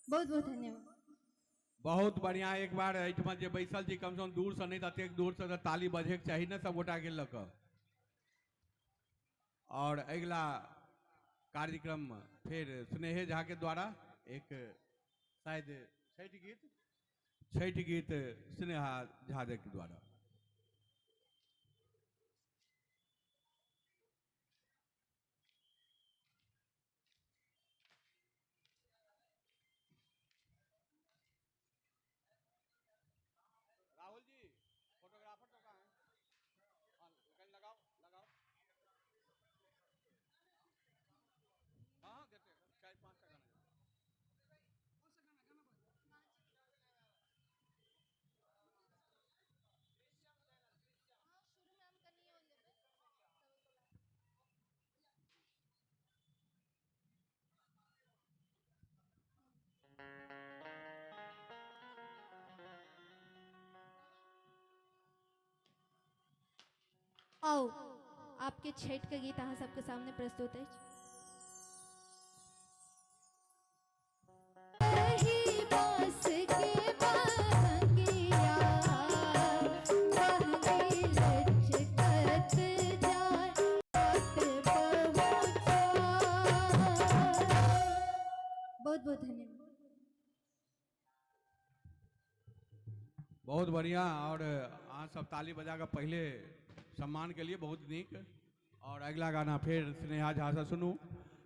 बहुत बहुत धन्यवाद। बहुत बढ़िया। एक बार एहिठमा जे बैसल छी कम से कम दूर से नहीं ततेक दूर से ताली बजे के चाहिए ना सब गोटा के लक। और अगला कार्यक्रम फिर स्नेहे झा के द्वारा एक शायद छठ गीत स्नेहा झा के द्वारा। राहुल जी फोटोग्राफर तो कहाँ है? हाँ, लगाओ लगाओ। हाँ देते चार पाँच का गाना। कौन सा गाना गाना बोल? हाँ शुरू में हम कनिए हो लेबे। आओ आपके छठ का गीत अहाँ सबके सामने प्रस्तुत है। बहुत बहुत धन्यवाद। बहुत बढ़िया। और आप सब ताली बजा कर पहले सम्मान के लिए बहुत नीक। और अगला गाना फिर स्नेहा झा से सुनू।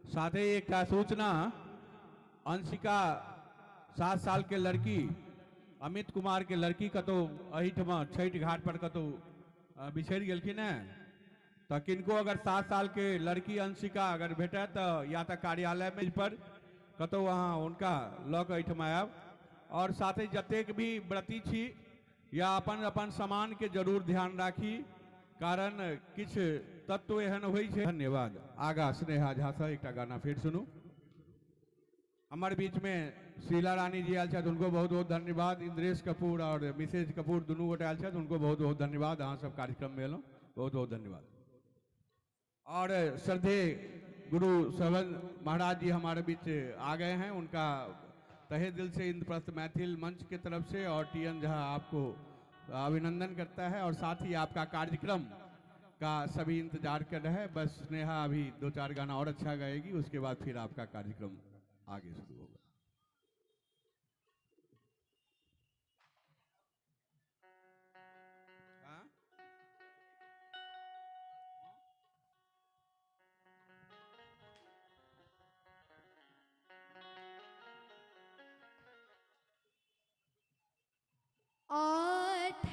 साथ ही एक सूचना, अंशिका 7 साल के लड़की अमित कुमार के लड़की कतौ अहिठमा छठ घाट पर कतौ बिछड़ गलखिन है। तो किनको अगर 7 साल के लड़की अंशिका अगर भेटे तो या तो कार्यालय में पर कतौ वहाँ उनका लऽ कऽ एहिठमा आयब। और साथ ही जतेक भी व्रती छी या अपन अपन सामान के जरूर ध्यान राखी, कारण किछ तत्व एहन होइ छै। धन्यवाद। आगा स्नेहा झा से एक गाना फिर सुनू। हमारे बीच में शीला रानी जी आयल छथि, उनको बहुत बहुत धन्यवाद। इंद्रेश कपूर और मिसेज कपूर दुनू गोटे आयल छथि, उनको बहुत बहुत धन्यवाद। अहाँ सब कार्यक्रम में एलहुँ, बहुत बहुत धन्यवाद। और श्रद्धे गुरु सवन महाराज जी हमारे बीच आ गए हैं, उनका तहे दिल से इंद्रप्रस्थ मैथिल मंच की तरफ से और टीएन झा आपको अभिनंदन करता है। और साथ ही आपका कार्यक्रम का सभी इंतजार कर रहे हैं। बस स्नेहा अभी 2-4 गाना और अच्छा गाएगी, उसके बाद फिर आपका कार्यक्रम आगे शुरू होगा। हाँ? आठ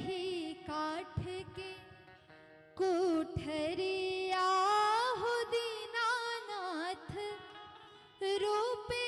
ही काठ के कुठरिया हो दीनानाथ, रूपे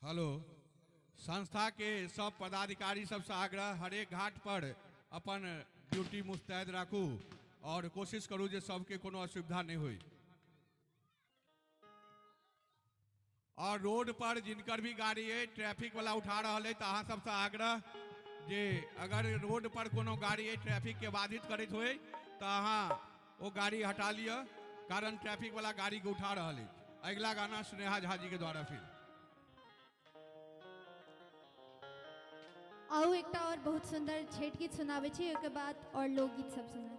हेलो। संस्था के सब पदाधिकारी सबसे आग्रह, हरेक घाट पर अपन ड्यूटी मुस्तैद राखू और कोशिश करू जे सबके कोनो असुविधा नहीं हुई। और रोड पर जिनकर भी गाड़ी है ट्रैफिक वाला उठा रहा है तो अहाँ सबसे आग्रह जे अगर रोड पर कोनो गाड़ी है ट्रैफिक के बाधित करत हुए तो अहाँ वो गाड़ी हटा लिया, कारण ट्रैफिक वाला गाड़ी के उठा रहा है। अगला गाना स्नेहा झा जी के द्वारा फिर आओ एकटा और बहुत सुंदर छठ गीत सुनावे छी, ओके बाद और लोकगीत सब सुना।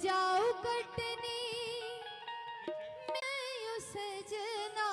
जाओ कटनी मैं सजना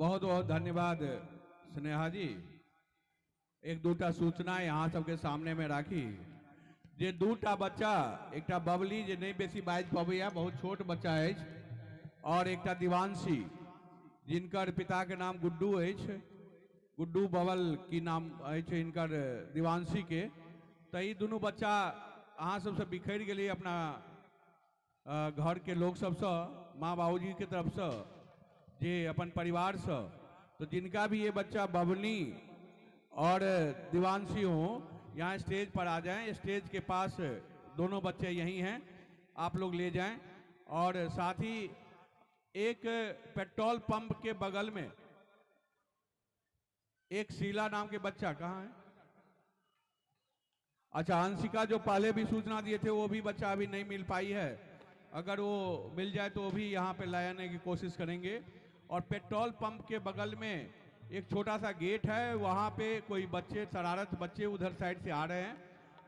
बहुत बहुत धन्यवाद स्नेहा जी। एक दूटा सूचना यहाँ सबके सामने में राखी जे दूटा बच्चा, एकटा बबली जे नहीं बेसी बाज पबैया, बहुत छोट बच्चा है, और एकटा दिवांशी जिनकर पिता के नाम गुड्डू है, गुड्डू बबल की नाम है इनकर दिवांशी के। तो ये दोनों बच्चा अहाँ सबसे बिखर गए अपना घर के लोग सबसे, माँ बाबूजी के तरफ से, जे अपन परिवार से। तो जिनका भी ये बच्चा बबली और दिवांशी हो, यहाँ स्टेज पर आ जाएं। स्टेज के पास दोनों बच्चे यहीं हैं, आप लोग ले जाएं। और साथ ही एक पेट्रोल पंप के बगल में एक शीला नाम के बच्चा, कहाँ है? अच्छा, अंशिका जो पहले भी सूचना दिए थे वो भी बच्चा अभी नहीं मिल पाई है। अगर वो मिल जाए तो वो भी यहाँ पे लाने की कोशिश करेंगे। और पेट्रोल पंप के बगल में एक छोटा सा गेट है, वहाँ पे कोई बच्चे, शरारत बच्चे उधर साइड से आ रहे हैं।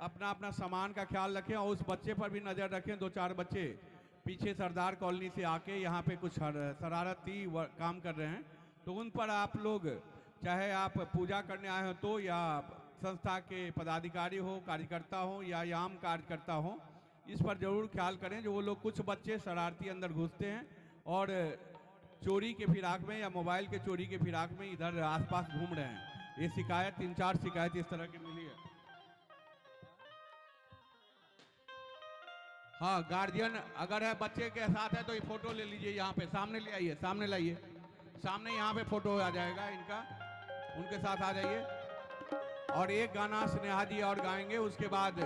अपना अपना सामान का ख्याल रखें और उस बच्चे पर भी नज़र रखें। दो चार बच्चे पीछे सरदार कॉलोनी से आके यहाँ पे कुछ शरारती काम कर रहे हैं, तो उन पर आप लोग, चाहे आप पूजा करने आए हो तो, या संस्था के पदाधिकारी हो, कार्यकर्ता हो, या आम कार्यकर्ता हो, इस पर जरूर ख्याल करें। जो वो लोग, कुछ बच्चे शरारती अंदर घुसते हैं और चोरी के फिराक में या मोबाइल के चोरी के फिराक में इधर आसपास घूम रहे हैं। ये शिकायत, 3-4 शिकायत इस तरह की मिली है। हाँ, गार्जियन अगर है बच्चे के साथ है तो ये फोटो ले लीजिए, यहाँ पे सामने ले आइए, सामने लाइए, सामने यहाँ पे फोटो आ जाएगा इनका, उनके साथ आ जाइए। और एक गाना स्नेहा जी और गाएंगे, उसके बाद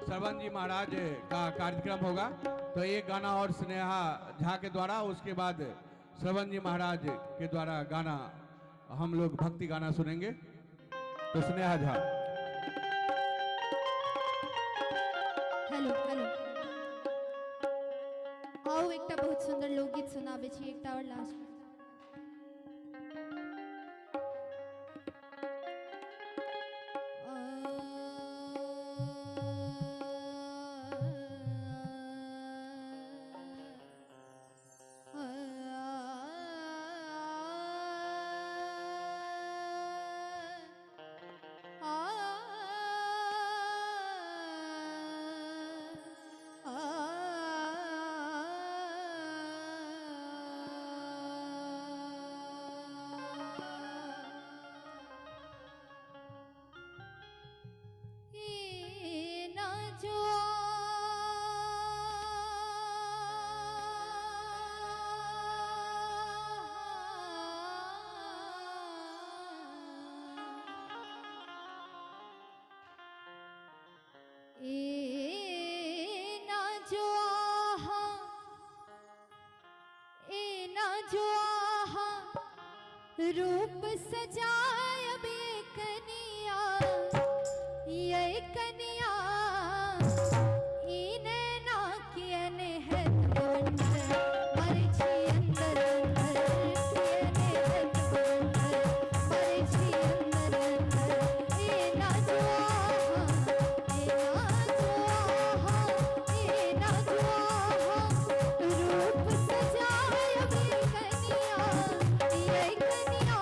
श्रवण जी महाराज का कार्यक्रम होगा। तो एक गाना और स्नेहा झा के द्वारा, उसके बाद श्रवण जी महाराज के द्वारा गाना, हम लोग भक्ति गाना सुनेंगे। तो स्नेहा झा। हेलो हेलो, आओ एकटा बहुत सुंदर लोकगीत सुनाबे छी, एकटा और लास्ट में। रूप सजाय बे कनिया, ये कनिया इने ना कियन है अंदर, मरछी अंदर अंदर कियने है अंदर, मरछी अंदर अंदर। ए ना जो रूप सजाय बे कनिया, ये कनिया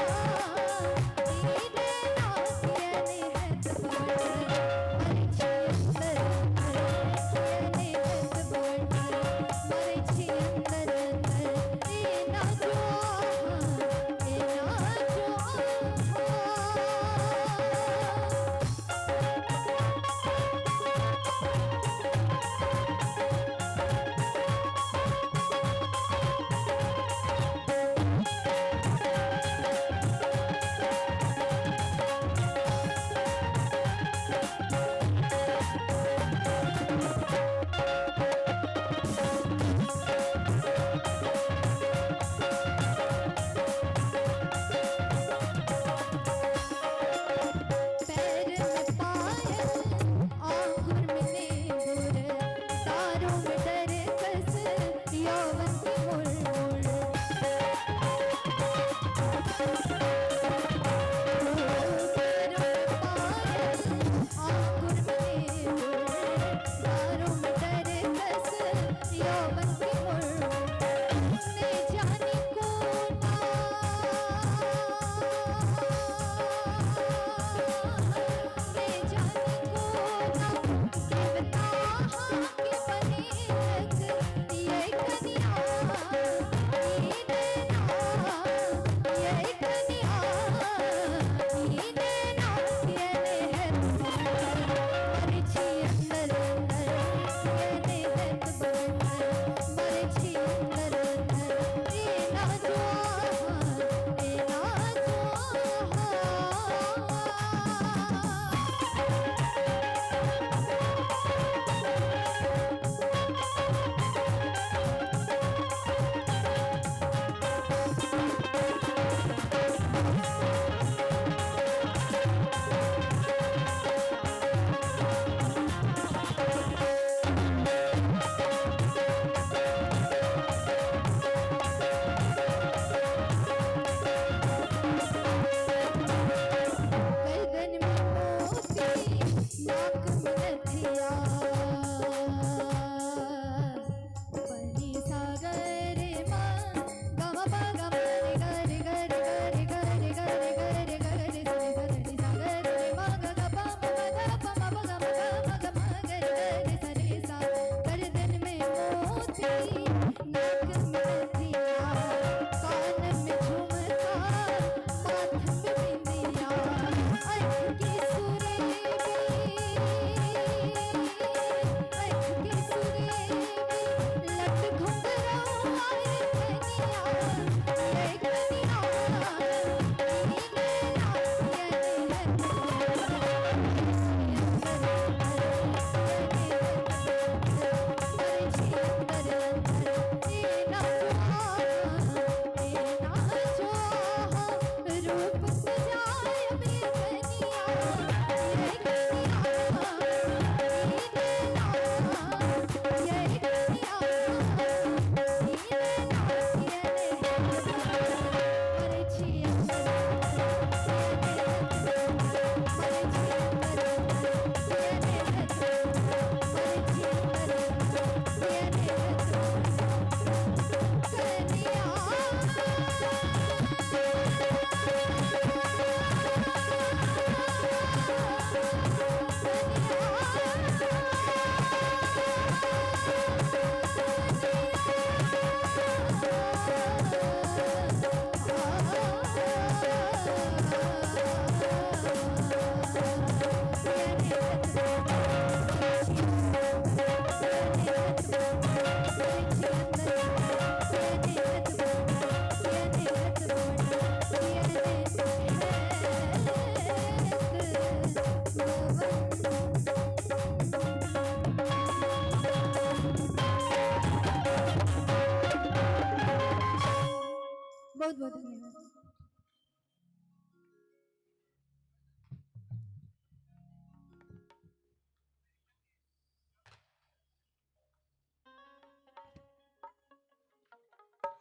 बहुत बहुत धन्यवाद।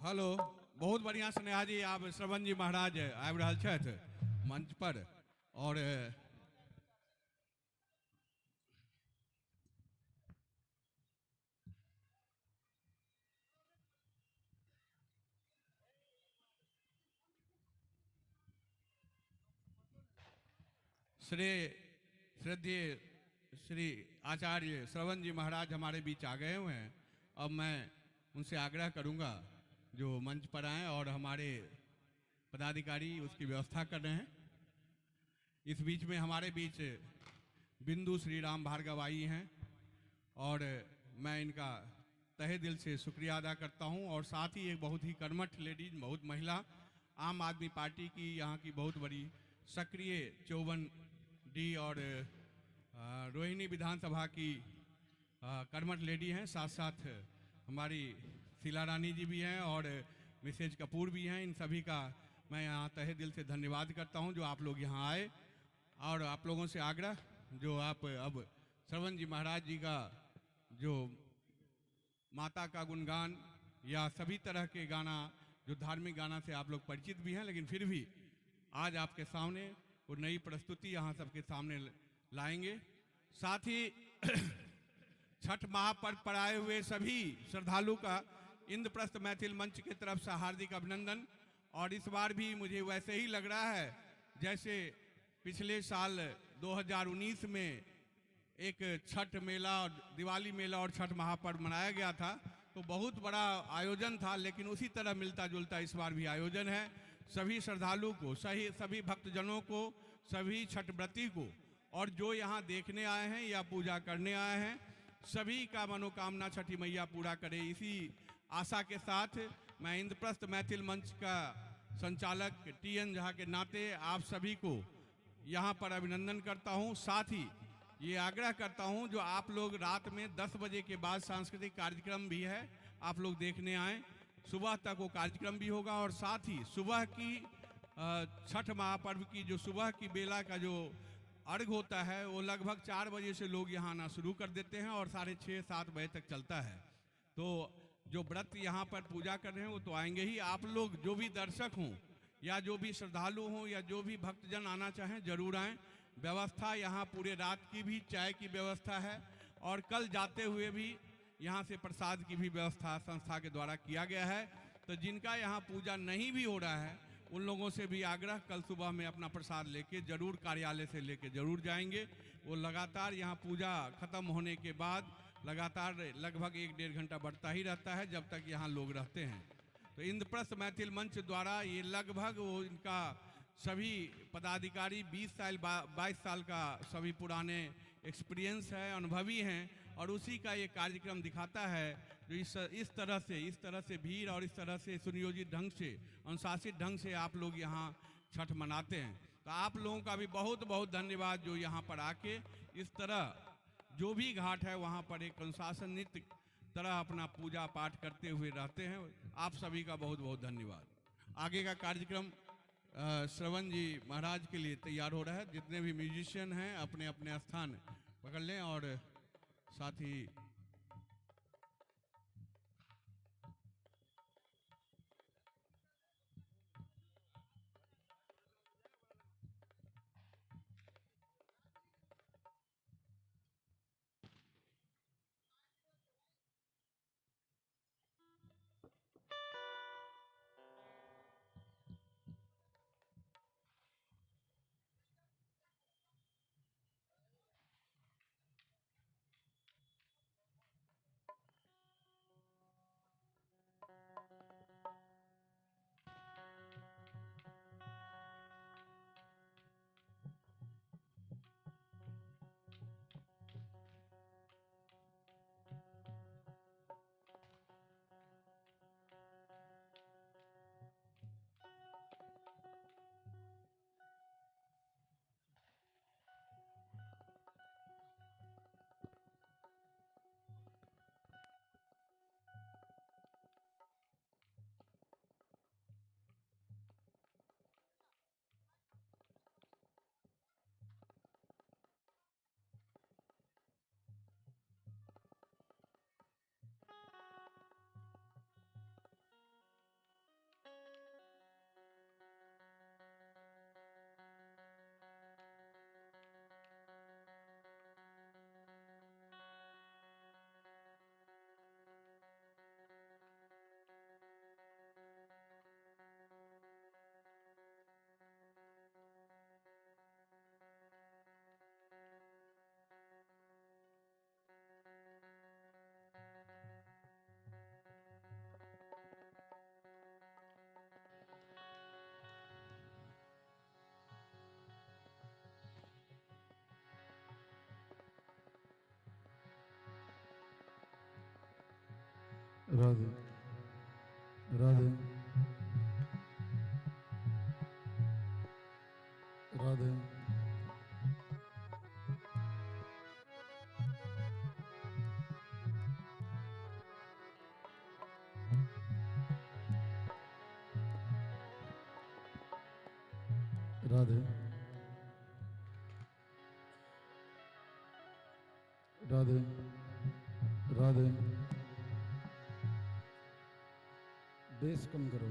हेलो, बहुत बढ़िया स्नेहा जी, आप श्रवण जी महाराज आबि रहल छथि मंच पर। और श्रद्धेय श्री आचार्य श्रवण जी महाराज हमारे बीच आ गए हुए हैं। अब मैं उनसे आग्रह करूंगा जो मंच पर आएं और हमारे पदाधिकारी उसकी व्यवस्था कर रहे हैं। इस बीच में हमारे बीच बिंदु श्री राम भार्गव आई हैं और मैं इनका तहे दिल से शुक्रिया अदा करता हूं। और साथ ही एक बहुत ही कर्मठ लेडीज, बहुत महिला, आम आदमी पार्टी की यहाँ की बहुत बड़ी सक्रिय 54D और रोहिणी विधानसभा की कर्मठ लेडी हैं। साथ साथ हमारी शीला रानी जी भी हैं और मिसेज कपूर भी हैं। इन सभी का मैं यहाँ तहे दिल से धन्यवाद करता हूँ जो आप लोग यहाँ आए। और आप लोगों से आग्रह, जो आप अब श्रवण जी महाराज जी का जो माता का गुणगान या सभी तरह के गाना, जो धार्मिक गाना से आप लोग परिचित भी हैं, लेकिन फिर भी आज आपके सामने वो नई प्रस्तुति यहाँ सबके सामने लाएंगे। साथ ही छठ महापर्व पर आए हुए सभी श्रद्धालु का इंद्रप्रस्थ मैथिल मंच की तरफ से हार्दिक अभिनंदन। और इस बार भी मुझे वैसे ही लग रहा है जैसे पिछले साल 2019 में एक छठ मेला और दिवाली मेला और छठ महापर्व मनाया गया था, तो बहुत बड़ा आयोजन था, लेकिन उसी तरह मिलता जुलता इस बार भी आयोजन है। सभी श्रद्धालु को, सभी भक्तजनों को, सभी छठ व्रती को और जो यहाँ देखने आए हैं या पूजा करने आए हैं, सभी का मनोकामना छठी मैया पूरा करे। इसी आशा के साथ मैं इंद्रप्रस्थ मैथिल मंच का संचालक TN झा के नाते आप सभी को यहाँ पर अभिनंदन करता हूँ। साथ ही ये आग्रह करता हूँ जो आप लोग रात में 10 बजे के बाद सांस्कृतिक कार्यक्रम भी है, आप लोग देखने आएँ। सुबह तक वो कार्यक्रम भी होगा और साथ ही सुबह की छठ महापर्व की जो सुबह की बेला का जो अर्घ होता है वो लगभग 4 बजे से लोग यहाँ आना शुरू कर देते हैं और 6:30-7 बजे तक चलता है। तो जो व्रत यहाँ पर पूजा कर रहे हैं वो तो आएंगे ही। आप लोग जो भी दर्शक हों या जो भी श्रद्धालु हों या जो भी भक्तजन आना चाहें जरूर आएँ। व्यवस्था यहाँ पूरे रात की भी चाय की व्यवस्था है और कल जाते हुए भी यहाँ से प्रसाद की भी व्यवस्था संस्था के द्वारा किया गया है। तो जिनका यहाँ पूजा नहीं भी हो रहा है उन लोगों से भी आग्रह, कल सुबह में अपना प्रसाद लेके जरूर कार्यालय से लेके जरूर जाएंगे। वो लगातार यहाँ पूजा खत्म होने के बाद लगातार लगभग 1-1.5 घंटा बढ़ता ही रहता है जब तक यहाँ लोग रहते हैं। तो इंद्रप्रस्थ मैथिल मंच द्वारा ये लगभग वो इनका सभी पदाधिकारी 20 साल 22 साल का सभी पुराने एक्सपीरियंस है, अनुभवी हैं, और उसी का ये कार्यक्रम दिखाता है जो इस तरह से भीड़ और इस तरह से सुनियोजित ढंग से, अनुशासित ढंग से आप लोग यहाँ छठ मनाते हैं। तो आप लोगों का भी बहुत बहुत धन्यवाद जो यहाँ पर आके इस तरह जो भी घाट है वहाँ पर एक अनुशासनित तरह अपना पूजा पाठ करते हुए रहते हैं। आप सभी का बहुत बहुत धन्यवाद। आगे का कार्यक्रम श्रवण जी महाराज के लिए तैयार हो रहा है। जितने भी म्यूजिशियन हैं अपने अपने स्थान पकड़ लें और साथ ही राधे राधे राधे राधे राधे राधे बेस कम करो।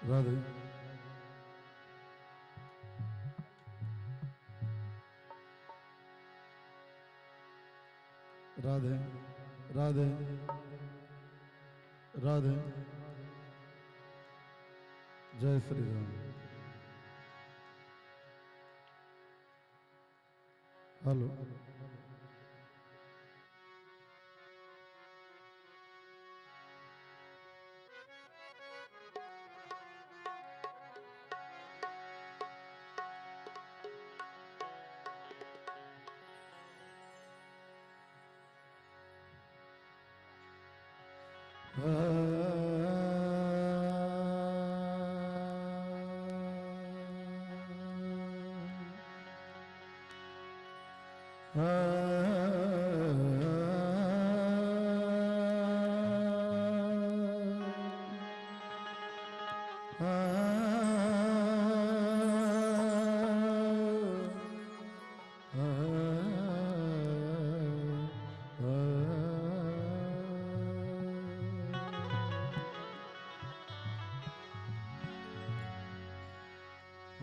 राधे राधे राधे राधे जय श्री राम। हेलो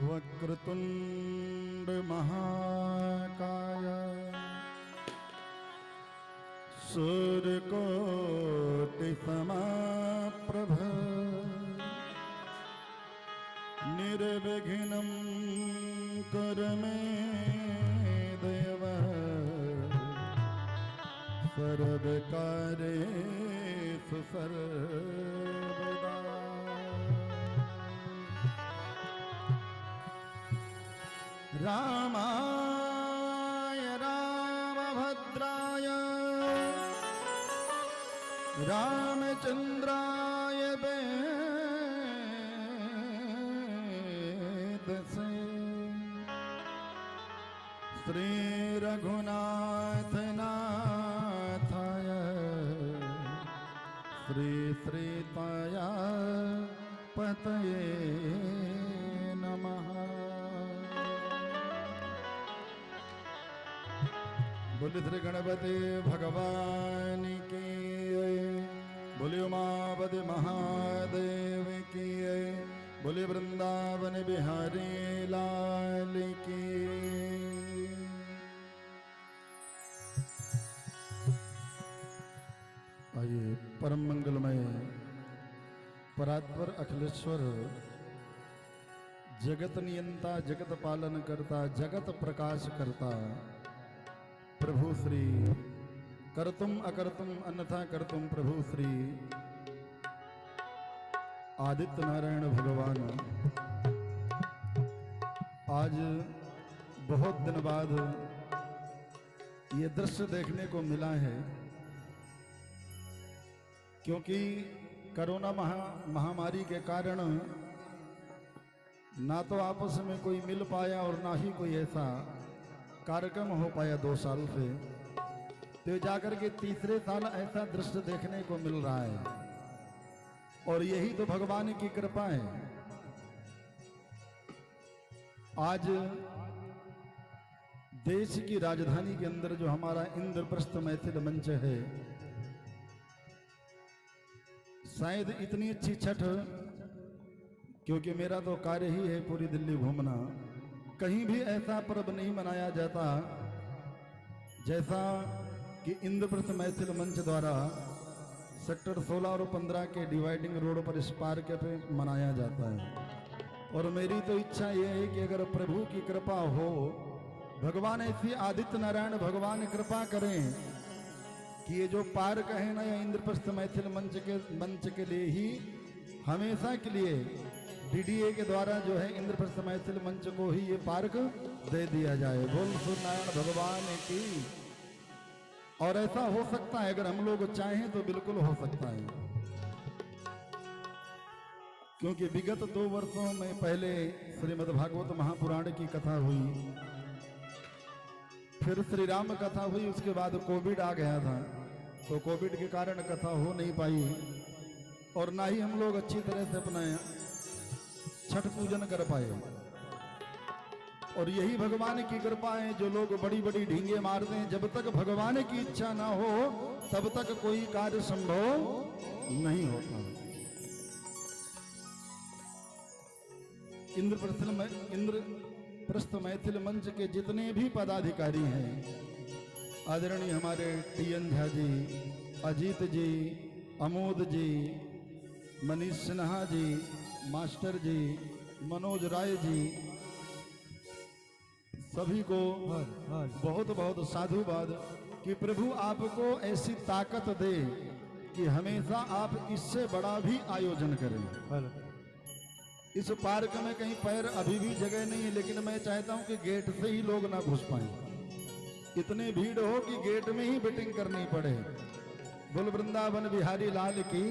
वक्रतुंड महाकाय सूर्यकोटि समाप्रभ निर्विघ्नं कुरु मे देव सर्वकार्येषु सर्वदा। रामाय रामभद्राय रामचंद्राय वेदसे श्री रघुनाथ नाथाय श्री श्रीताय पतये नमः। बोले श्री गणपति भगवान की, बोले उमापति महादेव की, बोले वृंदावन बिहारी लाल की। आइए परम मंगलमय परात्पर अखिलेश्वर जगत नियंता जगत पालन करता जगत प्रकाश करता प्रभु श्री करतुम अकर्तुम अन्यथा कर्तुम प्रभु श्री आदित्य नारायण भगवान आज बहुत दिन बाद ये दृश्य देखने को मिला है, क्योंकि कोरोना महामारी के कारण ना तो आपस में कोई मिल पाया और ना ही कोई ऐसा कार्यक्रम हो पाया 2 साल से। तो जाकर के तीसरे साल ऐसा दृश्य देखने को मिल रहा है और यही तो भगवान की कृपा है। आज देश की राजधानी के अंदर जो हमारा इंद्रप्रस्थ मैथिल मंच है, शायद इतनी अच्छी छठ, क्योंकि मेरा तो कार्य ही है पूरी दिल्ली घूमना, कहीं भी ऐसा पर्व नहीं मनाया जाता जैसा कि इंद्रप्रस्थ मैथिल मंच द्वारा सेक्टर 16 और 15 के डिवाइडिंग रोड पर इस पार्क पे मनाया जाता है। और मेरी तो इच्छा ये है कि अगर प्रभु की कृपा हो, भगवान ऐसी आदित्य नारायण भगवान कृपा करें कि ये जो पार्क है ना, या इंद्रप्रस्थ मैथिल मंच के लिए ही हमेशा के लिए डीडीए के द्वारा जो है इंद्रप्रस्थ मैथिल मंच को ही ये पार्क दे दिया जाए। बोल सूर्यनारायण भगवान की। और ऐसा हो सकता है, अगर हम लोग चाहें तो बिल्कुल हो सकता है, क्योंकि विगत 2 वर्षों में पहले श्रीमद् भागवत महापुराण की कथा हुई, फिर श्री राम कथा हुई, उसके बाद कोविड आ गया था, तो कोविड के कारण कथा हो नहीं पाई और ना ही हम लोग अच्छी तरह से अपना छठ पूजन कर पाए। और यही भगवान की कृपा है, जो लोग बड़ी बड़ी ढींगे मारते हैं, जब तक भगवान की इच्छा ना हो तब तक कोई कार्य संभव नहीं होता। इंद्रप्रस्थ मैथिल मंच के जितने भी पदाधिकारी हैं, आदरणीय हमारे TN झा जी, अजीत जी, अमोद जी, मनीष सिन्हा जी, मास्टर जी, मनोज राय जी, सभी को बहुत बहुत साधुवाद कि प्रभु आपको ऐसी ताकत दे कि हमेशा आप इससे बड़ा भी आयोजन करें। इस पार्क में कहीं पैर अभी भी जगह नहीं है, लेकिन मैं चाहता हूं कि गेट से ही लोग ना घुस पाए, इतनी भीड़ हो कि गेट में ही वेटिंग करनी पड़े। बोल वृंदावन बिहारी लाल की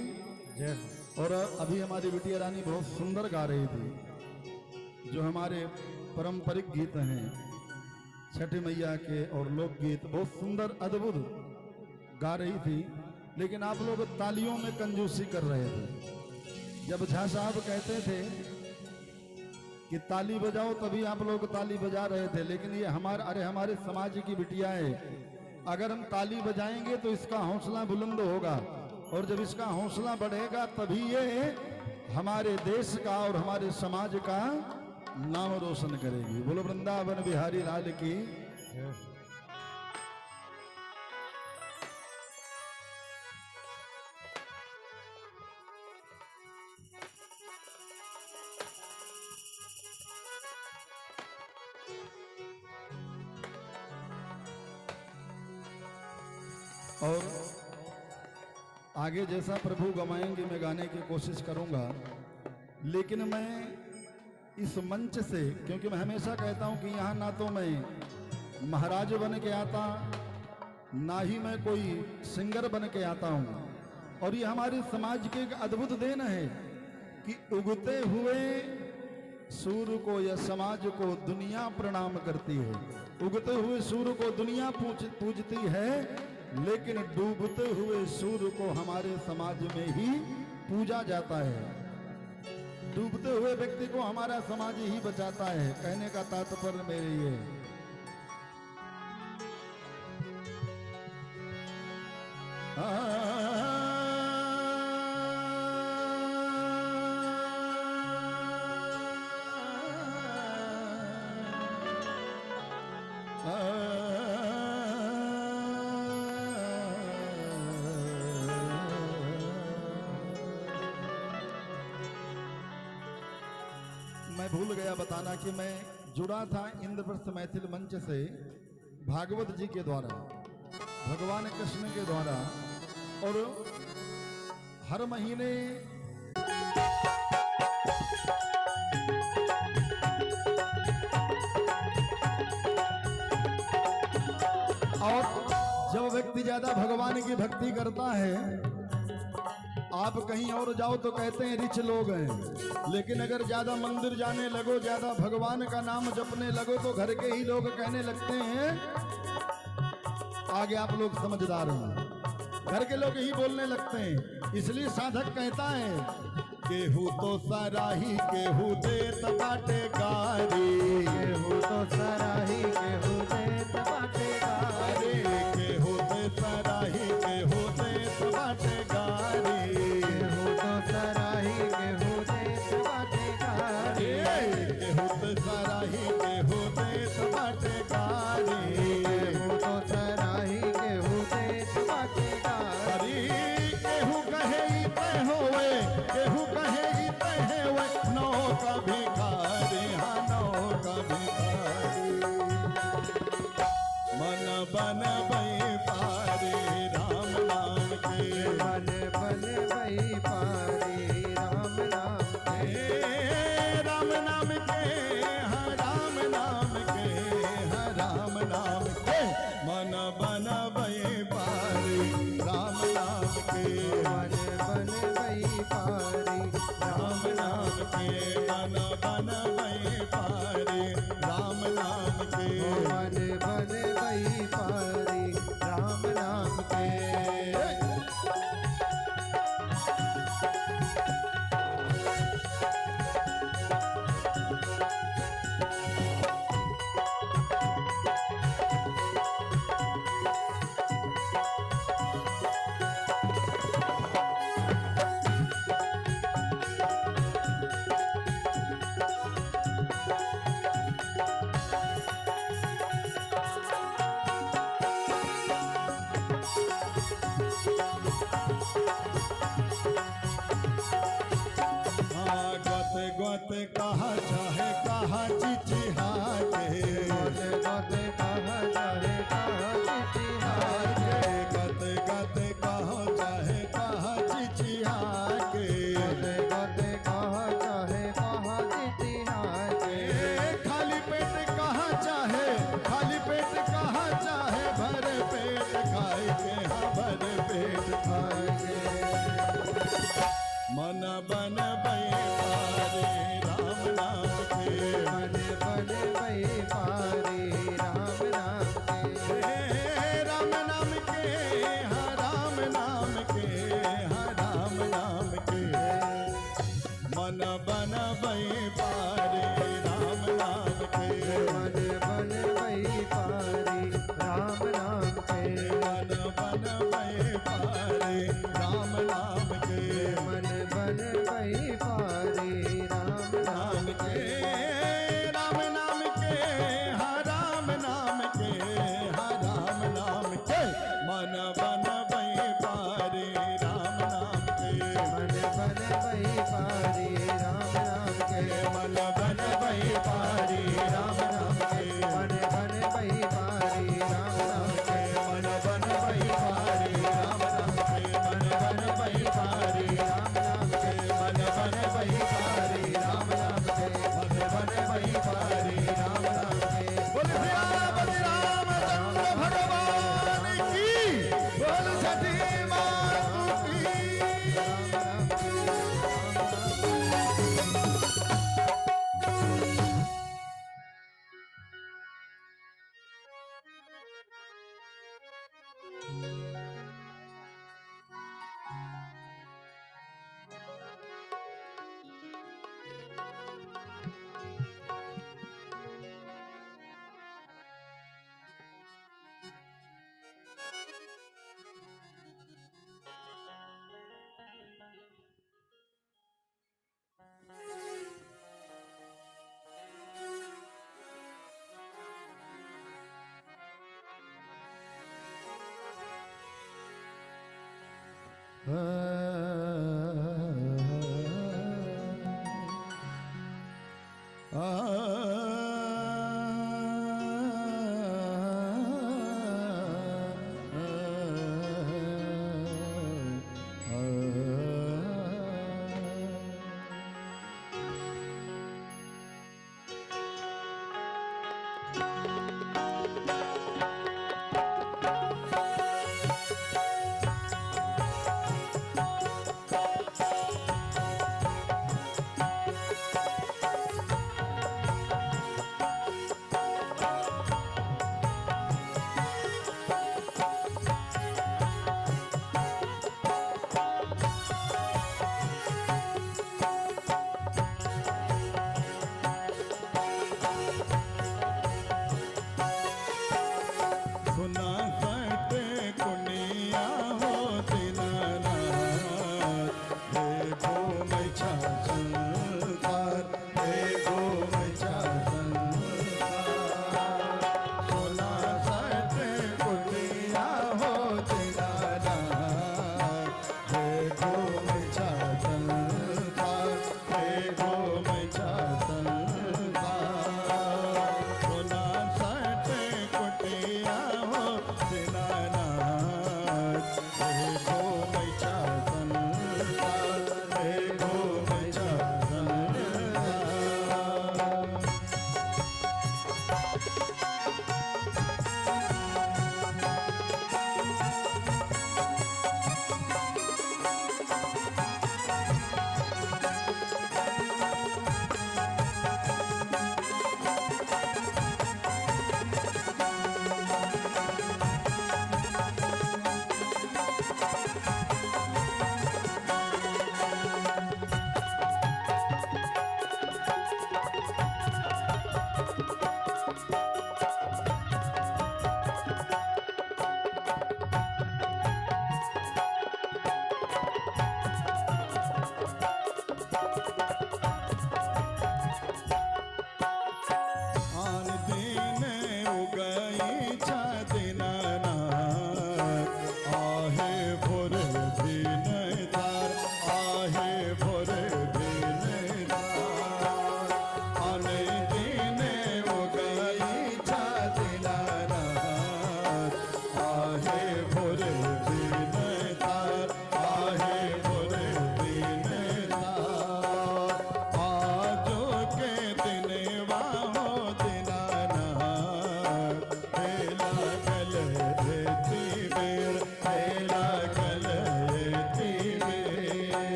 जय। और अभी हमारी बिटिया रानी बहुत सुंदर गा रही थी, जो हमारे पारंपरिक गीत हैं छठी मैया के और लोकगीत, बहुत सुंदर अद्भुत गा रही थी, लेकिन आप लोग तालियों में कंजूसी कर रहे थे। जब झा साहब कहते थे कि ताली बजाओ, तभी आप लोग ताली बजा रहे थे, लेकिन ये हमारे समाज की बिटिया है, अगर हम ताली बजाएंगे तो इसका हौसला बुलंद होगा, और जब इसका हौसला बढ़ेगा तभी ये हमारे देश का और हमारे समाज का नाम रोशन करेगी। बोलो वृंदावन बिहारी लाल की। और आगे जैसा प्रभु गवाएंगे मैं गाने की कोशिश करूंगा, लेकिन मैं इस मंच से, क्योंकि मैं हमेशा कहता हूं कि यहाँ ना तो मैं महाराज बन के आता, ना ही मैं कोई सिंगर बन के आता हूं। और ये हमारे समाज के एक अद्भुत देन है कि उगते हुए सूर्य को या समाज को दुनिया प्रणाम करती है। उगते हुए सूर्य को दुनिया पूजती है, लेकिन डूबते हुए सूर्य को हमारे समाज में ही पूजा जाता है। डूबते हुए व्यक्ति को हमारा समाज ही बचाता है। कहने का तात्पर्य मेरे ये मैं भूल गया बताना कि मैं जुड़ा था इंद्रप्रस्थ मैथिल मंच से भागवत जी के द्वारा, भगवान कृष्ण के द्वारा। और हर महीने और जब व्यक्ति ज्यादा भगवान की भक्ति करता है, आप कहीं और जाओ तो कहते हैं रिच लोग हैं, लेकिन अगर ज्यादा मंदिर जाने लगो, ज्यादा भगवान का नाम जपने लगो, तो घर के ही लोग कहने लगते हैं, आगे आप लोग समझदार हैं, घर के लोग ही बोलने लगते हैं। इसलिए साधक कहता है, केहू तो सराही केहू देत बाटे गारी, केहू तो सराही केहू देत बाटे गारी, केहू तो सराही केहू देत बाटे गारी, केहू तो सराही केहू देत बाटे गारी, केहू तो सराही केहू देत बाटे गारी, केहू तो सराही केहू देत बाटे गारी। केहू कहे तय होवे, केहू कहे तय होवे, नौ का भिखारी, हाँ नौ का भिखारी।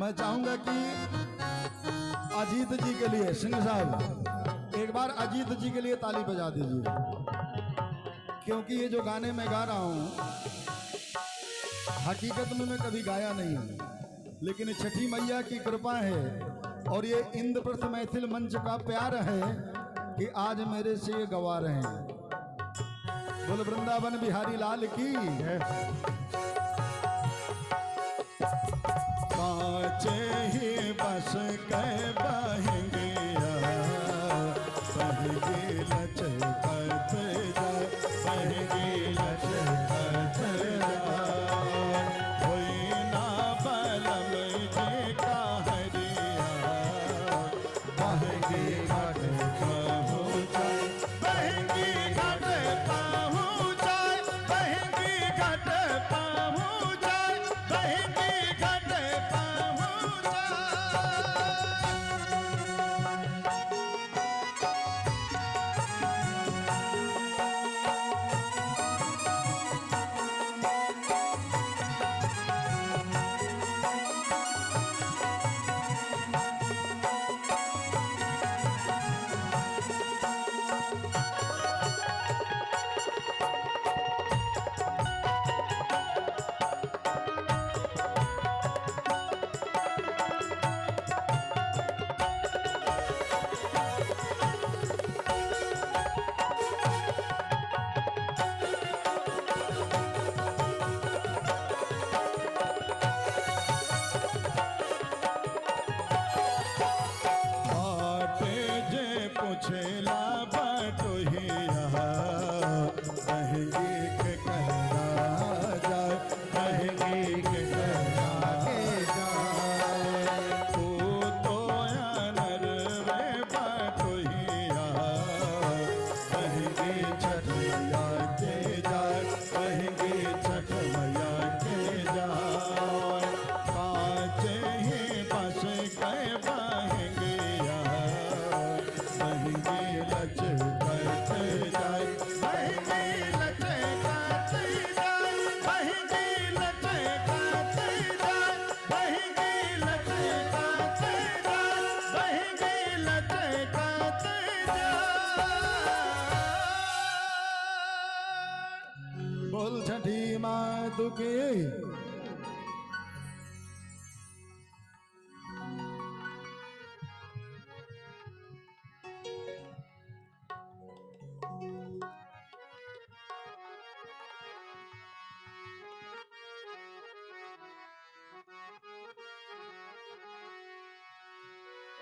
मैं चाहूंगा कि अजीत जी के लिए सिंह साहब एक बार अजीत जी के लिए ताली बजा दीजिए, क्योंकि ये जो गाने मैं गा रहा हूँ हकीकत में मैं कभी गाया नहीं हूँ, लेकिन छठी मैया की कृपा है और ये इंद्रप्रस्थ मैथिल मंच का प्यार है कि आज मेरे से ये गवा रहे हैं। बोल वृंदावन बिहारी लाल की। पाँचे ही बस के बहेंगिया बहेंगी लचकत जाए, बहेंगी लचकत जाए, होई ना बलम जी का हरिया, बहेंगी घाट पहुँचाए, बहेंगी घाट पहुँचाए, बहेंगी घाट पहुँचाए, बहेंगी घाट पहुँचाए। बाटे जे पूछेला बटोहिया, बहेंगी के कहरा जाए, बहेंगी के कहरा जाए, तू तो अनर में बटोहिया, बहेंगी छठ मैया के जाए, बहेंगी छठ मैया के जाए, पाँचे ही बस के बहेंगिया, बहेंगी लचकत जाए, बहेंगी लचकत जाए, बहेंगी लचकत जाए, बहेंगी लचकत जाए, बहेंगी लचकत जाए। बोल छठी माँ तू की।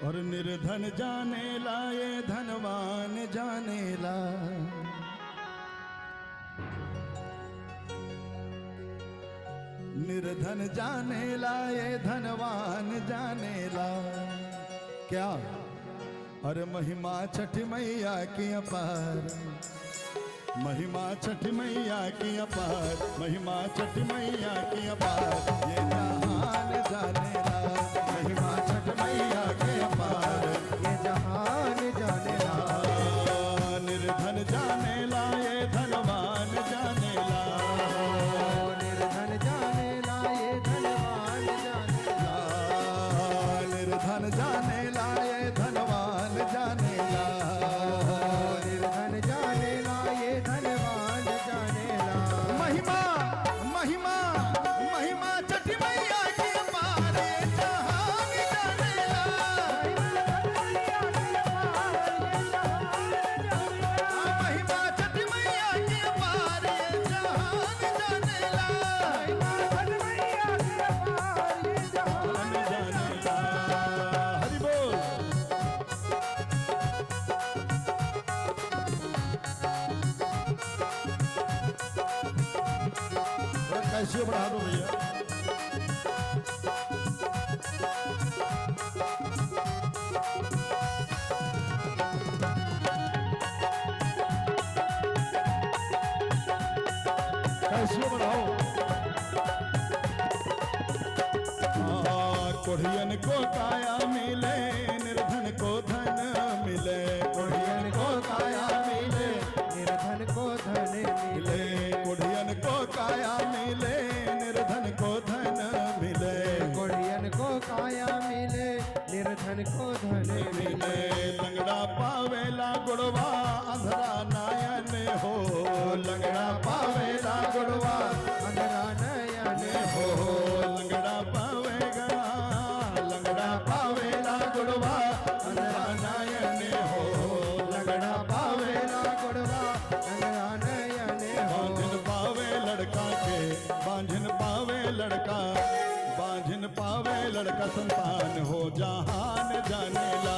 और निर्धन जाने ला ये धनवान जाने ला, निर्धन जाने ला ये धनवान जाने ला। क्या? अरे महिमा छठ मैया की अपार, महिमा छठ मैया की अपार, महिमा छठ मैया की अपार, ये जहान जाने ला, महिमा छठ मैया की अपार, ये जहान जाने ला। निर्धन जाने ला ये धनवान जाने ला, निर्धन जाने ला ये धनवान जाने ला। निर्धन जाने ला ये धनवान जाने ला, निर्धन जाने ला ये धनवान जाने ला। महिमा महिमा महिमा छठ मैया की अपार, ये जहान जाने ला, महिमा छठ मैया की अपार, ये जहान जाने ला, जहान जाने ला। हरि बोल। थोड़ा कैसे बढ़ा दो भैया। कैसे बढ़ाओ। कोढ़ियन को काया मिले, निर्धन को धन मिले, कोढ़ियन को काया मिले, निर्धन को धन मिले। कोढ़ियन को काया मिले, निर्धन को धन मिले, कोढ़ियन को काया पावेला गुड़वा अंधरा नयन हो लंगड़ा पावेला गुड़वा अंधरा नयन हो लंगड़ा पावेगा लंगड़ा पावेला गुड़वा अंधरा नयन हो लंगड़ा पावेला गुड़वा अंधरा नयन हो बांझन पावे लड़का के बांझन पावे लड़का बांझन पावे लड़का संतान हो जहान जानेला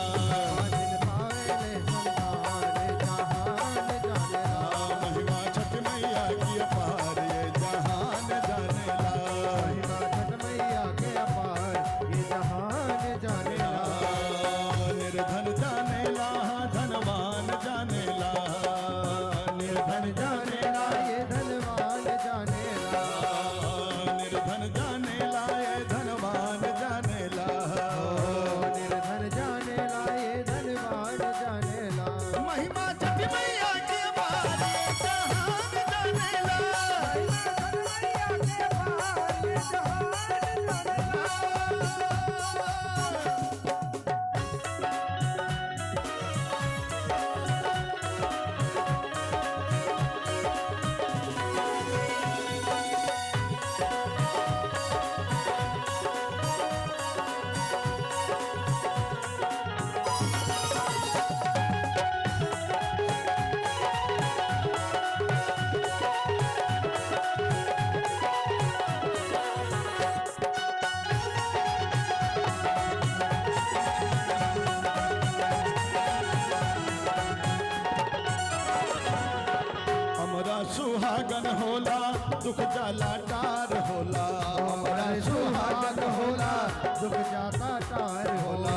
बांझन पावेले संतान जहान जानेला महिमा छठ मैया की अपार ये जहान जानेला महिमा छठ मैया के अपार ये जहान जानेला निर्धन जानेला धनवान जानेला निर्धन जानेला ये धनवान जानेला निर्धन जानेला ये धनवान जानेला निर्धन जानेला ये धनवान जानेला महिमा छठ मैया की अपार ये जहान जानेला हमरा सुहागन होला दुख जाला टार होला हमारा सुहागन होला दुख जाता तार होला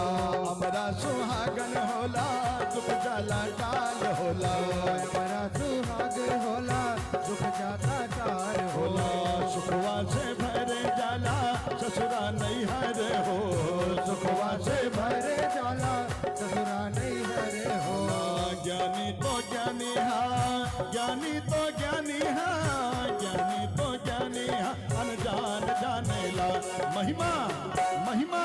हमरा सुहागन होला दुख जाला टार होला हमारा सुहागन होला दुख जाता तार होला होला सुखवा से भरे जाला ससुरा नहीं हरे हो सुखवा से भरे जाला ससुरा नहीं हरे हो ज्ञानी तो ज्ञानी हाँ ज्ञानी तो ज्ञानी हाँ ज्ञानी तो ज्ञानी हाँ अनजान जानेला महिमा महिमा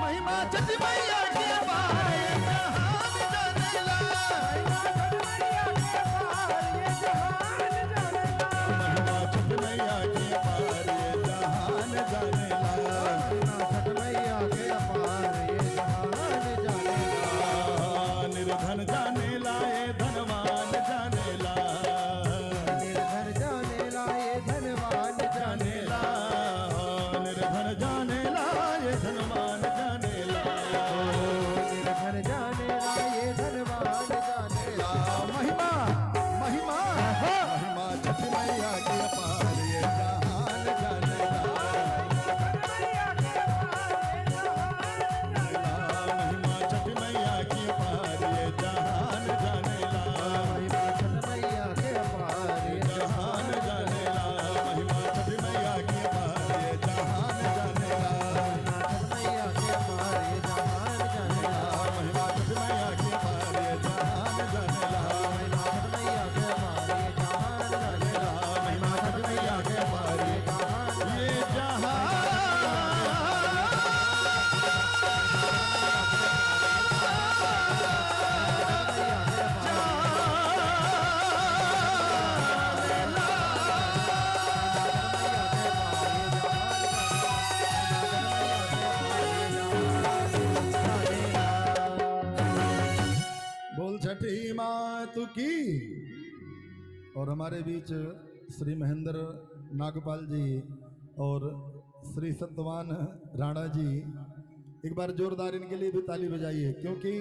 महिमा छठ मैया की अपार ये जहान जानेला महिमा छठ मैया की अपार ये जहान जानेला छठ मैया के अपार ये जहान जानेला निर्धन जानेला ये धनवान जानेला निर्धन जानेला ये धनवान जानेला निर्धन जानेला ये धनवान जानेला निर्धन जानेला ये धनवान जानेला महिमा महिमा महिमा छठ मैया की अपार ये जहान जानेला महिमा छठ मैया की अपार ये जहान जानेला महिमा छठ मैया के अपार ये जहान जानेला महिमा छठ मैया की अपार ये जहान जानेला छठ मैया के अपार ये जहान जानेला महिमा छठ मैया की अपार ये जहान जानेला महिमा छठ मैया के अपार ये जहान जानेला महिमा छठ मैया के अपार ये जहान बोल छठी मात की। और हमारे बीच श्री महेंद्र नागपाल जी और श्री सत्यवान राणा जी, एक बार जोरदार इनके लिए भी ताली बजाइए, क्योंकि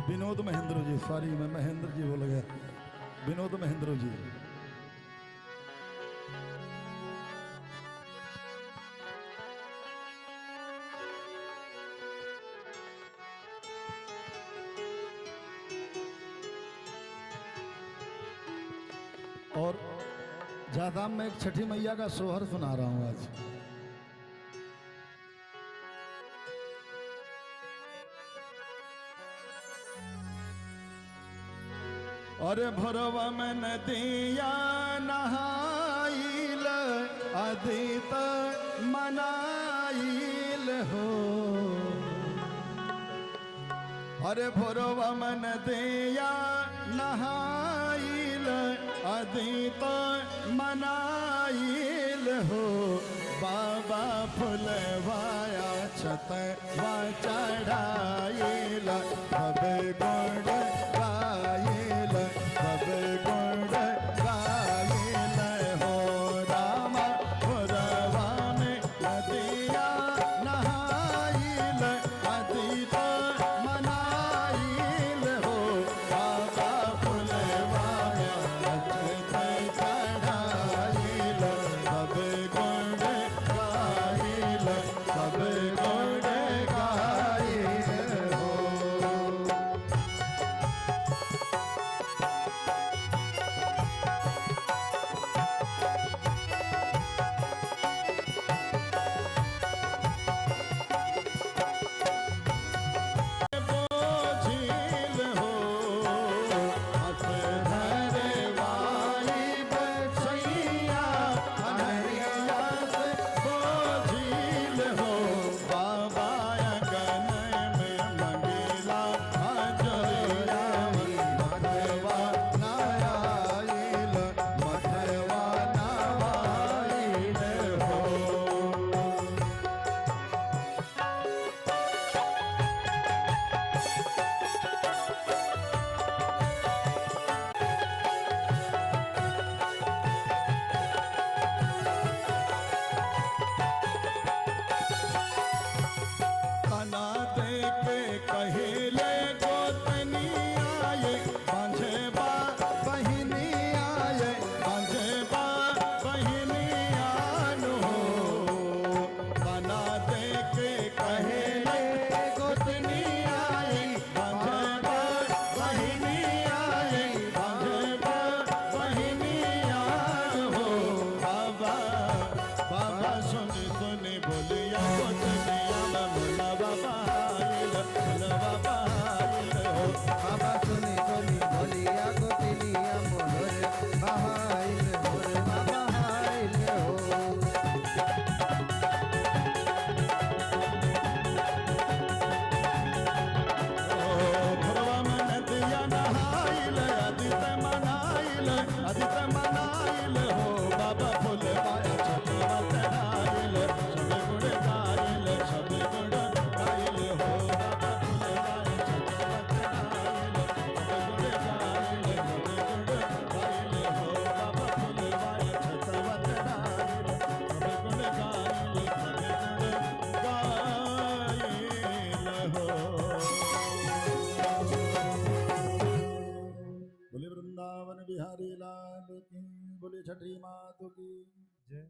विनोद महेंद्र जी, सॉरी मैं महेंद्र जी बोल गया, विनोद महेंद्र जी। और जादाम में एक छठी मैया का सोहर सुना रहा हूं आज। अरे भोरवा में नदिया नहाइल अदित मनाइल हो। अरे भोरवा में नदिया नहाइल अदित मनाइल हो। बाबा फुलवाया छतवा चढ़ाइल सबे गुण गाइल सबे गुण गाइल हो। रामा भोरवा में नदिया नहाइल अदित मनाइल हो। बाबा फुलवाया छतवा चढ़ाइल सबे गुण गाइल सबे गुण गाइल हो। बोझिल हो हथ धरे वाली बसैया अनहरिया से बोझिल हो। बाबा अगन में मंगेला हजरिया मथवा नारायण मथवा नारायण हो। तना दे के कहेले गोतनी आए बांझेबा बहिनी आए बांझेबा बहिनी आनु हो। तना दे के कहेले गोतनी आए बांझेबा बहिनी आए बांझेबा बहिनी आनु हो। बाबा बाबा सुन सुन बोलिया गोतनिया मनवा पाइल मनवा पाइल हो। बाबा सुनी सुनी बोलिया गोतिनिया मोहर बहाइल मोर बहाइल हो। भोरवा में नदिया नहाइल अदित मनाइल हो। बाबा फुलवाया छतवा चढ़ाइल सबे गुण गाइल सबे गुण गाइल हो। बाबा फुलवाया छतवा चढ़ाइल सबे गुण गाइल सबे गुण गाइल हो। बाबा फुलवाया छतवा चढ़ाइल सबे गुण गाइल सबे गुण गाइल हो। बोले वृंदावन बिहारी लाल की, बोले छठी मात की जय।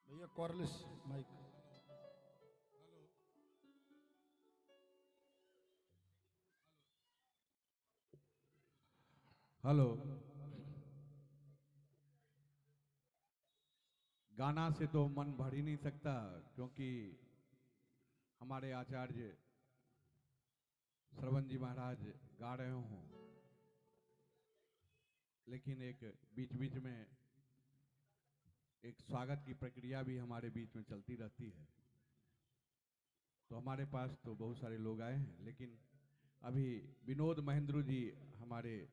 भैया कॉर्लिस माइक। हेलो। गाना से तो मन भर ही नहीं सकता, क्योंकि हमारे आचार्य श्रवण जी महाराज गा रहे हों, लेकिन एक बीच बीच में एक स्वागत की प्रक्रिया भी हमारे बीच में चलती रहती है। तो हमारे पास तो बहुत सारे लोग आए हैं, लेकिन अभी विनोद महेंद्र जी हमारे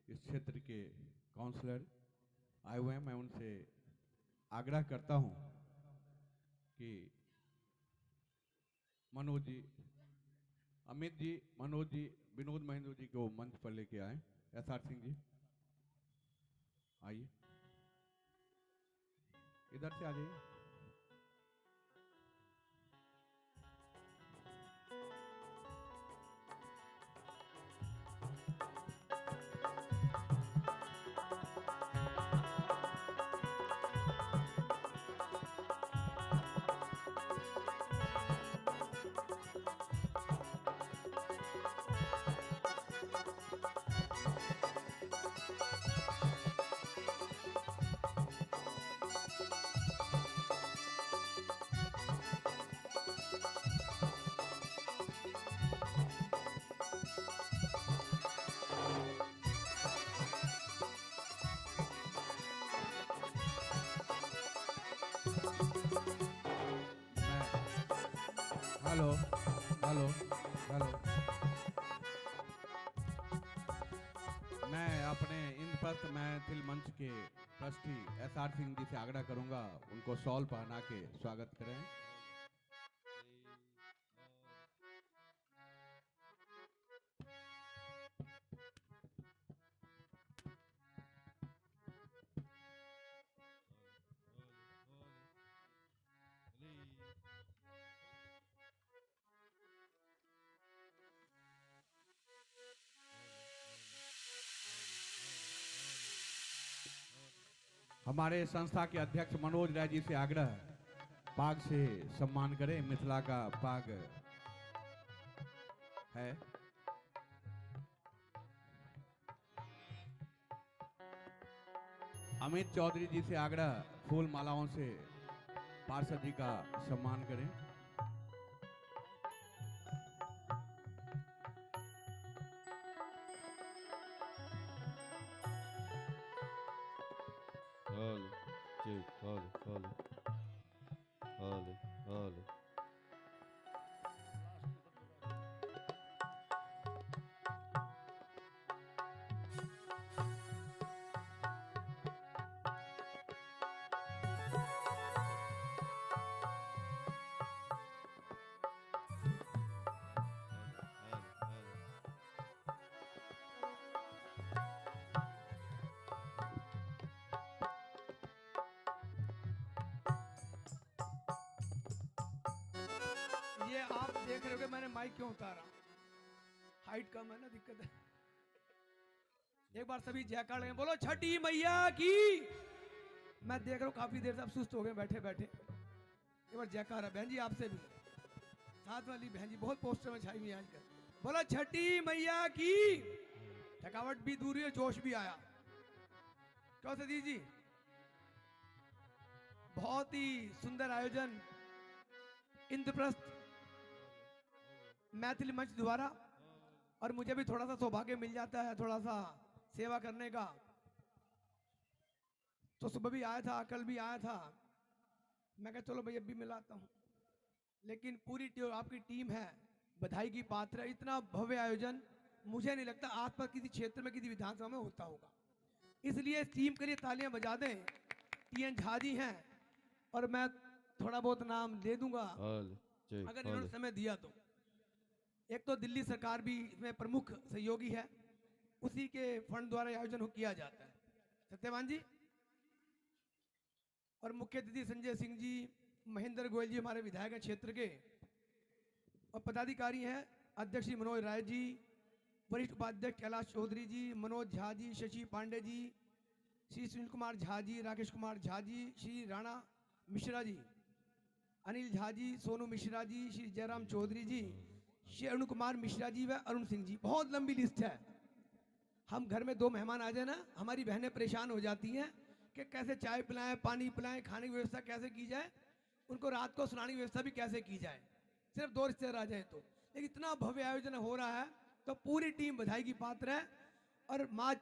इस क्षेत्र के काउंसलर आए हुए हैं। मैं उनसे आग्रह करता हूं कि मनोज जी, अमित जी, मनोज जी, विनोद महेंद्र जी को मंच पर लेके आए। एसआर सिंह जी आइए, इधर से आ जाइए। Hello hello hello. मैं अपने इंद्रप्रस्थ मैथिल मंच के ट्रस्टी SR सिंह जी से आग्रह करूंगा उनको शॉल पहना के स्वागत करें। हमारे संस्था के अध्यक्ष मनोज राय जी से आग्रह पाग से सम्मान करें। मिथिला का पाग है। अमित चौधरी जी से आग्रह फूल मालाओं से पार्षद जी का सम्मान करें। Holy, Duke, holy. ये आप देख रहे हो कि मैंने माइक क्यों उतारा, हाइट कम है ना, दिक्कत है। एक बार सभी जयकार लें, बोलो छठी मैया की। मैं देख रहा हूँ काफी देर से आप सुस्त हो गए बैठे बैठे। एक बार जयकार है बहन जी आपसे भी, साथ वाली बहन जी बहुत पोस्टर में छाई हुई है आजकल। बोलो छठी मैया की। थकावट भी दूर हुई, जोश भी आया। क्यों सतीश जी, बहुत ही सुंदर आयोजन इंद्रप्रस्थ मैथिली मंच द्वारा, और मुझे भी थोड़ा सा सौभाग्य मिल जाता है थोड़ा सा सेवा करने का। तो सुबह भी आया था, कल भी आया था, मैं कहा चलो भाई अब भी मिलाता हूँ। लेकिन पूरी आपकी टीम है बधाई की पात्र है। इतना भव्य आयोजन मुझे नहीं लगता आसपास किसी क्षेत्र में किसी विधानसभा में होता होगा, इसलिए इस टीम के लिए तालियां बजा दें। TN झा जी हैं, और मैं थोड़ा बहुत नाम दे दूंगा अगर इन्होंने समय दिया तो। एक तो दिल्ली सरकार भी इसमें प्रमुख सहयोगी है, उसी के फंड द्वारा आयोजन किया जाता है, सत्यवान जी। और मुख्य अतिथि संजय सिंह जी, महेंद्र गोयल जी हमारे विधायक क्षेत्र के, और पदाधिकारी हैं अध्यक्ष श्री मनोज राय जी, वरिष्ठ उपाध्यक्ष कैलाश चौधरी जी, मनोज झा जी, शशि पांडे जी, श्री सुनील कुमार झा जी, राकेश कुमार झा जी, श्री राणा मिश्रा जी, अनिल झा जी, सोनू मिश्रा जी, श्री जयराम चौधरी जी, श्री अरुण कुमार मिश्रा जी व अरुण सिंह जी। बहुत लंबी लिस्ट है। हम घर में 2 मेहमान आ जाए ना, हमारी बहनें परेशान हो जाती हैं कि कैसे चाय पिलाएं, पानी पिलाएं, खाने की व्यवस्था कैसे की जाए, उनको रात को सुनाने की व्यवस्था भी कैसे की जाए, सिर्फ 2 रिश्तेदार आ जाए तो। लेकिन इतना भव्य आयोजन हो रहा है तो पूरी टीम बधाई की पात्र है, और माँ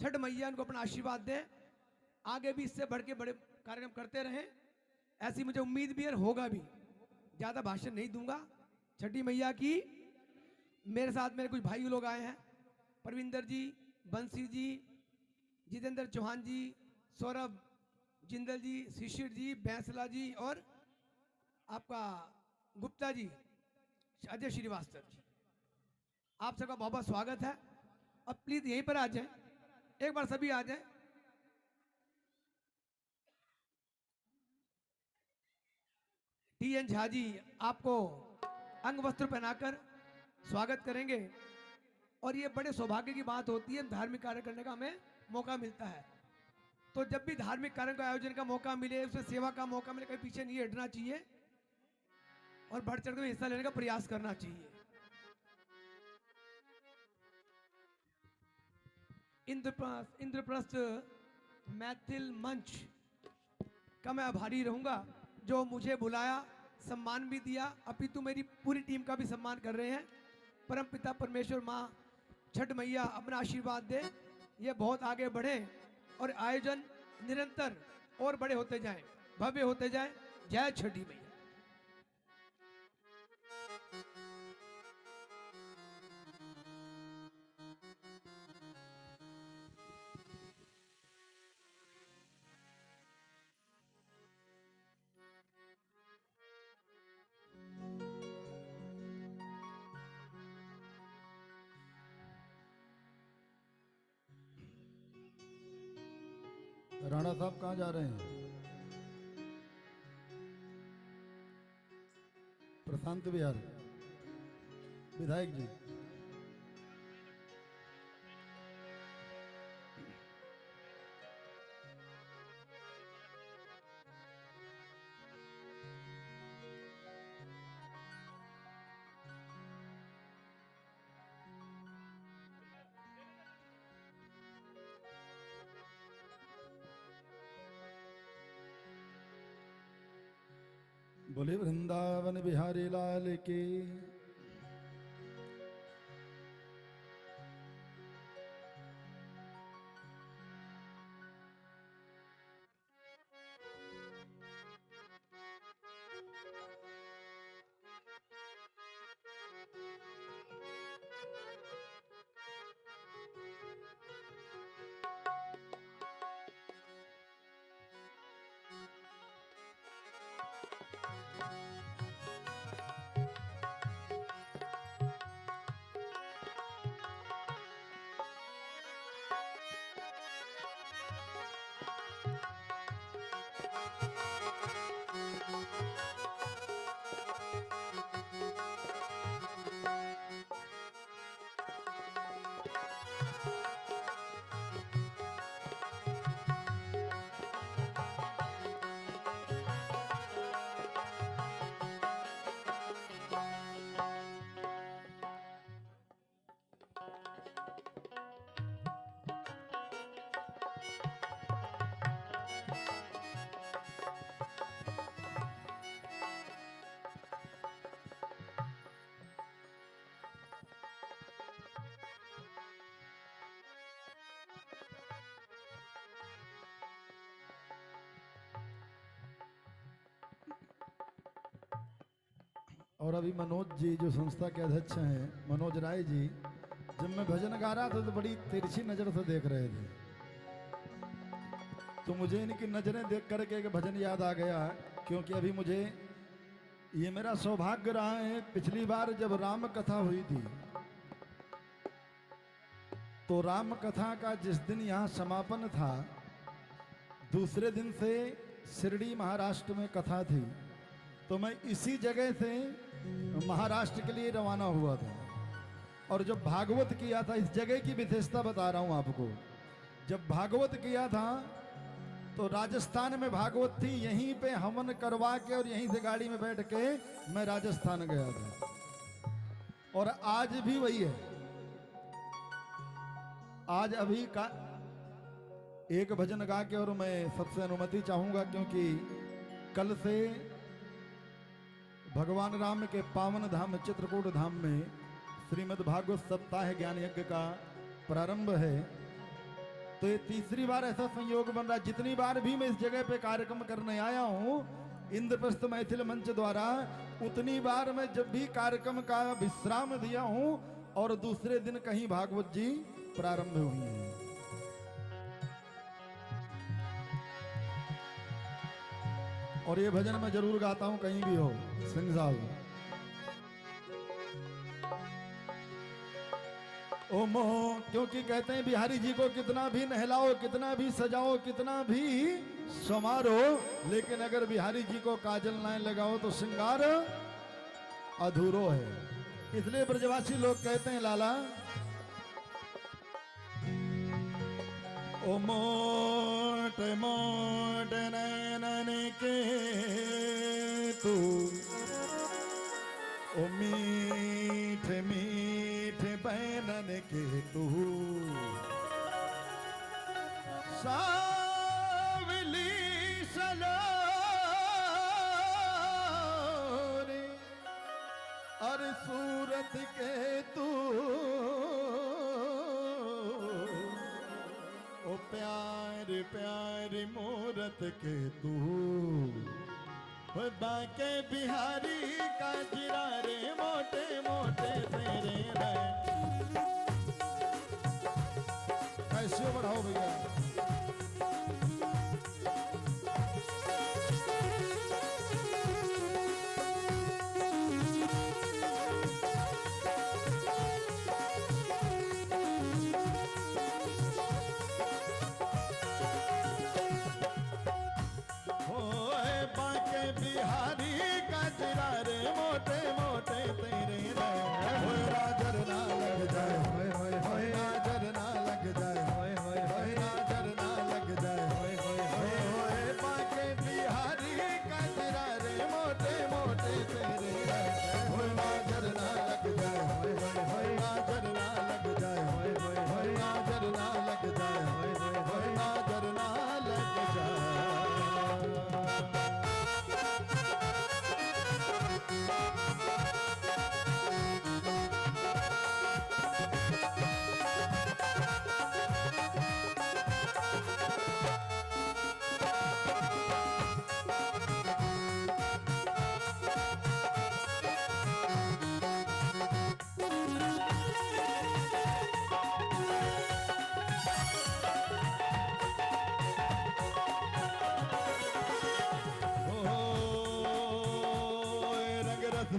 छठ मैया उनको अपना आशीर्वाद दे, आगे भी इससे बढ़ के बड़े कार्यक्रम करते रहें, ऐसी मुझे उम्मीद भी है, होगा भी। ज़्यादा भाषण नहीं दूंगा। छठी मैया की। मेरे साथ मेरे कुछ भाई लोग आए हैं, परविंदर जी, बंसी जी, जितेंद्र चौहान जी, सौरभ जिंदल जी, शिशिर जी, बैंसला जी, और आपका गुप्ता जी, अजय श्रीवास्तव जी। आप सबका बहुत बहुत स्वागत है। अब प्लीज यहीं पर आ जाएं, एक बार सभी आ जाएं। TN झा जी आपको अंग वस्त्र पहनाकर स्वागत करेंगे, और ये बड़े सौभाग्य की बात होती है, धार्मिक कार्य करने का हमें मौका मिलता है। तो जब भी धार्मिक कार्य का आयोजन का मौका मिले, उसमें सेवा का मौका मिले, कहीं पीछे नहीं हटना चाहिए और बढ़ चढ़ कर हिस्सा लेने का प्रयास करना चाहिए। इंद्रप्रस्थ मैथिल मंच का मैं आभारी रहूंगा, जो मुझे बुलाया, सम्मान भी दिया, अपितु मेरी पूरी टीम का भी सम्मान कर रहे हैं। परम पिता परमेश्वर माँ छठ मैया अपना आशीर्वाद दे, ये बहुत आगे बढ़े और आयोजन निरंतर और बड़े होते जाएं, भव्य होते जाएं। जय छठी मैया। राणा साहब कहाँ जा रहे हैं? प्रशांत बिहार विधायक जी। बोले वृंदावन बिहारी लाल की। और अभी मनोज जी जो संस्था के अध्यक्ष हैं, मनोज राय जी, जब मैं भजन गा रहा था तो बड़ी तिरछी नजर से देख रहे थे, तो मुझे इनकी नजरें देख करके एक भजन याद आ गया। क्योंकि अभी मुझे ये मेरा सौभाग्य रहा है, पिछली बार जब राम कथा हुई थी तो राम कथा का जिस दिन यहाँ समापन था, दूसरे दिन से शिरडी महाराष्ट्र में कथा थी, तो मैं इसी जगह से महाराष्ट्र के लिए रवाना हुआ था। और जब भागवत किया था, इस जगह की विशेषता बता रहा हूं आपको, जब भागवत किया था तो राजस्थान में भागवत थी, यहीं पे हवन करवा के और यहीं से गाड़ी में बैठ के मैं राजस्थान गया था। और आज भी वही है। आज अभी का एक भजन गा के और मैं सबसे अनुमति चाहूंगा, क्योंकि कल से भगवान राम के पावन धाम चित्रकूट धाम में श्रीमद् भागवत सप्ताह ज्ञान यज्ञ का प्रारंभ है। तो ये तीसरी बार ऐसा संयोग बन रहा है। जितनी बार भी मैं इस जगह पे कार्यक्रम करने आया हूँ इंद्रप्रस्थ मैथिल मंच द्वारा, उतनी बार मैं जब भी कार्यक्रम का विश्राम दिया हूँ और दूसरे दिन कहीं भागवत जी प्रारंभ हुई है। और ये भजन मैं जरूर गाता हूं कहीं भी हो, सिंह साहब। ओ मोह, क्योंकि कहते हैं बिहारी जी को कितना भी नहलाओ, कितना भी सजाओ, कितना भी समारो, लेकिन अगर बिहारी जी को काजल ना लगाओ तो श्रृंगार अधूरो है। इसलिए ब्रजवासी लोग कहते हैं लाला, ओ मोट मोट नैनन के तू, ओ मीठ मीठ बैनन के तू, सावली सलोरे और सूरत के तू, ओ प्यार प्यार मूरत के तू, बाके बिहारी का जिरा रे मोटे मोटे तेरे रे। कैसे बढ़ाओ भैया।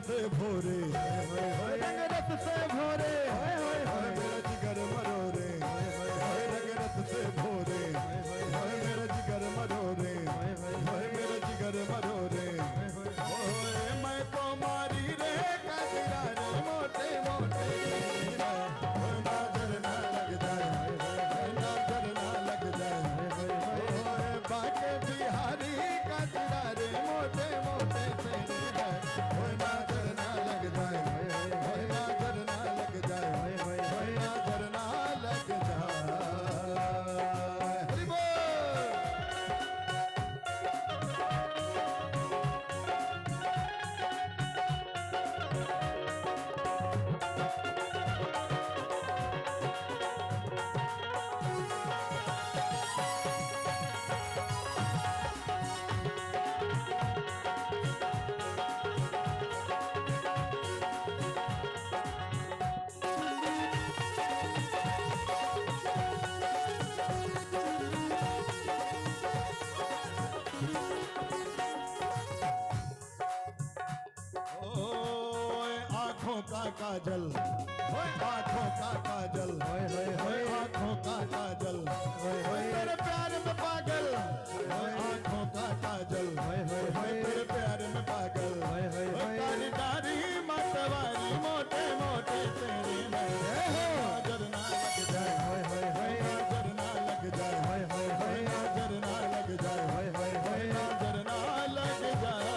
से भोरे रंग रस से भोरे मेरा जिगर मरोरे रंग रस से भोरे मेरा जिगर मरोरे मेरा जिगर मरोरे मैं तो मारी रे कजरा रे मोटे मोटे नजर ना लग जाए नजर ना लग जाए बाके बिहारी कजरा रे मोटे मोटे तेरे नजर ना लग जाए नजर ना लग जाए नजर ना लग जाए हरि बोल। ओए आँखों का काजल आँखों का काजल आँखों का काजल तेरे प्यार में पागल आँखों का काजल तेरे प्यार में पागल कारी कारी मतवारी मोटे मोटे तेरे नजर ना लग जाए नजर ना लग जाए नजर ना लग जाए नजर ना लग जाए।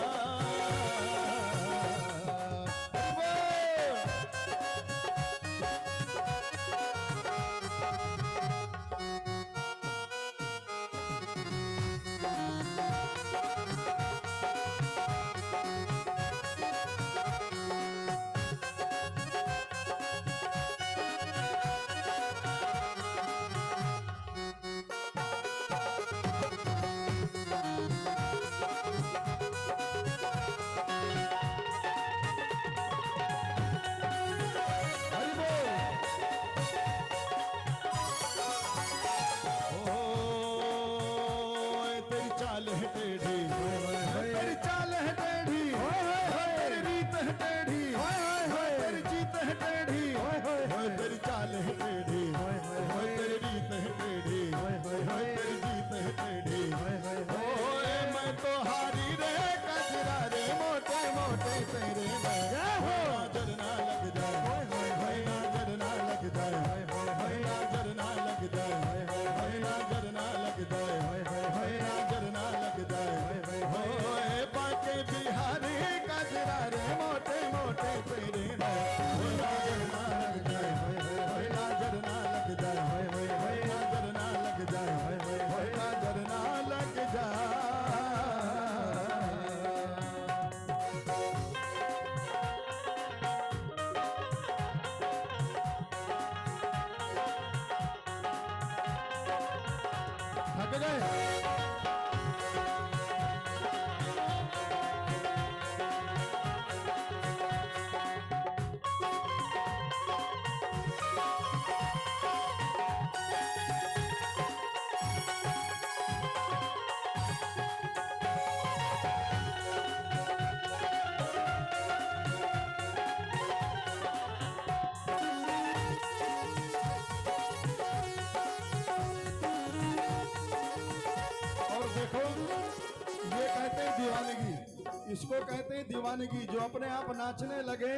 इसको कहते हैं दीवानगी। जो अपने आप नाचने लगे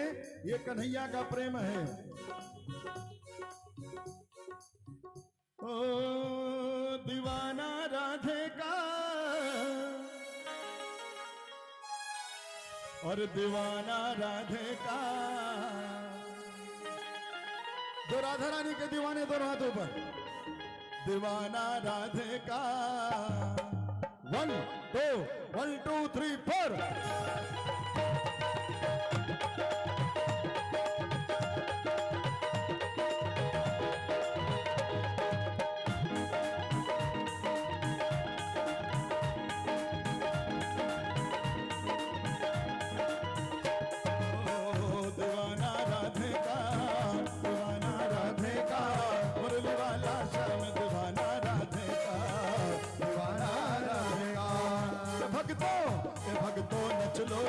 ये कन्हैया का प्रेम है। ओ दीवाना राधे का और दीवाना राधे का। जो राधा रानी के दीवाने दोनों हाथों पर। दीवाना राधे का 1 2 1 2 3 4। भगतो नच लो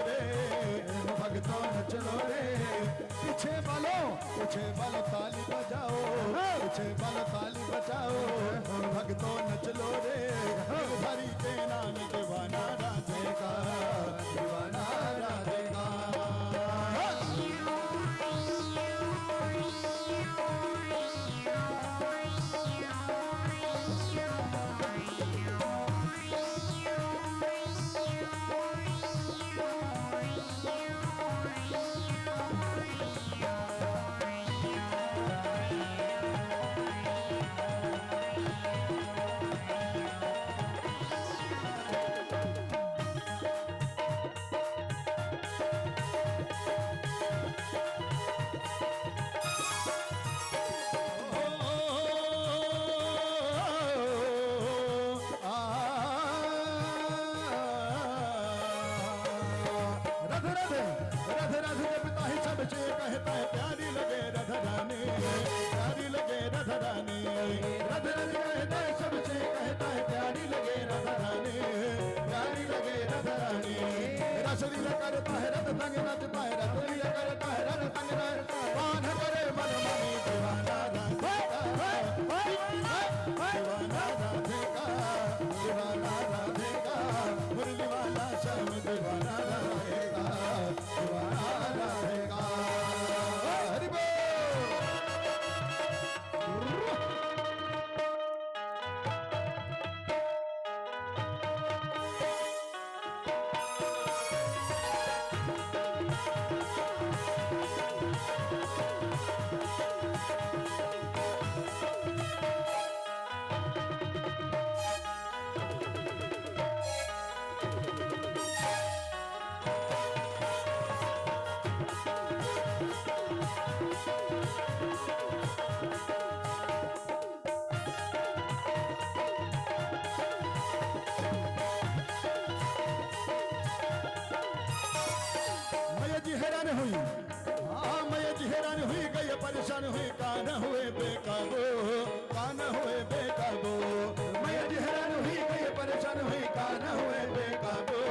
हैरान हुई, हाँ मैया हैरान हुई, गई परेशान हुई, कान हुए बेकाबू, कान हुए बेकाबू। मैया हैरान हुई, गई परेशान हुई, कान हुए बेकाबू,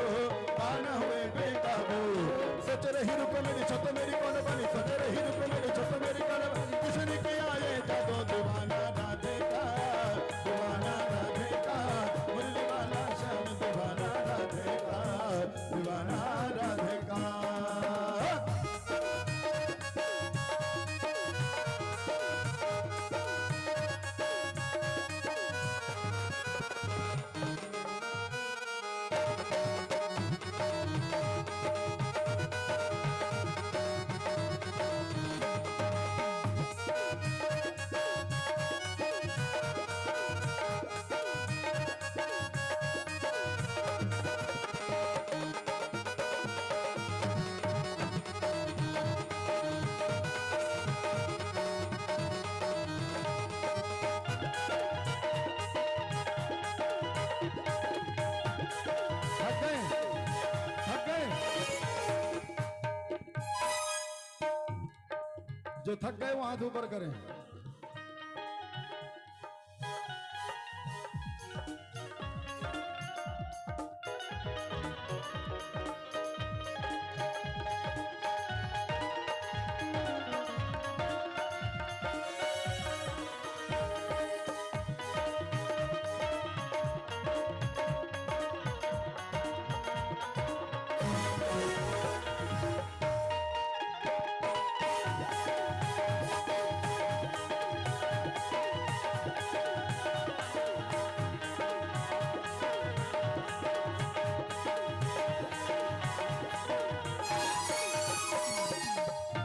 कान हुए बेकाबू। सोच रही रुको मेरी छत मेरी कौन बनी, सोच रही रुको मेरी छत मेरी कौन बनी, किसने किया ये जादू दीवाना राधे का, दीवाना राधे का, मुरली वाला श्याम दीवाना राधे का, दीवाना राधे का। थक गए, थक गए, जो थक गए वो हाथ ऊपर करें।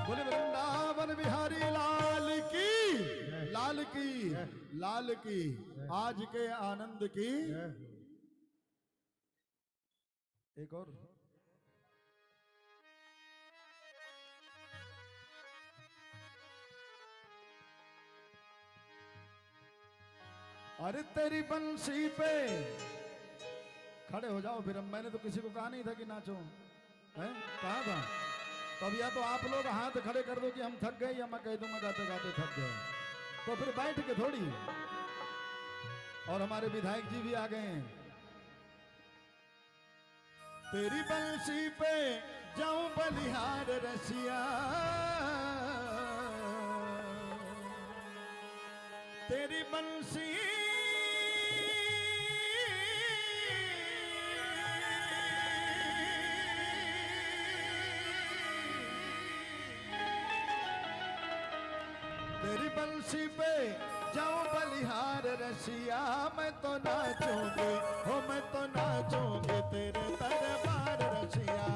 बोले वृंदावन बिहारी लाल की, लाल की, लाल की, आज के आनंद की। एक और अरे तेरी बंसी पे खड़े हो जाओ फिर। मैंने तो किसी को कहा नहीं था कि नाचो, हैं? कहा था? तो अब या तो आप लोग हाथ खड़े कर दो कि हम थक गए, या मैं कह दूंगा गाते गाते थक गए, तो फिर बैठ के थोड़ी। और हमारे विधायक जी भी आ गए हैं। तेरी बंसी पे जाऊं बलिहार रसिया, तेरी बंसी तेरी बंसी पे जाऊं बलिहार रसिया, मैं तो नाचूंगी, हो मैं तो नाचूंगी तेरे दरबार रसिया,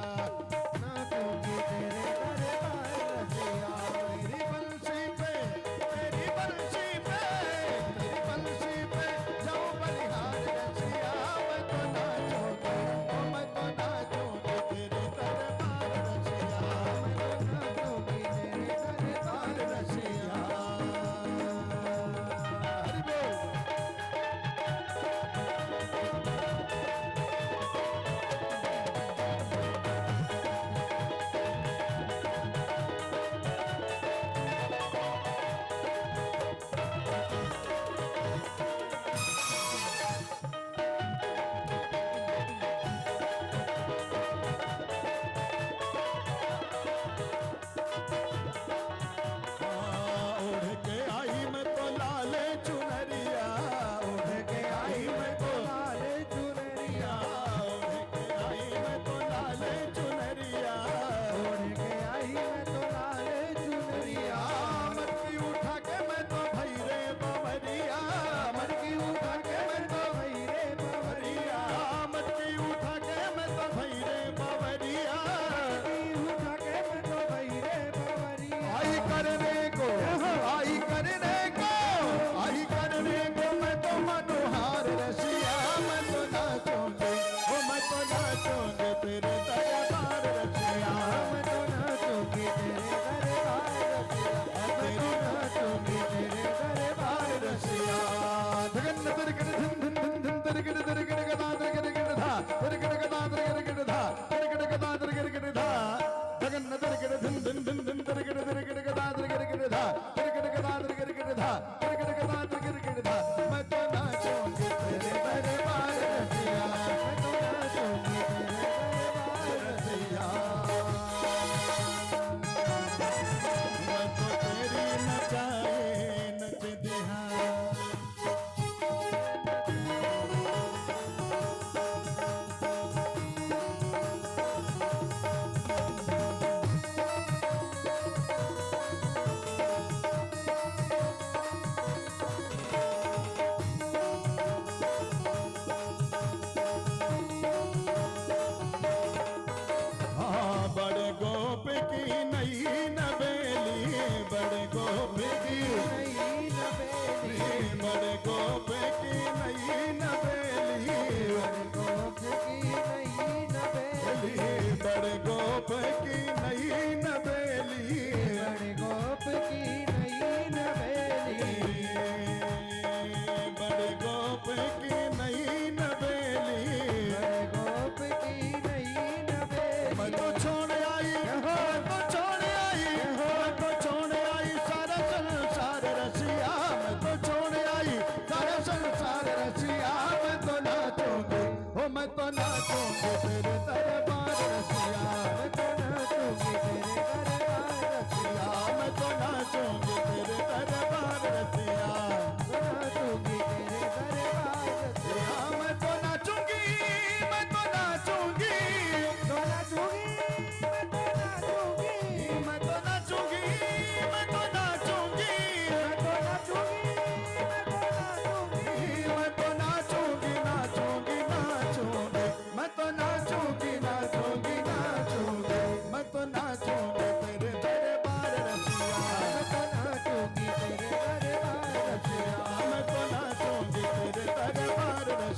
नाचूंगी तेरे दरबार रसिया। तेरी बंसी पे, तेरी बंसी पे, तेरी बंसी पे जाऊं बलिहार रसिया, मैं तो नाचूंगी, हो मैं तो नाचूंगी तेरे दरबार रसिया, मैं तो नाचूंगी तेरे दरबार रसिया। हरि बोल। धा गिर गिर धा गिर गिर धा मैं तो नाचूंगी तेरे दरबार रसिया मैं तो नाचूंगी तेरे दरबार रसिया मैं तो तेरी नचाए नच दिहा हाँ बड़े गोप की नई नवेली बड़े गोप की नई नवेली बड़े गोप की नई नवेली बड़े गोप की नई नवेली बड़े गोप की नई नवेली बड़े गोप की नई नवेली बड़े गोप की नई नवेली मैं तो छोड़ आई मैं तो छोड़ आई मैं तो छोड़ आई सारा संसार रसिया मैं तो छोड़ आई सारा संसार रसिया मैं तो नाचूंगी हो मैं तो नाचूंगी तेरे दरबार रसिया मैं तो नाचूंगी तेरे दरबार रसिया मैं तो नाचूंगी तेरे दरबार रसिया मैं नाचूंगी तेरे दरबार रसिया मैं तो नाचूंगी मैं तो नाचूंगी तो नाचूंगी मैं तो नाचूंगी मैं तो नाचूंगी मैं तो नाचूंगी मैं तो नाचूंगी नाचूंगी नाचूंगी मैं तो नाचूंगी नाचूंगी नाचूंगी मैं तो नाचूंगी तेरे दरबार रसिया मैं तो नाचूंगी तेरे दरबार रसिया मैं तो नाचूंगी तेरे दरबार रसिया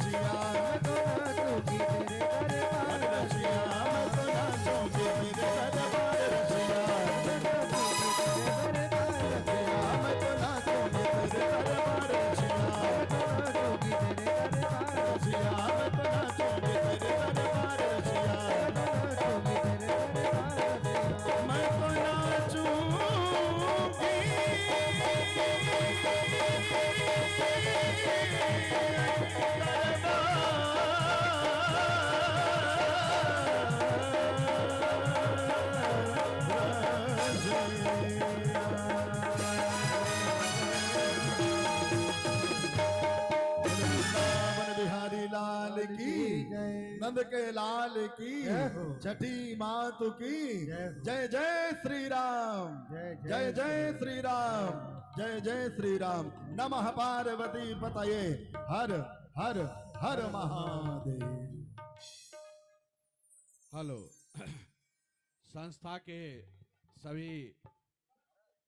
मैं तो नाचूंगी तेरे दरबार रसिया मैं तो नाचूंगी तेरे दरबार रसिया मैं तो नाचूंगी तेरे दरबार रसिया मैं तो नाचूंगी तेरे दरबार रसिया मैं तो नाचूंगी तेरे दरबार रसिया मैं तो वृंदावन बिहारी लाल की नंद के लाल की छठी मात की जय जय श्री राम जय जय श्री राम जय जय श्री राम नमः पार्वती पतये हर हर हर महादेव। हेलो संस्था के सभी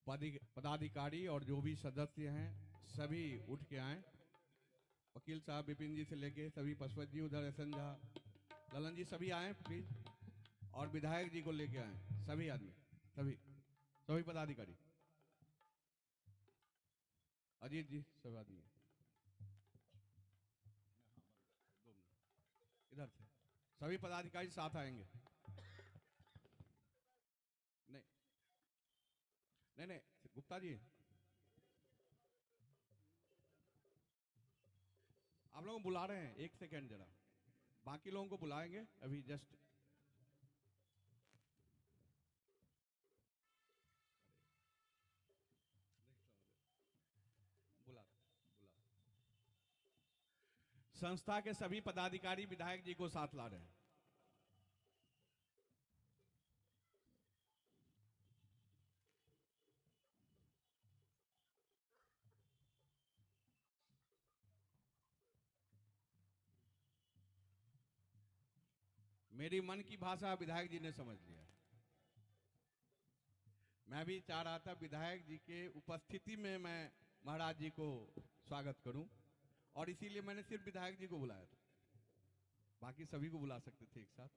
पदाधिकारी और जो भी सदस्य हैं सभी उठ के आए। वकील साहब विपिन जी से लेके सभी पशुपत जी उधर एसन झा ललन जी सभी आए प्लीज, और विधायक जी को लेके आए सभी आदमी सभी सभी पदाधिकारी अजीत जी सब आदमी इधर से सभी पदाधिकारी साथ आएंगे। नहीं नहीं नहीं गुप्ता जी आप लोगों को बुला रहे हैं, एक सेकेंड जरा, बाकी लोगों को बुलाएंगे अभी जस्ट। बुला बुला संस्था के सभी पदाधिकारी विधायक जी को साथ ला रहे हैं। मेरी मन की भाषा विधायक जी ने समझ लिया। मैं भी चाह रहा था विधायक जी के उपस्थिति में मैं महाराज जी को स्वागत करूं, और इसीलिए मैंने सिर्फ विधायक जी को बुलाया था। बाकी सभी को बुला सकते थे एक साथ,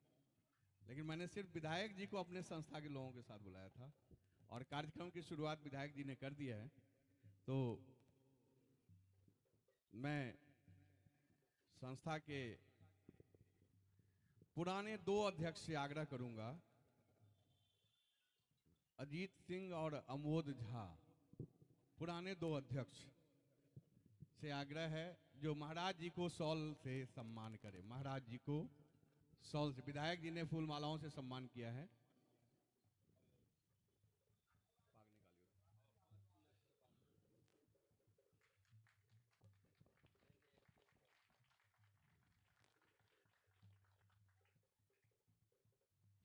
लेकिन मैंने सिर्फ विधायक जी को अपने संस्था के लोगों के साथ बुलाया था। और कार्यक्रम की शुरुआत विधायक जी ने कर दिया है, तो मैं संस्था के पुराने 2 अध्यक्ष से आग्रह करूंगा, अजीत सिंह और अमोद झा, पुराने 2 अध्यक्ष से आग्रह है जो महाराज जी को शॉल से सम्मान करे। महाराज जी को शॉल से, विधायक जी ने फूल मालाओं से सम्मान किया है।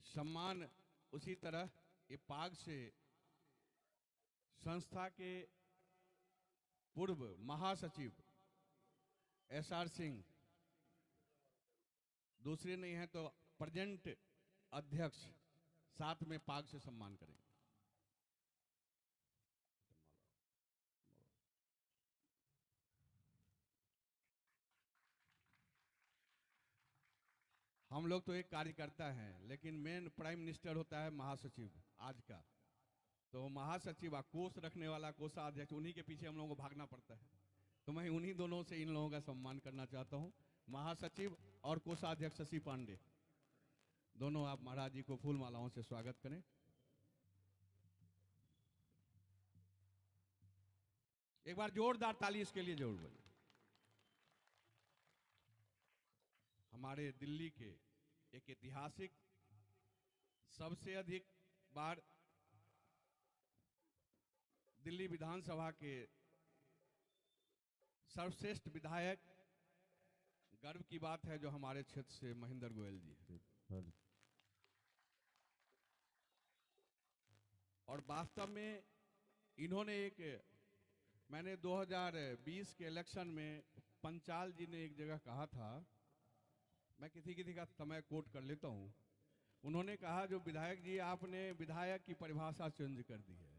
सम्मान उसी तरह ये पाग से संस्था के पूर्व महासचिव SR सिंह, दूसरे नहीं है तो प्रेजेंट अध्यक्ष, साथ में पाग से सम्मान करेंगे। हम लोग तो एक कार्यकर्ता हैं, लेकिन मेन प्राइम मिनिस्टर होता है महासचिव आज का। तो महासचिव और कोष रखने वाला कोषाध्यक्ष, उन्हीं के पीछे हम लोगों को भागना पड़ता है। तो मैं उन्हीं दोनों से इन लोगों का सम्मान करना चाहता हूं, महासचिव और कोषाध्यक्ष शशि पांडे, दोनों आप महाराज जी को फूल मालाओं से स्वागत करें। एक बार जोरदार ताली इसके लिए जरूर बजे। हमारे दिल्ली के एक ऐतिहासिक, सबसे अधिक बार दिल्ली विधानसभा के सर्वश्रेष्ठ विधायक, गर्व की बात है जो हमारे क्षेत्र से महेंद्र गोयल जी हैं। और वास्तव में इन्होंने मैंने 2020 के इलेक्शन में पंचाल जी ने एक जगह कहा था, मैं किसी का समय कोट कर लेता हूं। उन्होंने कहा जो विधायक जी आपने विधायक की परिभाषा चेंज कर दी है।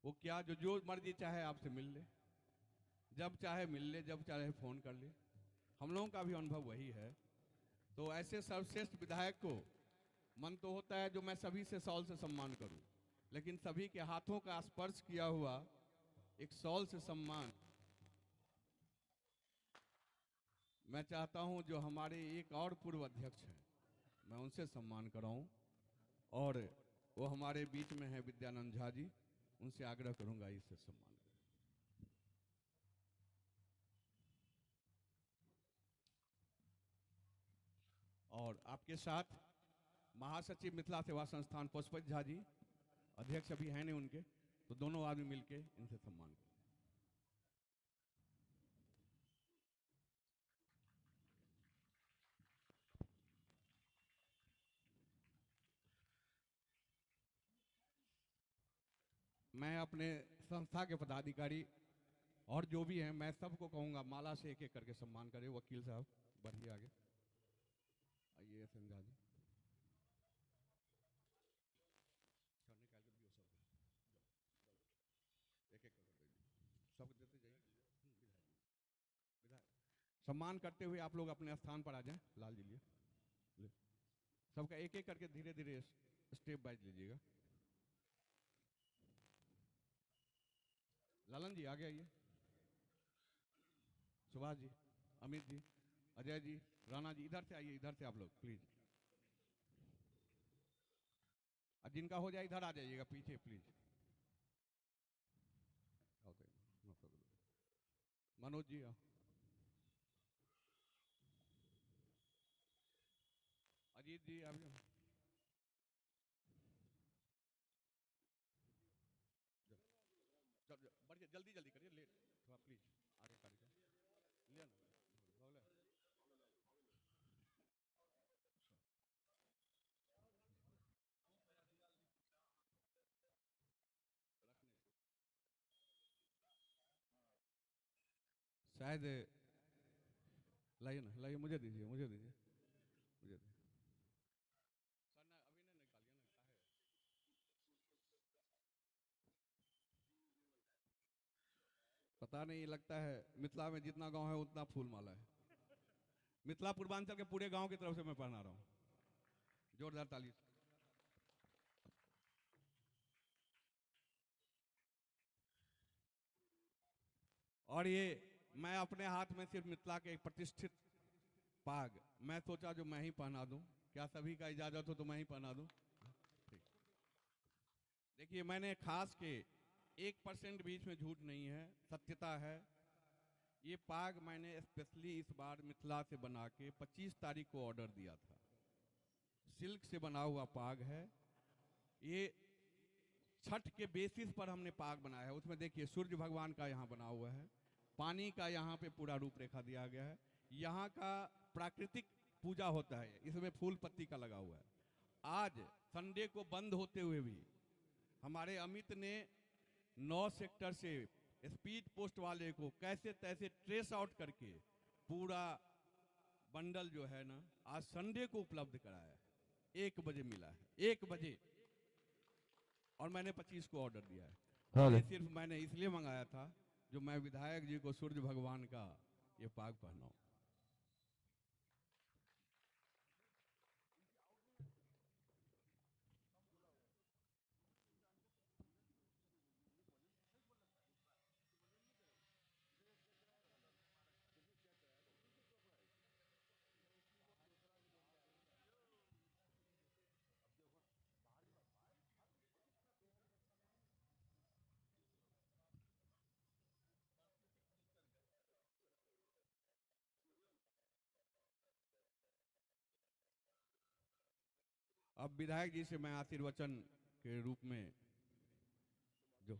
वो क्या, जो मर्जी चाहे आपसे मिल ले, जब चाहे मिल ले, जब चाहे फोन कर ले। हम लोगों का भी अनुभव वही है। तो ऐसे सर्वश्रेष्ठ विधायक को मन तो होता है जो मैं सभी से शॉल से सम्मान करूं, लेकिन सभी के हाथों का स्पर्श किया हुआ एक शॉल से सम्मान मैं चाहता हूं जो हमारे एक और पूर्व अध्यक्ष हैं, मैं उनसे सम्मान कराऊं। और वो हमारे बीच में है विद्यानंद झा जी, उनसे आग्रह करूंगा इससे सम्मान करें। और आपके साथ महासचिव मिथिला सेवा संस्थान पशुपति झा जी, अध्यक्ष अभी हैं नहीं उनके, तो दोनों आदमी मिलके इनसे सम्मान करें। मैं अपने संस्था के पदाधिकारी और जो भी हैं, मैं सबको कहूंगा माला से एक एक करके सम्मान करें। वकील साहब बढ़िए आगे आइए, संध्या जी एक एक सब देते जाइए। विधायक सम्मान करते हुए आप लोग अपने स्थान पर आ जाएं। लाल जी लिए सबका एक एक करके धीरे धीरे स्टेप बाइज लीजिएगा। लालन जी आगे आइए, सुभाष जी, अमित जी, अजय जी, राणा जी इधर से आइए, इधर से आप लोग प्लीज। जिनका हो जाए इधर आ जाइएगा पीछे प्लीज। मनोज जी आओ, अजीत जी आप बढ़िया, जल्दी जल्दी करिए, लेट थोड़ा प्लीज आगे कार्यक्रम ले ना। शायद लाइए ना, लाइए, मुझे दीजिए, मुझे दीजिए, मुझे दीजिए। सर ना अभी ना निकालिए ना, पता नहीं, लगता है मिथिला में जितना गांव है उतना फूल माला है। मिथिला पूर्वांचल के पूरे गांव की तरफ से मैं पहना रहा हूं। जोरदार ताली। और ये मैं अपने हाथ में सिर्फ मिथिला के एक प्रतिष्ठित पाग, मैं सोचा जो मैं ही पहना दूं। क्या सभी का इजाजत हो तो मैं ही पहना दूं? ठीक। देखिए मैंने खास के 1% भी इसमें झूठ नहीं है, सत्यता है। ये पाग मैंने स्पेशली इस बार मिथिला से बना के 25 तारीख को ऑर्डर दिया था। सिल्क से बना हुआ पाग है। ये छठ के बेसिस पर हमने पाग बनाया है। उसमें देखिए सूर्य भगवान का यहाँ बना हुआ है, पानी का यहाँ पे पूरा रूपरेखा दिया गया है। यहाँ का प्राकृतिक पूजा होता है, इसमें फूल पत्ती का लगा हुआ है। आज संडे को बंद होते हुए भी हमारे अमित ने 9 सेक्टर से स्पीड पोस्ट वाले को कैसे तैसे ट्रेस आउट करके पूरा बंडल जो है ना आज संडे को उपलब्ध कराया है। 1 बजे मिला है, 1 बजे, और मैंने 25 को ऑर्डर दिया है। ये सिर्फ मैंने इसलिए मंगाया था जो मैं विधायक जी को सूर्य भगवान का ये पाग पहनाऊं। अब विधायक जी से मैं आशीर्वचन के रूप में जो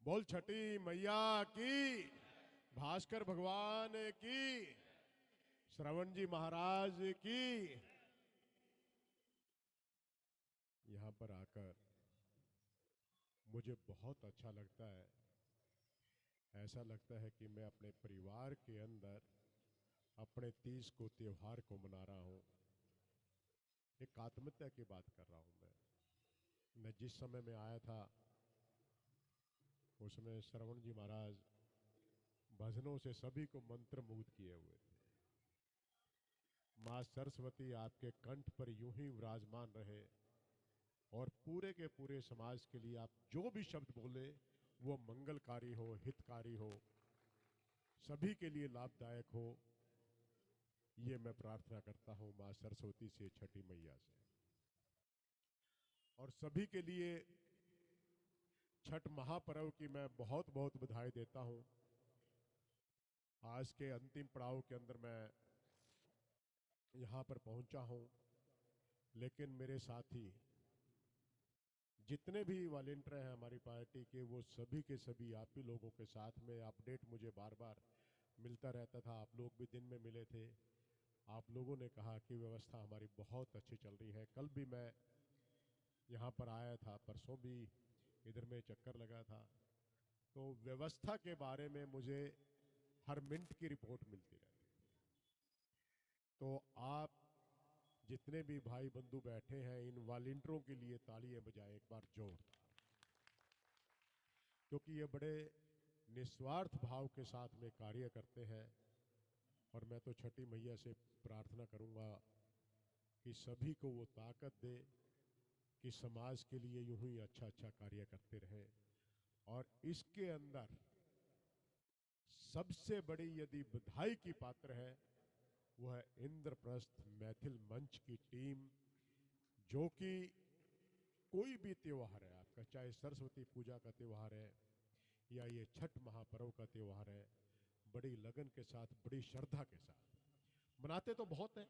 बोल छठी मैया की, भास्कर भगवान की, श्रवण जी महाराज की। यहां पर आकर मुझे बहुत अच्छा लगता है। ऐसा लगता है कि मैं अपने परिवार के अंदर अपने 30 को त्योहार को मना रहा हूं। एक आत्मीयता की बात कर रहा हूं। मैं जिस समय में आया था उसमें श्रवण जी महाराज भजनों से सभी को मंत्र मुग्ध किए हुए थे। माँ सरस्वती आपके कंठ पर यूं ही विराजमान रहे और पूरे के पूरे समाज के लिए आप जो भी शब्द बोले वो मंगलकारी हो, हितकारी हो, सभी के लिए लाभदायक हो। ये मैं प्रार्थना करता हूं माँ सरस्वती से, छठी मैया से। और सभी के लिए छठ महापर्व की मैं बहुत बहुत बधाई देता हूं। आज के अंतिम पड़ाव के अंदर मैं यहां पर पहुंचा हूं, लेकिन मेरे साथी जितने भी वॉलेंटियर हैं हमारी पार्टी के, वो सभी के सभी आप ही लोगों के साथ में अपडेट मुझे बार बार मिलता रहता था। आप लोग भी दिन में मिले थे। आप लोगों ने कहा कि व्यवस्था हमारी बहुत अच्छी चल रही है। कल भी मैं यहाँ पर आया था, परसों भी इधर में चक्कर लगा था। तो व्यवस्था के बारे में मुझे हर मिनट की रिपोर्ट मिलती रहती। तो आप जितने भी भाई बंधु बैठे हैं, इन वॉलंटियरों के लिए तालियां बजाएं एक बार जोरदार, क्योंकि ये बड़े निस्वार्थ भाव के साथ में कार्य करते हैं। और मैं तो छठी मैया से प्रार्थना करूंगा कि सभी को वो ताकत दे कि समाज के लिए यूं ही अच्छा अच्छा कार्य करते रहें। और इसके अंदर सबसे बड़ी यदि बधाई की पात्र है वो है इंद्रप्रस्थ मैथिल मंच की टीम, जो कि कोई भी त्योहार है आपका, चाहे सरस्वती पूजा का त्योहार है या ये छठ महापर्व का त्योहार है, बड़ी लगन के साथ, बड़ी श्रद्धा के साथ मनाते तो बहुत है।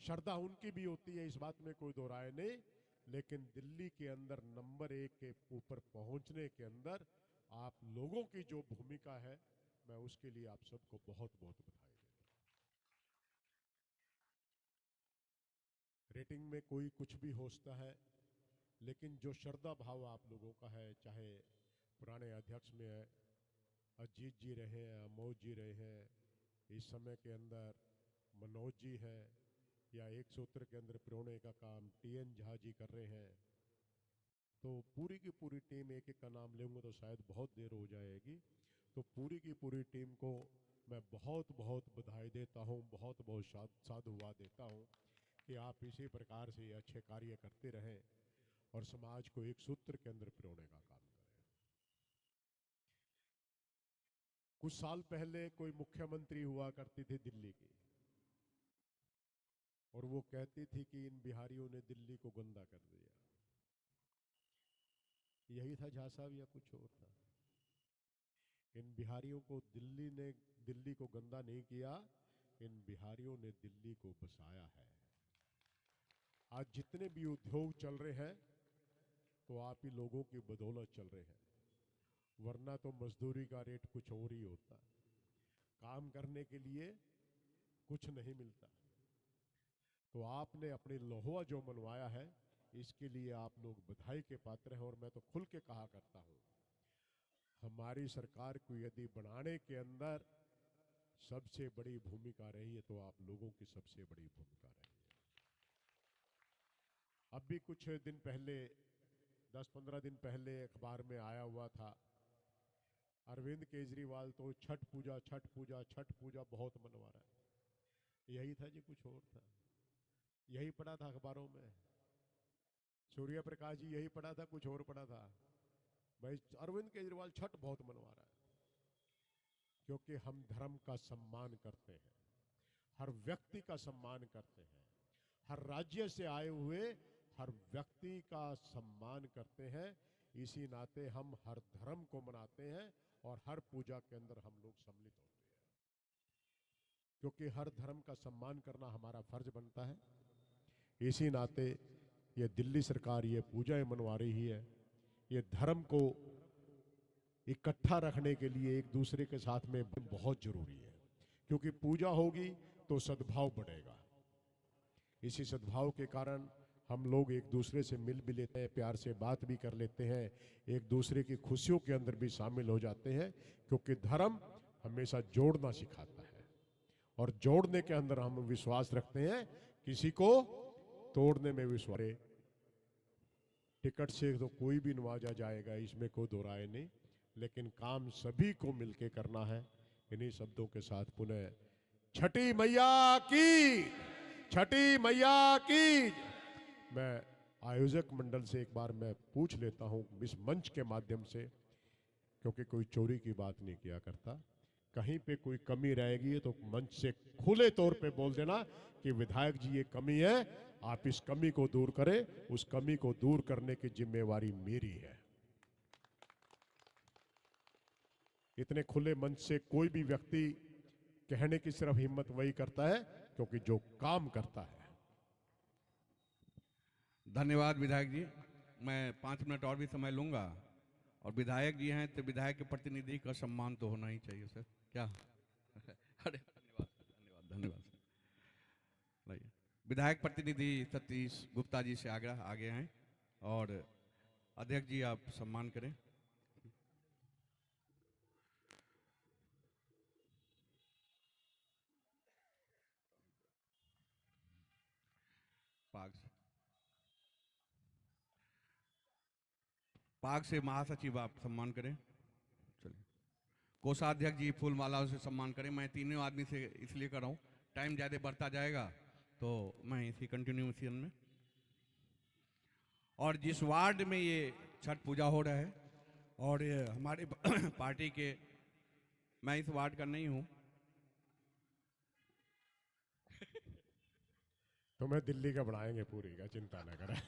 श्रद्धा उनकी भी होती है, इस बात में कोई दो राय नहीं, लेकिन दिल्ली के अंदर नंबर 1 के ऊपर पहुंचने के अंदर आप लोगों की जो भूमिका है, मैं उसके लिए आप सबको बहुत बहुत बधाई देता हूं। रेटिंग में कोई कुछ भी होता है, लेकिन जो श्रद्धा भाव आप लोगों का है, चाहे पुराने अध्यक्ष में है अजीत जी रहे हैं, अमोद जी रहे हैं, इस समय के अंदर मनोज जी हैं, या एक सूत्र के अंदर पिरोने का काम TN झा जी कर रहे हैं, तो पूरी की पूरी टीम, एक एक का नाम लेंगे तो शायद बहुत देर हो जाएगी। तो पूरी की पूरी टीम को मैं बहुत बहुत बधाई देता हूं, बहुत बहुत साधुवाद देता हूं कि आप इसी प्रकार से अच्छे कार्य करते रहें और समाज को एक सूत्र के अंदर पिरोने का काम करें। कुछ साल पहले कोई मुख्यमंत्री हुआ करती थी दिल्ली की, और वो कहती थी कि इन बिहारियों ने दिल्ली को गंदा कर दिया। यही था झा साहब या कुछ और था? इन बिहारियों को दिल्ली को गंदा नहीं किया, इन बिहारियों ने दिल्ली को बसाया है। आज जितने भी उद्योग चल रहे हैं तो आप ही लोगों की बदौलत चल रहे हैं, वरना तो मजदूरी का रेट कुछ और ही होता, काम करने के लिए कुछ नहीं मिलता। तो आपने अपनी लोहा जो मनवाया है, इसके लिए आप लोग बधाई के पात्र हैं। और मैं तो खुल के कहा करता हूं, हमारी सरकार को यदि बनाने के अंदर सबसे बड़ी भूमिका रही है तो आप लोगों की सबसे बड़ी भूमिका रही है। अब भी कुछ दिन पहले, 10-15 दिन पहले अखबार में आया हुआ था, अरविंद केजरीवाल तो छठ पूजा बहुत मनवा रहा है। यही था जी, कुछ और था? यही पढ़ा था अखबारों में? सूर्य प्रकाश जी यही पढ़ा था, कुछ और पढ़ा था? भाई अरविंद केजरीवाल छठ बहुत मनवा रहा है, क्योंकि हम धर्म का सम्मान करते हैं, हर व्यक्ति का सम्मान करते हैं, हर राज्य से आए हुए हर व्यक्ति का सम्मान करते हैं। इसी नाते हम हर धर्म को मनाते हैं और हर पूजा के अंदर हम लोग सम्मिलित होते हैं, क्योंकि हर धर्म का सम्मान करना हमारा फर्ज बनता है। इसी नाते ये दिल्ली सरकार ये पूजाएं मनवा रही है, ये धर्म को इकट्ठा रखने के लिए एक दूसरे के साथ में बहुत जरूरी है, क्योंकि पूजा होगी तो सद्भाव बढ़ेगा। इसी सद्भाव के कारण हम लोग एक दूसरे से मिल भी लेते हैं, प्यार से बात भी कर लेते हैं, एक दूसरे की खुशियों के अंदर भी शामिल हो जाते हैं, क्योंकि धर्म हमेशा जोड़ना सिखाता है और जोड़ने के अंदर हम विश्वास रखते हैं, किसी को तोड़ने में विश्वास। टिकट से तो कोई भी नवाजा जाएगा, इसमें कोई दो राय नहीं, लेकिन काम सभी को मिलके करना है। इन्हीं शब्दों के साथ पुनः छठी मैया की, छठी मैया की। मैं आयोजक मंडल से एक बार मैं पूछ लेता हूं इस मंच के माध्यम से, क्योंकि कोई चोरी की बात नहीं किया करता, कहीं पे कोई कमी रहेगी तो मंच से खुले तौर पे बोल देना कि विधायक जी ये कमी है, आप इस कमी को दूर करें। उस कमी को दूर करने की जिम्मेवारी मेरी है। इतने खुले मंच से कोई भी व्यक्ति कहने की सिर्फ हिम्मत वही करता है क्योंकि जो काम करता है। धन्यवाद विधायक जी। मैं 5 मिनट और भी समय लूंगा, और विधायक जी हैं तो विधायक के प्रतिनिधि का सम्मान तो होना ही चाहिए सर, क्या? अरे धन्यवाद धन्यवाद धन्यवाद सर। लाइए, विधायक प्रतिनिधि सतीश गुप्ता जी से आग्रह आगे हैं, और अध्यक्ष जी आप सम्मान करें। पाग से महासचिव आप सम्मान करें। चलिए, कोषाध्यक्ष जी फूल मालाओं से सम्मान करें। मैं तीनों आदमी से इसलिए कर रहा हूँ, टाइम ज़्यादा बढ़ता जाएगा तो मैं इसी कंटिन्यूएशन में। और जिस वार्ड में ये छठ पूजा हो रहा है, और ये हमारे पार्टी के, मैं इस वार्ड का नहीं हूँ। तुम्हें दिल्ली का बनाएंगे पूरी का, चिंता न करें।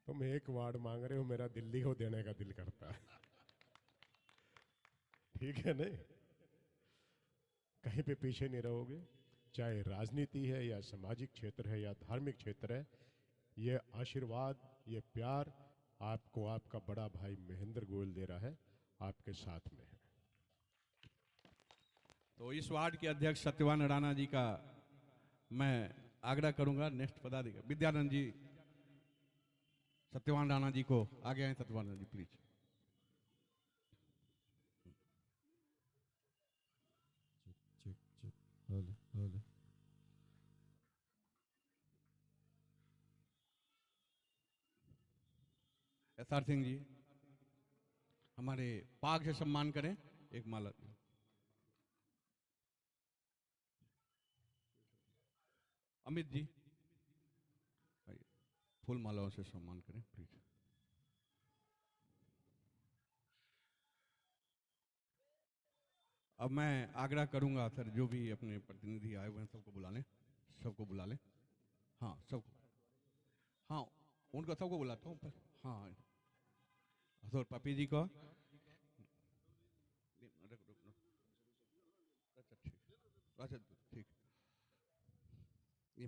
तुम एक वार्ड मांग रहे हो, मेरा दिल्ली को देने का दिल करता है। ठीक है नहीं? कहीं पे पीछे नहीं रहोगे, चाहे राजनीति है या सामाजिक क्षेत्र है या धार्मिक क्षेत्र है। ये आशीर्वाद, ये प्यार आपको आपका बड़ा भाई महेंद्र गोयल दे रहा है, आपके साथ में है। तो इस वार्ड के अध्यक्ष सत्यवान राणा जी का मैं आग्रह करूंगा, नेक्स्ट पदाधिकारी विद्यानंद जी, सत्यवान राणा जी को आगे आए। सत्यवान राणा जी प्लीज। SR सिंह जी हमारे पाग से सम्मान करें। एक माला। अमित जी आइए, फूल मालाओं से सम्मान करें प्लीज। अब मैं आग्रह करूंगा सर, जो भी अपने प्रतिनिधि आए हुए हैं सबको बुला लें, सबको बुला लें। हाँ सबको, हाँ उनको सबको बुलाता हूँ। हाँ सर पपी जी को, अच्छा ठीक, अच्छा ठीक, ये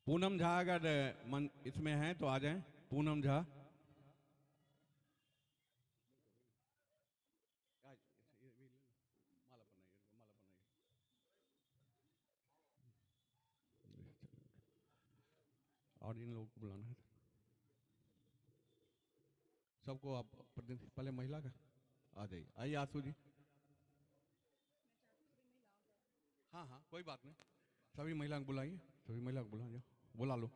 पूनम झा अगर मन इसमें हैं तो आ जाएं। पूनम झा और इन लोगों को बुलाना है सबको। आप प्रतिनिधि पहले महिला का आ जाइए, आइए आसू जी। हाँ हाँ कोई बात नहीं, सभी महिला को बुलाइए, सभी महिला को बुला जाओ, बुला लो।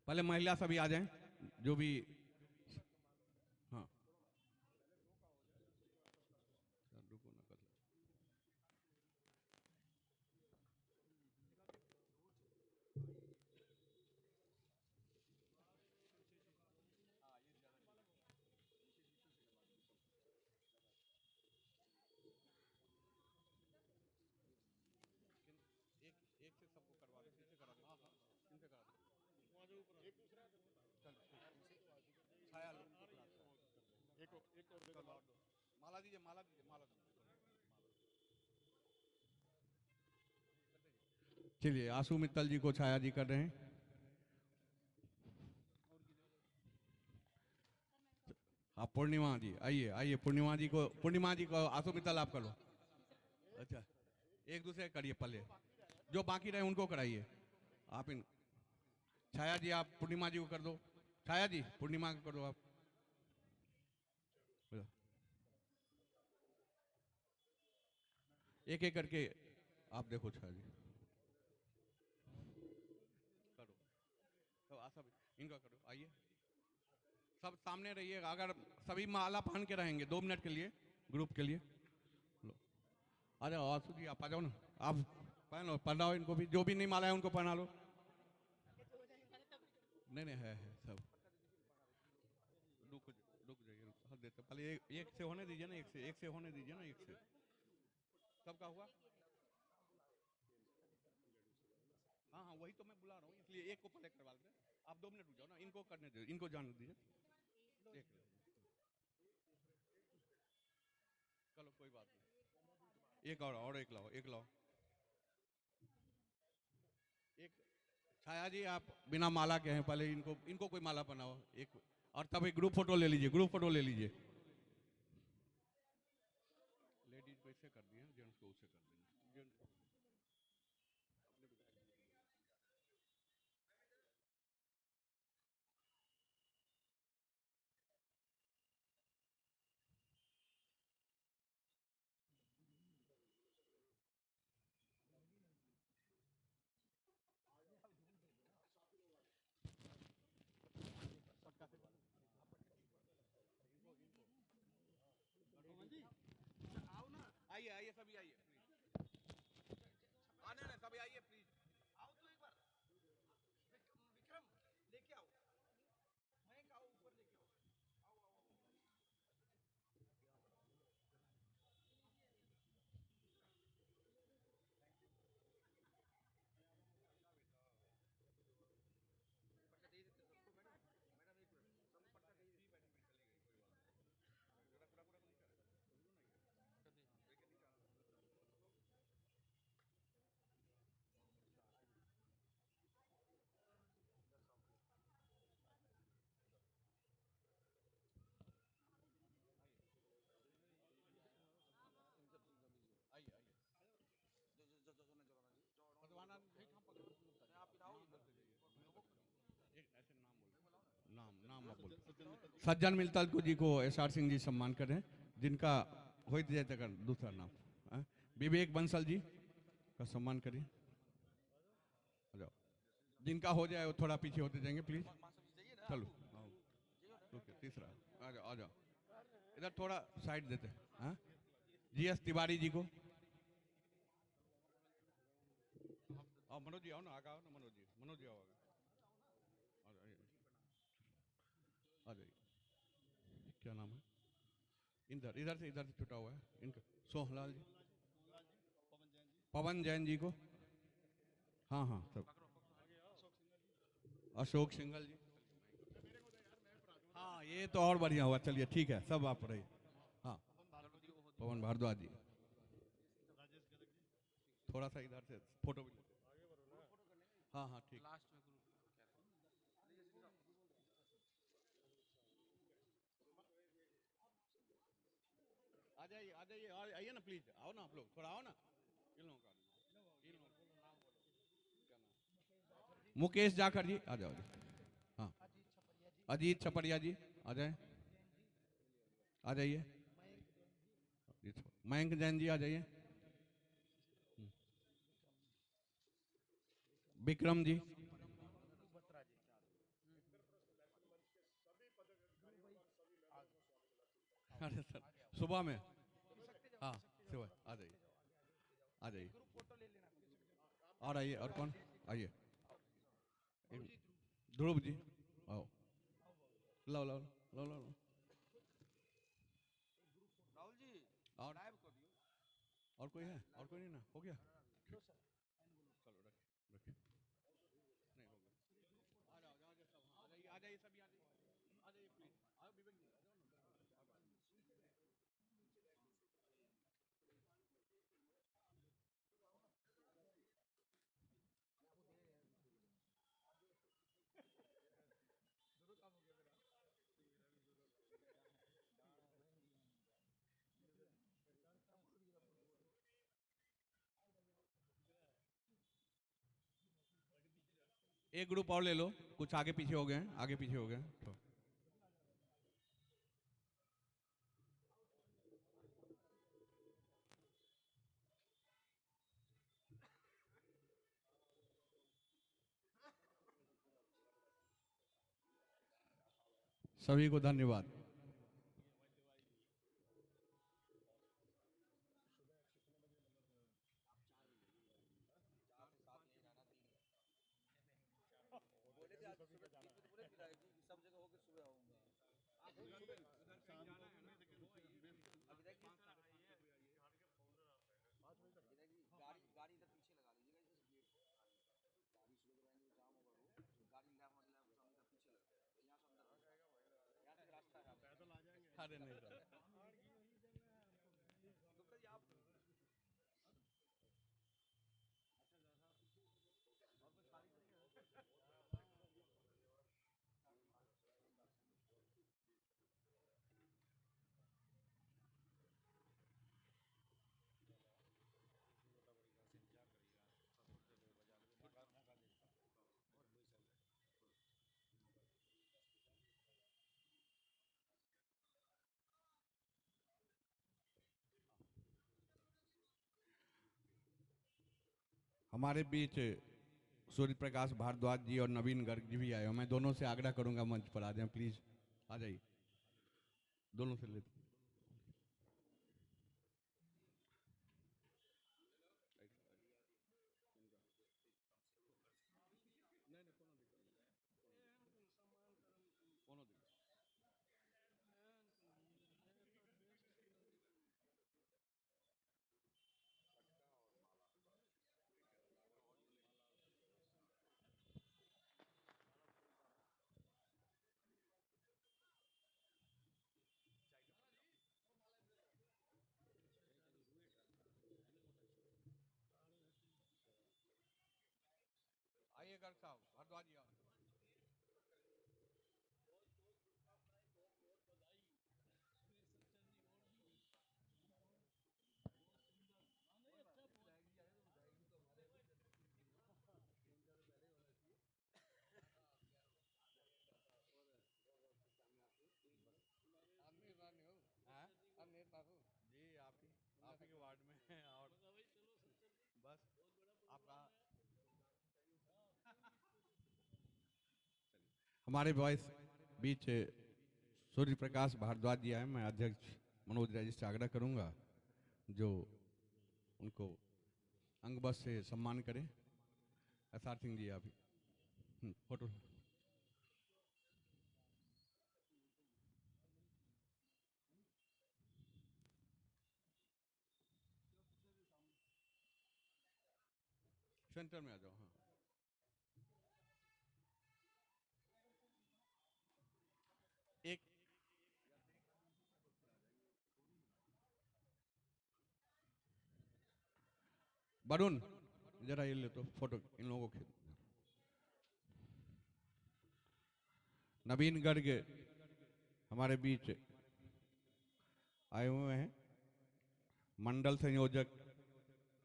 पहले महिला सभी आ जाएं जो भी। हाँ रुको ना कर लो। एक से सबको करवा दो, किससे करा दो? हाँ हाँ किनसे करा दो? एक दूसरा चल छाया लो, एक और दे दो, माला दीजिए, माला दीजिए, माला दीजिए। चलिए आशु मित्तल जी को छाया जी कर रहे हैं। आप पूर्णिमा जी आइए, आइए पूर्णिमा जी को आशु मित्तल आप कर लो। अच्छा एक दूसरे करिए, पहले जो बाकी रहे उनको कराइए। आप इन छाया जी आप पूर्णिमा जी को कर दो, छाया जी पूर्णिमा को कर दो आप। एक एक करके आप देखो छाया जी करो, तो सब इनका करो। आइए सब सामने रहिएगा, अगर सभी माला पहन के रहेंगे 2 मिनट के लिए ग्रुप के लिए। लो आ जाओ आसू जी, आप आ जाओ ना, आप पहनाओ इनको भी, जो भी नहीं माला है उनको पहना लो। नहीं नहीं है सब। रुक रुक जाइए, रुक देते पहले एक से होने दीजिए ना, एक से होने दीजिए ना, एक से सबका हुआ। हाँ हाँ वही तो मैं बुला रहा हूँ, इसलिए एक को पहले करवा देते। आप 2 मिनट रुक जाओ ना, इनको करने दो, इनको जाने दीजिए। एक चलो कोई बात नहीं, एक और एक लाओ, एक लाओ। एक छाया जी आप बिना माला के हैं, पहले इनको कोई माला बनाओ एक, और तब एक ग्रुप फोटो ले लीजिए, ग्रुप फोटो ले लीजिए। लेडीज को इससे कर दिए, जेंट्स को उससे कर देंगे। आइए आइए सभी आइए, आने ना सभी आइए प्लीज। आओ तो एक बार विक्रम लेके आओ, मयंक आओ ऊपर लेके आओ। आइए आइए पदवाना नहीं था, आप इधर एक ऐसे नाम बोल, नाम आप बोल। सज्जन मित्तल जी को SR सिंह जी सम्मान कर रहे हैं, जिनका हो जाए दूसरा नाम विवेक बंसल जी का सम्मान करिए। आ जाओ, जिनका हो जाए वो थोड़ा पीछे होते जाएंगे प्लीज। चलो आओ। ओके, तीसरा आ जाओ, आ जाओ, इधर थोड़ा साइड देते हैं। हाँ, GS तिवारी जी को। आओ मनोज जी, आओ ना, आगे आओ ना मनोज जी, मनोज जी आओ आगे। आ जाइए, आ जाइए। क्या नाम है? इधर इधर से छुटा हुआ है इनका। सोहनलाल जी, पवन जैन जी को। हाँ हाँ सब। अशोक सिंघल जी। हाँ ये तो और बढ़िया हुआ, चलिए ठीक है, सब आप रहिए। हाँ, पवन भारद्वाज जी, थोड़ा सा इधर से फोटो भी लेते हैं। हाँ हाँ ठीक। आ जाइए, आ जाइए, आइए ना प्लीज, आओ ना आप लोग, थोड़ा आओ ना। इन लोगों का, इन लोगों का क्या नाम? मुकेश जाखड़ जी, आ जाओ। हाँ, अजीत छपड़िया जी आ जाए, आ जाइए। मयंक जैन जी आ जाइए। विक्रम जी। अरे सर, सुबह में। हाँ सुबह आ जाइए, आ जाइए। और आइए, और कौन? आइए, ध्रुव जी आओ। लो लो लो लो लो। राहुल जी और कोई है? और कोई नहीं ना, हो गया? चलो रखिए रखिए, नहीं हो गया। आ जाओ, जाओ सब, हाँ, आ जाइए, आ जाइए सब, आ जाइए प्लीज, आओ विवेक जी, आ जाओ ना। एक ग्रुप और ले लो, कुछ आगे पीछे हो गए हैं, आगे पीछे हो गए हैं तो। सभी को धन्यवाद। अरे नहीं सर, हमारे बीच सूर्य प्रकाश भारद्वाज जी और नवीन गर्ग जी भी आए हो। मैं दोनों से आग्रह करूंगा मंच पर आ जाएं प्लीज, आ जाइए, दोनों से लेते। आइए गर्ग साहब, भारद्वाज जी आओ। हाँ? जी आप ही के वार्ड में हैं और बस हमारे वॉइस बीच सूर्य प्रकाश भारद्वाज जी आए। मैं अध्यक्ष मनोज राय जी से आग्रह करूंगा जो उनको अंग बस से सम्मान करें। एसआर सिंह जी आप फोटो। सेंटर में आ जाओ। हाँ, एक वरुण जरा ये ले तो फोटो इन लोगों को। नवीन गर्ग हमारे बीच आए हुए हैं, मंडल संयोजक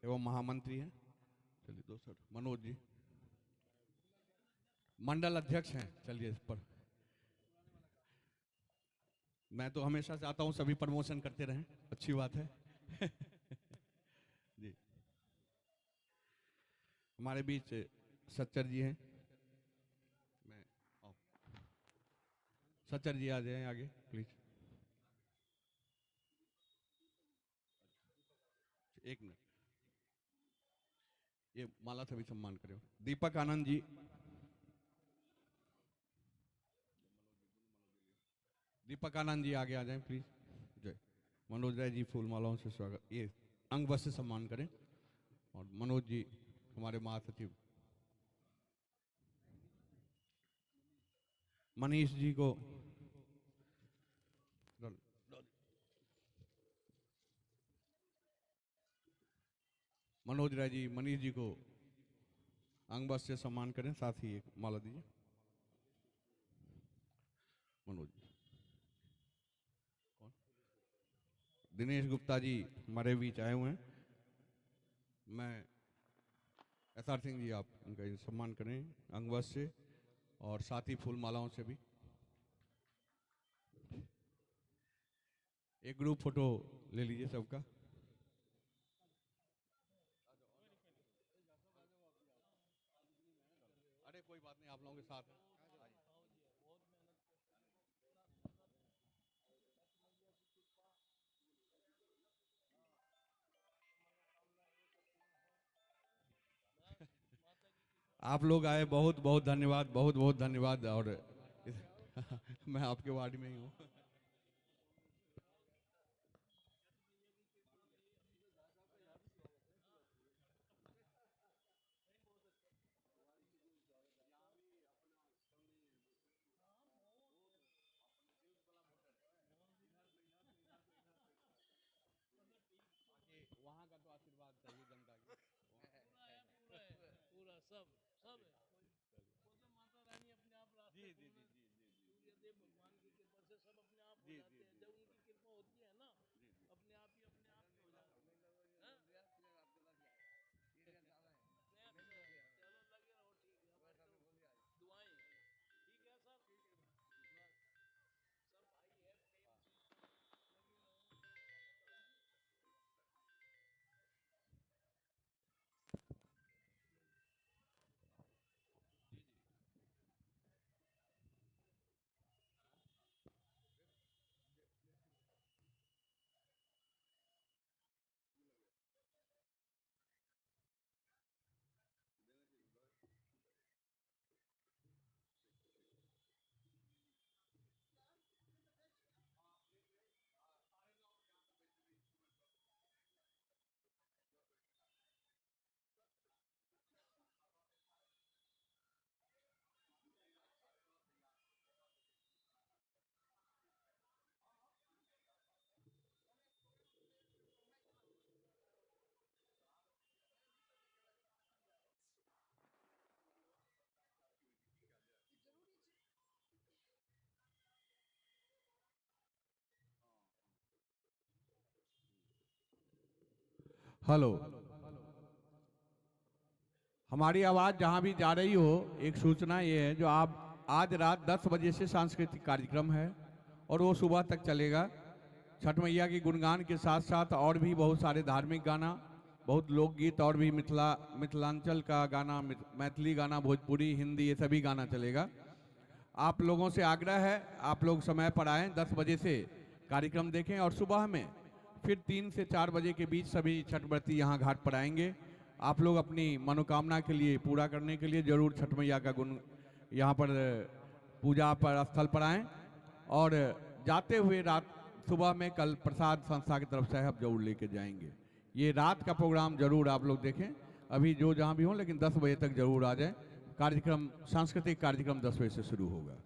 एवं महामंत्री हैं। चलिए दोस्तों, मनोज जी मंडल अध्यक्ष हैं। चलिए इस पर मैं तो हमेशा चाहता हूं सभी प्रमोशन करते रहें, अच्छी बात है। जी हमारे बीच सच्चर जी हैं। मैं सच्चर जी आ जाएं आगे प्लीज। एक मिनट, ये माला से भी सम्मान करें। दीपक आनंद जी, दीपक आनंद जी आगे आ जाएं प्लीज। जय मनोज राय जी फूल मालाओं से स्वागत, ये अंग बस से सम्मान करें। और मनोज जी हमारे महासचिव मनीष जी को मनोज राय जी मनीष जी को अंग बस से सम्मान करें। साथ ही एक माला दीजिए मनोज जी। कौन? दिनेश गुप्ता जी हमारे बीच आए हुए हैं। मैं एसआर सिंह जी आप उनका सम्मान करें अंग बस से और साथ ही फूल मालाओं से भी। एक ग्रुप फोटो ले लीजिए सबका। अरे कोई बात नहीं, आप लोगों के साथ हैं। आप लोग आए, बहुत बहुत धन्यवाद, बहुत बहुत धन्यवाद। और मैं आपके वार्ड में ही हूँ। वहाँ का तो आशीर्वाद चाहिए जनता की। पूरा सब सब है। वो तो माता रानी अपने आप रास्ते सूर्यदेव भगवान की कृपा से सब अपने आप हो जाते हैं। जब उनकी कृपा होती है ना, अपने आप ही हो जाते हैं। हाँ? चलो लगे रहो, ठीक है। हमारी तो दुआएं ठीक है सब। सब भाई है, प्रेम से लगे रहो। हेलो, हमारी आवाज़ जहाँ भी जा रही हो, एक सूचना ये है, जो आप आज रात 10 बजे से सांस्कृतिक कार्यक्रम है और वो सुबह तक चलेगा। छठ मैया के गुणगान के साथ साथ और भी बहुत सारे धार्मिक गाना, बहुत लोकगीत और भी मिथिलांचल का गाना, मैथिली गाना, भोजपुरी, हिंदी, ये सभी गाना चलेगा। आप लोगों से आग्रह है, आप लोग समय पर आएँ, 10 बजे से कार्यक्रम देखें और सुबह में फिर 3 से 4 बजे के बीच सभी छठ व्रती यहाँ घाट पर आएंगे। आप लोग अपनी मनोकामना के लिए पूरा करने के लिए जरूर छठ मैया का गुण यहाँ पर पूजा पर स्थल पर आएँ। और जाते हुए रात सुबह में कल प्रसाद संस्था की तरफ से हम जरूर लेके जाएंगे। ये रात का प्रोग्राम जरूर आप लोग देखें, अभी जो जहाँ भी हों, लेकिन 10 बजे तक जरूर आ जाएं। कार्यक्रम, सांस्कृतिक कार्यक्रम 10 बजे से शुरू होगा।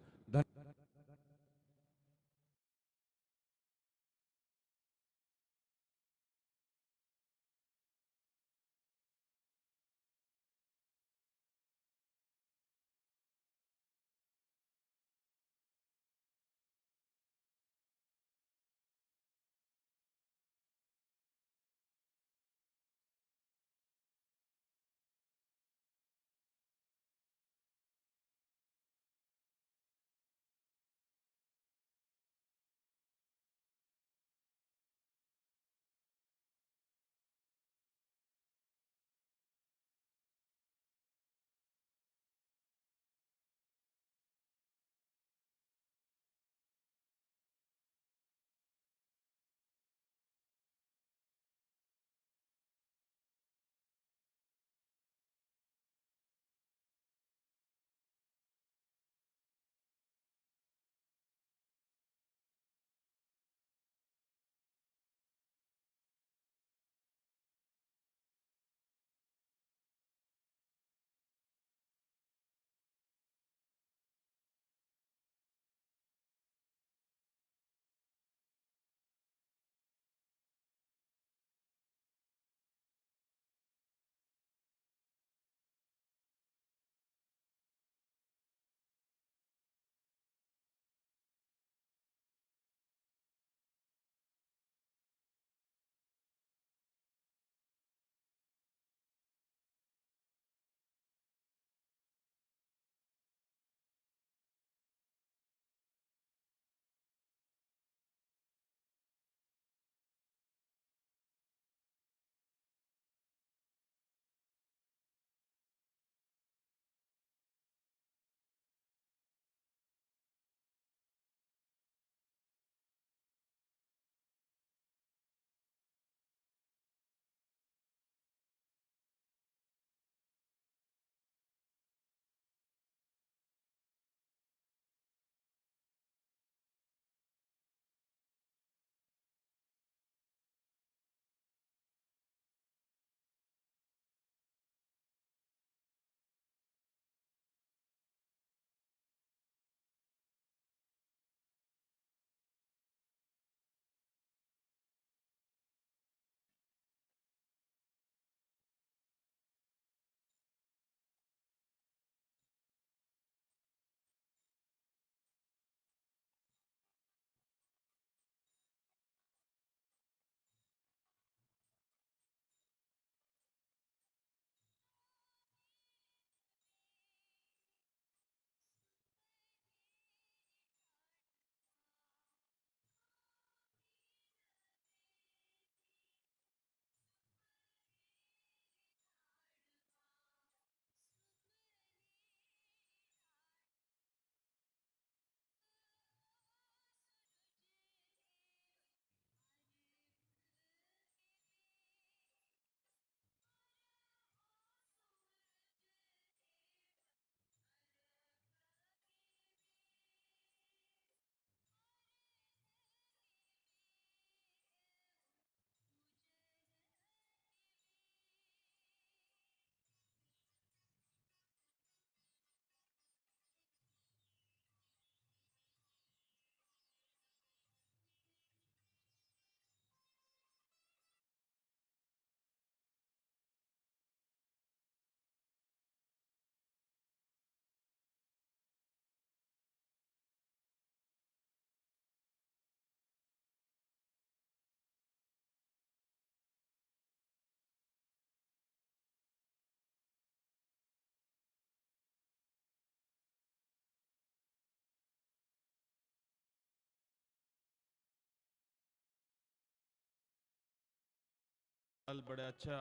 बड़े अच्छा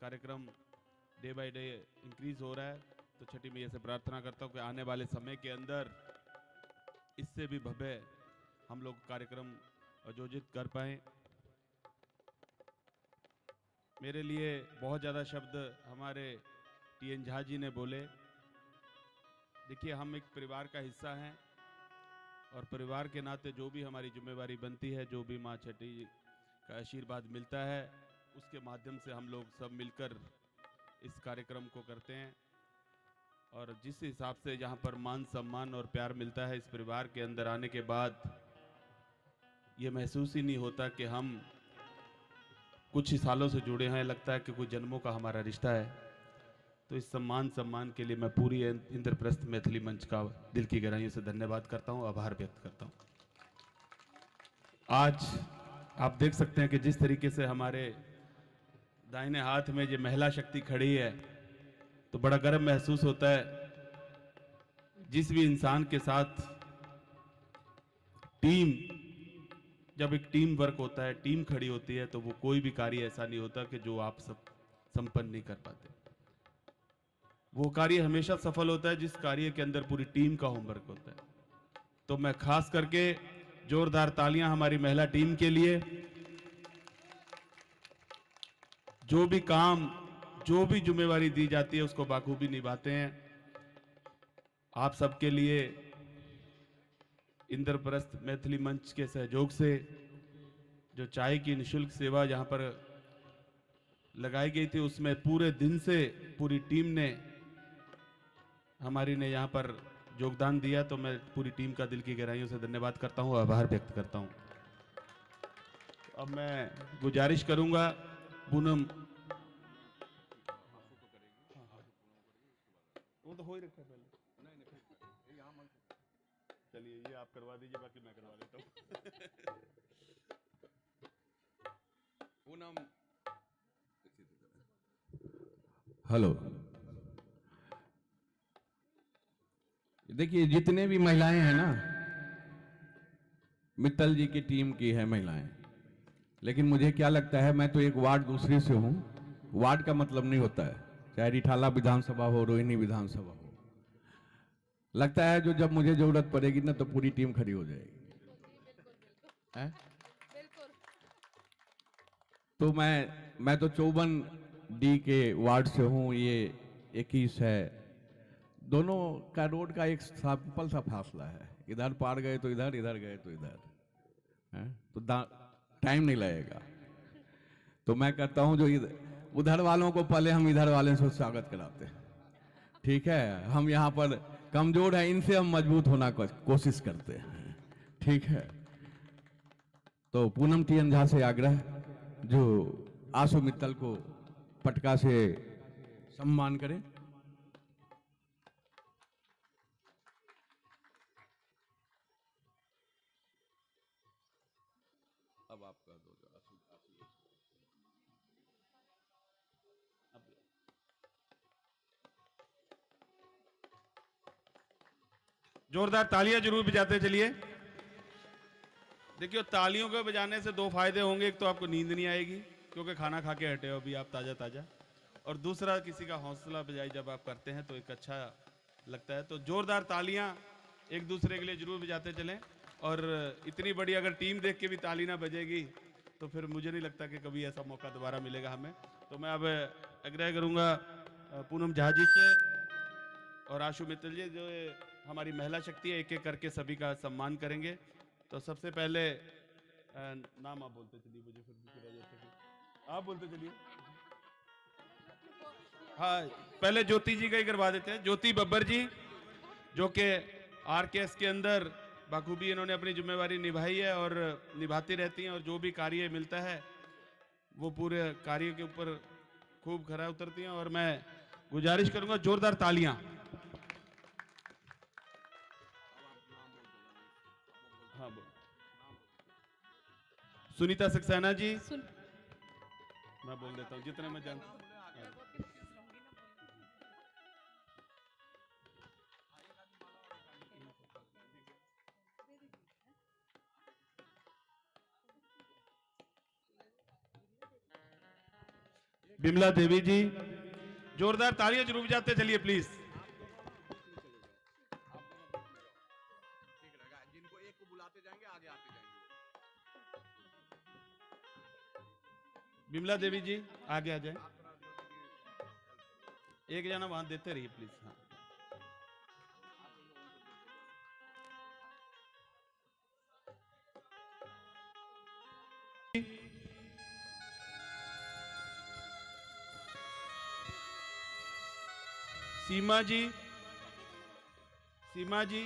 कार्यक्रम डे बाय डे इंक्रीज हो रहा है, तो छठी मैया से प्रार्थना करता हूँ कि आने वाले समय के अंदर इससे भी भव्य हम लोग कार्यक्रम आयोजित कर पाएँ। मेरे लिए बहुत ज़्यादा शब्द हमारे टी.एन. झा जी ने बोले। देखिए, हम एक परिवार का हिस्सा हैं और परिवार के नाते जो भी हमारी जिम्मेवारी बनती है, जो भी माँ छठी का आशीर्वाद मिलता है, उसके माध्यम से हम लोग सब मिलकर इस कार्यक्रम को करते हैं। और जिस हिसाब से यहाँ पर मान सम्मान और प्यार मिलता है, इस परिवार के अंदर आने के बाद ये महसूस ही नहीं होता कि हम कुछ ही सालों से जुड़े हैं, लगता है कि कुछ जन्मों का हमारा रिश्ता है। तो इस सम्मान के लिए मैं पूरी इंद्रप्रस्थ मैथिली मंच का दिल की गहराइयों से धन्यवाद करता हूँ, आभार व्यक्त करता हूँ। आज आप देख सकते हैं कि जिस तरीके से हमारे दाहिने हाथ में जो महिला शक्ति खड़ी है, तो बड़ा गर्व महसूस होता है। जिस भी इंसान के साथ जब एक टीम वर्क होता है, टीम खड़ी होती है, तो वो कोई भी कार्य ऐसा नहीं होता कि जो आप सब संपन्न नहीं कर पाते। वो कार्य हमेशा सफल होता है जिस कार्य के अंदर पूरी टीम का होमवर्क होता है। तो मैं खास करके जोरदार तालियां हमारी महिला टीम के लिए, जो भी काम, जो भी जिम्मेवारी दी जाती है उसको बाखूबी निभाते हैं। आप सबके लिए इंद्रप्रस्थ मैथिली मंच के सहयोग से जो चाय की निःशुल्क सेवा यहाँ पर लगाई गई थी, उसमें पूरे दिन से पूरी टीम ने हमारी ने यहाँ पर योगदान दिया। तो मैं पूरी टीम का दिल की गहराइयों से धन्यवाद करता हूँ, आभार व्यक्त करता हूँ। अब मैं गुजारिश करूंगा पूनम, वो तो हो ही रखा है पहले। चलिए ये आप करवा दीजिए, बाकी मैं करवा देता हूँ। पूनम, हेलो, देखिए जितने भी महिलाएं हैं ना, मित्तल जी की टीम की है महिलाएं, लेकिन मुझे क्या लगता है, मैं तो एक वार्ड दूसरे से हूं। वार्ड का मतलब नहीं होता है, चाहे रिठाला विधानसभा हो, रोहिणी विधानसभा हो, लगता है जो जब मुझे जरूरत पड़ेगी ना तो पूरी टीम खड़ी हो जाएगी। हैं? तो मैं तो 54D के वार्ड से हूं, ये 21 है। दोनों का रोड का एक सिंपल सा फासला है, इधर पार गए तो इधर, इधर गए तो इधर, तो टाइम नहीं लगेगा। तो मैं कहता हूं जो उधर वालों को पहले हम इधर वाले से स्वागत कराते हैं, ठीक है। हम यहाँ पर कमजोर है, इनसे हम मजबूत होना कोशिश करते हैं, ठीक है। तो पूनम टी.एन. झा से आग्रह, जो आशु मित्तल को पटका से सम्मान करें। अब आप कर दो। जोरदार तालियां जरूर बजाते चलिए। देखिए, तालियों को बजाने से दो फायदे होंगे। एक तो आपको नींद नहीं आएगी क्योंकि खाना खा के हटे हो अभी आप ताजा ताजा, और दूसरा किसी का हौसला बजाई जब आप करते हैं तो एक अच्छा लगता है। तो जोरदार तालियां एक दूसरे के लिए जरूर बजाते चलें। और इतनी बड़ी अगर टीम देख के भी ताली ना बजेगी तो फिर मुझे नहीं लगता कि कभी ऐसा मौका दोबारा मिलेगा हमें। तो मैं अब आग्रह करूंगा पूनम झा जी से और आशु मित्तल जी, जो हमारी महिला शक्ति है, एक एक करके सभी का सम्मान करेंगे। तो सबसे पहले नाम आप बोलते चलिए, मुझे फिर आप बोलते चलिए। हाँ, पहले ज्योति जी का ही करवा देते हैं। ज्योति बब्बर जी, जो कि RKS के अंदर बखूबी इन्होंने अपनी जिम्मेवारी निभाई है और निभाती रहती हैं, और जो भी कार्य मिलता है वो पूरे कार्य के ऊपर खूब खरा उतरती हैं। और मैं गुजारिश करूंगा जोरदार तालियां। हाँ, सुनीता सक्सेना जी, मैं बोल देता हूँ जितने मैं जानता हूँ। बिमला देवी जी, जोरदार तालियां जरूर बजाते चलिए प्लीज। जिनको एक को बुलाते जाएंगे आगे आते जाएंगे। बिमला देवी जी आगे आ जाए, एक जना वहां देते रहिए प्लीज। हाँ, सीमा जी, सीमा जी,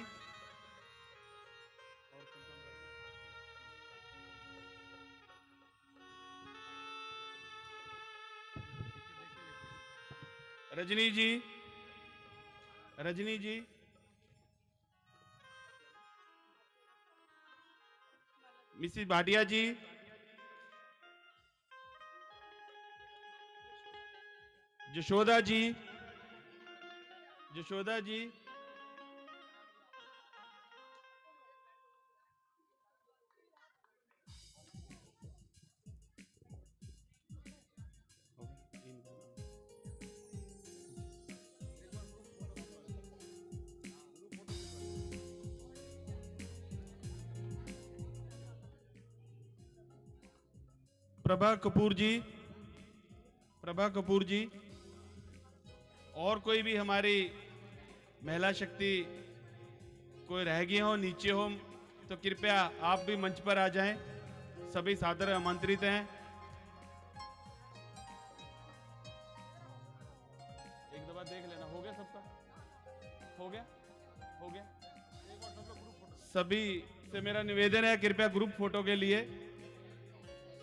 रजनी जी, रजनी जी, मिसिस भाटिया जी, जशोदा जी, जशोदा जी, प्रभा कपूर जी, प्रभा कपूर जी, और कोई भी हमारी महिला शक्ति कोई रह गई हो, नीचे हो, तो कृपया आप भी मंच पर आ जाएं। सभी सादर आमंत्रित हैं। एक दफा देख लेना, हो गया सबका? हो गया? हो गया? सभी से मेरा निवेदन है, कृपया ग्रुप फोटो के लिए।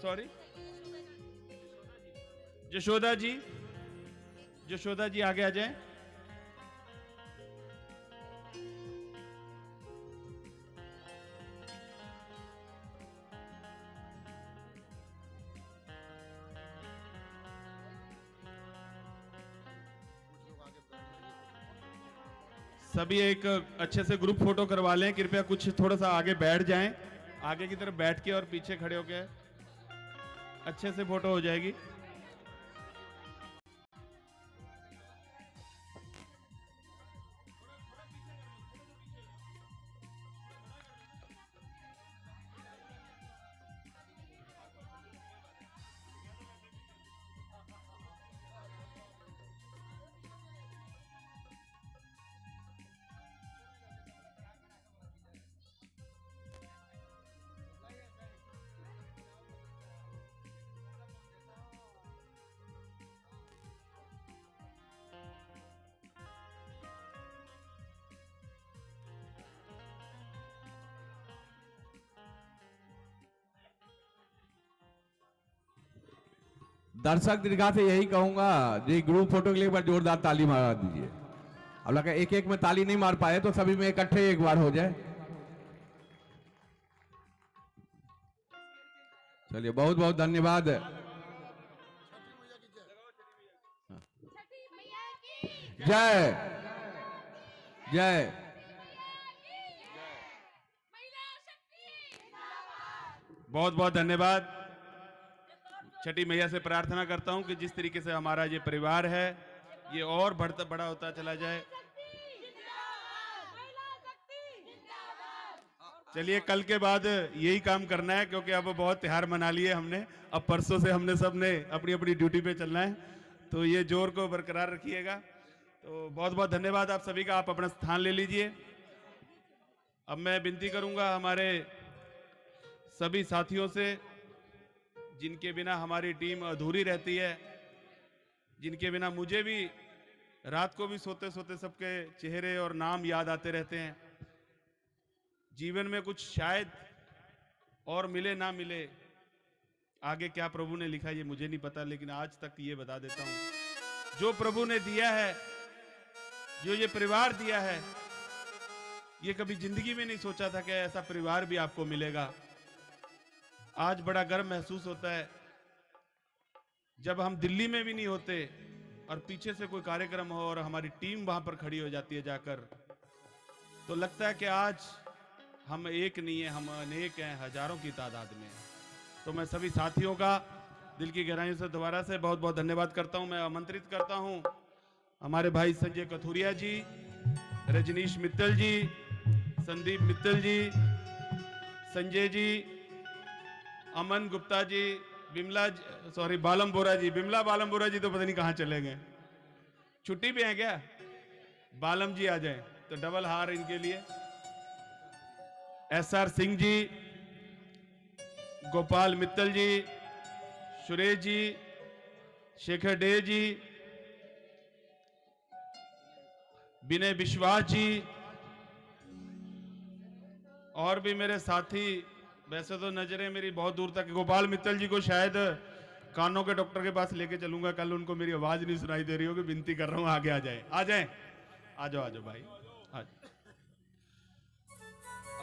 सॉरी, जशोदा जी, जशोदा जी आगे आ जाएं। सभी एक अच्छे से ग्रुप फोटो करवा लें, कृपया कुछ थोड़ा सा आगे बैठ जाएं, आगे की तरफ बैठ के और पीछे खड़े होके अच्छे से फोटो हो जाएगी। दर्शक दीर्घा से यही कहूंगा, जी ग्रुप फोटो के लिए एक बार जोरदार ताली मारा दीजिए। अब लगा एक एक में ताली नहीं मार पाए तो सभी में इकट्ठे एक बार हो जाए। चलिए, बहुत बहुत धन्यवाद। जय जय। बहुत बहुत धन्यवाद। छठी मैया से प्रार्थना करता हूं कि जिस तरीके से हमारा ये परिवार है ये और बढ़ता बड़ा होता चला जाए। चलिए, कल के बाद यही काम करना है, क्योंकि अब बहुत त्योहार मना लिए हमने। अब परसों से हमने सबने अपनी अपनी ड्यूटी पे चलना है, तो ये जोर को बरकरार रखिएगा। तो बहुत बहुत धन्यवाद आप सभी का। आप अपना स्थान ले लीजिए। अब मैं विनती करूंगा हमारे सभी साथियों से, जिनके बिना हमारी टीम अधूरी रहती है, जिनके बिना मुझे भी रात को भी सोते सोते सबके चेहरे और नाम याद आते रहते हैं। जीवन में कुछ शायद और मिले ना मिले, आगे क्या प्रभु ने लिखा ये मुझे नहीं पता, लेकिन आज तक ये बता देता हूं, जो प्रभु ने दिया है, जो ये परिवार दिया है, ये कभी जिंदगी में नहीं सोचा था कि ऐसा परिवार भी आपको मिलेगा। आज बड़ा गर्व महसूस होता है जब हम दिल्ली में भी नहीं होते और पीछे से कोई कार्यक्रम हो और हमारी टीम वहां पर खड़ी हो जाती है जाकर, तो लगता है कि आज हम एक नहीं है, हम अनेक हैं, हजारों की तादाद में। तो मैं सभी साथियों का दिल की गहराइयों से दोबारा से बहुत बहुत धन्यवाद करता हूं। मैं आमंत्रित करता हूं हमारे भाई संजय कथुरिया जी, रजनीश मित्तल जी, संदीप मित्तल जी, संजय जी, अमन गुप्ता जी, बालम बोरा जी। बिमला बालम बोरा जी तो पता नहीं कहां चले गए, छुट्टी पे हैं क्या? बालम जी आ जाएं तो डबल हार इनके लिए। SR सिंह जी, गोपाल मित्तल जी, सुरेश जी, शेखर डे जी, विनय विश्वास जी, और भी मेरे साथी। वैसे तो नजरें मेरी बहुत दूर तक। गोपाल मित्तल जी को शायद कानों के डॉक्टर के पास लेके चलूंगा कल, उनको मेरी आवाज नहीं सुनाई दे रही होगी। विनती कर रहा हूं आगे आ जाए, आ जाए, आ जाओ, आ जाओ भाई, आ जाओ।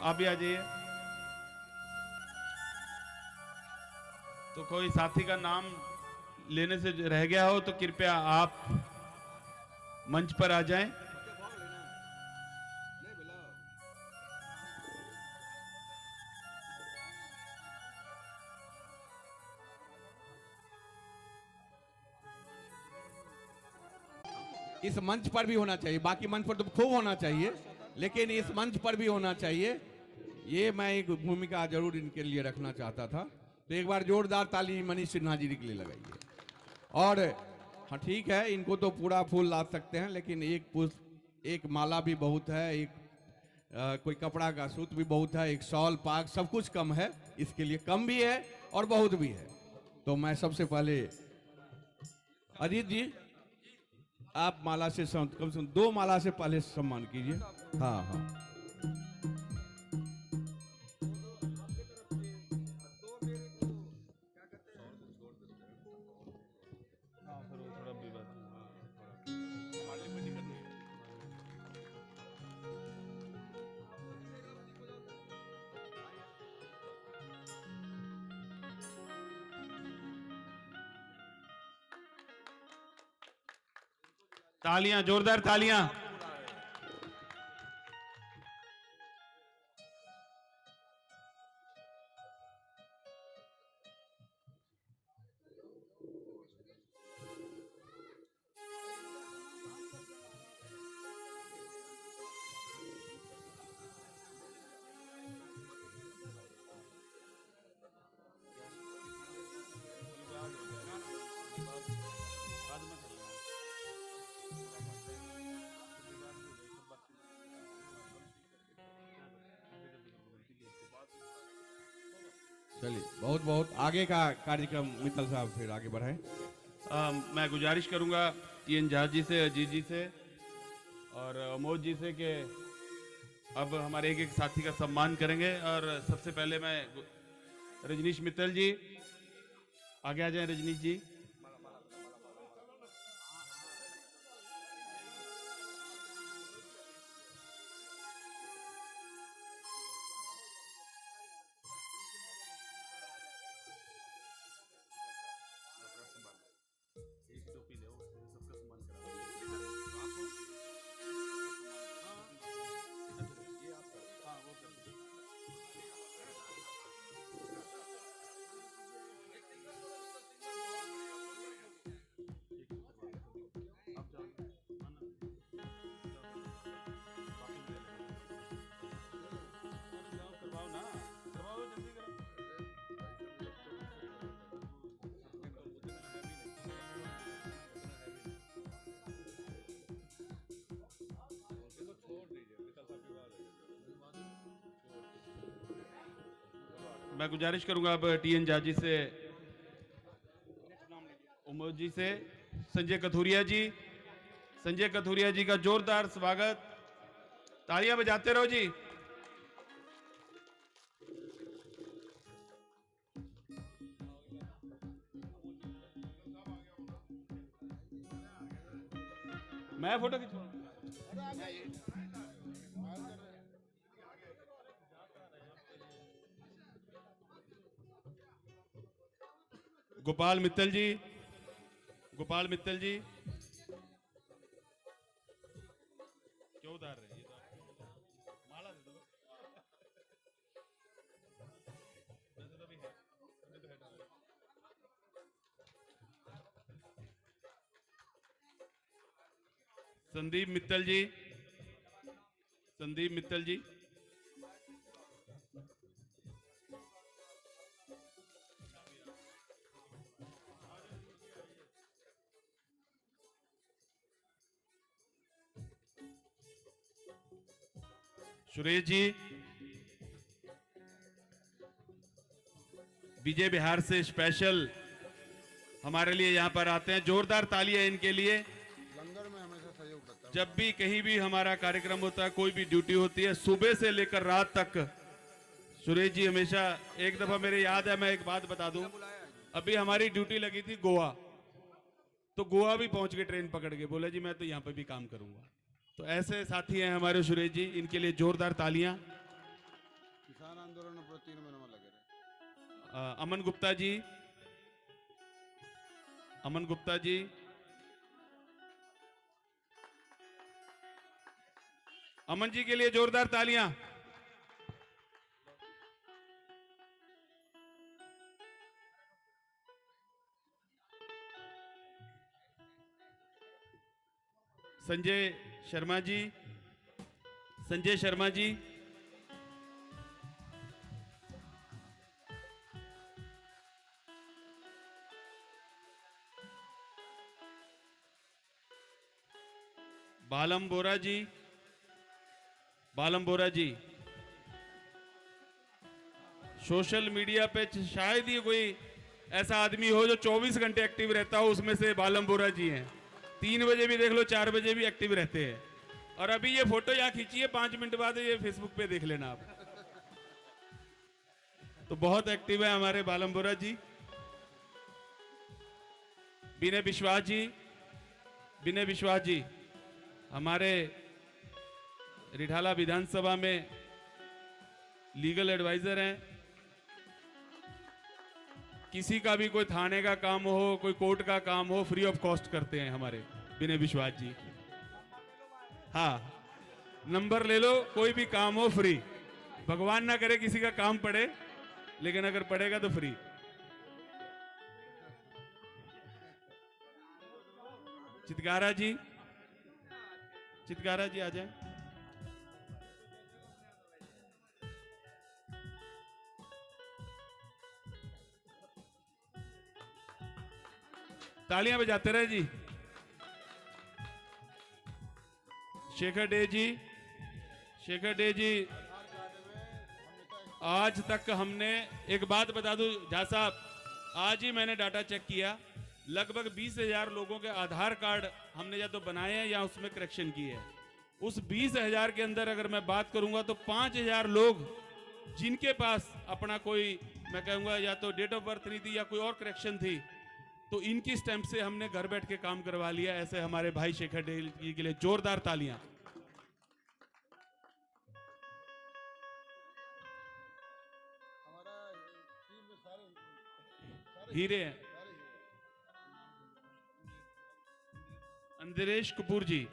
आप भी आ जाइए। तो कोई साथी का नाम लेने से रह गया हो तो कृपया आप मंच पर आ जाएं। इस मंच पर भी होना चाहिए, बाकी मंच पर तो खूब होना चाहिए, लेकिन इस मंच पर भी होना चाहिए। ये मैं एक भूमिका जरूर इनके लिए रखना चाहता था। तो एक बार जोरदार ताली मनीष सिन्हा जी के लिए लगाइए। और हाँ ठीक है, इनको तो पूरा फूल ला सकते हैं, लेकिन एक पुष्प, एक माला भी बहुत है, एक कोई कपड़ा का सूत भी बहुत है, एक शॉल पाग सब कुछ कम है, इसके लिए कम भी है और बहुत भी है। तो मैं सबसे पहले अजीत जी, आप माला से कम से कम 2 माला से पहले सम्मान कीजिए। हाँ हाँ, तालियां, जोरदार तालियां। चलिए बहुत बहुत आगे का कार्यक्रम मित्तल साहब फिर आगे बढ़ाएं। मैं गुजारिश करूंगा TN झा जी से, अजीत जी से और अमोद जी से कि अब हमारे एक एक साथी का सम्मान करेंगे। और सबसे पहले मैं रजनीश मित्तल जी, आगे आ जाएं रजनीश जी। मैं गुजारिश करूंगा अब TN झा जी से, उमोद जी से, संजय कथुरिया जी। संजय कथुरिया जी का जोरदार स्वागत, तालियां बजाते रहो जी। मैं फोटो खिंचवाऊं? गोपाल मित्तल जी, गोपाल मित्तल जी क्यों उतार रहे? माला दे दो। संदीप मित्तल जी, संदीप मित्तल जी। सुरेश जी, विजय बिहार से स्पेशल हमारे लिए यहाँ पर आते हैं। जोरदार तालियां इनके लिए। लंगर में हमेशा सहयोग करता है। जब भी कहीं भी हमारा कार्यक्रम होता है, कोई भी ड्यूटी होती है, सुबह से लेकर रात तक सुरेश जी हमेशा। एक दफा मेरे याद है, मैं एक बात बता दूं, अभी हमारी ड्यूटी लगी थी गोवा, तो गोवा भी पहुंच के ट्रेन पकड़ के बोले जी मैं तो यहाँ पे भी काम करूंगा। तो ऐसे साथी हैं हमारे सुरेश जी, इनके लिए जोरदार तालियां। किसान आंदोलन पर 3 महीने में लगे रहे। अमन गुप्ता जी, अमन गुप्ता जी, अमन जी के लिए जोरदार तालियां। संजय शर्मा जी, संजय शर्मा जी, बालम बोरा जी, बालम बोरा जी। सोशल मीडिया पे शायद ही कोई ऐसा आदमी हो जो 24 घंटे एक्टिव रहता हो, उसमें से बालम बोरा जी हैं। 3 बजे भी देख लो, 4 बजे भी एक्टिव रहते हैं। और अभी ये फोटो यहाँ खींची है, 5 मिनट बाद ये फेसबुक पे देख लेना आप। तो बहुत एक्टिव है हमारे बालम बोरा जी। विनय विश्वास जी, विनय विश्वास जी हमारे रिठाला विधानसभा में लीगल एडवाइजर हैं। किसी का भी कोई थाने का काम हो, कोई कोर्ट का काम हो, फ्री ऑफ कॉस्ट करते हैं हमारे विनय विश्वास जी। हाँ, नंबर ले लो, कोई भी काम हो फ्री। भगवान ना करे किसी का काम पड़े, लेकिन अगर पड़ेगा तो फ्री। चितकारा जी, चितकारा जी आ जाए। तालियां बजाते रहे जी। शेखर डे जी, शेखर डे जी, आज तक हमने, एक बात बता दूं झा साहब, आज ही मैंने डाटा चेक किया, लगभग 20,000 लोगों के आधार कार्ड हमने या तो बनाए हैं या उसमें करेक्शन किए हैं। उस 20,000 के अंदर अगर मैं बात करूंगा तो 5,000 लोग जिनके पास अपना कोई, मैं कहूंगा या तो डेट ऑफ बर्थ नहीं थी या कोई और करेक्शन थी, तो इनकी स्टैंप से हमने घर बैठ के काम करवा लिया। ऐसे हमारे भाई शेखर डे जी के लिए जोरदार तालियां। हीरे हैं। अंदरेश कपूर जी,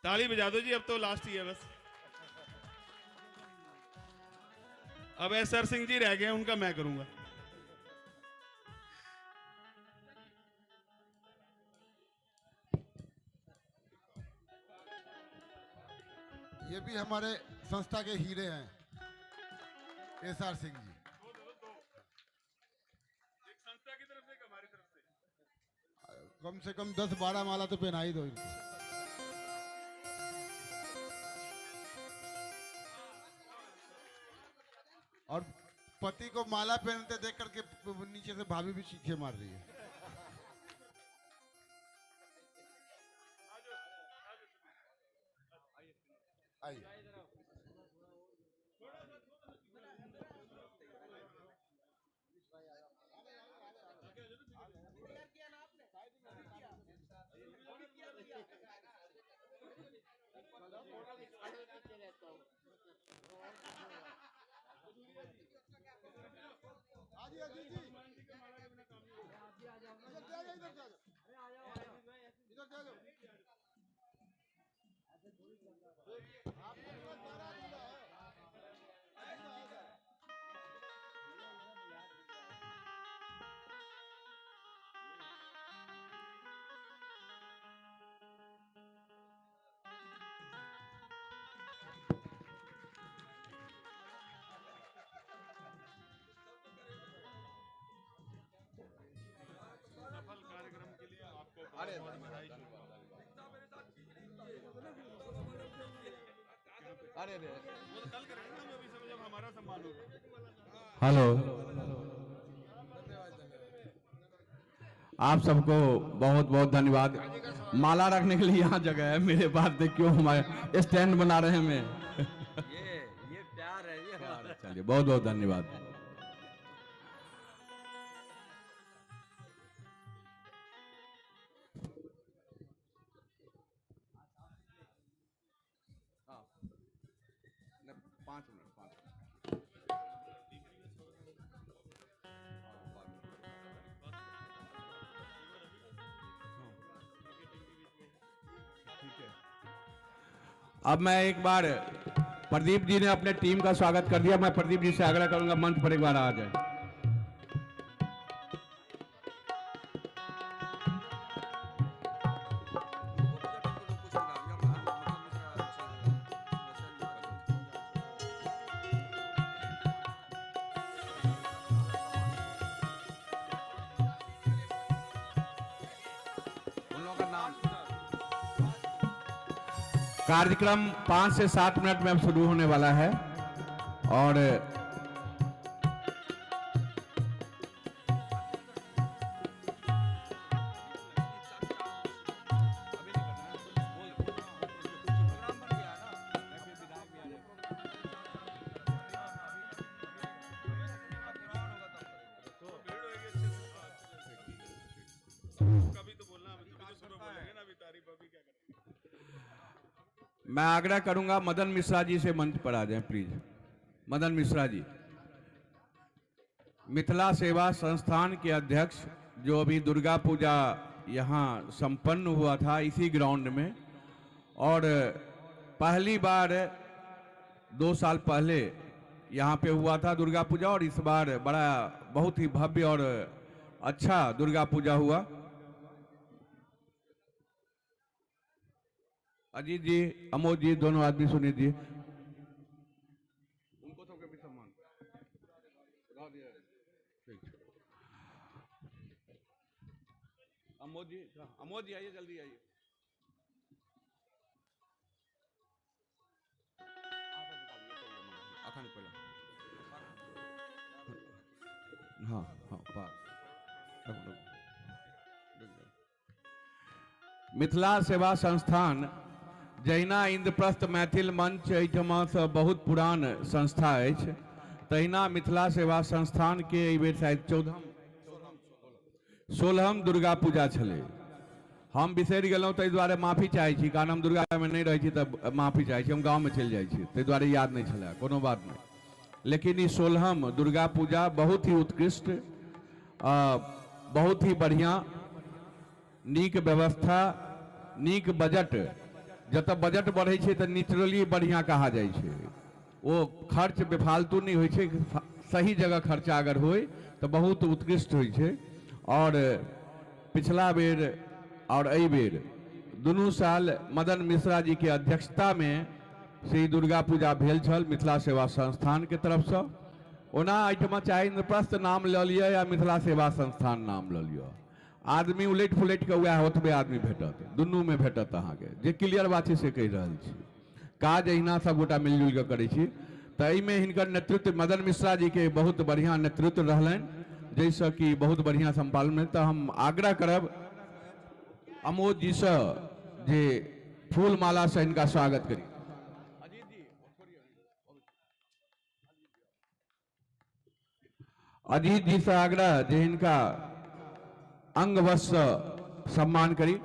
ताली बजा दो जी, अब तो लास्ट ही है बस। अब एसआर सिंह जी रह गए, उनका मैं करूंगा। ये भी हमारे संस्था के हीरे हैं, एसआर सिंह जी। एक संस्था की तरफ से, हमारी तरफ से कम से कम 10-12 माला तो पहना ही दो इनको। और पति को माला पहनते देख करके नीचे से भाभी भी चीखे मार रही है। आइए। हेलो, आप सबको बहुत बहुत धन्यवाद। माला रखने के लिए यहाँ जगह है, मेरे बात देख क्यों हमारे स्टैंड बना रहे हैं हमें। ये प्यार है ये। चलिए बहुत बहुत धन्यवाद। अब मैं एक बार, प्रदीप जी ने अपने टीम का स्वागत कर दिया, मैं प्रदीप जी से आग्रह करूंगा मंच पर एक बार आ जाए। कार्यक्रम 5 से 7 मिनट में अब शुरू होने वाला है और मैं आग्रह करूंगा मदन मिश्रा जी से मंच पर आ जाएं प्लीज। मदन मिश्रा जी, मिथिला सेवा संस्थान के अध्यक्ष, जो अभी दुर्गा पूजा यहाँ संपन्न हुआ था इसी ग्राउंड में, और पहली बार 2 साल पहले यहाँ पे हुआ था दुर्गा पूजा, और इस बार बड़ा बहुत ही भव्य और अच्छा दुर्गा पूजा हुआ। अजीत जी, अमोद जी, दोनों आदमी सुनिए जी। उनको सबके भी सम्मान। अमोद जी आइए, जल्दी आइए। हाँ हाँ, मिथिला सेवा संस्थान जहिना इंद्रप्रस्थ मैथिल मंच एहिठमा से बहुत पुरान संस्था अछि, तहिना मिथिला सेवा संस्थान के एहि बेर शायद 16हम दुर्गा पूजा छलै। हम बिसरि गेलहुँ, ताहि दुआरे माफी चाहै छी, कारण हम दुर्गा में नहीं रहै छी तऽ माफी चाहै छी, हम गाँव में चलि जाइ छी, ताहि दुआरे याद नहीं छलै, कोनो बात नहीं। लेकिन ई 16हम दुर्गा पूजा बहुत ही उत्कृष्ट, बहुत ही बढ़िया, नीक व्यवस्था, नीक बजट, जतऽ बजट बढ़ै छै तऽ नेचुरली बढ़िया कहा जाइ छै। वो खर्च बेफालतू नहीं होइ छै, सही जगह खर्चा अगर होय तऽ बहुत उत्कृष्ट होइ छै। और पिछला बेर और एहि बेर दुनू साल मदन मिश्रा जी के अध्यक्षता में श्री दुर्गा पूजा भेल छल मिथिला सेवा संस्थान के तरफ से। ओना एहिठमा चाहे इंद्रप्रस्थ नाम लऽ लिअ या मिथिला सेवा संस्थान नाम लऽ लिअ, आदमी उलटि फुलटि के वएह ओतबे आदमी भेटत, दुनू में भेटत अहाँके, जे क्लियर बात छै से कहि रहल छी। काज अहिना सबगोटा मिलजुल के करै छी, तऽ एहिमे हिनकर नेतृत्व मदन मिश्रा जी के बहुत बढ़िया नेतृत्व रहलनि, जैसे कि बहुत बढ़िया संपालन में। तऽ हम आग्रह करब अमोद जी से जे फूल माला से इनका स्वागत करी। अजीत जी से आग्रह जे इनका अंगवश सम्मान करी।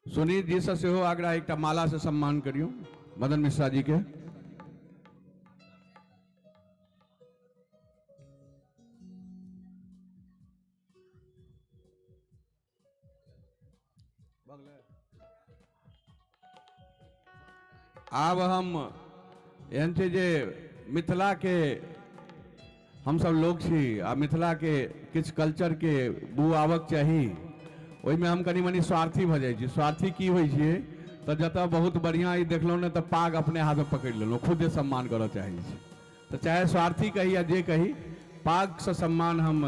सुनील जी से सेहो आग्रह एक माला से सम्मान करियो मदन मिश्रा जी के। आब हम एहन छै जे मिथिला के हम सब लोग छी आ मिथिला के किछु कल्चर के बुआबक चाही, ओहिमे हम कनी मनी स्वार्थी भऽ जाइ छी। स्वार्थी की होइ छियै तऽ जतऽ बहुत बढ़िया ई देखलहुँ ने तऽ पाग अपने हाथ में पकड़ि लेलहुँ, खुदे सम्मान करऽ चाहै छी। तऽ चाहे स्वार्थी कही या जे कही, पाग से सम्मान हम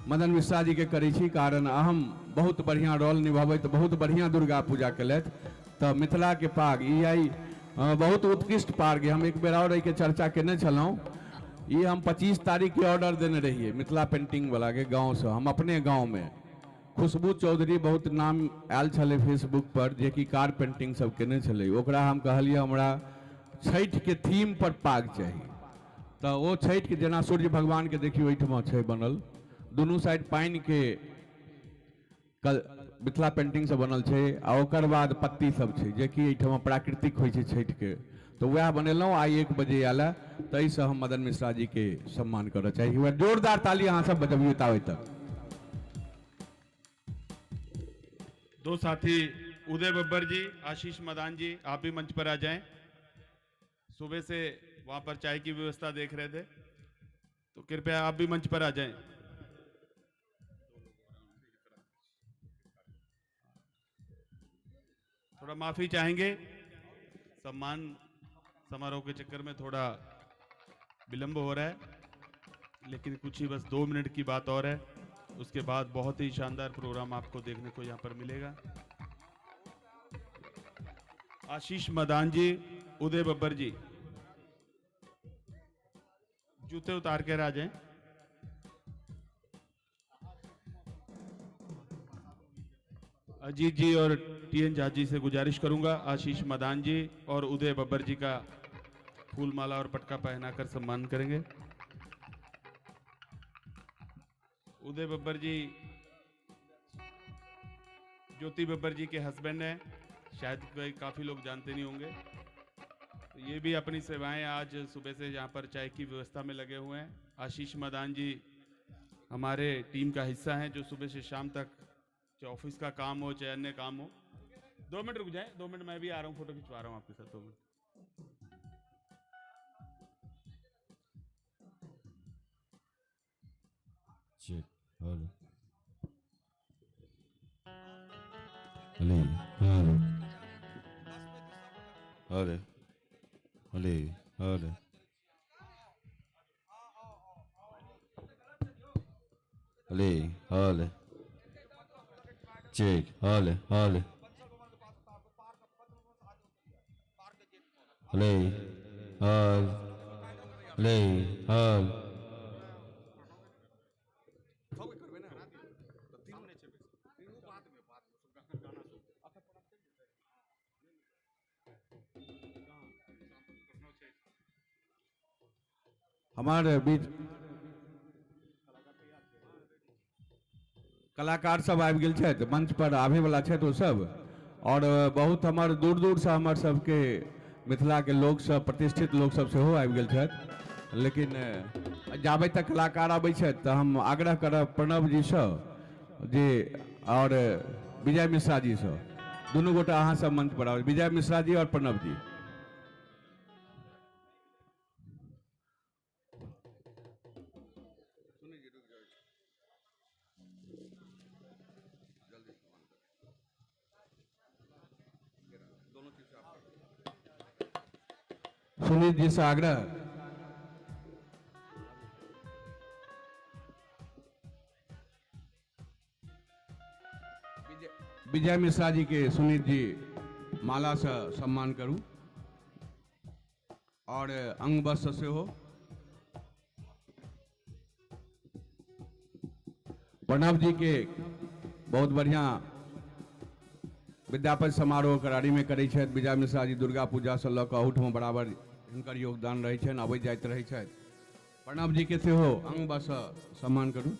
मदन मिश्रा जी के करै छी, कारण अहम बहुत बढ़िया रोल निभाबैत बहुत बढ़िया दुर्गा पूजा केलथि। तो मिथिला के पाग ई आई बहुत उत्कृष्ट पाग। हम एक बेर और के चर्चा केने छलहुँ। ये हम 25 तारीख के ऑर्डर देने रहिए मिथिला पेंटिंग वाला के गाँव से। हम अपने गाँव में खुशबू चौधरी बहुत नाम आयल छलै फेसबुक पर, जे कि कार पेंटिंग सब केने छलै। ओकरा हम कहलिए हमरा छठि के थीम पर पाग चाही। तो वो छठि के जेना सूर्य भगवान के देखियो ओहिठमा छै बनल, दुनू साइड पानि के मिथिला पेंटिंग से बनल छै, आ ओकर बाद पत्ती सब छै जे कि एहिठमा प्राकृतिक होइ छै छठि के। तो वह बनेलहुँ। आई 1 बजे आयल, ताहिसँ हम मदन मिश्रा जी के सम्मान करऽ चाही। वह जोरदार ताली अहाँ सब बजबियौ ताबे तक। दो साथी उदय बब्बर जी, आशीष मदान जी, आप भी मंच पर आ जाएं। सुबह से वहां पर चाय की व्यवस्था देख रहे थे, तो कृपया आप भी मंच पर आ जाएं। थोड़ा माफी चाहेंगे, सम्मान समारोह के चक्कर में थोड़ा विलंब हो रहा है, लेकिन कुछ ही बस 2 मिनट की बात और है। उसके बाद बहुत ही शानदार प्रोग्राम आपको देखने को यहाँ पर मिलेगा। आशीष मदान जी, उदय बब्बर जी, जूते उतार कर आ जाएं। अजीत जी और टीएन झा जी से गुजारिश करूंगा आशीष मदान जी और उदय बब्बर जी का फूल माला और पटका पहनाकर सम्मान करेंगे। उदय बब्बर जी ज्योति बब्बर जी के हस्बैंड हैं, शायद काफी लोग जानते नहीं होंगे। तो ये भी अपनी सेवाएं आज सुबह से यहाँ पर चाय की व्यवस्था में लगे हुए हैं। आशीष मदान जी हमारे टीम का हिस्सा हैं, जो सुबह से शाम तक चाहे ऑफिस का काम हो चाहे अन्य काम हो। 2 मिनट रुक जाए, 2 मिनट मैं भी आ रहा हूँ, फोटो खिंचवा रहा हूँ आपके साथ। 2 मिनट। अरे अरे अरे अरे अरे चेक अरे अरे अरे अरे अरे हमारे बीच कलाकार सब आबि गेल छथि, मंच पर आबे वाला छथि ओ सब। और बहुत हमार दूर दूर से हमार सबके मिथिला के लोग सब, प्रतिष्ठित लोग सब सेहो आबि गेल छथि। लेकिन जाबे तक कलाकार आबै छथि तऽ हम आग्रह करब प्रणव जी से जे और विजय मिश्रा जी से, दुनू गोटा अहाँ सब मंच पर आउ। विजय मिश्रा जी और प्रणव जी। सुनील जी से आग्रह। विजय मिश्रा जी के सुनील जी माला से सम्मान करूं और अंग वस्त्र से हो। प्रणव जी के बहुत बढ़िया विद्यापति समारोह करारी में करै छथि। विजय मिश्रा जी दुर्गा पूजा से लऽ कऽ अहूठ में बराबर हिनकर योगदान रहै छनि, अबै जाइत रहै छथि। प्रणव जी के सेहो अंग वस्त्र सम्मान करू।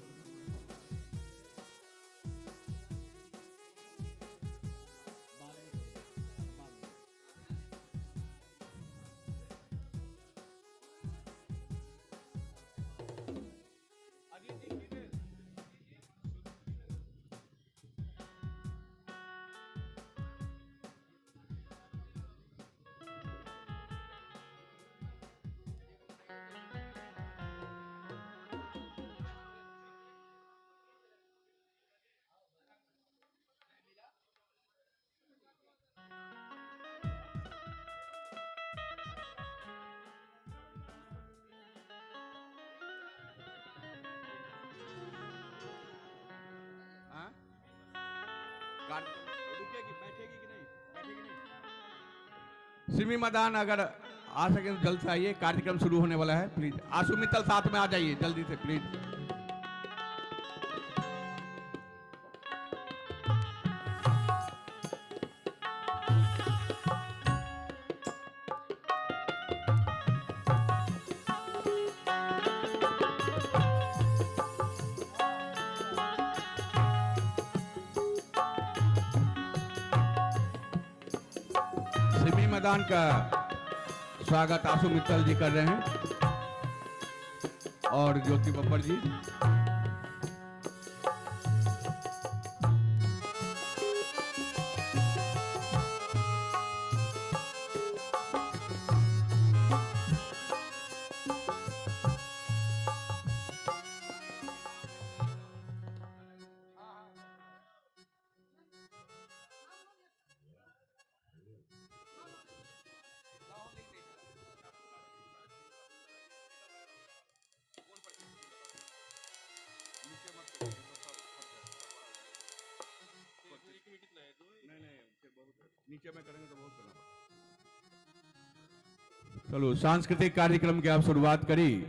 रुकेगी, बैठेगी कि नहीं? बैठेगी नहीं? सिमी मदान अगर आ सके तो जल्द से आइए, कार्यक्रम शुरू होने वाला है। प्लीज आशु मित्तल साथ में आ जाइए जल्दी से प्लीज। सिमी मैदान का स्वागत आशु मित्तल जी कर रहे हैं और ज्योति बब्बर जी। नीचे में करेंगे तो बहुत करना। चलो सांस्कृतिक कार्यक्रम की आप शुरुआत करी।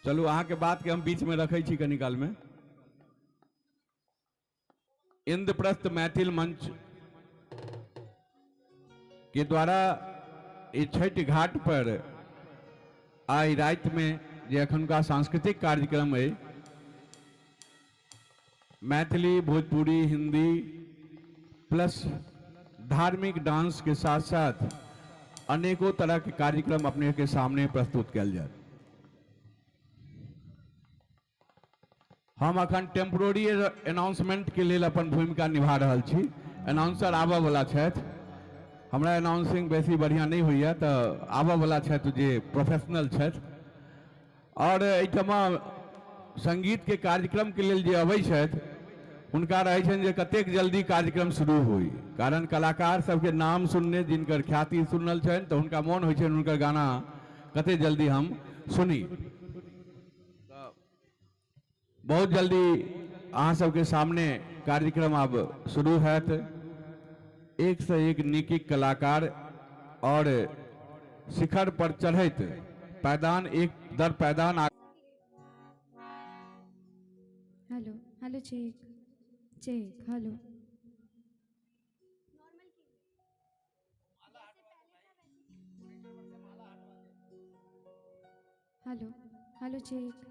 चलो अहाँ के बात के हम बीच में रखे छी कनिकाल में। इंद्रप्रस्थ मैथिल मंच के द्वारा इस छठ घाट पर आई रात में जे अखन का सांस्कृतिक कार्यक्रम है, मैथिली, भोजपुरी, हिंदी प्लस धार्मिक डांस के साथ साथ अनेकों तरह के कार्यक्रम अपने के सामने प्रस्तुत कल जाए। हम अखन टेम्पोररी अनाउंसमेंट के लिए अपन भूमिका निभा रहा छी। अनाउंसर आबऽ वाला छथि। हमरा अनाउंसिंग बेसी बढ़िया नहीं हुई है, तो आबऽ वाला छथि जे प्रोफेशनल छथि। और एहिठमा संगीत के कार्यक्रम के लिए जे अबै छथि हुनका रहै छनि जे कतेक जल्दी कार्यक्रम शुरू होई, कारण कलाकार सबके नाम सुनने जिनकर ख्याति सुनल छनि तो हुनका मोन होइ छनि हुनकर गाना कते जल्दी हम सुनी। बहुत जल्दी अहाँ सबके सामने कार्यक्रम अब शुरू हैत। एक से एक नीक कलाकार और शिखर पर चढ़त पैदान एक दर पैदान। Hello hello check check hello hello hello check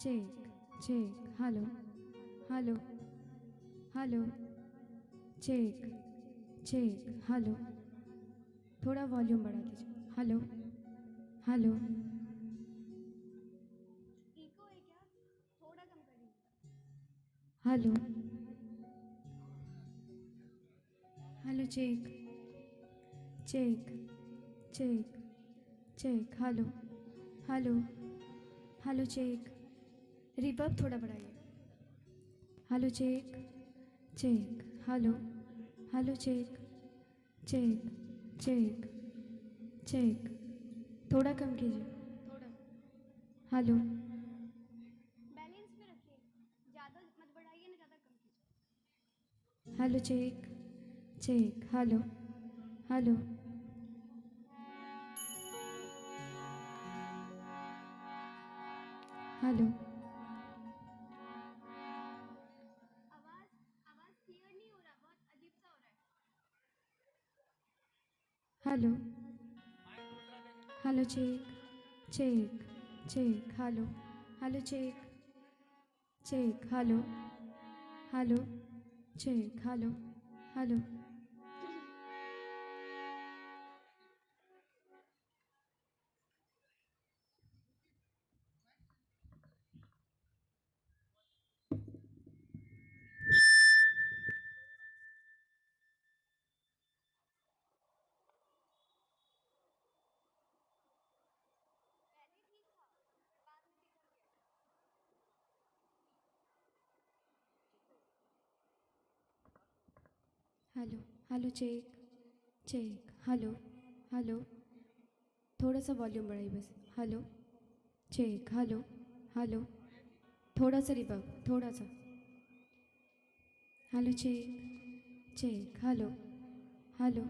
check check hello hello hello check check hello थोड़ा वॉल्यूम बढ़ा दीजिए। Hello hello hello hello check check check check hello hello hello check reverb थोड़ा बढ़ाइए। Hello check check hello hello check check check check थोड़ा कम कीजिए। Hello balance में रखिए, ज़्यादा मत बढ़ाइए ना ज़्यादा कम कीजिए। Hello check check hello hello hello आवाज़ क्लियर नहीं हो रहा, बहुत अजीब सा हो रहा है। Hello hello check check check hello hello check check hello hello check hello hello hello hello check check hello hello थोड़ा सा वॉल्यूम बढ़ाइए बस। हेलो चेक, हेलो हेलो, थोड़ा सा रिवर्ब, थोड़ा सा। Hello check check, hello hello,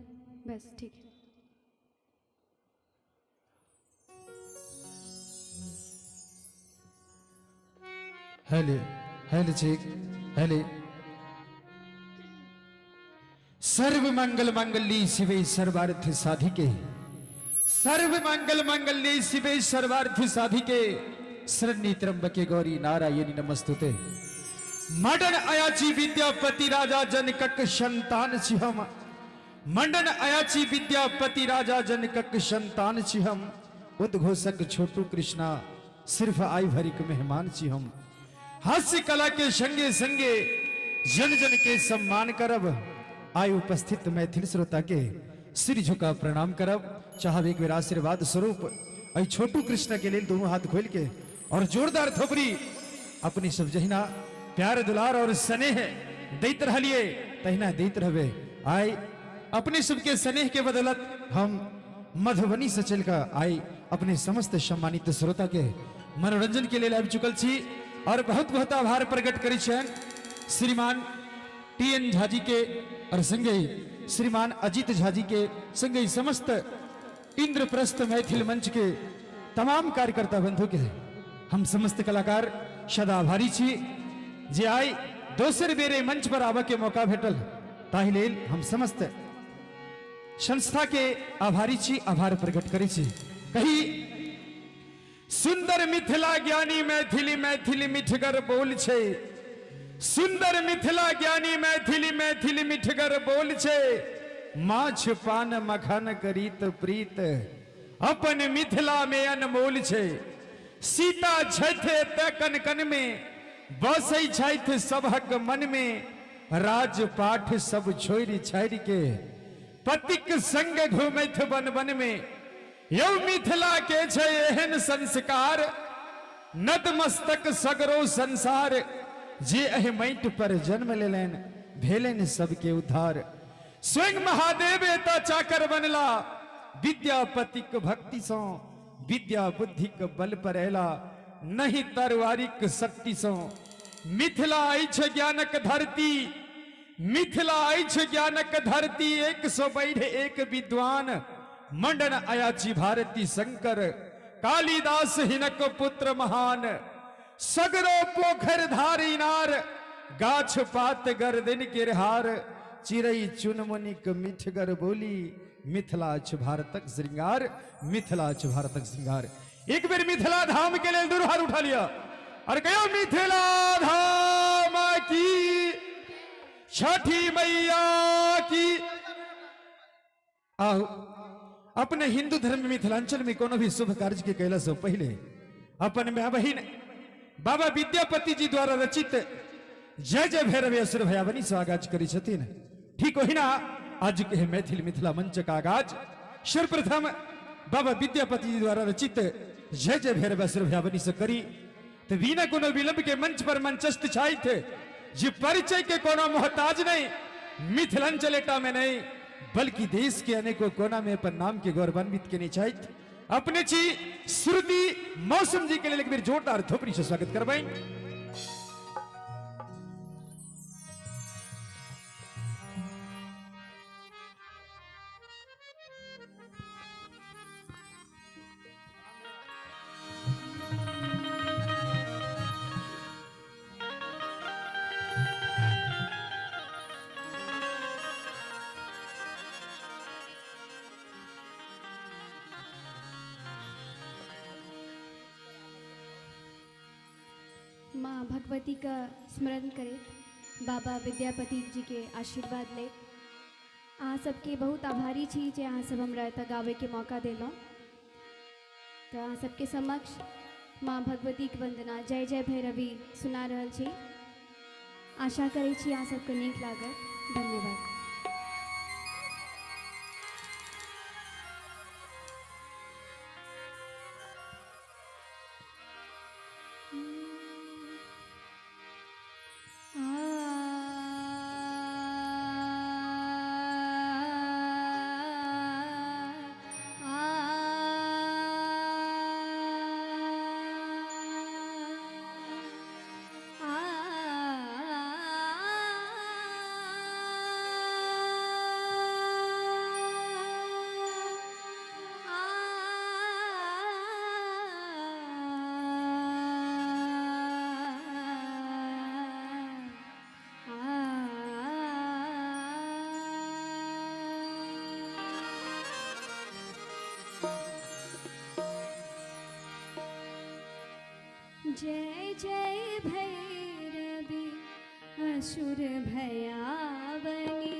बस ठीक है। हेले हेले चेक हेले। सर्व मंगल मंगली शिवे सर्वार्थ साधिके, सर्व मंगल मंगली शिवे सर्वार्थ साधिके, शरण्ये त्र्यंबके गौरी नारायणी नमस्तुते। मंडन अयाची विद्यापति राजा जनकक संतान छिहम, मंडन अयाची विद्यापति राजा जनकक संतान छिहम। उद्घोषक छोटू कृष्णा सिर्फ आई भरिक मेहमान छिहम। हास्य कला के संगे संगे जन जन के सम्मान करब। आय उपस्थित मैथिल श्रोता के सिर झुका प्रणाम करब। चाहब एक बेर आशीर्वाद स्वरूप आई छोटू कृष्ण के लिए दोनों हाथ खोल के और जोरदार थोपड़ी अपनी सब जहिना प्यार दुलार और स्नेह दैत रहलिए तहिना दैत रहबे। आय अपने सबके स्नेह के बदौलत हम मधुबनी से चल कर आई अपने समस्त सम्मानित श्रोता के मनोरंजन के लिए आबि चुकल छी और बहुत बहुत आभार प्रकट करी छन श्रीमान टी.एन. झा जी के और संगे श्रीमान अजीत झा जी के संगे समस्त इंद्रप्रस्थ मैथिल मंच के तमाम कार्यकर्ता बंधु के हम समस्त कलाकार सदा आभारी छी जे आई दोसर बेरे मंच पर आबे के मौका भेटल ताहि लेल हम समस्त संस्था के आभारी छी, आभार प्रकट करी छी। कही सुंदर मिथिला ज्ञानी मैथिली मैथिली मिठगर बोल छे, सुंदर मिथिला ज्ञानी मैथिली मैथिली मिठगर बोल छे। माछ पान मखन करीत प्रीत अपन मिथिला में अनमोल छे। सीता छथे त कन कन में बसै छथि सबहक मन में। राजपाठ सब छोड़ि छाड़ि के पतिक संग घूमैथ बन बन में। यौ मिथिला के छै एहन संस्कार नतमस्तक सगरो संसार। जे एहि माटि पर जन्म लेलैन भेलैन सबके उद्धार। स्वयं महादेव एता चाकर बनला विद्यापतिक भक्ति सो। विद्या बुद्धिक बल पर अयला नहीं तरवारिक शक्ति सो। मिथिला अछि ज्ञानक धरती, मिथिला अछि ज्ञानक धरती। 100 बढ़ एक विद्वान मंडन अयाची भारती शंकर। कालिदास हिनक पुत्र महान सगरो पोखर धारी नार। गाछ पात गर्दन गिरहार चिरई चुनमुनिक मिठगर बोली। मिथिला अछि भारतक श्रृंगार, मिथिला अछि भारतक श्रृंगार। एक बेर मिथिला धाम के लिए दुरहार उठा लिया और कहो मिथिला धाम की, छठी मैया की। आओ अपने हिंदू धर्म में मिथिलांचल में कोनो भी शुभ कार्य के कैला से पहले अपन माँ बहिन बाबा विद्यापति जी द्वारा रचित जय जय भैरव असुर भयावनी से आगाज करी छथिन। ठीक वही ना आज के मैथिल मिथिला मंच का आगाज सर्वप्रथम बाबा विद्यापति जी द्वारा रचित जय जय भैरव असुर भयावनी से करी। तो बिना कोनो विलंब के मंच पर मंचस्थ छाई थे जी परिचय के कोनो मोहताज नहीं, मिथिलांचल एटा में नहीं बल्कि देश के अनेकों कोना में अपन नाम के गौरवान्वित के नहीं अपने ची श्रुति मौसम जी के लिए एक बार जोरदार थोपड़ी से स्वागत करवाएं। माँ भगवती का स्मरण करें, बाबा विद्यापति जी के आशीर्वाद ले। अहाँ सबके बहुत आभारी छी जे अहाँ सब हमरा एतऽ गावे के मौका देलहुँ। तो अहाँ सबके समक्ष माँ भगवती के वंदना जय जय भैरवी सुना रहल छी। आशा करै छी अहाँ सबके नीक लागत। धन्यवाद। जय जय भैरवी असुर भयावनी,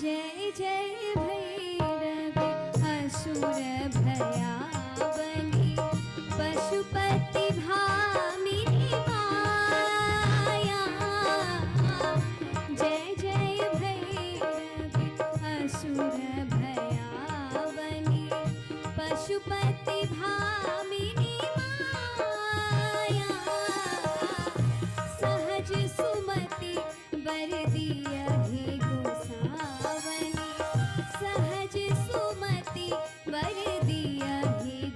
जय जय भैरवी असुर भयावनी, पशुपति भामिनी माया, जय जय भैरवी असुर भयावनी, पशुपति भामिनी माया, सहज सुमति वर दियहि गोसावनी, सहज सुमति वर दियहि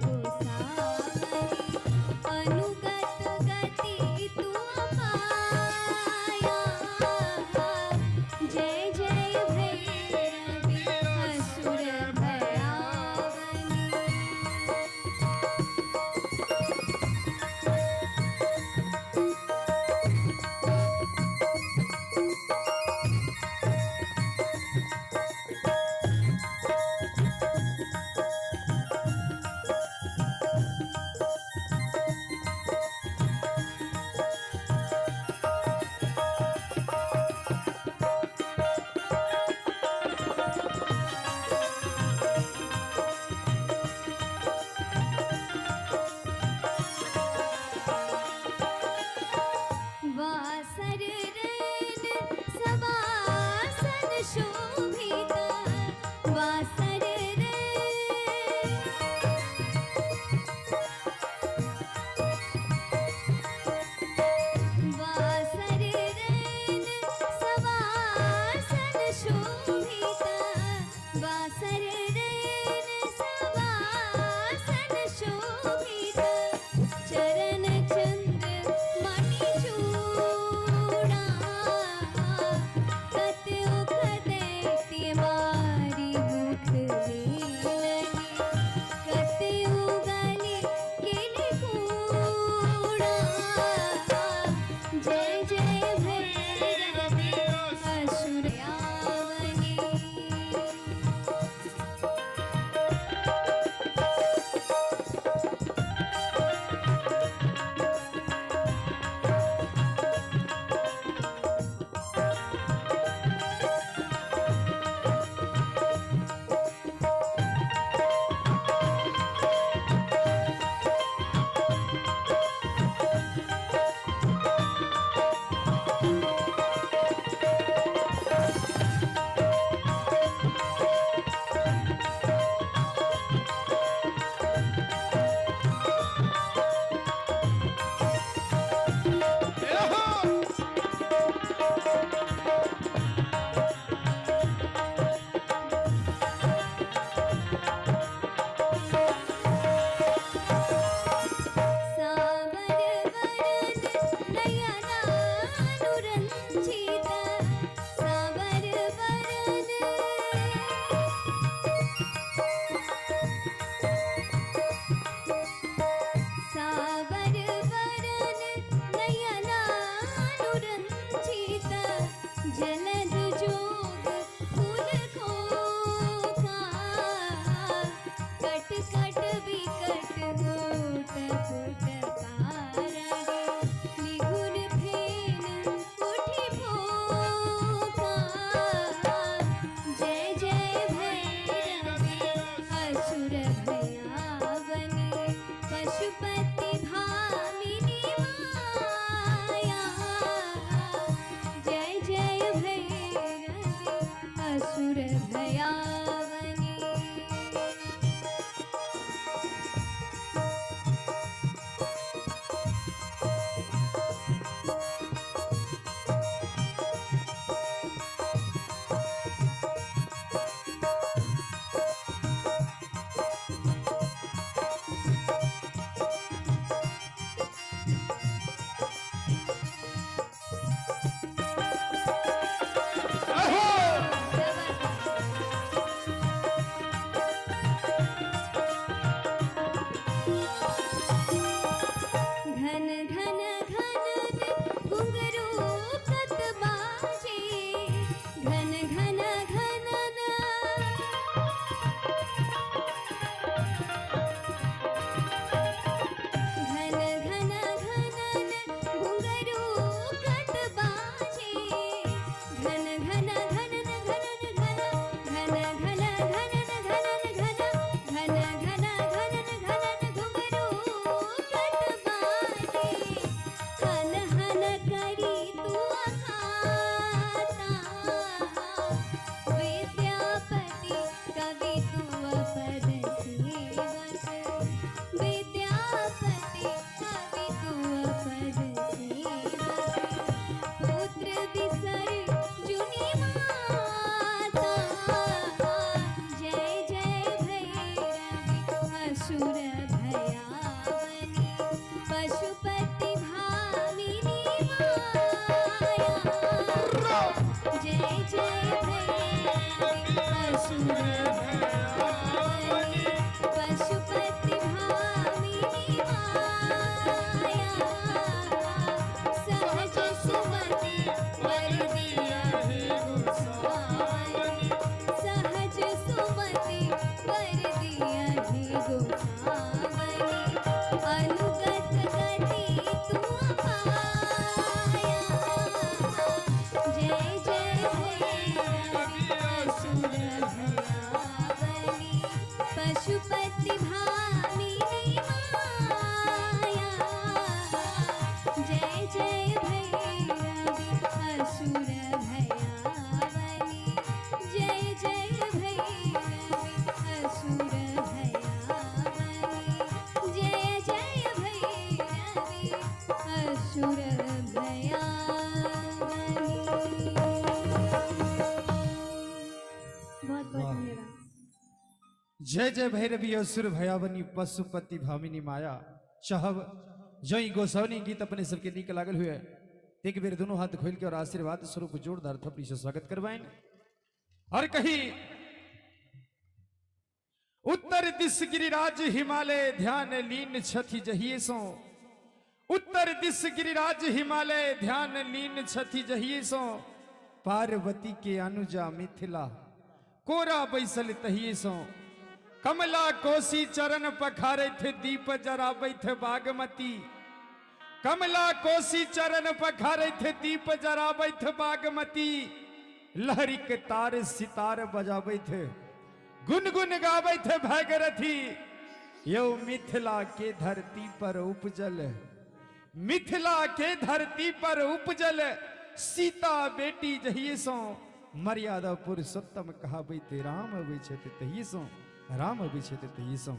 जय जय भैरवी असुर भयावनी पशुपति भामिनी माया चाहब जय गोसावनी गीत अपने सबके नीक लागल हुए एक बेर दोनों हाथ खोल के और आशीर्वाद स्वरूप जोरदार थपड़ी से स्वागत करवाएं और कही उत्तर दिश गिरिराज हिमालय ध्यान लीन छथि जहिए सो उत्तर दिश गिरिराज हिमालय ध्यान लीन छथि जहिए सो पार्वती के अनुजा मिथिला कोरा बैसल तहिए सो कमला कोसी चरण पखारे थे दीप जराबै थे बागमती कमला कोसी चरण पखारे थे दीप जराबै थे बागमती लहरी के तार सितार बजाबै थे गुनगुन गाबै थे भागरथी यो मिथिला के धरती पर उपजल मिथिला के धरती पर उपजल सीता बेटी जहिए सो मर्यादा पुरुषोत्तम कहाबै ते राम अबै छथि तहिए सो राम अबै छथि तहिए सो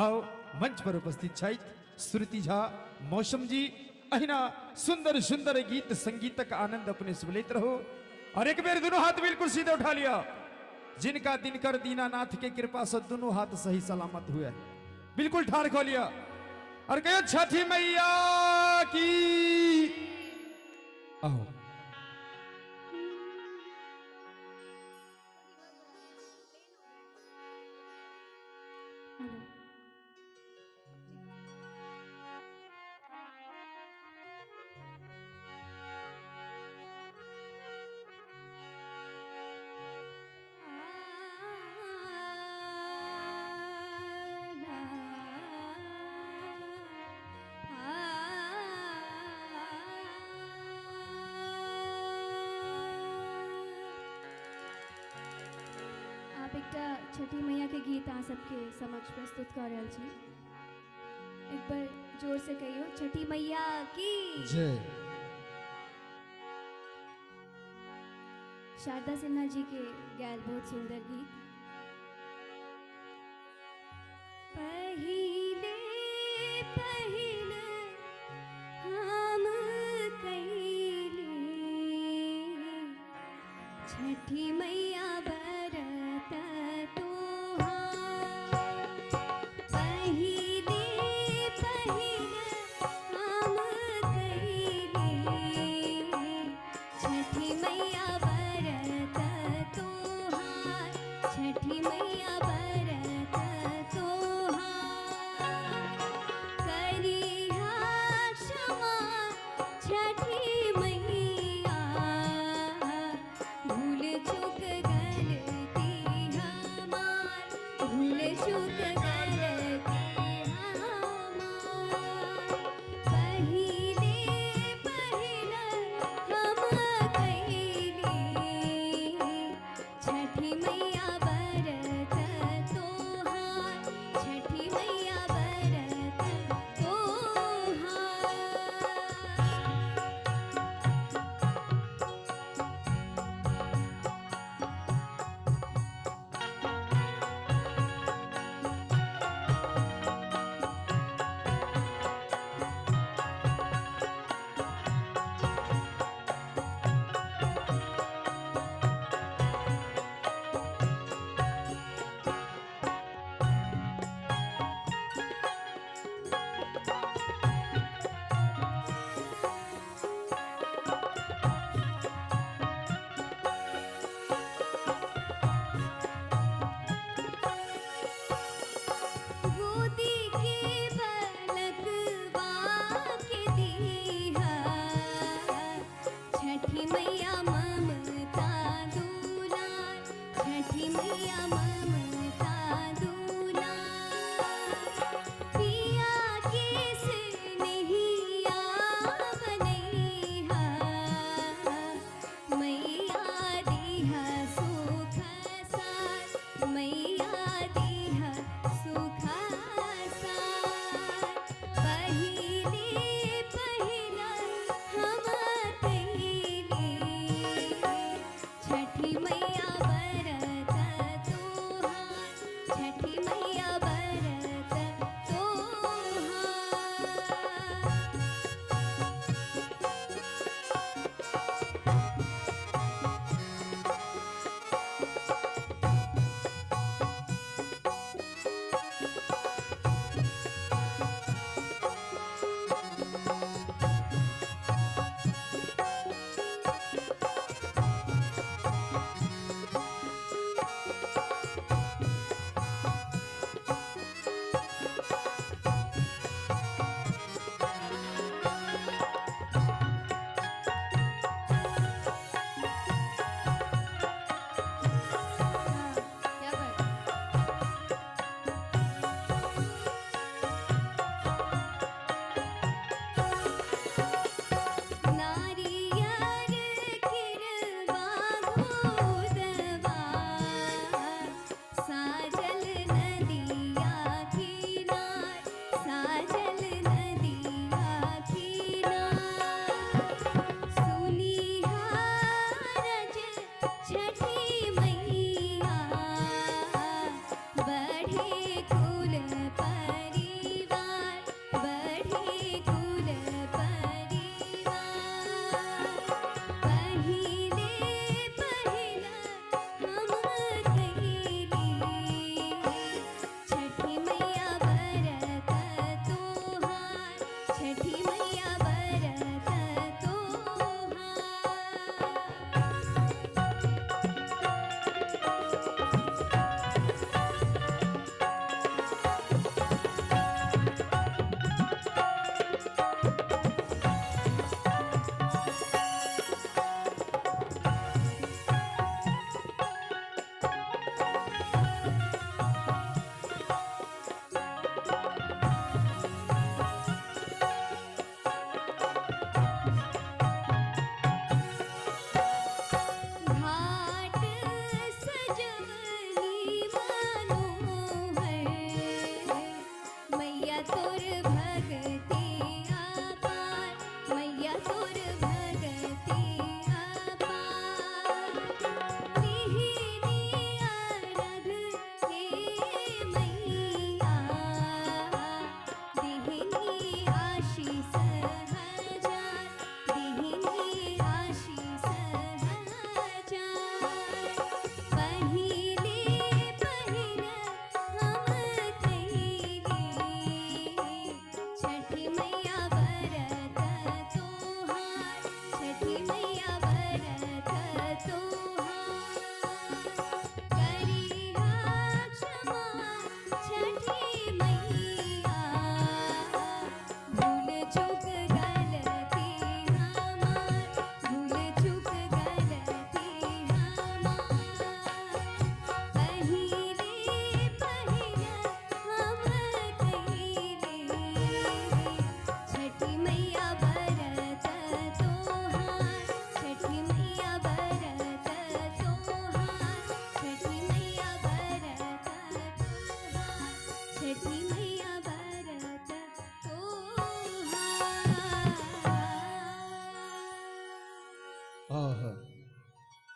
आओ मंच पर उपस्थित छथि श्रुति झा मौसम जी अहिना सुंदर सुंदर गीत संगीतक आनंद अपने से लेते रहो और एक बेर दोनों हाथ बिल्कुल सीधे उठा लिया जिनका दिनकर दीनानाथ के कृपा से दोनों हाथ सही सलामत हुए बिल्कुल ठाड़ खो लिया और कहो छठी मैया की आओ आप एकटा छठी मैया के गीत अहाँ सबके समक्ष प्रस्तुत कर रहल छी एक बार जोर से कहियो छठी मैया की जय शारदा सिन्हा जी के गायल बहुत सुंदर गीत पहिले पहिले हम कैली छठी मैया बरत तोहार पहिले पहिले हम कैली छठी मैया बरत तोहार छठी मैया बरत तोहार करिहा क्षमा छठी मैया भूल चूक गलती हमार भूल चूक गलती हमार पहिले पहिले हम कैली छठी मैया बरत तोहार छठी मैया बरत तोहार गोदी के बलकवा के दीहा छठी मैया ममता दुलार छठी मैया ममता दुलार पिया के से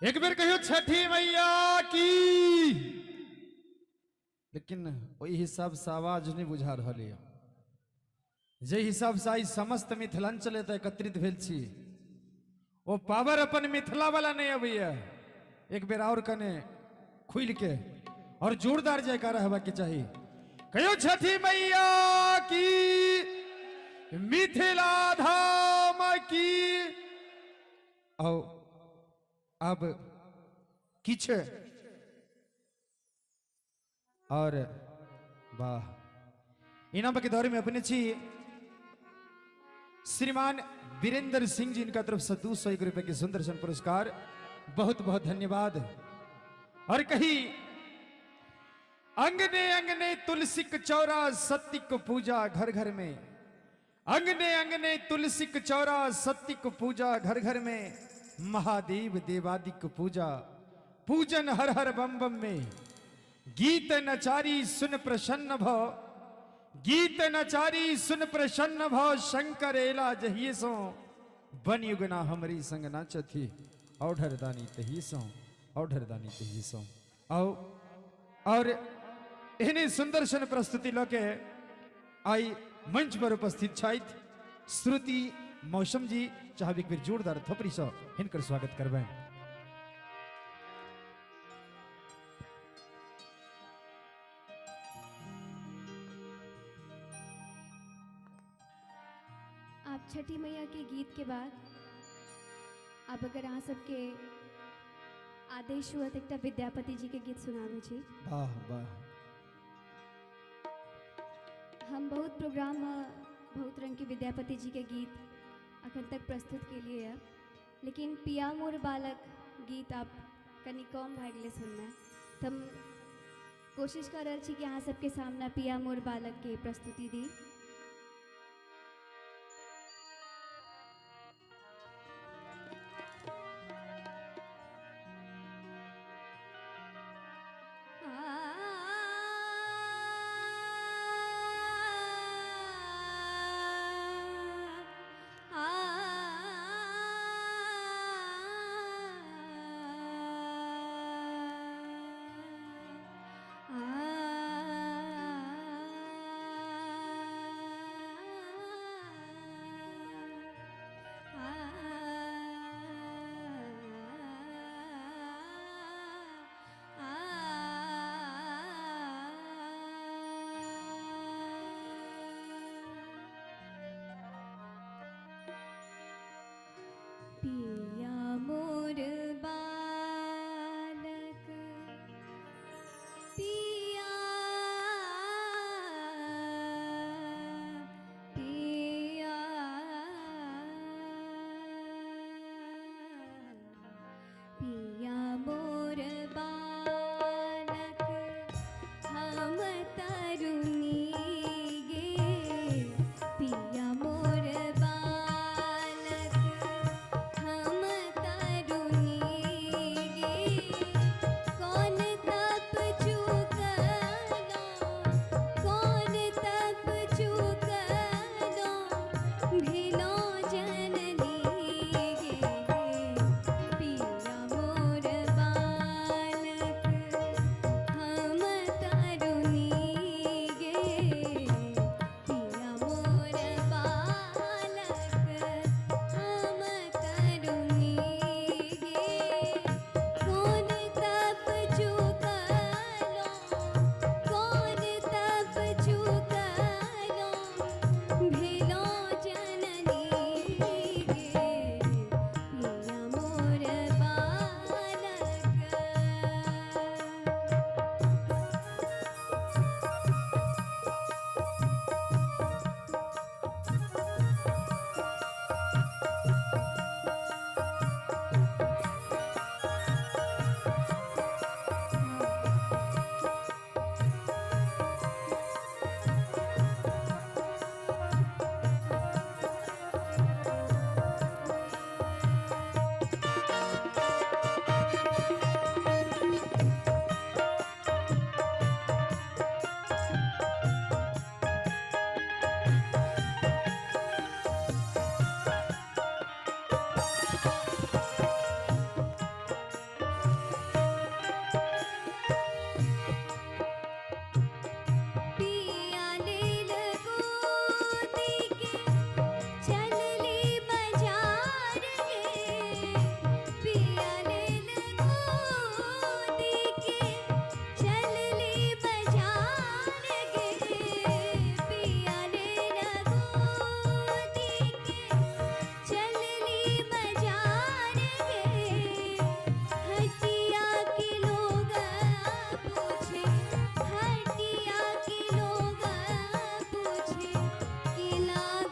एक बार कहियो छठी मैया की। लेकिन वही हिसाब से आवाज नहीं बुझा रहा है। जे हिसाब से आई समस्त मिथिलांचल एतऽ एकत्रित भेल छी, वो पावर अपन मिथिला वाला नहीं अबैया। एक बेर और कने खुल के और जोरदार जयकारा हेबा के चाहिए। कहियो छठी मैया की, मिथिला धाम की। आओ अब किछ और वाह इनाम के दौर में अपने छी श्रीमान वीरेंद्र सिंह जी, इनका तरफ से 201 रुपए के सुंदर पुरस्कार, बहुत बहुत धन्यवाद। और कही अंगने अंगने तुलसी चौरा सत्य को पूजा घर घर में, अंगने अंगने तुलसी चौरा सत्य को पूजा घर घर में, महादेव देवादिक पूजा पूजन हर हर बम बम में। गीत नचारी सुन प्रसन्न भव, गीत नचारी सुन प्रसन्न भव, शंकर एला जहिए सो बन युगना हमारी संग नाचथी, औढ़र दानी तही सो, औढ़र दानी तही सो। आओ और इन्हें सुंदर प्रस्तुति लके आई मंच पर उपस्थित छाइत श्रुति मौसम जी, चाहे एक बेर जोरदार थपड़ी से हिनकर स्वागत करबें। आप छठी मैया के गीत के बाद अब अगर अहाँ सबके आदेश हुआ एक विद्यापति जी के गीत सुनाबे छी। वाह वाह। हम बहुत प्रोग्राम में बहुत रंग के विद्यापति जी के गीत अखन तक प्रस्तुत के लिए है, लेकिन पिया मोर बालक गीत आप कनी कम भए गेलै सुनना, तो हम कोशिश कर रहे छी कि अहाँ सबके सामने पिया मोर बालक के प्रस्तुति दी। खिला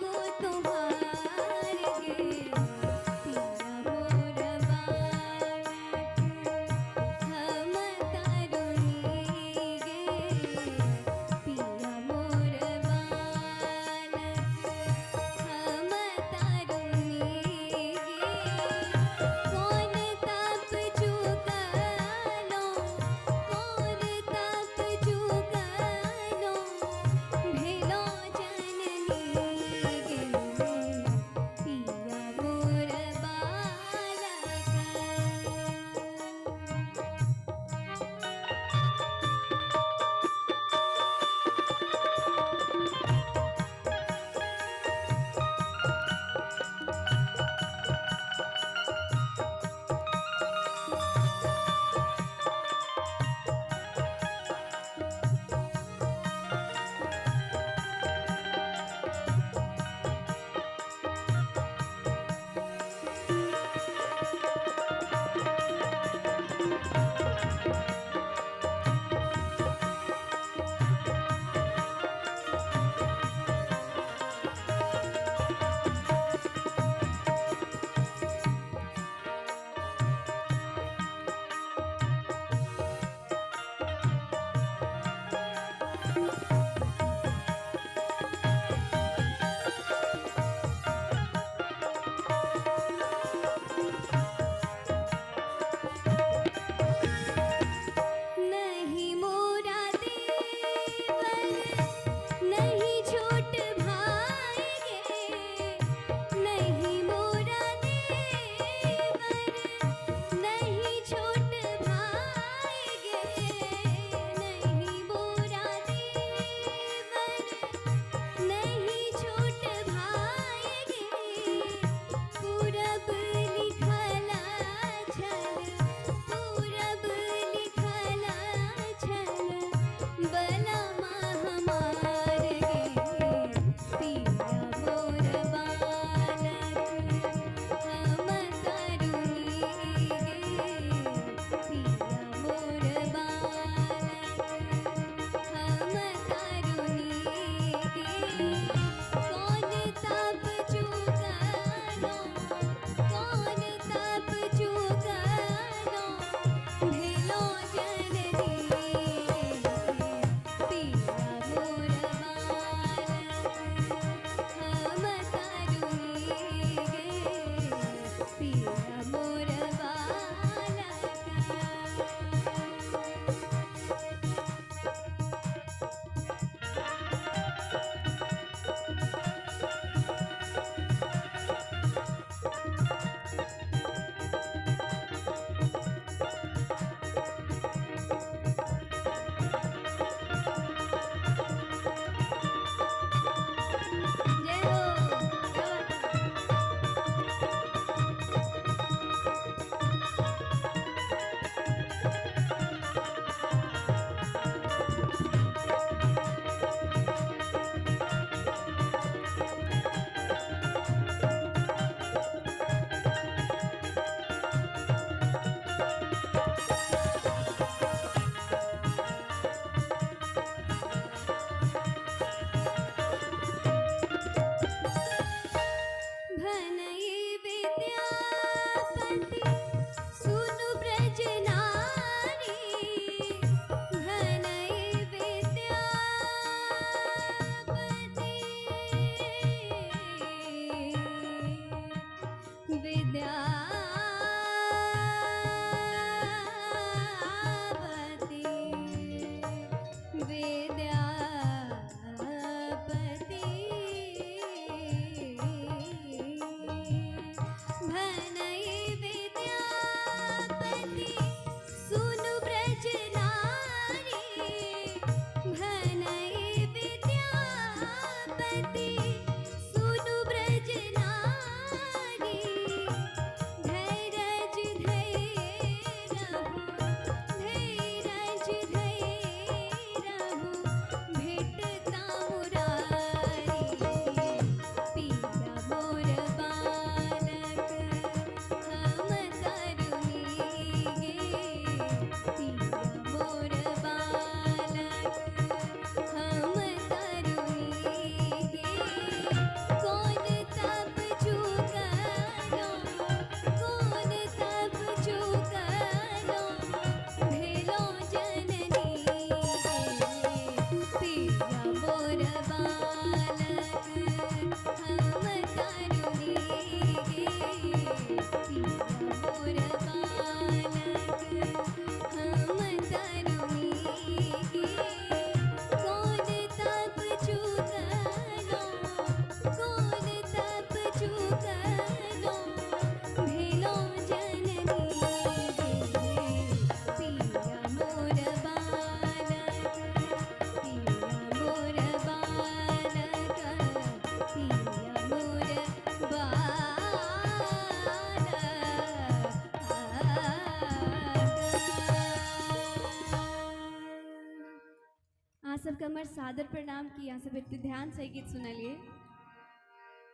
सबके हमर सादर प्रणाम की यहाँ सब एते ध्यान से गीत सुनलिए।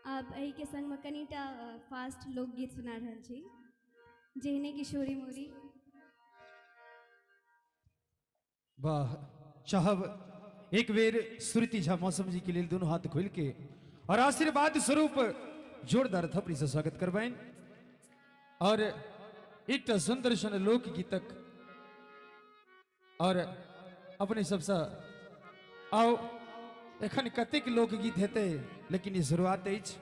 अब एही के संग में कनीटा फास्ट लोकगीत सुना रहल छी, जेहने किशोरी मोरी। वाह, चाहब एक बेर सुरती झा मौसम जी के लिए दोनों हाथ खोल के और आशीर्वाद स्वरूप जोरदार थपड़ी से स्वागत करवाएं और एक सुंदर सन लोकगीतक और अपने सबसे आओ एखन कतेक लोकगीत हेते, लेकिन ये शुरुआत अछि।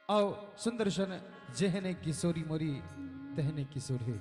आओ सुंदर सन जेहने किशोरी मोरी तेहने किशोर है।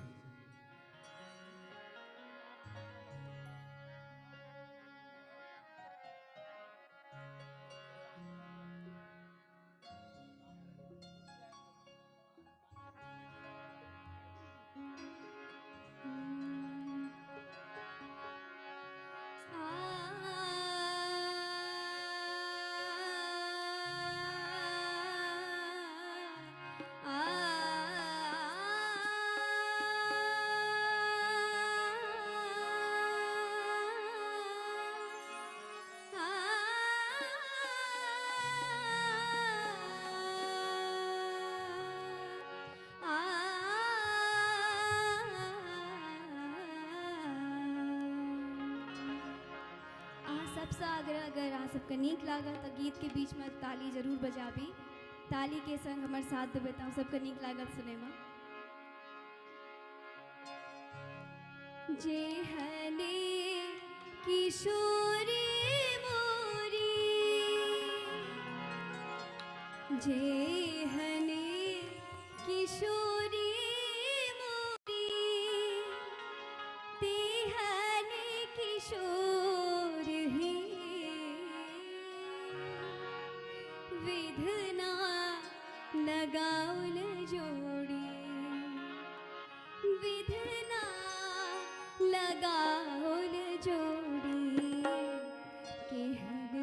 सबसे अगर अहाँ सबके नीक लागत तो गीत के बीच में ताली जरूर बजाबी। ताली के संग हमारे साथ देवे तो सबके नीक लागत सुने में। जेहने किशोरी मोरी, जेहने किशोरी मोरी, तेहने किशोर ही विधना लगाउल जोड़ी, विधना लगाउल जोड़ी, केहन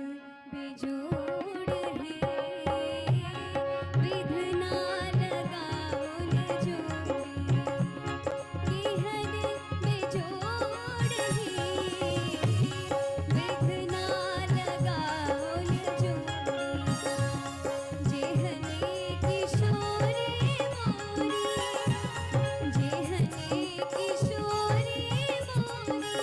बेजोड़ है, विधना लगाउल जोड़ी, केहन बेजोड़ है, विधना लगाउल जोड़ी, जेहने किशोरी मोरी, जेहने किशोरी मोरी,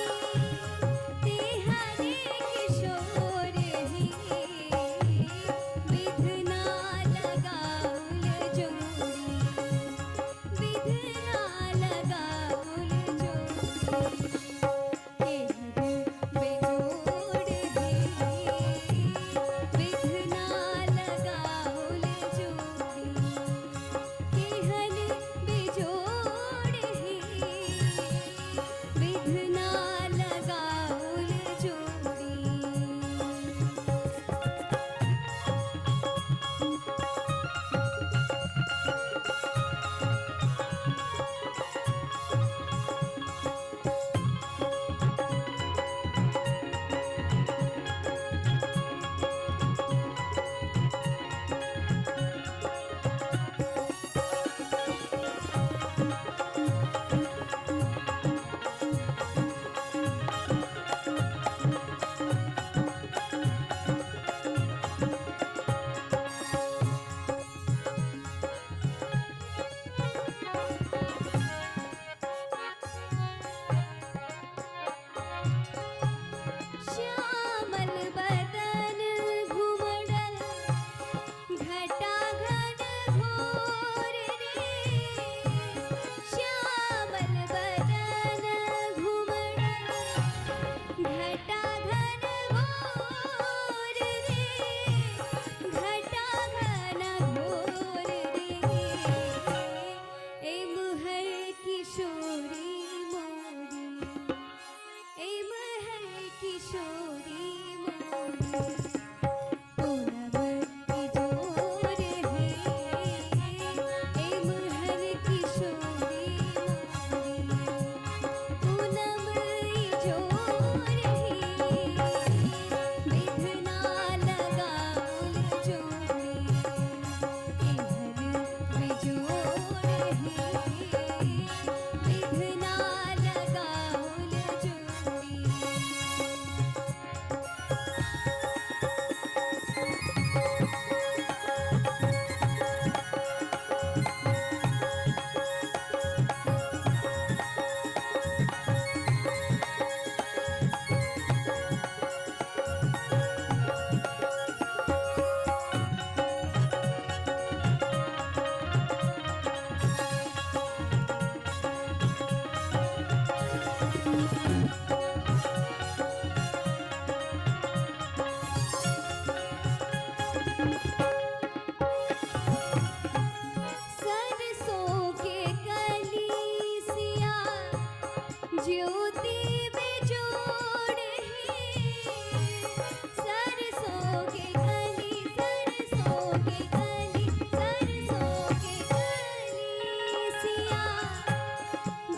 के कली सरसों के कलीसिया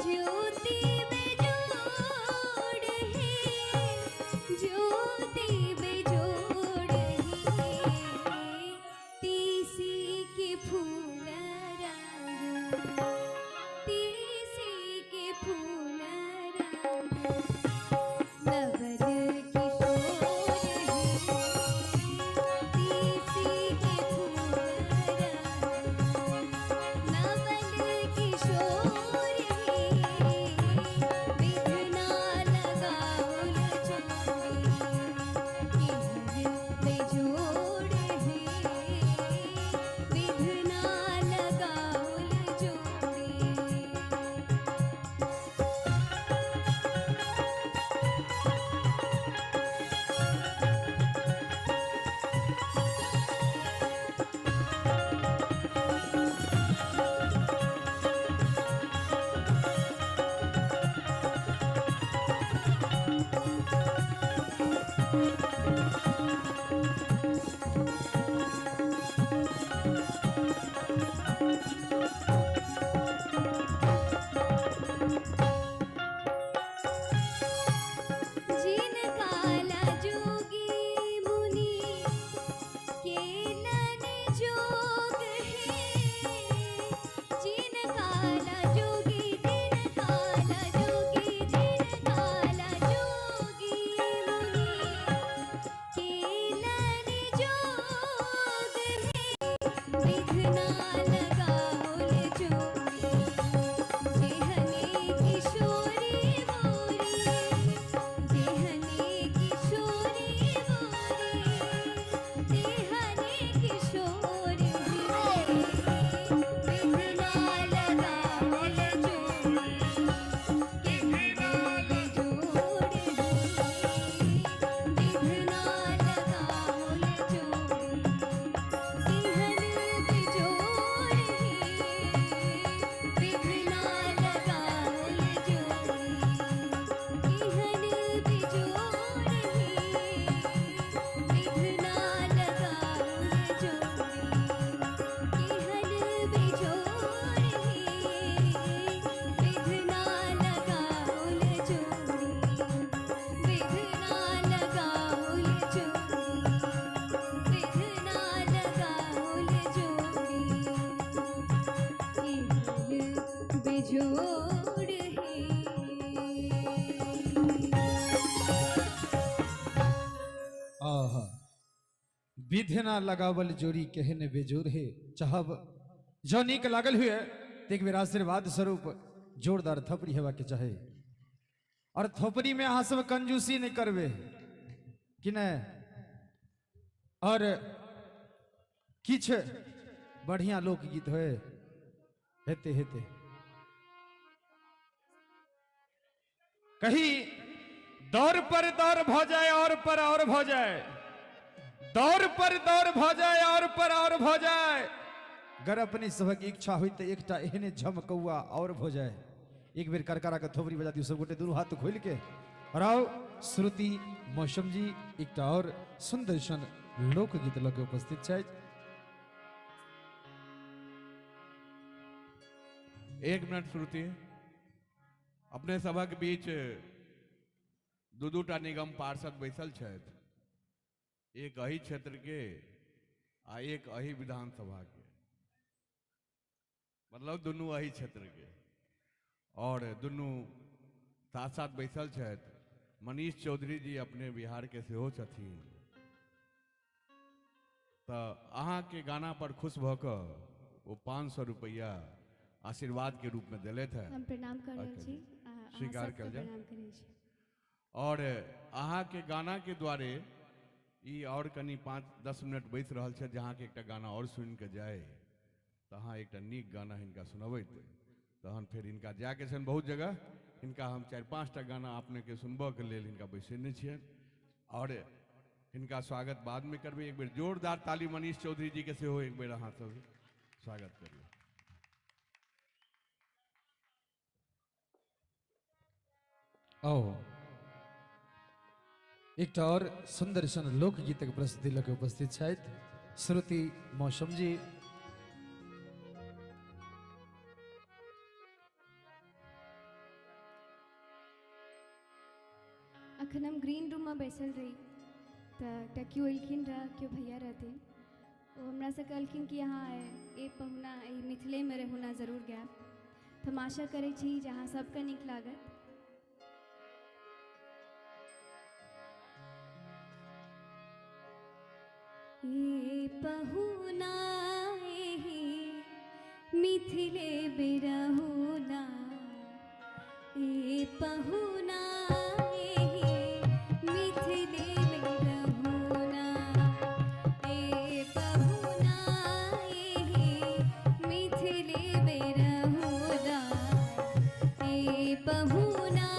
ज्योति बेजोड़ है ज्योति बेजोड़ है तीसी के फूल रंग तीसी के फूल रंग नवल किशोर है तीसी के फूल रंग नवल किशोर है विधना लगाउल चोरी बेजोड़ है विधना लगाउल चोरी जिन काला जोगी मुनि केलन जोग है जिन काला जोगी दिन काला जोगी दिन काला जोगी मुनि केलन जोग है विधना लगाउल जोगी जेहने किशोरी मोरी देहने किशोरी मोरे देहने किशोरी मोरे विधना लगाउल जोड़ी केहने बेजोड़ है विधना लगाउल जोड़ी केहने बेजोड़ है विधना लगाउल जोड़ी केहन बेजोड़ है विधना लगाउल जोड़ी केहन बेजोड़ है विधना लगाउल जोड़ी विधना लगाउल जोड़ी विधना लगाउल जोड़ी केहन बेजोड़ है आहा विधना लगावल जोड़ी कहने बेजोर है चाहब जो नीक लागल हुए तो एक बेर आशीर्वाद स्वरूप जोरदार थपड़ी हेवा के चाहे और थोपड़ी में अहाँ सब कंजूसी नहीं करबे कि नहीं और किछ बढ़िया लोकगीत होए हेते हेते कहीं दौर पर दौर भ जाए और पर और भ जाए दौर पर दौर भ जाए और पर और भ जाए गर अपनी सबक इच्छा हुई तो एकटा एहने झमकौआ और भ जाए एक बेर करकरा के थोबरी बजा दियो सब गोटे दुनू हाथ खोल के और आओ श्रुति मौसम जी एकटा और सुंदर सन लोकगीत लगे उपस्थित छथि। 1 मिनट श्रुति अपने सभा के बीच दू टा निगम पार्षद बैसल छथि एक अही क्षेत्र के आ एक अही विधानसभा के मतलब दुनू अही क्षेत्र के और दुनू साथ साथ बैसल छथि मनीष चौधरी जी अपने बिहार के सेहो छथिन तो अहाँ के गाना पर खुश भ क वो 500 रुपया आशीर्वाद के रूप में दिले थे हम प्रणाम कर रहल छी स्वीकार कर जाए प्रणाम करै छी और अहाँ के गाना के द्वारे ई और कनी 5-10 मिनट बैस रहल छै जहाँ के एकटा गाना और सुन के जाए तो अहाँ एकटा नीक गाना हिनका सुनबैत तहन फिर हिनका जाके छनि बहुत जगह हिनका हम 4-5 टा गाना अपने के सुनबऽ के लेल हिनका बैसेने छियनि और हिनका स्वागत बाद में करबै। एक बेर जोरदार ताली मनीष चौधरी जी के सेहो एक बेर अहाँ सब स्वागत करियौ। आओ एकटा और सुंदर सन लोकगीतक प्रस्तुति लऽ के उपस्थित छथि श्रुति मौसम जी। अखन हम ग्रीन रूम में बैसल रही तो टकियो एलखिन रह क्यों भैया रहते वो हमरा से कहलखिन कि यहाँ ए पहुना मिथिले में रहना जरूर गया। तो हम आशा करे छी जहाँ सबका नीक लागत। ए पहुना मिथिले बिरहुना ए पहुना मिथिले बिरहुना ए पहुना मिथिले बिरहुना ए पहुना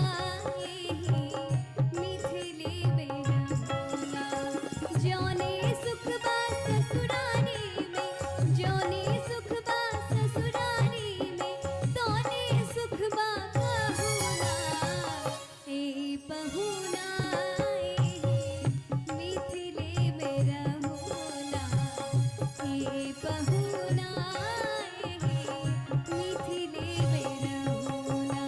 मिथिले बिरहुना जौने सुख बा ससुरारी में जौने सुख बा ससुरारी में तौने सुख बा पहुना ए पहुना मिथिले में रहुना ए पहुना मिथिले में रहुना।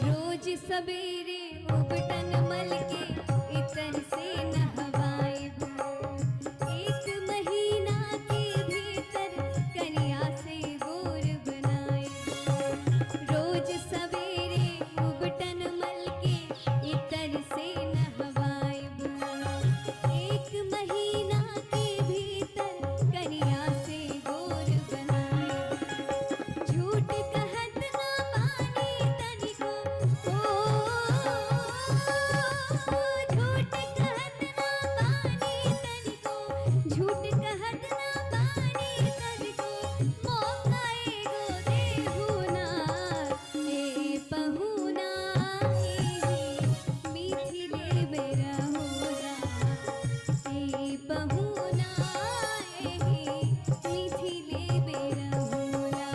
रोज सवेरे उबटन मल के इतर से नहवाएब। एक महीना के भीतर कन्या से गोर बनाएब। रोज सवेरे उबटन मल के इतर से नहवाएब। एक महीना के भीतर कन्या से गोर बनाएब। झूठ कहत ना बानी तनिको झूठ कहत ना बानी तनिको झूठ कहत ना बानी तनिको मौका एगो देहुना ए पहुना मिथिले में रहुना ए पहुना मिथिले में रहुना।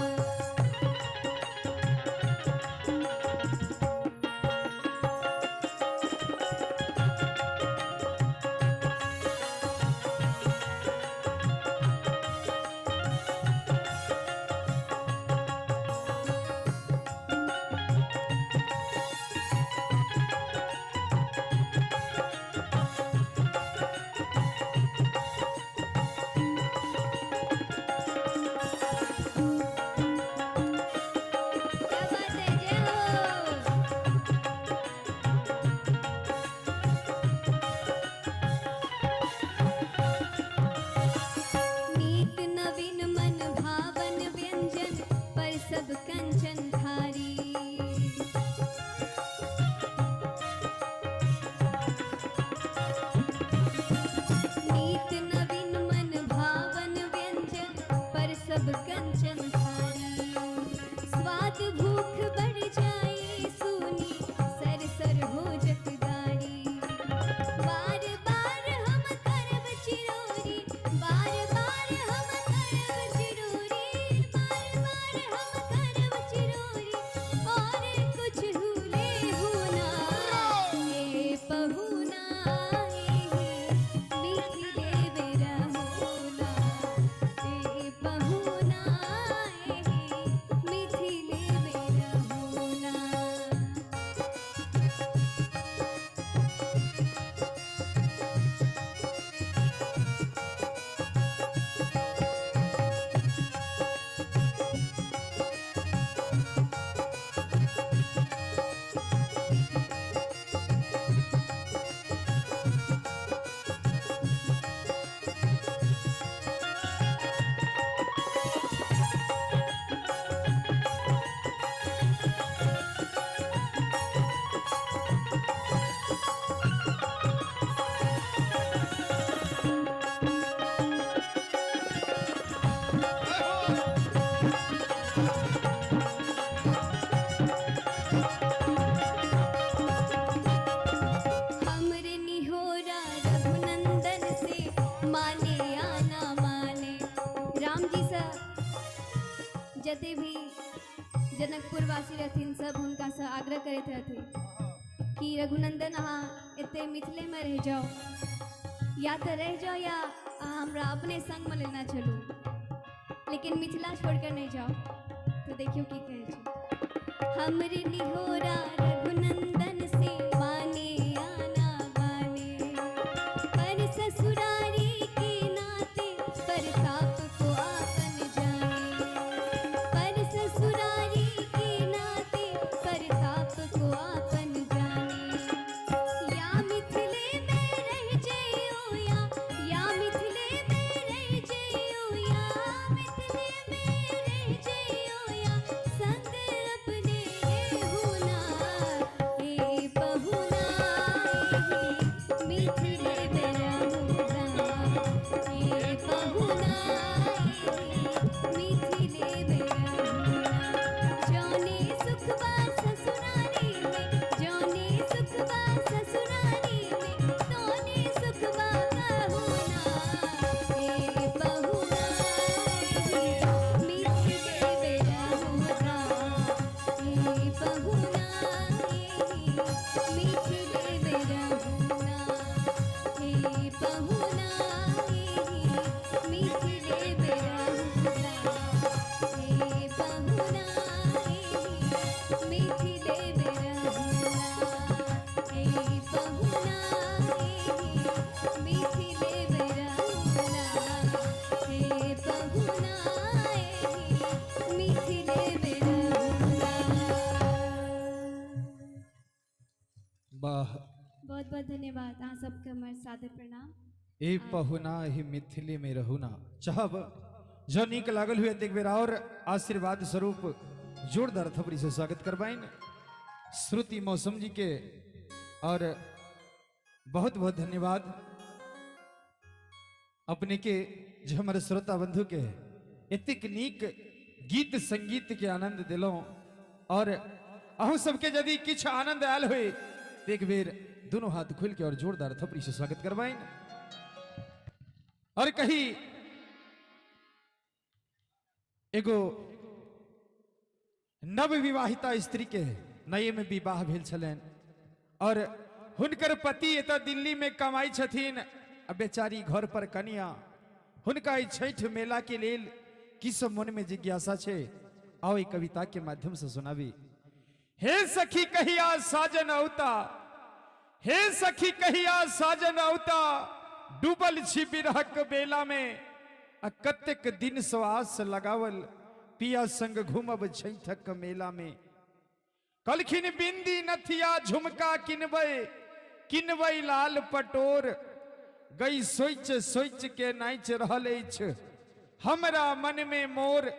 क्या बात है, जय हो। नीत नवीन मन भावन व्यंजन पर सब कंचन धारी। नीत नवीन मन भावन व्यंजन पर सब कंचन धारी। स्वाद भूख बढ़ जाए सुनी सर सर हो जकदारी। बार बार हम करब चिरोरी बार बार हम करब चिरोरी बार बार हम करब चिरोरी और कुछ हुले हुना ए पहुना मिथिले में रहुना ए पहुना जते भी जनकपुर वासी रहथिन सब हुनका से आग्रह करैत रहथिन कि रघुनंदन अहाँ एते मिथिले में रह जाओ, या तो रह जाओ या हमरा अपने संग में लेना चलू, लेकिन मिथिला छोड़कर नहीं जाओ। तो देखियो की कहे छै, हमरे निहोरा रघुनंदन से माने आना माने, पर ससुरारी के नाते परताप को आपन जाने, पर ससुरारी के नाते परताप को आपन जाने। या मिथिले में रह जइयो या मिथिले में रह जइयो, या मिथिले में रह जइयो, या संग अपने रेहुना, हे बहुना हे मिथिले में रहूना, हे बहुना हे मिथिले में रहूना। जौने सुख बा ससुरारी में, जौने सुख बा ससुरारी में, तौने सुख बा कहूना, हे बहुना हे मिथिले में रहूना, हे बहुना हे मिथिले में रहूना, हे बहुना हे मिथिले में रहूना, हे बहुना हे मिथिले में रहूना, हे बहुना हे मिथिले में रहूना, हे बहुना हे मिथिले में रहूना। वाह, बहुत बहुत धन्यवाद अहाँ सबके हमर सादर प्रणाम। ए पहुना ही मिथिले में रहुना। चाहब जो नीक लागल हुए एक बेर और आशीर्वाद स्वरूप जोरदार थपड़ी से स्वागत करवाइन श्रुति मौसम जी के। और बहुत बहुत धन्यवाद अपने के जो हमारे श्रोता बंधु के एतिक नीक गीत संगीत के आनंद दिलों। और अहू सबके यदि किछ आनंद आयल हुए तो एक बेर दोनों हाथ खुल के और जोरदार थपड़ी से स्वागत करवाइन। और कही एगो नव विवाहिता स्त्री के नए में विवाह भेल छलैन और हुनकर पति एतऽ दिल्ली में कमाई छथिन, आ बेचारी घर पर कन्या। हुनका ई छठ मेला के लेल की सब मन में जिज्ञासा छे, आओ ई कविता के माध्यम से सुनाबी। हे सखी कहिया साजन औता, हे सखी कहिया साजन औता, डूबल छी बिरहक बेला में, आ कतेक दिन सवास लगावल पिया संग घूमब छैठक मेला में। कलखिन बिंदी नथिया झुमका किनबै, किनबै लाल पटोर, गई सोच सोच के नाच रहल अछि हमरा मन में मोर।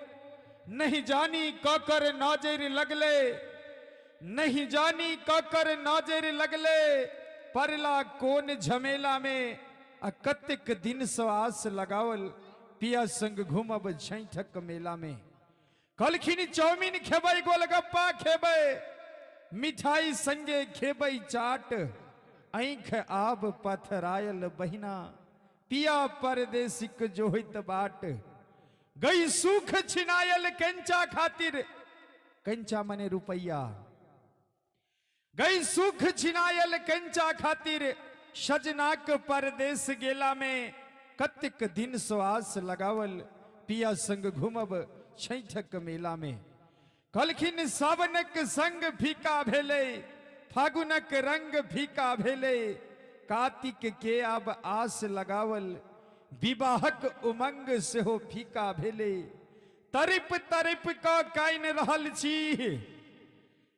नहीं जानी ककर नजर लगले, नहीं जानी ककर नजर लगले, परला कोन झमेला में, आ कतेक दिन सवास लगावल पिया संग घूमब छैठक मेला में। कलखिन चाउमीन खेबै, गोलगप्पा खेबै, मिठाई संगे खेबै चाट, आँख आब पथरायल बहिना, पिया परदेसिक जोहित बाट। गई सुख छिनायल कंचा खातिर, कंचा मने रुपैया, गई सुख छिनायल कंचा खातिर, सजनाक परदेश गेला में, कतेक दिन सवास लगावल पिया संग घूमब छैठक मेला में। कलखिन सावनक संग फीका भेले, फागुनक रंग फीका भेले, कार्तिक के अब आस लगावल विवाहक उमंग सेहो फीका भेले। तरिप तरिप का काइन रहल छी,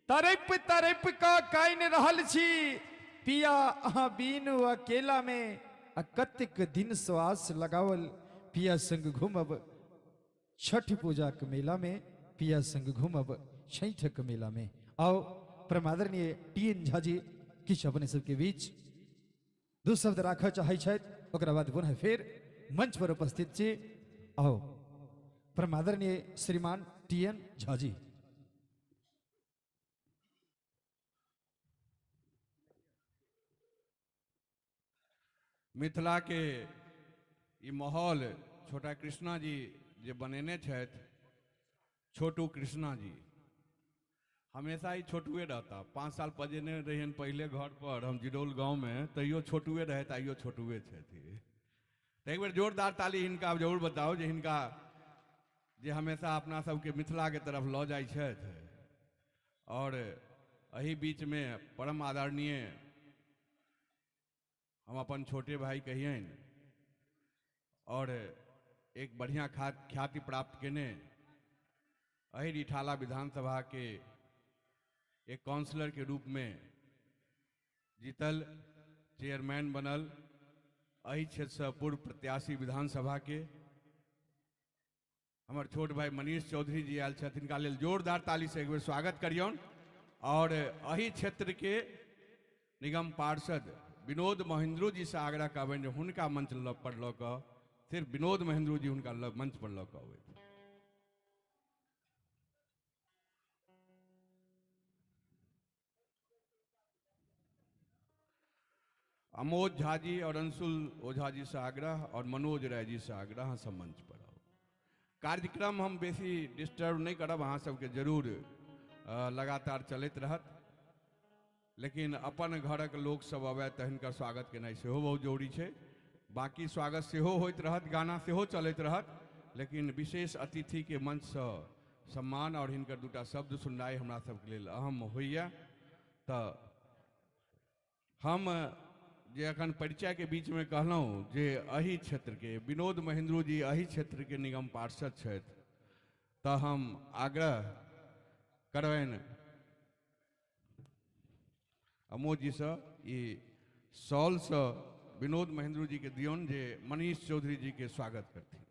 तरिप तरिप का काइन रहल छी, पिया अहाँ बीनू अकेला में, आ कतेक दिन सवास लगावल पिया संग घूमब छठ पूजा के मेला में, पिया संग घूमब छैठक मेला में। आओ परमादरणीय टी.एन. झा जी किछ अपने सबके बीच दू शब्द राखऽ चाहै छथि, ओकरा बाद पुनः फेर मंच पर उपस्थित छी। आओ परमादरणीय श्रीमान टी.एन. झा जी। मिथिला के ई माहौल छोटा कृष्णा जी जे बनेने छथि, छोटू कृष्णा जी हमेशा ही छोटुए रहता। 5 साल पजेने रहियन पहले घर पर हम जिडौल गांव में, तैयो छोटुए रहे, तैयो छोटुए थे। तो एक बेर जोरदार ताली हिनका जरूर बताओ जे हिनका जे हमेशा अपना सबके मिथिला के तरफ लऽ जाइ छथि। और एही बीच में परम आदरणीय हम अपन छोटे भाई कहियन और एक बढ़िया ख्याति प्राप्त केने अही रिठाला विधानसभा के एक काउंसलर के रूप में जीतल, चेयरमैन बनल, अही क्षेत्र से पूर्व प्रत्याशी विधानसभा के हमार छोट भाई मनीष चौधरी जी आयल छथि। इनका लेल जोरदार ताली से एक बेर स्वागत करियौन। और अही क्षेत्र के निगम पार्षद विनोद महेंद्रो जी से आग्रह करबनि जे हुनका मंच पर लऽ कऽ सिर्फ विनोद महेंद्रो जी हुनका मंच पर लऽ कऽ अबैत। अमोद झा जी और अंशुल ओझा जी से आग्रह और मनोज राय जी से आग्रह सब मंच पर आओ। कार्यक्रम हम बेसी डिस्टर्ब नहीं करब, अहाँ सबके जरूर लगातार चलते रहत, लेकिन अपन घरक लोक सब अबे तऽ हिनकर स्वागत केनाइ सेहो बहुत जरूरी छै। बाकी स्वागत सेहो होइत रहत, गाना सेहो चलैत रहत, लेकिन विशेष अतिथि के मंच से सम्मान और हिनकर दूटा शब्द सुननाइ हमरा सबके लेल अहम होइए। तऽ हम जे अखन परिचय के बीच में कहलहुँ जे अही क्षेत्र के विनोद महेंद्रो जी अही क्षेत्र के निगम पार्षद छथि, तऽ हम आग्रह करबनि अमोद जी से ई सॉल से विनोद महेंद्रो जी के दियौन जे मनीष चौधरी जी के स्वागत करथिन।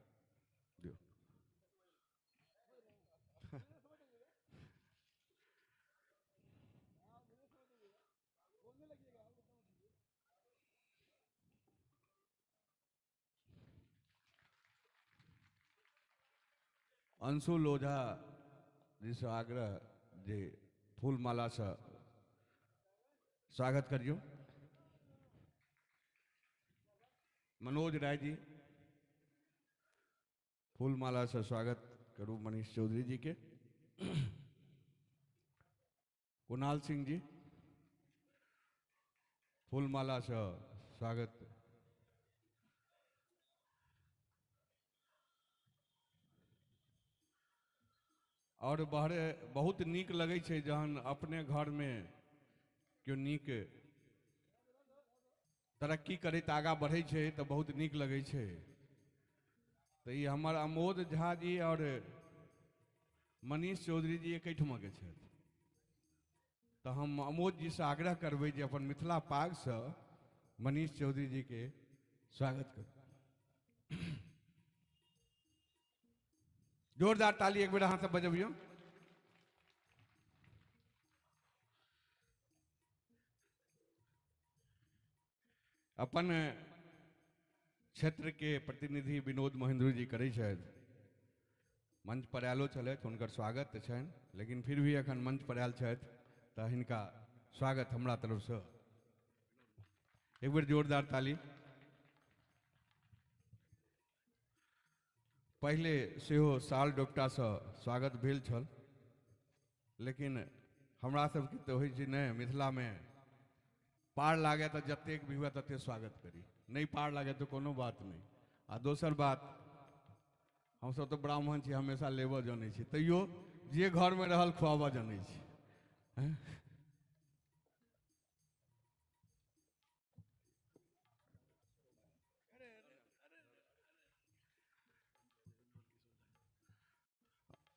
अंशुल ओझा जी से आग्रह जे फूल माला से स्वागत करियो। मनोज राय जी फूल माला से स्वागत करूँ मनीष चौधरी जी के। कुणाल सिंह जी फूल माला से स्वागत। और बाहरे बहुत नीक लगे छै जहन अपने घर में क्यों नीक तरक्की करैत आगा बढ़े छै तो बहुत नीक लगे छै। तो ये हमार अमोद झा जी और मनीष चौधरी जी एक के छथि, तो हम अमोद जी से आग्रह करबै जे अपन मिथिला पाग से मनीष चौधरी जी के स्वागत कर। जोरदार ताली एक बेर अहाँ सब बजबियौ। अपन क्षेत्र के प्रतिनिधि विनोद महेंद्रो जी करै छथि, मंच पर आयलो छलथि, हुनकर स्वागत छनि, लेकिन फिर भी अखन मंच पर आयल छथि तऽ हिनका स्वागत हमरा तरफ से एक बेर जोरदार ताली। पहले सेहो साल डोकटा से स्वागत भेल छल, लेकिन हमरा सबके तो होइ छै नहि, मिथिला में पार लागे तो जतेक भी हुए तते स्वागत करी, नहीं पार लागे तो कोनो बात नहीं। आ दोसर बात हम सब तो ब्राह्मण छी, हमेशा लेबऽ जानै छी, तैयो जे घर में रहल खुआबऽ जानै छी।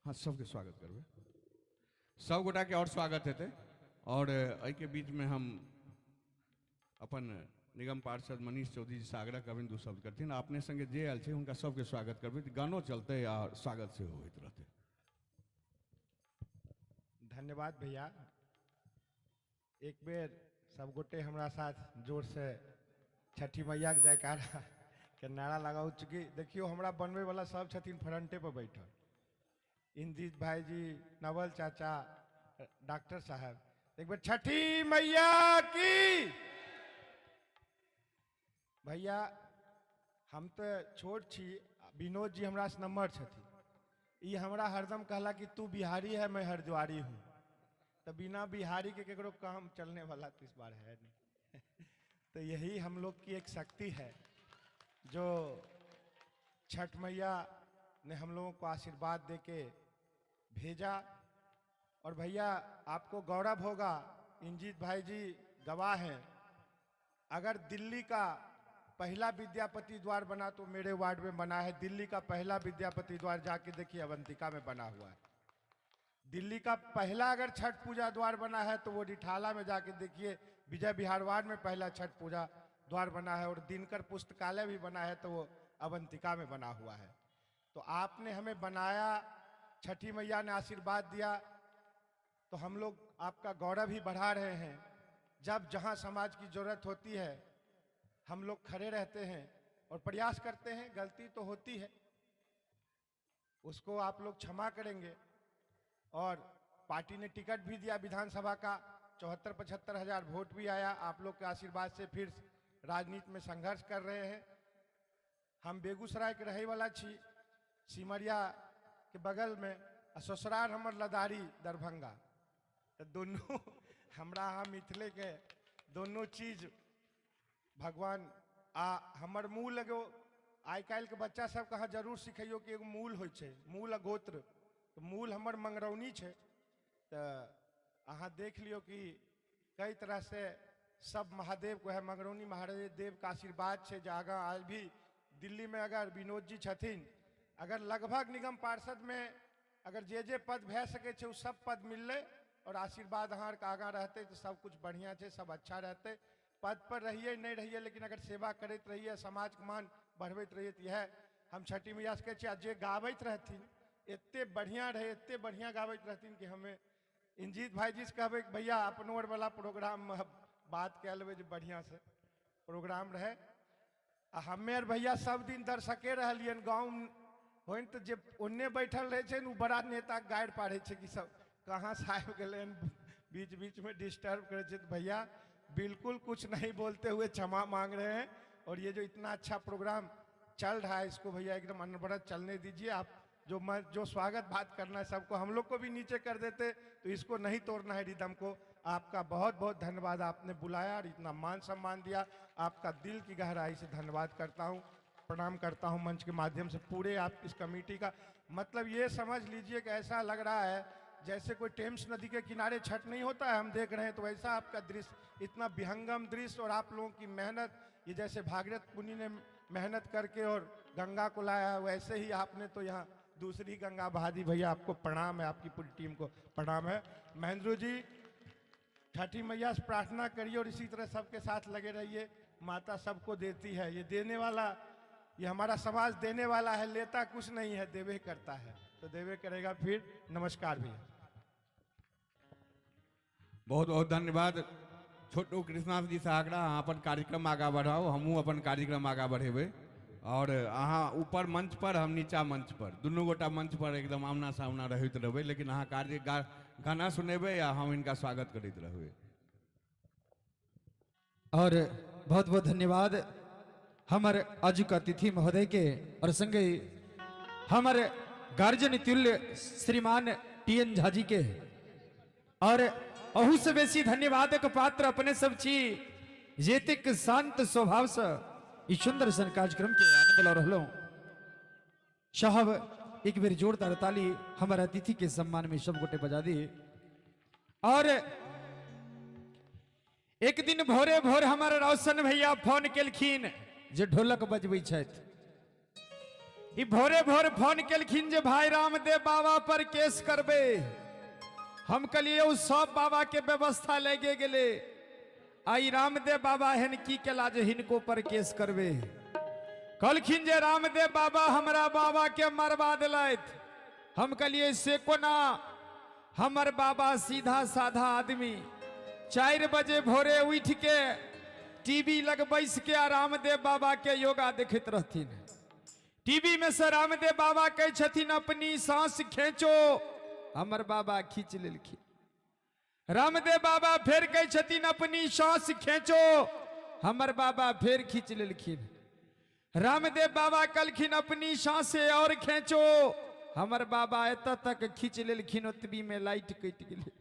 हाँ सबके स्वागत करबे, सब गोटा के और स्वागत हेतै। और एहि के बीच में हम अपन निगम पार्षद मनीष चौधरी जी से आग्रह करबनि दू शब्द करथिन। अपने संगे जे आयल छै हुनका सबके स्वागत करबै, गानो चलते और स्वागत से होइत रहतै। धन्यवाद भैया। एक बेर सब गोटे हमरा साथ जोर से छठी मैया के जयकारा के नारा लगाओ। चूँकि देखियो हमरा बनवे वाला सब छथिन फ्रंटे पर बैठल, इंद्रजीत भाई जी, नवल चाचा, डॉक्टर साहब, एक बार छठी मैया की। भैया हम तो छोट छी, विनोद जी हमरा से नम्बर छथिन, ये हमरा हरदम कहला कि तू बिहारी है मैं हरिद्वारी हूँ, तो बिना बिहारी के केकरो काम चलने वाला तो इस बार है नहीं। तो यही हम लोग की एक शक्ति है जो छठ मैया ने हम लोगों को आशीर्वाद देके भेजा। और भैया आपको गौरव होगा, इंजीत भाई जी गवाह हैं, अगर दिल्ली का पहला विद्यापति द्वार बना तो मेरे वार्ड में बना है। दिल्ली का पहला विद्यापति द्वार जाके देखिए अवंतिका में बना हुआ है। दिल्ली का पहला अगर छठ पूजा द्वार बना है तो वो रिठाला में जाके देखिए विजय विहार वार्ड में पहला छठ पूजा द्वार बना है। और दिनकर पुस्तकालय भी बना है तो वो अवंतिका में बना हुआ है। तो आपने हमें बनाया, छठी मैया ने आशीर्वाद दिया, तो हम लोग आपका गौरव ही बढ़ा रहे हैं। जब जहां समाज की जरूरत होती है हम लोग खड़े रहते हैं और प्रयास करते हैं। गलती तो होती है, उसको आप लोग क्षमा करेंगे। और पार्टी ने टिकट भी दिया विधानसभा का, 74-75 हजार वोट भी आया। आप लोग के आशीर्वाद से फिर राजनीति में संघर्ष कर रहे हैं। हम बेगूसराय के रहे वाला छी, सिमरिया के बगल में, ससुराल हमर लदारी दरभंगा। तो दोनों हमरा हम मिथिले के दोनों चीज भगवान हमर मूल एगो आइ काल्हि के बच्चा सब कहाँ जरूर सिखैयो कि एगो मूल होइ छै, मूल आ गोत्र। तो मूल हमर मंगरौनी छै। तो अहाँ देख लियो कि कई तरह से सब महादेव को है, मंगरौनी महादेव का आशीर्वाद छै। आगा आज भी दिल्ली में अगर विनोद जी छथिन, अगर लगभग निगम पार्षद में अगर जे पद भे सके छै, सब पद मिलले और आशीर्वाद अहाँ के आगा रहते तो सब कुछ बढ़िया छै, सब अच्छा रहते। पद पर रहिए नहीं रहिए, लेकिन अगर सेवा करते रहिए, समाज के मान बढ़बैत रहिए, तो यह हम छठी मैया से कहे जे गाबैत रहथिन एते बढ़िया रहे, एते बढ़िया गाबैत रहथिन कि हमें इंजीत भाई जी से कहबे भैया अपनो और वाला प्रोग्राम में बात कह लेबै, जो बढ़िया से प्रोग्राम रहे। हमें और भैया सब दिन दर्शके रहलियन गाँव होइन, तो जे ओन्ने बैठल रहे छै, बड़ा नेता गाड़ पाड़े छै कि सब कहाँ से आबि गए, बीच बीच में डिस्टर्ब करे छै। तो भैया बिल्कुल कुछ नहीं बोलते हुए क्षमा मांग रहे हैं। और ये जो इतना अच्छा प्रोग्राम चल रहा है, इसको भैया एकदम अनवरत चलने दीजिए। आप जो स्वागत बात करना है सबको, हम लोग को भी नीचे कर देते, तो इसको नहीं तोड़ना है रिदम को। आपका बहुत बहुत धन्यवाद, आपने बुलाया और इतना मान सम्मान दिया, आपका दिल की गहराई से धन्यवाद करता हूँ, प्रणाम करता हूँ मंच के माध्यम से पूरे आप इस कमेटी का। मतलब ये समझ लीजिए कि ऐसा लग रहा है जैसे कोई टेम्स नदी के किनारे छठ नहीं होता है, हम देख रहे हैं, तो वैसा आपका दृश्य, इतना विहंगम दृश्य। और आप लोगों की मेहनत, ये जैसे भागीरथ मुनि ने मेहनत करके और गंगा को लाया, वैसे ही आपने तो यहाँ दूसरी गंगा बहा दी। भैया आपको प्रणाम है, आपकी पूरी टीम को प्रणाम है। महेंद्र जी, छठी मैया से प्रार्थना करिए और इसी तरह सबके साथ लगे रहिए। माता सबको देती है, ये देने वाला, ये हमारा समाज देने वाला है, लेता कुछ नहीं है, देवे करता है, तो देवे करेगा। फिर नमस्कार भैया। बहुत बहुत धन्यवाद छोटू कृष्णाथ जी से आग्रह, अहाँ अपन कार्यक्रम आगा बढ़ाओ, हमहूँ अपन कार्यक्रम आगा बढ़ेबै। और अहाँ ऊपर मंच पर, हम नीचा मंच पर, दुनू गोटा मंच पर एकदम आमना सामना रहते रहबै, लेकिन अहाँ गाना सुनेबै या हम इनका स्वागत करते रहबै। और बहुत बहुत धन्यवाद हमारे आज का अतिथि महोदय के, और संगे हमारे गार्जियन तुल्य श्रीमान TN झा जी के। और अहू से बेसी धन्यवाद के पात्र अपने सब छी, जेतिक शांत स्वभाव से इस सुंदर सन कार्यक्रम के आनंद लो रहलो। साहब एक बेर जोरदार ताली हमारे अतिथि के सम्मान में सब गोटे बजा दी। और एक दिन भोरे भोर हमारे रोशन भैया फोन केलखिन जे ढोलक बजबै छथि। ई भोरे भोर फोन केलखिन जे भाई रामदेव बाबा पर केस करबे। हम कहलिए उ सब बाबा के व्यवस्था लगे गेले, आई रामदेव बाबा हन की केला जे हिनको पर केस करबे। कहलखिन जे रामदेव बाबा हमरा बाबा के मरवा दिलथि। हम कहलिए से कोना, हमर बाबा सीधा साधा आदमी 4 बजे भोरे उठ के टीवी लग बैस के रामदेव बाबा के योगा देखते रहथिन। टीवी में से रामदेव बाबा कहे छथिन अपनी सांस खींचो, हमर बाबा खींच लेलखिन। रामदेव बाबा फिर कहे छथिन अपनी सांस खींचो, हमर बाबा फिर खींच लेलखिन। रामदेव बाबा कहलखिन अपनी सांसें और खींचो, हमर बाबा एत तक खींच लेलखिन ओतबी में लाइट कट गेलै।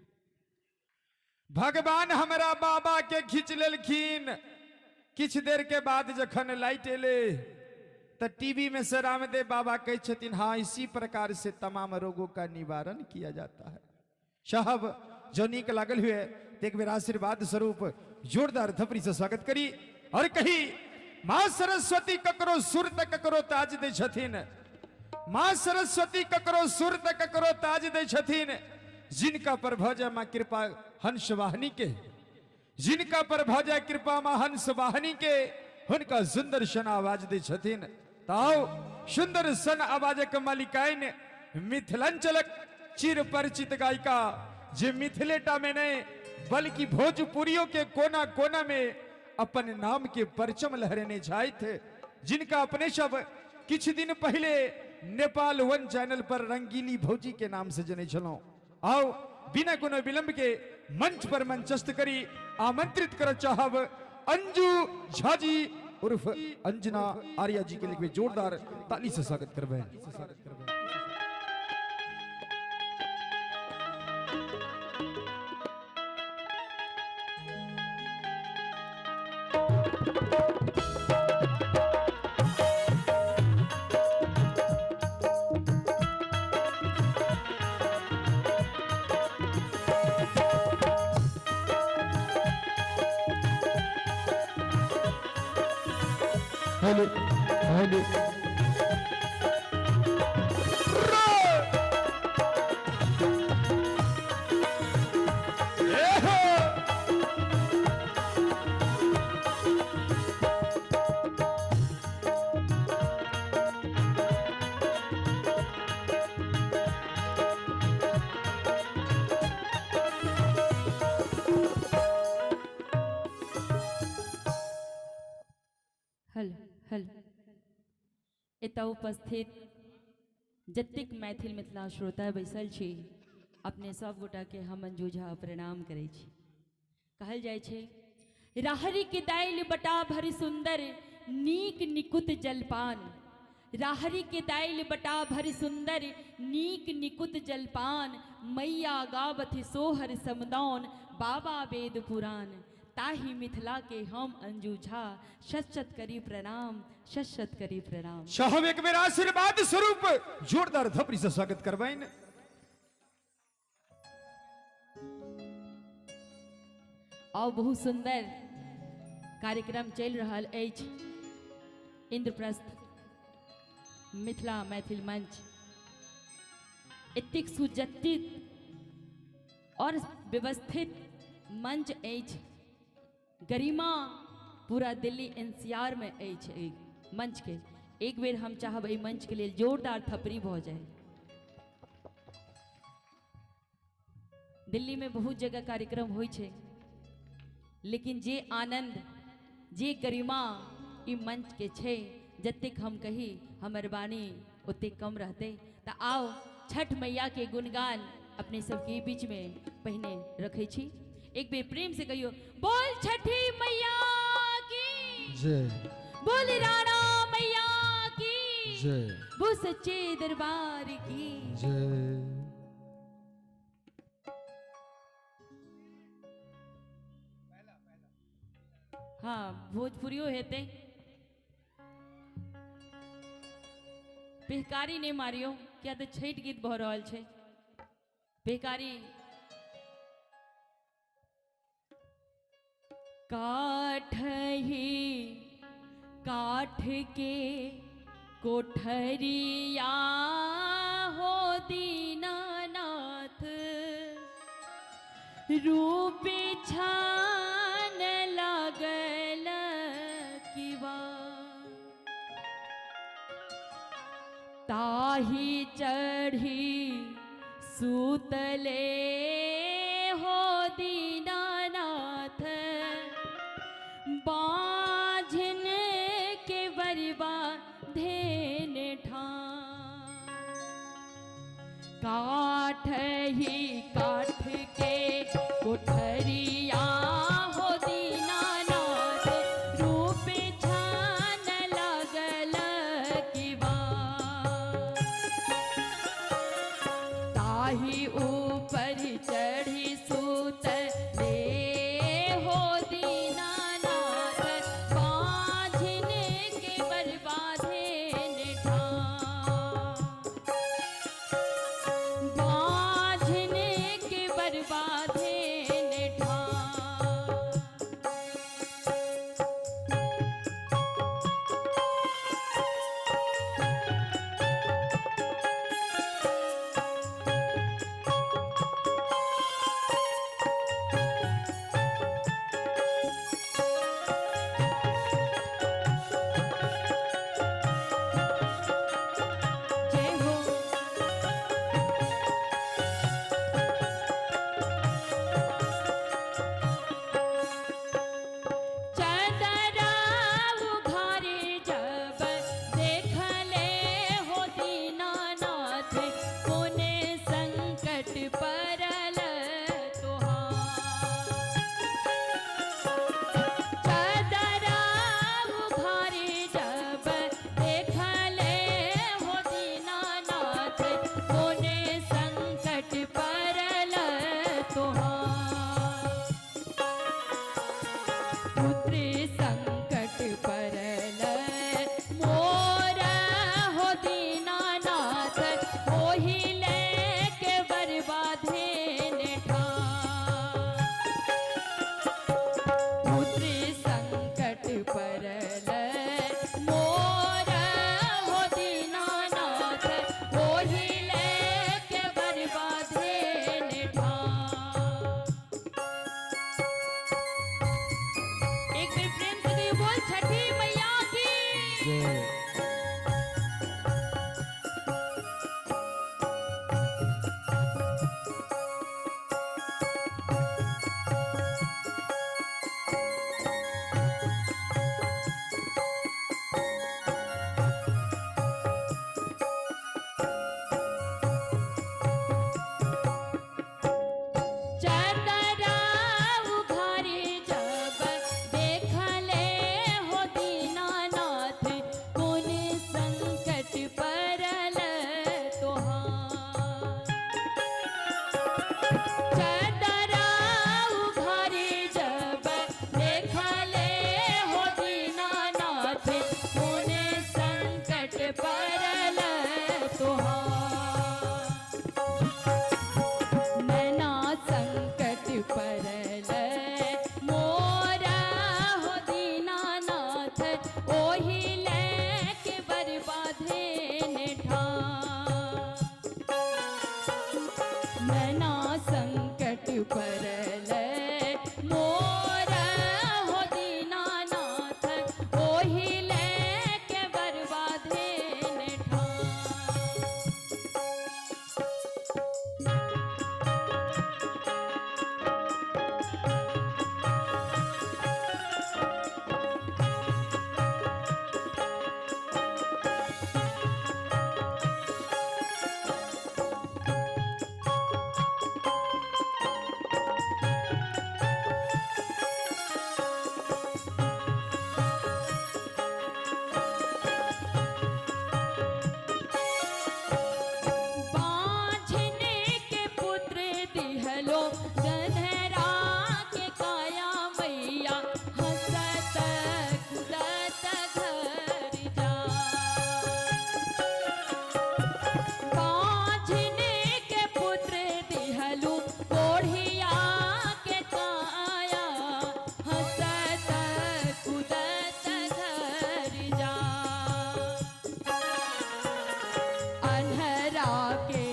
भगवान हमरा बाबा के खींच लेलखिन। किछ देर के बाद जखन लाइट एले तो टीवी में से रामदेव बाबा कहे छथिन हाँ इसी प्रकार से तमाम रोगों का निवारण किया जाता है। साहब जो नीक लागल हुए तो एक बेर आशीर्वाद स्वरूप जोरदार थपड़ी से स्वागत करी और कही माँ सरस्वती ककरो सुर त ककरो ताज दे छथिन। माँ सरस्वती ककरो सुर त ककरो ताज दे छथिन। जिनका पर भौजा माँ कृपा हंस वाहनी के, जिनका पर भौजा कृपा माँ हंस वाहनी के, उनका सुंदर सन आवाज दे छथिन। ताओ सुंदर सन आवाजक मालिकाइन मिथिलांचलक चिर परिचित गायिका जे मिथिलेटा में नहीं बल्कि भोजपुरियों के कोना कोना में अपन नाम के परचम लहराने जाए थे, जिनका अपने सब कुछ दिन पहले नेपाल वन चैनल पर रंगीली भौजी के नाम से जने चलो। आओ बिना कोनो विलंब के मंच पर मंचस्थ करी आमंत्रित कर चाहब अंजू झा जी उर्फ अंजना आर्या जी के लिए जोरदार ताली से स्वागत करबे। हेलो हेलो एतऽ उपस्थित जतेक मैथिल मिथिला श्रोता बैसल छी अपने सब गोटा के हम अंजू झा प्रणाम करै छी। कहल जाइ छै राहरि के दालि बटा भरि सुंदर नीक निकुत जलपान। राहरि के दालि बटा भरि सुंदर नीक निकुत जलपान। मैया गावथ सोहर समदौन बाबा वेद पुराण। ताही मिथिला के हम अंजू झा शत करी प्रणाम, शत करी प्रणाम। साहब एक बेर आशीर्वाद स्वरूप जोरदार थपड़ी से स्वागत करबैन। और बहुत सुंदर कार्यक्रम चल रहा अछि। इंद्रप्रस्थ मिथिला मैथिल मंच एतेक सुजत्तित और व्यवस्थित मंच अछि। गरिमा पूरा दिल्ली एनसीआर में अछि मंच के। एक बेर हम चाहब एहि मंच के लिए जोरदार थपड़ी भ जाए। दिल्ली में बहुत जगह कार्यक्रम होइ छै, लेकिन जे आनंद जे गरिमा ई मंच के छै जतेक हम कही हमर बानी ओतेक कम रहते। तो आओ छठ मैया के गुणगान अपने सबके बीच में पहिने रखे छी। एक बेर प्रेम से कहियो बोल छठी मैया की जय, बोल राणा मैया की जय, वो सच्चे दरबार की जय। हाँ भोजपुरियो हेते। पेहकारी नहीं मारियो क्या तो छठ गीत भ रहल छै। पेहकारी काठ ही काठ के कोठरिया हो दीनानाथ। रूप छान लागल किवा ताही चढ़ी सूतले हो दीनानाथ। बाझन के बरबा धेन ठान। काठ ही काठ के कोठरिया हो दीनानाथ। रूप छान लागल किवा तुहार नैना संकट परल मोरा हो दीनानाथ ओहि लेके बर्बादे निठार नैना संकट परल मोरा हो दीनानाथ ओहि लेके बर्बादे निठार बांझने के पुत्र दिहलो गन्हरा के काया मैया हंसत कूदत घर जा बांझने के पुत्र दिहलो कोढ़िया के काया हंसत कूदत घर जा अन्हरा के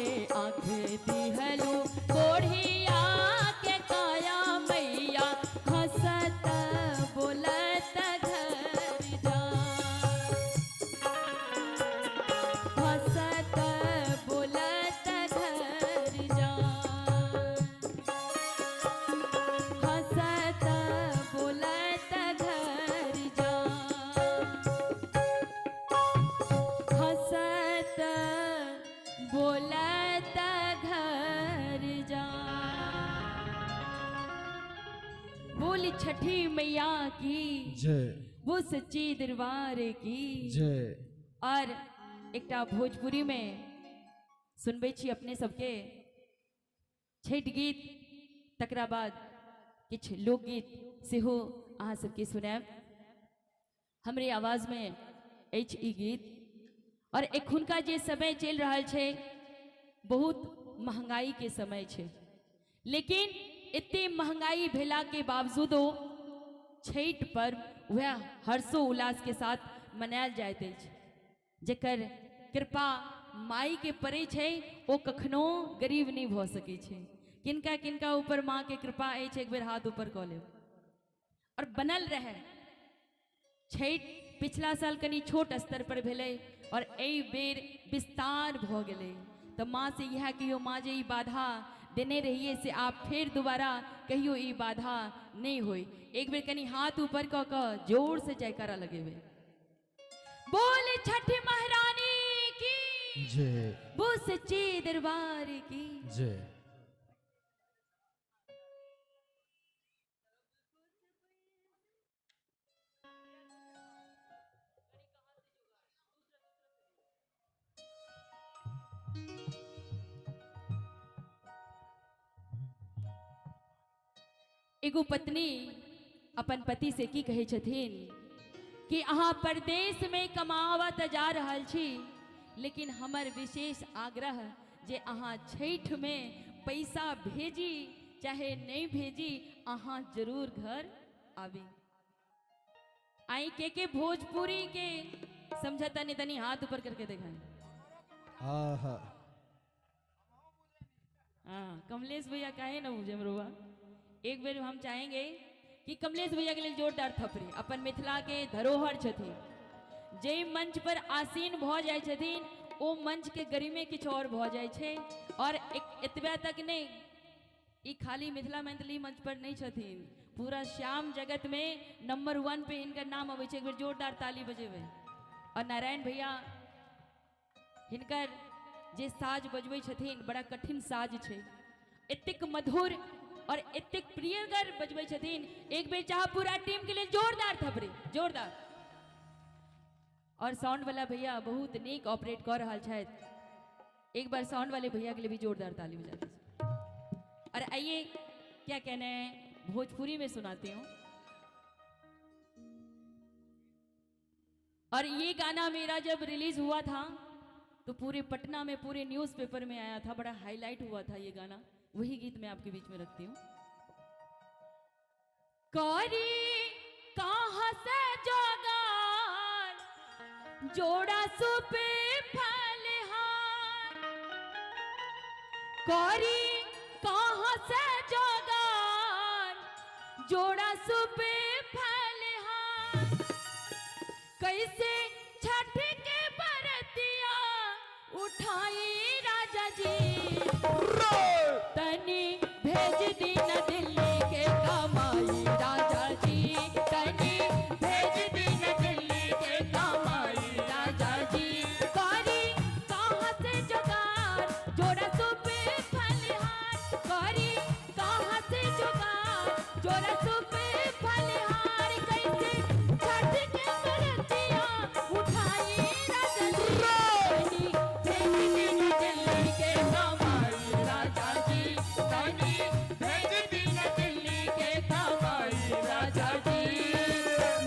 आँख दिहलू कोढ़िया के काया मैया हंसत बोलत घर जा हंसत बोलत घर जा हंसत बोलत घर जा हंसत बोलत घर जा बोल छठी मैया की जय वो सच्ची दरबार की जय और एकटा भोजपुरी में सुनबे छी अपने सबके छठ गीत तकरा बाद किछ लोकगीत सेहो अहाँ सबके सुनायब हमरे आवाज में अछि ई गीत और एखुनका जे समय चल रहा है बहुत महंगाई के समय है लेकिन इतने महंगाई भेला के बावजूदो छठ पर्व वह हर्षो उल्लास के साथ मनायल जाइत अछि जेकर कृपा माई के पड़े छै ओ कखनो गरीब नहीं भ सकै छै किनका किनका ऊपर माँ के कृपा अछि एक बेर हाथ ऊपर कऽ लेब और बनल रहे छठ पिछला साल कनी छोट स्तर पर भेलै और एहि बेर विस्तार भ गेलै तो माँ से यह कहियो माँ जे ई बाधा देने रहिए से आप फिर दोबारा कहियो ई बाधा नहीं होई एक बेर कनी हाथ ऊपर क के जोर से जयकारा लगेबे बोल छठी महारानी की जय वो सच्चे दरबार की जय एगो पत्नी अपन पति से की कहे छथिन कि अहाँ परदेश में कमावत जा रहल छी लेकिन हमर विशेष आग्रह जे अहाँ छठ में पैसा भेजी चाहे नहीं भेजी अहाँ जरूर घर आबी आई के भोजपुरी के समझता नहीं तनी हाथ ऊपर करके दिखाएं आहा हाँ कमलेश भैया काहे ना मुझे मरुआ एक बेर हम चाहेंगे कि कमलेश भैया के लिए जोरदार थपड़ी अपन मिथिला के धरोहर छथिन जे मंच पर आसीन भ जाय छथिन ओ मंच के गरिमे किछ और भ जाय छे और एतबे तक नहीं ई खाली मिथिला मैथिली मंच पर नहीं छथिन पूरा श्याम जगत में नंबर 1 पे इनका नाम अबै छे एक बेर जोरदार ताली बजेबे और नारायण भैया हिनकर जे साज बजबै छथिन बड़ा कठिन साज छे एतेक मधुर और एतेक प्रियगर बजबै छथिन एक बेर चाह पूरा टीम के लिए जोरदार थपड़ी जोरदार और साउंड वाला भैया बहुत नीक ऑपरेट कर रहा छथि एक बार साउंड वाले भैया के लिए भी जोरदार ताली बजा दीजिए और आइए क्या कहना है भोजपुरी में सुनाती हूँ और ये गाना मेरा जब रिलीज हुआ था तो पूरे पटना में पूरे न्यूज़पेपर में आया था, बड़ा हाईलाइट हुआ था ये गाना। वही गीत मैं आपके बीच में रखती हूँ। कौरी कहाँ से जोगार जोड़ा सुपे फलहार, कौरी कहाँ से जोगार जोड़ा सुपे फलहार, कैसे छठ के बरतिया उठाई राजा जी, तनी भेज दी न दिल्ली के कमाई राजा जी, तनी भेज दी न दिल्ली के कमाई राजा जी, कौरी कहाँ से जुगाड़ जोड़ा सुपे फलहार, कौरी कहाँ से जुगाड़ जोड़ा सुपे फलहार, कैसे छठ के बरतिया उठाई राजा जी, तनी भेज दी न दिल्ली के कमाई राजा जी, तनी भेज दी न दिल्ली के कमाई राजा जी,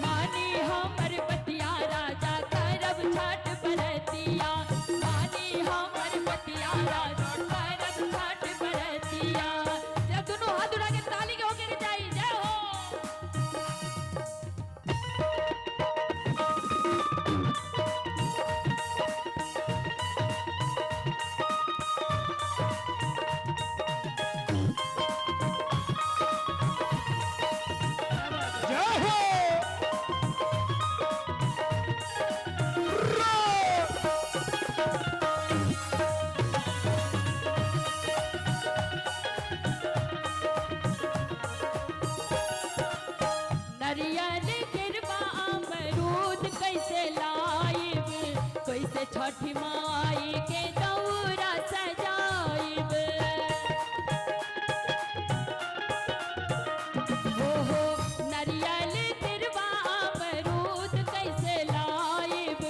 मानी हमर बतिया राजा करब छठ बरतिया, मानी हमर बतिया राजा करब छठ बरतिया। जब दोनों हाथ उठा के ताली के होके के जाई जय हो। नरियल गिरवा अमरूद कैसे लाइब, कैसे छठी माई के दौरा सजाइब, हो नरियल गिरवा अमरूद कैसे लाइब,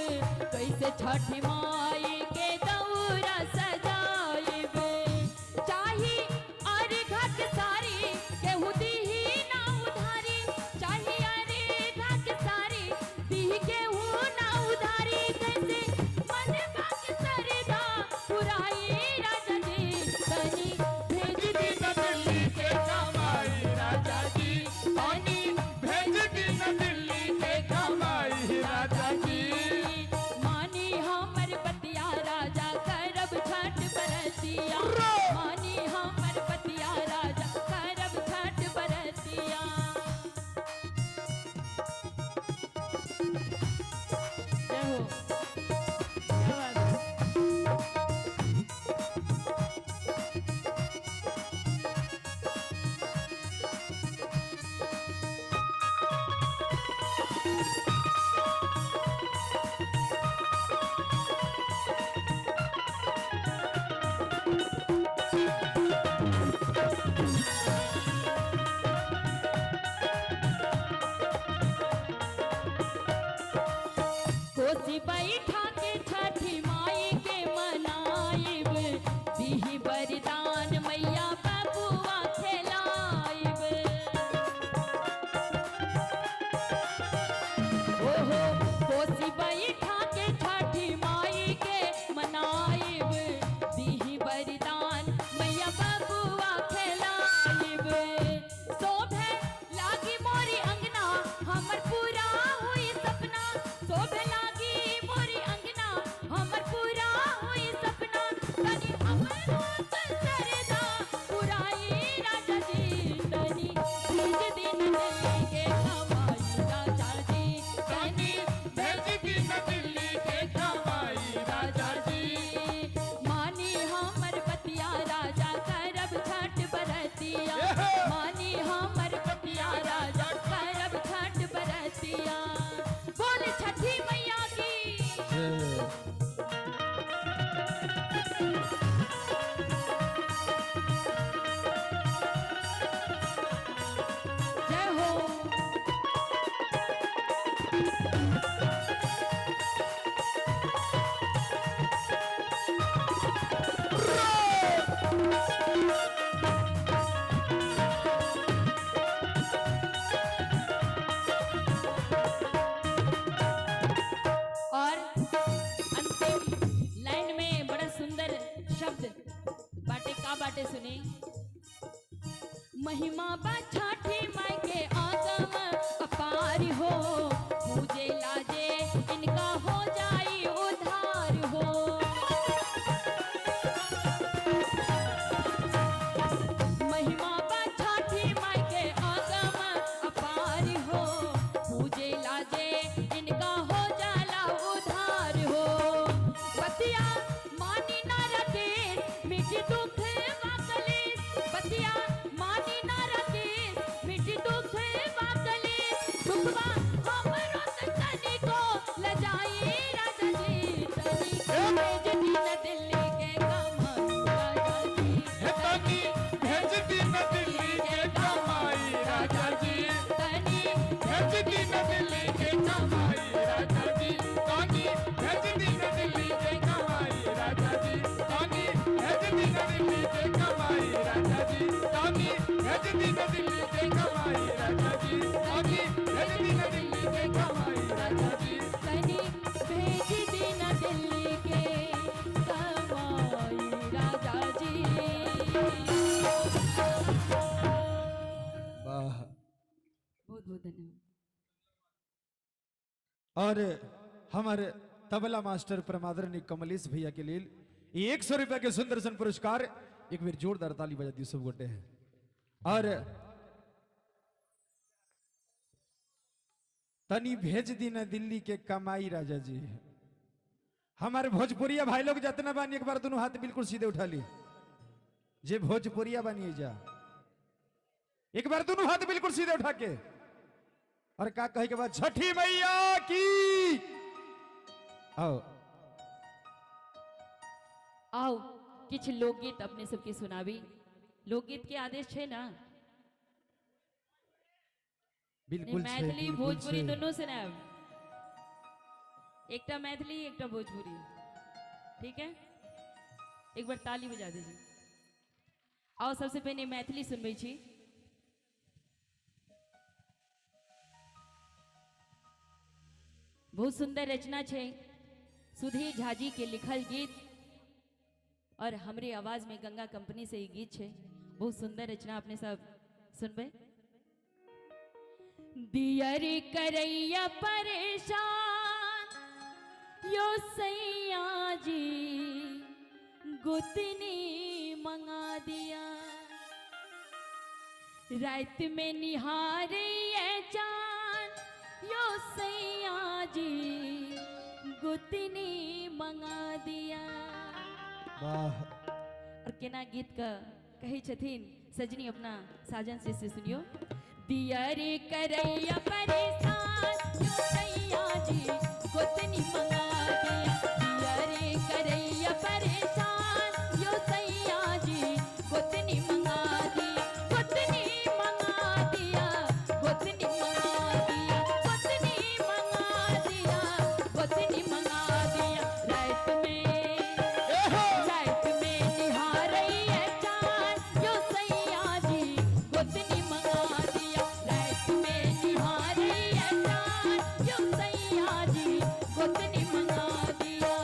कैसे छठी माई के दौरा सजाइब, चाही अर्घा के सारी केहू दीही ना उधारी, चाही अर्घा के सारी दीही केहू ना उधारी, कैसे मनवा के सरदा पुराई राजा जी, तनी भेज दी न दिल्ली के कमाई राजा जी, तनी भेज दी न दिल्ली के कमाई राजा जी, मानी हमर बतिया राजा करब छठ बरतिया, मानी हमर बतिया राजा करब छठ बरतिया। जय हो। क्या बात है। कोसी बैठा के छठी माई के मनाइब, दीही बरदान मैया बबुआ खेलाइब, ओहो कोसी बैठा के छठी माई के मनाइब, दीही बरदान मैया बबुआ खेलाइब, शोभे लागी मोरी अंगना हमर पूरा हुई सपना, शोभे लागी मोरी बाटे सुनी। महिमा बा छठी माई के आगम अपार हो, पूजे लाजे इनका हो जाई उधार हो। महिमा बा छठी माई के आगम अपार हो, पूजे लाजे इनका हो जाला उधार हो। बतिया मानी ना रखेश मिट दुख वाकले, बतिया मानी ना रखेश मिट दुख वाकले। दुखवा हमरो तनी को लजाई राजा जी, तनी भेज दीन दिल्ली के कमाई राजा जी, तनी भेज दीन दिल्ली के कमाई राजा जी, तनी भेज दीन दिल्ली के कमाई राजा जी, तनी भेज दीन दिल्ली के कमाई राजा जी, तनी भेज दीन दिल्ली के कमाई राजा जी, तनी भेज दीन दिल्ली के कमाई राजा जी, तनी भेज दीन दिल्ली के कमाई राजा जी। तनी भेज दीन दिल्ली के कमाई राजा जी। वाह। बहुत बहुत धन्यवाद। और हमारे तबला मास्टर परमादरणीय कमलेश भैया के लिए 100 रुपए के सुंदर पुरस्कार। एक बार जोरदार ताली बजा दी सब गोटे हैं। और तनी भेज दी ना दिल्ली के कमाई राजा जी। हमारे भोजपुरिया भाई लोग जितना बानी एक बार दोनों हाथ बिल्कुल सीधे उठा ली। जे भोजपुरिया बनिए जा एक बार दोनों हाथ बिल्कुल सीधे उठा के और का कहे के बाद छठी मैया की। आओ आओ किछ लोकगीत अपने सबके सुनाबी। लोकगीत के आदेश है ना? बिल्कुल छै, मैथिली बिल्कुल भोजपुरी छै। दोनों सुनाब। एकटा मैथिली एकटा भोजपुरी, ठीक है? एक बार ताली बजा दीजिए। आओ सबसे पहले मैथिली सुनबै छी। बहुत सुंदर रचना छै, सुधीर झा जी के लिखल गीत और हमरे आवाज में गंगा कंपनी से ये गीत छै। बहुत सुंदर रचना अपने सब सुनबे। दियरी करैया परेशान यो सैया जी, गुतनी मंगा दिया। रात में निहारिए चांद यो सैया जी, गुतनी मंगा दिया। वाह। और केना गीत का कही छथिन सजनी अपना साजन से सुनियो। दियरी करैया परेशान यो सैया जी, गुतनी मंगा दिया। दियरी करैया परेशान यो सैया जी, गुतनी मंगा दिया। गुतनी मंगा दिया, गुतनी मंगा दिया, गुतनी मंगा दिया, गुतनी मंगा दिया। रात में निहारिए चांद यो सैया जी, गुतनी मंगा दिया। रात में निहारिए चांद यो सैया जी, गुतनी मंगा दिया।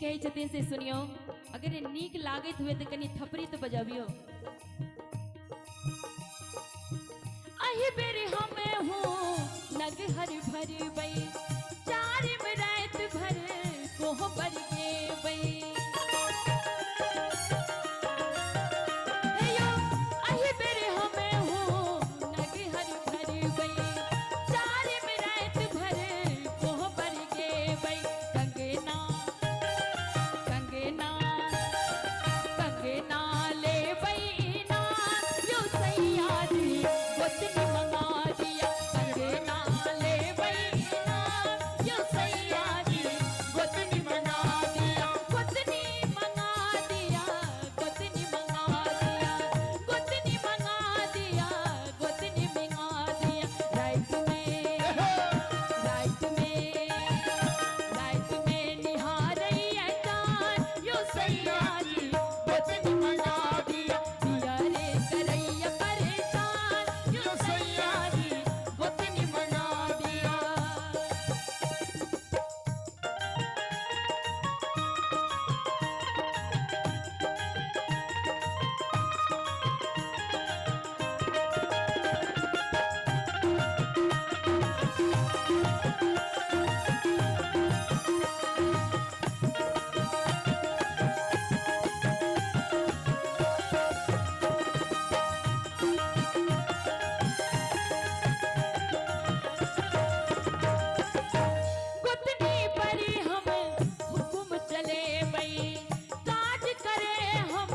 कहे छथिन से सुनियो, अगर ये नीक लागत हुए तो कनी थपरी तो बजाबियो। अहि बेर हमें हो नग हर भर बई, चार में रात भर कोह पर के बई। हेयो अहि बेर हमें हो नग हर भर बई, चार में रात भर कोह पर के बई। कंगना कंगना कंगना ले बई ना, यो सैयादी गोतनी मंगा दिया। कंगना ले बई ना, यो सैयादी गोतनी मंगा दिया। गोतनी मंगा दिया, गोतनी मंगा दिया, गोतनी मंगा दिया, गोतनी मंगा दिया। रात में रात में रात में निहारई है चाँद, यो सैयादी गोतनी मंगा दिया। दिया रे करैया परेशान, यो सैयादी गोतनी मंगा दिया। गोतनी परी हम हुकुम चले बई, काज करे हम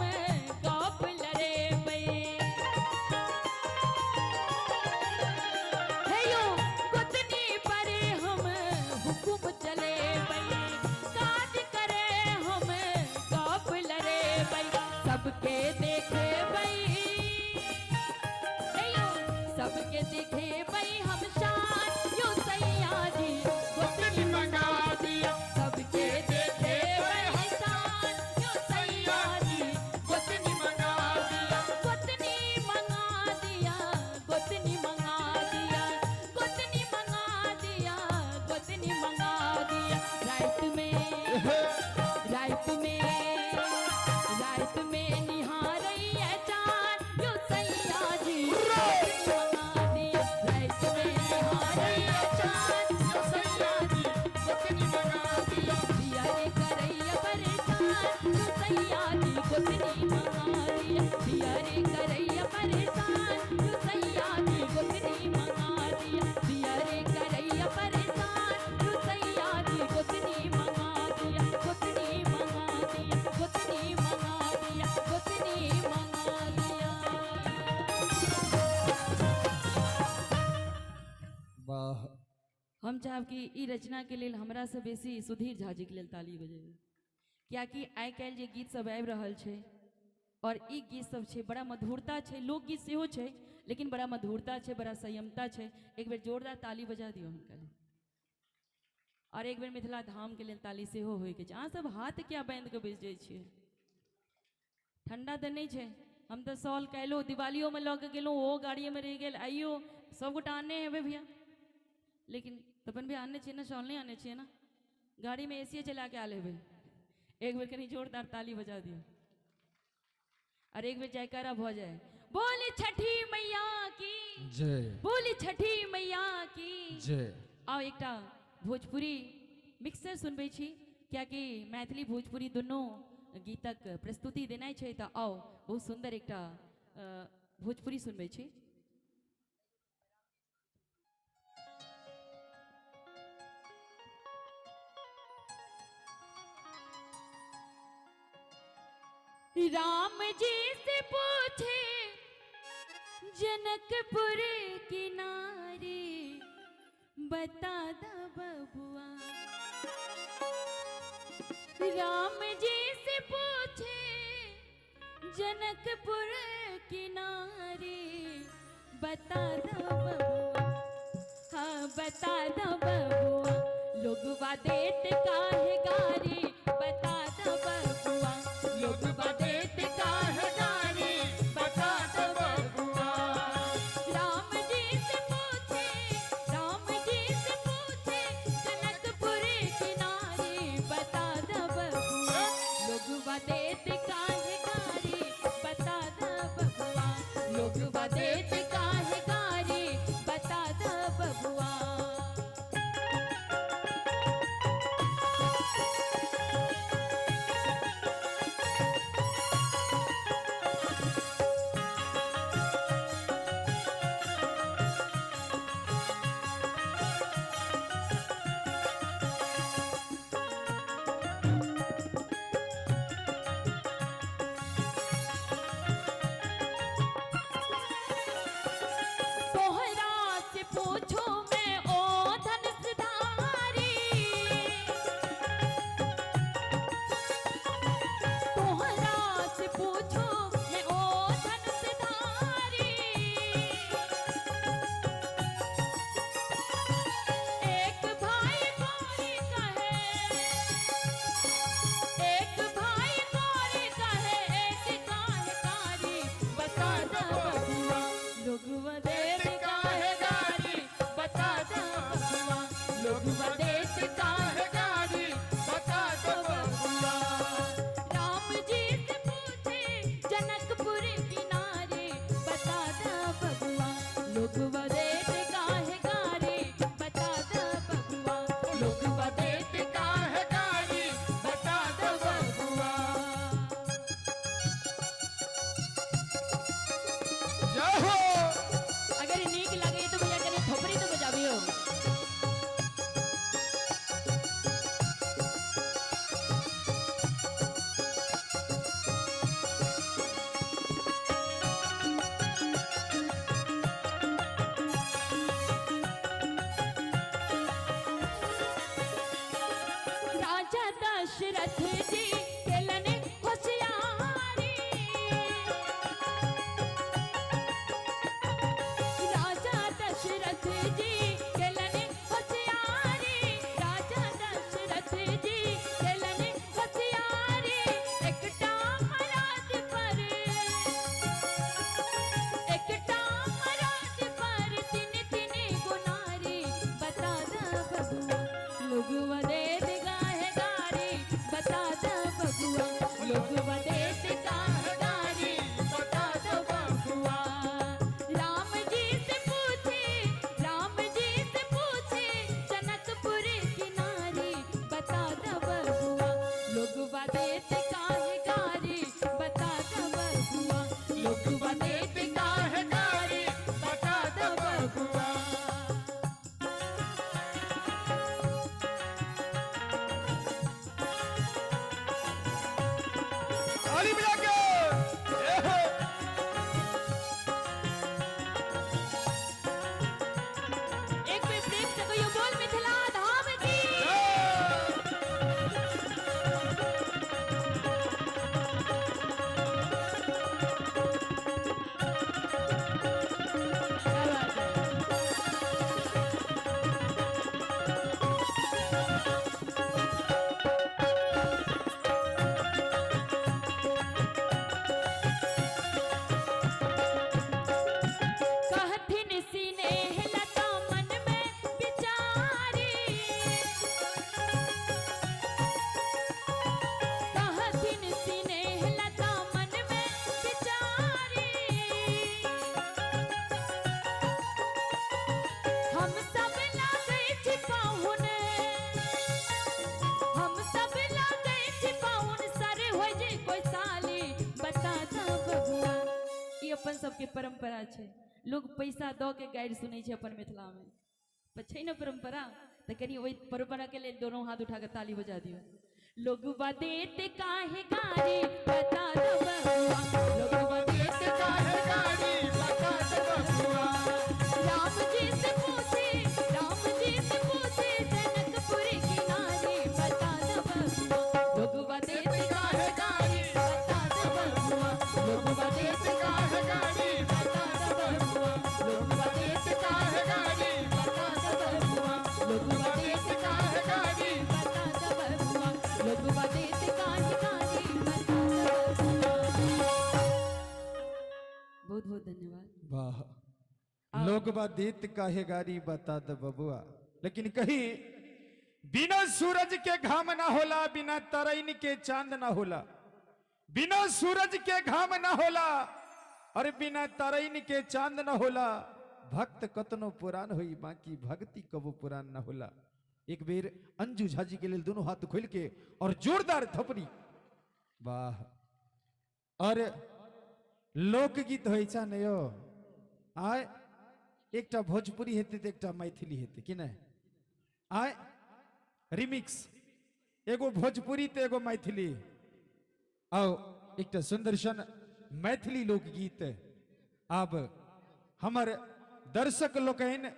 गप लरे बई। हेयो गोतनी परी हम हुकुम चले बई, काज करे हम गप लरे बई। सबके देखे बई, हेयो सबके देखे बई हम शान, यो सैयादी गोतनी मंगा दिया। सबके देखे बई शान, यो सैयादी गोतनी मंगा दिया। गोतनी मंगा दिया, गोतनी मंगा दिया, गोतनी मंगा दिया, गोतनी मंगा दिया। रात में रात में निहारई है चाँद, यो सैयादी गोतनी मंगा दिया। रात में निहारई है चाँद, यो सैयादी गोतनी मंगा दिया। दिया रे करैया परेशान, यो सैयादी गोतनी मंगा दिया। दिया रे करैया परेशान, यो सैयादी गोतनी मंगा दिया। दिया रे करैया परेशान, यो सैयादी गोतनी मंगा दिया। गोतनी मंगा दिया, गोतनी मंगा दिया, गोतनी मंगा दिया। वाह हम चाहब कि ई रचना के लेल हमरा से बेसी सुधीर झा जी के लेल ताली बजेबै, कियाकि आइ काल्हि जे गीत सब आबि रहल छै और ई गीत सब छै बड़ा मधुरता छै, लोकगीत सेहो छै लेकिन बड़ा मधुरता छै, बड़ा संयमता छै। एक बेर जोरदार ताली बजा दियौ हुनका लेल। और एक बेर मिथिला धाम के लेल ताली सेहो होइके छै। अहाँ सब हाथ क्या बांधि के बैस जाइ छियै? ठंडा तऽ नहि छै, हम तऽ सॉल काल्हिओ दिवालियोमे लऽ के गेलहुँ, ओहो गाड़िएमे रहि गेल, आइयो सबगोटा आने हेबै भैया, लेकिन तपन भी आने छियै ना, शॉल नहीं आने छियै ना, गाड़ी में एसी चला के आले हेबै। एक बेर कनी जोरदार ताली बजा दियो और एक बेर जयकारा भ जाए। बोली छठी मैया की जय, बोली छठी मैया की जय। आओ एकटा भोजपुरी मिक्सर सुनबै छी, कियाकि मैथिली भोजपुरी दुनू गीतक प्रस्तुति देनाइ छै, तऽ आओ बहुत सुंदर एकटा भोजपुरी सुनबै छी। राम जी से पूछे जनकपुर की नारी, बता दा बबुआ। राम जी से पूछे जनकपुर की नारी, बता दा बबुआ, हाँ बता दा बबुआ। लोगवा देत काहे गारी, बता दा बबुआ। लोगवा देत काहे गारी, बता दा बबुआ। राम जी से पूछे, राम जी से पूछे जनकपुर की नारी, बता दा बबुआ। ताली बजा के ये हो। एक भी प्रेम से कोई बोल मिथिला धाम की कहथिन सिनेह लता मन में विचारी कहथिन सिनेह लता मन में विचारी हम सब लागे छिपाहुन हम सब लागे छिपाहुन सारे हो जे कोई साली बता दा बबुआ ई अपन सबके परंपरा छै लोग पैसा दो के गाइड सुनै छै अपन मिथिला में पर छै न परंपरा त कनी ओई परंपरा के लिए दोनों हाथ उठा के ताली बजा दियो लोग देत काहे गारी बता दो बबुआ लोग देत काहे गारी बता दो बबुआ राम जी से पूछे जनकपुर की नारी बता दो बबुआ लोग देत काहे गारी बता दो बबुआ लोग देत काहे गारी बता दो बबुआ लोग देत काहे गारी बता दो बबुआ लोग देत काहे गारी बता दो बबुआ लोग देत काहे गारी बता दो बबुआ। बहुत बहुत धन्यवाद। वाह लोग देत काहे गारी बता द बबुआ। लेकिन कहीं बिना सूरज के घाम ना होला बिना तरैन के चांद ना होला बिना सूरज के घाम ना होला और बिना तरैन के चांद ना होला भक्त कतनो पुरान होई बाकी भक्ति कबो पुरान ना होला। एक बेर अंजू झा जी के लिए दोनों हाथ खोल के और जोरदार थपड़ी। वाह और लोकगीत होइ छ नै हो आय एकटा भोजपुरी हेते त एकटा मैथिली हेते कि नै आय रिमिक्स एगो भोजपुरी त एगो मैथिली आओ एकटा सुंदर सन मैथिली लोकगीत अब हमर दर्शक लोकनि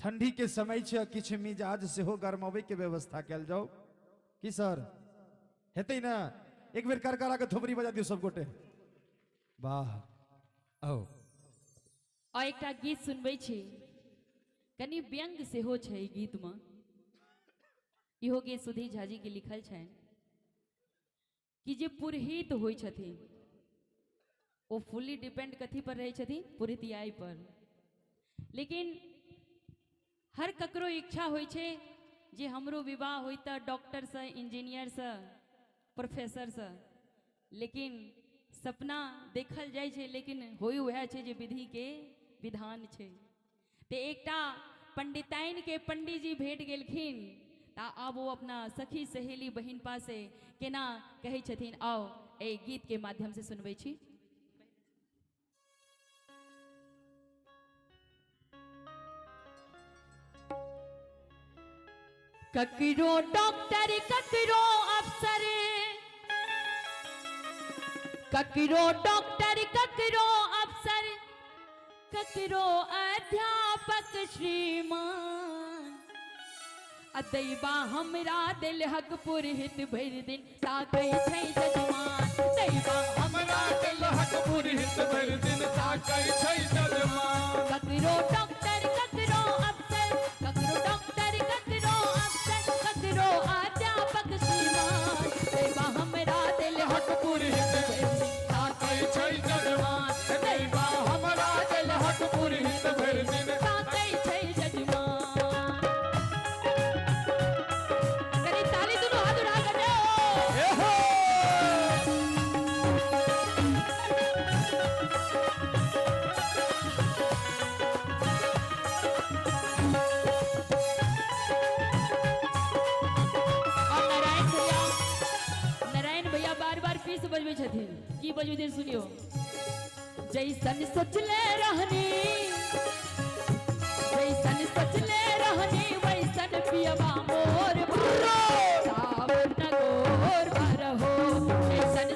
ठंडी के समय छै किछ मिजाज सेहो गरमावे के व्यवस्था कैल जाओ कि सर हेतै ना एक बेर करकरा के थोपड़ी बजा दियो सब गोटे। वाह आओ और एकटा गीत सुनबै छी कनी व्यंग सेहो छै ई गीत में इहो गीत सुधी झा जी के लिखल छनि कि जे पुरोहित होइ छथिन वो फुल्ली डिपेंड कथी पर रहै छथिन पुरोहितियाई पर। लेकिन हर ककरो इच्छा होइ छै जे हमरो विवाह होइ त डॉक्टर से इंजीनियर से प्रोफेसर से लेकिन सपना देखल जाइ छै लेकिन होई वह छै जे विधि के विधान छै। ते एकटा पंडिताइन के पंडित जी भेट गेलखिन ता आब वो अपना सखी सहेली बहिन पासे केना कहै छथिन आओ ए गीत के माध्यम से सुनबै छी। ककरो डॉक्टर ककरो अफसर ककरो डॉक्टर ककरो अफसर ककरो अध्यापक श्रीमान अदैबा हमरा दिल हक पुरहित भर दिन ताकै छै जजमान दैबा हमरा दिल हक पुरहित भर दिन ताकै छै जजमान। ककरो डॉक्टर ककरो अफसर ककरो डॉक्टर ककरो अफसर ककरो अध्यापक श्रीमान दैबा हमरा दिल हक पुरहित भर दिन ताकै छै जजमान दैबा हमरा दिल हक पुरहित भर दिन ताकै छै जजमान। बजबै छथिन की बजबै छथिन सुनियो। जैसन सोचले रहनी जैसन सोचले रहनी वैसन पियबा मोर भरो सावन गोर भरो जैसन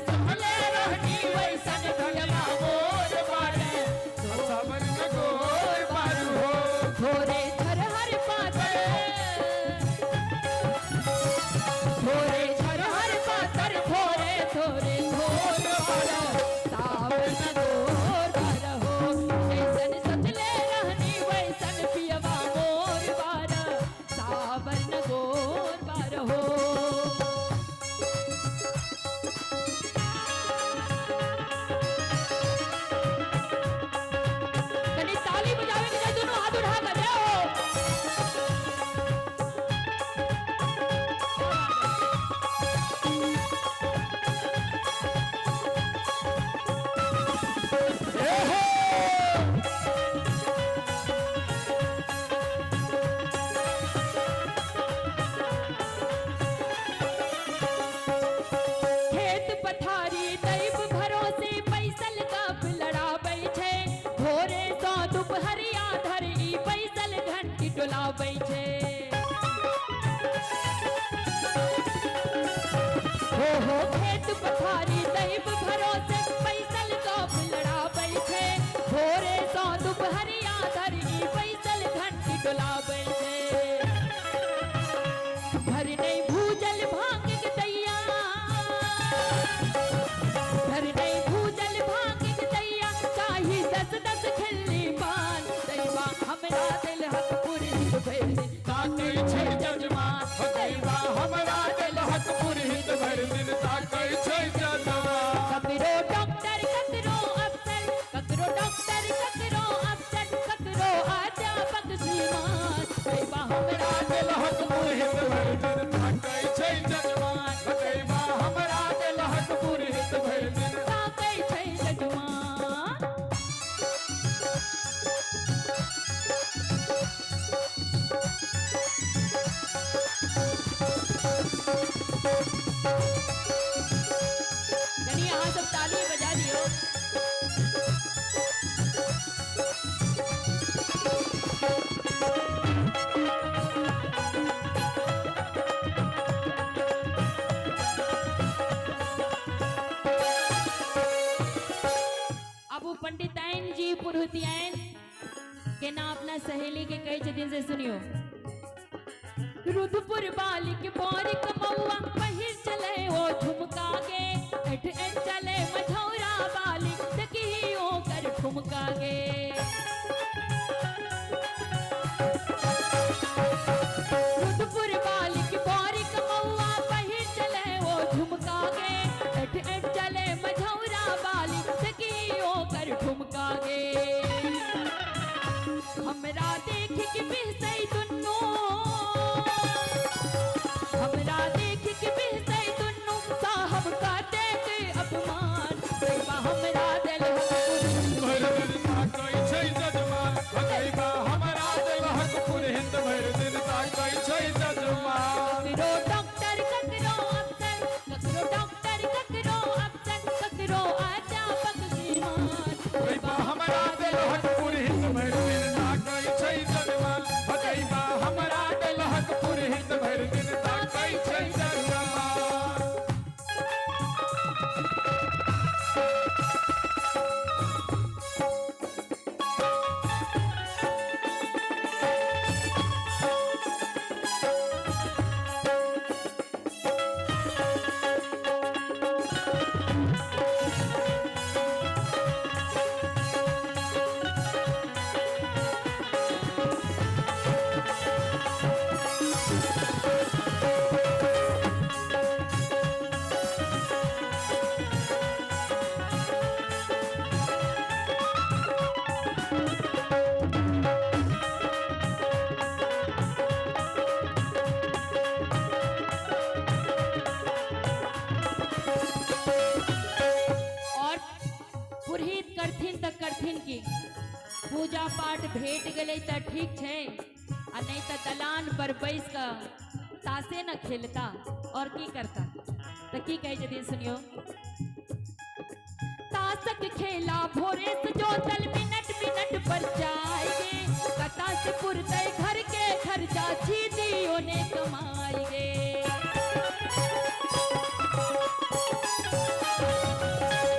खेत पथारी दैव भरोसे पैसल कप लड़ाबै छै भोरे सँ दुपहरिया धरि पैसल घंटी डोलाबै छै घर नहीं भूजल भांग के दैया घर नहीं भूजल भांग के दैया चाही 10-10 खिल्ली पान दैवा हमरा दिल हक पुरहित भर दिन ताकै छै जजमान दैवा हमरा दिल हक पुरहित भर दिन ताकै छै जजमान ककरो डॉक्टर ककरो अफसर ककरो डॉक्टर ककरो अफसर ककरो अध्यापक श्रीमान दैवा हमरा दिल हक पुरहित भर दिन ताकै छै जजमान दैवा हमरा दिल हक पुरहित भर दिन ताकै छै जजमान यानी यहाँ सब ताली बजा दियो अब वो पंडिताइन जी पुरोहिताइन के ना अपना सहेली के कई दिन से सुनियो रुद्रपुर बालिक बारिक मौआ पहिर चले ओ झुमका गे एठ एठ चले मझौरा बालिक देखी ओ कर ठुमका गे रुद्रपुर बालिक बारिक मौआ पहिर चले ओ झुमका गे एठ एठ चले मझौरा बालिक देखी ओ कर ठुमका गे हमरा देख के बिहसै दुन्नो हमरा देख के बिहसै दुन्नु साहब का देख अपमान दैवा हमरा दिल हक भर दिन ताकै छै जजमान दैवा हमरा दिल हक पुरहित भर दिन ताकै छै जजमान ककरो डॉक्टर ककरो अफसर ककरो डॉक्टर ककरो अफसर ककरो अध्यापक श्रीमान दैवा हमरा दिल हक पुरहित भर दिन ताकै छै जजमान दैवा हमरा दिल हक पुरहित भर दिन ताकै छै जजमान और पुरहित करथिन त करथिन की पूजा पाठ भेट गेलै त ठीक छै आ नहीं त दलान पर बैस क तासे न खेलता और की करता त की कहे जदी सुनियो तासक खेला भोरे से जोतल मिनट मिनट पर जाएंगे कता से पुरते घर के खर्चा छीदियों ने कमाएंगे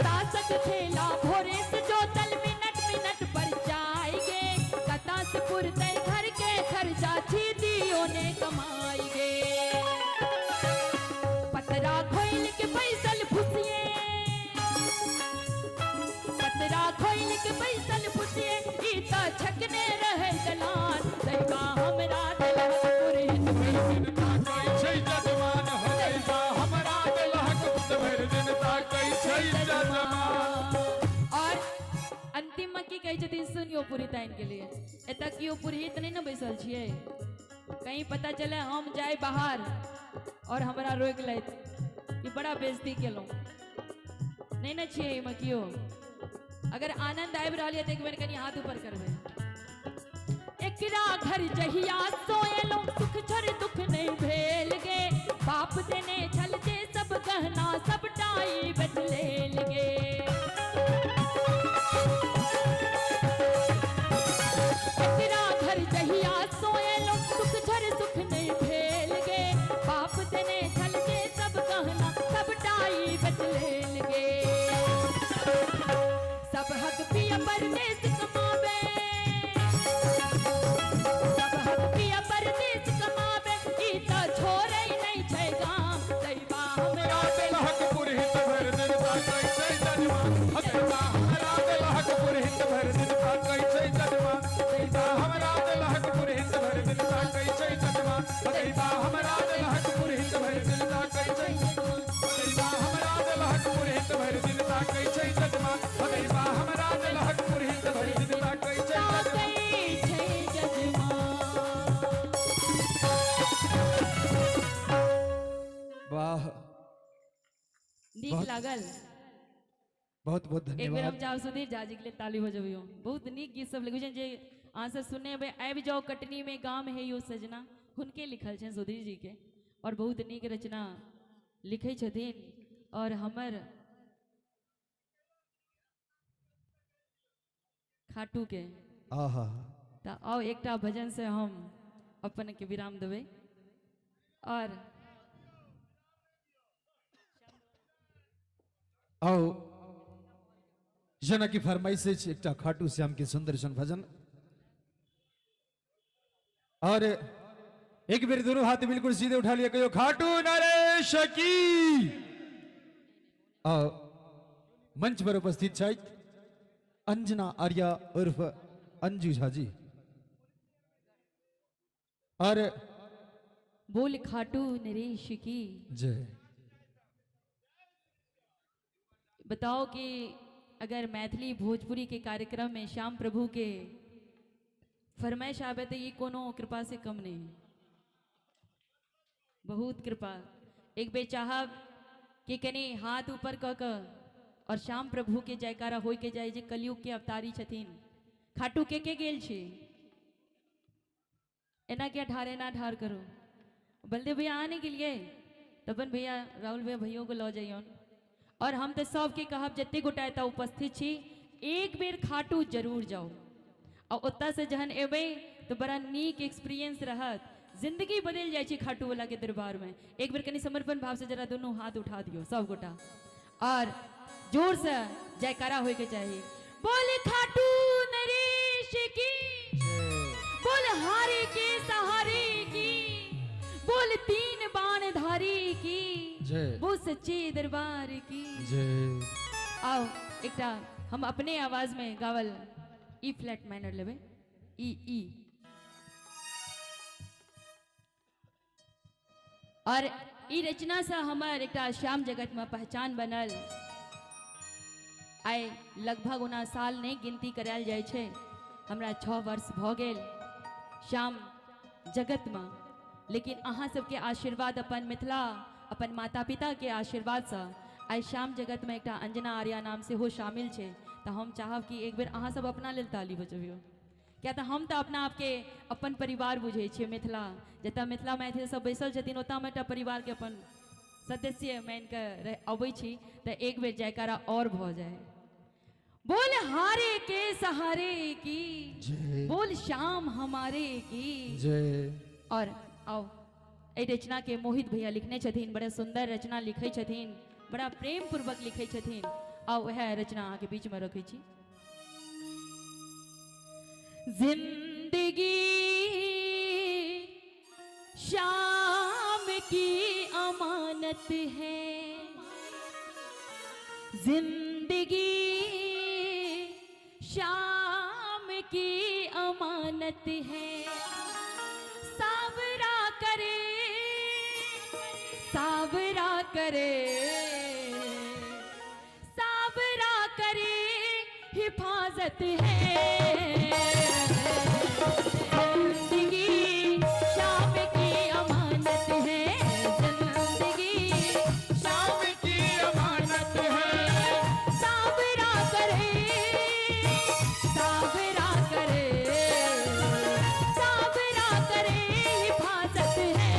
तासक खेला भोरे से जोतल मिनट मिनट पर जाएंगे कता से पुरते घर के खर्चा छीदियों ने कमाएंगे पतरा खोल के पैसल फुसिए पतरा खोल के पैसल फुसिए गीता छकने रहे दलान दैवा हमरा दिल हक पुरहित भर दिन ताकै छै जजमान हो दैवा हमरा दिल हक भर दिन ताकै छै जजमान और अंतिम में की कहे छथिन सुनियो पुरोहिताइन के लिए एतक कियो पुरोहित नहीं न बैसल छियै कहीं पता चले हम जाए बाहर और हमरा रोक लैत कि बड़ा बेइज्जती केलौं नहीं न छियै एहिमे कियो अगर आनंद आबि रहल यऽ त एक बेर कनी हाथ ऊपर करबै एकरा घर जहिया सोएलौं सुख छोड़ दुख नहीं भेल गे बाप देने छल जे सब गहना सब टाई बेच लेल गे एकरा घर जहिया सोएलौं सुख छोड़ सुख नहीं भेल गे बाप देने छल जे सब गहना सब टाई बेच नीक बहुत- लागल। बहुत बहुत एक बेर हम धन्यवाद। चाहब सुधीर झा जी के लिए ताली बजबियो। बहुत नीक गीत सब लिखे जे अहाँ सब सुनने हेबै आबि जाओ कटनी में गाम है यो सजना, हुनके लिखल छनि सुधीर जी के, और बहुत नीक रचना लिखे छथिन। और हमर खाटू के आहा तऽ आओ एकटा भजन से हम अपन के विराम देबै। और आओ जना की फरमाइश छै एकटा खाटू श्याम के सुंदर सन भजन। और एक बेर दोनों हाथ बिल्कुल सीधे उठा लिया, कहो खाटू नरेश की। आओ मंच पर उपस्थित छथि अंजना आर्या उर्फ अंजू झा जी। और बोल खाटू नरेश की जय। बताओ कि अगर मैथिली भोजपुरी के कार्यक्रम में श्याम प्रभु के फरमाइश आवे तो ये कोनो कृपा से कम नहीं, बहुत कृपा। एक बेर चाहब कि कनी हाथ ऊपर क के और श्याम प्रभु के जयकारा होय के जाय जे कलयुग के अवतारी छथिन। खाटू के गेल छी, एना क्या ठार एना ठार करो। बलदेव भैया आने के लिए तबन भैया राहुल भैया भैयों को लो जाइए। और हम तो सबके कहब जते गोटा एतऽ उपस्थित छी एक बेर खाटू जरूर जाओ, और ओतऽ से जहन एबै तो बड़ा नीक एक्सपीरियंस रहत। जिंदगी बदल जाए छी खाटू वाला के दरबार में। एक बेर कनी समर्पण भाव से जरा दोनों हाथ उठा दियो सब गोटा, और जोर से जयकारा होय के चाहिए। बोल खाटू नरेश की, बोल हारे के सहारे की, बोल तीन बाण धारी की, जय। बोल सच्चे दरबार की जय। आओ एकटा हम अपने आवाज में गावल ई फ्लैट माइनर लेबे। ई और ई रचना से हमार एकटा श्याम जगत में पहचान बनल। आइ लगभग 19 साल नहीं गिनती करायल जाय छे, हमरा 6 वर्ष भ गेल श्याम जगत में। लेकिन अहाँ सबके आशीर्वाद, अपन मिथिला, अपन माता पिता के आशीर्वाद से आइ श्याम जगत में एकटा अंजना आर्या नाम से हो शामिल छे। तो हम चाहब कि एक बेर अहाँ सब अपना लेल ताली बजबियो, क्या तो हम तो अपना आपके अपन परिवार बुझे छे। मिथिला जतऽ मिथिला मैथिल सब बैसल छथिन ओतऽ में एकटा परिवार के अपन सदस्य मान के अबै छी, तो एक बेर जयकारा और भ जाए। बोल हारे के सहारे की, बोल श्याम हमारे की जय। और आओ ए रचना के मोहित भैया लिखने छथिन, बड़ा सुंदर रचना लिखे छथिन, बड़ा प्रेम पूर्वक लिखे छथिन। आओ वह रचना अहाँ के बीच में रखे छी। जिंदगी शाम की अमानत है, जिंदगी शाम की अमानत है। सावरा करे, सावरा करे, सावरा करे हिफाजत है। जिंदगी शाम की अमानत है, जिंदगी शाम की अमानत है। सावरा करे, सावरा करे, सावरा करे हिफाजत है।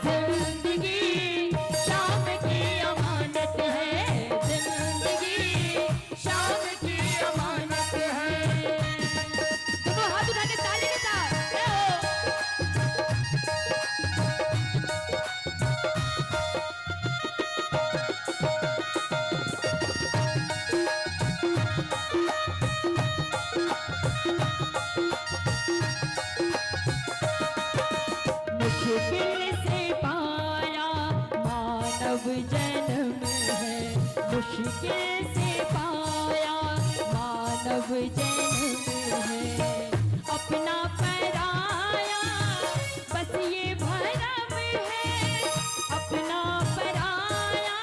जिंदगी शाम की अमानत है, जिंदगी शाम की अमानत है। दोनों हाथ उठा के ताली के साथ मुश्किल से पाया मानव जन्म है, मुश्किल से पाया मानव जन्म है। अपना पराया बस ये भरम है, अपना पराया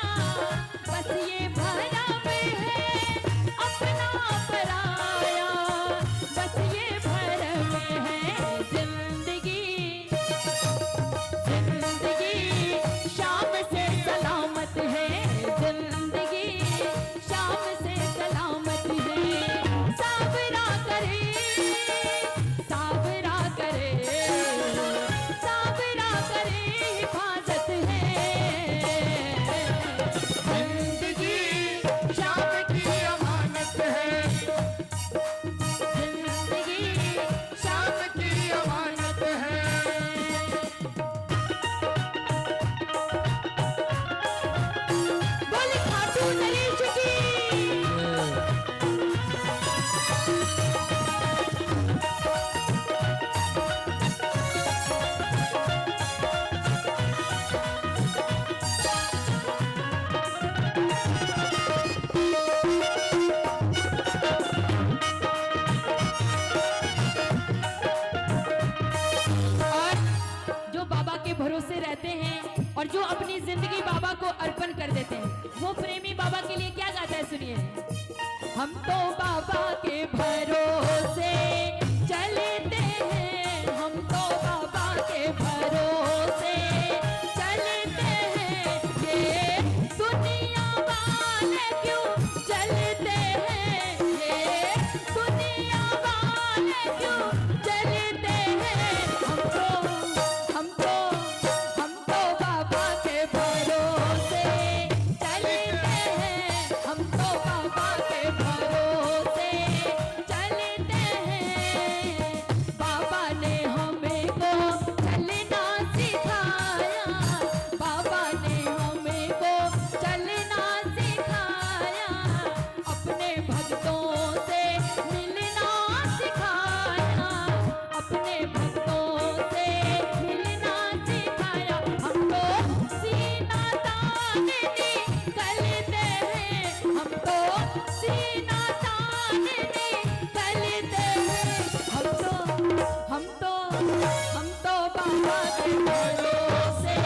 बस ये भरम है। अपना पराया बस ये भरम है। जिंदगी जिंदगी शाम से जो अपनी जिंदगी बाबा को अर्पण कर देते हैं वो प्रेमी बाबा के लिए क्या गाता है, सुनिए। हम तो बाबा के भरोसे चलते हैं, हम तो बाबा के भरोसे चलते हैं, ये दुनिया वाले क्यों चलते हैं, ये दुनिया वाले क्यों चलते हैं, हम तो बाबा के भरोसे चलते हैं, हम तो बाबा के भरोसे चलते हैं। बाबा ने हमें को चलना सिखाया, बाबा ने हमें को चलना सिखाया, अपने भक्तों से मिलना सिखाया, अपने भक्तों से मिलना सिखाया। हम तो सीना तान निकलते हैं, हम तो सीना तान निकलते हैं, हम तो बाबा के भरोसे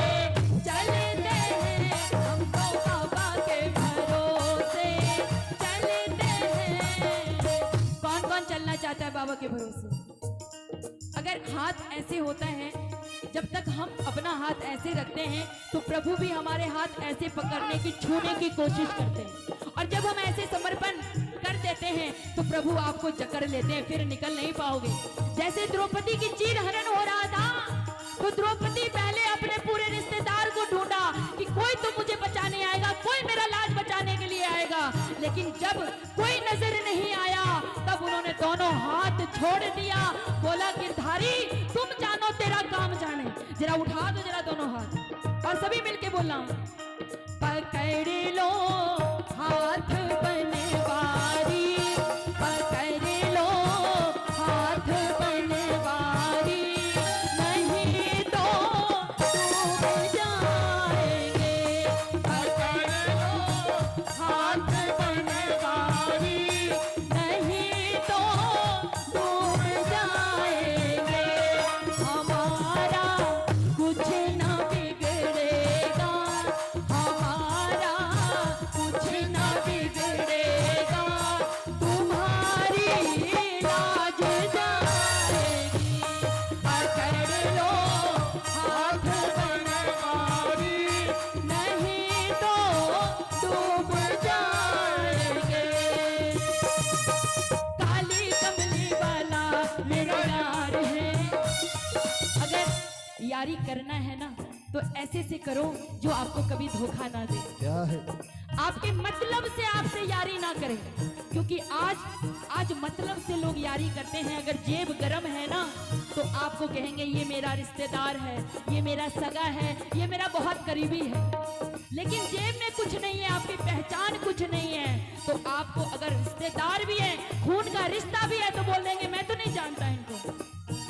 चलते हैं, हम तो बाबा के भरोसे चलते हैं। कौन कौन चलना चाहता है बाबा के भरोसे? अगर हाथ ऐसे होता है, जब तक हम अपना हाथ ऐसे रखते हैं तो प्रभु भी हमारे हाथ ऐसे पकड़ने की, छूने की कोशिश करते हैं, और जब हम ऐसे समर्पण कर देते हैं तो प्रभु आपको जकड़ लेते हैं, फिर निकल नहीं पाओगे। जैसे द्रौपदी की चीर हरण हो रहा था तो द्रौपदी पहले अपने पूरे रिश्तेदार को ढूंढा कि कोई तो मुझे बचाने आएगा, कोई मेरा लाज बचाने के लिए आएगा, लेकिन जब कोई नजर नहीं आया तब उन्होंने दोनों हाथ छोड़ दिया, बोला गिरधारी तुम जानो तेरा काम जाने, जरा उठा दो जरा दोनों हाथ और सभी मिलके बोलना, पकड़ लो हाथ बनवारी, पकड़ लो हाथ बनवारी, नहीं तो डूब जाएंगे, पकड़ लो हाथ बनवारी, नहीं तो डूब जाएंगे, हमारा कुछ ना बिगड़ेगा, हमारा कुछ ना बिगड़ेगा, तुम्हारी लाज जाएगी, पकड़ लो हाथ बनवारी, नहीं तो डूब जाएंगे। काली कमली वाला मेरा यार है, अगर यारी करना है ना तो ऐसे से करो जो आपको कभी धोखा ना दे, क्या है? आपके मतलब से आपसे यारी ना करें, क्योंकि आज मतलब से लोग यारी करते हैं। अगर जेब गरम है ना तो आपको कहेंगे ये मेरा रिश्तेदार है, ये मेरा सगा है, ये मेरा बहुत करीबी है, लेकिन जेब में कुछ नहीं है, आपकी पहचान कुछ नहीं है, तो आपको अगर रिश्तेदार भी है, खून का रिश्ता भी है, तो बोल देंगे मैं तो नहीं जानता इनको।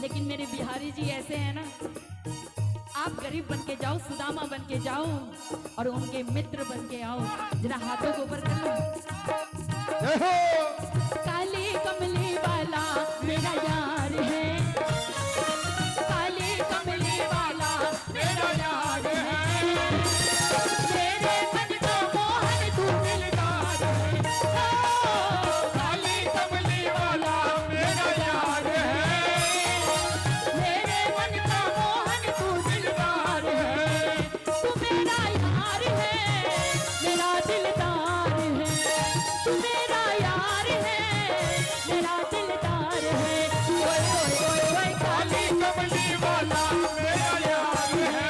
लेकिन मेरे बिहारी जी ऐसे हैं ना, आप गरीब बन के जाओ, सुदामा बन के जाओ और उनके मित्र बन के आओ। जरा हाथों को ऊपर कर लो। काली कमली वाला मेरा यार है, काली कमली वाला मेरा यार है, मेरे मन का मोहन तू दिलदार है, काली कमली वाला मेरा यार है, मेरे मन का मोहन तू दिलदार है, तू मेरा यार है, मेरा दिलदार है, तू मेरा यार है, मेरा दिलदार है, ओए ओए ओए ओए काली कमली वाला मेरा यार है,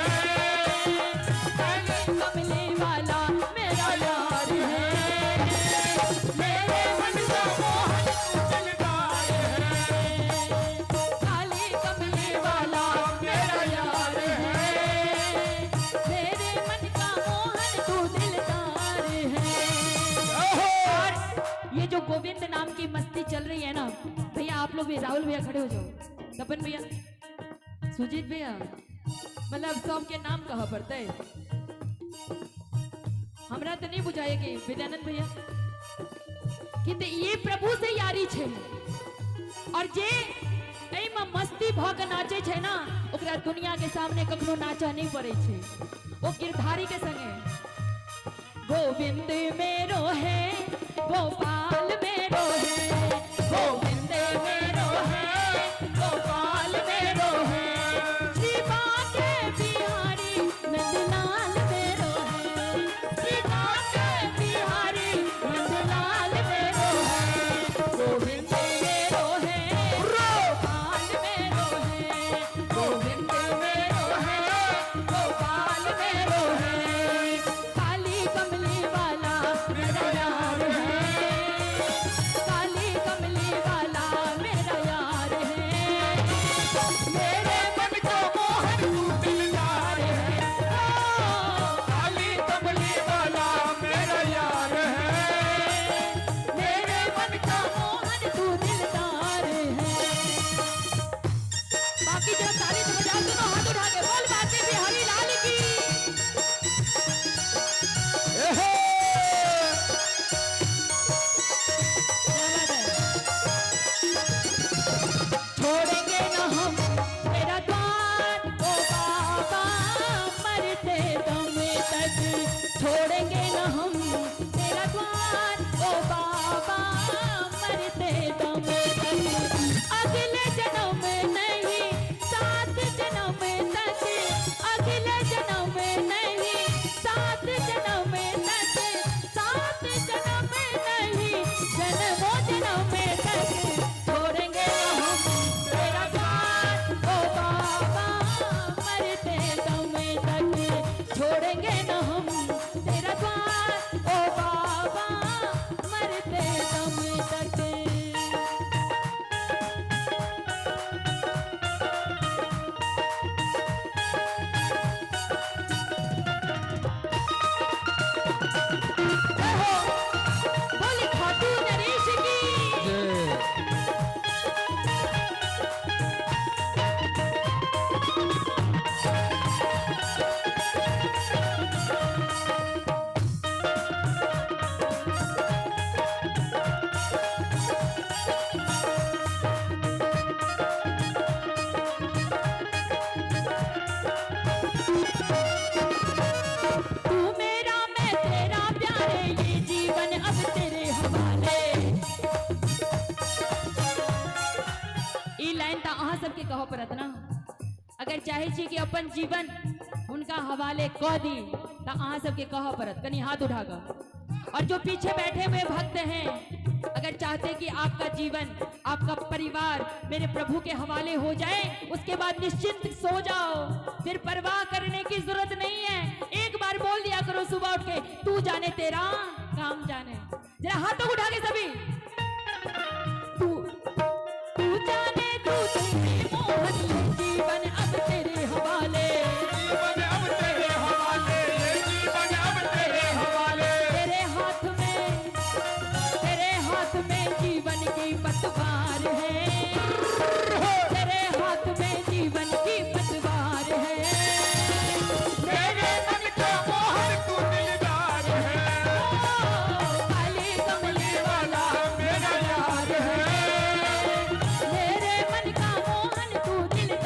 काली कमली वाला मेरा यार है, मेरे मन का मोहन तू दिलदार है, काली कमली वाला मेरा यार है, मेरे मन का मोहन तू दिलदार है। और ये जो गोविंद नाम की मस्ती चल रही है ना भैया, आप लोग भी, राहुल भैया खड़े हो जाओ, तपन भैया, सुजीत भैया, मतलब सबके नाम कहा पड़ता है, हमरा तो नहीं बुझाए कि विद्यानंद भैया कि तो ये प्रभु से यारी छे, और जे एमा मस्ती भग नाचे छे ना, ओकरा दुनिया के सामने कखनो नाचा नहीं पड़े छे, वो गिरधारी के संगे गोविंद मेरो है गोपाल मेरो है गोविंद मेरो है गोपाल मेरो है श्री बांके बिहारी नंदलाल मेरो है श्री बांके बिहारी नंदलाल मेरो है गोविंद मेरो है गोपाल मेरो है गोविंद मेरो है गोपाल मेरो है काली कमली वाला मेरा यार है काली कमली वाला मेरा यार है मेरे मन को मोहन तू दिलदार है काली कमली वाला मेरा यार है मेरे मन का मोहन तू दिलदार है। बाकी जरा ताली से बजाओ दोनों हाथ उठा के बोल बातें बिहारी लाल की छोड़ेंगे न हम तेरा द्वार ओ बाबा मरते दम तक छोड़ेंगे न हम तेरा द्वार ओ बाबा मरते दम तक अगले जन्म में नहीं सात जन्म तक अगले जन्म में नहीं सात जन्म तक सात जन्म नहीं जन्मों जन्म तक छोड़ेंगे न हम तेरा द्वार ओ बाबा मरते दम तक छोड़ेंगे न हम तेरा द्वार ओ बाबा मरते दम तक। बोली खाटू नरेश की तू मेरा मैं तेरा प्यारे ये जीवन अब तेरे हवाले ई लाइन ता अहाँ सबके कहो पड़त ना अगर चाहे छी कि अपन जीवन उनका हवाले कह दी ता अहाँ सबके कहो पड़त कनी हाथ उठाकर और जो पीछे बैठे हुए भक्त हैं अगर चाहते कि आपका जीवन आपका परिवार मेरे प्रभु के हवाले हो जाए उसके बाद निश्चिंत सो जाओ फिर परवाह करने की जरूरत नहीं है एक बार बोल दिया करो सुबह उठ के तू जाने तेरा काम जाने जरा हाथों उठा के सभी तू तू जाने तू तेरे मोहन ये जीवन अब तेरे हवाले जीवन अब तेरे हवाले ये जीवन अब तेरे हवाले तेरे हाथ में जीवन की पतवार है तेरे हाथ में जीवन की पतवार है मेरे मन का मोहन तू दिलदार है काली कमली वाला मेरा यार है मेरे मन का मोहन तू दिलदार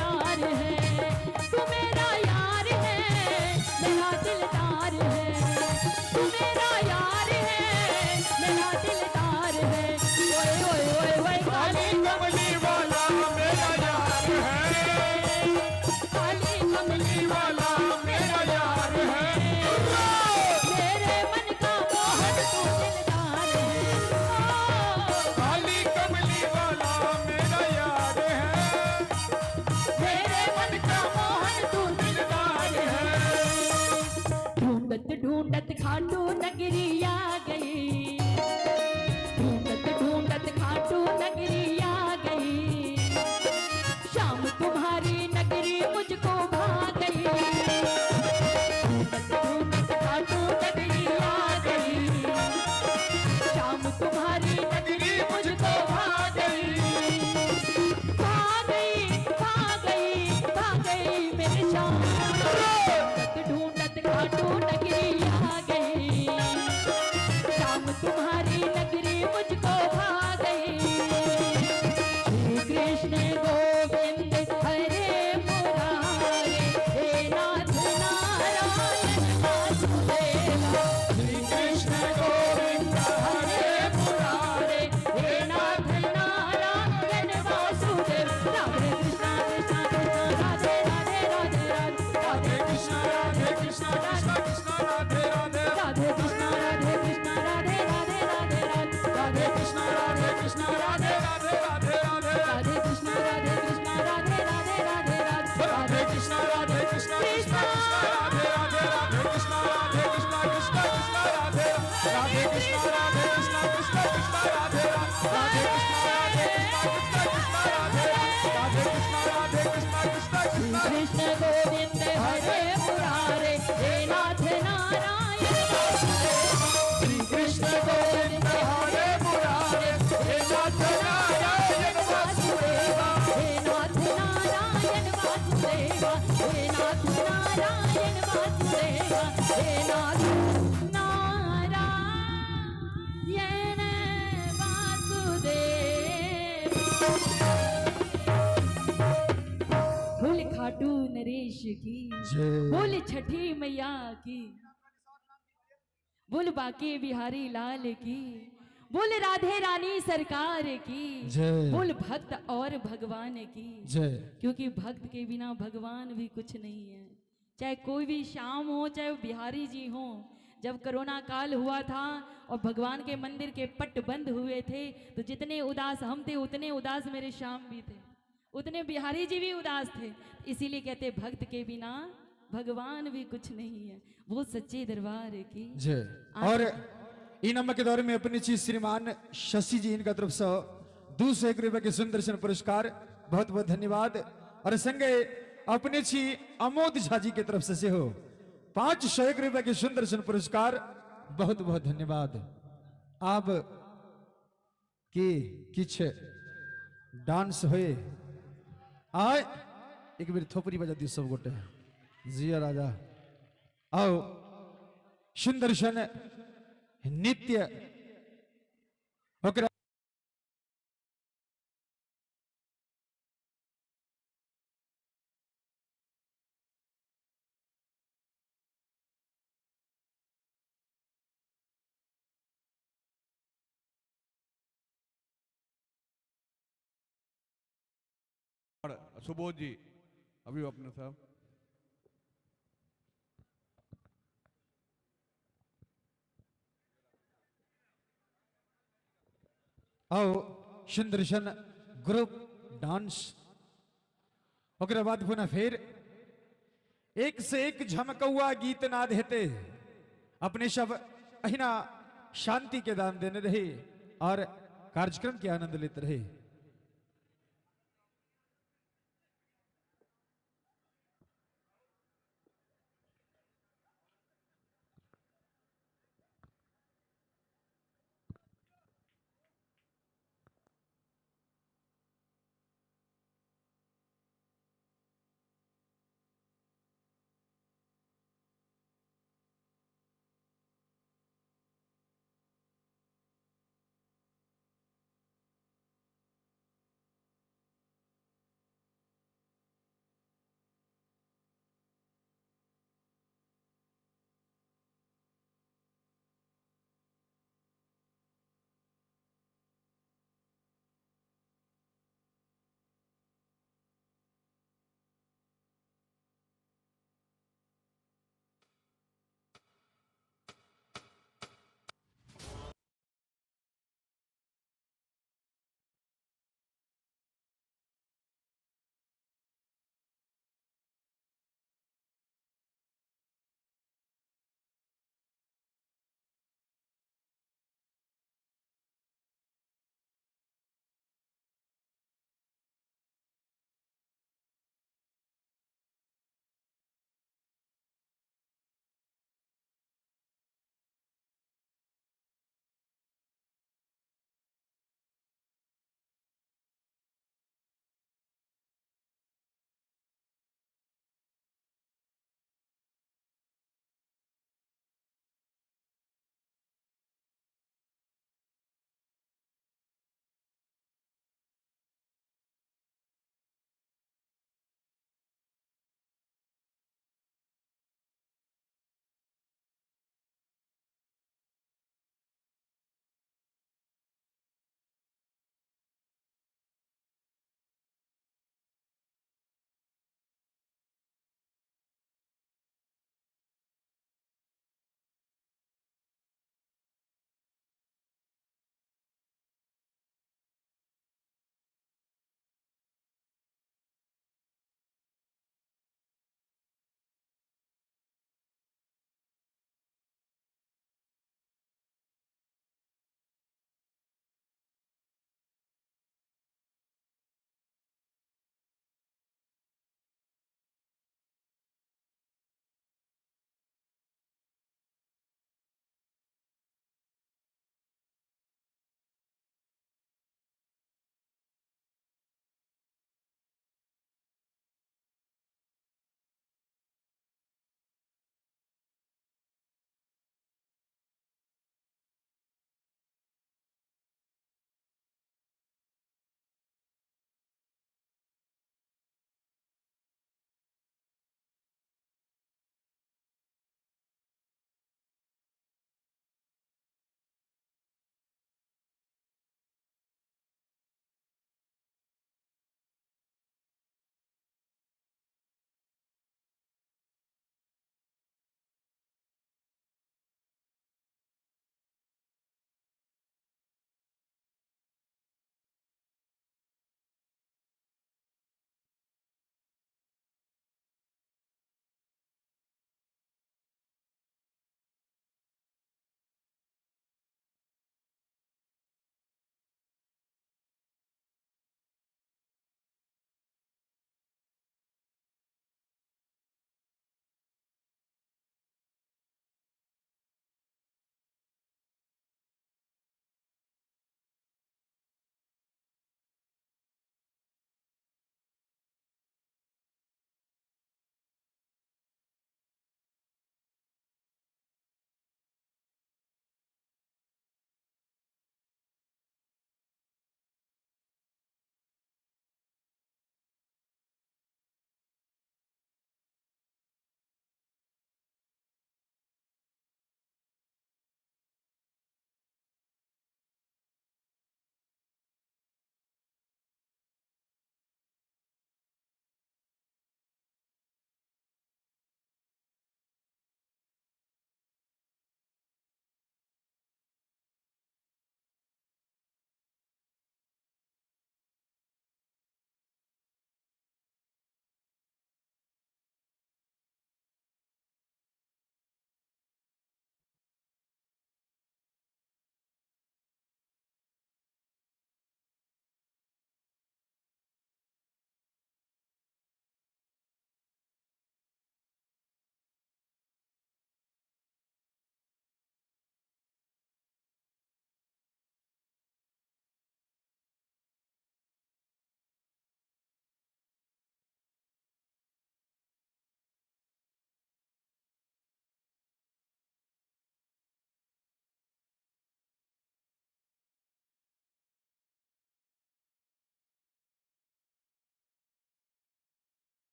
गणेश की, जय। बोल छठी मैया की, बोल बाके बिहारी लाल की, बोल राधे रानी सरकार की, जय। बोल भक्त और भगवान की, जय। क्योंकि भक्त के बिना भगवान भी कुछ नहीं है। चाहे कोई भी शाम हो, चाहे वो बिहारी जी हो, जब कोरोना काल हुआ था और भगवान के मंदिर के पट बंद हुए थे, तो जितने उदास हम थे उतने उदास मेरे श्याम भी थे, उतने बिहारी जी भी उदास थे। इसीलिए कहते भक्त के बिना भगवान भी कुछ नहीं है। वो सच्चे दरबार की जय। और इनाम के दौर में अपनी चीज श्रीमान शशि जी इनका तरफ से 201 रुपए के सुंदर पुरस्कार, बहुत बहुत धन्यवाद। और संगे अपने छी अमोद झा जी के तरफ से हो 501 रुपए के सुंदर पुरस्कार, बहुत बहुत धन्यवाद। आप के किछ डांस हुए आए एक बेर थोपरी बजा दियो सब गोटे, जिया राजा आओ सुंदर सन नित्य ओकरा और सुबोध जी अभी अपने साहब आओ सुंदर सन ग्रुप डांस ओकरा बाद पुनः फिर एक से एक झमकौआ गीत नाद हेते अपने सब अहिना शांति के दान देने रहे और कार्यक्रम के आनंद लेते रहे।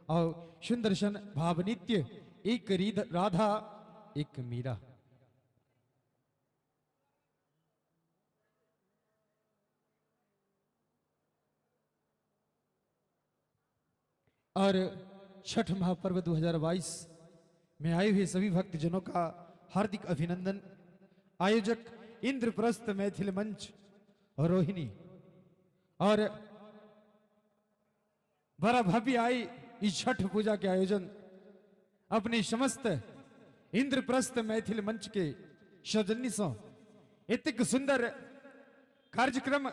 और सुंदरशन भावनित्य एक राधा एक मीरा। और छठ महापर्व 2022 में आए हुए सभी भक्तजनों का हार्दिक अभिनंदन। आयोजक इंद्रप्रस्थ मैथिल मंच और रोहिणी और बड़ा भव्य आई इस छठ पूजा के आयोजन अपने समस्त इंद्रप्रस्थ मैथिल मंच के सौजन्य से इतक सुंदर कार्यक्रम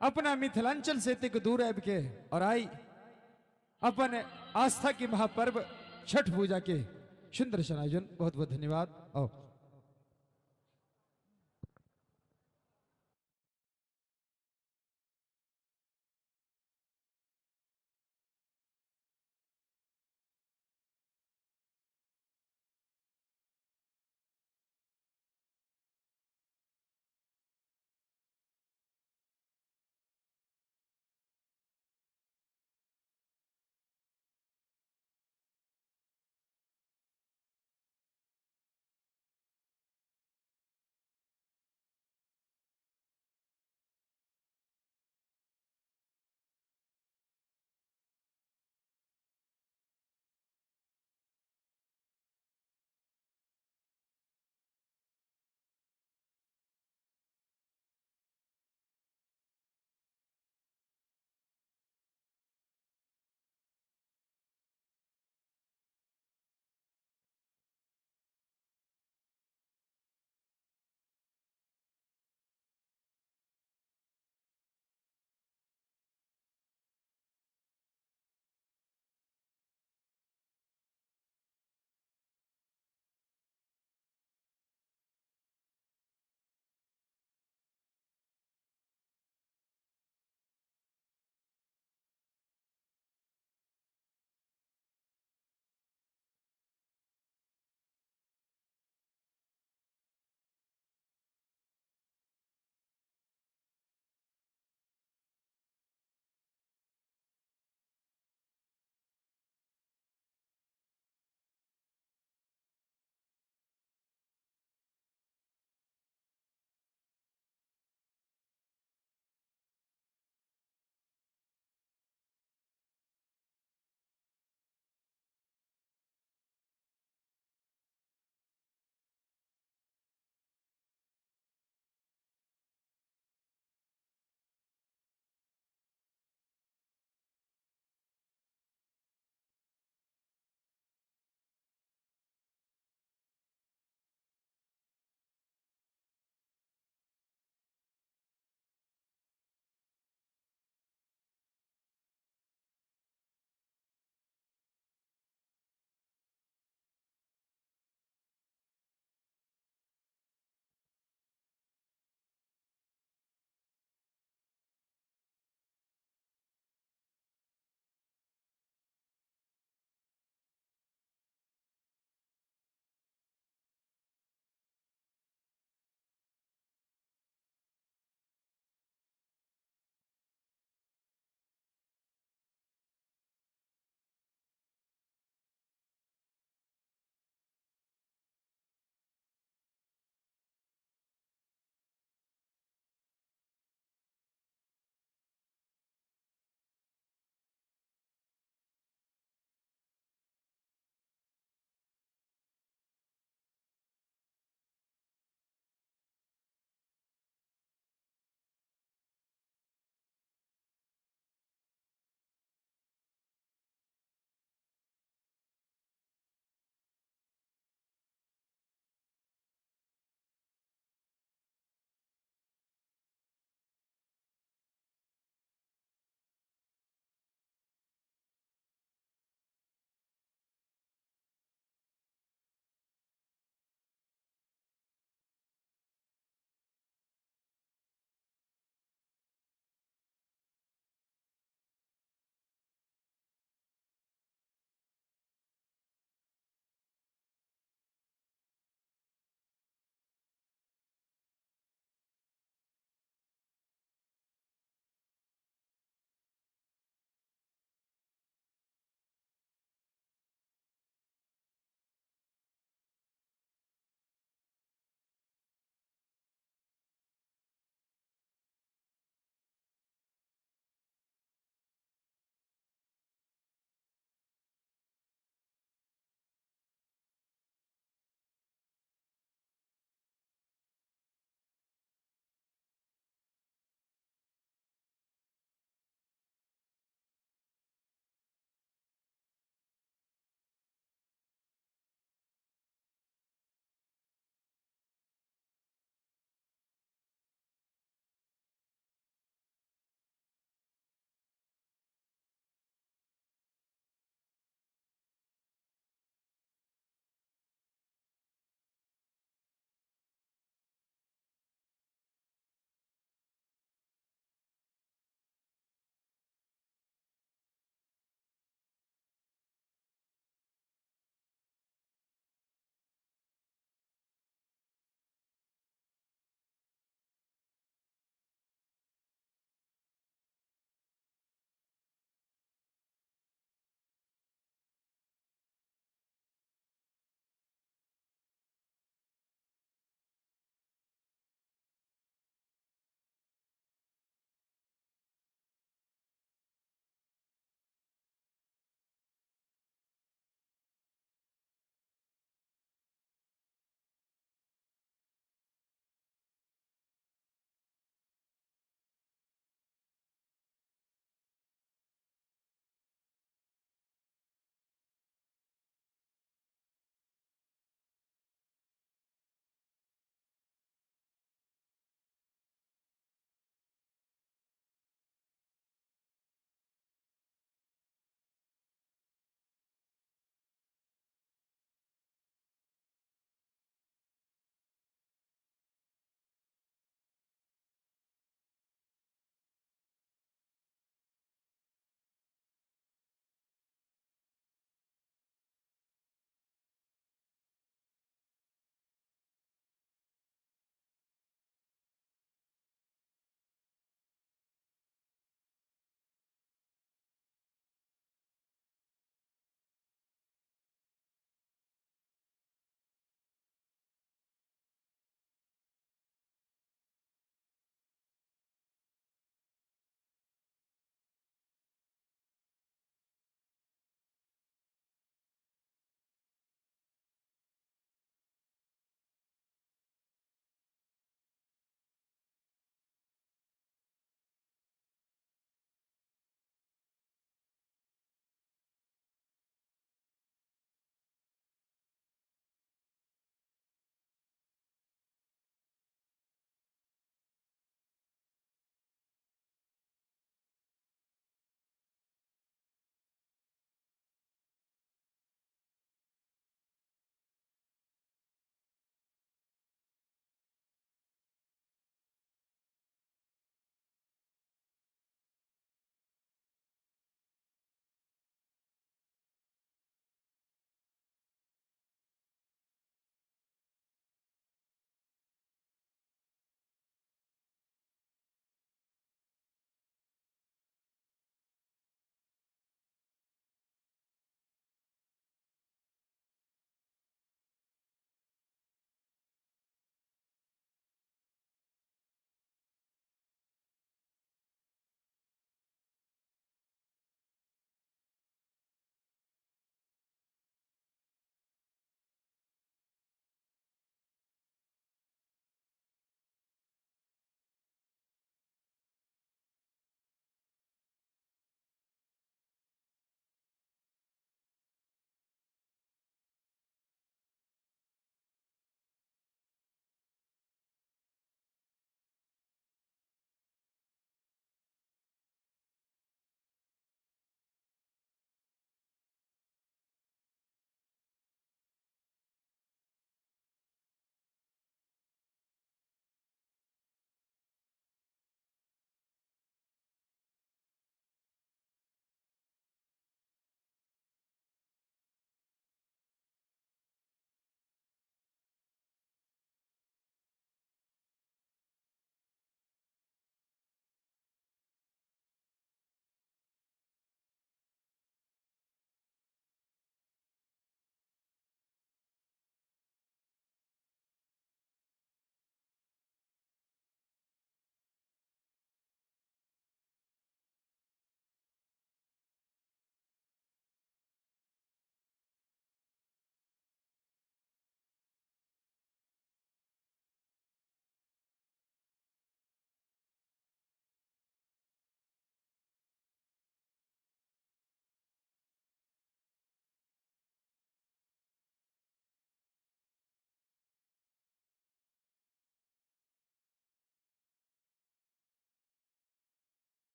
अपना मिथिलांचल से इतक दूर आब के और आई अपन आस्था के महापर्व छठ पूजा के सुंदर आयोजन। बहुत बहुत धन्यवाद। और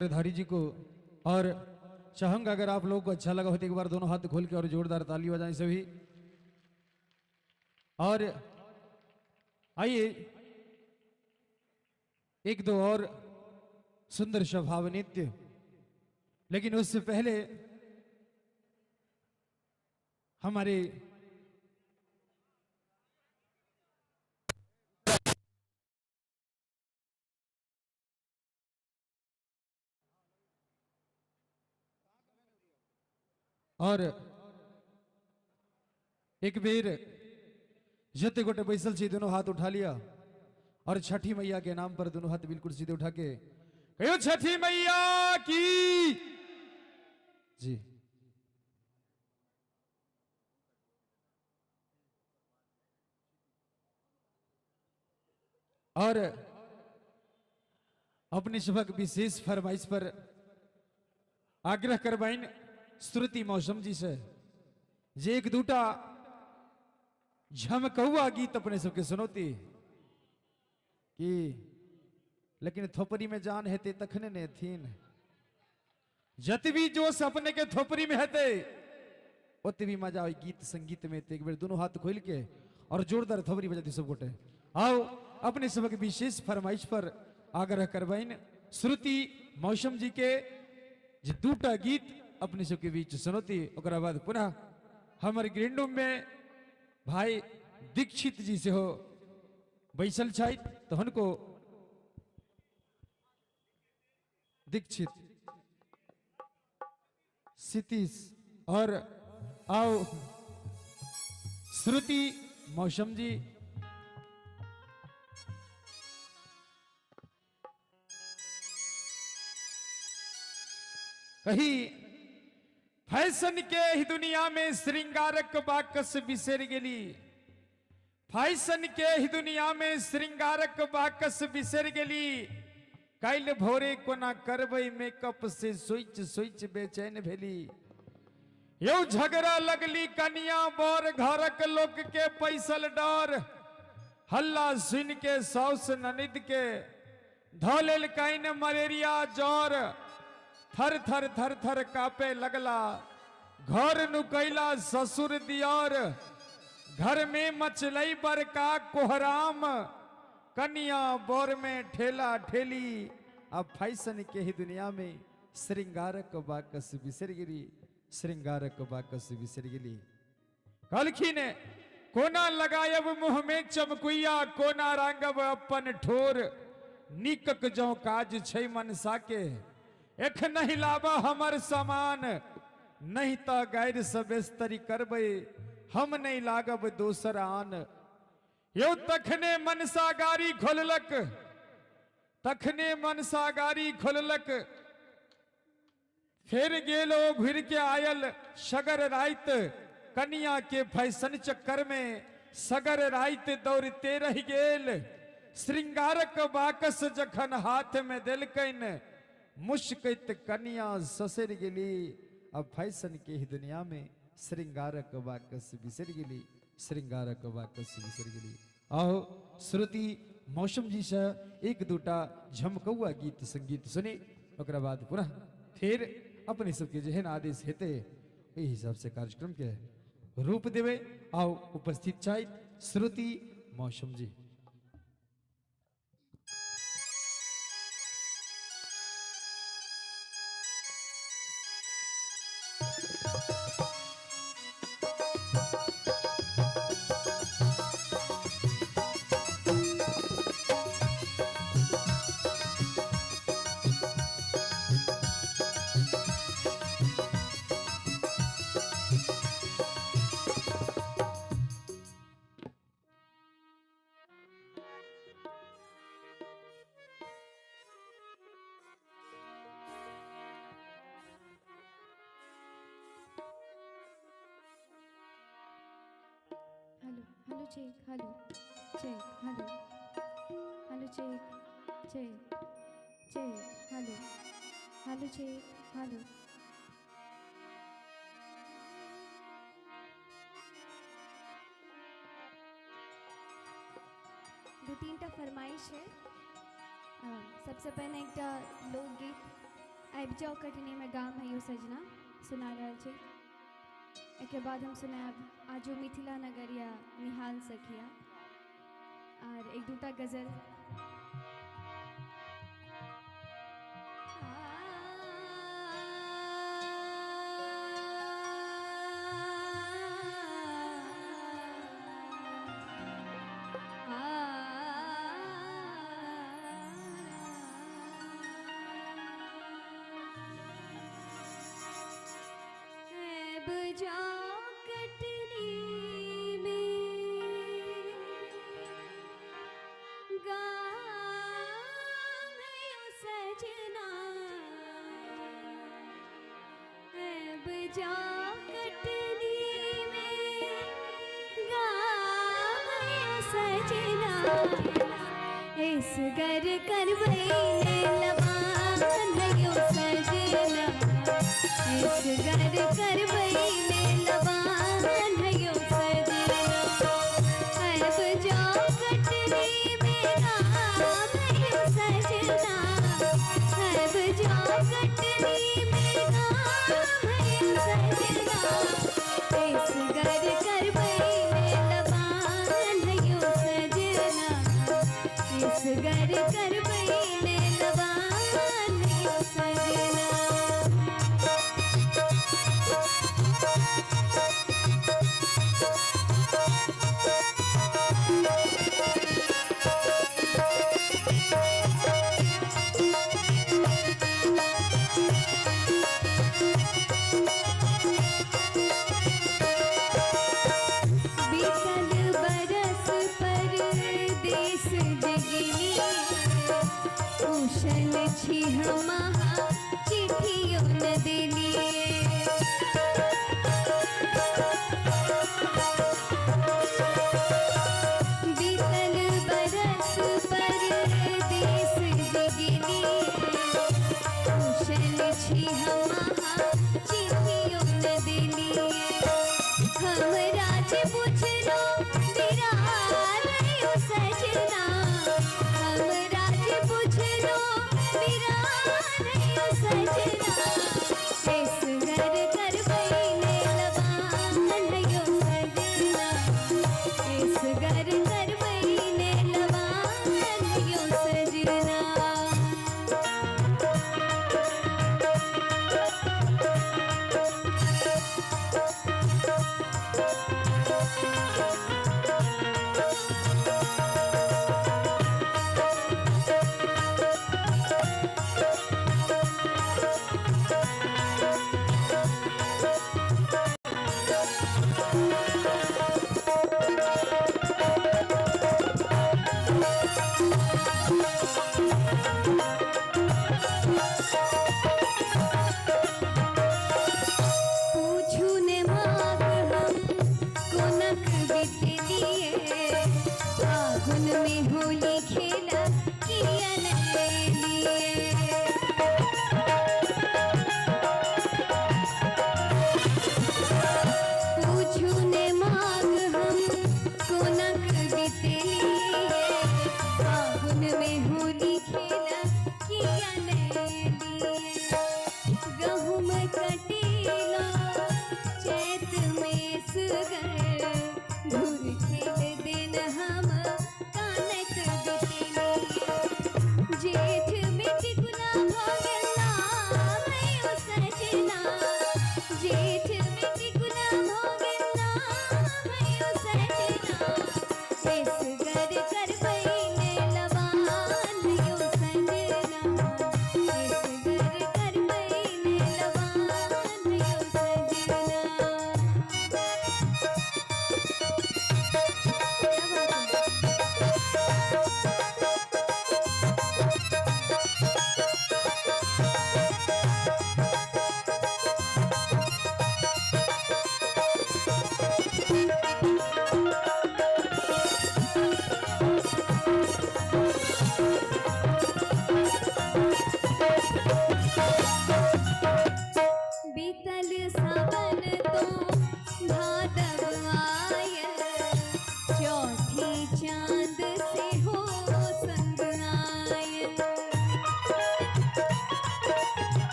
धारी जी को। और चाहूंगा अगर आप लोगों को अच्छा लगा हो तो एक बार दोनों हाथ खोल के और जोरदार ताली बजाएं सभी। और आइए एक दो और सुंदर स्वभाव नृत्य, लेकिन उससे पहले हमारे और एक बेर जते गोटे बैसल छी दोनों हाथ उठा लिया और छठी मैया के नाम पर दोनों हाथ बिल्कुल सीधे उठा के कहो छठी मैया की जी। और अपनी सबक विशेष फरमाइश पर आग्रह करवाइन श्रुति मौसम जी से जे एक दूटा झमकौआ गीत अपने सबके सुनोती कि लेकिन थोपरी में जान हेते तखने ने थीन जतवी जोश अपने के थोपरी में हेते ओतवी मजा आई गीत संगीत में। एक बेर दोनों हाथ खोल के और जोरदार थोपरी बजाती सब गोटे। आओ अपने सबक विशेष फरमाइश पर आग्रह करवाइन श्रुति मौसम जी के जे दूटा गीत अपने सबके बीच सुनोती। ओकरा बाद पुनः हमारे ग्रीन रूम में भाई दीक्षित जी से हो बैसल छाइत तो उनको दीक्षित सितीश और आओ श्रुति मौसम जी। कहीं फैशन के ही दुनिया में श्रृंगारक बाकस बिसर गेली, फैशन के ही दुनिया में श्रृंगारक बाकस बिसर गेली। काल भोरे कोना करबै मेकअप से सोच सोच बेचैन भेली। यौ झगड़ा लगली कनिया बर घरक लोक के पैसल डर। हल्ला सुन के साउस ननिद के धोलेल काइन मलेरिया जर। थर थर थर थर कापे लगला घर नुकैला ससुर दियार। घर में मचलई बरका कोहराम कन्या बोर में ठेला ठेली। अब फैशन के ही दुनिया में श्रृंगारक बाकस बिसर गिरी, श्रृंगारक बाकस बिसर गिरी। कलखी ने कोना लगायब मुंह में चमकुइया कोना रांगब अपन ठोर। निकक जो काज छै मनसा के एख नहीं लाबा हमर समान। नहीं तो गैर सबेस्तरी करबे हम नहीं लागब दोसर आन। यो तखने मनसा गारी खोललक, तखने मनसा गारी खोललक। फिर गेलो घुर के आयल सगर राइत। कन्या के फैशन चक्कर में सगर राइत दौड़ते रह गेल। श्रृंगारक बाकस जखन हाथ में देलकैन मुश्कित कन्या ससर गेली। अब फैशन के ही दुनिया में श्रृंगारक बाकस बिसर गेली, श्रृंगारक बाकस बिसर गेली। आओ श्रुति मौसम जी से एक दूटा झमकौआ गीत संगीत सुने। ओकरा बाद पुनः फिर अपने सबके जेहन आदेश हेते ओहि हिसाब से कार्यक्रम के रूप देवे। आओ उपस्थित चाहे श्रुति मौसम जी। Hello hello check hello check hello hello check check check hello hello check hello. दो तीन टा फरमाइश है। सबसे पहले एक लोकगीत आबि जाओ कटनी में गाम है यो सजना सुना रहल छी। एके बाद हम सुनाब आजो मिथिला नगरिया निहाल सखिया और एक दूटा गजल। जाओ कटनी में गाम है यो सजना, अब जाओ कटनी में गाम है यो सजना, इस घर करवई लबान है यो सजना, इस घर करवई लबान है यो सजना, अब जाओ कटनी में गाम है यो सजना, अब जाओ कटनी में गाम है यो सजना, इस घर करवई लबान है यो सजना, इस घर करवई लबान है यो सजना। बीतल बरस परदेस जगिनी, कुशल छी हम चिट्ठियों न देलिए, बीतल बरस परदेस जगिनी, कुशल छी हम चिट्ठियों न देलिए, हमरा जे पुछलो बिरार यो सजना, हमरा जे पुछलो बिरार यो सजना, इस घर करवई लबान यो सजना, इस घर करवई लबान यो सजना।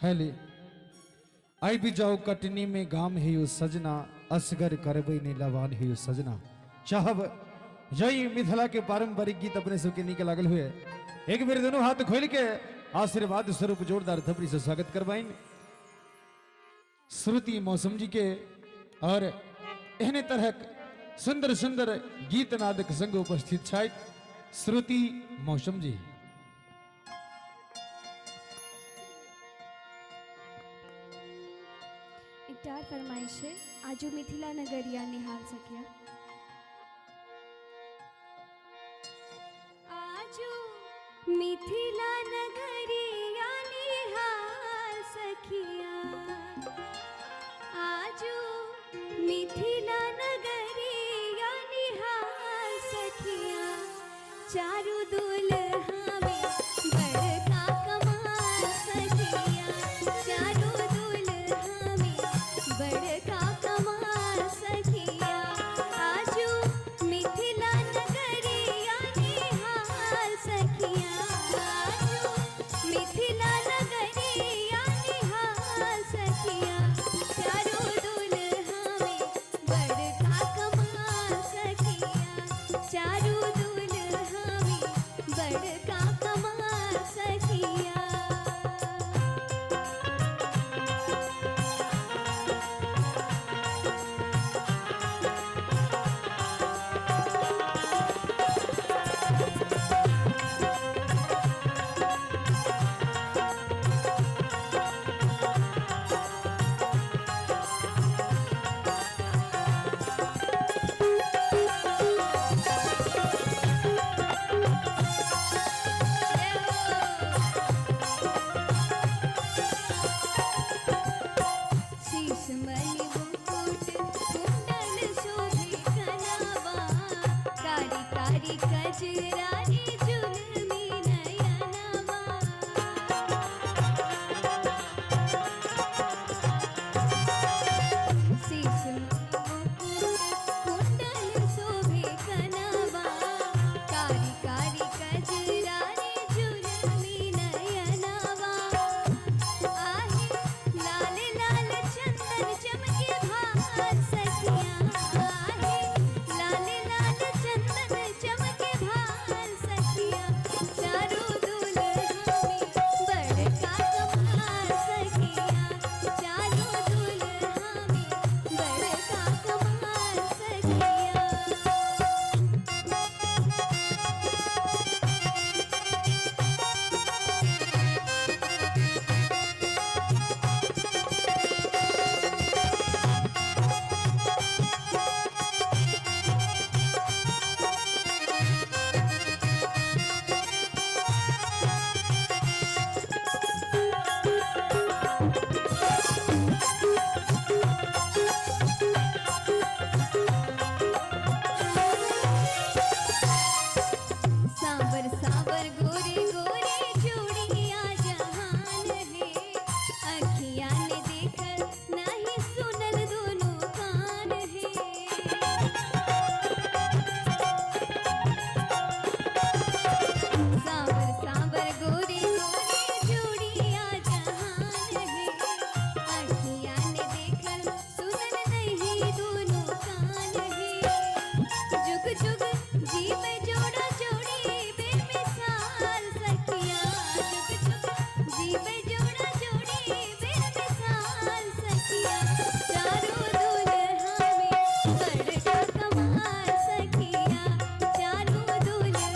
हेले आई भी जाओ कटनी में गाम है यो सजना असगर करबई ने लवान है यो सजना चाहब जय मिथिला के पारंपरिक गीत अपने सबके निकल लागल हुए एक बेर दोनों हाथ खोल के आशीर्वाद स्वरूप जोरदार थपड़ी से स्वागत करवाइन श्रुति मौसम जी के और एहने तरह सुंदर सुंदर गीत नादक संग उपस्थित छाई श्रुति मौसम जी। एकटार फरमाइश है आजू मिथिला नगरिया निहाल सकिया आजू मिथिला नगरिया निहाल सखिया आजू मिथिला नगरिया निहाल सखिया चारू दुल्हा में बड़का कमाल सखिया चारू दुल्हा में बड़का कमाल सखिया आजू मिथिला नगरिया निहाल सखिया आजू मिथिला नगरिया निहाल सखिया चारू दुल्हा में बड़का कमाल सखिया चारू दुल्हा में बड़का कमाल सखिया। शीशमणि मुकुट कुंडल शोभे कनवा कारी कारी कजरारी जुलमी नयनवा शीशमणि मुकुट कुंडल शोभे कनवा कारी कारी कजरारी जुलमी नयनवा आहे लाल लाल चंदन चमके भाल सखिया आहे लाल लाल चंदन चमके भाल सखिया चारू दुल्हा में बड़का कमाल सखिया चारू दुल्हा में बड़का कमाल सखिया। सांबर सांबर गोरे गोरे जोड़िया जहान है अखियाँ ने देखल नहीं सुनल दोनों कान है सांबर सांबर गोरे गोरे जोड़िया जहान है अखियाँ ने देखल सुनल नहीं दोनों कान है जुग जुग जीव जोड़ा जोड़ी बेमिसाल सखिया जुग जुग जीव जोड़ा जोड़ी बेमिसाल सखिया चारू दुल्हा में बड़का कमाल सखिया चारू दुल्हा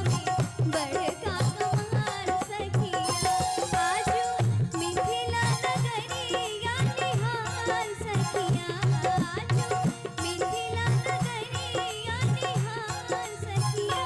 में बड़का कमाल सखिया आजू मिथिला नगरिया निहाल सखिया आजू मिथिला नगरिया निहाल सखिया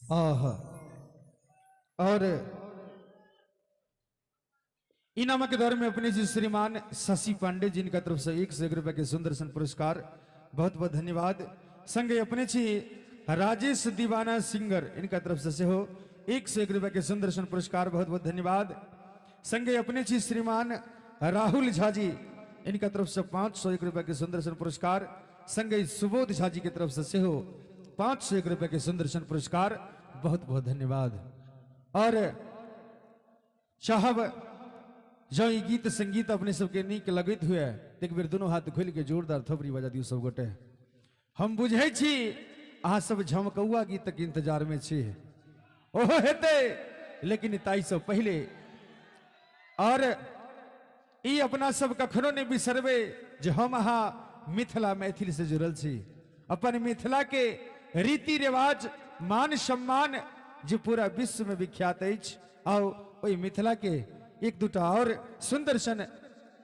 आहा। और इनाम के दौर में अपने जी श्रीमान शशि पांडे जी इनका तरफ से 101 रुपए के सुंदर सन पुरस्कार, बहुत बहुत धन्यवाद। संगे अपने जी राजेश दीवाना सिंगर इनका तरफ से हो 101 रुपए के सुंदर सन पुरस्कार, बहुत बहुत धन्यवाद। संगे अपने जी श्रीमान राहुल झा जी इनका तरफ से 501 रुपए के सुंदर सन पुरस्कार। संगे सुबोध झा जी की तरफ से हो 501 रुपए के सुंदर सन पुरस्कार, बहुत बहुत धन्यवाद। और साहब जो ये गीत संगीत अपने सबके नीक लगत हुए एक बेर दोनों हाथ खोल के जोरदार थोपड़ी बजा दियो सब गोटे। हम बुझे छी अहाँ सब झमकौआ गीत के इंतजार में छी, ओहो हेते लेकिन ताई सब पहले। और ई अपना सब कखनो नहीं बिसरबे जे हम अहाँ मिथिला मैथिल से जुड़ल छी। अपन मिथिला के रीति रिवाज मान सम्मान जो पूरा विश्व में विख्यात अछि, आओ ओई मिथिला के एक दूटा और सुंदर सन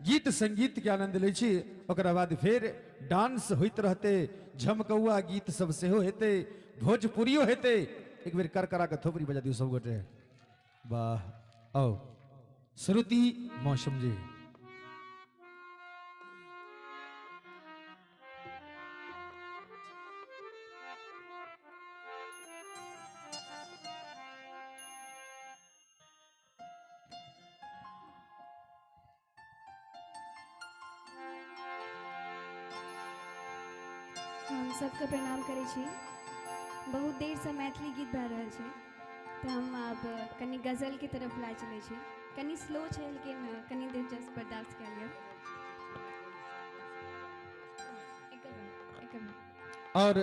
गीत संगीत के आनंद ले छी। ओकरा बाद फिर डांस होइत रहते, झमकौआ गीत सब सेहो हेते, भोजपुरियो हेते। एक बेर करकरा के थोपड़ी बजा दियो सब गोटे। वाह, आओ श्रुति मौसम जी। हम सबके प्रणाम करै छी। बहुत देर से मैथिली गीत भए रहल छै, तो हम अब कनी गजल की तरफ ला चलै छी। कनी स्लो छै लेकिन कनी देर जस्ट बर्दाश्त कए लिअ। और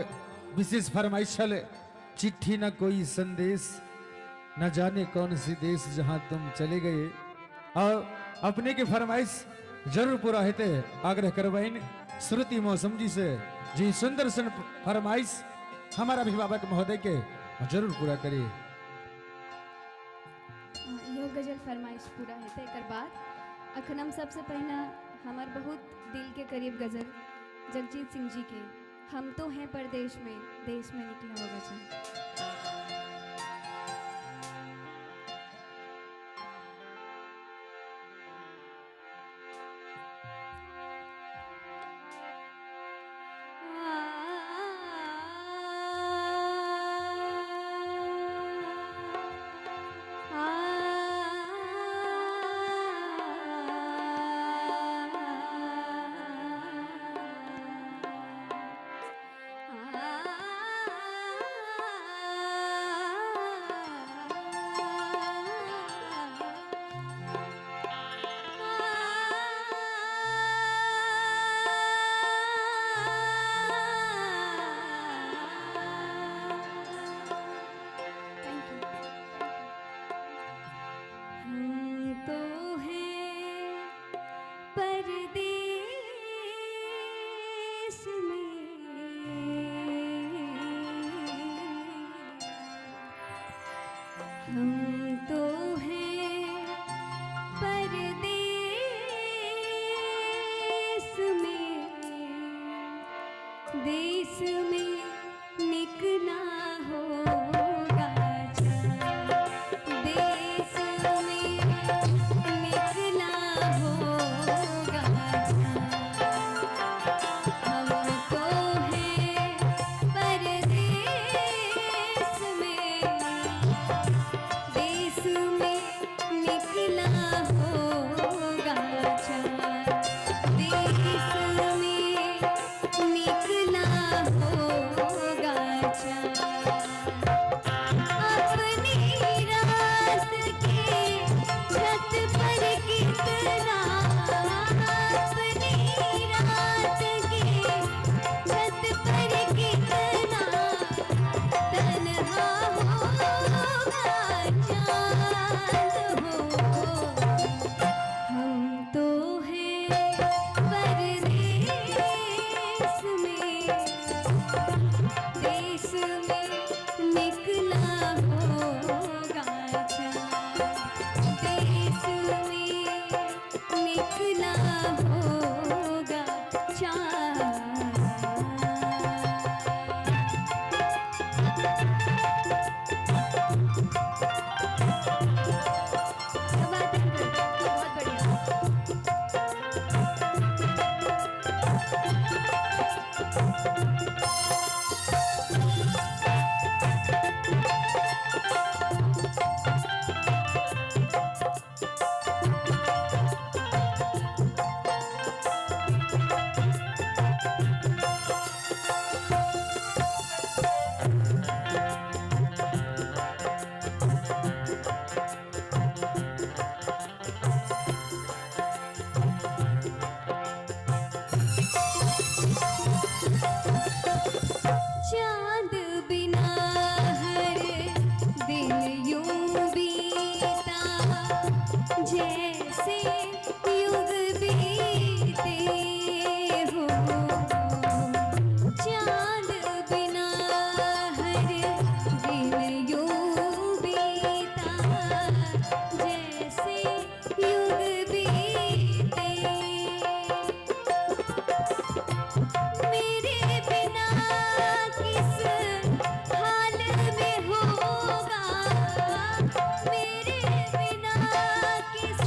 विशेष फरमाइश छल, चिट्ठी न कोई संदेश, न जाने कौन सी देश जहां तुम चले गए। और अपने के फरमाइश जरूर पूरा हेते, आग्रह करवाइन श्रुति मौसम जी से जी सुंदर सन फरमाइश हमारा अभिभावक महोदय के जरूर पूरा करिए। यो गजल फरमाइश पूरा हेते। एकर बाद अखन हम सबसे पहले हमार बहुत दिल के करीब गजल जगजीत सिंह जी के हम तो हैं परदेश में, देश में निकला होगा चल। देश में निकला होगा देश में निकला होगा हम तो हैं परदेश में देश जैसे युग बीते हो चांद बिना हर दिन यूं बीता जैसे युग बीते मेरे बिना किस हाल में होगा मेरे बिना किस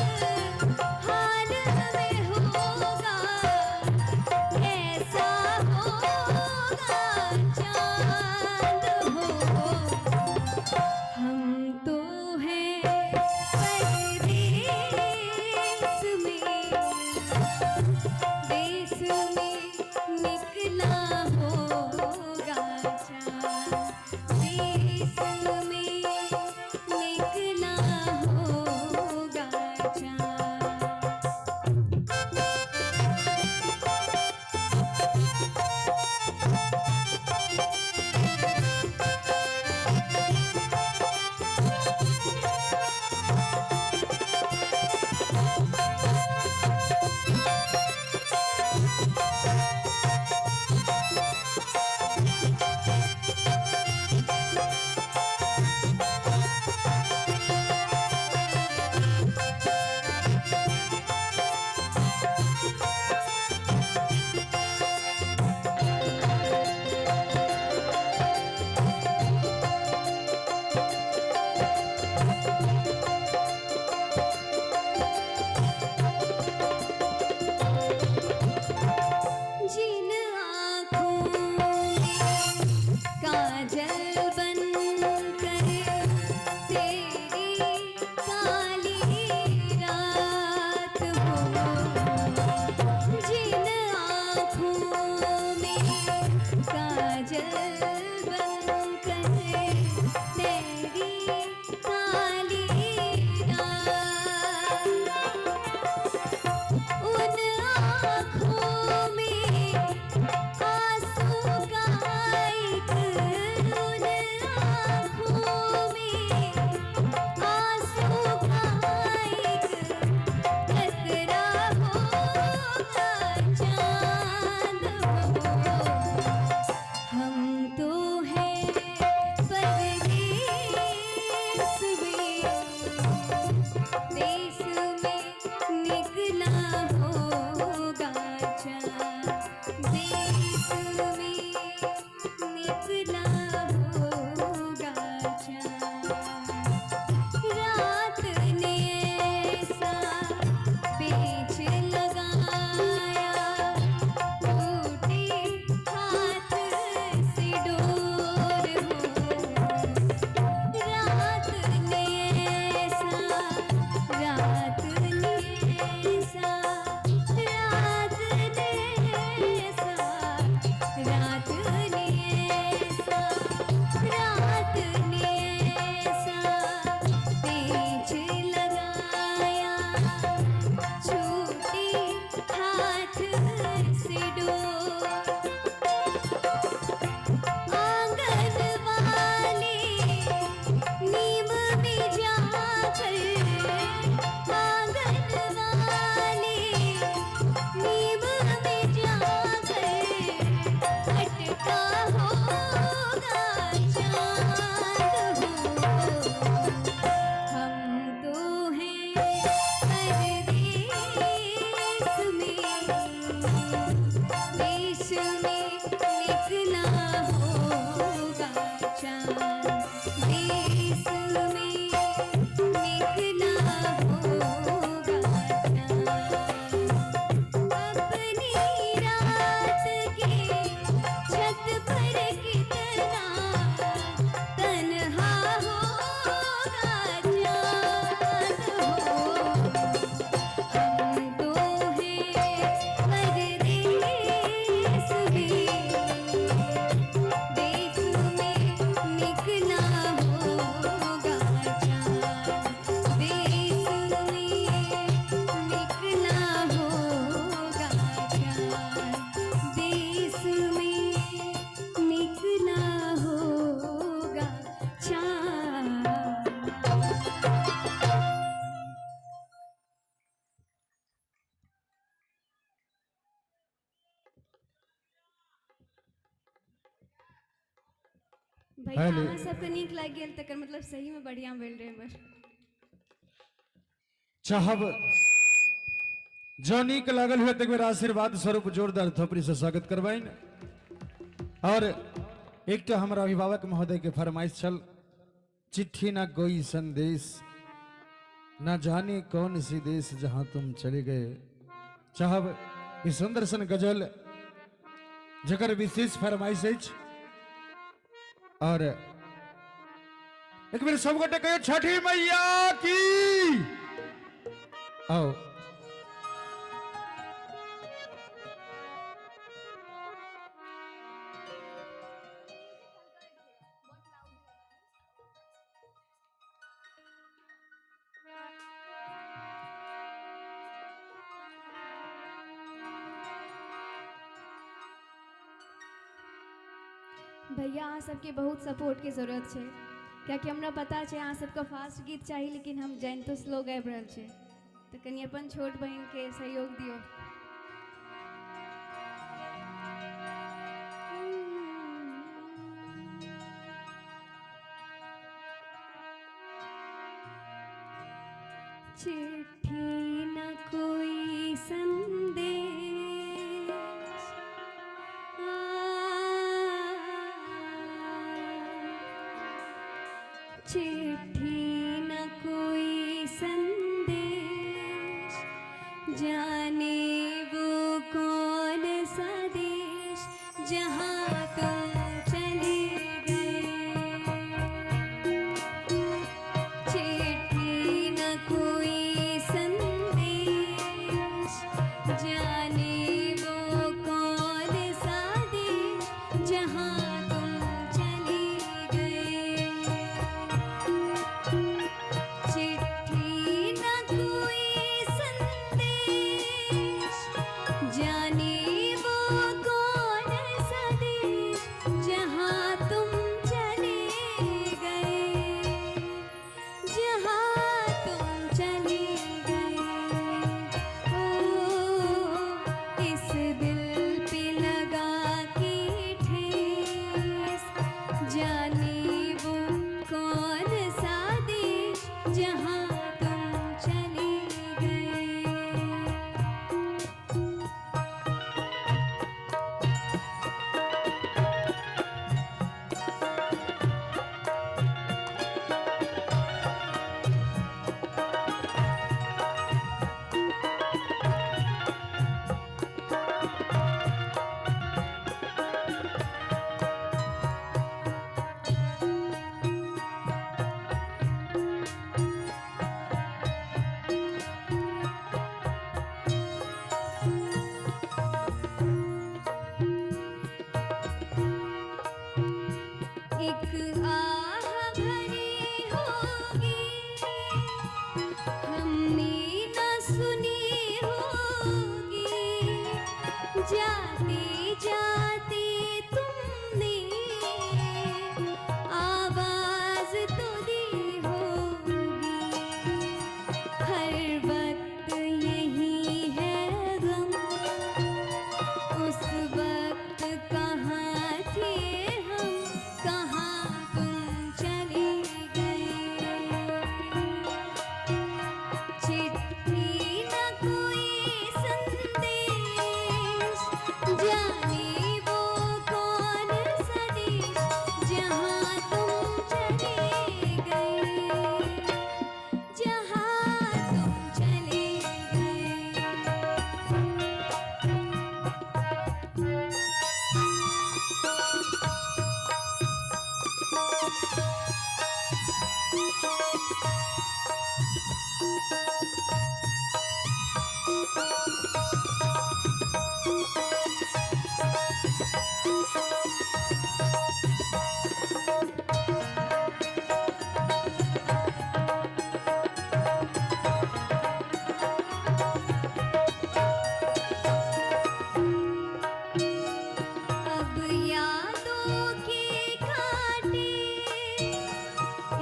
भैया अहाँ सबके नीक लागि गेल तकर मतलब सही में बढ़िया भेल रहे हमर। चाहब जो नीक लागल हुए एक बेर आशीर्वाद स्वरूप जोरदार थोपड़ी से स्वागत करवाइन। और एक तो हमारा अभिभावक महोदय के फरमाइश चल, चिट्ठी ना कोई संदेश, ना जाने कौन सी देश जहां तुम चले गए। चाहब इस सुंदर सन गजल जकर विशेष फरमाइश है। और एक बार सब गोटे कहो छठी मैया की। आओ भैया अहाँ सबके बहुत सपोर्ट के जरूरत है, कियाकि हमरा पता है अहाँ सबके फास्ट गीत चाहिए, लेकिन हम जान तो स्लो गाबि रहल छै, तो कनी अपन छोट बहन के सहयोग दियो। चिट्ठी न कोई संदेश, चिट्ठी न कोई संदेश, जाने वो कौन सा देश जहाँ तुम चले गए। चिट्ठी न कोई संदेश, जाने वो कौन सा देश जहाँ तुम चले गए। चिट्ठी न कोई संदेश, जाने वो कौन सा देश जहाँ तुम चले गए, जहाँ तुम चले गए। ओ इस दिल पे लगा के ठेस, जाने वो कौन सा देश जहाँ तुम चले गए। एक आह भरी होगी हमने न सुनी होगी, जाते जाते तुमने आवाज तो दी होगी। हर वक्त यही है गम, उस वक्त कहाँ थे हम, कहाँ तुम चले गए। चिट्ठी न कोई संदेश, जाने वो कौन सा देश जहाँ तुम चले गए, जहाँ तुम चले गए। अब यादों के कांटे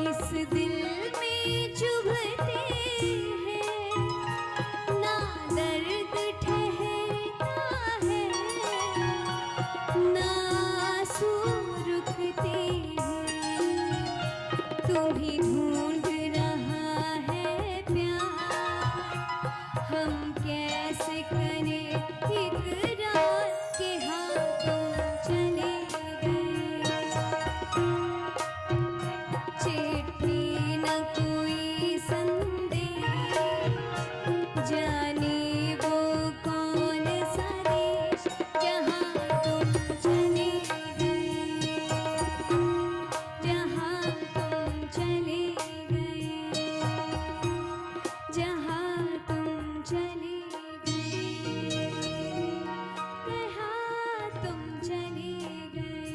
इस दिल में चुभते हैं, ना दर्द तुम्हें ढूंढ रहा है प्यार, हम कैसे करें इकरार कि हाँ तुम चले गए। चिट्ठी न कोई संदेश, जाने वो कौन सा देश जहाँ तुम चले गए, जहाँ तुम चले गए, जहाँ तुम चले गए, जहाँ तुम चले गए।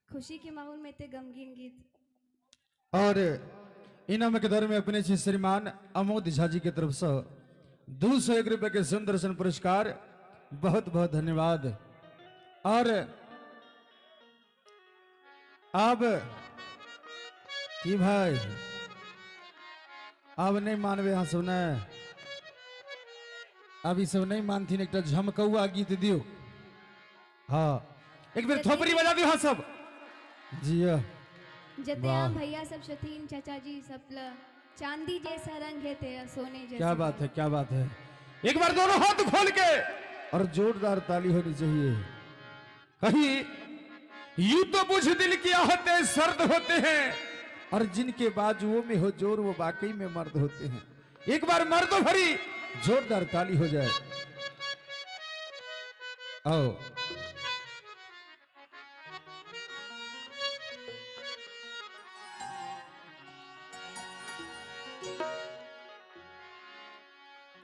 खुशी के माहौल में थे गमगीन गीत। और इनाम के दर में अपने श्री श्रीमान अमोद झा जी की तरफ से 201 रुपए के सुंदर पुरस्कार, बहुत बहुत धन्यवाद। और अब की भाई अब नहीं मानवे यहाँ सब ने, अब ई सब नहीं मानथीन, एक झमकौआ गीत दियो। हाँ एक बेर थोपड़ी बजा दियो हाँ सब जिया। जते वाह। आम भैया सब छथिन, चाचा जी सब चांदी जैसा रंग है तेरा, सोने जैसा। क्या बात है, क्या बात है। एक बार दोनों हाथ खोल के और जोरदार ताली होनी चाहिए। कहीं यूं तो बुझ दिल की आहतें सर्द होते हैं, और जिनके बाजुओं में हो जोर वो वाकई में मर्द होते हैं। एक बार मर्दों भरी जोरदार ताली हो जाए। आओ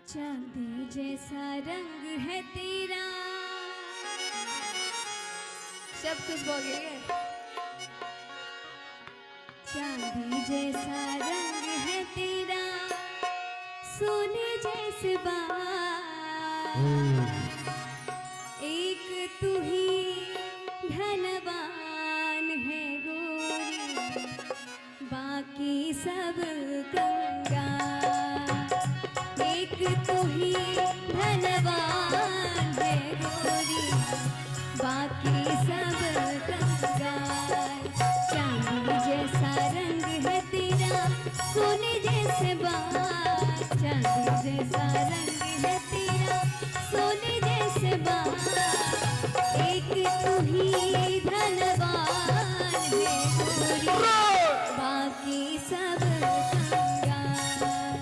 चांदी जैसा रंग है तेरा, सब कुछ बोल गए। चांदी जैसा रंग है तेरा, सोने जैसे बाल, एक तू ही धनवान है गोरी, बाकी सब कंगाल। एक तू ही धनवान है गोरी, बाकी सब कंगाल। चांदी जैसा रंग है तेरा, सोने जैसे बाल, चांदी जैसा रंग है तेरा, सोने जैसे बाल। एक तू ही धनवान है गोरी, बाकी सब कंगाल।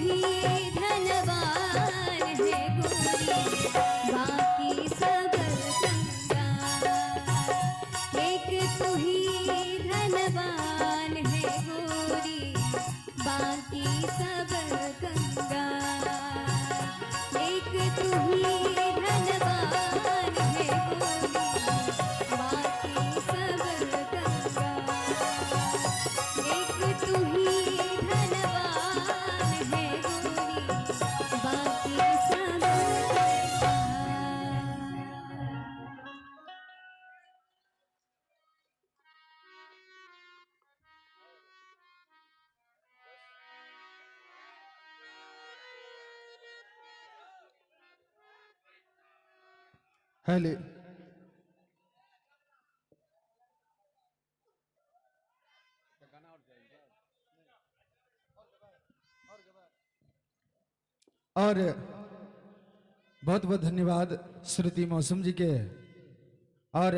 ही धनवान है गोरी, बाकी सब कंगाल। एक तू ही धनवान है गोरी, बाकी सब कंगाल। एक तू ही धनवान है गोरी, बाकी सब कंगाल। एक तू ही धनवान है गोरी, बाकी सब हेले और बहुत बहुत धन्यवाद श्रुति मौसम जी के, और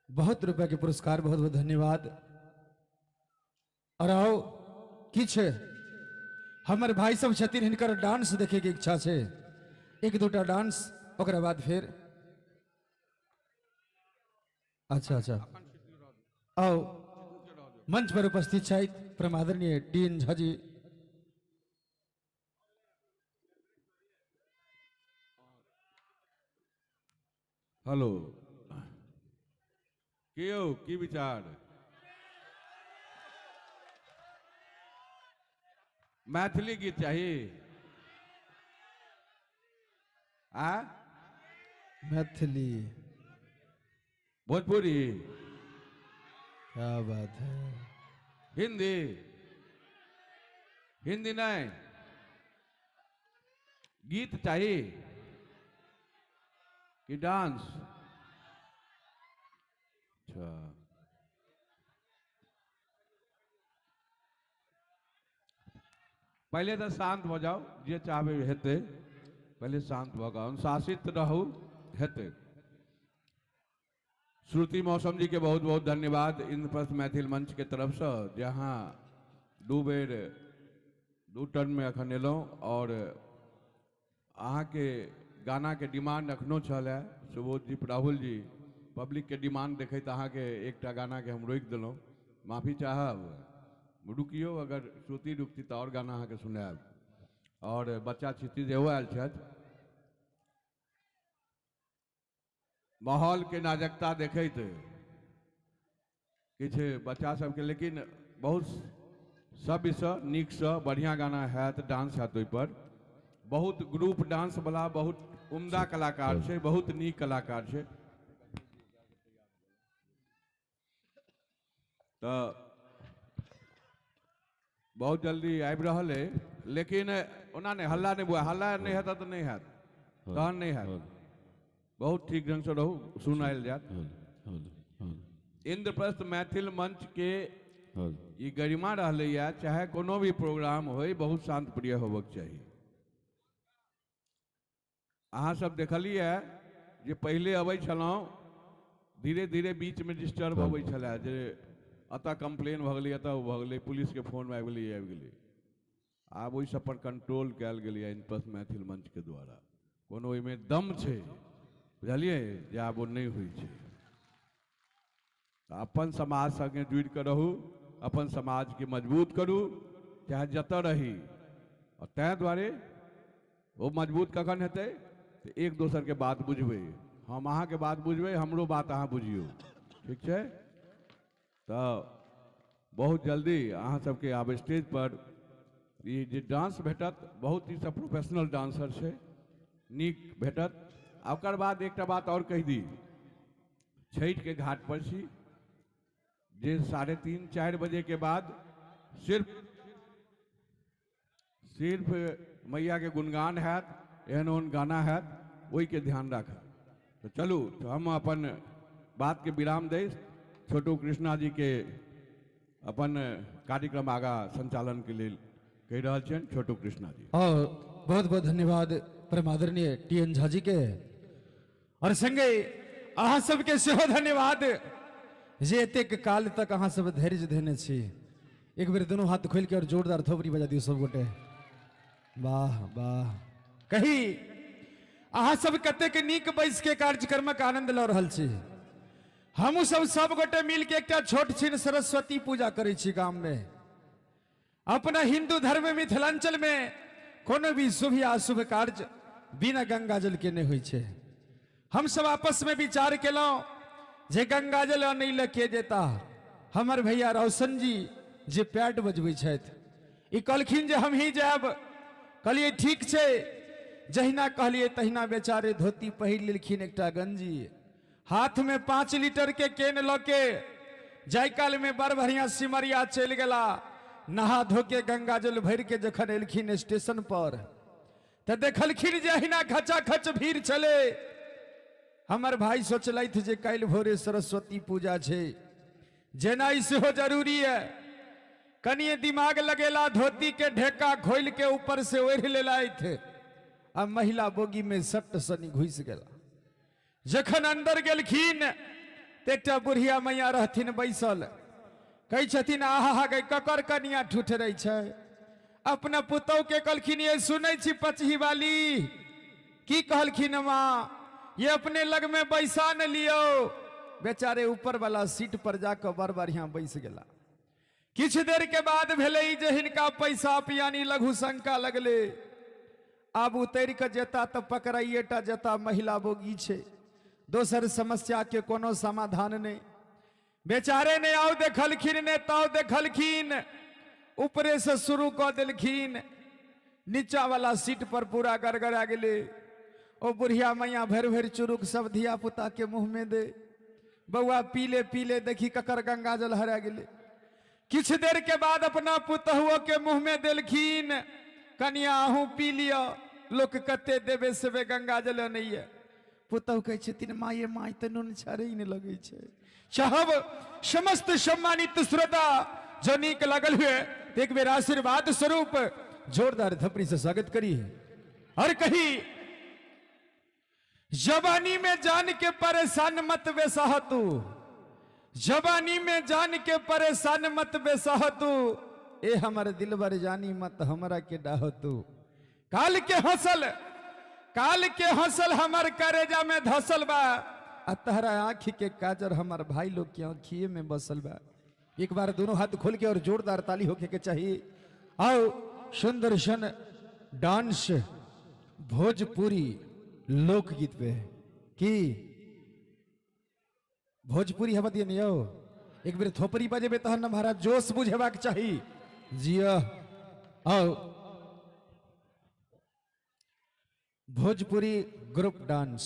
बहुत रुपए के पुरस्कार, बहुत बहुत धन्यवाद। और आओ किछ हमर भाई सब छथिन, हिनकर डांस देखे के इच्छा छे, एक दूटा डांस, ओकरा बाद फिर अच्छा आओ मंच पर उपस्थित छथि प्रमादरणीय टी.एन. झा जी। हेलो कियो की विचार? मैथिली गीत चाहिए? आ मैथिली भोजपुरी क्या बात है? हिंदी? हिंदी नहीं, गीत चाहिए कि डांस? अच्छा पहले तो शांत हो जाओ, जे चाहबे हेते, पहले शांत भ जाओ, अनुशासित रहू, हेते। श्रुति मौसम जी के बहुत बहुत धन्यवाद इंद्रप्रस्थ मैथिल मंच के तरफ से, जहाँ 2 बेर 2 टर्न में अखन एलहुँ, और अहाँ के गाना के डिमांड अखनो छल है। सुबोध जी, राहुल जी, पब्लिक के डिमांड देखैत अहाँ के एकटा गाना के हम रोकि देलहुँ, माफी चाहब, रुकियो, अगर श्रुति रुकती तो और गाना अहाँ के सुनायब। और बच्चा क्षितिज एहो आयल छथि, माहौल के नाजकता देखैत किछु बच्चा सबके, लेकिन बहुत सभ्यसँ नीकसँ बढ़िया गाना हैत, डांस हैत ओहि पर। बहुत ग्रुप डांस वाला बहुत उम्दा कलाकार छै, बहुत नीक कलाकार छै। तो बहुत जल्दी आबि रहल है, लेकिन ओना नहीं, हल्ला नहीं बुआ, हल्ला नहीं हेता तो नहीं हैत, तहन नहीं हैत। बहुत ठीक ढंग से रहू, सुनायल जात। इंद्रप्रस्थ मैथिल मंच के ई गरिमा रहलैया, चाहे कोनो भी प्रोग्राम होय, बहुत शांत प्रिय होबक चाहिए। अहाँ सब देखलिए जे पहले अबै छलहुँ, धीरे धीरे बीच में डिस्टर्ब अबै छलै, जे अतः कंप्लेन भ गेलै, अतः भ गेलै, पुलिस के फोन आबि गेलै। आब ओहि सब पर कंट्रोल कयल गेलै इंद्रप्रस्थ मैथिल मंच के द्वारा। कोनो ओहिमे दम छै, बुझलिए, जे आब ओ नहीं होइ छै। अपन समाज संगे जुड़ि कऽ रहू, अपन समाज के मजबूत करू, चाहे जतऽ रही। और तैं दुआरे वो मजबूत कखन हेतै? तो एक दोसर के बात बुझबै, हम अहाँ के बात बुझबै, हमरो बात अहाँ बुझियौ, ठीक छै? तो बहुत जल्दी अहाँ सबके आब स्टेज पर ई जे डांस भेटत, बहुत ही सब प्रोफेशनल डांसर छै, नीक भेटत। ओकर बाद एकटा बात और कहि दी, छठि के घाट पर छी, जे 3:30-4 बजे के बाद सिर्फ मैया के गुणगान हैत, एहन ओहन गाना हैत, ओहि के ध्यान राखब। तो चलू, तो हम अपन बात के विराम दे, छोटू कृष्णा जी के अपन कार्यक्रम आगा संचालन के लिए कहि रहल छियनि, छोटू कृष्णा जी। और बहुत बहुत धन्यवाद परमादरणीय टी.एन. झा जी के, और संगे अहाँ सबके सेहो धन्यवाद जे एतेक काल तक अहाँ सब धैर्य देने छी। एक बार दोनों हाथ खोल के और जोरदार थोपड़ी बजा दियो सब गोटे। वाह वाह। कही अहाँ सब कतेक नीक बैस के कार्यक्रमक आनंद ल रहल छी। हमू सब गोटे मिल के एक छोट छीन सरस्वती पूजा करे छी गाम में। अपना हिंदू धर्म में मिथिलांचल में कोनो भी शुभ या अशुभ कार्य बिना गंगा जल के नहीं होइ छे। हम सब आपस में विचार केलौं जे गंगा जल नहीं लके देता। हमर भैया रोशन जी जे पैड बजबै छथि ई कहलखिन जे हम ही जायब। कहलिए ठीक छे। जहिना कहलिए तहिना बेचारे धोती पहिर लेलखिन एकटा गंजी, हाथ में 5 लीटर के केन लके जाय काल में बड़ बढ़िया सिमरिया चल गेला। नहा धो के गंगा जल भर के जखन एलखिन स्टेशन पर तो देखलखिन जे अहिना खचाखच भीड़ चले। हमर भाई सोचलैथ जे काल्हि भोरे सरस्वती पूजा छे, जेनाइ सेहो जरूरी है। कनिए दिमाग लगेला, धोती के ढेका खोल के ऊपर से ओढ़ लेलैथ आ महिला बोगी में सट सनी घुस गेला। जखन अंदर गेलखिन तो एकटा बुढ़िया मैया रहथिन बैसल, कहै छथिन आहा गई ककर कनिया ठुठ रही छै। अपना पुतौ के कहलखिन ये सुनै छी पचही वाली की कहलखिन माँ, ये अपने लग में बैसा न लियो। बेचारे ऊपर वाला सीट पर जाकर बड़ बढ़िया बैस गेला। किछ देर के बाद भेले जे हिनका पैसा यानी लघु शंका लगले। आब उतर के जेता तो पकड़ाइएटा जेता, महिला बोगी छे, दोसर समस्या के कोनो समाधान नहीं। बेचारे ने आओ देखलखिन ने ताओ देखलखिन, ऊपरे से शुरू कर देलखिन, नीचा वाला सीट पर पूरा गड़गड़ा गेले। ओ बुढ़िया मैया भर भर चुरुक सब धिया पुता के मुंह में दे। बउआ पीले पीले देखी ककर गंगा जल हरा गेले। किछ देर के बाद अपना पुतहुओ के मुंह में देलखिन, कनिया अहूँ पी लियो, लोक कते देवे सेवे गंगा जल नहीं है। पुतहु कहै छथिन माये माय त नून छाड़े ही नहीं लगे छे। साहब समस्त सम्मानित श्रोता जो नीक लगल हुए एक बेर आशीर्वाद स्वरूप जोरदार थपड़ी से स्वागत करी और कही जवानी में जान के परेशान मत बेसहतू, जवानी में जान के परेशान मत बेसहतू, ए हमर दिलबर जानी मत हमरा के डाहतू। काल के हंसल हमर करेजा में धसल बा, आ तहरा आँखी के काजर हमर भाई लोग के आँखिए में बसल बा। एक बार दोनों हाथ खोल के और जोरदार ताली होके के चाहिए। आओ सुंदर सन डांस भोजपुरी लोकगीत पे की भोजपुरी हवा दिए नहीं हो। एक बेर थोपरी बजेबे तहन न महाराज जोश बुझेबाक चाहिए। जिया आओ भोजपुरी ग्रुप डांस।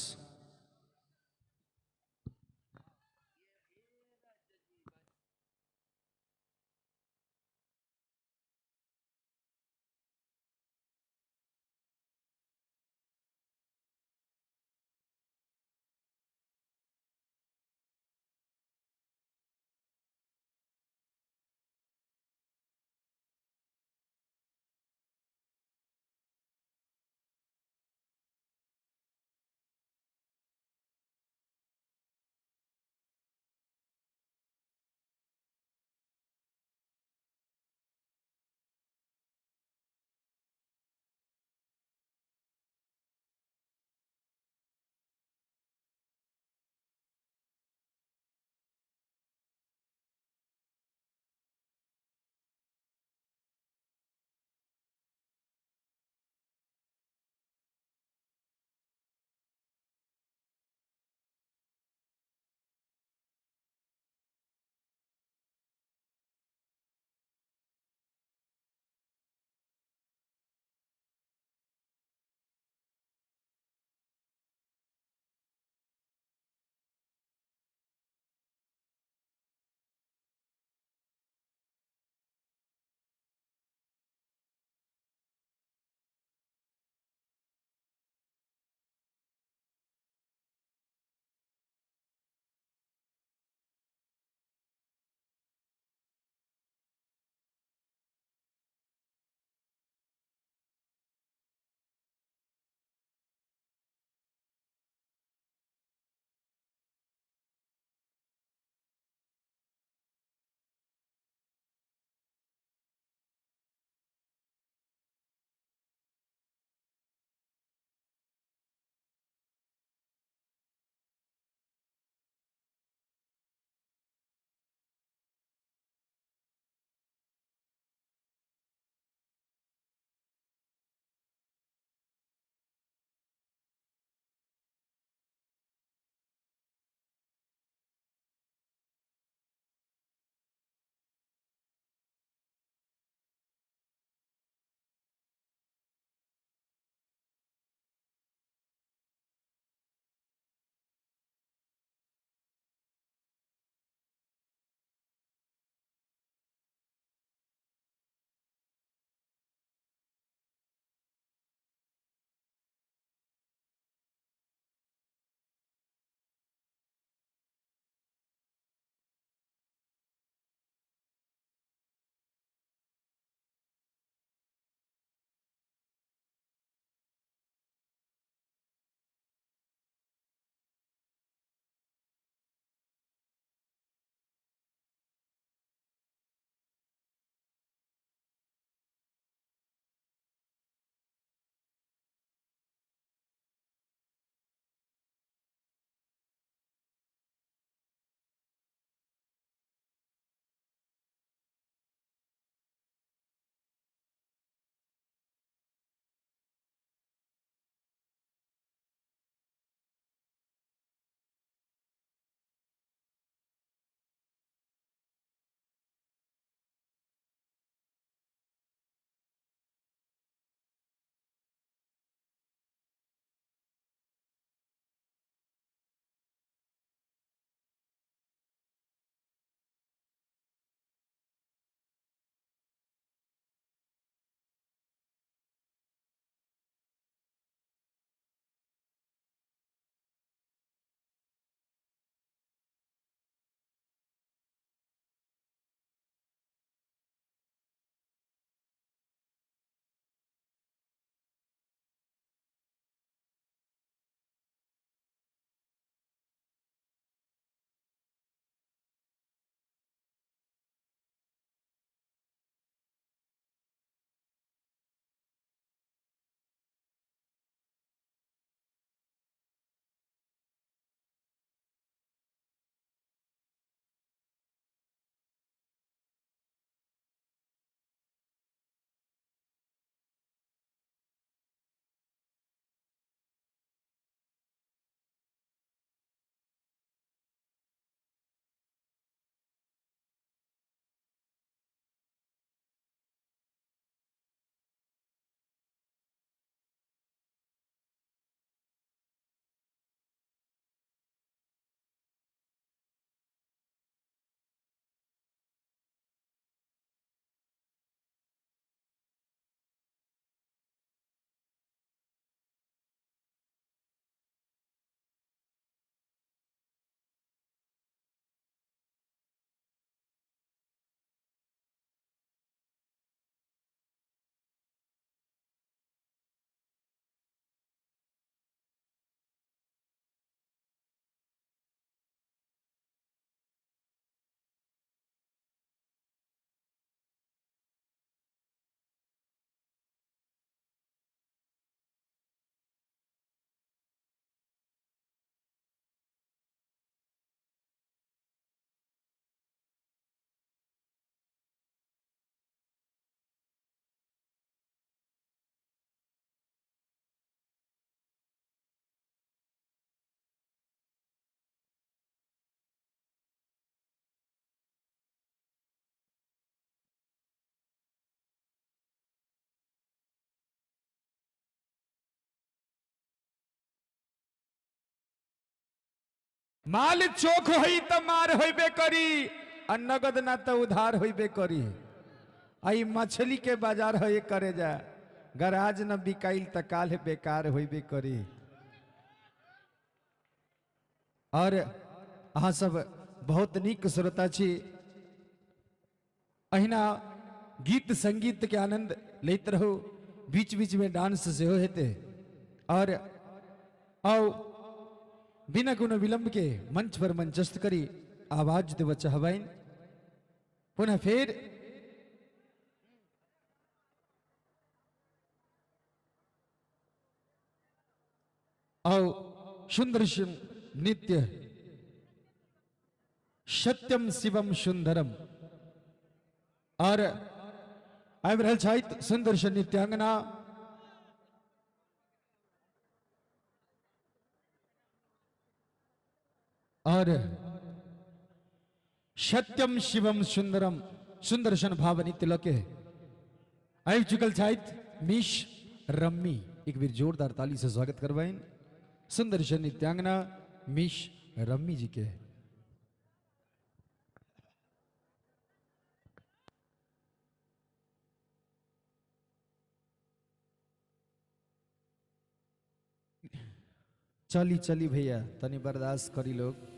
माल चोख होई तो मार होइबे करी और नगद ना तो उधार होइबे करी। आई मछली के बाजार है करे जा गराज न बिकाइल त काल बेकार होइबे करी। और अहाँ सब बहुत नीक श्रोता छी, अहिना गीत संगीत के आनंद लेते रहो, बीच बीच में डांस से हो हेते। और आओ बिना कोनो विलंब के मंच पर मंचस्थ करी आवाज देव चाहबाइन। पुनः फिर आओ सुंदर नित्य सत्यम शिवम सुंदरम। और आबि रहल छथि सुंदर नित्यांगना और सत्यम शिवम सुंदरम सुंदरशन भाव नित्य लके आबि चुकल छथि मिश रम्मी। एक बार जोरदार ताली से स्वागत करवाइन सुंदरशन नित्यांगना मिश रम्मी जी के। चली चली भैया तनी बर्दाश्त करी लोग।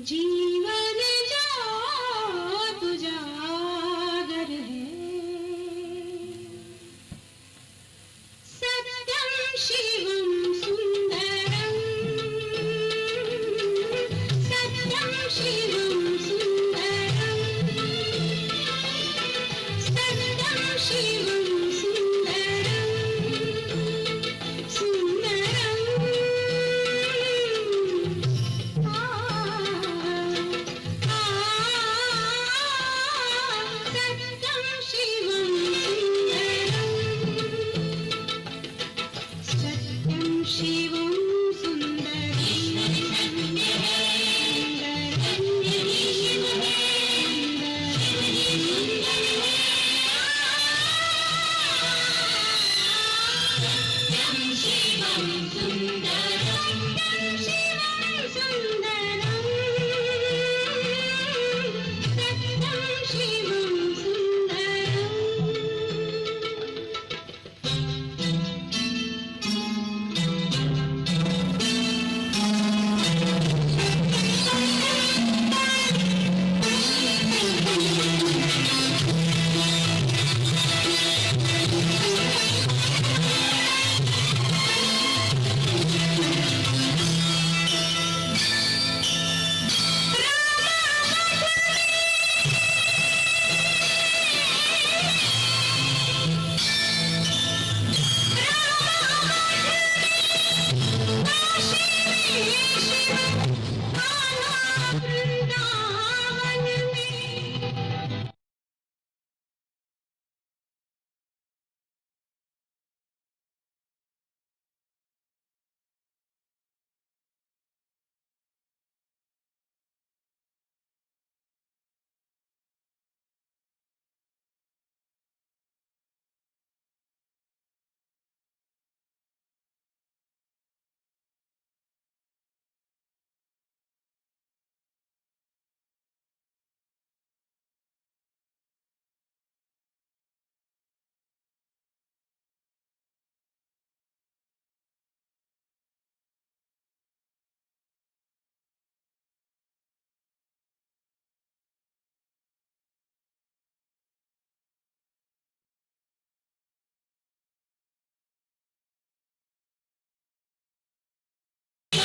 जीवन जो तुजागर है सत्यम शिवम सुंदरम सत्यम शिवम सुंदरम सत्यम शिवम सुंदरम सुंदरम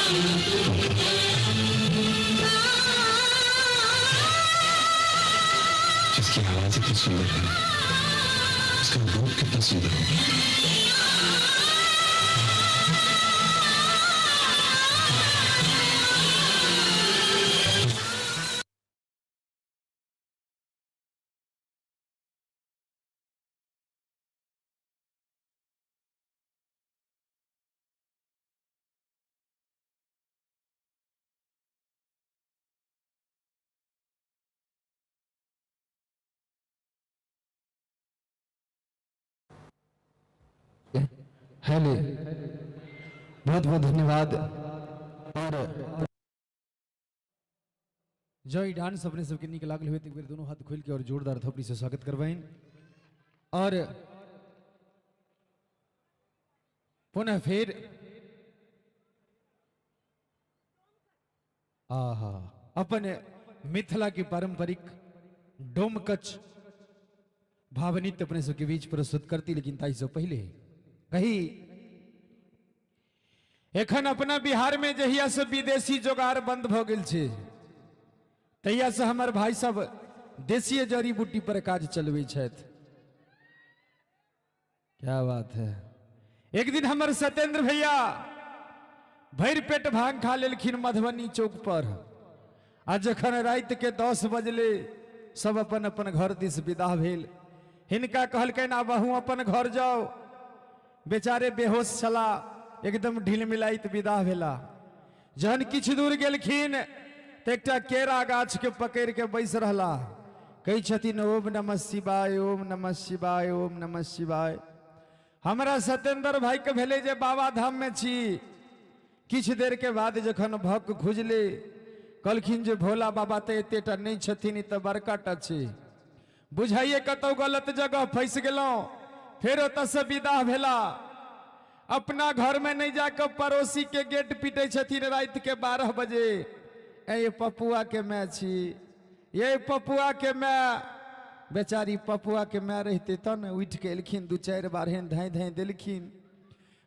जिसकी आवाज इतनी सुंदर है, उसका रूप कितना सुंदर होगा। हेलो, बहुत बहुत धन्यवाद। और जय डांस अपने सबके निक लागल हुए, एक बेर दोनों हाथ खोल के और जोरदार थपड़ी से स्वागत करवाइन। और पुनः फिर आहा अपन मिथिला की पारंपरिक डोमकच भावनित अपने सबके बीच प्रस्तुत करती, लेकिन ताई से पहले कही एखन अपना बिहार में जहिया से विदेशी जोगाड़ बंद भ गेल छै, तहिया से हमर भाई सब देशीय जड़ी बूटी पर काज चलबै छथि। क्या बात है। एक दिन हमर सत्येंद्र भैया भरि पेट भांग खा लेलखिन मधुबनी चौक पर, आ जखन राति के 10 बजले सब अपन अपन घर दिस विदा भेल। हिनका कहलकनि आब अहूँ अपन घर जाओ। बेचारे बेहोश छला, एकदम ढील मिलाइत विदा भेला। जहन किछु दूर गेलखिन तऽ एकटा केरा गाछ के पकड़ि के बैस रहला, कहै छथिन ओम नमः शिवाय, ओम नमः शिवाय, ओम नमः शिवाय। हमरा सत्येंद्र भाई के भेलै जे बाबा धाम में छी। किछु देर के बाद जखन भक खुजले, कहलखिन जे भोला बाबा तऽ एतेटा नहि छथिन, ई तऽ बड़का टा छै। बुझाइए कतौ गलत जगह फंसि गेलहुं। फिर ओतऽ से विदा भेला। अपना घर में नहीं जाकर पड़ोसी के गेट पीटे छथिन रात के 12 बजे। ये पपुआ के मैं छी, ये पपुआ के मैं। बेचारी पपुआ के मैं रहते तो न उठ के एलखिन, 2-4 बार हेन धाई धाई देलखिन।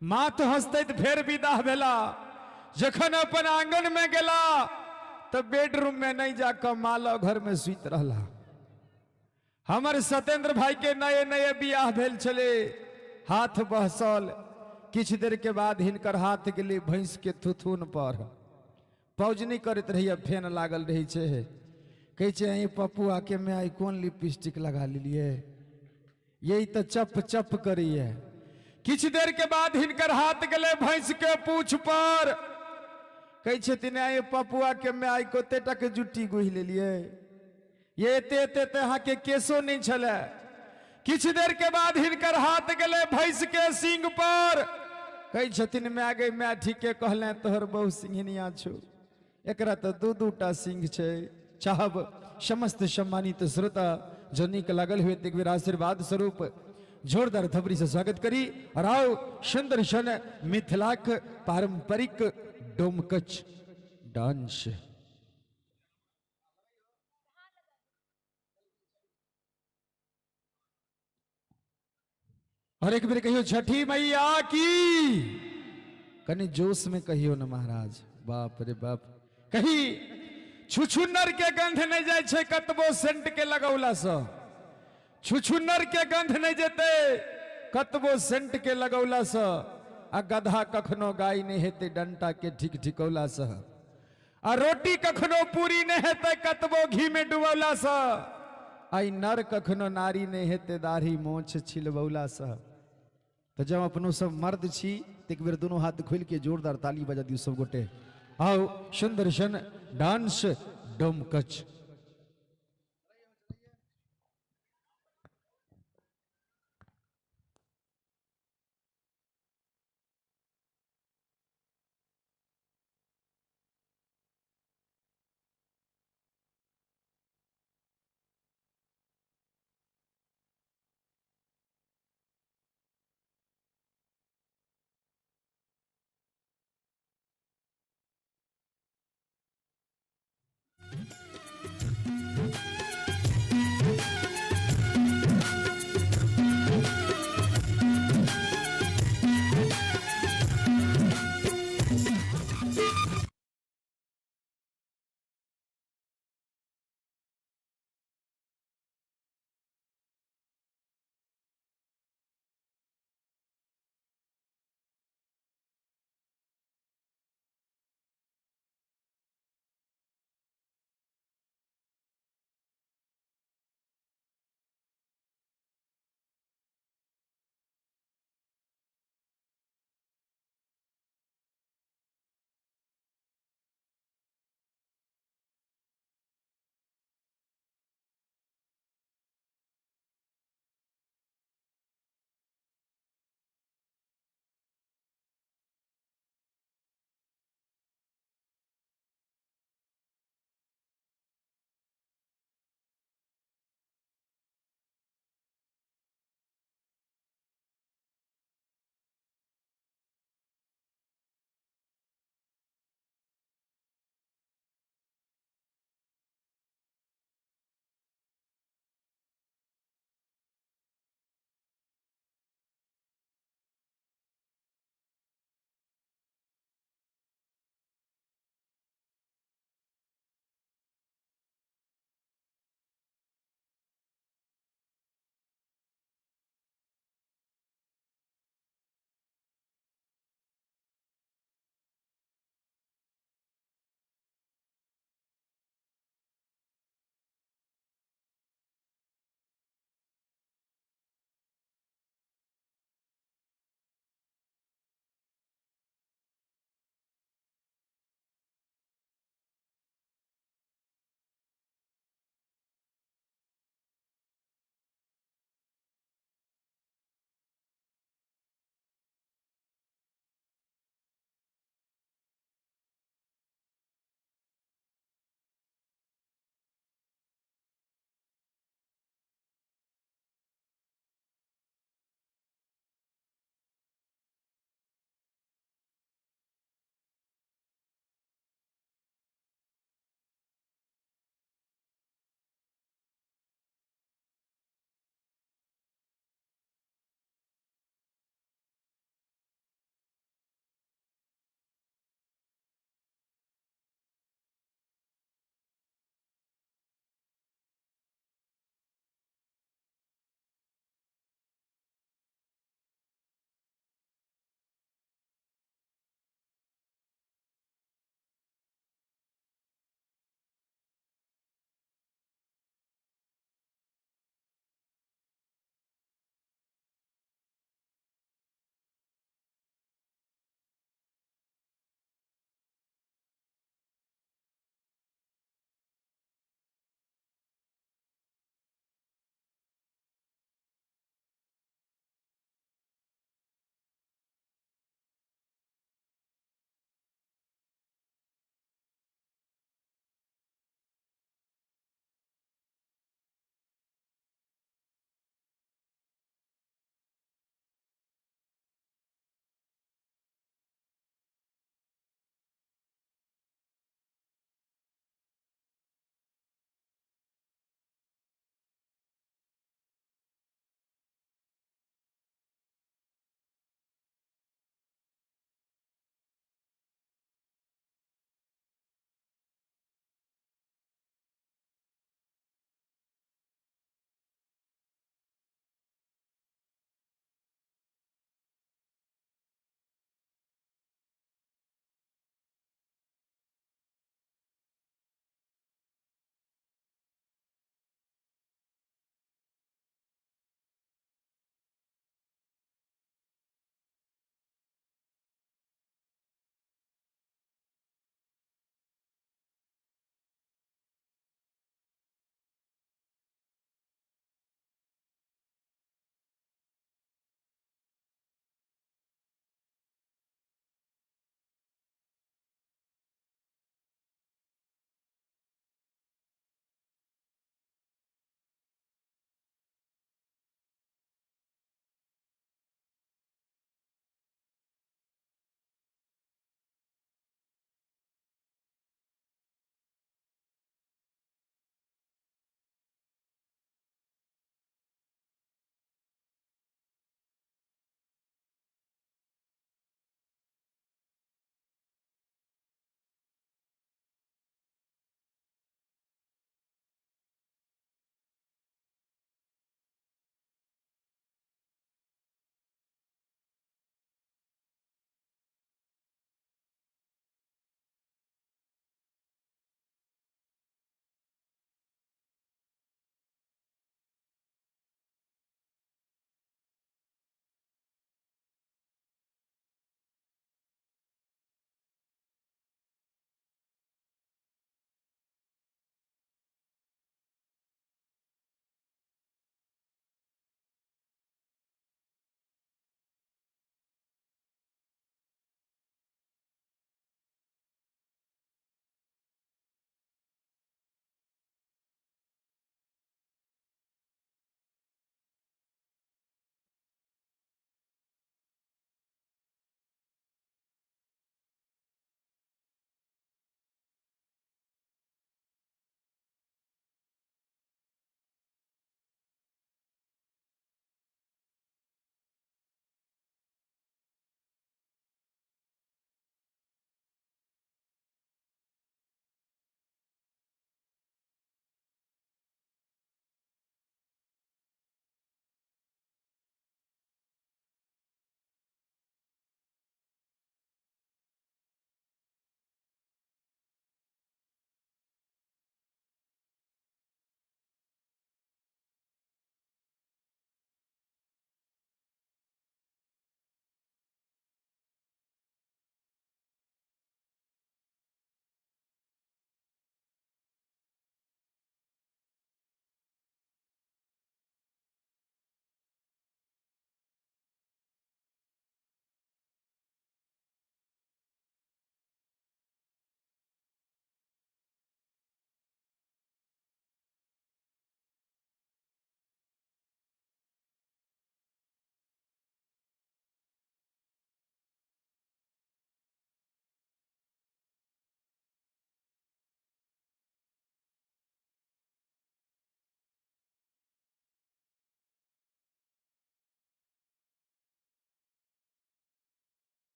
माँ तो हंसते फिर विदा भेला। जखन अपन आंगन में गेला तो बेडरूम में नहीं जाकर माला घर में सुत रहला। हमर सत्येंद्र भाई के नए नए बियाह भेल छले, हाथ बहसल। किछ देर के बाद हिनकर हाथ गेले भैंस के थुथुन पर। पौज नहीं करत रहिए, फेन लागल रही छे। कहे छे ये पपुआ के मैं आई कौन लिपस्टिक लगा लिलिए, यही तो चप चप करिए। किछ देर के बाद हिनकर हाथ गेले भैंस के पूछ पर। कहे छथिन ये पपुआ के मैं आई कोते टक जुट्टी गुहि लेलिए, ये ते यहाँ के केसो नहीं छले। किछ देर के बाद हिनकर हाथ गेले भैंस के सींग पर। कही छथिन मैं गई मैं ठीके कहले, तोहर बहु सिंघनिया छो, एकरा तो 2-2टा सिंह छे। चाहब समस्त सम्मानित श्रोता जो नीक लागल हुए एक बेर आशीर्वाद स्वरूप जोरदार थपड़ी से स्वागत करी। और आओ सुंदर सन मिथिलाक पारंपरिक डोमकच डांस। और एक बार कहियो छठी मैया की, कनी जोश में कहियो न महाराज। बाप रे बाप। कही छुछुन्नर के गंध नहीं जाय छे कतबो सेंट के लगौला से। छुछुन्नर के गंध नहीं जेते कतबो सेंट के लगौला से। आ गधा कखनो गाय नहीं हेते डंटा के ठीक ठिकौला से। आ रोटी कखनो पूरी नहीं हेते कतबो घी में डुबौला से। आई नर कखनो नारी नहीं हेते दाढ़ी मोछ छिलबौला से। तो जब अपनो सब मर्द छी तो एक बेर दोनों हाथ खोल के जोरदार ताली बजा दियो सब गोटे। आओ सुंदर सन डांस डोमकच।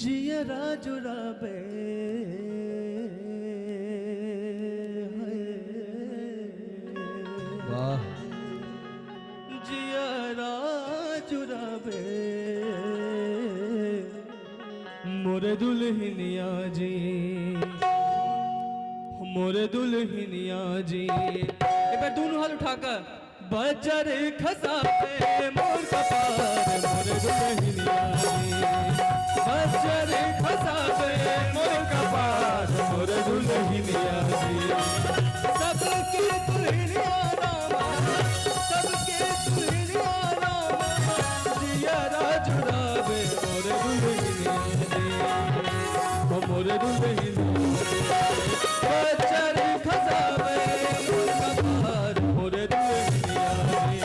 जियरा जुड़ाबे वाह जियरा जुड़ाबे मोरे दुल्हनिया जी मोरे दुल्हनिया जी एक बार दोनों हाथ उठाकर बजर खसाबे मोर कपार मोरे दुल्हनिया जी बजर खसाबे मोर कपार मोरे दुल्हनिया जी सबके दुल्हनिया रामा सबके दुल्हनिया रामा जियरा जुड़ाबे मोरे दुल्हनिया जी ओ मोरे दुल्हनिया बजर खसाबे मोर कपार मोरे दुल्हनिया जी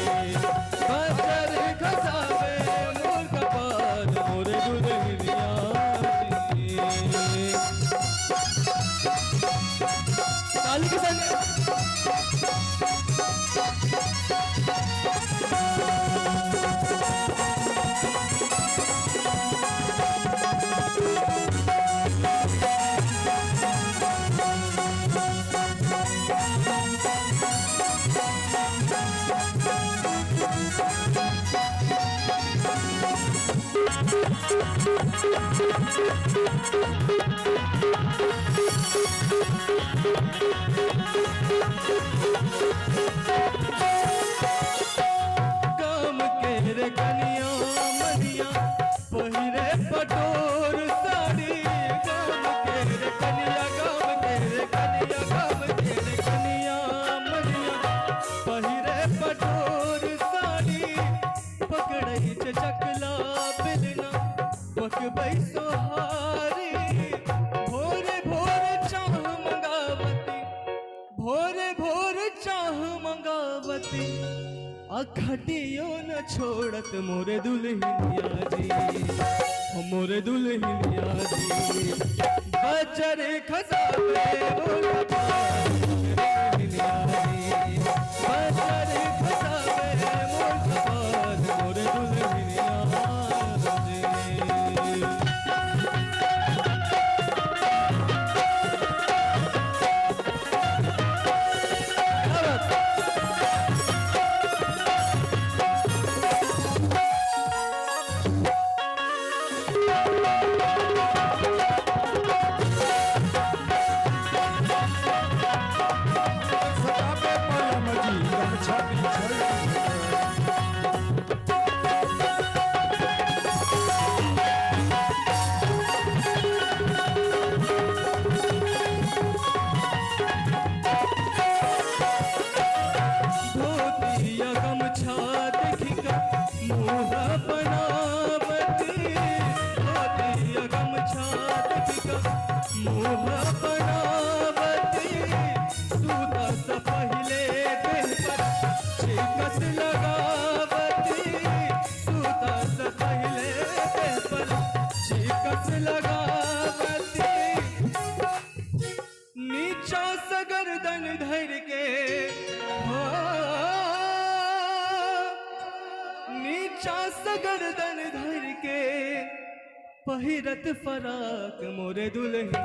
बजर खसाबे मोर कपार मोरे दुल्हनिया जी ताली के संग काम के रे कनिया मनिया पहिरे पटोर साड़ी काम के रे कनिया काम के रे कनिया काम के रे कनिया मनिया पहिरे पटोर साड़ी पकड़ई छ चकला बिलना पकबई सोहारी भोरे भोरे चाह मंगावती भोरे भोरे चाह मंगावती अखटियो न छोड़त मोरे दुल्हनिया जी ओ मोरे दुल्हनिया जी बजर खसाबे मोर कपार मोरे दुल्हनिया जी बजर खसाबे मोर कपार मोरे दुल्हनिया जी धोतिया गमछा देखिका मुँह बनावती धोतिया गमछा देखिका मुँह बनावती सूता सा पहले देह पर छिकस लगावती सूता सा पहले देह पर छिकस लगावती नीचा सा गर्दन धर के नीचा सा गर्दन धर के पहिरत फराक मोरे दुल्हनिया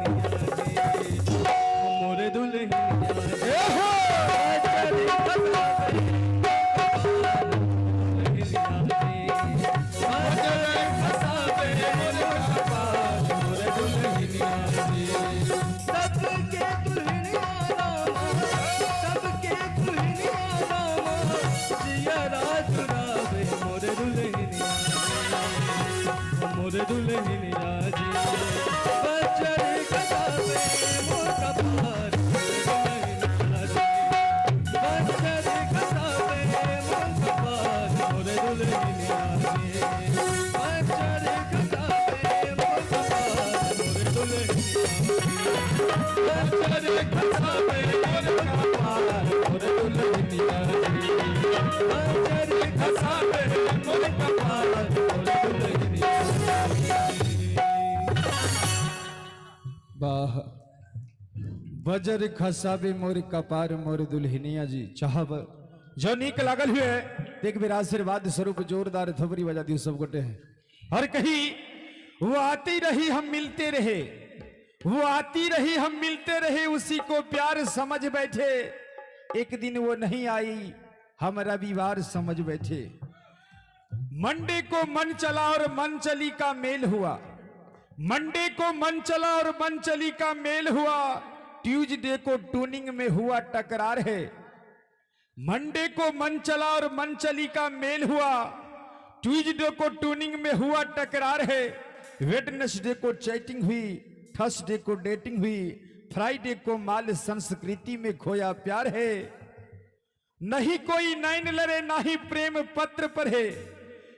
जी मोरे दुल्हनिया जी बजर खसाबे मोर कपार मोरे दुल्हनिया जी सबके दुल्हनिया रामा सबके दुल्हनिया रामा जियरा जुड़ाबे मोरे दुल्हनिया मोरे दुल्हनिया जी बजर खसाबे मोर कपार मोरे दुल्हनिया जी बजर खसाबे मोर कपार मोरे दुल्हनिया जी बजर खसाबे मोर कपार मोरे दुल्हनिया बजर खसाबे मोर कपार मोरे दुल्हनिया बजर खसाबे मोर कपार मोरे दुल्हनिया वाह बजर खसाबे मोर कपार मोर दुल्हनिया जी चाहब जो नीक लागल हुए देख बेर आशीर्वाद स्वरूप जोरदार थबरी बजा दियो सब गोटे हैं और कहीं वो आती रही हम मिलते रहे, वो आती रही हम मिलते रहे, उसी को प्यार समझ बैठे। एक दिन वो नहीं आई, हम रविवार समझ बैठे। मंडे को मन चला और मन चली का मेल हुआ, मंडे को मन चला और मन चली का मेल हुआ। ट्यूसडे को ट्यूनिंग में हुआ टकरार है। मंडे को मन चला और मन चली का मेल हुआ, ट्यूसडे को ट्यूनिंग में हुआ टकरार है। वेडनेसडे को चैटिंग हुई, थर्सडे को डेटिंग हुई, फ्राइडे को माल संस्कृति में खोया प्यार है। नहीं कोई नैन लड़े ना ही प्रेम पत्र पर है,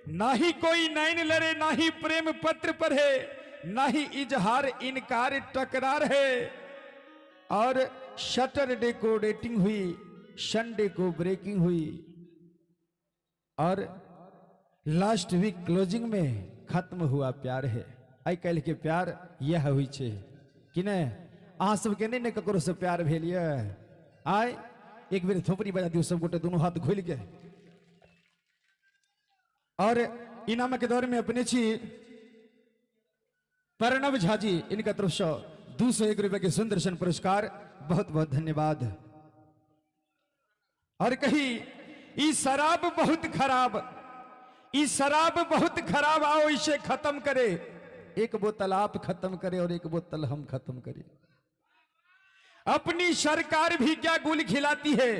ना ही कोई नैन लड़े ना ही प्रेम पत्र पर है, ना ही इजहार इनकार टकरार है। और सैटरडे को डेटिंग हुई, संडे को ब्रेकिंग हुई, और लास्ट वीक क्लोजिंग में खत्म हुआ प्यार है। आई कल के प्यार यह हुई छे कि ने अहाँ सबके नहीं ने ककरो से प्यार भेल ये। आय एक बेर थोपड़ी बजा दियो सब गोटे, दोनों हाथ खोल के। और इनाम के दौर में अपने छी प्रणव झा जी, इनका तरफ से 201 रुपए के सुंदरशन पुरस्कार, बहुत बहुत धन्यवाद। और कही ई शराब बहुत खराब, ई शराब बहुत खराब, आओ इसे खत्म करे। एक बोतल आप खत्म करे और एक बोतल हम खत्म करें। अपनी सरकार भी क्या गुल खिलाती है,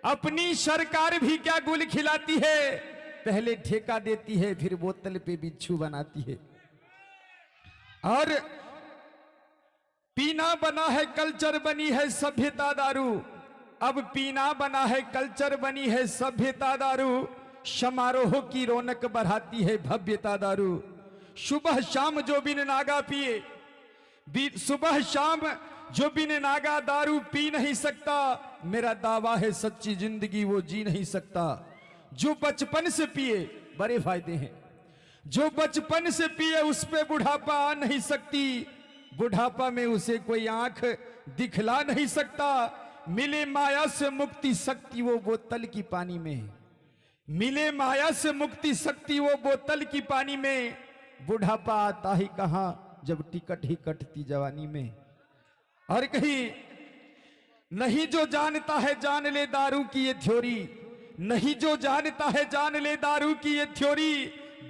अपनी सरकार भी क्या गुल खिलाती है। पहले ठेका देती है, फिर बोतल पे बिच्छू बनाती है। और पीना बना है कल्चर, बनी है सभ्यता दारू। अब पीना बना है कल्चर, बनी है सभ्यता दारू। समारोह की रौनक बढ़ाती है भव्यता दारू। सुबह शाम जो बिन नागा पिए, सुबह शाम जो बिन नागा दारू पी नहीं सकता। मेरा दावा है सच्ची जिंदगी वो जी नहीं सकता। जो बचपन से पिए बड़े फायदे हैं, जो बचपन से पिए उस पे बुढ़ापा आ नहीं सकती। बुढ़ापा में उसे कोई आंख दिखला नहीं सकता। मिले माया से मुक्ति शक्ति वो बोतल की पानी में, मिले माया से मुक्ति शक्ति वो बोतल की पानी में। बुढ़ापा आता ही कहां जब टिकट ही कटती जवानी में। और कहीं नहीं जो जानता है जान ले दारू की ये थ्योरी, नहीं जो जानता है जान ले दारू की ये थ्योरी।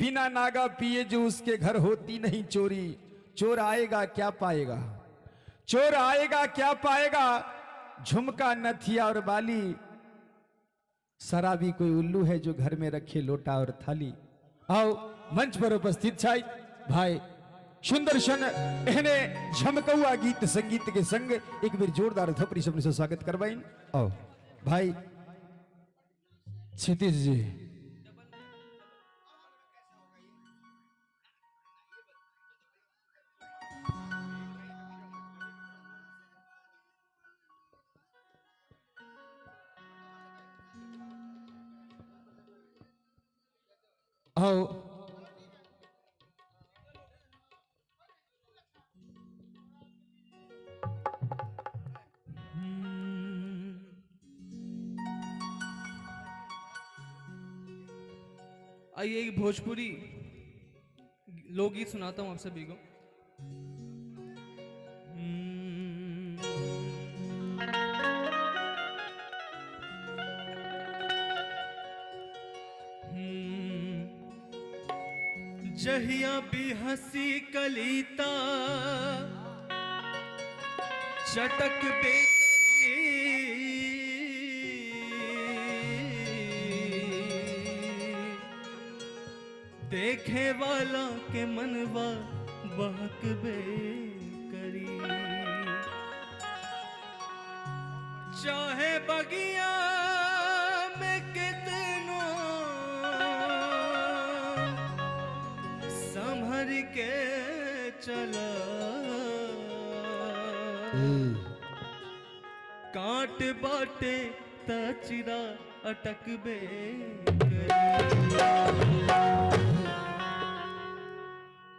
बिना नागा पिए जो उसके घर होती नहीं चोरी। चोर आएगा क्या पाएगा, चोर आएगा क्या पाएगा। झुमका नथिया और बाली, शराबी कोई उल्लू है जो घर में रखे लोटा और थाली। आओ मंच पर उपस्थित छाई भाई सुंदरशन एहने झमकौआ गीत संगीत के संग एक बार जोरदार थपड़ी से स्वागत करवाइन। आओ भाई क्षितिज जी। आओ आइए एक भोजपुरी लोकगीत सुनाता हूं आप सभी को। जहिया भी हंसी कलीता चटक देखे वाला के मनवा बहक बे करी। चाहे बगिया में कितनो संभर के चला, काट बाटे तचिरा अटक बे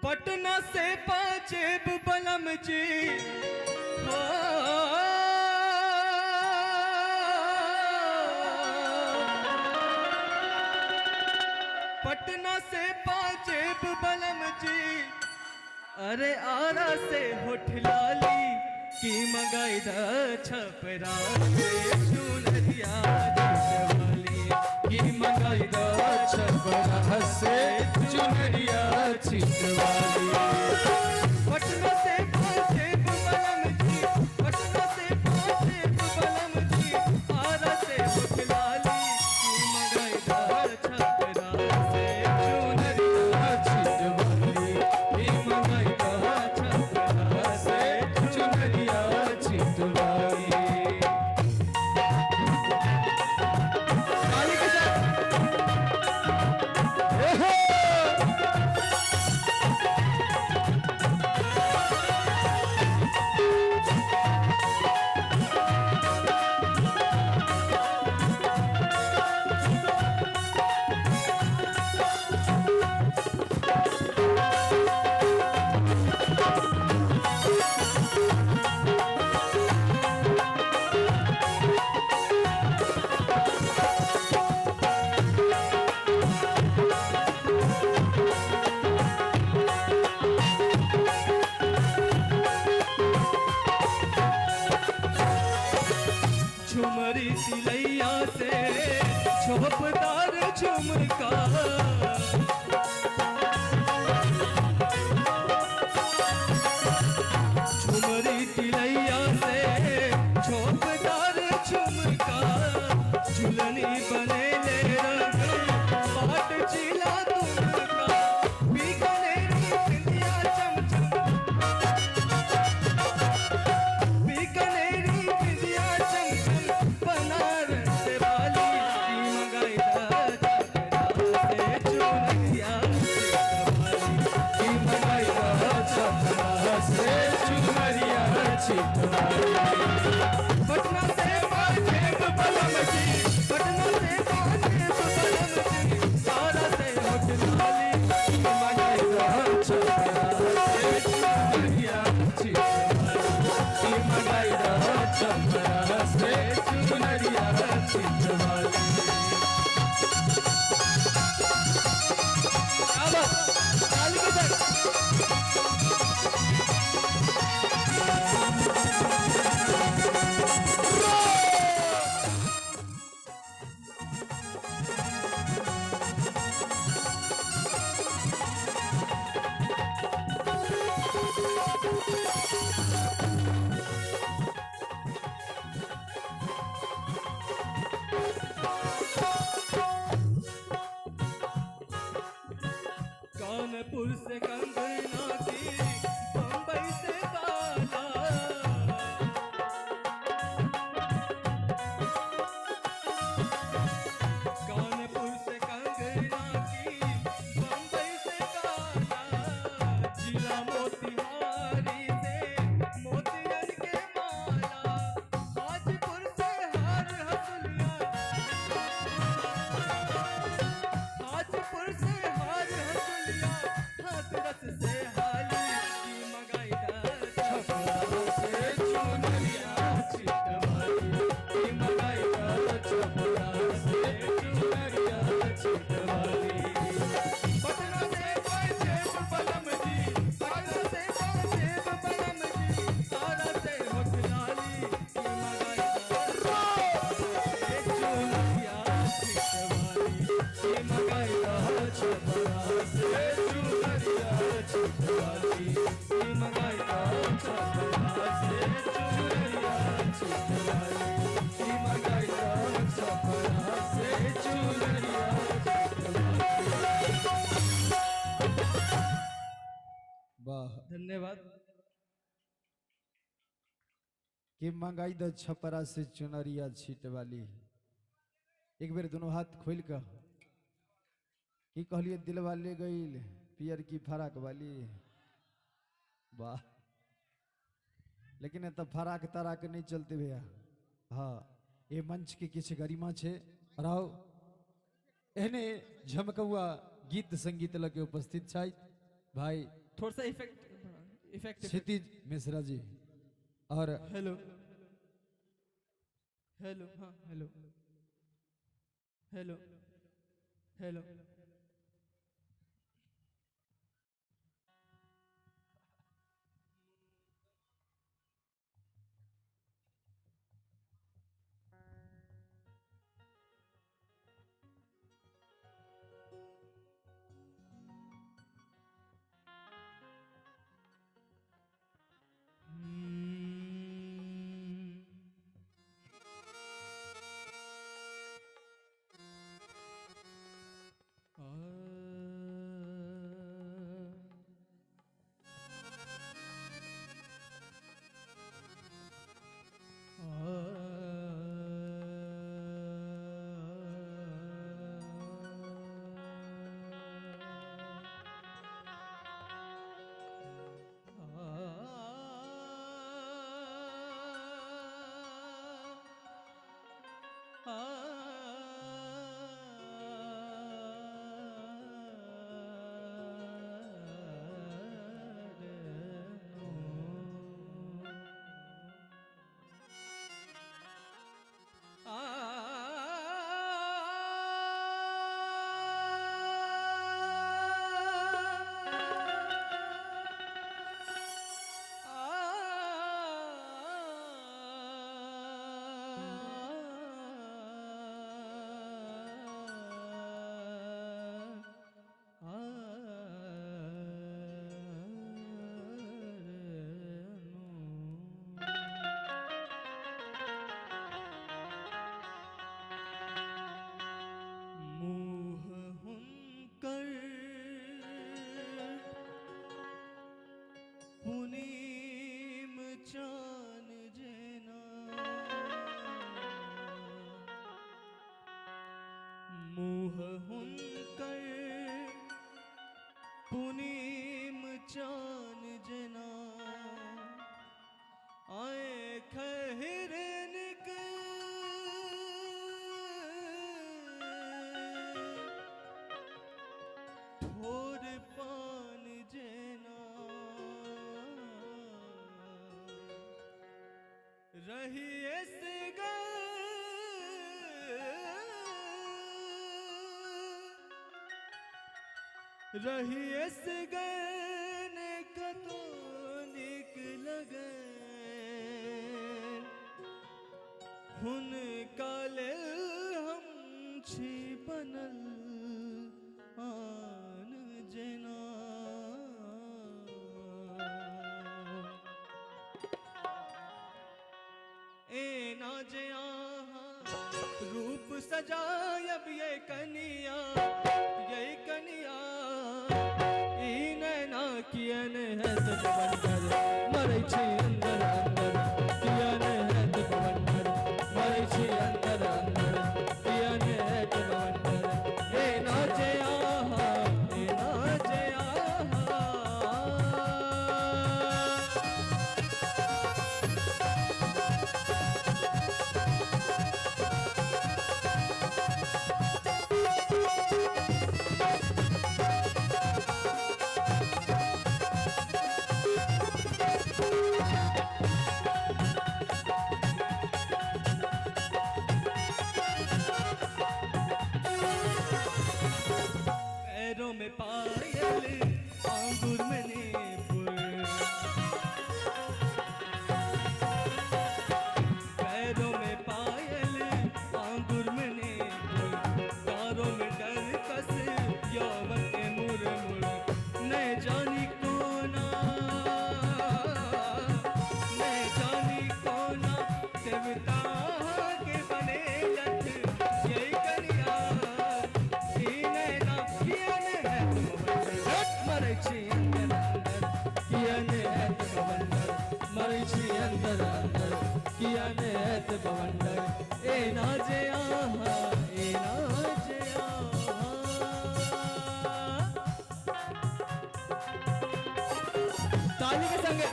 पटना से पाजेब बलम जी हो, पटना से पाजेब बलम जी अरे आरा से होठ लाली की मंगाई दा छपरा से चुनरिया वाली की मंगाई दा छपरा से चुनरिया छिटवाली। पटना से पहुंचे बलम जी, पटना से पहुंचे बलम जी, आरा से होठ लाली की मंगाई दा छपरा से चुनरिया छिटवाली। की मंगाई दा छपरा से चुनरिया छिटवाली। काली के साथ झुमरी सिलैया से झोपदार झुमका झुमरी तिलैया से झोपदार झुमका झुलनी बने ले रंग बाट चिला तुमका बीकानेरी बिंदिया चमचम बीकानेरी बिंदिया चमचम बनारस वाली की मंगाई दा छपरा से चुनरिया वाली की मंगाई दा छपरा से चुनरिया छिटवाली। पटना से पहुंचे बलम जी, पटना से पहुंचे बलम जी, सारा से होठ लाली की मंगाई दा छपरा से चुनरिया छिटवाली। की मंगाई दा छपरा से चुनरिया छिटवाली। काली के साथ कानपुर से कंगना की बम्बई से बाला कानपुर से कंगना की बम्बई से काला जिला मोतिहारी से मोतियन के माला हाजीपुर से हार हसुलिया हाजीपुर से हार हसुलिया हाथरस से हाली की मंगाई दा छपरा से चुनरिया छिटवाली। की मंगाई दा छपरा से चुनरिया छिटवाली। पटना से पहुंचे बलम जी, पटना से पहुंचे बलम जी, सारा से होठ लाली की मंगाई दा से चुनरिया छिटवाली की मंगाई दा छपरा से चुनरिया छिटवाली। की मंगाई दा छपरा से चुनरिया छिटवाली। की मंगाई दा छपरा से चुनरिया छिटवाली। वाह धन्यवाद। कि मंगाई द छपरा से चुनरिया छिटवाली। एक बेर दोनों हाथ खोल कर की कहलिए दिल वाले गईल पियर की फराक वाली। वाह लेकिन तो फराक तराक नहीं चलते भैया। हाँ ये मंच के किछ गरिमा छे राव एहने झमकौआ गीत संगीत लगे उपस्थित छथि भाई थोड़ा सा इफेक्ट क्षितिज मिश्रा जी और हेलो हेलो हाँ हेलो हेलो हेलो मुह हुनकर पुनीम चान जना आए खहिरन के ठोर पान जना रही इस रही इस गन कतो निक लगे हुन काले हम छी बनल आन जना ए ना जया रूप सजायब ये कनिया कियन है तब बंदर मरै छी अंदर अंदर कियन है तब बंदर मरै छी अंदर अंदर कियन है तब बंदर ए नाचे आहा ए नाचे पैरों में पायल आंगुर में नीपुर पैरों में पायल आंगुर में नीपुर कारों में डर कस यौवन के मुर मुर न जानी कोना न जानी कोना देवता के बने लठ यही करिया मरै छी अंदर अंदर कियन है तब बंदर मरै छी अंदर अंदर कियन है तब बंदर ए नाचे आहा ए नाचे आहा ताली के संगे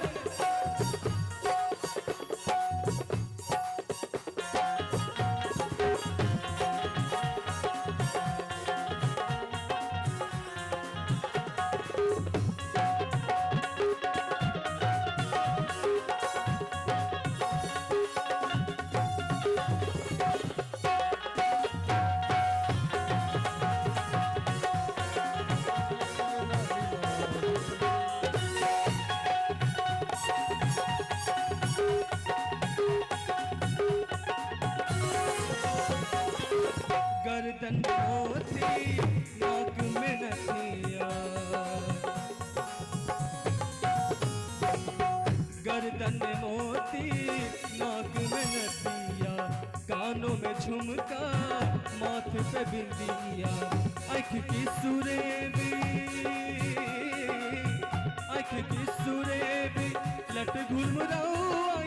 गर्दन मोती नाक में नथिया गर्दन में मोती नाक में नथिया कानों में झुमका माथे पे बिंदिया आँख की सुरेबी आँख की सुरेबी लट घुलमुराओ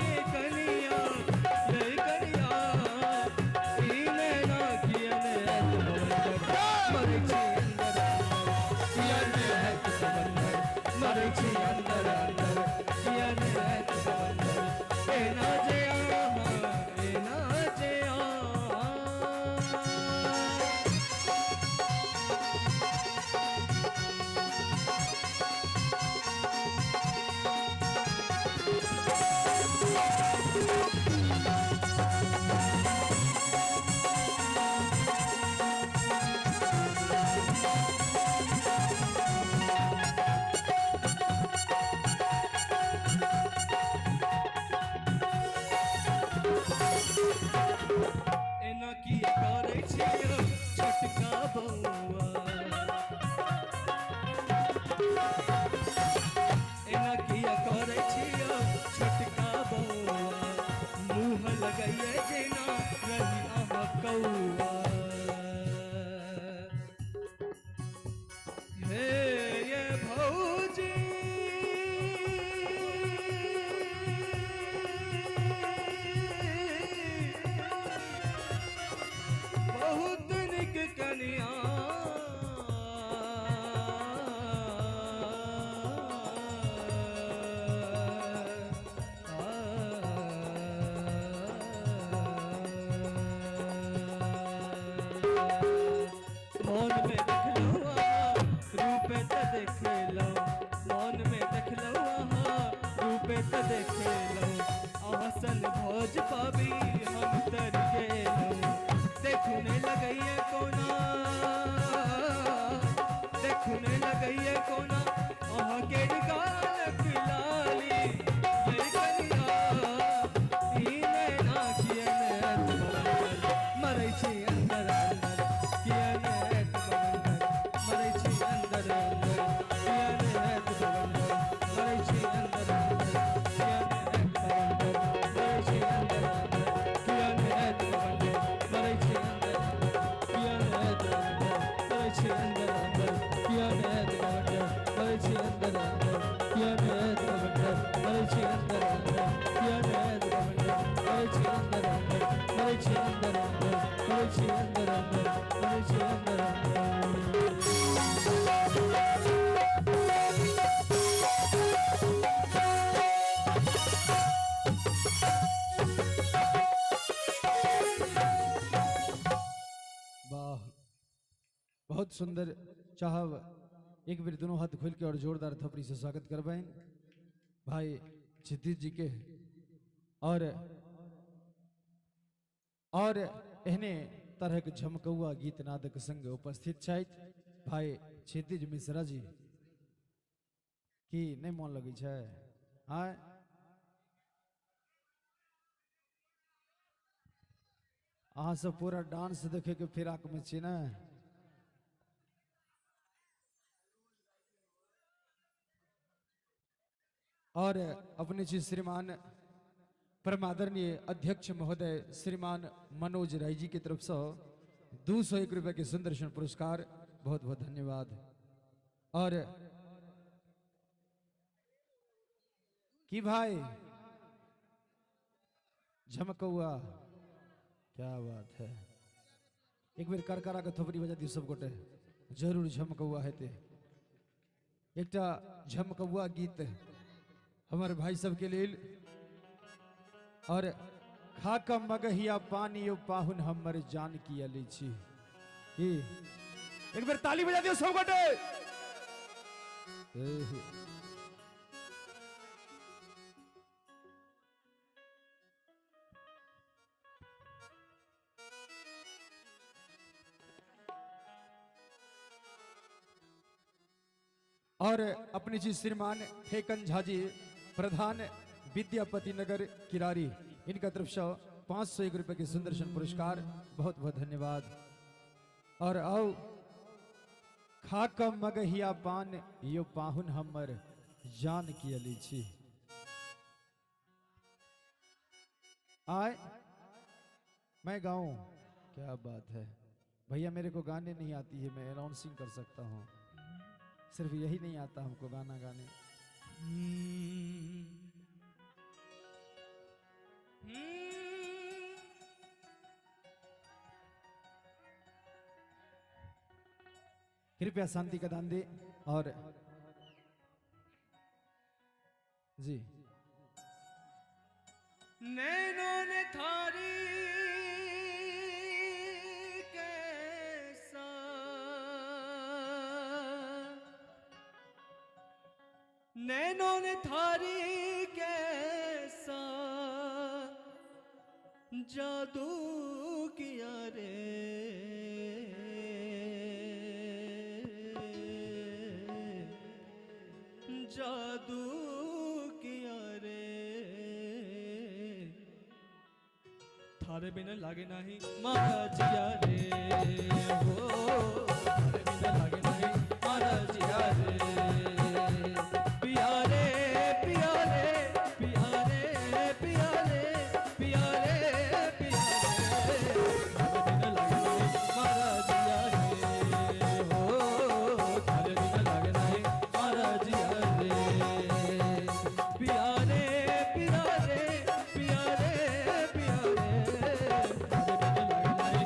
ये कनिया ये कनिया मरै छी अंदर अंदर कियन है तब बंदर ए नाचे आहा ए नाचे आहा एना की करे छियो छोटका बौआ एना की करे छियो छोटका बौआ मुँह लगाइए जेना रही आहा कौआ हे ये भौजी बहुत निक कनी अंदर मरे छी अंदर वाह बहुत सुंदर चाहब एक बेर दोनों हाथ खोल के और जोरदार थपड़ी से स्वागत करबैन भाई क्षितिज जी के और एहने तरह के झमकौआ गीत नादक संग उपस्थित छथि भाई क्षितिज मिश्रा जी की नहीं मन लगे छै आय अहाँ सब पूरा डांस देखे के फिराक में छी ना और अपने जी श्रीमान परमादरणीय अध्यक्ष महोदय श्रीमान मनोज राय जी की तरफ से 201 रुपए के सुदर्शन पुरस्कार बहुत बहुत धन्यवाद। और कि भाई झमकौआ क्या बात है एक बेर करकरा के थोपड़ी बजा दी सब गोटे जरूर झमकौआ हेते एकटा झमकौआ गीत हमारे भाई सब के लिए और खाका मगहिया पानी ओ पाहुन हमर जान की अली छी एक बार ताली बजा दियो सब गोटे और अपने जी श्रीमान ठेकन झा जी प्रधान विद्यापति नगर किरारी इनका तरफ से 501 रुपए के सुदर्शन पुरस्कार बहुत बहुत धन्यवाद। और आओ खाक मगहिया पान यो पाहुन हमर जान की अली छी आए मैं गाऊं क्या बात है भैया मेरे को गाने नहीं आती है मैं अनाउंसिंग कर सकता हूँ सिर्फ यही नहीं आता हमको गाना गाने कृपया शांति का दान दे और जी नैनों ने थारी कैसा नैनों ने थारी कैसा जादू किया रे जादू किया रे थारे बिना लागे नहीं मारा जिया रे हो थारे बिना लागे नहीं मारा जिया रे पिया रे पिया रे पिया रे पिया रे पिया रे पिया रे थारे बिना लागे नहीं मारा जिया रे हो थारे बिना लागे नहीं मारा जिया रे पिया रे पिया रे पिया रे पिया रे थारे बिना लागे नहीं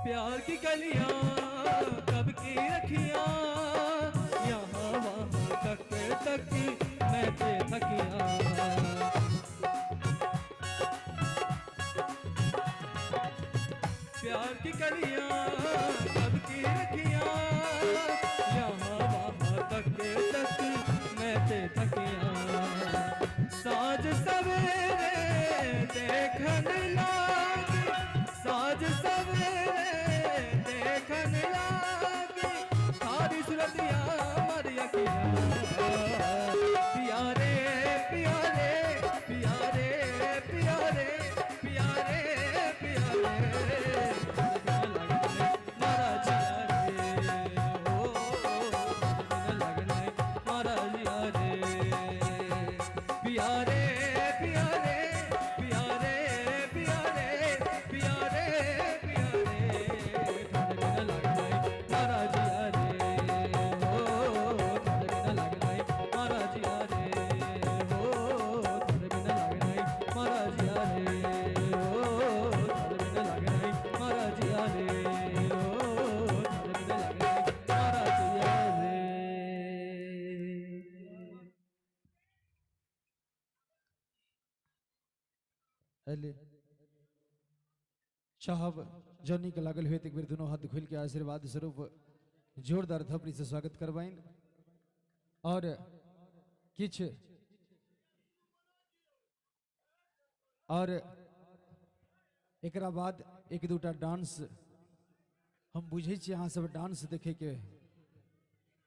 प्यार की गलियां कब की रखियां यहाँ वहाँ तक मैं ते थकियां प्यार की गलियां कब की रखियां यहाँ वहाँ तक मैं ते थकियां साँझ सवेरे देखन लागी साँझ सवेरे देखन लागी सारी सुरतिया मरिया किया प्यारे प्यारे प्यारे प्यारे प्यारे प्यारे मारा जिया रे हो लगना मारा जिया रे प्यारे प्यारे प्यारे प्यारे प्यारे अले साहब जर्नी के लागल हुए एक बेर दोनों हाथ खोल के आशीर्वाद स्वरूप जोरदार थपड़ी से स्वागत करवाइन और किछ और एकरा बाद एक दूटा डांस हम बुझे छी अहाँ सब डांस देखे के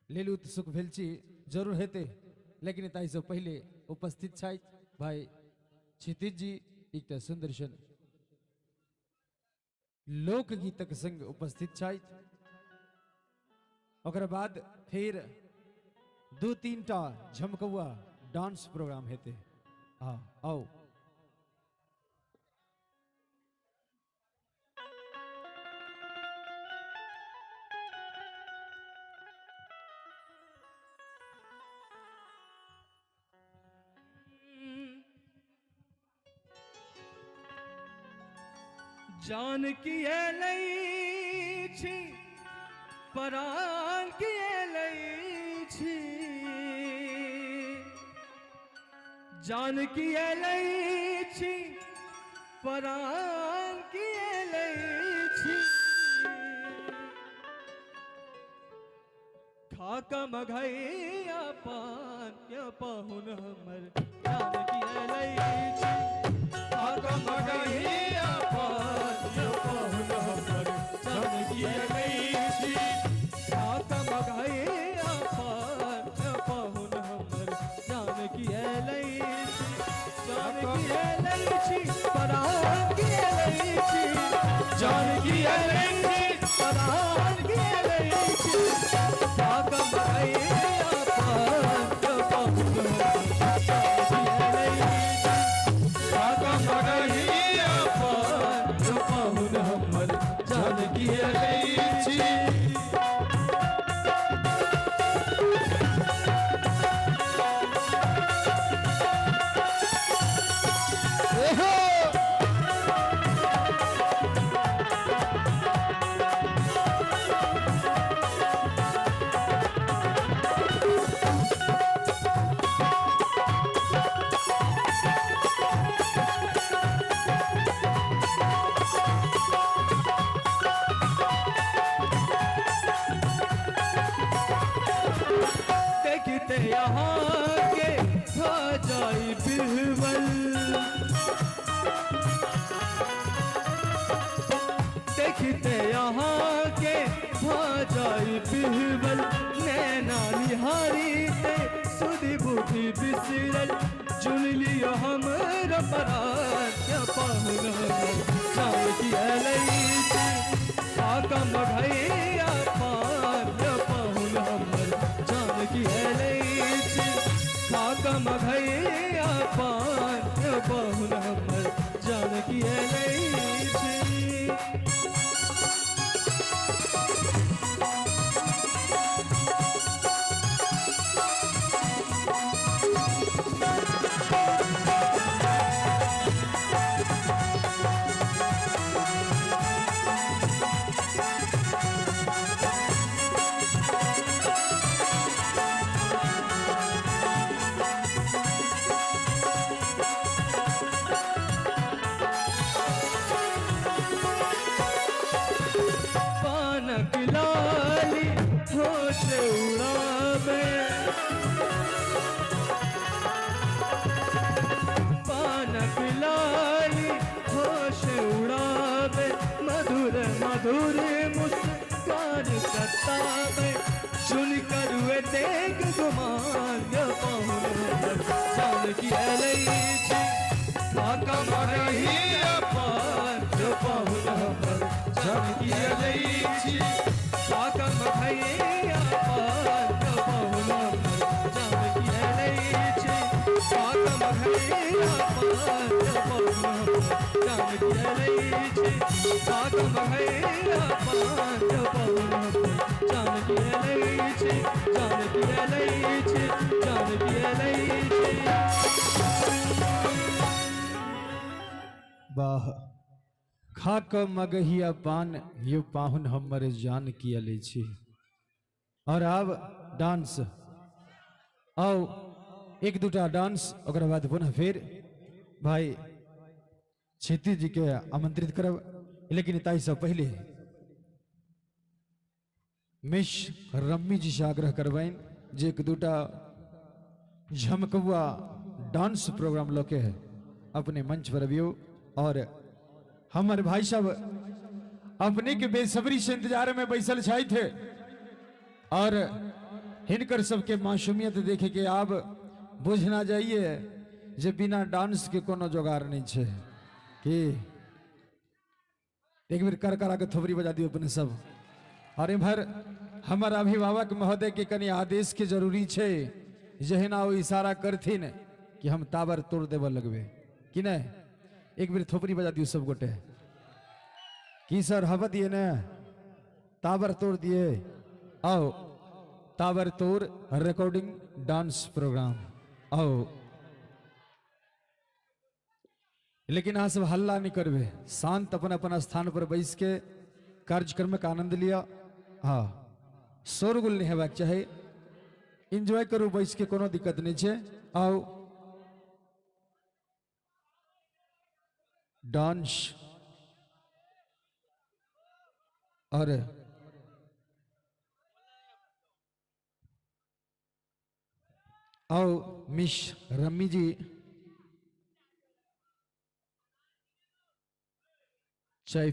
लेल उत्सुक भेल छी जरूर हेते लेकिन ताहि से पहले उपस्थित छथि भाई क्षितिज जी एक सुंदर सन लोकगीतक संग उपस्थित छथि ओकर बाद फिर दू तीन टा झमकौआ डांस प्रोग्राम हेते हाँ आओ जान किए लई छी परान किए लई छी जान किए लई छी परान किए लई छी खाका मघैया पान या पाहुन हमर जान किए लई छी खाका मघैया पान या पाहुन हमर जान किए लई छी खाका मघैया पान या पाहुन हमर जान किए लई छी जान किए लई छी परान किए लई छी जान किए लई छी परान किए लई छी खाका मघैया पान या पाहुन हमर जान किए लई छी खाका मघैया पान या पाहुन हमर जान किए लई छी देखते यहाँ के खा जाई बिरबल देखते यहाँ के कहाँ जाई पिहवल नैना निहारी ते सुधी बुद्धि बिसरल चुन लियो हमर परान पाहुन शाम की अलैची काका मघैया पान पाहुन हमर जान की अलैची काका मघैया पान पाहुन हमर जान की अलैची पानक लाली होश उड़ावे पानक लाली होश उड़ावे मधुर मधुर मुस्कान सतावे चुन कर वे देख गुमान पाहुन जान की अलैची काका मरहिया पान पाहुन हमर जान की अलैची काका मघैया पान पाहुन हमर जान की अलैची काका मघैया पान पाहुन हमर जान की अलैची काका मघैया पान पाहुन हमर जान की अलैची जान की अलैची जान की अलैची वाह खाक मगहिया पान यो पाहुन हमर जान की अलैची। और अब डांस आओ एक दूटा डांस ओकर बाद पुनः फिर भाई क्षितिज जी के आमंत्रित करब लेकिन ताई से पहले मिश रम्मी जी से आग्रह करवाइन जे एक दूटा झमकवा डांस प्रोग्राम लोके है अपने मंच पर अभियो और हमारे भाई साहब अपने के बेसब्री से इंतजार में बैसल छाई थे और हिनकर सबके मासूमियत देखे के आप बुझ ना जाइए जे बिना डांस के कोनो जोगार नहीं छे कि एक बार कर करा के थोबरी बजा दियो अपने सब। और इधर हमार अभिभावक महोदय के कनी आदेश के जरूरी छे जहिना वो इशारा करथिन कि हम ताबर तोड़ देव लगबे कि नहीं एक बार थोपरी बजा दियो सब गोटे की सर हवा दिए ने ताबर तोड़ दिए आओ ताबर तोड़ रिकॉर्डिंग डांस प्रोग्राम आओ लेकिन आज सब हल्ला नहीं करवे शांत अपन अपन स्थान पर बैस के कार्यक्रम का आनंद लिया। हाँ शोरगुल नहीं हेबाक चाहे एंजॉय करू बैस के कोनो दिक्कत नहीं छे। आओ डांस और आओ मिश रम्मी जी चाय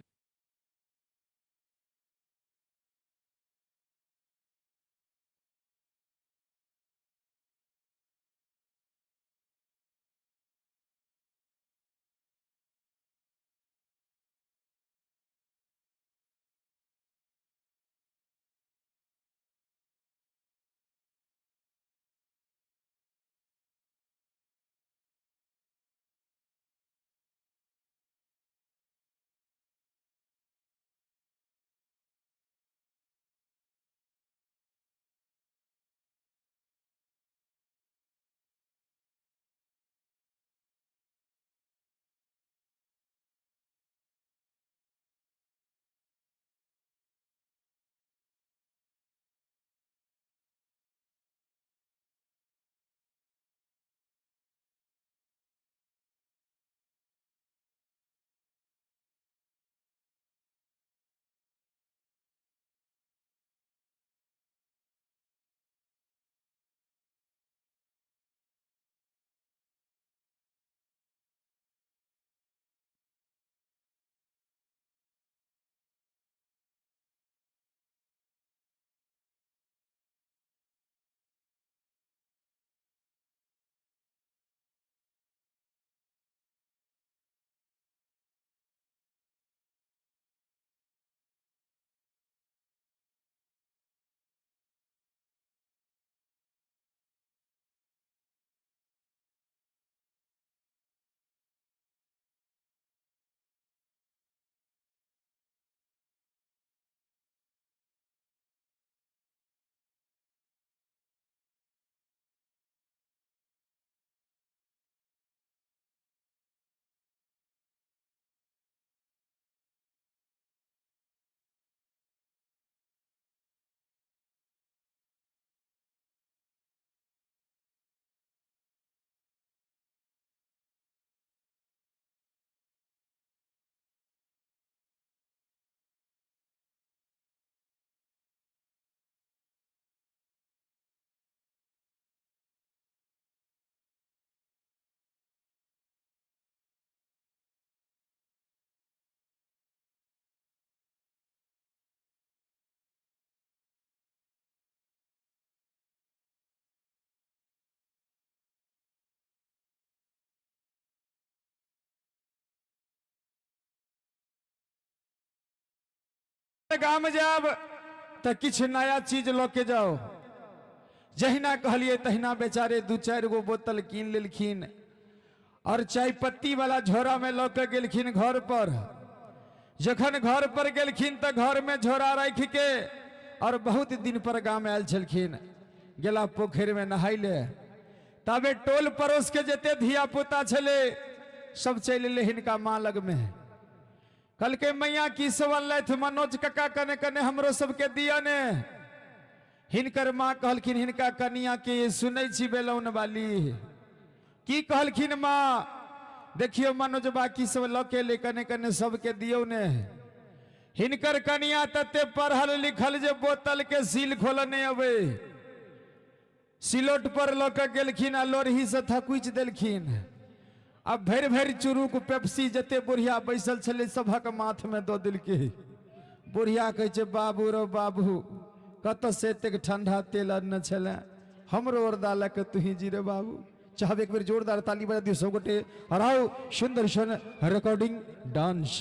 गाम जाब तो किछ नया चीज लो के जाओ। जहिना कहलिए तहिना बेचारे 2-4 गो बोतल कीन लेलखिन और चाय पत्ती वाला झोरा में लो के गेलखिन घर पर। जखन घर पर गेलखिन तो घर में झोरा रख के और बहुत दिन पर गाम आयल छलखिन। गेला पोखर में नहाइले, तबे टोल पड़ोस के जते धिया पुता छले सब चल ले हिनका माँ लग में। कल के मैया की सवाल मनोज कका कने कने हमरो सबके दिया ने। हिनकर माँ कहलखिन हिनका कनिया के सुनै छी बेलौन वाली की कहलखिन माँ देखियो मनोज बाकी सब लके ले कने कने सबके दियो ने। हिनकर कनिया तते पढ़ल लिखल जे बोतल के सील खोलने अबे सिलोट पर लके गेलखिन आ लोरही से थकुच देलखिन। अब भरि भरि चुरुक पेप्सी जते बुढ़िया बैसल छले सभक माथ में दो दिलके। बुढ़िया कहे छे बाबू रो बाबू कत से एतेक ठंडा तेल न छले हमरो ओरदा लके तुही जी रे बाबू। चाहब एक बेर जोरदार ताली बजा दियो सब गोटे। और आओ सुंदर सन रिकॉर्डिंग डांस।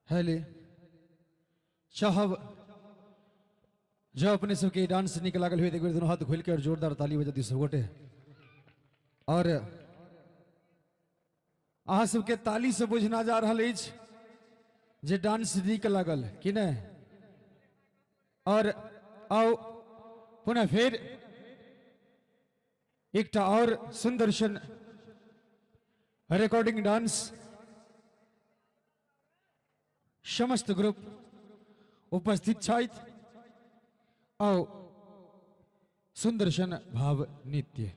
हेले चाहब जो अपने सबके डांस निकल लागल हुए एक बेर दोनों हाथ खोल के और जोरदार ताली बजा दी सब गोटे और अहाँ सबके ताली से बुझना जा रहा अछि जे डांस नीक लागल कि नहीं और आओ पुनः फिर एक और सुंदर सन रिकॉर्डिंग डांस समस्त ग्रुप उपस्थित छथि आओ सुंदर सन भाव नृत्य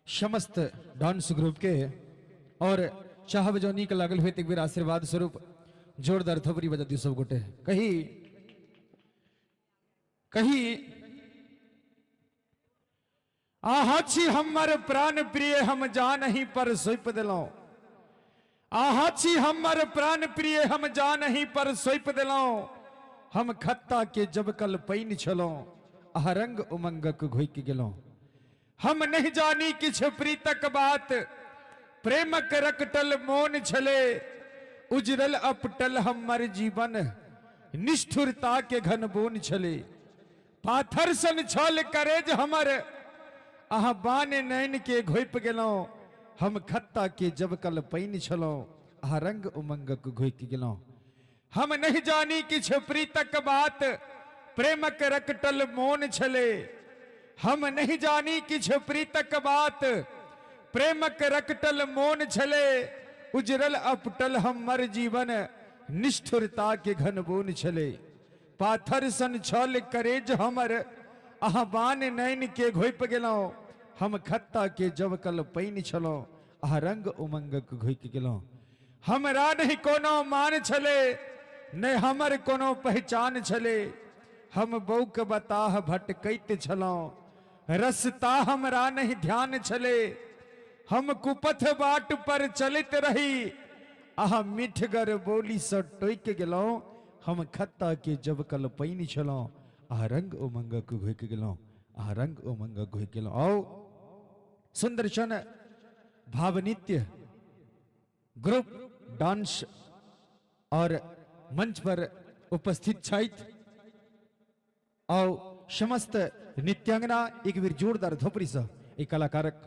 समस्त डांस ग्रुप के और चाहब जो नीक लागल हुए एक बेर आशीर्वाद स्वरूप जोरदार थोपरी बजा दियो सब गोटे कही कही आहा छी हमर प्राण प्रिय हम जान ही पर सौंप दिलो आहा छी हमर प्राण प्रिय हम जान ही पर सौंप दिलो हम खत्ता के जब कल पैन छलो अहरंग उमंगक घोइक गेलो हम नहीं जानी किछ प्रीतक बात प्रेमक रकटल मोन छले उजरल अपटल हमर जीवन निष्ठुरता के घन बोन छले पाथर सन छल करेज हमर अहाँ बान नैन के घोप गेलो हम खत्ता के जब कल पैन छलो अहाँ रंग उमंगक घोइक गेलो हम नहीं जानी किछ प्रीतक बात प्रेमक रकटल मोन छले हम नहीं जानी किछ प्रीतक बात प्रेमक रकटल मोन छले उजरल अपटल हमर जीवन निष्ठुरता के घन बोन छले पाथर सन छल करेज हमर अहबान नैन के घोप गेलो हम खत्ता के जब कल पैन छलो अह रंग उमंगक घोइक गेलो हमरा नहीं कोनो मान छले ने हमर कोनो पहचान छले हम बौक बताह भटकैत छलो रसता हमरा नहीं ध्यान छले हम कुपथ बाट पर चलित रही अह मिठगर बोली स टोइक गेलो हम खत्ता के जब कल पैन छलो अह रंग उमंगक घोइक गेलो अह रंग उमंगक घोइक गेलो आओ सुंदर सन भावनित्य ग्रुप डांस और मंच पर उपस्थित छथि और समस्त नित्यांगना एक बेर जोरदार धोपरी से एक कलाकारक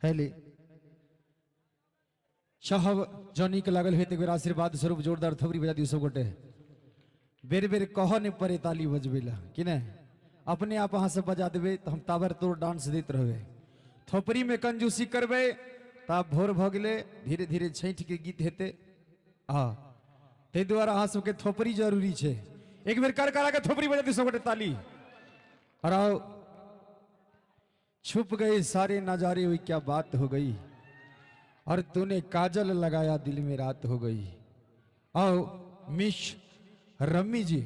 हेले साहब जॉनी के लागल हेत एक बेर आशीर्वाद स्वरूप जोरदार थोबरी बजा दियो सब गोटे बेर बेर कह नहीं पड़े ताली बजबेला कि नहीं अपने आप अहाँ से बजा देवे तो हम ताबर तोड़ डांस देते रहबे थोपरी में कंजूसी करबे तब भोर भ गेले धीरे धीरे छैठ के गीत हेते हाँ ते द्वारा अहाँ सबके थोपरी जरूरी छे एक बेर कर करा के थोपरी बजा दियो सब गोटे ताली और आओ छुप गए सारे नजारे हुई क्या बात हो गई और तूने काजल लगाया दिल में रात हो गई आओ मिश रम्मी जी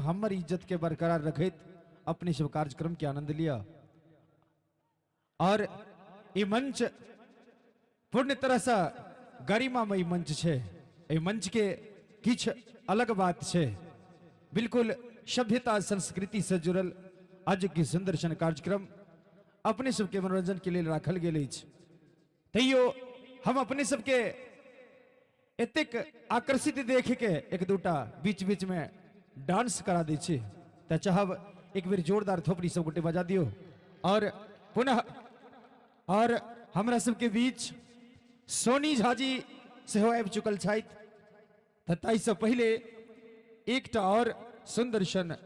हमारी इज्जत के बरकरार रखित अपने शुभ कार्यक्रम के आनंद लिया। और ये मंच पूर्ण तरह से गरिमामय मंच छे। ये मंच के किछ अलग बात छे, बिल्कुल सभ्यता संस्कृति से जुड़ल आज की सुंदर सन कार्यक्रम अपने सबके मनोरंजन के लिए राखल गेल अछि। तैयो हम अपने सबके एतेक आकर्षित देख के एक दूटा बीच बीच में डांस करा दै छी, त चाहब एक बेर जोरदार थोपड़ी सब गोटे बजा दियो। और पुनः और हमरा सबके बीच सोनी झा जी सेहो आबि चुकल छथि। ताहि से पहले एकटा और सुंदर सन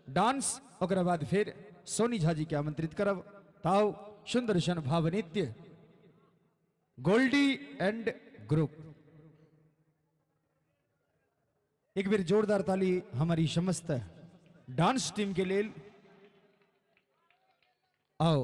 डांस, ओकरा बाद फिर सोनी झा जी के आमंत्रित करब। ताओ सुंदर सन भावनृत्य गोल्डी एंड ग्रुप। एक बेर जोरदार ताली हमारी समस्त डांस टीम के लिए। आओ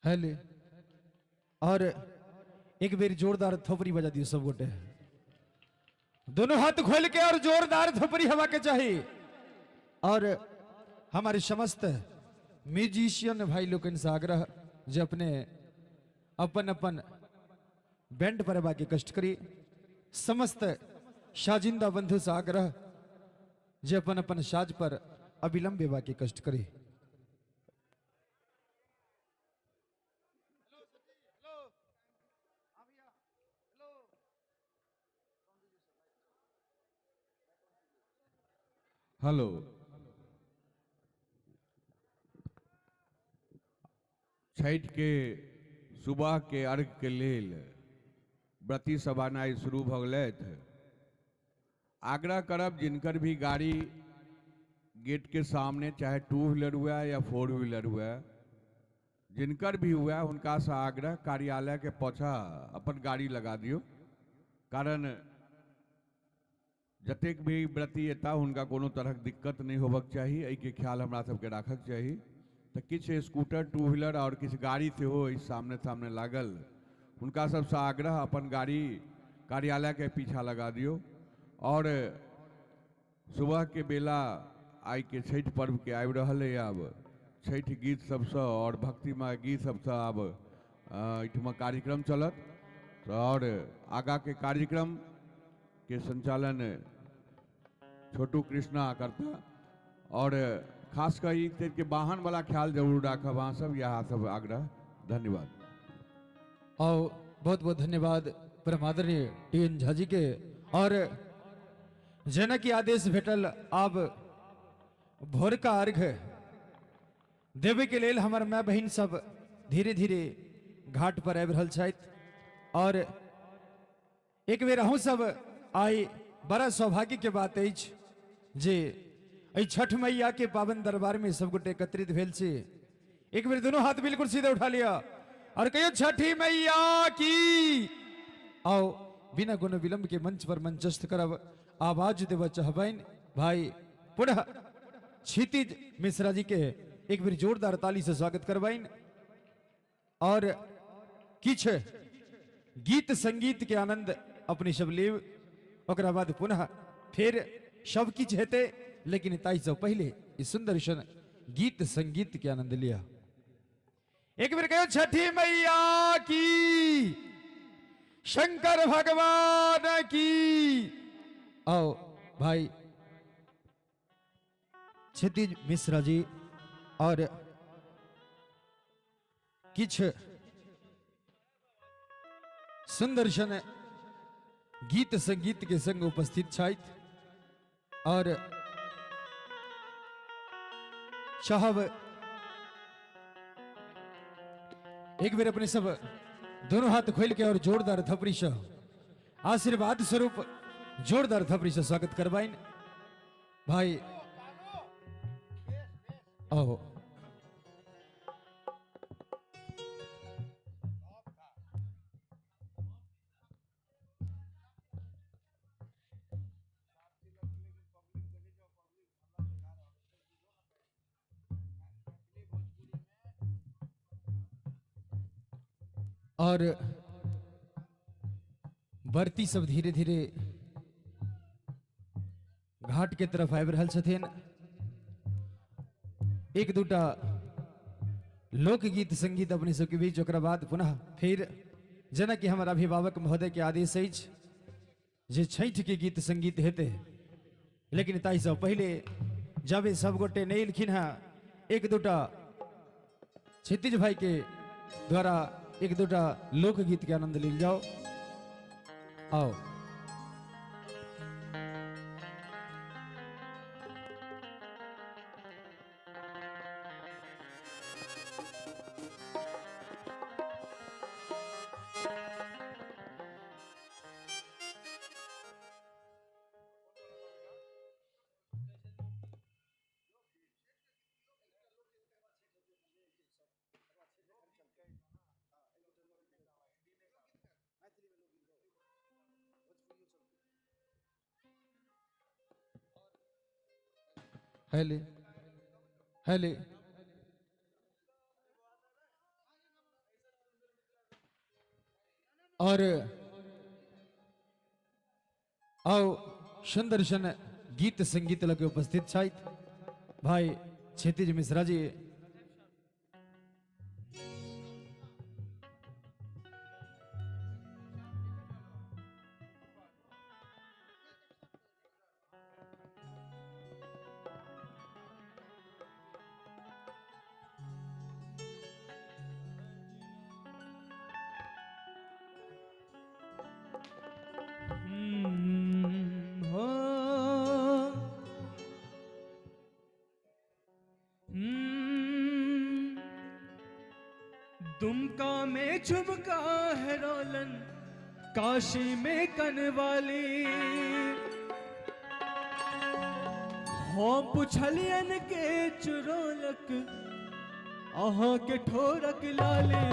हेले और एक बेर जोरदार थोपड़ी बजा दियो सब गोटे दोनों हाथ खोल के और जोरदार थोपड़ी हवा के चाहिए और हमारे समस्त म्यूजिशियन भाई लोग से आग्रह जो अपने अपन अपन बैंड पर बा के कष्ट करी समस्त शाजिंदा बंधु से आग्रह जो अपन अपन साज पर अविलंब बा के कष्ट करी हेलो छठ के सुबह के अर्घ के लेल व्रती सभानाई शुरू भ गेलथि आग्रह करब जिनकर भी गाड़ी गेट के सामने चाहे 2 व्हीलर हुआ या 4 व्हीलर हुआ जिनकर भी हुआ उनका से आग्रह कार्यालय के पाछा अपन गाड़ी लगा दियो कारण जतेक भी व्रती एता हुनका कोनो तरहक दिक्कत नहीं होबक चाही एहि के ख्याल हमरा सबके राखक चाही तो किछ स्कूटर 2 व्हीलर और किछ गाड़ी सेहो सामने सामने लागल हुनका सबसे आग्रह अपन गाड़ी कार्यालय के पीछा लगा दियो और सुबह के बेला आई के छठ पर्व के आबि रहल है अब छठ गीत सबसे और भक्तिमय गीत सबसे अब एहिठमा कार्यक्रम चलत और आगा के कार्यक्रम के संचालन छोटू कृष्णा करता और खास कर ई के वाहन वाला ख्याल जरूर राखब अहाँ सब यहाँ सब आग्रह धन्यवाद और बहुत बहुत धन्यवाद परमादरणीय टी.एन. झा जी के और जना की आदेश भेटल अब भोर का अर्घ देवे के लेल हमर माय बहिन सब धीरे धीरे घाट पर आबि रहल छथि और एक बेर अहूँ सब आई बड़ा सौभाग्य के बात अछि जे एहि छठ मैया के पावन दरबार में सब गोटे एकत्रित भेल छी एक बेर दोनों हाथ बिल्कुल सीधे उठा लिया और कहियो छठी मैया की आओ बिना कोनो विलंब के मंच पर मंचस्थ करब आवाज देव चाहबैन भाई पुनः क्षितिज मिश्रा जी के एक बेर जोरदार ताली से स्वागत करबैन और किछ गीत संगीत के आनंद अपने सब लेब ओकरा बाद पुनः फिर सब किछ हेते लेकिन ताई से पहले इस सुंदर सन गीत संगीत के आनंद लिया एक बेर कहो छठी मैया की शंकर भगवान की आओ भाई क्षितिज मिश्रा जी और किछ सुंदर सन गीत संगीत के संग उपस्थित छथि और साहब एक बेर अपने सब दोनों हाथ खोल के और जोरदार थपड़ी से आशीर्वाद स्वरूप जोरदार थपड़ी से स्वागत करवाइन भाई आओ और बरती सब धीरे धीरे घाट के तरफ आबि रहल छथिन एक दूटा लोकगीत संगीत अपने सबके बीच ओकरा बाद पुनः फिर जेना कि हमर अभिभावक महोदय के आदेश अछि जे छठ के गीत संगीत हेते लेकिन ताई से पहले जाबे सब गोटे नहीं लिखिन है एक दूटा क्षितिज भाई के द्वारा एक दूटा लोकगीत के आनंद लील जाओ आओ हेले हेले और आओ सुंदर सन गीत संगीत लगे उपस्थित छाइत भाई क्षितिज मिश्रा जी। दुमका में झुमका है रोलन, काशी में कनवाली हो पुछलियन के चुरोलक, अहाँ के ठोरक लाली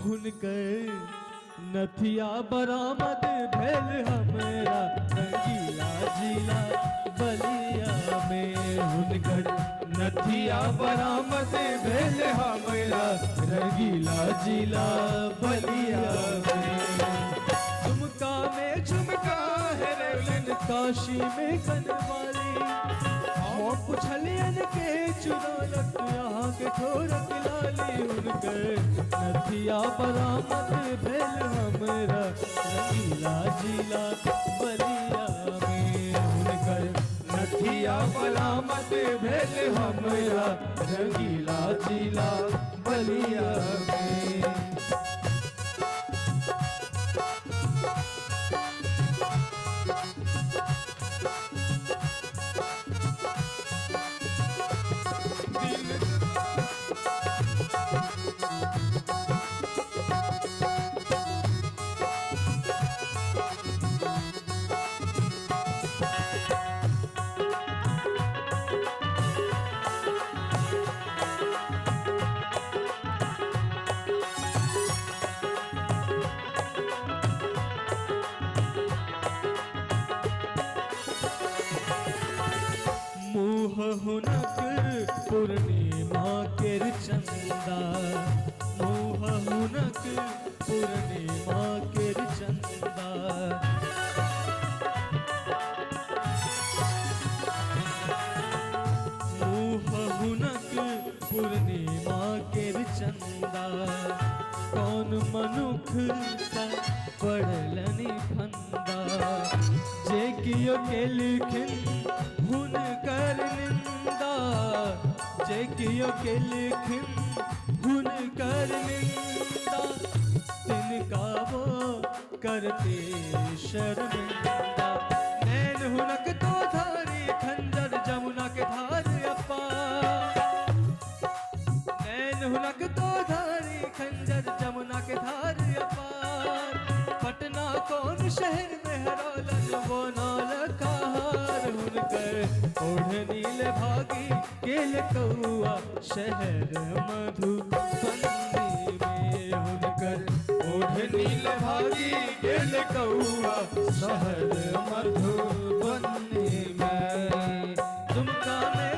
हुनकर नथिया बरामद भेल हमरा रंगीला जिला बलिया में। हुनकर नथिया बरामद भेल हमरा रंगीला जिला बलिया में। झुमका में झुमका है रेलन, काशी में कनवाली हो पुछलियन के चुरोलक, यहाँ के ठोरक लाली हुनकर नथिया बरामद भेल हमरा रंगीला जिला बलिया में। हुनकर नथिया बरामद भेल हमरा रंगीला जिला बलिया में। मुँह हुनक पूर्णिमा केर चंदा, मुँह हुनक पूर्णिमा केर चंदा। मुँह हुनक पूर्णिमा केर चंदा, कौन मनुख सा पड़लनि फंदा, जे कियो के लिखिन हुनकर निंदा, जे कियो के लिखिन हुनकर निंदा, तिनका वो करते शर्मिंदा। नैन हुनक तो धारी खंजर जमुना के धार अपार, नैन हुनक तो धारी खंजर जमुना के धार अपार। पटना कौन शहर में हरोलन, वो नाल कहार हुनकर ओढ़ नील भागी केल कौआ शहर मधुबनी में। हुनकर ओढ़ नील भागी केल कौआ शहर मधुबनी में। दुमका में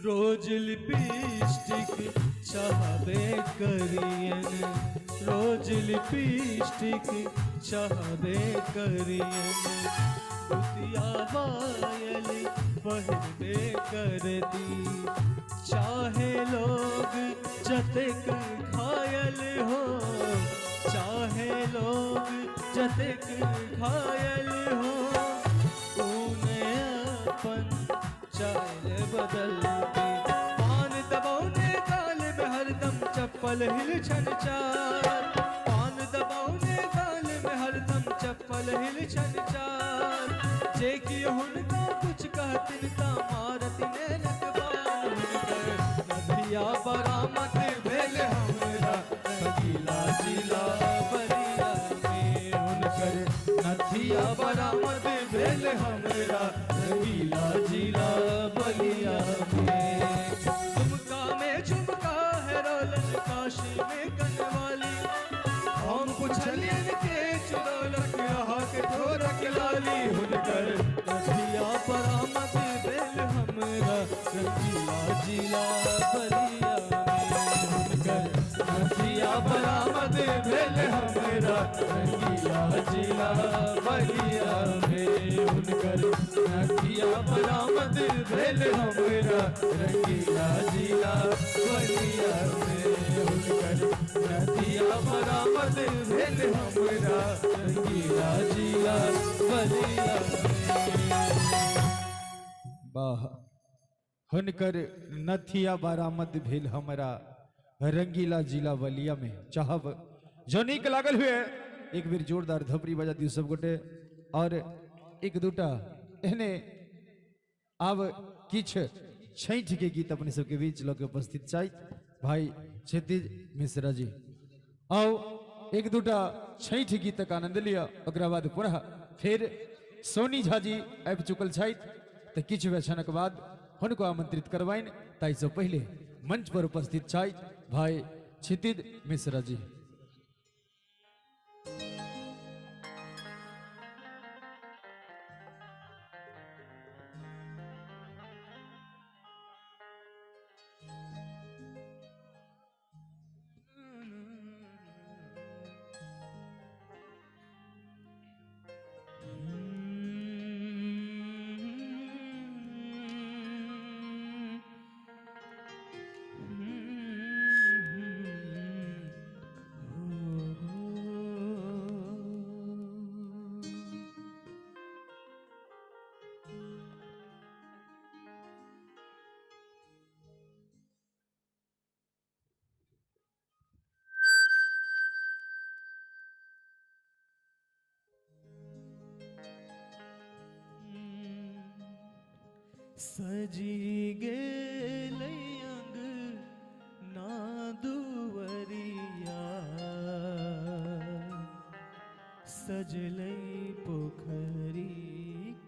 रोज लिपस्टिक चाहबे करियन, रोज लिपस्टिक चाहबे करियन। दुतिया वायल पहनबे करती, चाहे लोग जतेक घायल हो, चाहे लोग जतेक घायल हो। ऊने अपन चाल बदलती, पान दबौने गाल में हरदम चप्पल हिल छन चार, पान दबौने गाल में हरदम चप्पल हिल छन चार। जे कि हुनका कुछ कहतिन ता मारतिन नकबान, हुनकर नदिया बरामद भेल हमरा रंगीला जिला बलिया में हुनकर नथिया बरामद भेल हमरा रंगीला जिला बलिया में झुमका में झुमका है रोलन काशी में कनवाली हम पुछलियन के चुरौलक यहाँ के ठोरक लाली हुनकर नथिया बरामद भेल हमरा रंगीला जिला बलिया में हुनकर नथिया बरामद भेल हमरा रंगीला जिला बलिया में हुनकर नथिया बरामद भेल हमरा रंगीला जिला बलिया में हुनकर नथिया बरामद भेल हमरा रंगीला जिला बलिया वाह हुनकर नथिया बरामद भेल हमरा रंगीला जिला बलिया में चाहब जो नीक लागल हुए एक बेर जोरदार धपरी बजा दियो सब गोटे और एक दूटा एहने आब किछ छैठ के गीत अपने सबके बीच लऽ के उपस्थित छथि भाई क्षितिज मिश्रा जी आओ एक दूटा छैठ गीतक आनंद लिया ओकरा बाद पुनः फिर सोनी झा जी आबि चुकल छथि तऽ किछु व्याख्यानक बाद हुनको आमंत्रित करबनि ताहिसँ पहिले मंच पर उपस्थित छथि भाई क्षितिज मिश्रा जी। सजी गेल अंग ना दुवरिया सजलै पोखरी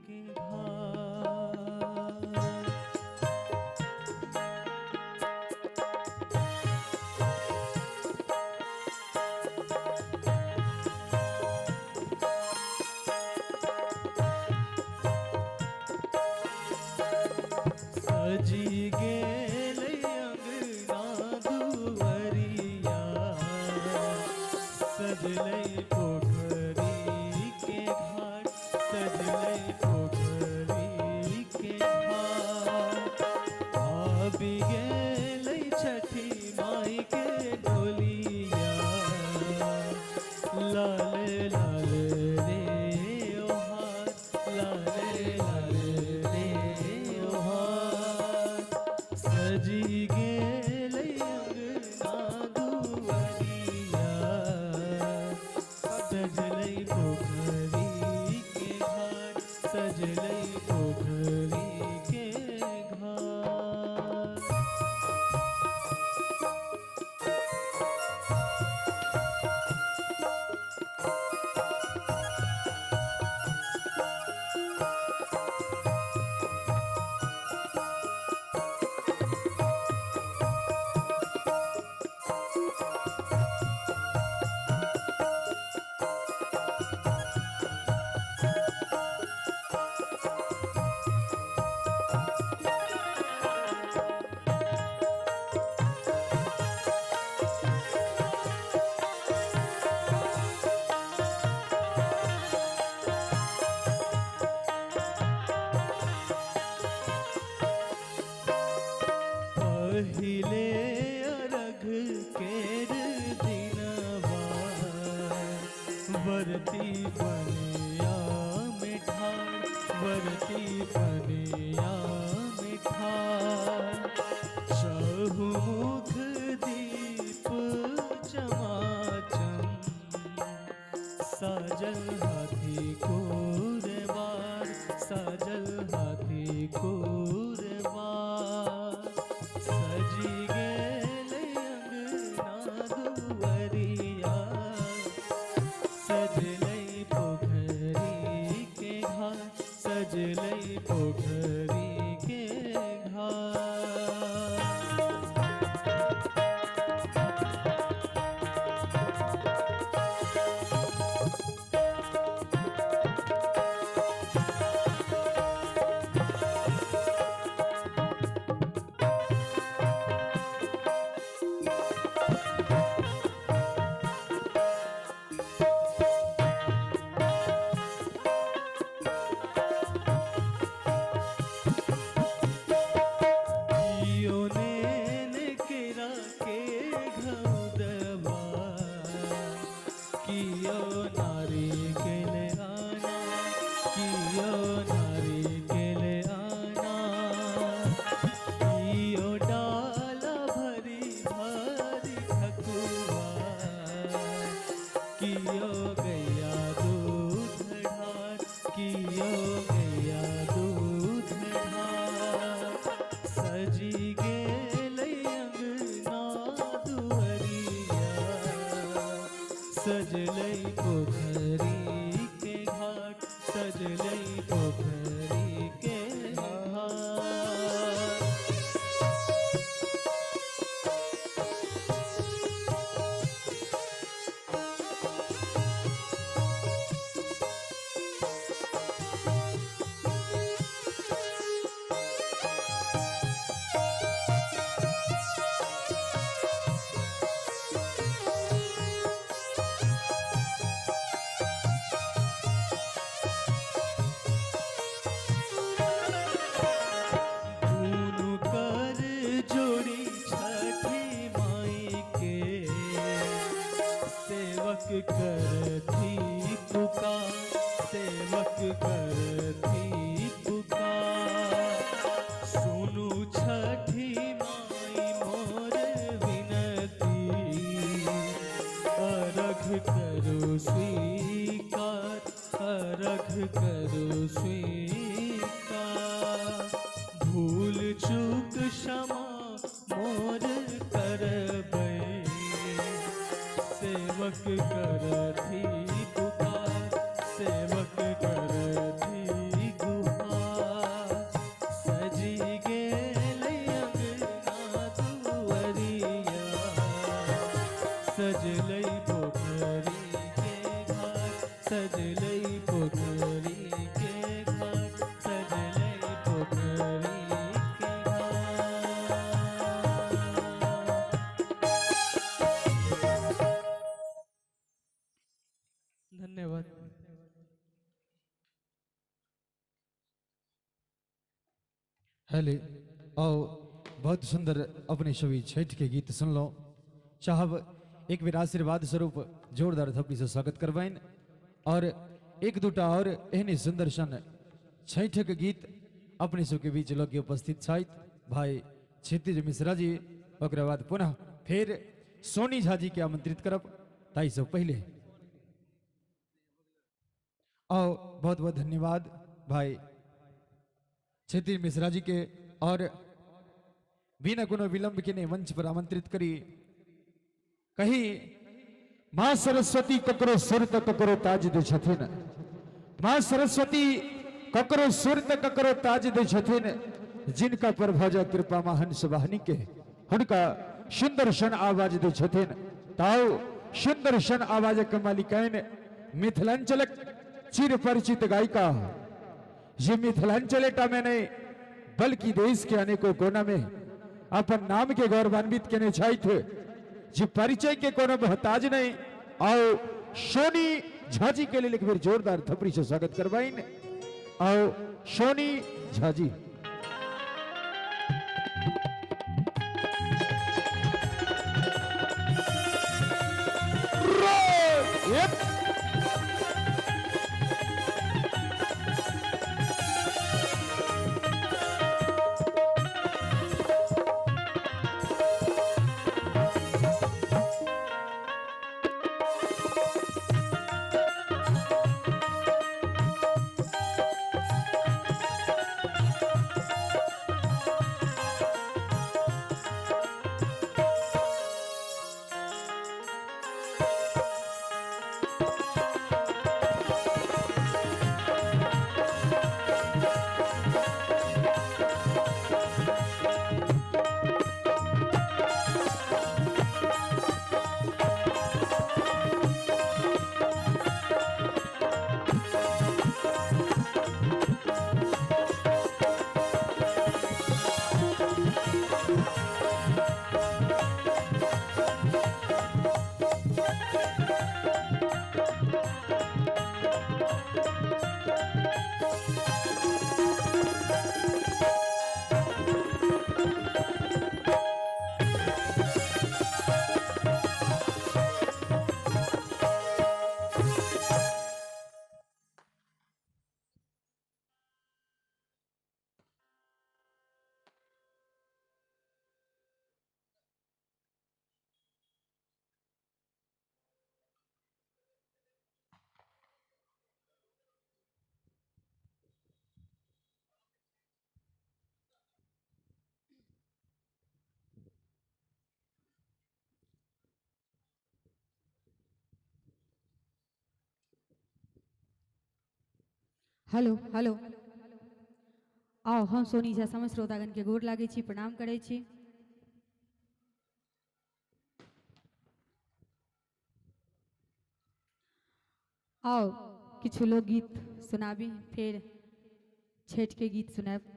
के घाट सजी गेल अंगना दुवरिया सजलै पोखरी के घाट सजलै पोखरी के घाट आबि गेलै छठी माई के डोलिया लाल लाल रे ओहार लाल लाल रे ओहार सजी गेल अंगना दुवरिया सजलै पोखरी के घाट सजलै पोखरी के घाट पहिले अरघ केर दिनवा वरती बनिया में ठाड़ वरती बनिया में ठाड़ चहुमुख दीप चमाचम साजल हाथी कोरबार साजल हाथी कोरबार सजी गेल दुवरिया सजलई पोखरी के घाट सजलई पोखरी के घाट कियो नैन केरा के घौदवा कियो नारी के ले आना कियो नारी के ले आना कियो डाला भरी भरी ठकुआ कियो गैया दूध ढार कियो गैया दूध ढार सजी गेलै अंगना दुअरिया सजलै पोखरी के घाट सजलै पोखरी के घाट दुनु कर जोड़ी छठी माई के सेवक करती पुकार सेवक करती पुकार सुनु छठी माई मोर विनती अर्घ करो स्वीकार अर्घ करो स्वीकार भूल चूक क्षमा मोर करबै सेवक करथी पुकार सेवक करथी गुहार सजी गेलै अंगना दुअरिया सजलै पोखरी के घाट सजलै पोखरी के घाट सजलै पोखरी के घाट धन्यवाद। हेले आओ बहुत सुंदर अपने सभी छठ के गीत सुन लो चाहब एक बेर आशीर्वाद स्वरूप जोरदार थप्पी से स्वागत करवाइन और एक दूटा और एहने सुंदर सन छठ के गीत अपने सबके बीच लगे उपस्थित छथि भाई क्षितिज मिश्रा जी ओकरा बाद पुनः फिर सोनी झा जी के आमंत्रित करब ताई सब पहले आओ बहुत बहुत धन्यवाद भाई क्षितिज मिश्रा जी के और बिना कोनो विलंब के ने मंच पर आमंत्रित करी कहीं मां सरस्वती ककरो सुर त ककरो ताज दे छथिन मां सरस्वती ककरो सुर त ककरो ताज दे छथिन जिनका पर भजा कृपा महंस वाहनी के हुनका सुंदर सन आवाज दे छथिन ताऊ सुंदर सन आवाज के मालिकाइन मिथिलांचलक चिर परिचित गायिका ये मिथिलांचलेटा में नहीं बल्कि देश के अनेकों कोना में अपन नाम के गौरवान्वित केने छथि जी परिचय के कोनो मोहताज नहीं आओ सोनी झा जी के लिए एक बार जोरदार थपड़ी से स्वागत करवाइन आओ सोनी झा जी हेलो हेलो आओ हम सोनी झा समस्त श्रोतागण के गोर लागै छी, प्रणाम करै छी। आओ किछु लोकगीत सुनाबी, फिर छठ के गीत सुनाब।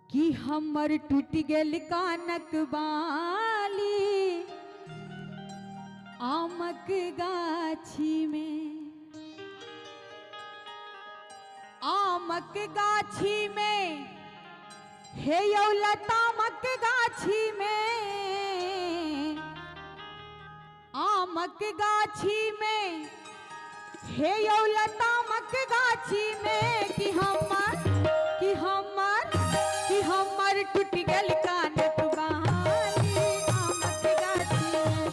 कि हमर टूट गेल कानक बाली आमक गाछी में, आमक गाछी में हे यौ लतामक गाछी में, आमक गाछी में हे यौ लतामक गाछी में कि हमर टूट गेल कानक बाली आमक गाछी में,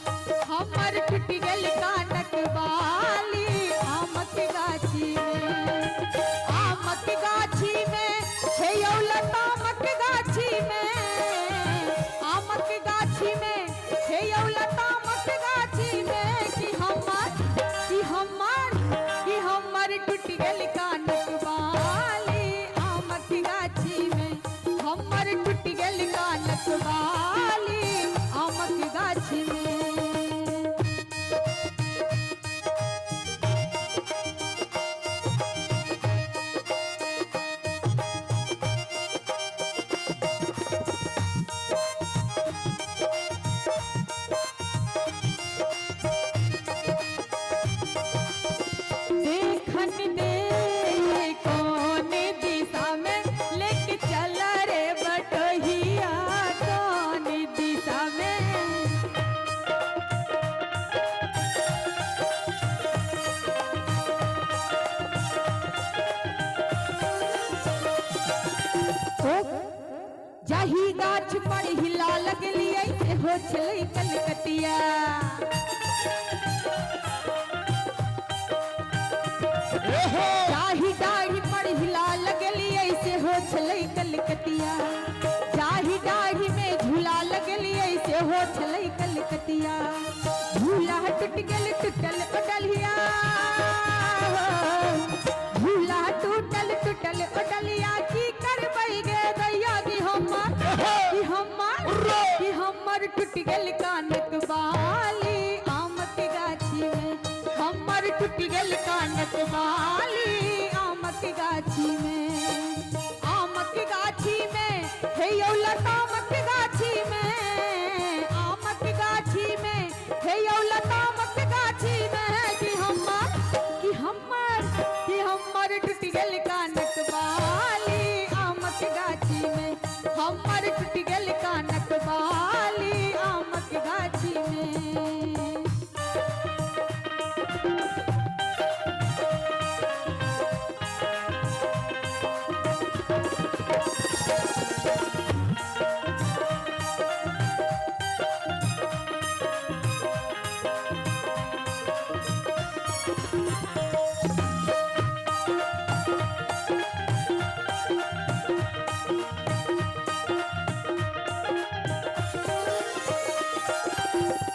हमर टूट गेल कानक बाली आमक गाछी में, आमक गाछी में हे यौ लतामक गाछी में, आमक गाछी में हे यौ लतामक गाछी में कि हमर टूट गेल कानक बाली आमक गाछी में, हमर टूट गेल कानक बाली आमक गाछी में। देखन दे कौन दिशा में लेके चल रे बटोहिया, कौन दिशा में ओ जाही गाछ पर हिला लगलिए से हो छलै कलकतिया, जाही डाढ़ी पर हिला लगलिए से हो छलै कलकतिया, जाही डाढ़ी में झूला लगलिए से हो छलै कलकतिया, झूला टूट गेल टूटल ओडलिया, झूला टूटल टूटल ओडलिया की करबै गे दैया कि हमर टूट गेल कानक बाली आमक गाछी में, हमर टूट गेल कानक बाली आमक गाछी में, आमक गाछी में हे यौ लतामक गाछी में, आमक गाछी में हे यौ लतामक गाछी में कि हमर टूट गेल कानक बाली आमक गाछी में, हमर टूट गेल कानक बाली आमक गाछी में।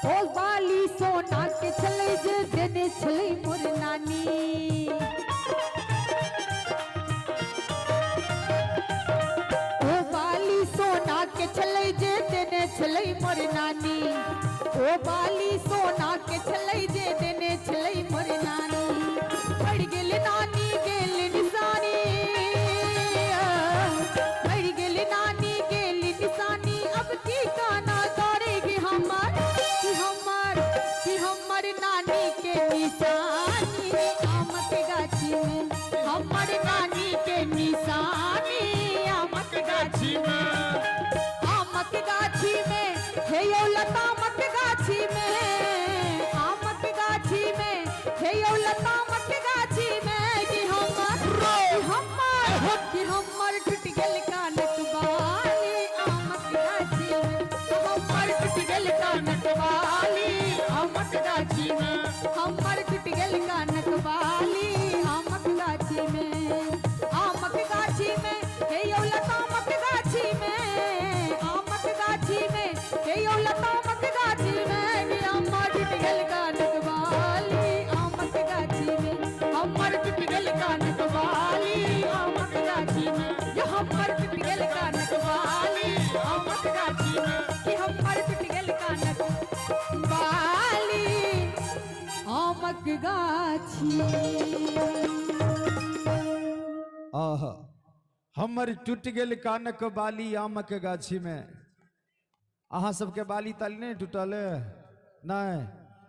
ओ बाली सोना के छलै जे देने छलै मोर नानी, ओ बाली सोना के छलै जे देने छलै मोर नानी, ओ बाली सोना के छलै जे देने छलै मोर नानी, पड़ गेल नानी गेल निशानी, पड़ गेल नानी गेल निशानी, अब की काना करेगी हमर नानी के निशानी आमक गाछी में, हमर नानी के निशानी आमक गाछी में, आमक गाछी में हे यौ लतामक गाछी में, आमक गाछी में हे यौ लतामक गाछी में कि हमर आमक गाछी आह हमर टूट गेल कानक बाली आमक गाछी में। अहाँ सबके बाली ताली नहीं टूटल नहीं?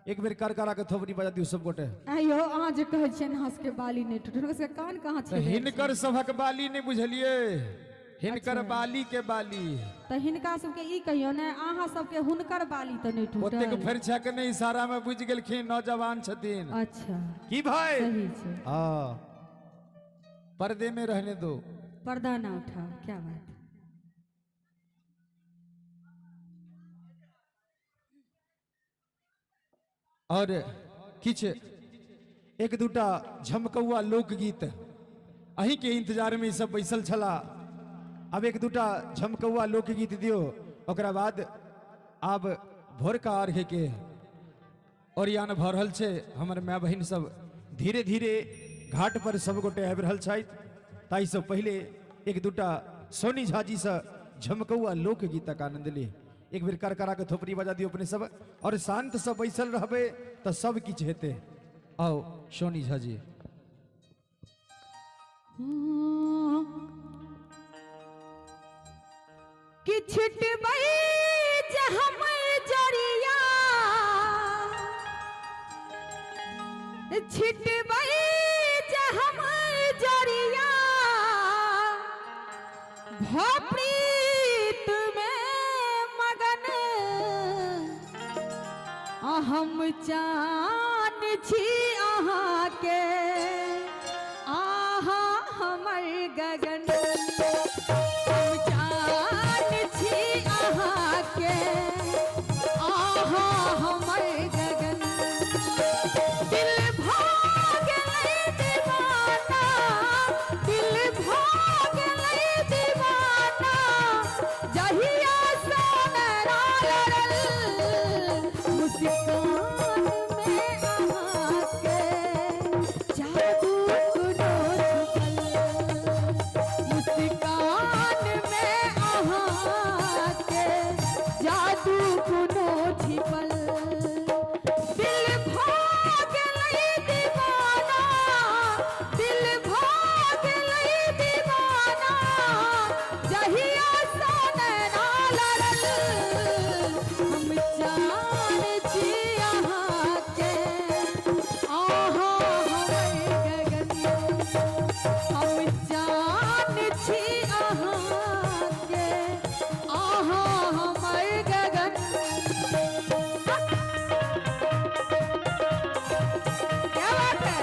एक बेर कर करा के थोपड़ी बजा दियो सब गोटे। आयो अहाँ जे कहै छियनि हंस के बाली नहीं टूटल, उसके कान कहाँ तो छै? हिनकर सभक बाली नहीं बुझलिए, हिनकर अच्छा। बाली के बाली। तो हिनका सबके ई कहियो ने अहाँ सबके हुनकर बाली तो नहीं ओतेक टूटल। फेर छक नहीं इशारा में बुझ गेलखिन नौजवान छथिन। अच्छा की भाई? सही छै। हाँ पर्दे में रहने दो। पर्दा ना उठाओ, क्या बात। और किछ एक दूटा झमकौआ लोकगीत अही के इंतजार में ई सब बैसल छला। अब एक दूटा झमकौआ लोकगीत दियो, ओकरा बाद आब भोरका अर्घ के ओरियान भऽ रहल छै। हमर माय बहिन सब धीरे धीरे घाट पर सब गोटे आबि रहल छथि। ताहि से पहले एक दूटा सोनी झा जी से झमकौआ लोकगीतक आनंद ली। एक बेर करकरा के थोपड़ी बजा दियो अपने सब, और शांत से बैसल रहबे तो सब किछ हेते। आओ सोनी झा जी। कि छिटबै जे हमर जरिया, छिटबै जे हमर जरिया, भप्रीत में मगन हम चान छी अहाँ के, आहा हमर गगन। हम चान छी अहाँ के, आहा हमर गगन। दिल भाग गेलै दीवाना, दिल भाग गेलै दीवाना, जहिया सोनरा लड़ल मुस्कान में अहाँ के जादू कुनो छुपल। मुस्कान में अहाँ के जादू कुनो छिपल। दिल भाग गेलै दीवाना, दिल भाग गेलै दीवाना, जहिया सोनरा लड़ल। हम जान छी अहाँ के, आहा हमर गगन। हम जान छी अहाँ के, आहा हमर गगन। क्या बात है?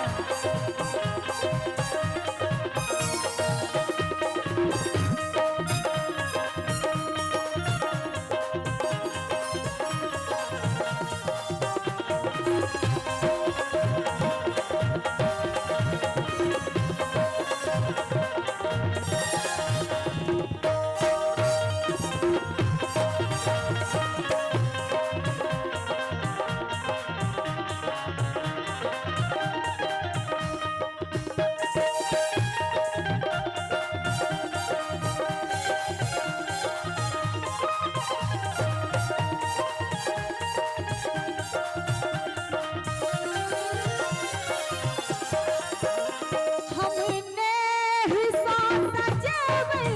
हमने हिस्सा सजेबै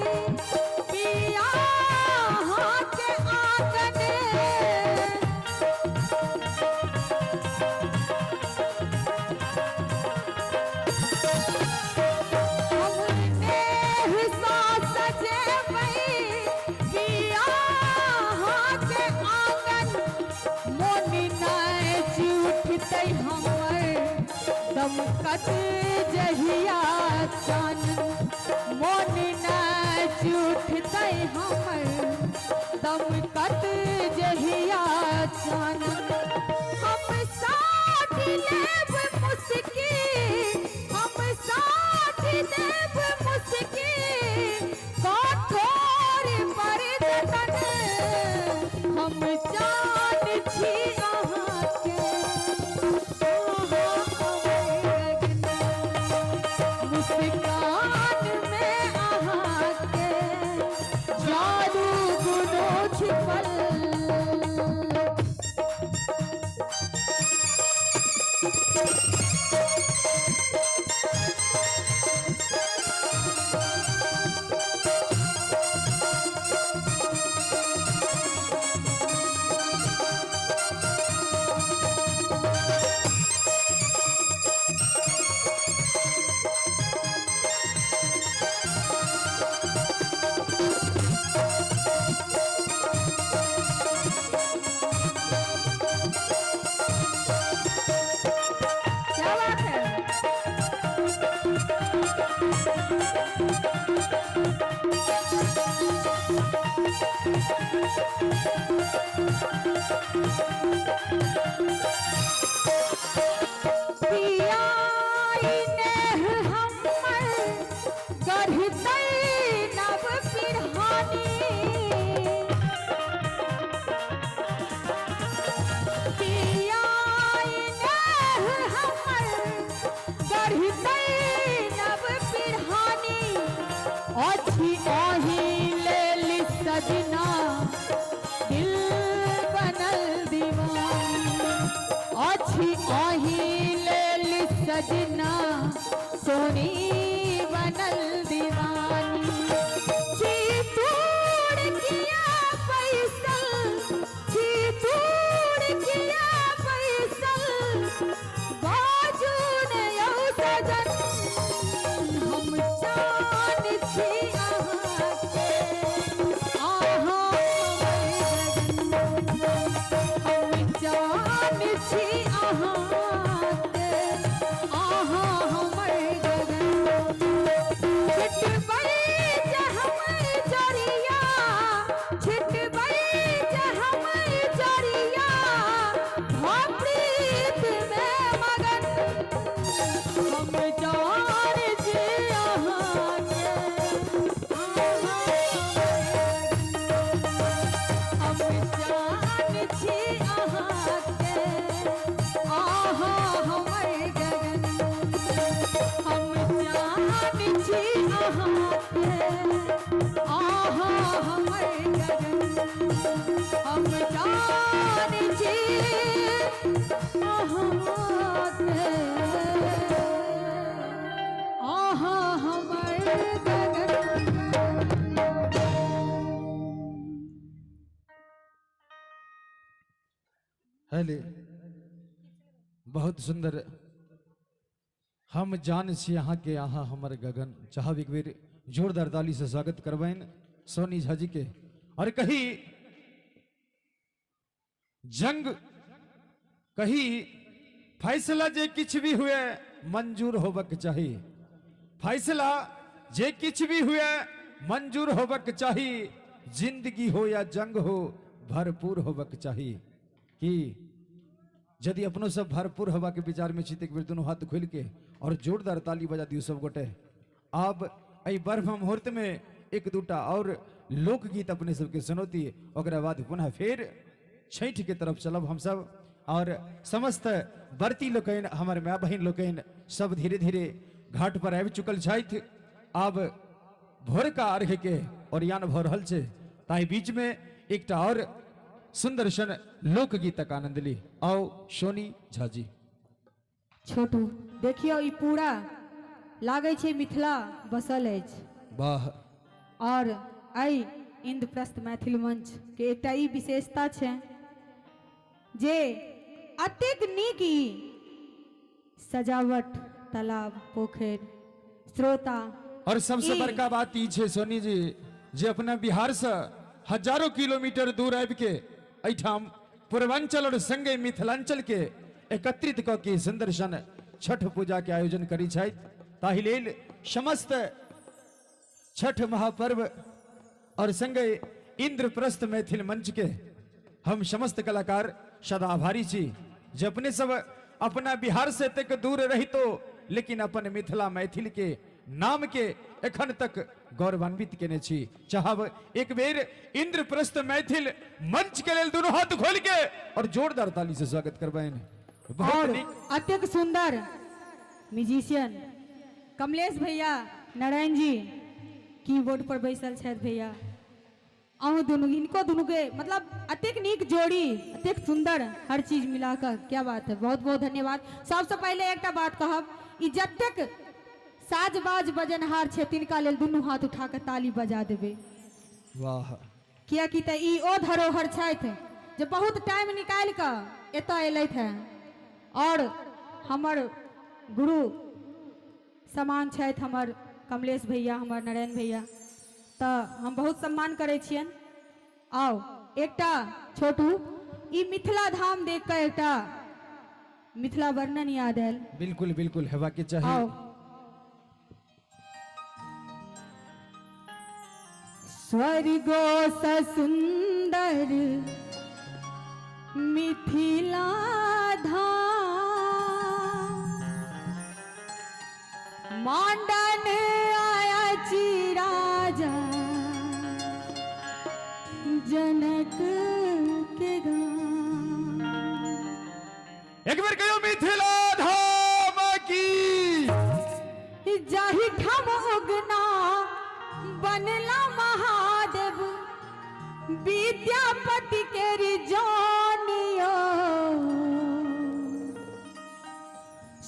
पिया हाँ के आंगन। हमने हिस्सा सजेबै पिया हाँ के आंगन। मोनी नाच उठतै हमर दमकत जहिया चानन। मोनी नाच उठतै हमर दमकत जहिया चानन। हम साथ लेब मुस्की, हम साथ लेब मुस्की, कठोर पर जतन। हम जान छी अहाँ के, आहा हमर गगन। मुस्कान में अहाँ के जादू गुनो छिपल। आछी आही ले ली सजना दिल बनल दीवानी आछी आही ले ली सजना सोनी बनल दीवानी छी तोड़ किया पैसल छी तोड़ किया पैसल बाजू ने यौ सजन हम जान छी अहाँ के आहा हम जान छी अहाँ के आहा हमर गगन छिटबै जहमै जरिया छिटबै जहमै जरिया प्रीत में मगन हम जान छी अहाँ के आहा हम जान छी अहाँ के आहा हमर गगन हम जान छी अहाँ के आहा हमर गगन हम जान छी अहाँ के आहा हमर गगन हेले बहुत सुंदर हम जान छी अहाँ के अहाँ हमर गगन चाहब एक बेर जोरदार ताली से स्वागत करबैन सोनी झा जी के और कही जंग कही फैसला जे किछ भी हुए मंजूर होबक चाही फैसला जे किछ भी हुए मंजूर होबक चाही जिंदगी हो या जंग हो भरपूर होबक चाही कि यदि अपनो सब भरपूर हवा के विचार में छी एक बेर दोनों हाथ खोल के और जोरदार ताली बजा दियो सब गोटे आब एहि ब्रह्म मुहूर्त में एक दूटा और लोकगीत अपने सबके सुनौती ओकरा बाद पुनः फिर छठ के तरफ चलब हम सब और समस्त व्रती लोकनि हमर माय बहिन लोकनि सब धीरे धीरे घाट पर आबि चुकल छथि आब भोर का अर्घ के ओरियान भऽ रहल छै ताहि बीच में एकटा और सुंदर सन लोकगीतक आनंद ली आओ सोनी झा जी छोटू देखियो ई पूरा लागे छै मिथिला बसल अछि वाह और आई इंद्रप्रस्थ मैथिल मंच के एकटा ई विशेषता छै जे अतेक नीक ई सजावट तालाब पोखर श्रोता और सबसे ई बड़का बात ई छै सोनी जी जे अपना बिहार से हजारों किलोमीटर दूर आबि के एठाम पूर्वांचल और संगे मिथिलांचल के एकत्रित क के सुंदर सन छठ पूजा के आयोजन करी छथि ताहि लेल समस्त छठ महापर्व और संगे इंद्रप्रस्थ मैथिल मंच के हम समस्त कलाकार सदा आभारी छी जे अपने सब अपना बिहार से तक दूर रहितो लेकिन अपन मिथिला मैथिल के नाम के एखन तक गौरवान्वित केने छी चाहब एक बेर इंद्रप्रस्थ मैथिल मंच के लेल दोनों हाथ खोल के और जोरदार ताली से स्वागत करबैन और अत्यंत सुंदर म्यूजिशियन कमलेश भैया नारायण जी कीबोर्ड पर बैसल छथि भैया अहूँ दुनू इनको दुनू के मतलब अत्यंत नीक जोड़ी अत्यंत सुंदर हर चीज मिलाकर क्या बात है बहुत बहुत धन्यवाद सबसे पहले एक बात कहब ई जतेक साजबाज बजनहार छै तिनका लेल दुनू हाथ उठा के ताली बजा देबे वाह कियाकि तऽ ई ओ धरोहर छथि जे बहुत टाइम निकालि कऽ एतऽ एलथि हैं और हमर गुरु समान छथि हमर कमलेश भैया हमर नारायण भैया तऽ हम बहुत सम्मान करै छियनि आओ एकटा छोटू ई मिथिला धाम देख कऽ एकटा मिथिला वर्णन याद आयल बिल्कुल बिल्कुल हेबाक के चाही आओ स्वर्गो स सुंदर मिथिला धाम मांडन आया ची राजा जनक के गाम एक बार कहो मिथिला धाम की जाहि ठम उगना बनला महादेव विद्यापति के रिजानियो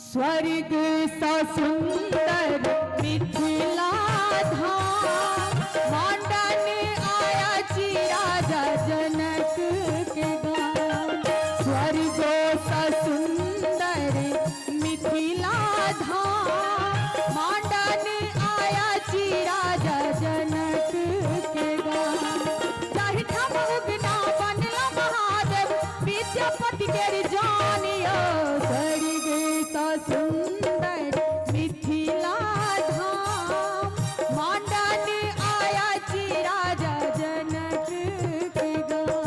स्वर्ग सा सुंदर मिथिला धाम मांडन आया जी राजा जनक के गाँव स्वर्ग सा सुंदर मिथिला धाम मांडन आया जी राजा जनक के गाँव चाहे ठम उगना बनला महादेव विद्यापति के रिजानियो स्वर्ग सा सुंदर मिथिला धाम मांडन आया जी राजा जनक के गाँव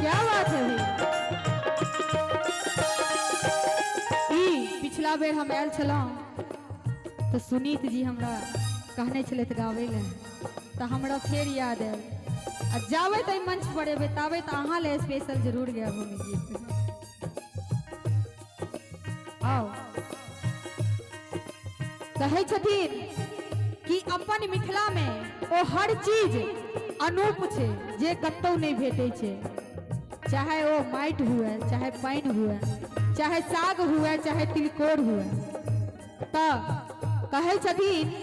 क्या बात है पिछला बेर हम आयल छलहुँ तो सुनीत जी हमरा कहने छले गावे ले तो हमरा फेर याद आयल आ जावे तो मंच पर एबे तावे तो अहाँ ले स्पेशल जरूर गया हम गीत आओ कहे छथिन कि अपन मिथिला में ओ हर चीज अनूप छे जे कतौ नहीं भेटे छे चाहे वो माइट हुए चाहे पाइन हुए चाहे साग हुए चाहे तिलकोर हुए तो कहे छथिन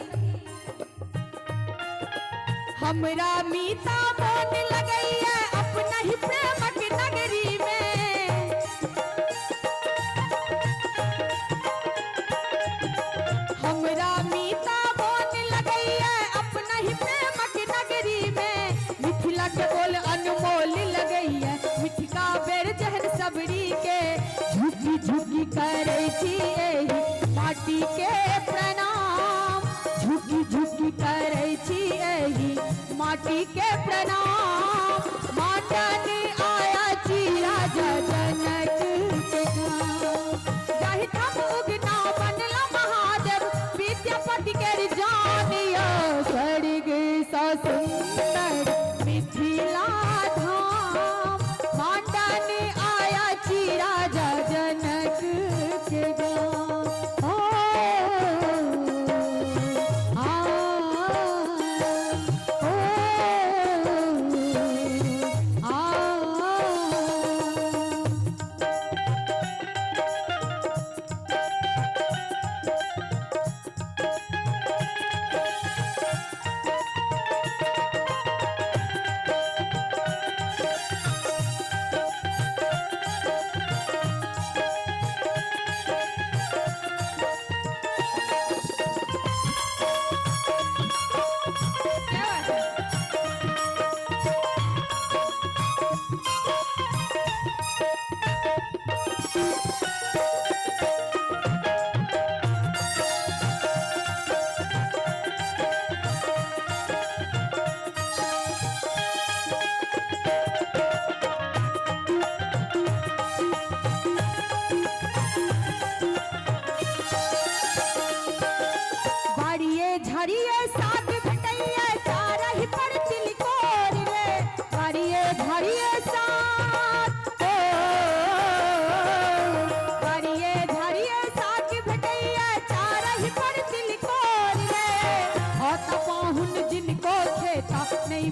हमरा मीता मोन लगैया अपना ही प्रेमक नगरी में हमरा मीता मोन लगैया अपना ही प्रेमक नगरी में मिथिला के बोल अनमोल लगैया मिठका बेर जहन सबरी के झुकी झुकी करे छी एही माटी के प्रणाम झुकी झुकी करे छी एही माटी के प्रणाम माटन आया छी राजा जनक के गाँव जाहि ठाम उगना बनला महादेव विद्यापति के रिजानियो स्वर्ग सा सुंदर मिथिला धाम मांडन आया छी राजा जनक के गाँव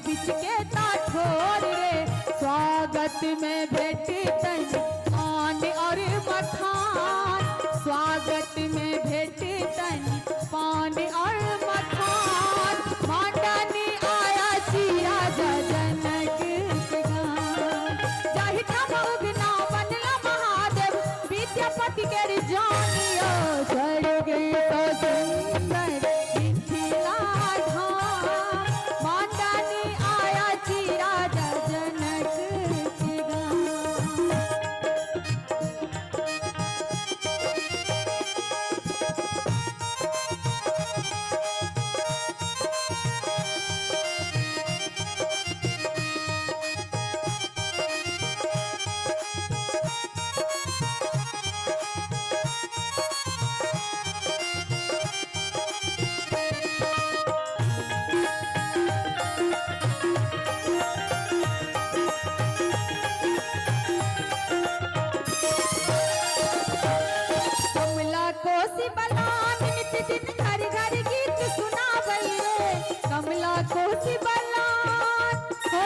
बिच के ताठोर रे स्वागत में भेटे तन आन और मखान स्वागत में भेटे तन पान और मखान मांडनी आया छी राजा जनक के गाँव जाहि ठाम उगना बनला महादेव विद्यापति के रिजानियो स्वर्ग तो सुंदर मिथिला धाम मान कोसी बलान नित दिन घर घर गीत सुनाबै रे कमला कोसी बलान हो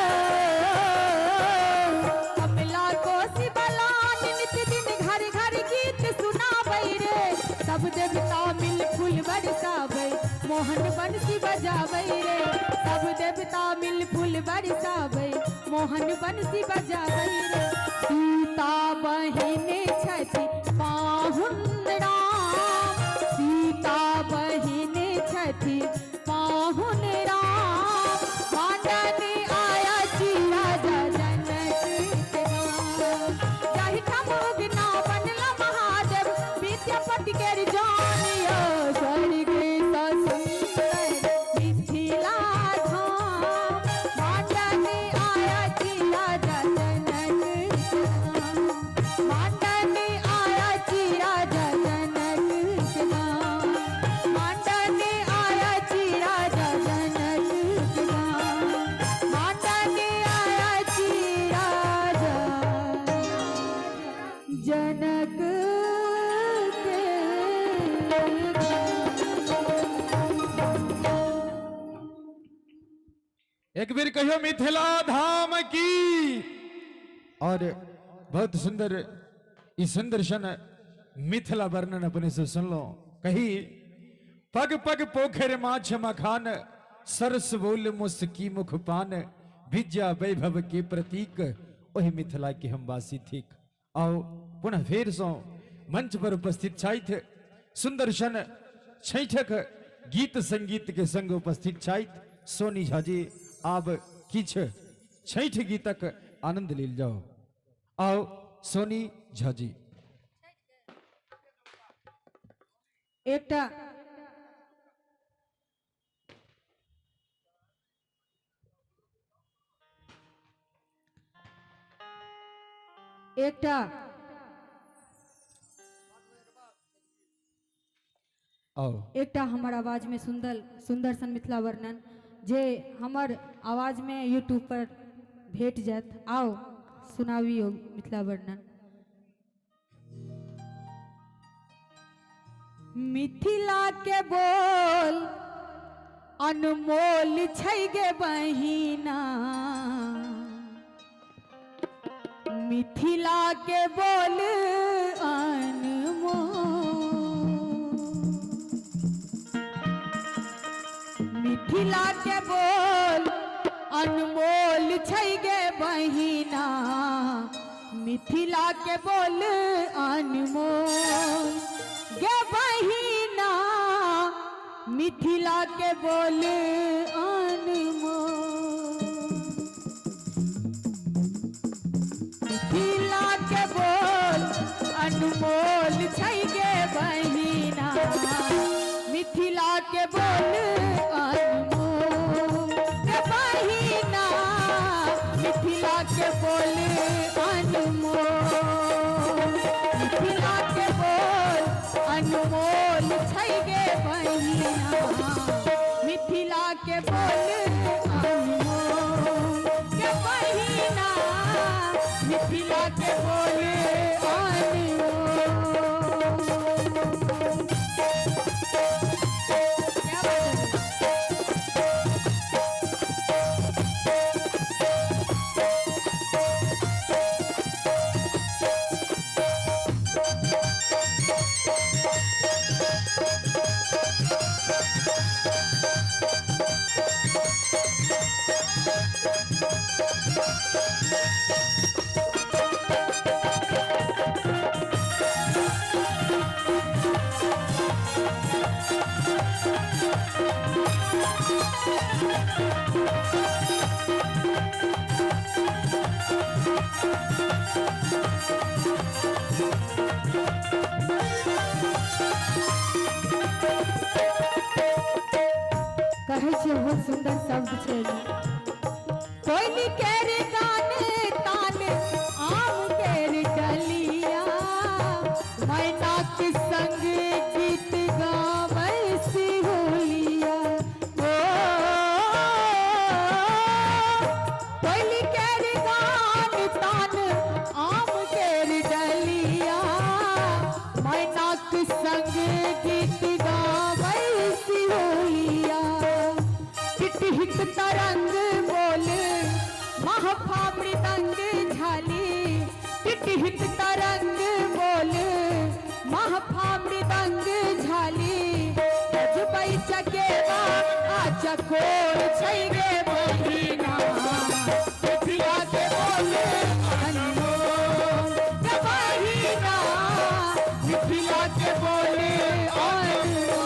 कमला कोसी बलान नित दिन घर घर गीत सुनाबै रे सब देवता मिल फूल बरसाबै मोहन बंसी बजाबै रे सब देवता मिल फूल बरसाबै मोहन बंसी बजाबै रे सीता बहिन छथि पाहुन राम सीता बहिन छथि पाहुन राम मांडन आया जी राजा जनक के गाम जाहि ठाम उगना बनला महादेव विद्यापति केर जानियो स्वर्ग सा सुंदर मिथिला धाम मांडन आया जी राजा जनक के गाम मांडन आया जी राजा जनक के गाम मांडन आया जी राजा जनक के गाम मांडन आया जी राजा जनक के एक बेर कहियो मिथिला धाम की। और बहुत सुंदर इस सुंदर सन मिथिला वर्णन अपने से सुन लो। कही पग पग पोखर माछ मखान सरस बोल मुस्की मुख पान विद्या वैभव के प्रतीक वही मिथिला के हम वासी थिक। आओ पुनः फेर सो मंच पर उपस्थित छाइत सुंदर सन छैठक गीत संगीत के संग उपस्थित छाइत सोनी झा जी आब किछ छैठ गीतक आनंद लेल जाओ। आओ सोनी झा जी। एकटा एकटा आओ एकटा हमर आवाज में सुंदर सुंदर सन मिथिला वर्णन जे हमर आवाज में यूट्यूब पर भेट जात। आओ सुनावियो मिथिला वर्णन। मिथिला के बोल अनमोल छै गे बहिना मिथिला के बोल अनमोल मिथिला के बोल अनमोल छै गे बहिना मिथिला के बोल अनमोल गे बहिना मिथिला के बोल अनमोल मिथिला के बोल अनमोल छै गे बहिना मिथिला के बोल अनमोल गे बहिना मिथिला के बोल अनमोल मिथिला के बोल अनमोल छै गे बहिना मिथिला के बोल अनमोल गे बहिना मिथिला के बोल अनमोल। क्या बात है? कहै छै बहुत सुंदर शब्द छै कोयली केर गान तान आम केर डलिया मैना के संग गीत गाबै सिहुलिया ओ कोयली केर गान तान आम केर डलिया मैना के संग महफा मृदंग झाली बजबै चकेवा आ चकोर छै गे बहिना मिथिला के बोले अनमोल गे बहिना मिथिला के बोले अनमोल।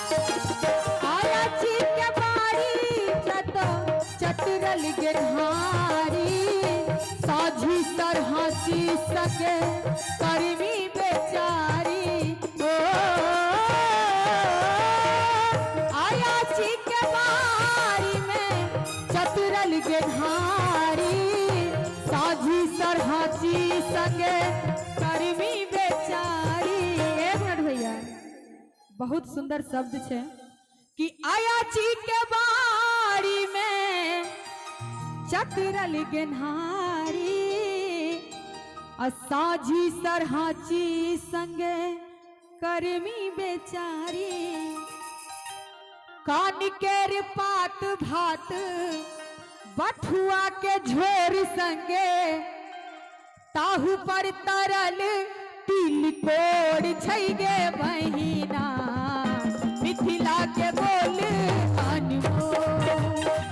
आया छी के बारी चतुरल गिरहारी साझी सरहसी सके कर्मी बेचारी ओ आया छी के बारी में चतुरल गिरहारी साझी सरहसी सके कर्मी बेचारी। एक मिनट भैया, बहुत सुंदर शब्द छे कि आया छी के बारी में चतुरल गेन्हारी साझी सरहाची संगे कर्मी बेचारी कान केर पात भात बठुआ के झोर संगे ताहू पर तरल तिलकोर छै गे बहिना मिथिला के बोल अनमोल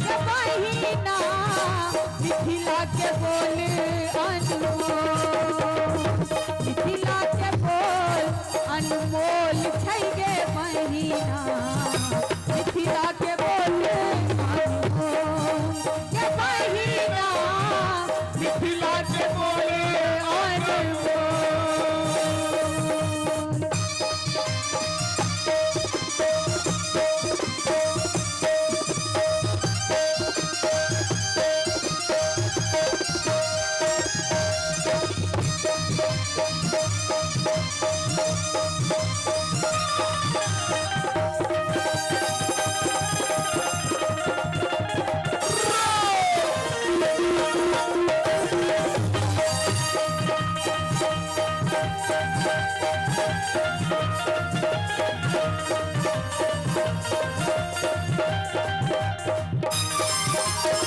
गे बहिना मिथिला के बोल अनमोल मिथिला के बोल अनमोल छै गे बहिना मिथिला के बोल अनमोल गे बहिना मिथिला के बोल अनमोल।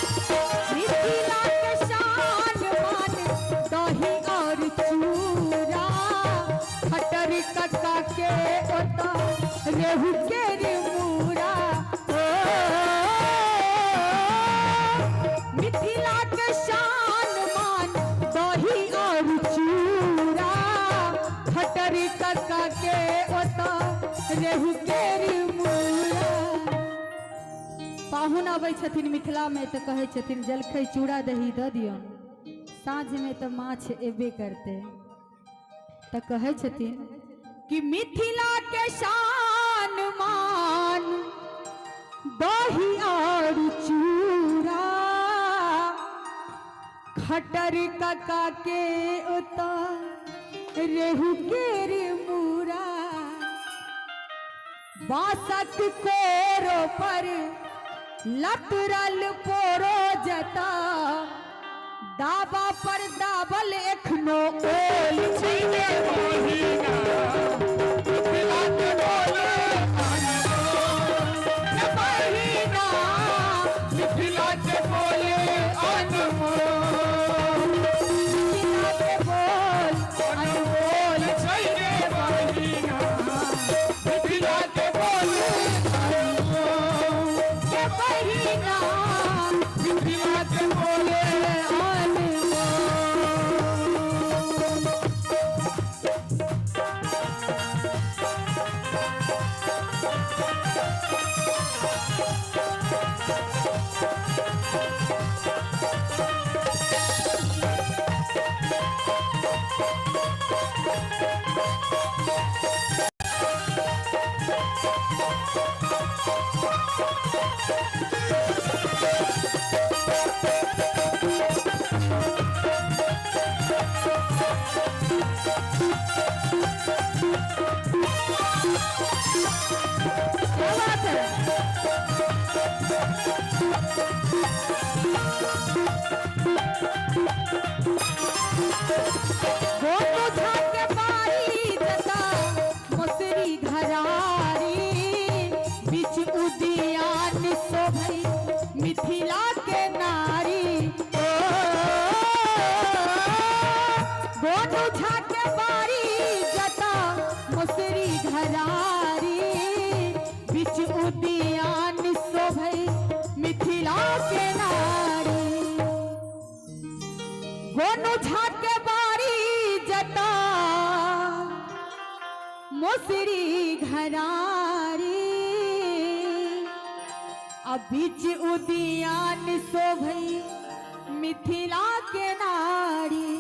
मिथिला के शान मान दही और चूरा खटर कक्का के ओता रेहू के रे मूरा ओ मिथिला के शान मान दही और चूरा खटर कक्का के ओता रेहू के रे मूरा। पाहुन अबै छथिन मिथिला में तो कहे छथिन जलखै चूड़ा दही द दियौ, साँझ में तो माछ एबे करते तो कहे छथिन कि मिथिला के शान मान दही और चूड़ा खटर कक्का के ओता रेहू के रे मूरा बासक कोरो पर लतरल पोरो जता दाबा पर दाबल एखनो ओल छै गे बहिना मिथिला के बोल अनमोल गे बहिना मिथिला के बोल अनमोल मिथिला के बोल अनमोल छै गे बहिना मिथिला के बोल अनमोल गे बहिना मिथिला के बोल अनमोल। क्या बात है? वो तो झाके बारी जता मोसरी घरारी बीच उदियान शोभई मिथिला के नारी ओ वो तो झाके बारी जता मोसरी घरारी बीच उदियान शोभई मिथिला के नारी गोनू झाके बारी जता मोसरी घरारी अब बीच उदियान शोभई मिथिला के नारी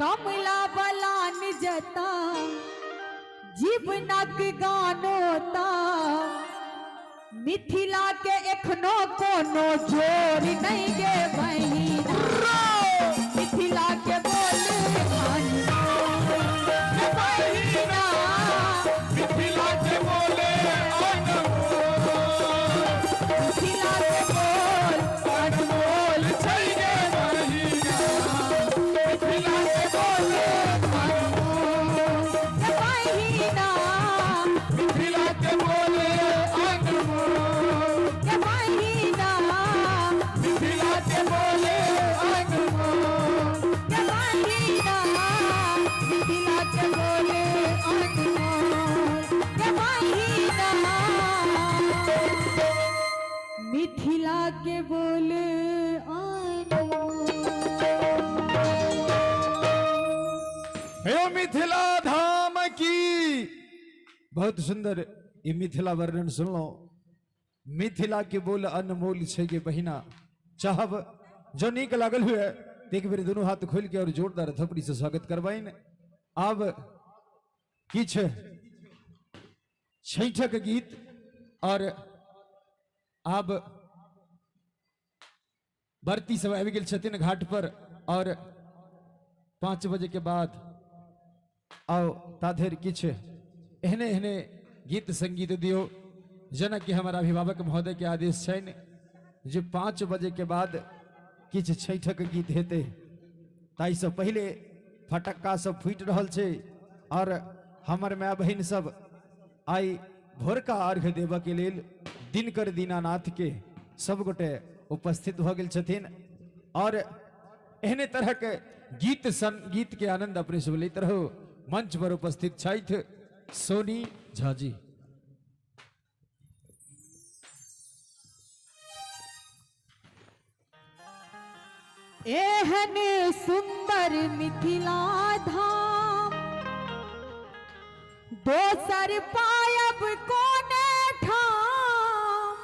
कमला बलान जता जीवनक गानोता मिथिला के एखनो कोनो जोर नहीं गे बहिना मिथिला के बोल बहिना मिथिला के बोले मिथिला के बोल अनमोल छै गे बहिना मिथिला के बोले अनमोल बहिना मिथिला के बोले मिथिला के बोले हे मिथिला धाम की बहुत सुंदर ये मिथिला वर्णन सुन लो। मिथिला के बोल अनमोल छे गे बहिना चाहब जो नीक लागल हुए एक बेर दोनों हाथ खोल के और जोरदार थपड़ी से स्वागत करवाइन। अब किछ छैठक गीत और अब बरती सब आबि गेल छथिन घाट पर और 5 बजे के बाद आओ ताधेर किछ एहने एहने गीत संगीत दियो जेना कि हमारा अभिभावक महोदय के आदेश छनि जे 5 बजे के बाद किछ छैठक गीत हेते ताई से पहले फटक्का सब फूटि रहल छे और हमर माय बहिन सब आई भोरका अर्घ्य देव के लेल दिनकर दीनानाथ के सब गोटे उपस्थित हो गेल छथिन और एहने तरह के गीत संगीत के आनंद अपने सब लैत रहो। मंच पर उपस्थित छथि सोनी झा जी। एहन सुंदर मिथिला धाम दोसर पायब कोने ठाम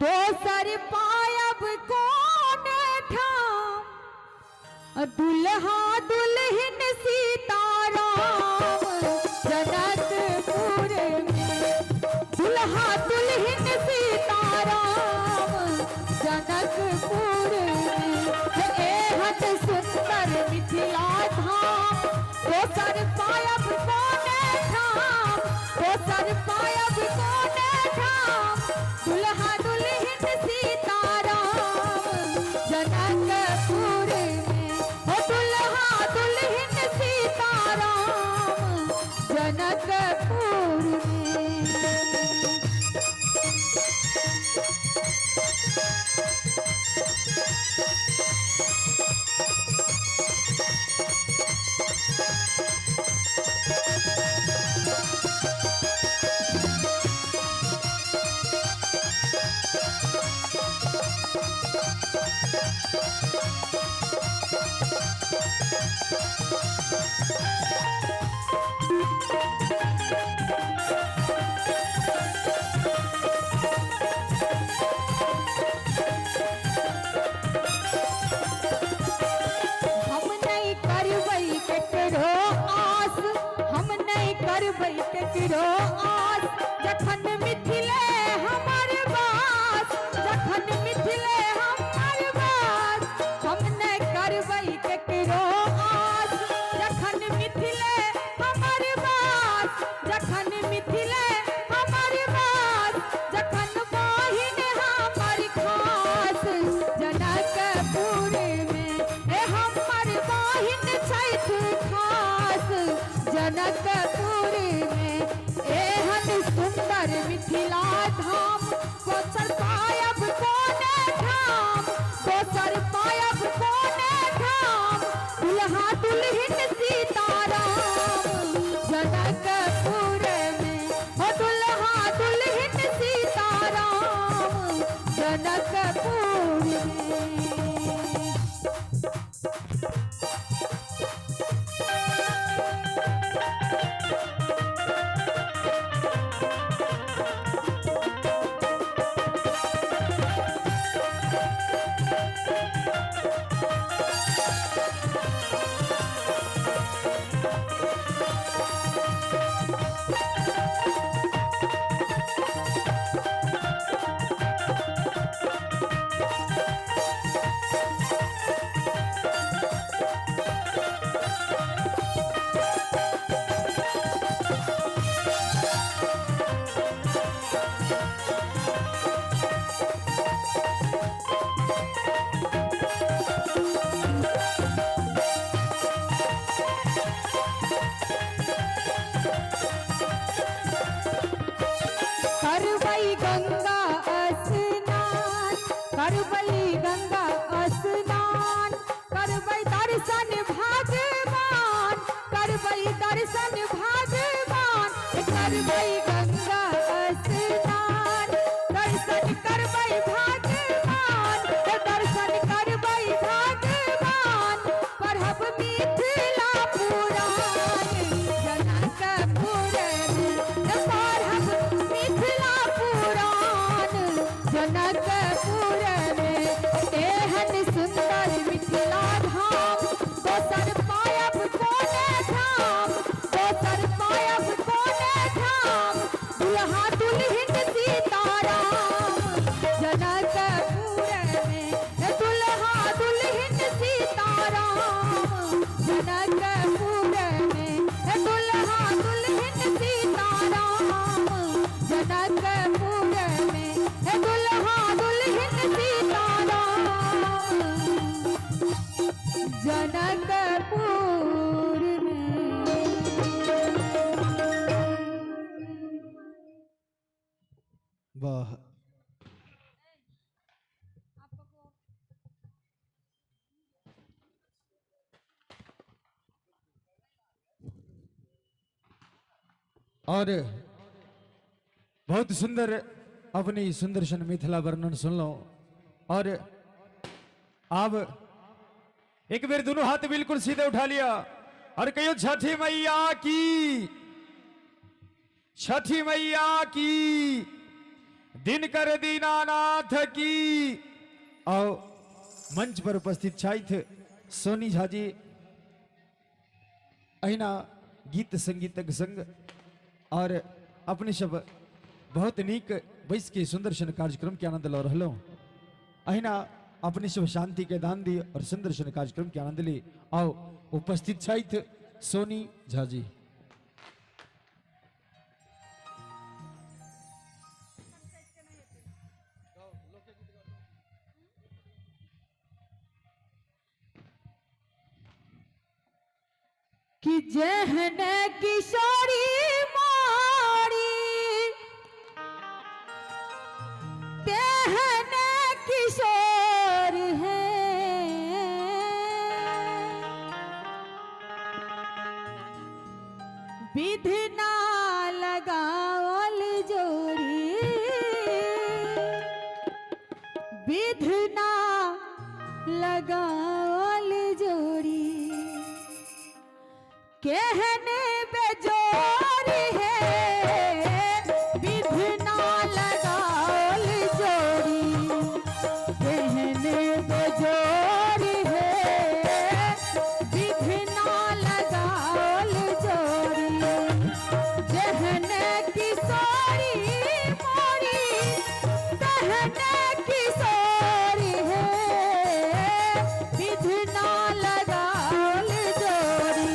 दोसर पायब कोने ठाम दुल्हा दुल्हन सीताराम जनकपुर में दुल्हा दुल्हन सीताराम जनकपुर एहन सुंदर मिथिला धाम दोसर पायब कोने ठाम दोसर पायब कोने ठाम दुल्हा दुल्हन सीताराम जनकपुर में हो दुल्हा दुल्हन सीताराम जनकपुर में। हम नहीं करबै केकरो आस हम नहीं करबै केकरो आस जखन मिथिले जनकपुर में एहन सुंदर मिथिला धाम दोसर पायब कोने धाम दोसर पायब कोने धाम दुल्हा दुल्हन सीताराम जनकपुर में हो दुल्हा दुल्हन सीताराम जनकपुर में करवई गंगा स्नान करवई गंगा स्नान करवई दर्शन भगवान करवई दर्शन भगवान करवई गंगा स्नान दर्शन करवई भगवान दर्शन करवई भगवान पढ़ब मिथिला पुराण जनकपुर में पढ़ब मिथिला पुराण जनकपुर में एहन सुंदर मिथिला धाम दोसर पायब कोने धाम दोसर पायब कोने धाम दुल्हा दुल्हन सीताराम जनकपुर में दुल्हा दुल्हन सीताराम जनकपुर में दुल्हा दुल्हन सीताराम जनकपुर में दुल्हा दुल्हन सीताराम जनकपुर में वाह और बहुत सुंदर अपनी सुंदरशन मिथिला वर्णन सुन लो और अब एक बार दोनों हाथ बिल्कुल सीधे उठा लिया और कहियो छठी मैया की छठी मैया की दिनकर दीनानाथ की। और मंच पर उपस्थित छात्र सोनी झा जी अहिना गीत संगीतक संग और अपने सब बहुत नीक बैस के सुंदरशन कार्यक्रम के आनंद लो रहो अहिना अपने सब शांति के दान दी और सुंदरशन कार्यक्रम के आनंद ली। आओ उपस्थित छात्र सोनी झा जी। कि जहन किशोरी मारी तेहन किशोर है विधना लगावल जोड़ी विधना लगावल जोड़ी कहने बेजोर है विधना लगाल जोड़ी कहने बेजोर है विधना लगाल जोड़ी जहने किशोरी मोरी कहने किशोरी है विधना लगाल जोड़ी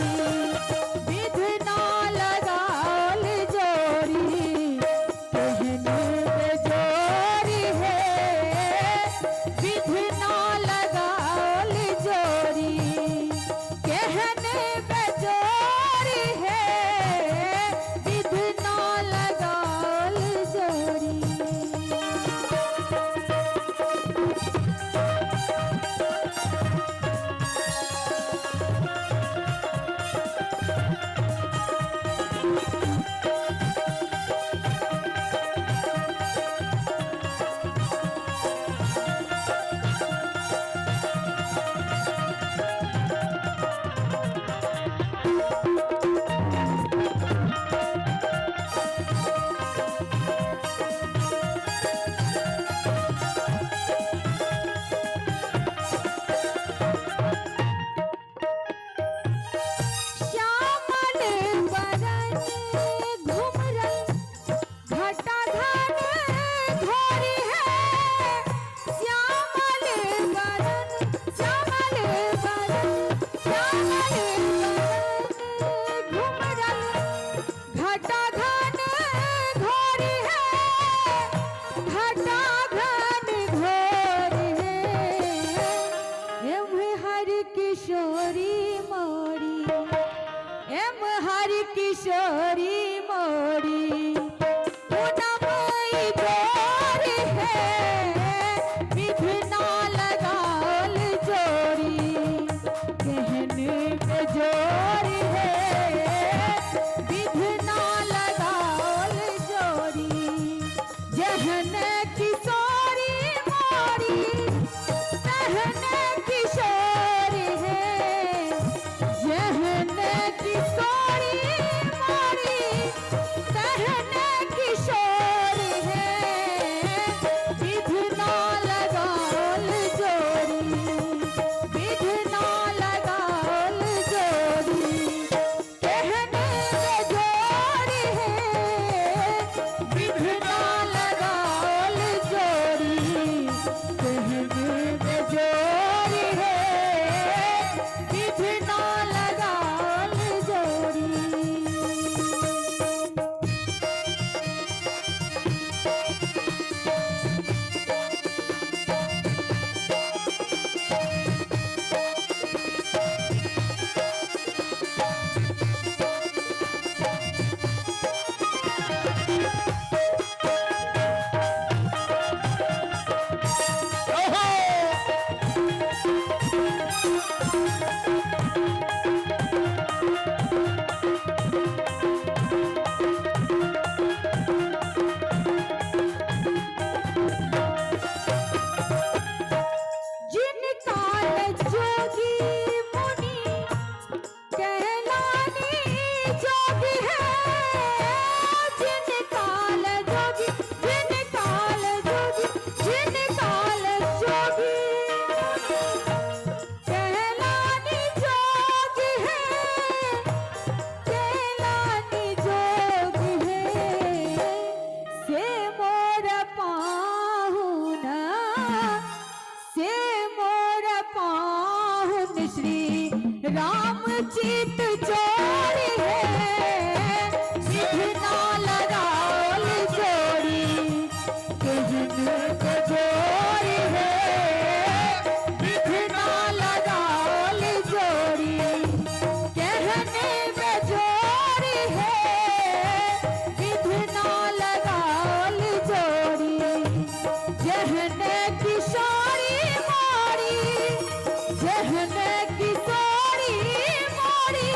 विधना किशोरी मोरी एम हरि किशोरी मोरी पूनमई जोर है विधना लगाल जोड़ी कहने पे जोर है विधना लगाल जोड़ी जहन किशोरी मोरी तहन किशोर है जहन किशोरी मोरी तहन किशोर है विधना लगाल जोड़ी विधना लगाल जोड़ी कहने में जोर है विधना लगाल जोड़ी कहने में जोर है विधना लगाल जोड़ी जिन काल जोगी मुनि कहलानी जोगी है जिन काल जोगी जिन काल जोगी जिन काल जोगी कहलानी जोगी है कहलानी जोगी है से मोर पाहुना से मोर पाहुन श्री राम चित चोर है विधना लगाल जोड़ी कहने पे जोर है विधना लगाल जोड़ी कहने पे जोर है विधना लगाल जोड़ी जहन किशोरी मोरी जहन किशोरी मोरी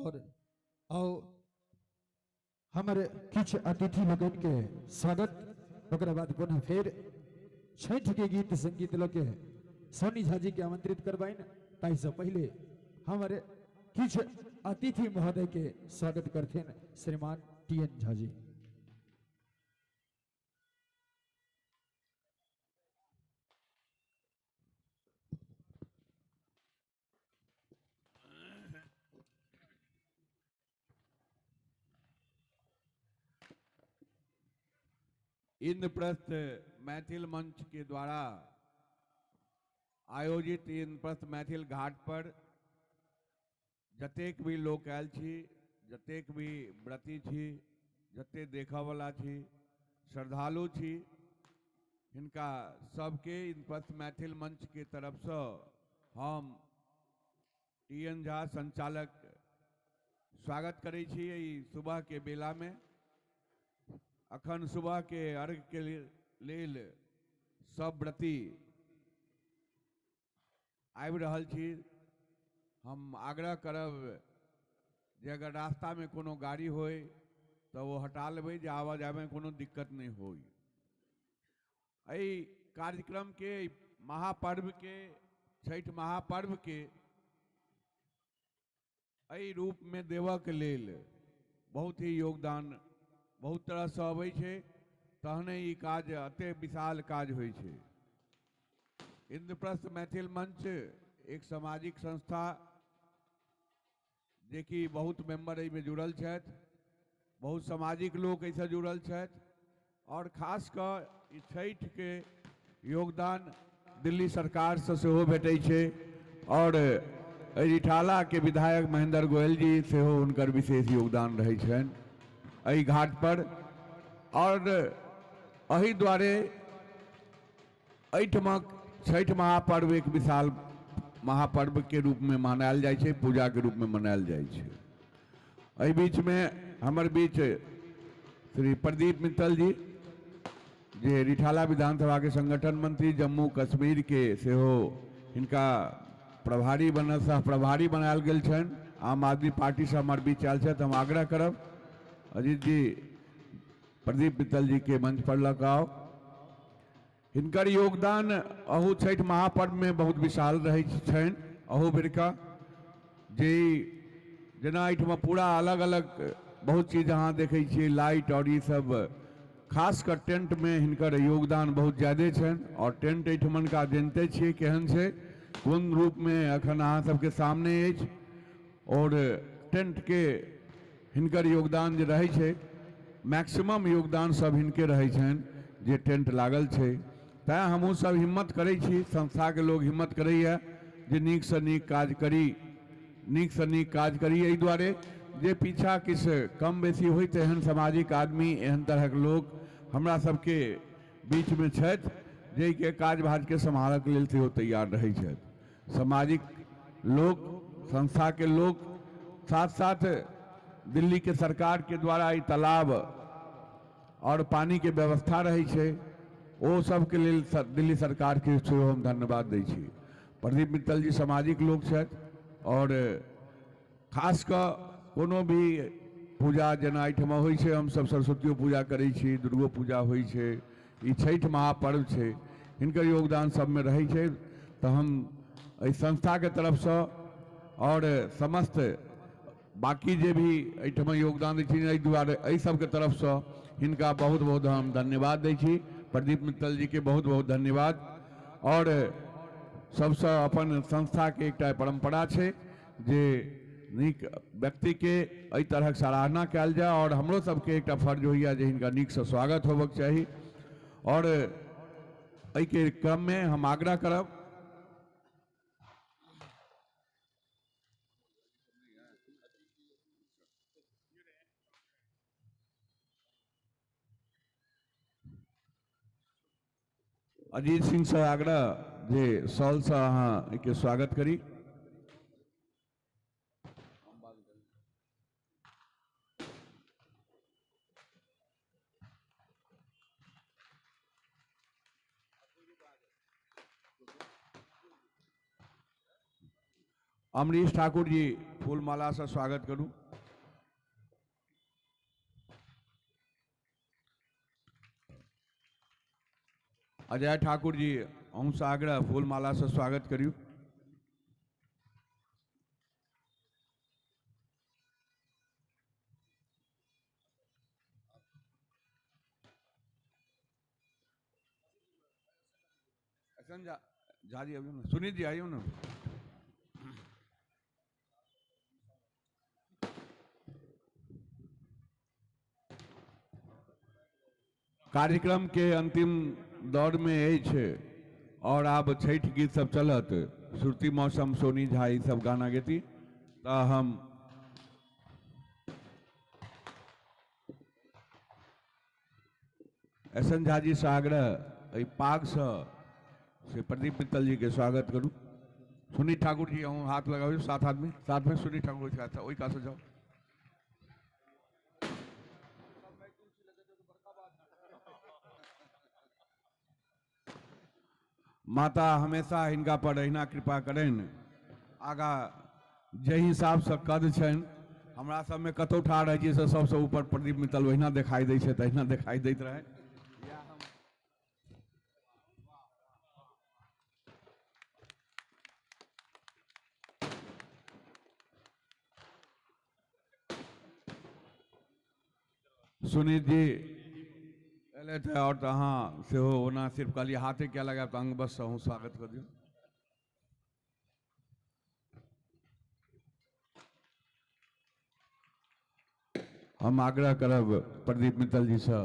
और आओ हमारे किछ अतिथि लोगन के स्वागत ओकरा बाद पुनः फिर छठ के गीत संगीत लोग के सोनी झा जी के आमंत्रित करवाइन ताई से पहले हमारे किछ अतिथि महोदय के स्वागत करते हैं श्रीमान टीएन झा जी। इंद्रप्रस्थ मैथिल मंच के द्वारा आयोजित इंद्रप्रस्थ मैथिल घाट पर जतेक भी लोग आयल छी, जतेक भी व्रती छी, जते देखा वाला छी, श्रद्धालु छी, हिनका सबके इंद्रप्रस्थ मैथिल मंच के तरफ से हम टीएन झा संचालक स्वागत करै छी। सुबह के बेला में अखन सुबह के अर्घ के लेल सब व्रती आबि रहल छी। हम आग्रह करब जे अगर रास्ता में कोनो गाड़ी होय तो वो हटा लेबै जे आवा जाए में कोनो दिक्कत नहीं होई। एहि कार्यक्रम के महापर्व के छठ महापर्व के एहि रूप में देवा के लेल बहुत ही योगदान बहुत तरह से अबै छै, तहने ई काज अते विशाल काज होइ छै। इंद्रप्रस्थ मैथिल मंच एक सामाजिक संस्था जे कि बहुत मेंबर एहि में जुड़ल छथि, बहुत सामाजिक लोग एहिसँ जुड़ल छथि और खास कऽ ई छठि के योगदान दिल्ली सरकार से सेहो भेटै छै और रिठाला के विधायक महेंद्र गोयल जी सेहो हुनकर विशेष योगदान रहै छनि एहि घाट पर। और एहि द्वारे एहिठमक छठ महापर्व एक विशाल महापर्व के रूप में मनायल जाइ छै, पूजा के रूप में मनायल जाइ छै। एहि बीच में हमर बीच श्री प्रदीप मित्तल जी जे रिठाला विधानसभा के संगठन मंत्री जम्मू कश्मीर के सेहो हिनका प्रभारी बनल सह प्रभारी बनायल गेल छनि। आम आदमी पार्टी से हमार बीच आयल छथि। हम आग्रह करब अजीत जी प्रदीप मित्तल जी के मंच पर लग आओ। हिनकर योगदान अहू छठ महापर्व में बहुत विशाल रहे छनि। अहू बेरका जे जेना एहिठमा पूरा अलग अलग बहुत चीज अहाँ देखै छियै, लाइट और ये सब, खासकर टेंट में हिनकर योगदान बहुत ज्यादा छनि। और टेंट एहिठमन का जानते छियै केहन छै, कोन रूप में अखन अहाँ सबके सामने अछि। और टेंट के हिनकर योगदान जे रहै छै, मैक्सिमम योगदान सब हिनके रहै छनि जे टेंट लागल छै। तैं हमहूँ सब हिम्मत करै छी, संस्था के लोग हिम्मत करैया जे नीक से नीक काज करी, नीक से नीक काज करी। एहि दुआरे जे पीछा किछ कम बेसी होइत एहन सामाजिक आदमी, एहन तरहक लोग हमरा सबके बीच में छथि जे के काज भाज के सम्हारऽ के लेल सेहो तैयार रहै छथि। सामाजिक लोग, संस्था के लोग, साथ साथ दिल्ली के सरकार के द्वारा ई तालाब और पानी के व्यवस्था रही है, वो सब के लिए दिल्ली सरकार के सेहो हम धन्यवाद दै छी। प्रदीप मित्तल जी सामाजिक लोग छथि और खास कऽ कोनो भी पूजा जेना एहिठमा होइ छै, हमसब सरस्वतियो पूजा करै छी, दुर्गो पूजा होइ छै, ई छठि महापर्व छै, हिनकर योगदान सब में रहै छै। तो हम एहि संस्था के तरफ से और समस्त बाकी जे भी एहिठमा योगदान दै छथिन, एहि दुआरे एहि सबके तरफ से हिनका बहुत बहुत हम धन्यवाद दै छी। प्रदीप मित्तल जी के बहुत बहुत धन्यवाद। और सबसे अपन संस्था के एकटा परंपरा छै जे नीक व्यक्ति के एहि तरहक सराहना कयल जाय और हमरो सबके एकटा फर्ज होइया जे हिनका नीक से स्वागत होबक चाही। और एहि के क्रम में हम आग्रह करब अजीत सिंह से आग्रह जे सॉल से अहाँ के स्वागत करी। अमरीश ठाकुर जी फूल माला से स्वागत करूं। अजय ठाकुर जी हमसे आग्रह फूल माला से स्वागत करियो। झा जी अभी सुनीत जी आइयो ना। कार्यक्रम के अंतिम दौर में है और अब छठ गीत सब चलत सुरती मौसम सोनी झा ई सब गाना गेती तो हम एसन झा जी से आग्रह पाग से प्रदीप मित्तल जी के स्वागत करूं। सुनीत ठाकुर जी हूँ हाथ लगाओ सात आदमी साथ में सुनीत ठाकुर जी का वही का से जाओ। माता हमेशा हिनका पर अहिना कृपा करें। आगा जे हिसाब से कद छन हमरा सब में कतौ ठाड़ है से सबसे ऊपर प्रदीप मित्तल ओहिना दिखाई दै छै तहिना दिखाई दैत रहे। सुनीत जी एले थे और तहाँ से हो ना सिर्फ कहलिए हाथे क्या लगा तो अंग बस हूँ स्वागत कर दियो। हम आग्रह करब प्रदीप मित्तल जी से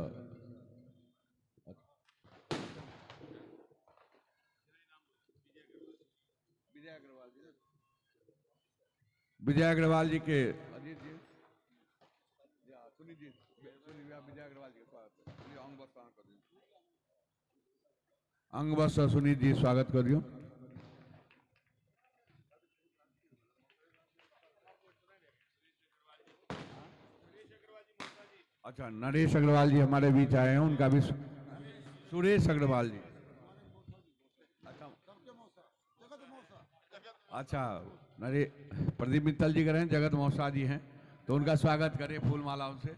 विजय अग्रवाल जी के अजीत जी सुनीत जी विजय अग्रवाल जी अंग बस सुनीत जी स्वागत कर दियो। अच्छा नरेश अग्रवाल जी हमारे बीच आए हैं उनका भी सुरेश अग्रवाल जी। अच्छा नरे प्रदीप मित्तल जी करें जगत मौसा जी हैं तो उनका स्वागत करें फूल मालाओं से।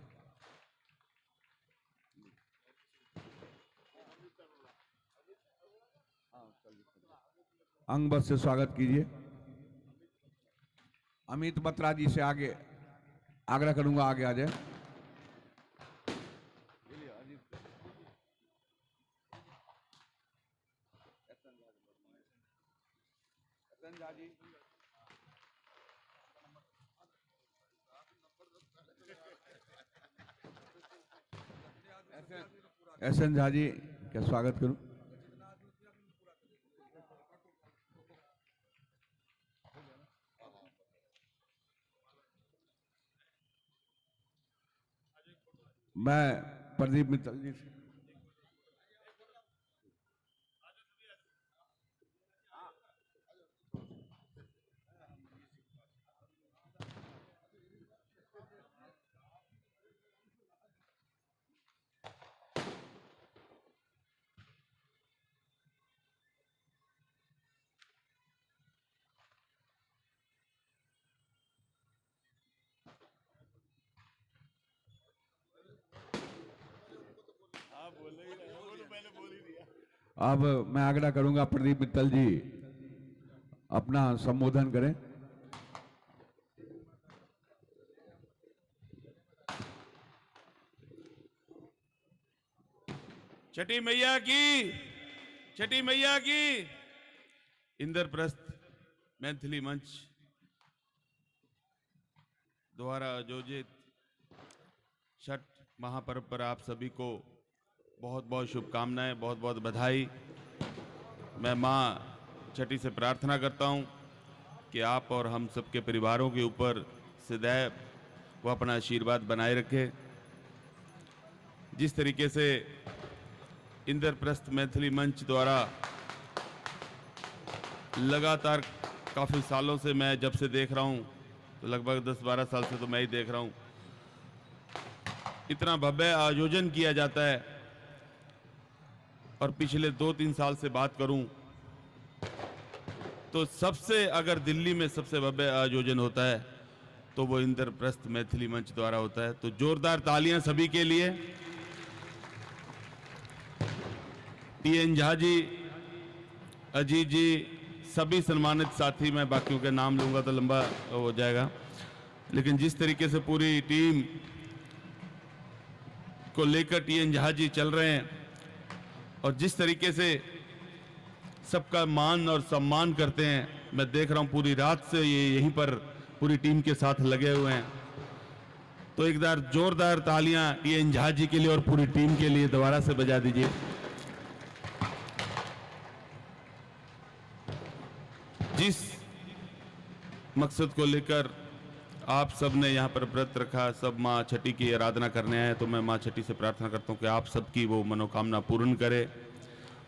अंग बस से स्वागत कीजिए। अमित बत्रा जी से आगे आग्रह करूंगा आगे आ जाए। एसएन झा जी का स्वागत करूं। मैं प्रदीप मित्तल जी से अब मैं आग्रह करूंगा प्रदीप मित्तल जी अपना संबोधन करें। छठी मैया की इंद्रप्रस्थ मैथिली मंच द्वारा आयोजित छठ महापर्व पर आप सभी को बहुत बहुत शुभकामनाएं, बहुत बहुत बधाई। मैं माँ छठी से प्रार्थना करता हूँ कि आप और हम सबके परिवारों के ऊपर सदैव वो अपना आशीर्वाद बनाए रखे। जिस तरीके से इंद्रप्रस्थ मैथिली मंच द्वारा लगातार काफ़ी सालों से मैं जब से देख रहा हूँ तो लगभग 10-12 साल से तो मैं ही देख रहा हूँ, इतना भव्य आयोजन किया जाता है। और पिछले 2-3 साल से बात करूं तो सबसे अगर दिल्ली में सबसे भव्य आयोजन होता है तो वो इंद्रप्रस्थ मैथिली मंच द्वारा होता है। तो जोरदार तालियां सभी के लिए। टी.एन. झा जी, अजीत जी, सभी सम्मानित साथी, मैं बाकियों के नाम लूंगा तो लंबा हो जाएगा, लेकिन जिस तरीके से पूरी टीम को लेकर टी.एन. झा जी चल रहे हैं और जिस तरीके से सबका मान और सम्मान करते हैं, मैं देख रहा हूं पूरी रात से ये यहीं पर पूरी टीम के साथ लगे हुए हैं। तो एक बार जोरदार तालियां टी.एन. झा जी के लिए और पूरी टीम के लिए दोबारा से बजा दीजिए। जिस मकसद को लेकर आप सब ने यहाँ पर व्रत रखा, सब माँ छठी की आराधना करने आए, तो मैं माँ छठी से प्रार्थना करता हूँ कि आप सबकी वो मनोकामना पूर्ण करे।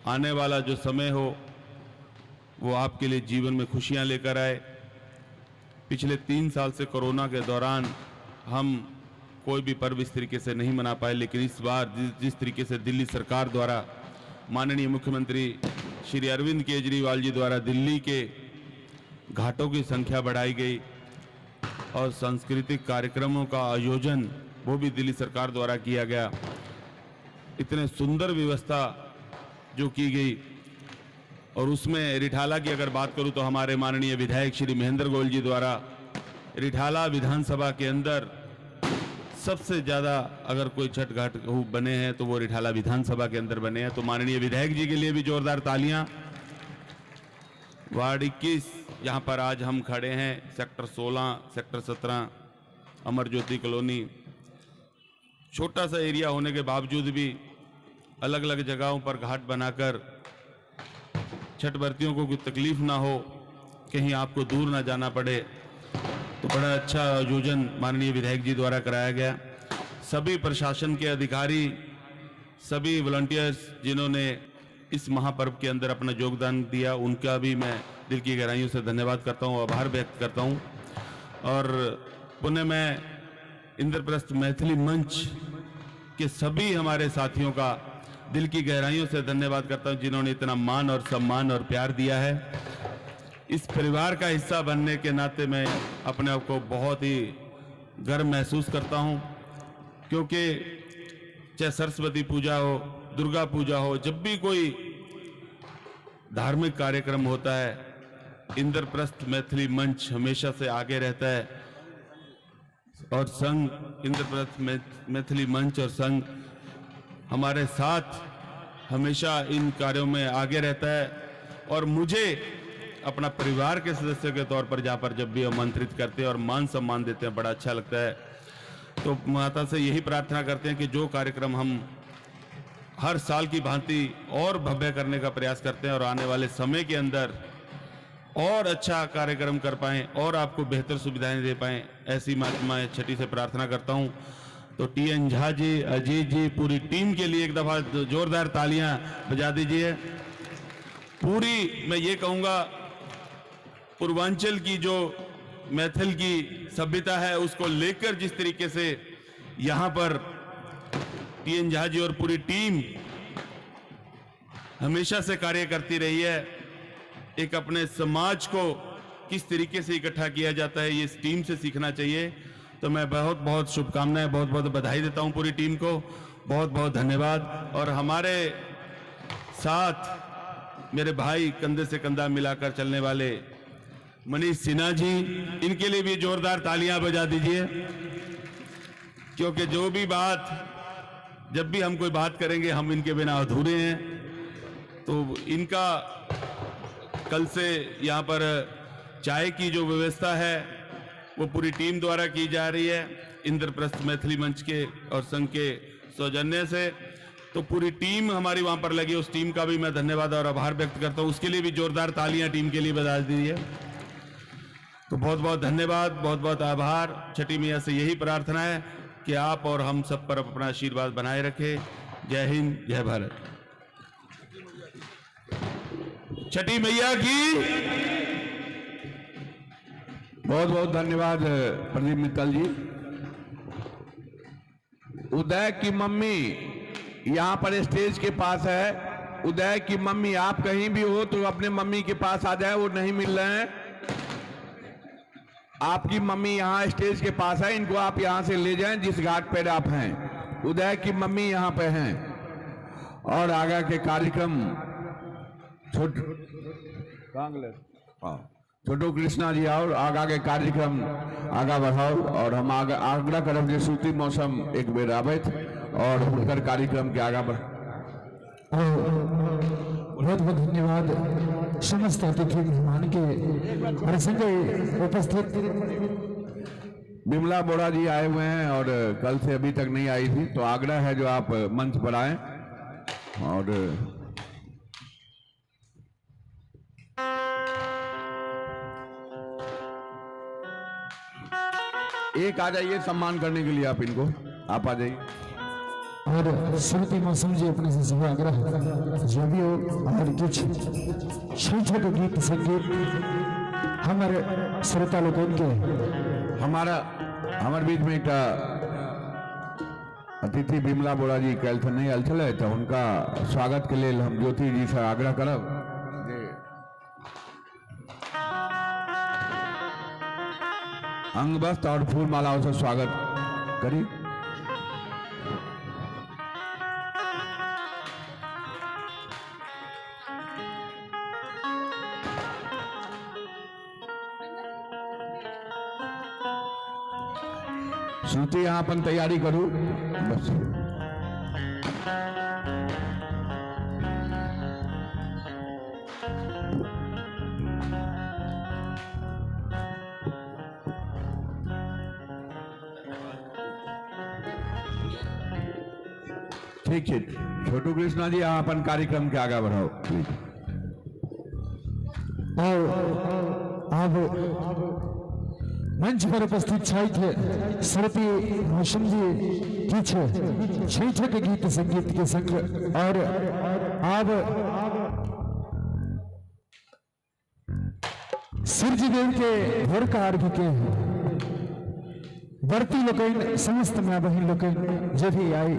आने वाला जो समय हो वो आपके लिए जीवन में खुशियाँ लेकर आए। पिछले 3 साल से कोरोना के दौरान हम कोई भी पर्व इस तरीके से नहीं मना पाए, लेकिन इस बार जिस तरीके से दिल्ली सरकार द्वारा माननीय मुख्यमंत्री श्री अरविंद केजरीवाल जी द्वारा दिल्ली के घाटों की संख्या बढ़ाई गई और सांस्कृतिक कार्यक्रमों का आयोजन वो भी दिल्ली सरकार द्वारा किया गया। इतने सुंदर व्यवस्था जो की गई, और उसमें रिठाला की अगर बात करूं तो हमारे माननीय विधायक श्री महेंद्र गोयल जी द्वारा रिठाला विधानसभा के अंदर सबसे ज़्यादा अगर कोई छठ घाट बने हैं तो वो रिठाला विधानसभा के अंदर बने हैं। तो माननीय विधायक जी के लिए भी जोरदार तालियां। वार्ड 21 यहाँ पर आज हम खड़े हैं, sector 16, sector 17, Amar Jyoti colony, छोटा सा एरिया होने के बावजूद भी अलग अलग जगहों पर घाट बनाकर छठ व्रतियों को कोई तकलीफ ना हो, कहीं आपको दूर ना जाना पड़े, तो बड़ा अच्छा आयोजन माननीय विधायक जी द्वारा कराया गया। सभी प्रशासन के अधिकारी, सभी वॉलंटियर्स जिन्होंने इस महापर्व के अंदर अपना योगदान दिया, उनका भी मैं दिल की गहराइयों से धन्यवाद करता हूँ, आभार व्यक्त करता हूँ। और पुनः मैं इंद्रप्रस्थ मैथिली मंच के सभी हमारे साथियों का दिल की गहराइयों से धन्यवाद करता हूँ, जिन्होंने इतना मान और सम्मान और प्यार दिया है। इस परिवार का हिस्सा बनने के नाते मैं अपने आप को बहुत ही गर्व महसूस करता हूँ, क्योंकि चाहे सरस्वती पूजा हो, दुर्गा पूजा हो, जब भी कोई धार्मिक कार्यक्रम होता है, इंद्रप्रस्थ मैथिली मंच हमेशा से आगे रहता है। और संघ इंद्रप्रस्थ मैथिली मंच और संघ हमारे साथ हमेशा इन कार्यों में आगे रहता है। और मुझे अपना परिवार के सदस्य के तौर पर जहाँ पर जब भी आमंत्रित करते हैं और मान सम्मान देते हैं, बड़ा अच्छा लगता है। तो माता से यही प्रार्थना करते हैं कि जो कार्यक्रम हम हर साल की भांति और भव्य करने का प्रयास करते हैं और आने वाले समय के अंदर और अच्छा कार्यक्रम कर पाएं और आपको बेहतर सुविधाएं दे पाएं, ऐसी मैं छठी से प्रार्थना करता हूं। तो टी.एन. झा जी, अजीत जी, पूरी टीम के लिए एक दफा जोरदार तालियां बजा दीजिए। पूरी मैं ये कहूंगा, पूर्वांचल की जो मैथिल की सभ्यता है उसको लेकर जिस तरीके से यहाँ पर टी.एन. झा जी और पूरी टीम हमेशा से कार्य करती रही है, एक अपने समाज को किस तरीके से इकट्ठा किया जाता है, ये इस टीम से सीखना चाहिए। तो मैं बहुत बहुत शुभकामनाएं, बहुत बहुत बधाई देता हूं पूरी टीम को, बहुत बहुत धन्यवाद। और हमारे साथ मेरे भाई कंधे से कंधा मिलाकर चलने वाले मनीष सिन्हा जी, इनके लिए भी जोरदार तालियां बजा दीजिए, क्योंकि जो भी बात, जब भी हम कोई बात करेंगे हम इनके बिना अधूरे हैं। तो इनका कल से यहाँ पर चाय की जो व्यवस्था है वो पूरी टीम द्वारा की जा रही है, इंद्रप्रस्थ मैथिली मंच के और संघ के सौजन्य से। तो पूरी टीम हमारी वहाँ पर लगी, उस टीम का भी मैं धन्यवाद और आभार व्यक्त करता हूँ। उसके लिए भी जोरदार तालियां टीम के लिए बजा दीजिए। तो बहुत बहुत धन्यवाद, बहुत बहुत आभार। छठी मैया से यही प्रार्थना है कि आप और हम सब पर अपना आशीर्वाद बनाए रखें। जय हिंद, जय भारत। छठी मैया की बहुत बहुत धन्यवाद प्रदीप मित्तल जी। उदय की मम्मी यहाँ पर स्टेज के पास है। उदय की मम्मी, आप कहीं भी हो तो अपने मम्मी के पास आ जाए, वो नहीं मिल रहे हैं। आपकी मम्मी यहाँ स्टेज के पास है, इनको आप यहाँ से ले जाएं जिस घाट पर आप हैं। उदय की मम्मी यहाँ पे हैं और आगे के कार्यक्रम छोटू कृष्णा जी और आगा के कार्यक्रम आगा बढ़ाओ और हम आग्रह करब जे सूती मौसम एक बेर आबैत और उनकर कार्यक्रम के आगा बढ़। बहुत बहुत धन्यवाद समस्त अतिथि मेहमान के प्रसंग उपस्थित। बिमला बोरा जी आए हुए हैं और कल से अभी तक नहीं आई थी, तो आग्रह है जो आप मंच पर आए और एक आ जाइए सम्मान करने के लिए, आप इनको आप आ जाइए। और श्रुति मौसम जी अपने से सब आग्रह जो भी हो और कुछ छोटे गीत संगीत हमारे श्रोता लोगों के हमारे बीच में एक अतिथि बिमला बोरा जी कल से नहीं आयल छे, तो उनका स्वागत के लिए हम ज्योति जी से आग्रह करब अंग वस्त्र और फूल मालाओं से स्वागत करी। श्रुति यहाँ अपन तैयारी करूँ बस। ठीक है छोटू कृष्णा जी यहाँ अपन कार्यक्रम के आगे बढ़ाओ प्लीज। अब मंच पर उपस्थित छात्र श्रुति मौसम जी पीछे छठ के गीत संगीत के संग और अब सूर्य देव के भोर का अर्घ के बढ़ती लोकन समस्त माँ बहन लोकन जो भी आई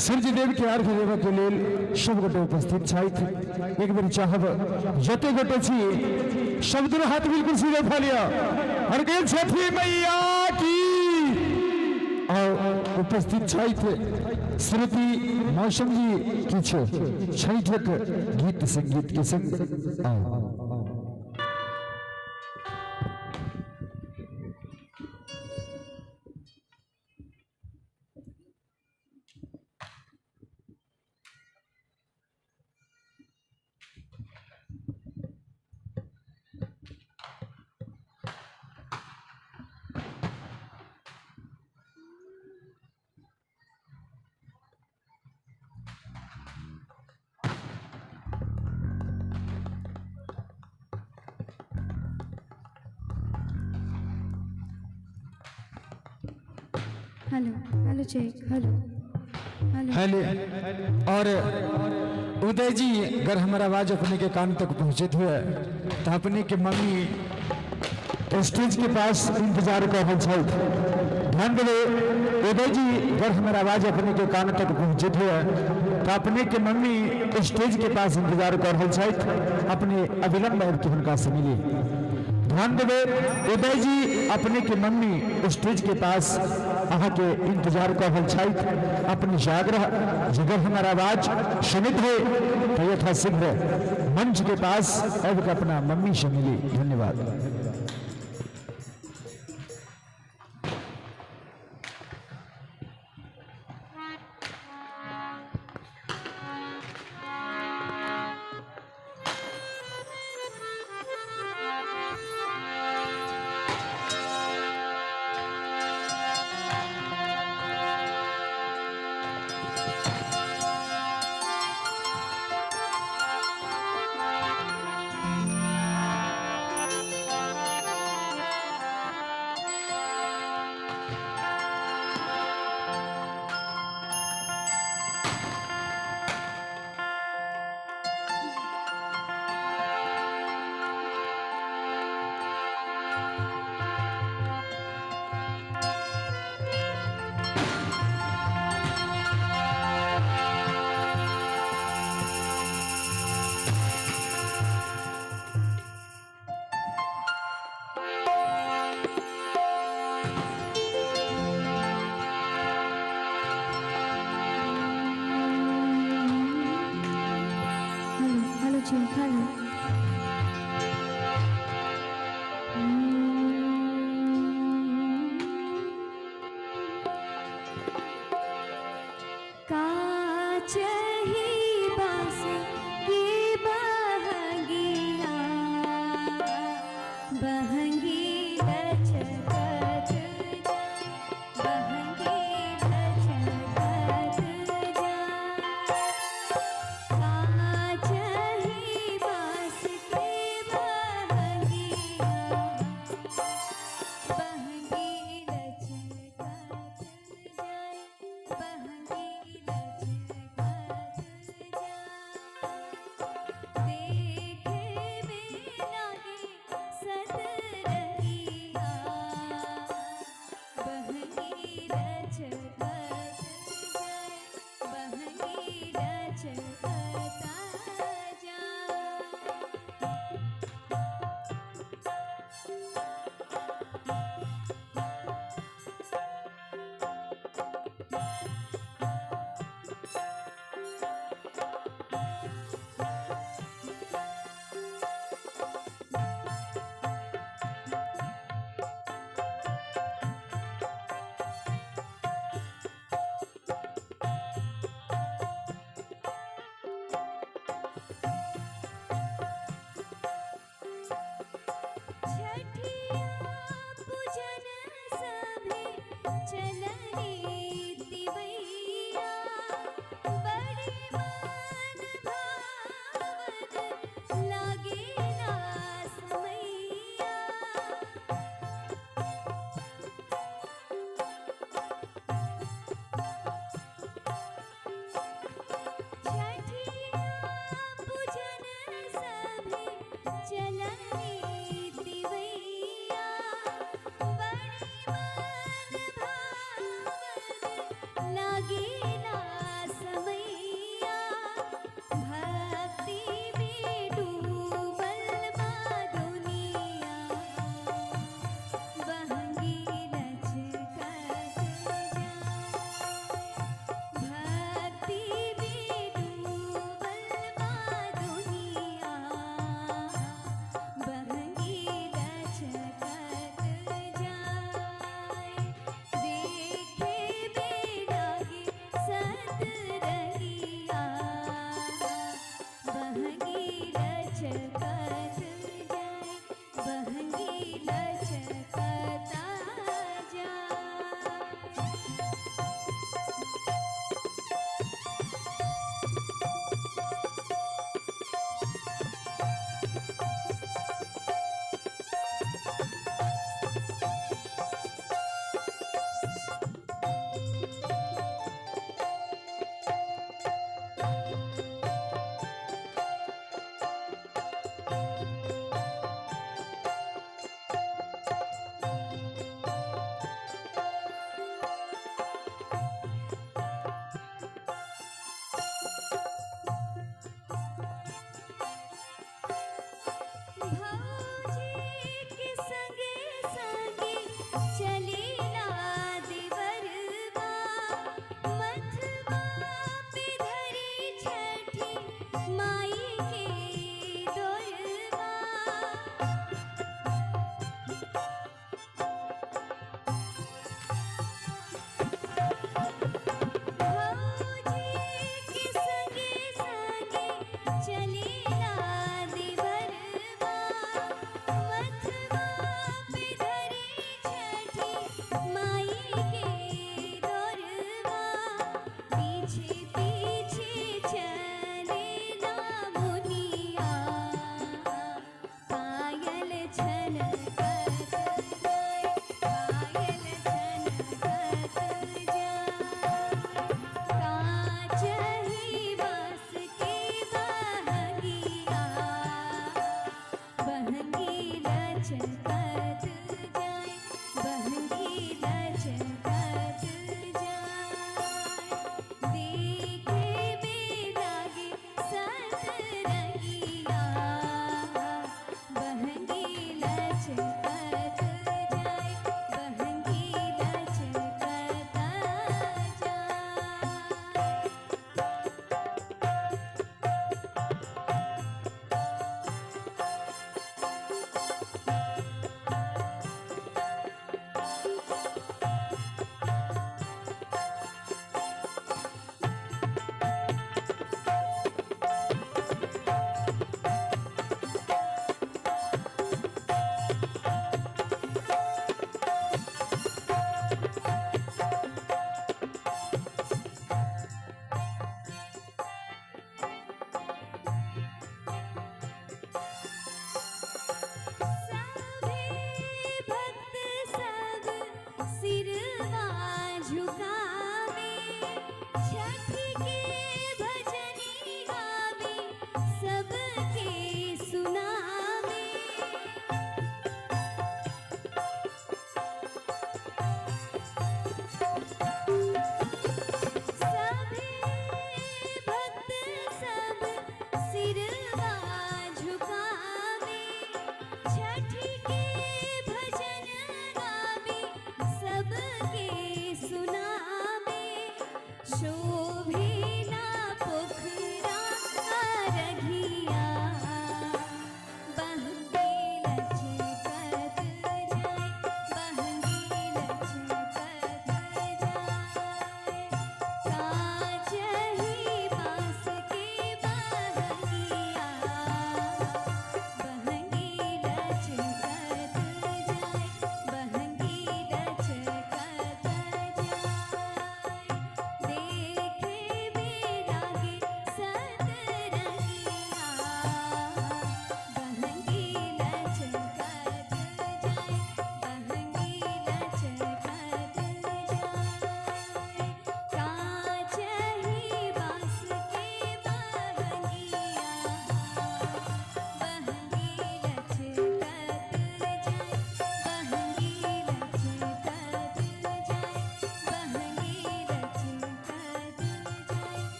सूर्य देव के अर्घ देव के लिए सब गोटे उपस्थित छाइत। एक बेर चाहब जते गोटे छी सब दोनों हाथ बिल्कुल सीधे उठा लिया और कह छठी मैया की और उपस्थित छाइत श्रुति मौसम जी किछु छठक गीत संगीत के संग आओ। Hello hello check hello hello और उदय जी अगर हमारा आवाज अपने के कान तक पहुंचे हुए तो अपने के मम्मी स्टेज के पास इंतजार कर रहे थे। ध्यान दे उदय जी अगर हमारा आवाज अपने के कान तक पहुंचे हुए तो अपने के मम्मी स्टेज के पास इंतजार कर रहे थे, अपने अविलंब के उनका से मिली। ध्यान देवे उदय जी अपने के मम्मी स्टेज के पास अहाँ के इंतजार कर रहे अपने जागरह जगह हमारा आवाज सुनित है तो यथा शीघ्र मंच के पास अब अपना मम्मी से मिली। धन्यवाद। चही बास की बहंगिया बहंगी लचकत जा बहंगी लचकत जा चही बास की बहंगिया बहंगी लचकत जाए बहंगी लचकत जाए देखे में लागे सतरहिया बहंगी लचकत जाए बहंगी लचकत छठिया पूजन सभे चलनी तिवैया बड़ी मन भावन लागे ना समैया छठिया पूजन सभे चलनी तिवैया बड़ी मन भावन लागे ना समैया भक्ति में डूबल बा दुनिया बहंगी लचकत जाए भक्ति में डूबल बा दुनिया बहंगी लचकत जाए देखे में लागे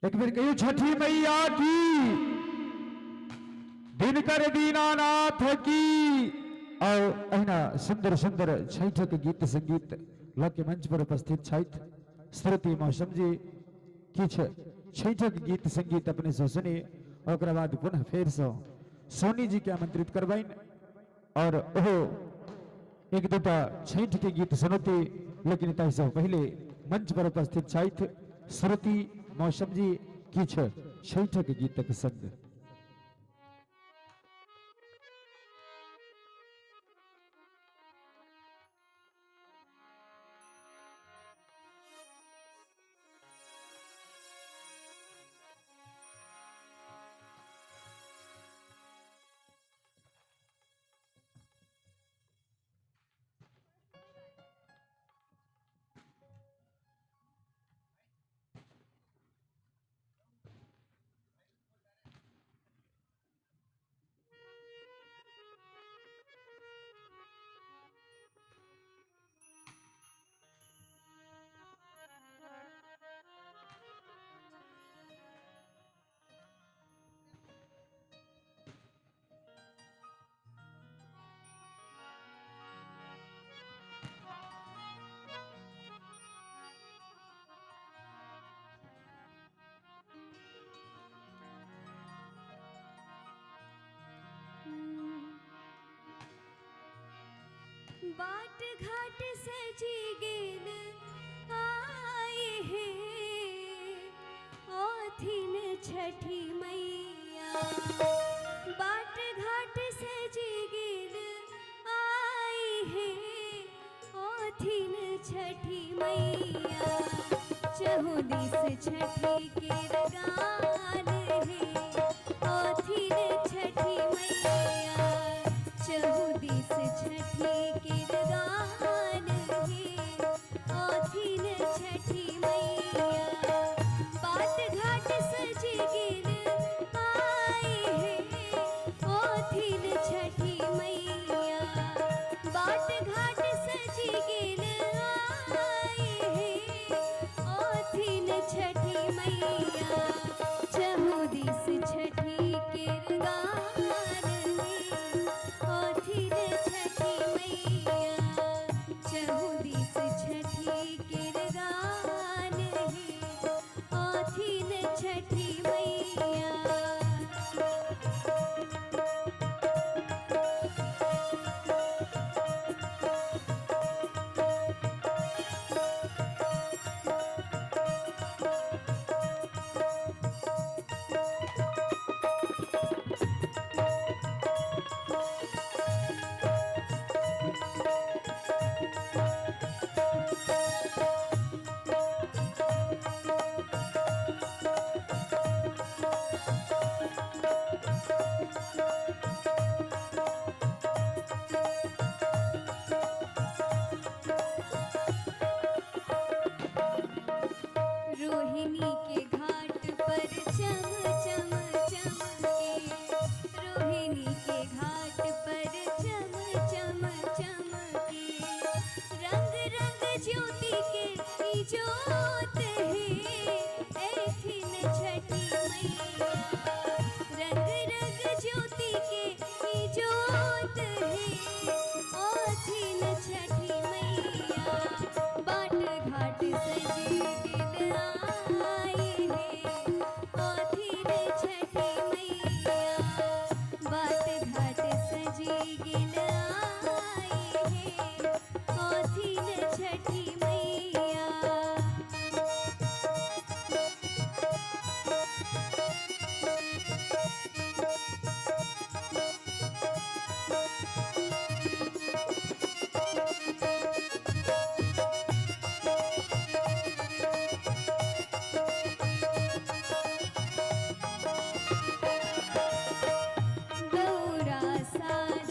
एक बार कहियो छठी मैया की, दिनकर दीनानाथ की। और अहिना सुंदर सुंदर छैठक गीत संगीत लके मंच पर उपस्थित छैठ श्रुति मौसम जी किछ छैठक गीत संगीत अपने से सुने और ओकरा बाद पुनः फेर से सोनी जी के आमंत्रित करबाइन और ओहो एक दूटा छैठ के गीत सुनती। लेकिन ताहि से पहले मंच पर उपस्थित छैठ श्रुति मौसम जी किछ छैठक गीतक संग। बाट घाट सजी गेल आए हैं ओथिन छठी मैया। बाट घाट सजी गेल आए हैं ओथिन छठी मैया। चहु दिस छठी के गान है ओथिन छठी मैया। चहु दिस छठी के गान है ओथिन छठी मैया। बाट घाट सजी गेल आए हैं ओथिन छठी मैया। बाट घाट सजी गेल आए हैं ओथिन छठी मैया। चहु दिस छठी के गान है ओथिन छठी मैया। चहु दिस छठी के गान है ओथिन छठी मैया। रोहिणी के घाट पर चम चम चमके। रोहिणी के घाट पर चम चम चमके। रंग रंग ज्योति के ई जोत है एथिन छठी मैया। रंग रंग ज्योति के ई जोत है ओथिन छठी मैया। बाट घाट सजी गेल आए हैं ओथिन छठी मैया। बाट घाट सजी गेल आए हैं ओथिन छठी मैया। गौरा साज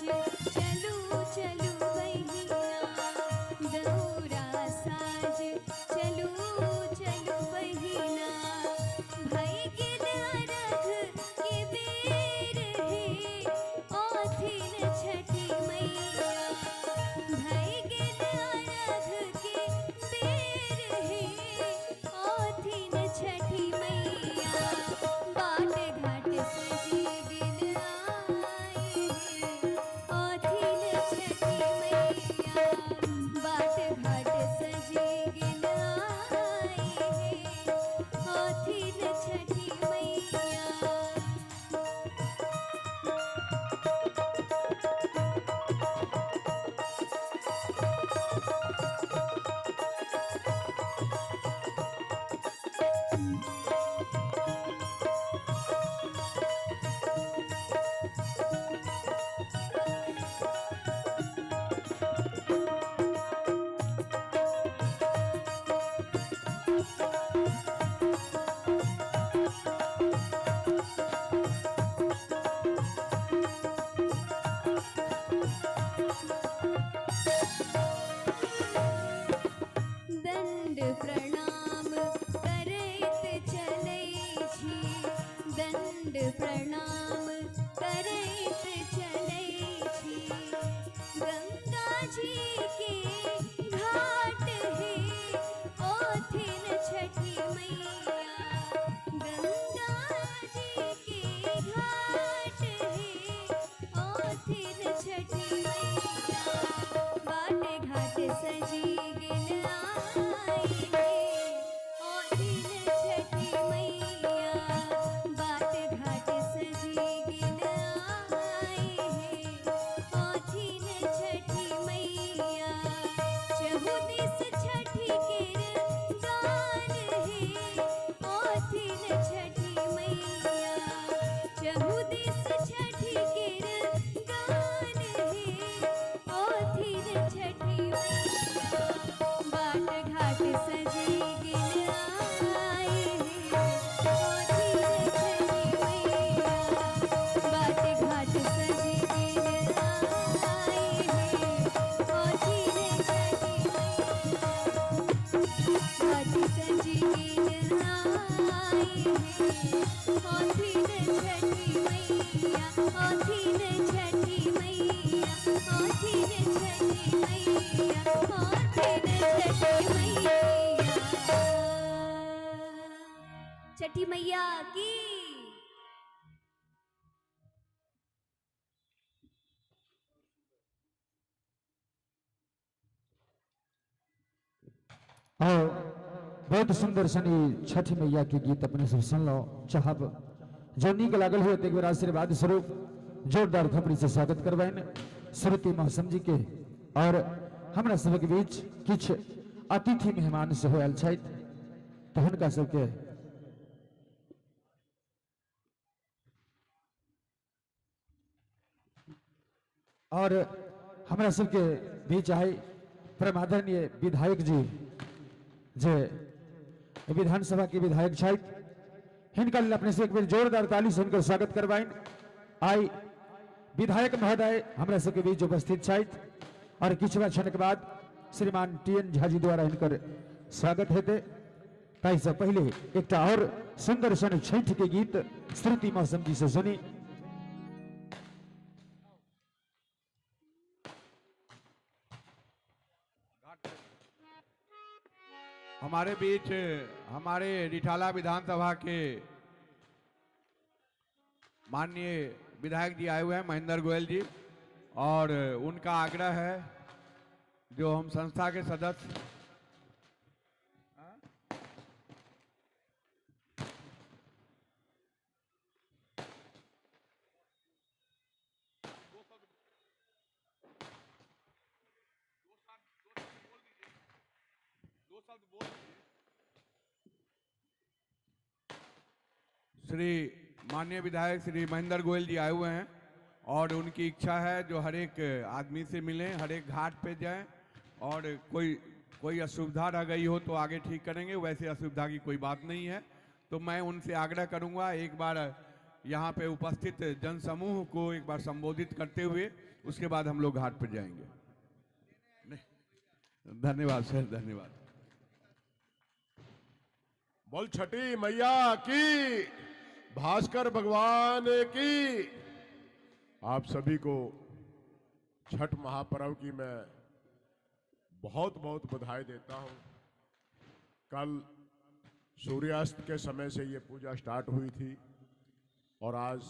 जी के घाट है ओथिन छठी मैया गंगा जी के घाट है ओथिन छठी मैया बाटे घाट सजी गिन आई है ओथिन छठी मैया बाट घाट सजी गिन आई है ओथिन छठी मैया चहुदिस छठी केर गान है ओथिन छठी मैया चहुदिस छठी केर गान है ओथिन छठी मैया बाट घाट सजी गिन आई है ओथिन छठी मैया बाट घाट सजी गिन आई है ओथिन छठी मैया घाट सजी गिन आई है ओथिन छठी मैया ओथिन छठी मैया ओथिन छठी मैया ओथिन छठी मैया छठी मैया की और बहुत सुंदर सनी छठी मैया के गीत अपने से सुन लो चाहब जो नीक लागल हो एक बार आशीर्वाद स्वरूप जोरदार थपड़ी से स्वागत करवाइन श्रुति मौसम जी के और हमरा सबके बीच किछ अतिथि मेहमान से होयल छथि तो हुनका सबके और हमरा सबके बीच आए परमादरणीय विधायक जी जे विधानसभा के विधायक छथि हिनका लेल अपने से एक बेर जोरदार ताली से हुनकर स्वागत करवाइन आई विधायक महोदय हमरा सबके बीच उपस्थित छथि और किछुआ क्षण के बाद श्रीमान टी.एन. झा जी द्वारा हिनकर स्वागत हेतै ताहि से पहले एकटा और सुंदर सन छठि के गीत श्रुति मौसम जी से सुनी। हमारे बीच हमारे रिठाला विधानसभा के माननीय विधायक जी आए हुए हैं महेंद्र गोयल जी और उनका आग्रह है जो हम संस्था के सदस्य श्री माननीय विधायक श्री महेंद्र गोयल जी आए हुए हैं और उनकी इच्छा है जो हर एक आदमी से मिलें, हर एक घाट पे जाएं और कोई असुविधा रह गई हो तो आगे ठीक करेंगे, वैसे असुविधा की कोई बात नहीं है। तो मैं उनसे आग्रह करूंगा एक बार यहाँ पे उपस्थित जनसमूह को एक बार संबोधित करते हुए उसके बाद हम लोग घाट पर जाएंगे। धन्यवाद सर, धन्यवाद। बोल छठी मैया की, भास्कर भगवान की। आप सभी को छठ महापर्व की मैं बहुत बहुत बधाई देता हूं। कल सूर्यास्त के समय से ये पूजा स्टार्ट हुई थी और आज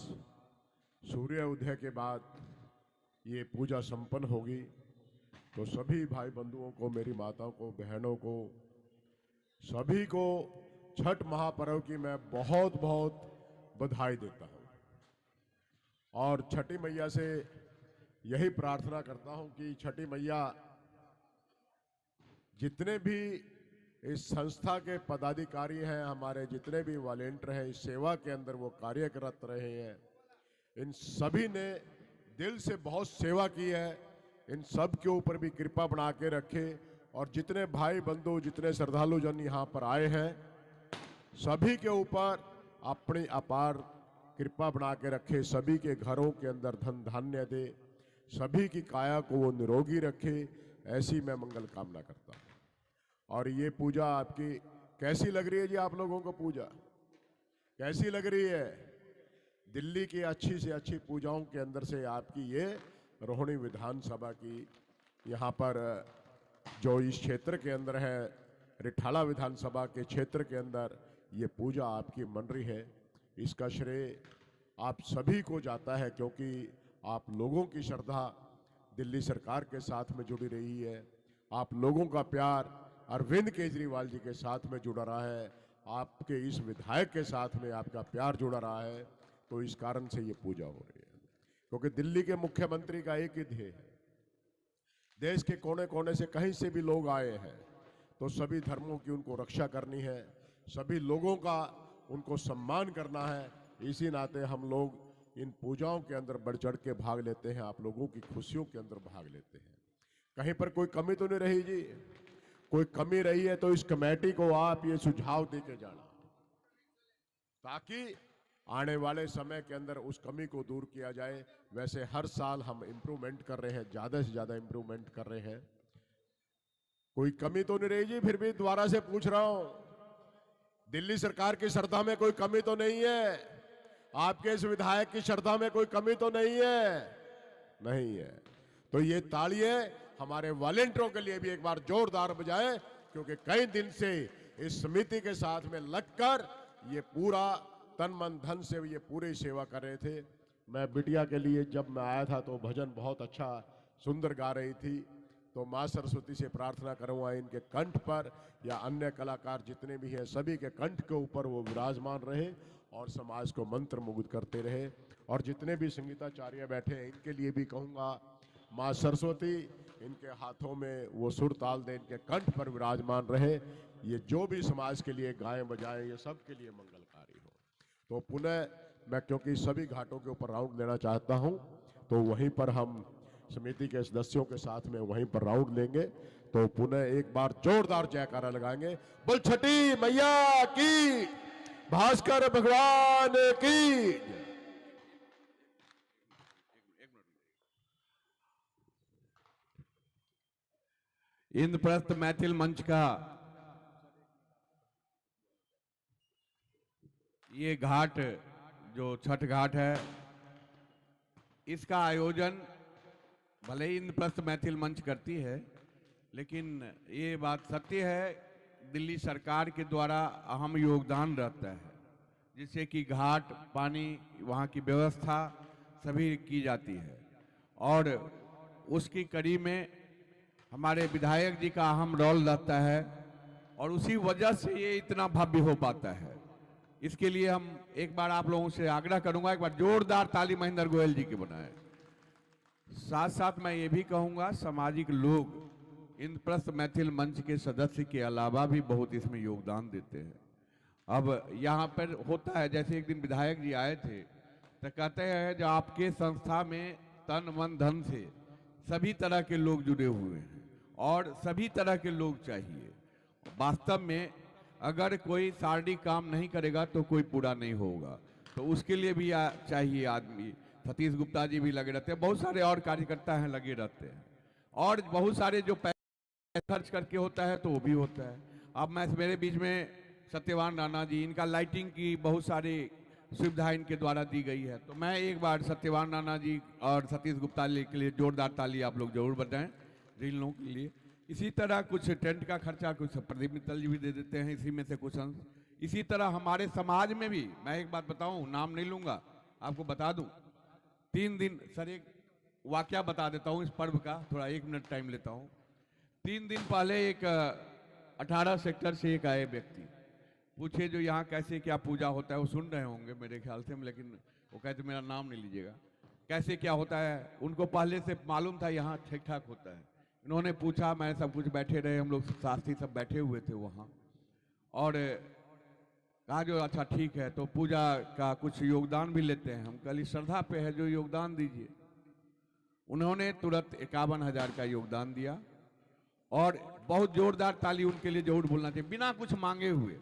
सूर्य उदय के बाद ये पूजा संपन्न होगी। तो सभी भाई बंधुओं को, मेरी माताओं को, बहनों को, सभी को छठ महापर्व की मैं बहुत बहुत बधाई देता हूं और छठी मैया से यही प्रार्थना करता हूं कि छठी मैया जितने भी इस संस्था के पदाधिकारी हैं, हमारे जितने भी वॉलेंटियर हैं इस सेवा के अंदर वो कार्यरत रहे हैं, इन सभी ने दिल से बहुत सेवा की है। इन सब के ऊपर भी कृपा बना के रखे और जितने भाई बंधु, जितने श्रद्धालु जन यहाँ पर आए हैं, सभी के ऊपर अपनी अपार कृपा बना के रखे। सभी के घरों के अंदर धन धान्य दे, सभी की काया को वो निरोगी रखे, ऐसी मैं मंगल कामना करता हूँ। और ये पूजा आपकी कैसी लग रही है जी? आप लोगों को पूजा कैसी लग रही है? दिल्ली की अच्छी से अच्छी पूजाओं के अंदर से आपकी ये रोहिणी विधानसभा की यहाँ पर जो इस क्षेत्र के अंदर है, रिठाला विधानसभा के क्षेत्र के अंदर ये पूजा आपकी मन रही है, इसका श्रेय आप सभी को जाता है, क्योंकि आप लोगों की श्रद्धा दिल्ली सरकार के साथ में जुड़ी रही है, आप लोगों का प्यार अरविंद केजरीवाल जी के साथ में जुड़ा रहा है, आपके इस विधायक के साथ में आपका प्यार जुड़ा रहा है, तो इस कारण से ये पूजा हो रही है। क्योंकि दिल्ली के मुख्यमंत्री का एक ही ध्येय है, देश के कोने कोने से कहीं से भी लोग आए हैं तो सभी धर्मों की उनको रक्षा करनी है, सभी लोगों का उनको सम्मान करना है। इसी नाते हम लोग इन पूजाओं के अंदर बढ़ चढ़ के भाग लेते हैं, आप लोगों की खुशियों के अंदर भाग लेते हैं। कहीं पर कोई कमी तो नहीं रही जी? कोई कमी रही है तो इस कमेटी को आप ये सुझाव दे के जाना, ताकि आने वाले समय के अंदर उस कमी को दूर किया जाए। वैसे हर साल हम इम्प्रूवमेंट कर रहे हैं, ज़्यादा से ज़्यादा इम्प्रूवमेंट कर रहे हैं, कोई कमी तो नहीं रही जी? फिर भी दोबारा से पूछ रहा हूं, दिल्ली सरकार की श्रद्धा में कोई कमी तो नहीं है? आपके इस विधायक की श्रद्धा में कोई कमी तो नहीं है? नहीं है। तो ये तालियां हमारे वॉलेंटियरों के लिए भी एक बार जोरदार बजाएं, क्योंकि कई दिन से इस समिति के साथ में लगकर ये पूरा तन मन धन से ये पूरी सेवा कर रहे थे। मैं बिटिया के लिए जब मैं आया था तो भजन बहुत अच्छा सुंदर गा रही थी, तो माँ सरस्वती से प्रार्थना करूँगा इनके कंठ पर या अन्य कलाकार जितने भी हैं सभी के कंठ के ऊपर वो विराजमान रहे और समाज को मंत्र मुग्ध करते रहे। और जितने भी संगीताचार्य बैठे हैं इनके लिए भी कहूँगा, माँ सरस्वती इनके हाथों में वो सुर ताल दे, इनके कंठ पर विराजमान रहे, ये जो भी समाज के लिए गाएं बजाएं ये सब के लिए मंगलकारी हो। तो पुनः मैं क्योंकि सभी घाटों के ऊपर राउंड लेना चाहता हूं, तो वहीं पर हम समिति के सदस्यों के साथ में वहीं पर राउंड लेंगे। तो पुनः एक बार जोरदार जयकारा लगाएंगे, बोल छठी मैया की, भास्कर भगवान की। इंद्रप्रस्थ मैथिल मंच का ये घाट जो छठ घाट है, इसका आयोजन भले ही इंद्रप्रस्थ मैथिल मंच करती है, लेकिन ये बात सत्य है दिल्ली सरकार के द्वारा अहम योगदान रहता है, जिससे कि घाट पानी वहाँ की व्यवस्था सभी की जाती है। और उसकी कड़ी में हमारे विधायक जी का अहम रोल रहता है और उसी वजह से ये इतना भव्य हो पाता है। इसके लिए हम एक बार आप लोगों से आग्रह करूंगा, एक बार जोरदार ताली महेंद्र गोयल जी की बनाएं। साथ साथ मैं ये भी कहूंगा, सामाजिक लोग इंद्रप्रस्थ मैथिल मंच के सदस्य के अलावा भी बहुत इसमें योगदान देते हैं। अब यहाँ पर होता है, जैसे एक दिन विधायक जी आए थे तो कहते हैं जो आपके संस्था में तन मन धन से सभी तरह के लोग जुड़े हुए हैं और सभी तरह के लोग चाहिए। वास्तव में अगर कोई शारीरिक काम नहीं करेगा तो कोई पूरा नहीं होगा, तो उसके लिए भी चाहिए आदमी। सतीश गुप्ता जी भी लगे रहते हैं, बहुत सारे और कार्यकर्ता हैं लगे रहते हैं, और बहुत सारे जो पैसे खर्च करके होता है तो वो भी होता है। अब मैं मेरे बीच में सत्यवान राणा जी, इनका लाइटिंग की बहुत सारी सुविधा इनके द्वारा दी गई है, तो मैं एक बार सत्यवान राणा जी और सतीश गुप्ता जी के लिए जोरदार ताली आप लोग जरूर बजाएं इन लोगों के लिए। इसी तरह कुछ टेंट का खर्चा कुछ प्रदीप मित्तल जी भी दे देते हैं, इसी में से कुछ अंश। इसी तरह हमारे समाज में भी, मैं एक बात बताऊं, नाम नहीं लूंगा, आपको बता दूं, 3 दिन, सर एक वाकया बता देता हूं इस पर्व का, थोड़ा 1 मिनट टाइम लेता हूं। 3 दिन पहले एक 18 सेक्टर से एक आए व्यक्ति, पूछे जो यहाँ कैसे क्या पूजा होता है, वो सुन रहे होंगे मेरे ख्याल से, लेकिन वो कहते मेरा नाम नहीं लीजिएगा, कैसे क्या होता है। उनको पहले से मालूम था यहाँ ठीक ठाक होता है। इन्होंने पूछा, मैं सब कुछ बैठे रहे, हम लोग साथी सब बैठे हुए थे वहाँ, और कहा जो अच्छा ठीक है तो पूजा का कुछ योगदान भी लेते हैं। हम कल श्रद्धा पे है जो योगदान दीजिए। उन्होंने तुरंत 51,000 का योगदान दिया, और बहुत जोरदार ताली उनके लिए जरूर बोलना चाहिए, बिना कुछ मांगे हुए।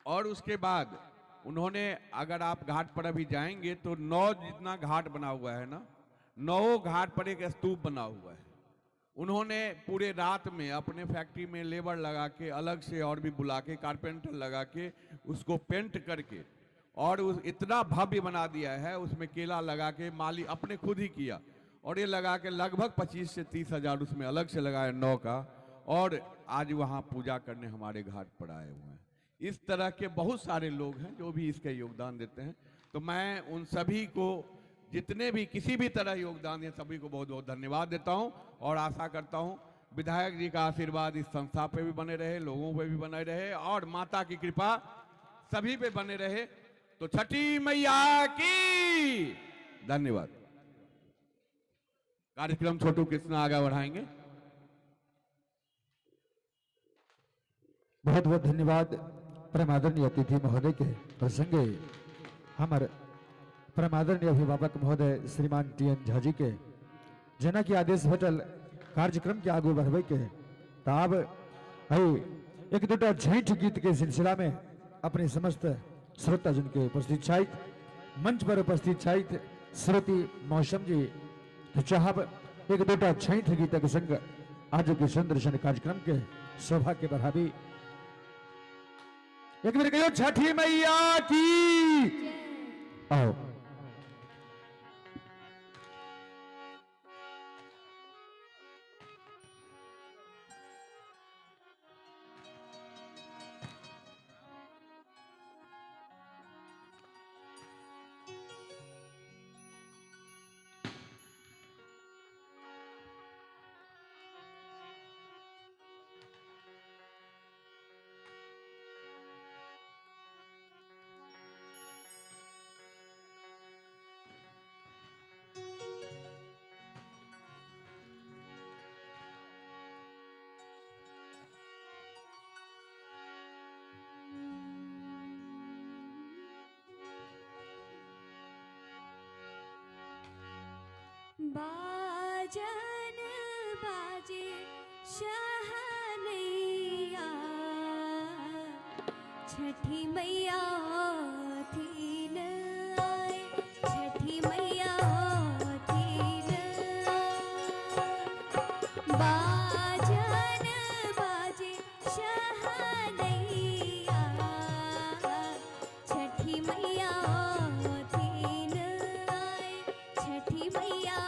और उसके बाद उन्होंने, अगर आप घाट पर अभी जाएंगे तो 9 जितना घाट बना हुआ है ना, 9 घाट पर एक स्तूप बना हुआ है। उन्होंने पूरे रात में अपने फैक्ट्री में लेबर लगा के, अलग से और भी बुला के, कारपेंटर लगा के उसको पेंट करके, और उस इतना भव्य बना दिया है, उसमें केला लगा के माली अपने खुद ही किया, और ये लगा के लगभग 25 से 30 हजार उसमें अलग से लगाए 9 का, और आज वहाँ पूजा करने हमारे घाट पर आए हुए हैं। इस तरह के बहुत सारे लोग हैं जो भी इसके योगदान देते हैं। तो मैं उन सभी को, जितने भी किसी भी तरह योगदान दिए, सभी को बहुत बहुत धन्यवाद देता हूं और आशा करता हूं विधायक जी का आशीर्वाद इस संस्था पे भी बने रहे, लोगों पे भी बने रहे और माता की कृपा सभी पे बने रहे। तो छठी मैया की धन्यवाद। कार्यक्रम छोटू कृष्ण आगे बढ़ाएंगे। बहुत बहुत धन्यवाद परमादरणीय अतिथि महोदय के प्रसंगे हमारे परमादरणीय अभिभावक महोदय श्रीमान टी.एन. झा जी के जना की आदेश भेटल कार्यक्रम के आगू बढ़े के। तब एक दूटा झैठ गीत के सिलसिला में अपने समस्त श्रोता जन के उपस्थित छाइत, मंच पर उपस्थित छाइत श्रुति मौसम जी तो चाहब एक दूटा झैठ गीत के संग आज के सुंदर कार्यक्रम के शोभा के बढ़ावी। एक बार कहो छठी मैया की। आओ बाजन बाजे शहनैया छठी मैया थीन आए, छठी मैया थीन बाजन बाजे शहनैया छठी मैया थीन आए, छठी मैया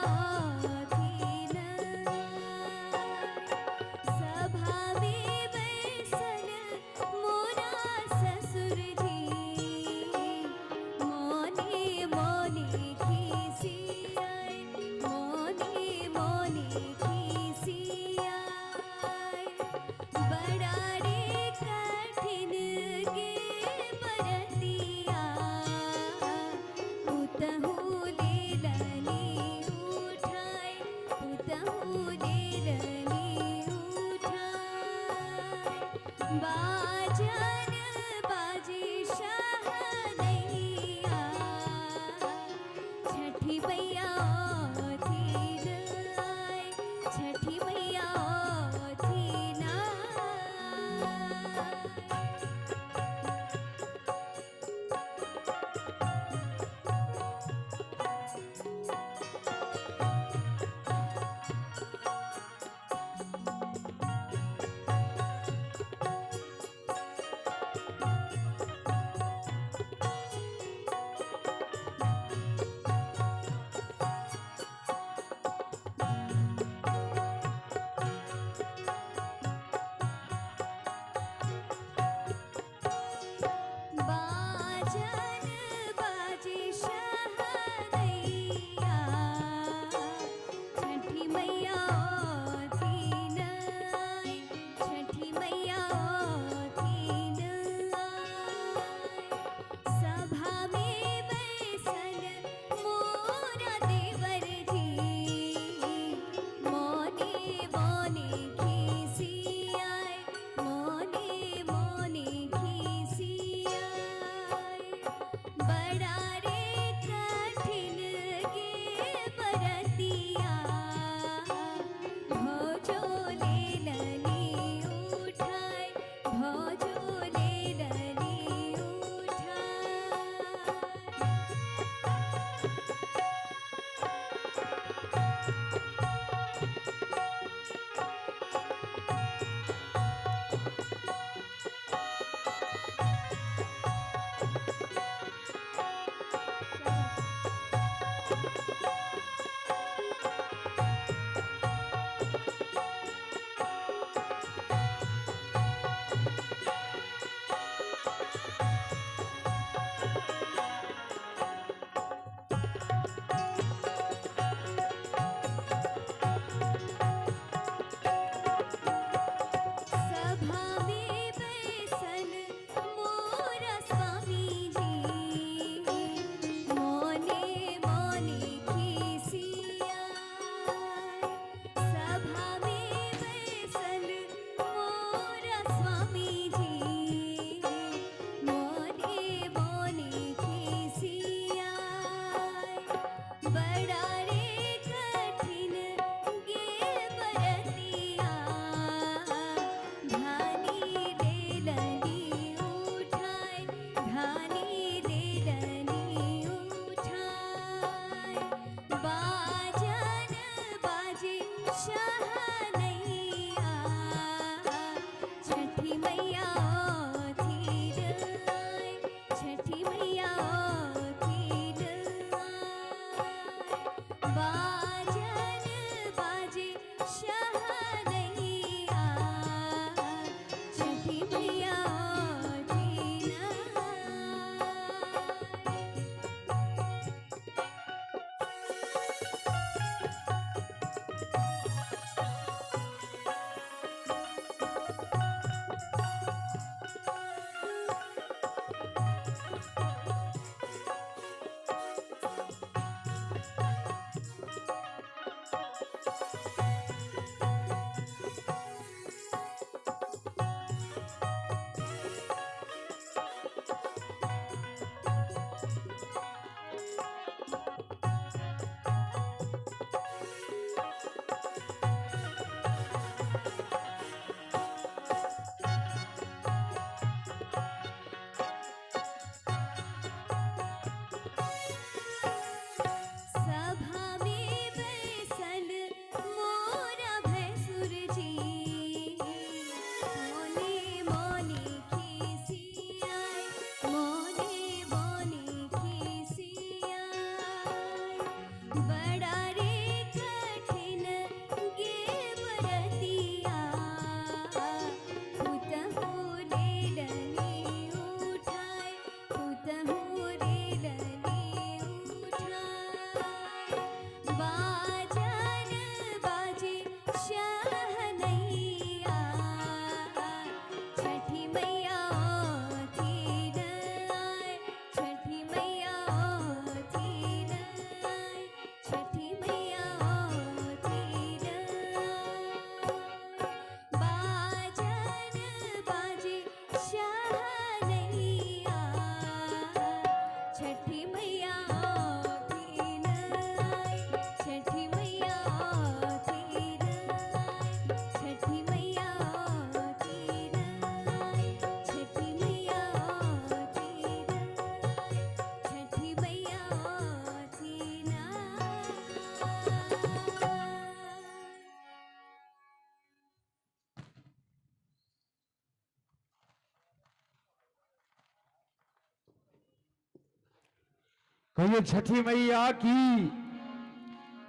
कहिए छठी मैया की।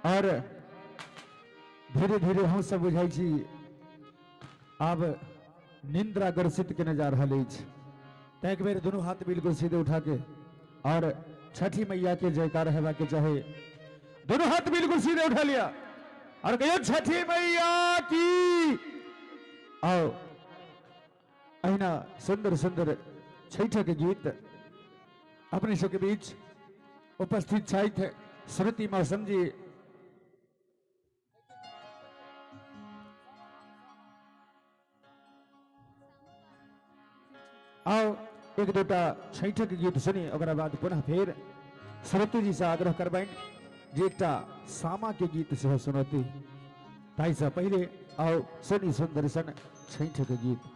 और धीरे धीरे हम सब बुझाई छी अब निंद्रा ग्रसित के जा रहा है। एक बेर दोनों हाथ बिल्कुल सीधे उठा के और छठी मैया के जयकार हेबा के चाहे दोनों हाथ बिल्कुल सीधे उठा लिया और कहिए छठी मैया की। आओ अहिना सुंदर सुंदर छठ के गीत अपने सबके बीच उपस्थित छथि श्रुति मौसम जी। आओ एक दूटा छठ के गीत सुनी ओकरा बाद पुनः फिर श्रुति जी से आग्रह करबाइन जे एकटा सामा के गीत से सुनती ताई से पहले आओ सुनी सुंदर सन छठ के गीत।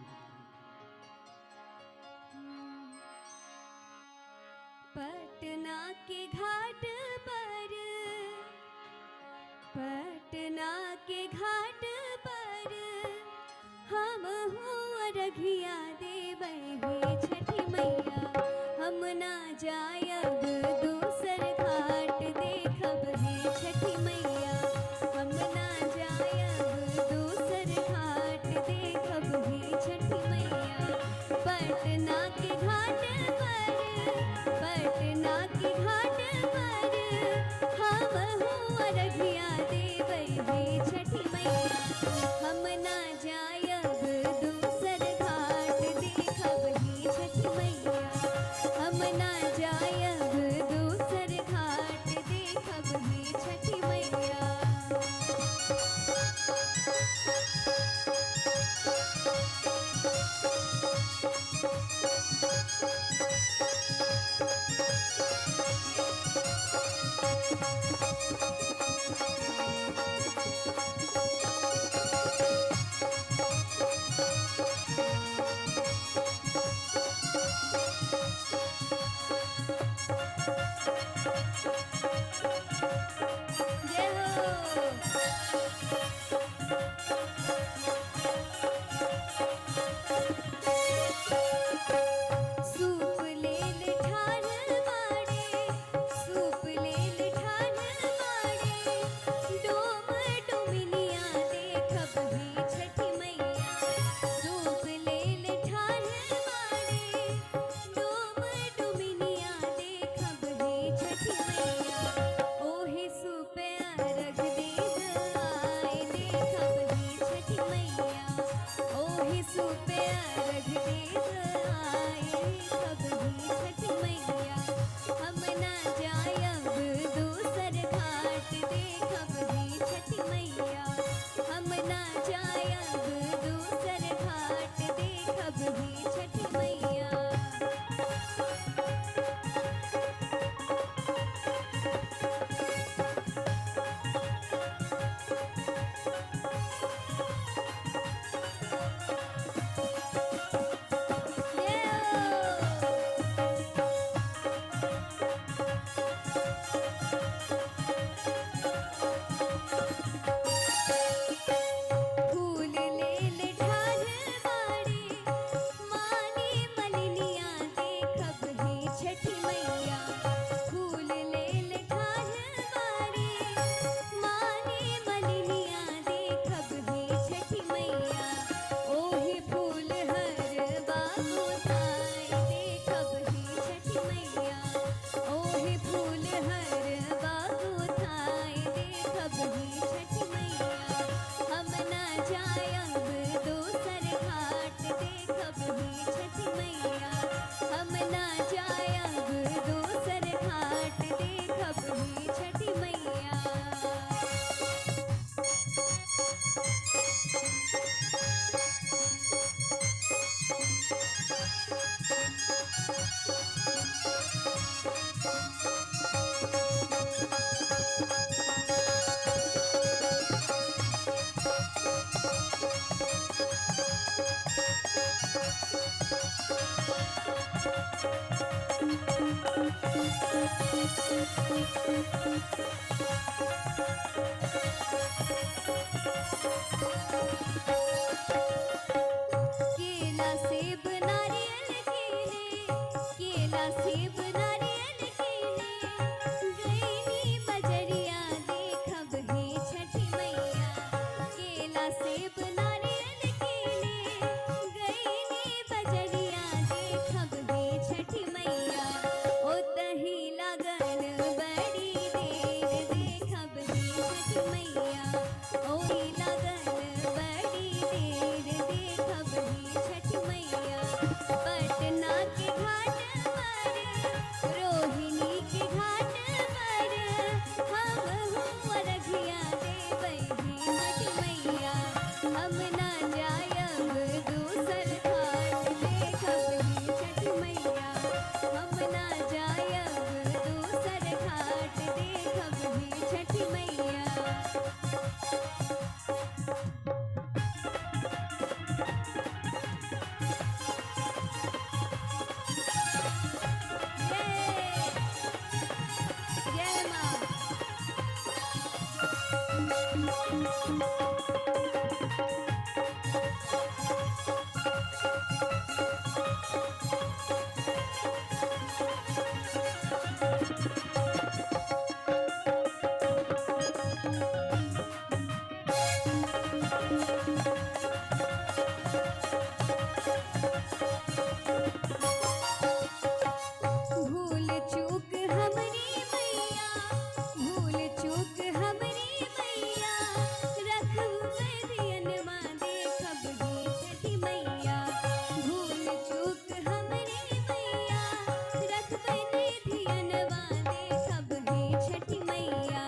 पटना के घाट पर, पटना के घाट पर हम हुआ रघिया देबै हे छठी मैया। हम ना जायब दूसर घाट देखब हे छठी मैया। हम ना जायब दूसर घाट देखब हे छठी मैया। पटना के घाट पर, पटना के घाट पर हम हुआ रघिया देबै हे छठी मैया। हम ना जायब दूसर घाट देखब हे छठी मैया। हम ना जायब दूसर घाट देखब हे छठी मैया। सूप लेल ठान मारे, सूप लेल ठान मारे, डोम डोमिनिया देखब हे छठी मैया। सूप लेल ठान मारे, डोम डोमिनिया देखब हे छठी मैया। ओहे सूप अर्घ देब आए देखब हे छठी मैया। ओहे सूप अर्घ देब आए कब ही छठी मैया। हम ना जायब दूसर घाट देखब ही छठी मैया। हम ना जायब दूसर घाट देखब ही छठी मैया। फूल लेल ठान मारे, मानी मलिनिया देखब हे छठी मैया। फूल लेल ठान मारे, मानी मलिनिया देखब हे छठी मैया। ओही फूल हर बागो थाई देखब हे छठी मैया। ओही फूल हर बागो थाई देखब हे छठी मैया। हम ना जायब दूसर घाट देखब हे छठी मैया। हम ना जायब दूसर घाट देखब हे छठी मैया। केला सेब नारियल केले, केला सेब नारियल केले, भूल चूक हमरी मैया, भूल चूक हमरी मैया, रखब धियनवा देखब ही छठी मैया। भूल चूक हमरी मैया, रखब धियनवा देखब ही छठी मैया।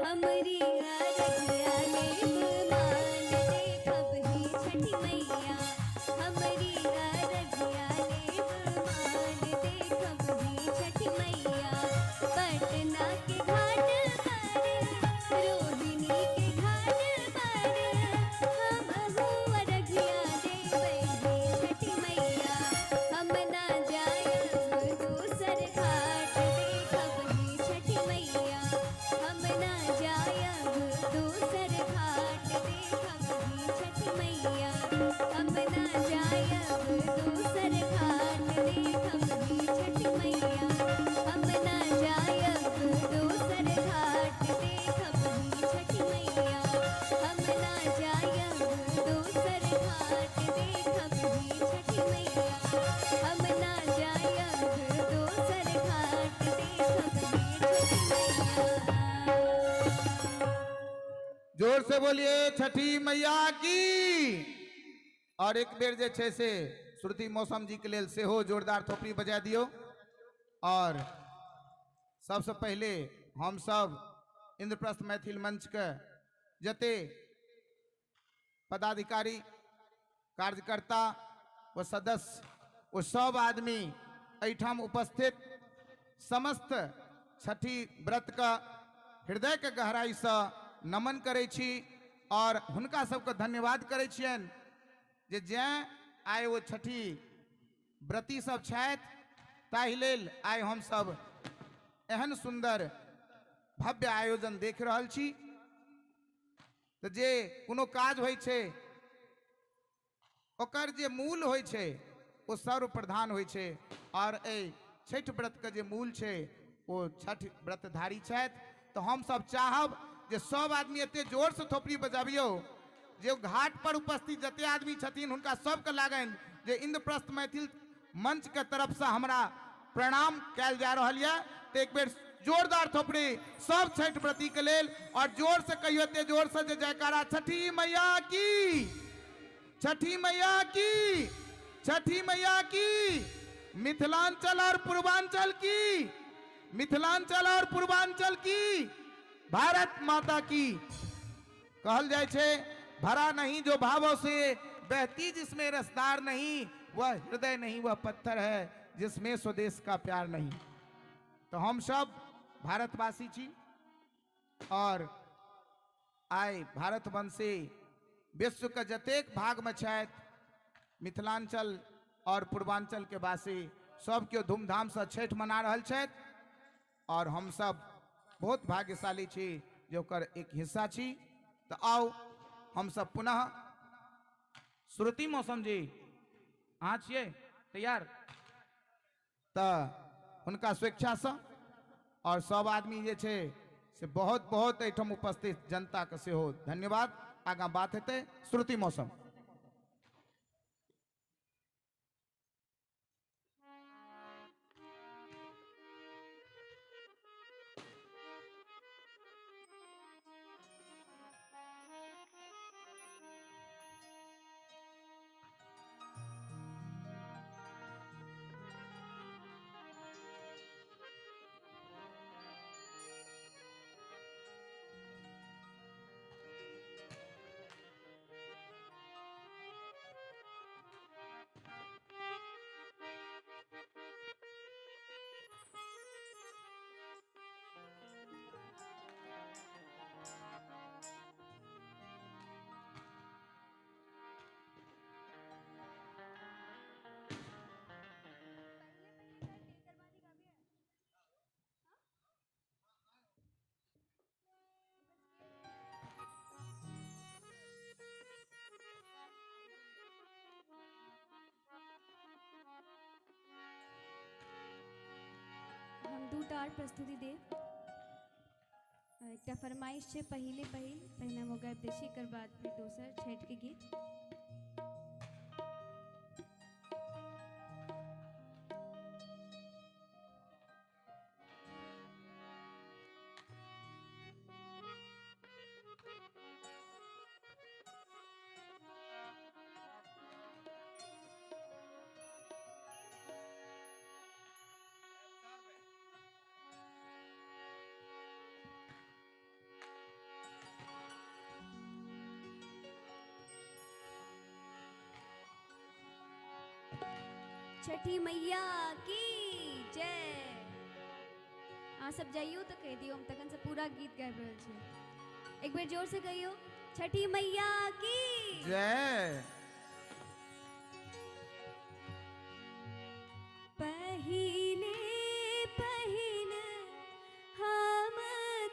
हमरी अरगिया लेब मान देखब ही छठी मैया। हमरी अरगिया लेब मान देखब ही छठी मैया। पटना के घाट पर, रोहिणी के घाट पर, हमहू अरगिया देबै ही छठी मैया। हम ना जायब दूसर घाट देखब ही छठी मैया। हम ना जायब दूसर घाट देखब ही छठी मैया। हम ना जायब दूसर घाट देखब ही छठी मैया। हम ना जायब दूसर घाट देखब ही छठी मैया। हम ना जायब दूसर घाट देखब ही छठी मैया। हम ना जायब दूसर घाट देखब ही छठी मैया। जोर से बोलिए छठी मैया की। और एक बेर जे छे से श्रुति मौसम जी के लेल सेहो जोरदार थोपड़ी बजा दियो। और सबसे पहले हम सब इंद्रप्रस्थ मैथिल मंच के जते पदाधिकारी, कार्यकर्ता व सदस्य वो सब आदमी एठाम उपस्थित समस्त छठी व्रत का हृदय के गहराई से नमन करै छी और हुनका सबके धन्यवाद करै छियनि जे जैं आइ ओ छठी व्रती सब छथि ताहि लेल आइ हम सब एहन सुंदर भव्य आयोजन देख रहल छी। तऽ जे कोनो काज होइ छै ओकर जे मूल होइ छै ओ सर्वप्रधान होइ छै और एहि छठ व्रत के जे मूल छै ओ छठ व्रतधारी छथि। तो हम सब चाहब जे सब आदमी एते जोर से थोपड़ी बजाबियो जे घाट पर उपस्थित जते आदमी छथिन हुनका सबके लागनि जे इंद्रप्रस्थ मैथिल मंच के तरफ से हमरा प्रणाम कैल जा रहल यऽ। तो एक बेर जोरदार थोपड़ी सब छठ व्रती के लेल और जोर से कहियो एते जोर से जे जयकारा छठी मैया की, छठी मैया की, छठी मैया की। मिथिलांचल और पूर्वांचल की, मिथिलांचल और पूर्वांचल की, भारत माता की। कहल जाय छे भरा नहीं जो भावों से, बहती जिसमें रसदार नहीं, वह हृदय नहीं वह पत्थर है जिसमें स्वदेश का प्यार नहीं। तो हम सब भारतवासी छी और आइ भारत वंशी विश्व के जतेक भाग में छथि मिथिलांचल और पूर्वांचल के वासी सब केओ धूमधाम से छठ मना रहल छथि और हम सब बहुत भाग्यशाली छी जो ओकर एक हिस्सा छी। तो आओ हम सब पुनः श्रुति मौसम जी अहाँ छियै तैयार? तो हुनका स्वेच्छा से और सब आदमी जे छे से बहुत बहुत एठम उपस्थित जनता के सेहो धन्यवाद। आगा बात हेतै श्रुति मौसम। और प्रस्तुति देव एकटा फरमाइश छै पहिने मौका देशी एकर बाद फिर दोसर छठ के गीत। छठी मैया की जय। अहाँ सब जाइयो तो कह दियो, हम तखन से पूरा गीत गाबि रहल छी। एक बेर जोर से कहियो, छठी मैया की जय। पहिले पहिले हम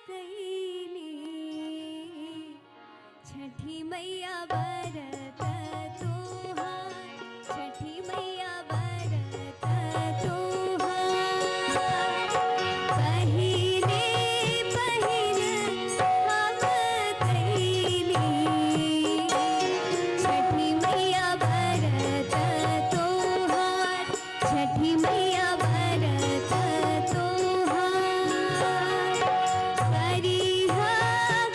कैली छठी मैया व्रत तोहार, छठी मैया व्रत तोहार। पहिले पहिले हम कैली छठी मैया व्रत तोहार, छठी मैया व्रत तोहार। करिहा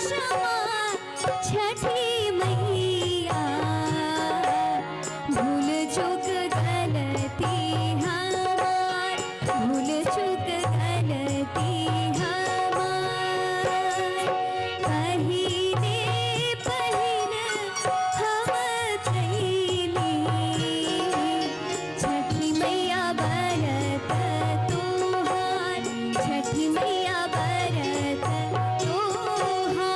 क्षमा छठी मैया, भूल चूक गलती हमार, भूल चूक गलती हमार। पहिले पहिले हम कैली छठी मैया व्रत तोहार, छठी मैया व्रत तोहार।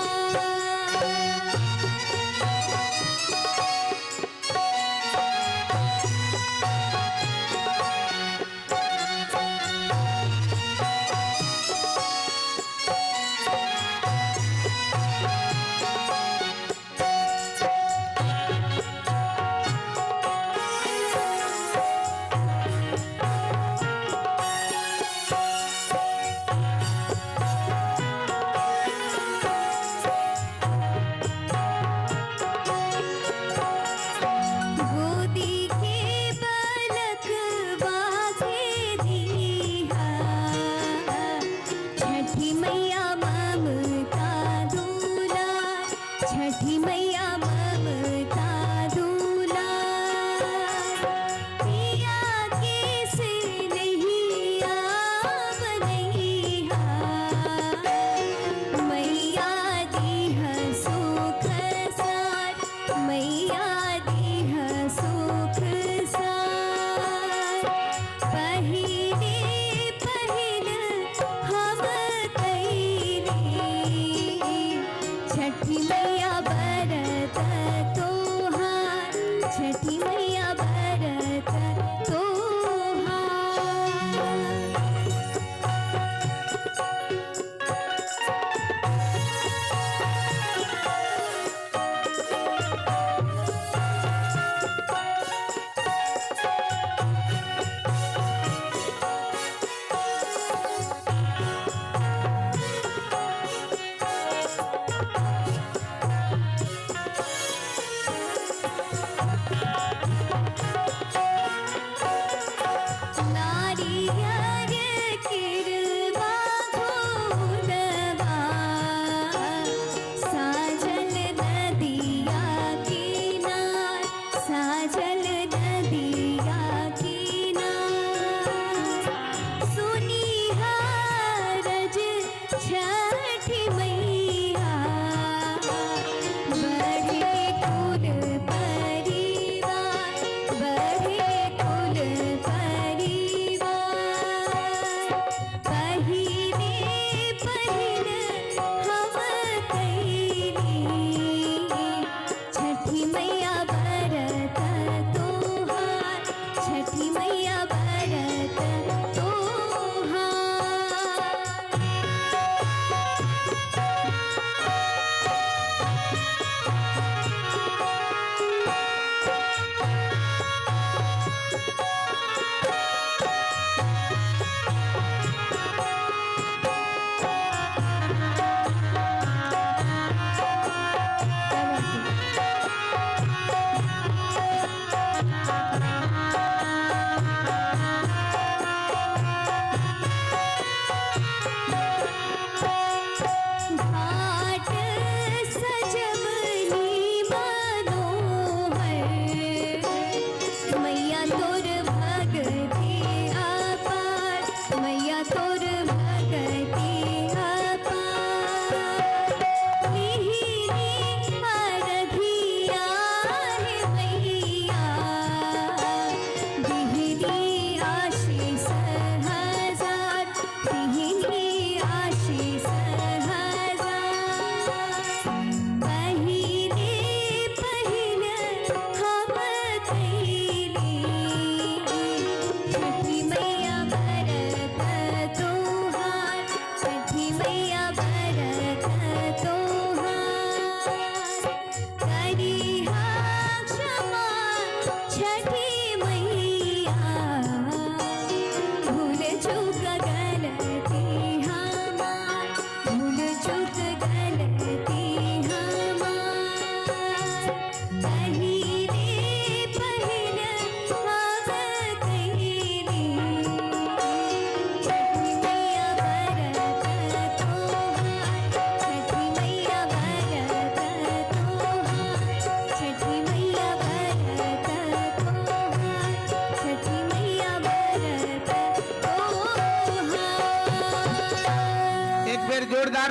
गोदी के बालक बाके दीहा, छठी मैया ममता दुलार, छठी मैया ममता दुलार। पिया के सिरहिया बनैहा, मैया दीह सुख सार, मैया दीह सुख सार। पहिले पहिले हम कैली छठी मैया व्रत तोहार, छठी मैया व्रत तोहार। नारियर किरवा घोलवा, साजल नदिया के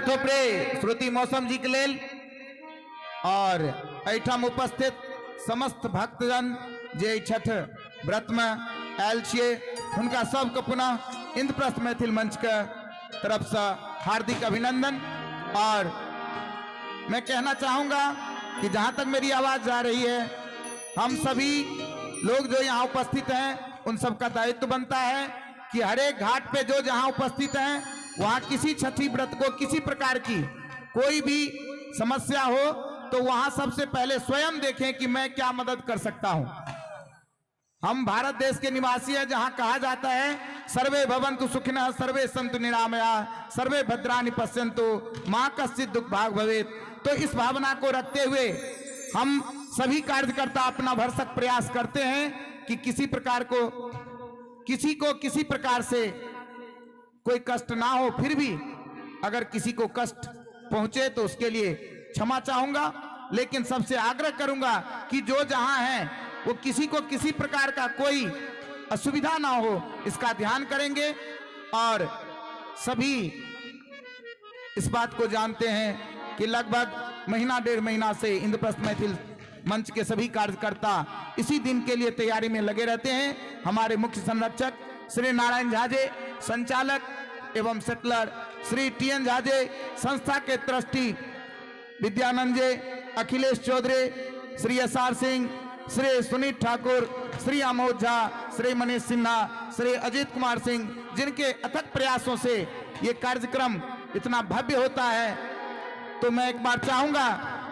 थोपड़े श्रुति मौसम जी के लेल और एहिठाम उपस्थित समस्त भक्तजन जे छठ व्रत में आयल छिए हुनका सबके पुनः इंद्रप्रस्थ मैथिल मंच के तरफ से हार्दिक अभिनंदन। और मैं कहना चाहूंगा कि जहां तक मेरी आवाज जा रही है, हम सभी लोग जो यहाँ उपस्थित हैं उन सबका दायित्व बनता है कि हर एक घाट पे जो जहाँ उपस्थित हैं वहाँ किसी छठी व्रत को किसी प्रकार की कोई भी समस्या हो तो वहाँ सबसे पहले स्वयं देखें कि मैं क्या मदद कर सकता हूँ। हम भारत देश के निवासी हैं जहाँ कहा जाता है सर्वे भवन्तु सुखिनः सर्वे सन्तु निरामयाः सर्वे भद्राणि पश्यन्तु मा कश्चित् दुःख भाग् भवेत्। तो इस भावना को रखते हुए हम सभी कार्यकर्ता अपना भरसक प्रयास करते हैं कि किसी को किसी प्रकार से कोई कष्ट ना हो। फिर भी अगर किसी को कष्ट पहुंचे तो उसके लिए क्षमा चाहूंगा, लेकिन सबसे आग्रह करूंगा कि जो जहां है वो किसी को किसी प्रकार का कोई असुविधा ना हो इसका ध्यान करेंगे। और सभी इस बात को जानते हैं कि लगभग महीना 1.5 महीना से इंद्रप्रस्थ मैथिल मंच के सभी कार्यकर्ता इसी दिन के लिए तैयारी में लगे रहते हैं। हमारे मुख्य संरक्षक श्री नारायण झा जी, संचालक एवं सेटलर श्री TN झा जी, संस्था के ट्रस्टी विद्यानंद जी, अखिलेश चौधरी, श्री SR सिंह, श्री सुनीत ठाकुर, श्री अमोद झा, श्री मनीष सिन्हा, श्री अजीत कुमार सिंह, जिनके अथक प्रयासों से ये कार्यक्रम इतना भव्य होता है। तो मैं एक बार चाहूंगा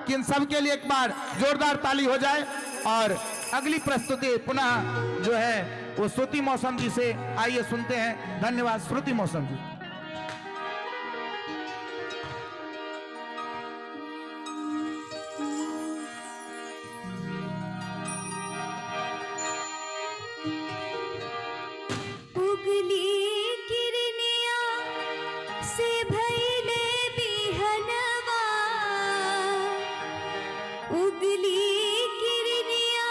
कि इन सब के लिए एक बार जोरदार ताली हो जाए। और अगली प्रस्तुति पुनः जो है वो श्रुति मौसम जी से आइए सुनते हैं। धन्यवाद श्रुति मौसम जी। उगली किरनिया से भइले बिहनवा, उगली किरनिया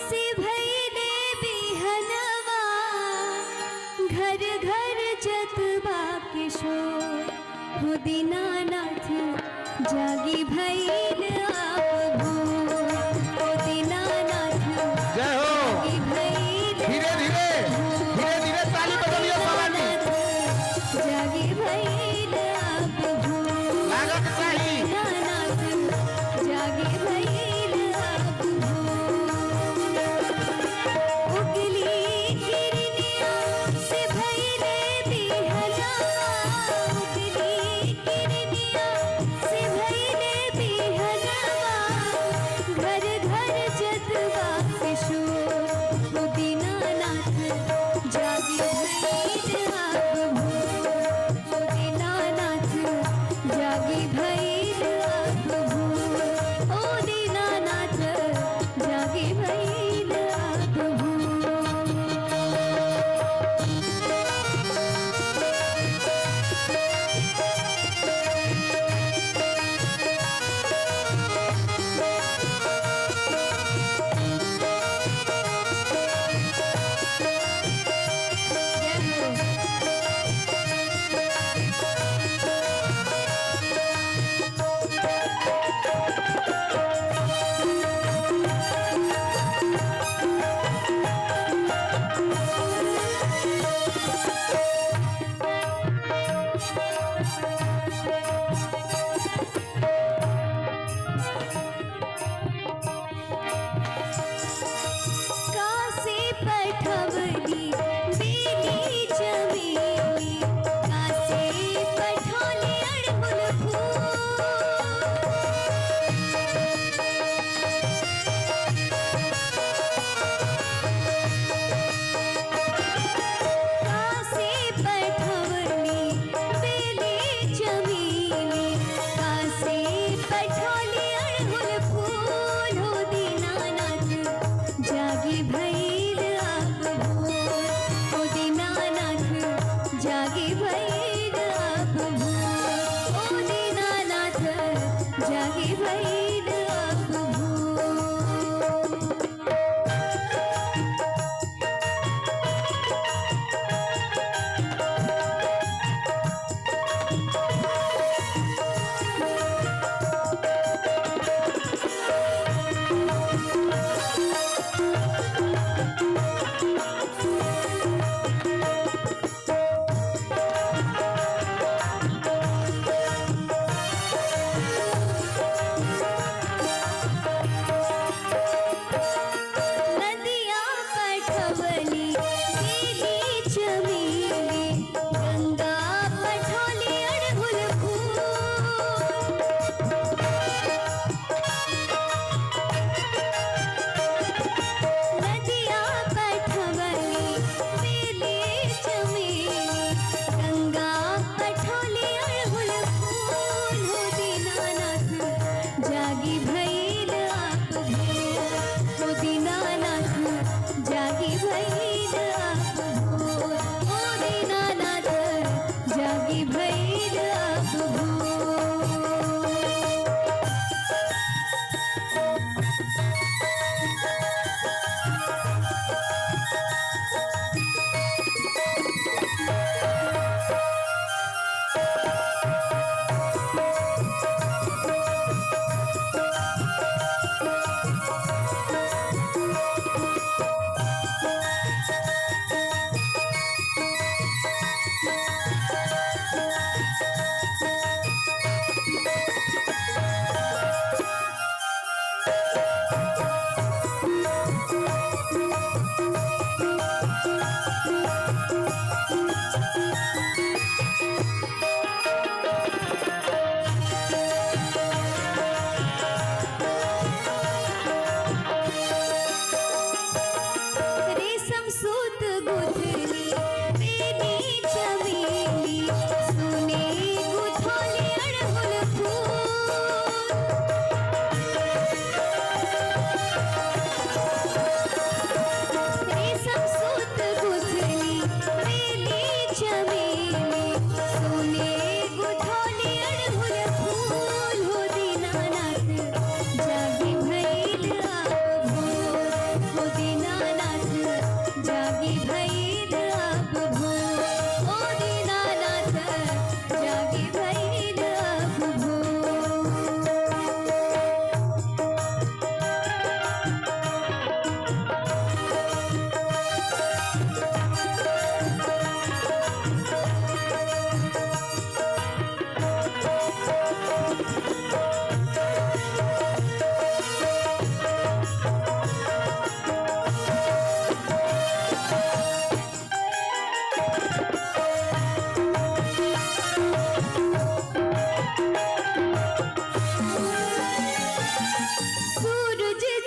से भइले बिहनवा, घर घर जतबा किशोर हो दीनानाथ जागी भइल आप भोर, हो दीनानाथ जय हो। जागी भइल धीरे धीरे ताली बजाइए सवानी। जागी भइल आप भोर, लागत चाहिए। दीनानाथ जागी भइल आप भोर, उगली किरनिया से भइले बिहनवा, उगली किरनिया से भइले बिहनवा,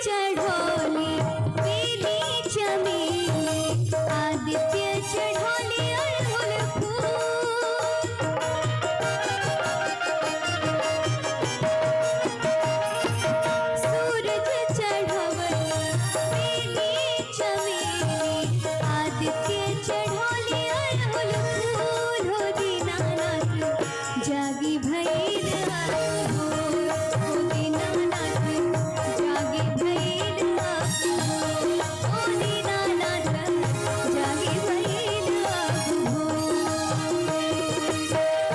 चढ़ोली बेली चमेली आदित्य चढ़ोली अड़हुल फूल सूरज चढ़वली बेली चमेली आदित्य चढ़ोली अड़हुल फूल हो दीनानाथ जागी भैर हो दीनानाथ जागी भैर हो दीनानाथ जागी भैर हो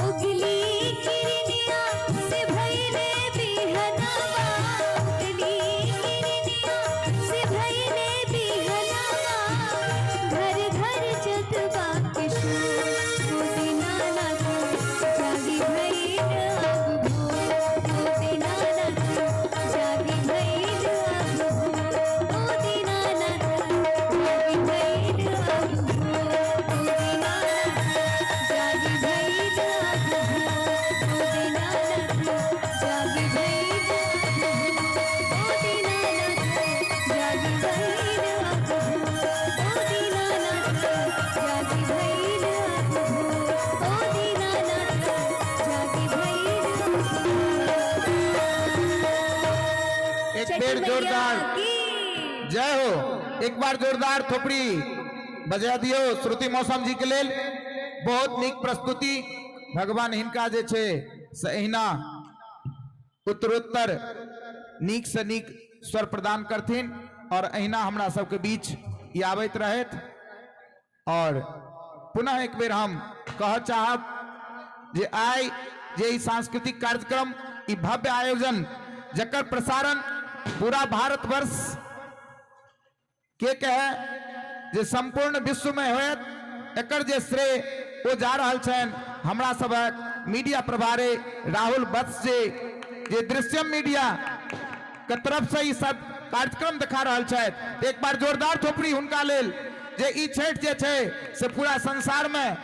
उगली किरनिया से भैरे बिहनवा उगली किरनिया से भैरे बिहनवा घर घर जतवा के शोर हो दीनानाथ जागी भैर हो दीनानाथ जागी भैर हो दीनानाथ जागी भैर हो दीनानाथ जागी भैर हो दीनानाथ जागी भैर हो दीनानाथ जागी भैर हो दीनानाथ जागी भैर हो दीनानाथ जागी भैर एक बेर जोरदार जय हो। एक बार जोरदार थोपड़ी बजा दियो श्रुति मौसम जी के लेल। बहुत नीक प्रस्तुति भगवान हिनका जे छे से अहिना उत्तरोत्तर नीक से नीक स्वर प्रदान करथिन और अहिना हमरा सबके बीच ई आबैत रहत। और पुनः एक बेर हम कह चाहब जे आइ जे ई सांस्कृतिक कार्यक्रम ई भव्य आयोजन जकर प्रसारण पूरा भारतवर्ष के कहे जे संपूर्ण विश्व में होयत एकर जे श्रेय ओ जा रहल छन हमरा सबक मीडिया प्रभारी राहुल वत्स जी जे दृश्यम मीडिया के तरफ से ई सब कार्यक्रम दिखा रहल छथि। एक बार जोरदार थोपड़ी हुनका लेल जे ई छठ जे छै से पूरा संसार में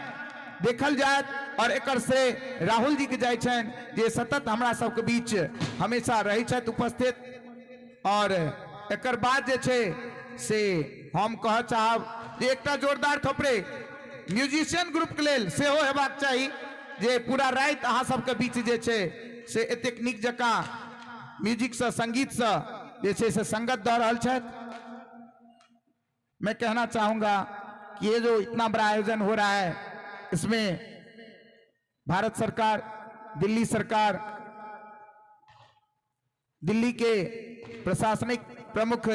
देखल जायत और एकर से राहुल जी के जाय छन जे सतत हमरा सबके बीच हमेशा रहै छथि उपस्थित। और एकर बाद जे छै से हम कह चाहब जे एकटा जोरदार थोपड़ी म्यूजिशियन ग्रुप के लेल सेहो हेबाक चाही जे पूरा रात अहाँ सबके बीच जे छै से एतेक नीक जकाँ म्यूजिक से संगीत से जे छै से संगत दऽ रहल छथि। मैं कहना चाहूंगा कि ये जो इतना बड़ा आयोजन हो रहा है इसमें भारत सरकार, दिल्ली सरकार, दिल्ली के प्रशासनिक प्रमुख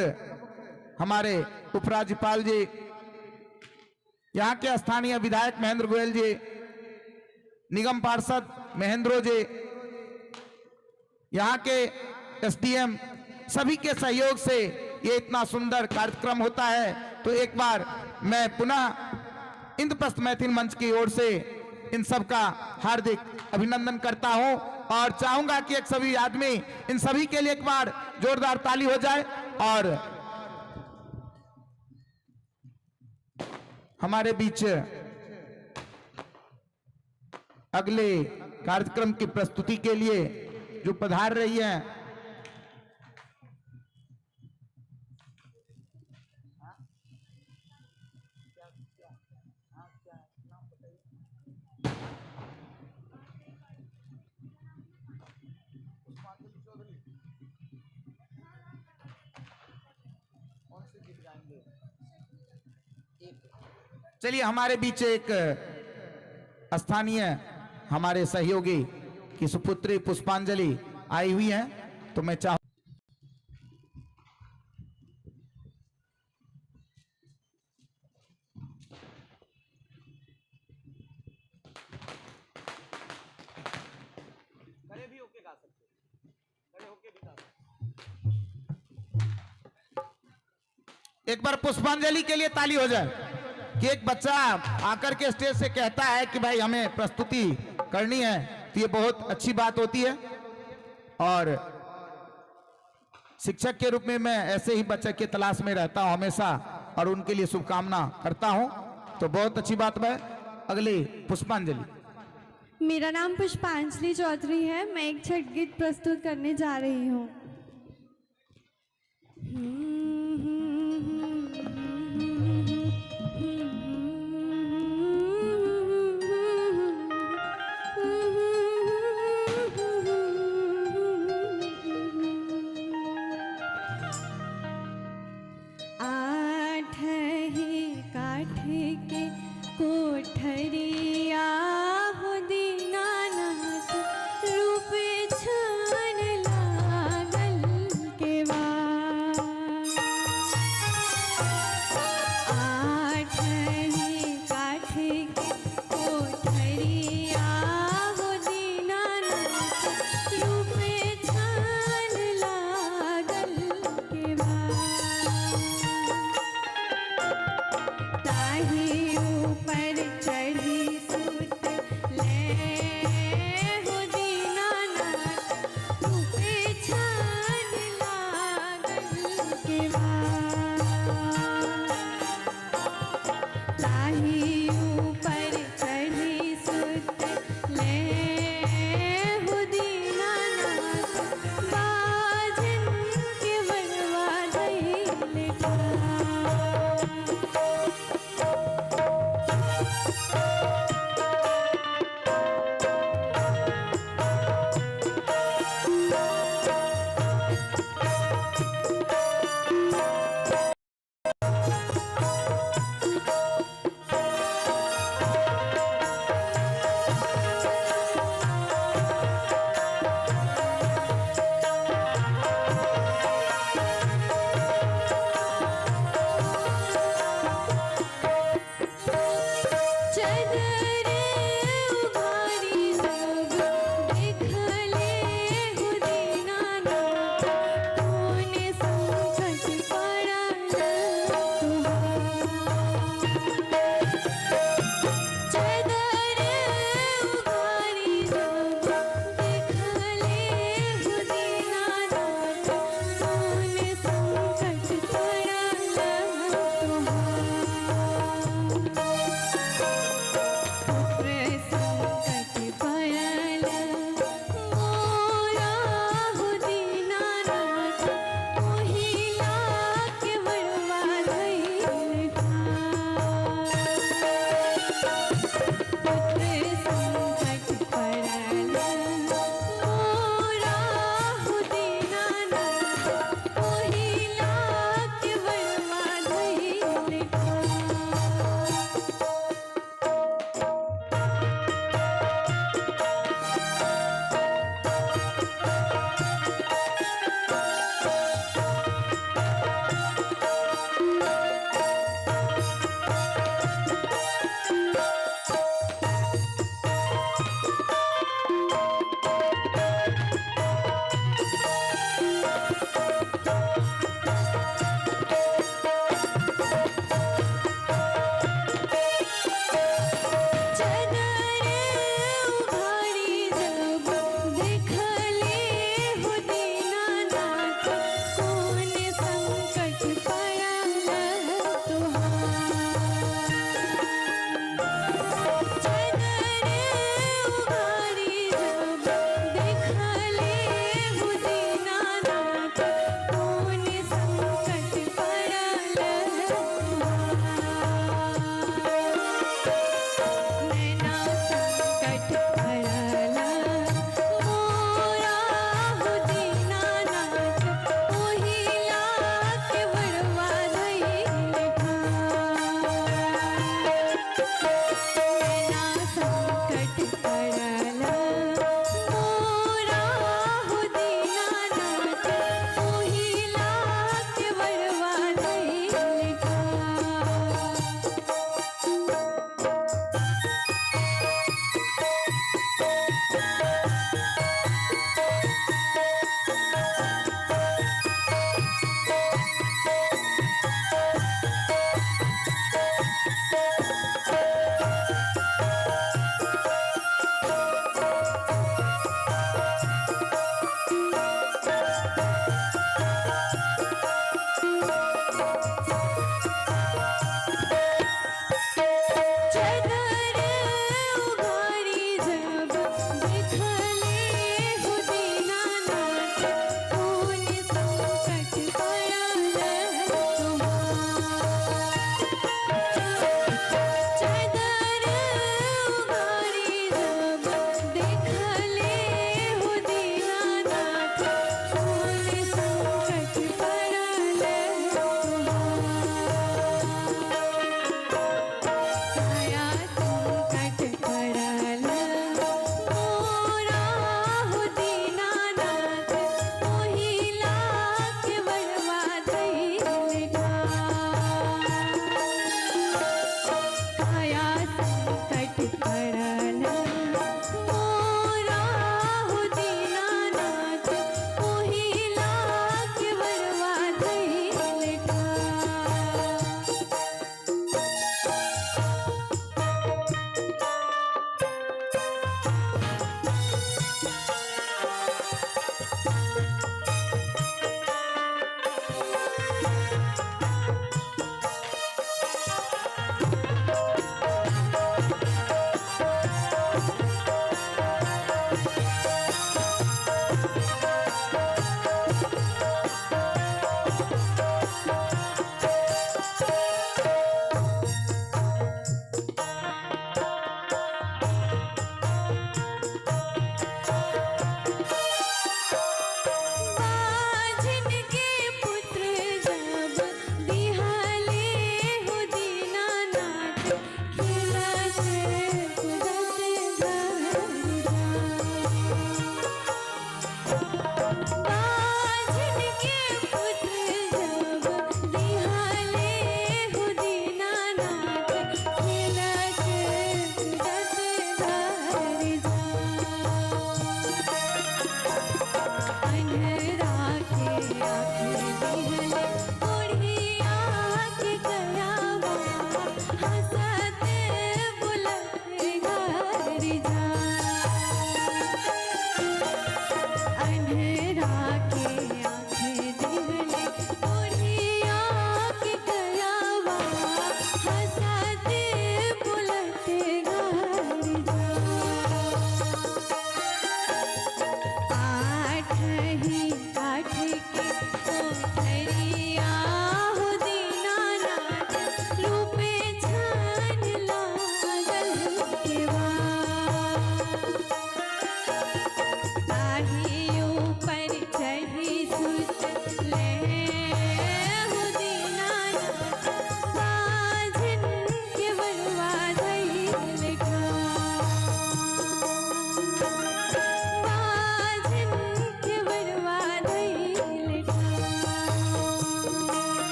हमारे उपराज्यपाल जी, यहाँ के स्थानीय विधायक महेंद्र गोयल जी, निगम पार्षद महेंद्रो जी, यहाँ के एसडीएम, सभी के सहयोग से ये इतना सुंदर कार्यक्रम होता है। तो एक बार मैं पुनः इंद्रप्रस्थ मैथिल मंच की ओर से इन सब का हार्दिक अभिनंदन करता हूं और चाहूंगा कि एक सभी आदमी इन सभी के लिए एक बार जोरदार ताली हो जाए। और हमारे बीच अगले कार्यक्रम की प्रस्तुति के लिए जो पधार रही है चलिए हमारे बीच एक स्थानीय हमारे सहयोगी की सुपुत्री पुष्पांजलि आई हुई है। तो मैं चाहूं एक बार पुष्पांजलि के लिए ताली हो जाए कि एक बच्चा आकर के स्टेज से कहता है कि भाई हमें प्रस्तुति करनी है, तो ये बहुत अच्छी बात होती है। और शिक्षक के रूप में मैं ऐसे ही बच्चे की तलाश में रहता हूं हमेशा और उनके लिए शुभकामना करता हूं। तो बहुत अच्छी बात है। अगली पुष्पांजलि। मेरा नाम पुष्पांजलि चौधरी है। मैं एक छठ गीत प्रस्तुत करने जा रही हूँ। के कोठरिया हो दीनानाथ रूप छान लागल के आठही काठ के कोठरिया हो दीनानाथ रूप छान लागल के ताही ऊपर चढ़ी सुत ले हो दीनानाथ रूपे छान लागल के ताही ऊपर चढ़ी सुत ले हो दीनानाथ बाजन के बनवा धइले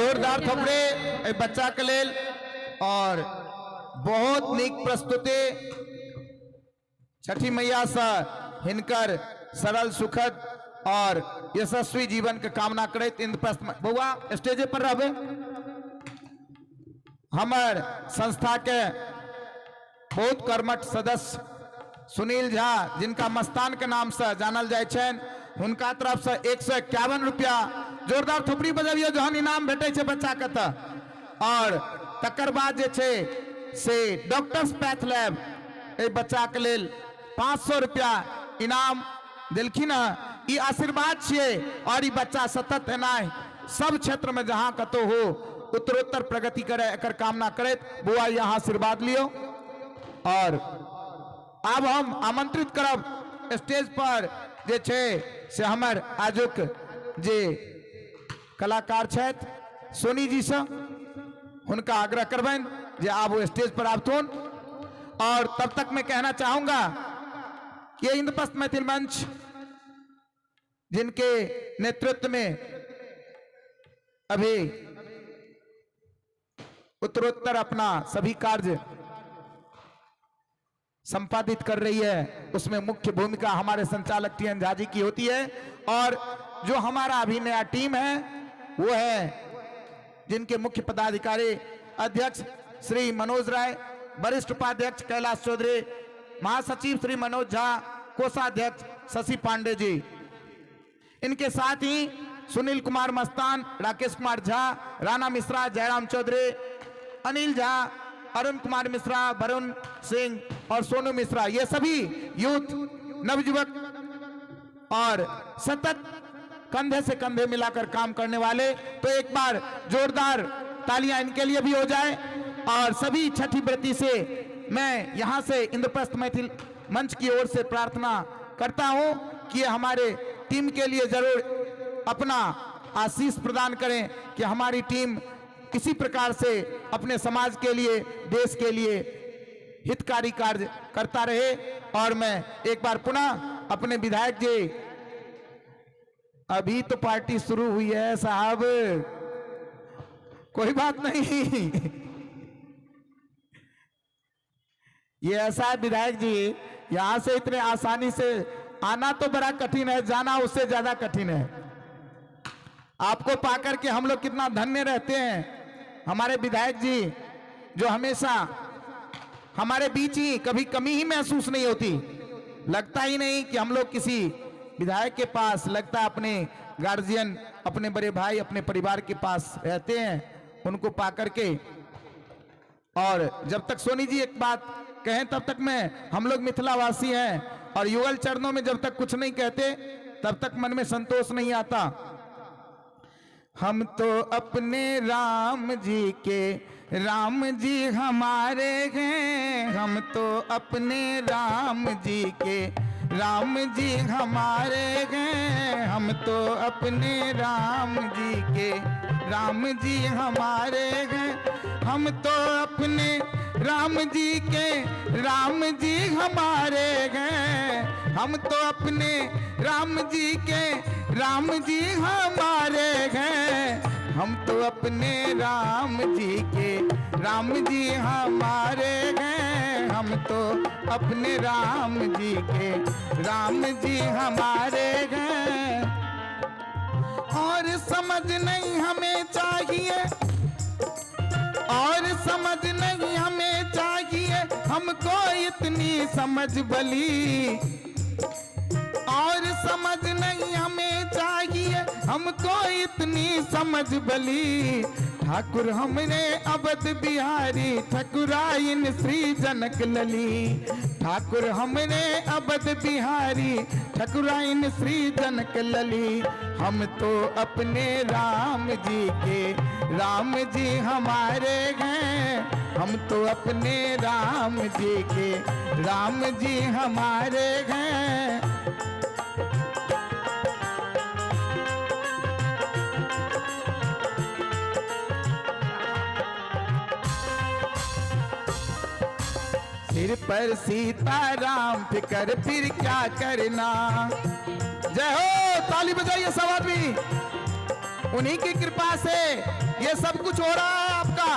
जोरदार थोपड़े ए बच्चा के लेल और बहुत नीक प्रस्तुति छठी मैया से हिनकर सरल सुखद और यशस्वी जीवन के कामना करैत इंद्रप्रस्थ बउआ स्टेजे पर रहबे। हमर संस्था के बहुत कर्मठ सदस्य सुनील झा जिनका मस्तान के नाम से जानल जाय छन, हुनका तरफ से 151 रुपया जोरदार थोपड़ी बजाबियो जहन इनाम भेटे छे बच्चा के त। और तकर बाद जे छे से डॉक्टर्स पैथ लैब ए बच्चा के लेल 500 रुपया इनाम देलखिन है। ई आशीर्वाद छिए और ई बच्चा सतत एनाय सब क्षेत्र में जहां कतो हो उत्तरोत्तर प्रगति करे एकर कामना करैत बुआ यहाँ आशीर्वाद लियो। और अब हम आमंत्रित करब स्टेज पर जे छे से हमर आजुक जे कलाकार छथि सोनी जी से, उनका आग्रह करबन जे आप वो स्टेज पर आबथुन। और तब तक मैं कहना चाहूंगा कि इंद्रप्रस्थ मैथिल मंच जिनके नेतृत्व में अभी उत्तरोत्तर अपना सभी कार्य संपादित कर रही है, उसमें मुख्य भूमिका हमारे संचालक टी एन झा जी की होती है। और जो हमारा अभी नया टीम है वो है जिनके मुख्य पदाधिकारी अध्यक्ष श्री मनोज राय, वरिष्ठ उपाध्यक्ष कैलाश चौधरी, महासचिव श्री मनोज झा, कोषाध्यक्ष शशि पांडे जी। इनके साथ ही सुनील कुमार मस्तान, राकेश कुमार झा, राणा मिश्रा, जयराम चौधरी, अनिल झा, अरुण कुमार मिश्रा, वरुण सिंह और सोनू मिश्रा, ये सभी यूथ नवयुवक और सतत कंधे से कंधे मिलाकर काम करने वाले। तो एक बार जोरदार तालियां इनके लिए भी हो जाए। और सभी छठी व्रती से मैं यहां से इंद्रप्रस्थ मैथिल मंच की ओर से प्रार्थना करता हूं कि हमारे टीम के लिए जरूर अपना आशीष प्रदान करें कि हमारी टीम इसी प्रकार से अपने समाज के लिए, देश के लिए हितकारी कार्य करता रहे। और मैं एक बार पुनः अपने विधायक जी, अभी तो पार्टी शुरू हुई है साहब, कोई बात नहीं, ये ऐसा है विधायक जी, यहां से इतने आसानी से आना तो बड़ा कठिन है, जाना उससे ज्यादा कठिन है। आपको पाकर के हम लोग कितना धन्य रहते हैं। हमारे विधायक जी जो हमेशा हमारे बीच ही, कभी कमी ही महसूस नहीं होती, लगता ही नहीं कि हम लोग किसी विधायक के पास, लगता है अपने गार्जियन, अपने बड़े भाई, अपने परिवार के पास रहते हैं, उनको पाकर के। और जब तक सोनी जी एक बात कहें तब तक मैं, हम लोग मिथिलावासी हैं और युगल चरणों में जब तक कुछ नहीं कहते तब तक मन में संतोष नहीं आता। हम तो अपने राम जी के, राम जी हमारे हैं, हम तो अपने राम जी के, राम जी हमारे हैं, हम तो अपने राम जी के, राम जी हमारे हैं, हम तो अपने राम जी के, राम जी हमारे हैं, हम तो अपने राम जी के, राम जी हमारे हैं, हम तो अपने राम जी के, राम जी हमारे हैं, हम तो अपने राम जी के, राम जी हमारे हैं। और समझ नहीं हमें चाहिए, और समझ नहीं हमें चाहिए, हमको इतनी समझ भली, और समझ नहीं हमें चाहिए, हमको इतनी समझ भली। ठाकुर हमने अवध बिहारी, ठकुराइन श्री जनक लली, ठाकुर हमने अवध बिहारी, ठकुराइन श्री जनक लली, हम तो अपने राम जी के, राम जी हमारे हैं, हम तो अपने राम जी के, राम जी हमारे हैं। सिर पर सीताराम, फिकर फिर क्या करना। जय हो, ताली बजाइए सब आदमी। उन्हीं की कृपा से ये सब कुछ हो रहा है आपका।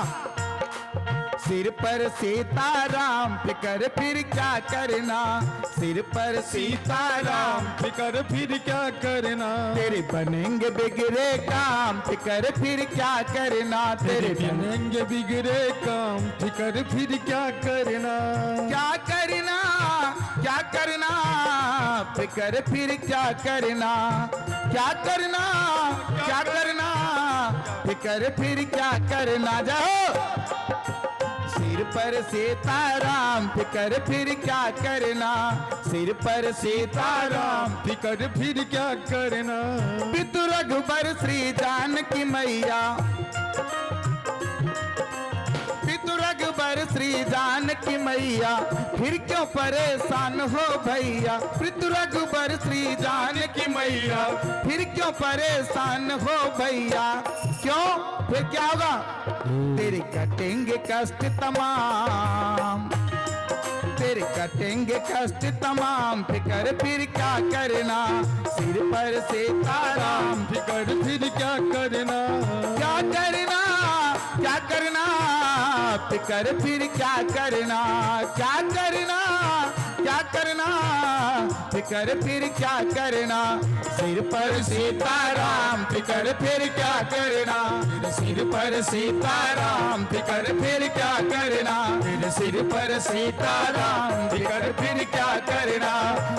सिर पर सीताराम फिकर फिर क्या करना, सिर पर सीताराम फिकर फिर क्या करना, तेरे बनेंगे बिगड़े काम फिकर फिर क्या करना, तेरे बनेंगे बिगड़े काम फिकर फिर क्या करना, क्या करना क्या करना फिकर फिर क्या करना, क्या करना क्या करना फिकर फिर क्या करना। जाओ सिर पर सीताराम फिकर फिर क्या करना, सिर पर सीताराम फिकर फिर क्या करना, पितु रघुबर श्री जानकी मैया, पितु रघुबर श्री जानकी मैया फिर क्यों परेशान हो भैया, पितु रघुबर श्री जानकी मैया फिर क्यों परेशान हो भैया, क्यों फिर क्या होगा, तेरे कटेंगे कष्ट तमाम, तेरे कटेंगे कष्ट तमाम फिकर फिर क्या करना, सिर पर सीताराम फिकर फिर क्या करना, क्या करना क्या करना फिकर फिर क्या करना, क्या करना क्या करना फिकर फिर क्या करना, सिर पर सीताराम फिकर फिर क्या करना, सिर पर सीताराम फिकर फिर क्या करना, सिर पर सीताराम फिकर फिर क्या करना,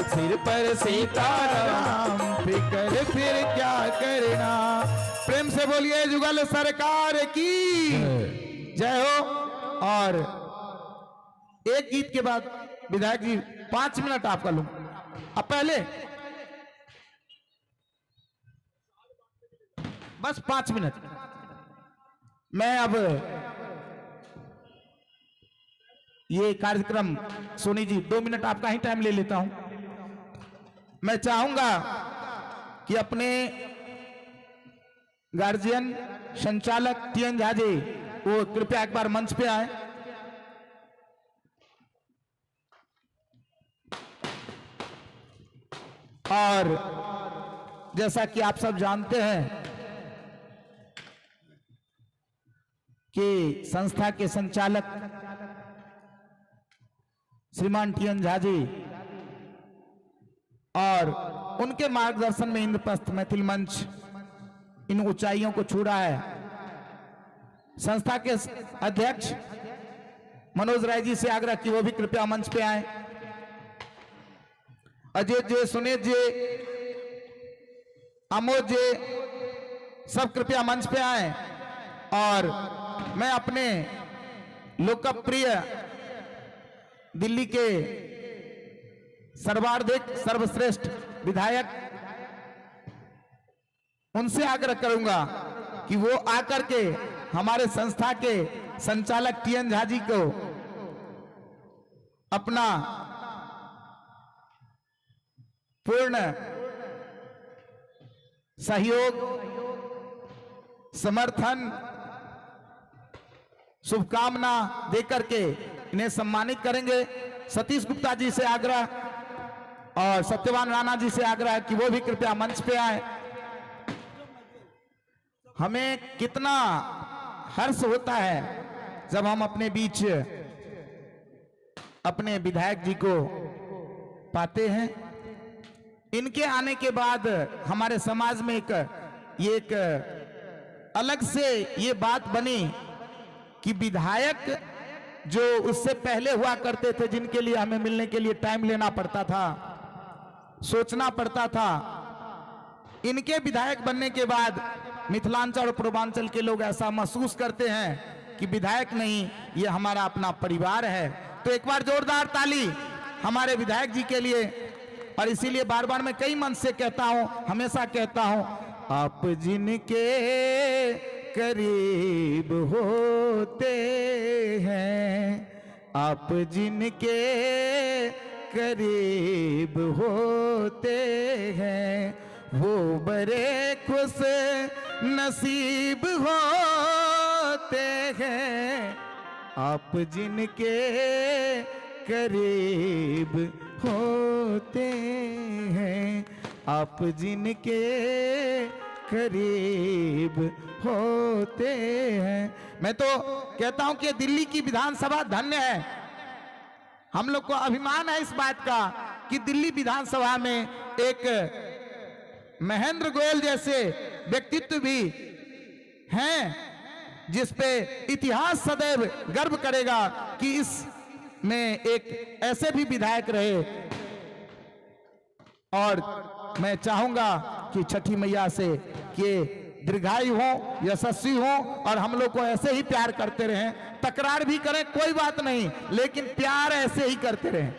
सिर पर सीताराम फिकर फिर क्या करना। प्रेम से बोलिए जुगल सरकार की जय हो। और एक गीत के बाद विधायक जी 5 मिनट आपका लूं। अब पहले बस 5 मिनट मैं अब ये कार्यक्रम सोनी जी 2 मिनट आपका ही टाइम ले लेता हूं। मैं चाहूंगा कि अपने गार्जियन संचालक टीएन झा जी वो कृपया एक बार मंच पे आए। और जैसा कि आप सब जानते हैं कि संस्था के संचालक श्रीमान टीएन झा जी और उनके मार्गदर्शन में इंद्रप्रस्थ मैथिल मंच इन ऊंचाइयों को छू रहा है। संस्था के अध्यक्ष मनोज राय जी से आग्रह कि वो भी कृपया मंच पे आए। अजय जी, सुनील जी, अमोद जी सब कृपया मंच पे आए। और मैं अपने लोकप्रिय दिल्ली के सर्वाधिक सर्वश्रेष्ठ विधायक उनसे आग्रह करूंगा कि वो आकर के हमारे संस्था के संचालक टीएन झा जी को अपना पूर्ण सहयोग, समर्थन, शुभकामना देकर के इन्हें सम्मानित करेंगे। सतीश गुप्ता जी से आग्रह और सत्यवान राणा जी से आग्रह है कि वो भी कृपया मंच पे आए। हमें कितना हर्ष होता है जब हम अपने बीच अपने विधायक जी को पाते हैं। इनके आने के बाद हमारे समाज में एक अलग से ये बात बनी कि विधायक जो उससे पहले हुआ करते थे, जिनके लिए हमें मिलने के लिए टाइम लेना पड़ता था, सोचना पड़ता था, इनके विधायक बनने के बाद मिथिलांचल और पूर्वांचल के लोग ऐसा महसूस करते हैं कि विधायक नहीं, ये हमारा अपना परिवार है। तो एक बार जोरदार ताली हमारे विधायक जी के लिए। और इसीलिए बार बार मैं कई मंच से कहता हूं, हमेशा कहता हूं, आप जिनके करीब होते हैं, आप जिनके करीब होते हैं, वो बड़े खुश नसीब होते हैं। आप जिनके करीब होते हैं, आप जिनके करीब होते हैं। मैं तो कहता हूं कि दिल्ली की विधानसभा धन्य है। हम लोग को अभिमान है इस बात का कि दिल्ली विधानसभा में एक महेंद्र गोयल जैसे व्यक्तित्व भी हैं, जिस पे इतिहास सदैव गर्व करेगा कि इस में एक ऐसे भी विधायक रहे। और मैं चाहूंगा कि छठी मैया से कि दीर्घायु हो, यशस्वी हो और हम लोग को ऐसे ही प्यार करते रहें। तकरार भी करें कोई बात नहीं, लेकिन प्यार ऐसे ही करते रहें,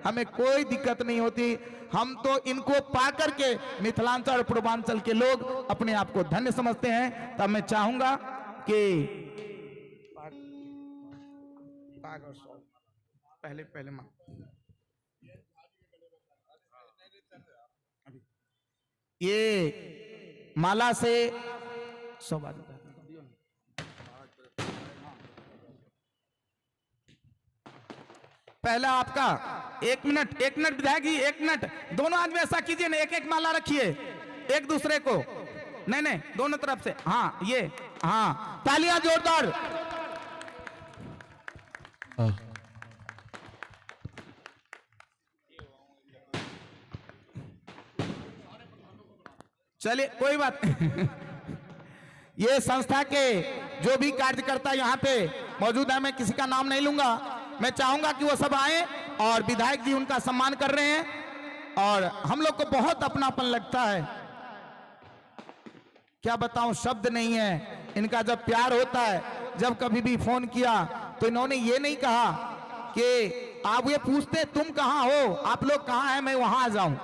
हमें कोई दिक्कत नहीं होती। हम तो इनको पाकर के मिथिलांचल और पूर्वांचल के लोग अपने आप को धन्य समझते हैं। तब मैं चाहूंगा कि पहले ये माला से 100 बार पहला आपका 1 मिनट विधायक जी, 1 मिनट। दोनों आदमी ऐसा कीजिए ना, एक माला रखिए एक दूसरे को, नहीं दोनों तरफ से। हाँ ये, हाँ तालियां जोरदार। चलिए कोई बात ये संस्था के जो भी कार्यकर्ता यहाँ पे मौजूद है, मैं किसी का नाम नहीं लूंगा, मैं चाहूंगा कि वो सब आए और विधायक जी उनका सम्मान कर रहे हैं और हम लोग को बहुत अपनापन लगता है। क्या बताऊं, शब्द नहीं है इनका। जब प्यार होता है, जब कभी भी फोन किया तो इन्होंने ये नहीं कहा कि आप ये पूछते तुम कहाँ हो, आप लोग कहाँ हैं, मैं वहां आ जाऊं।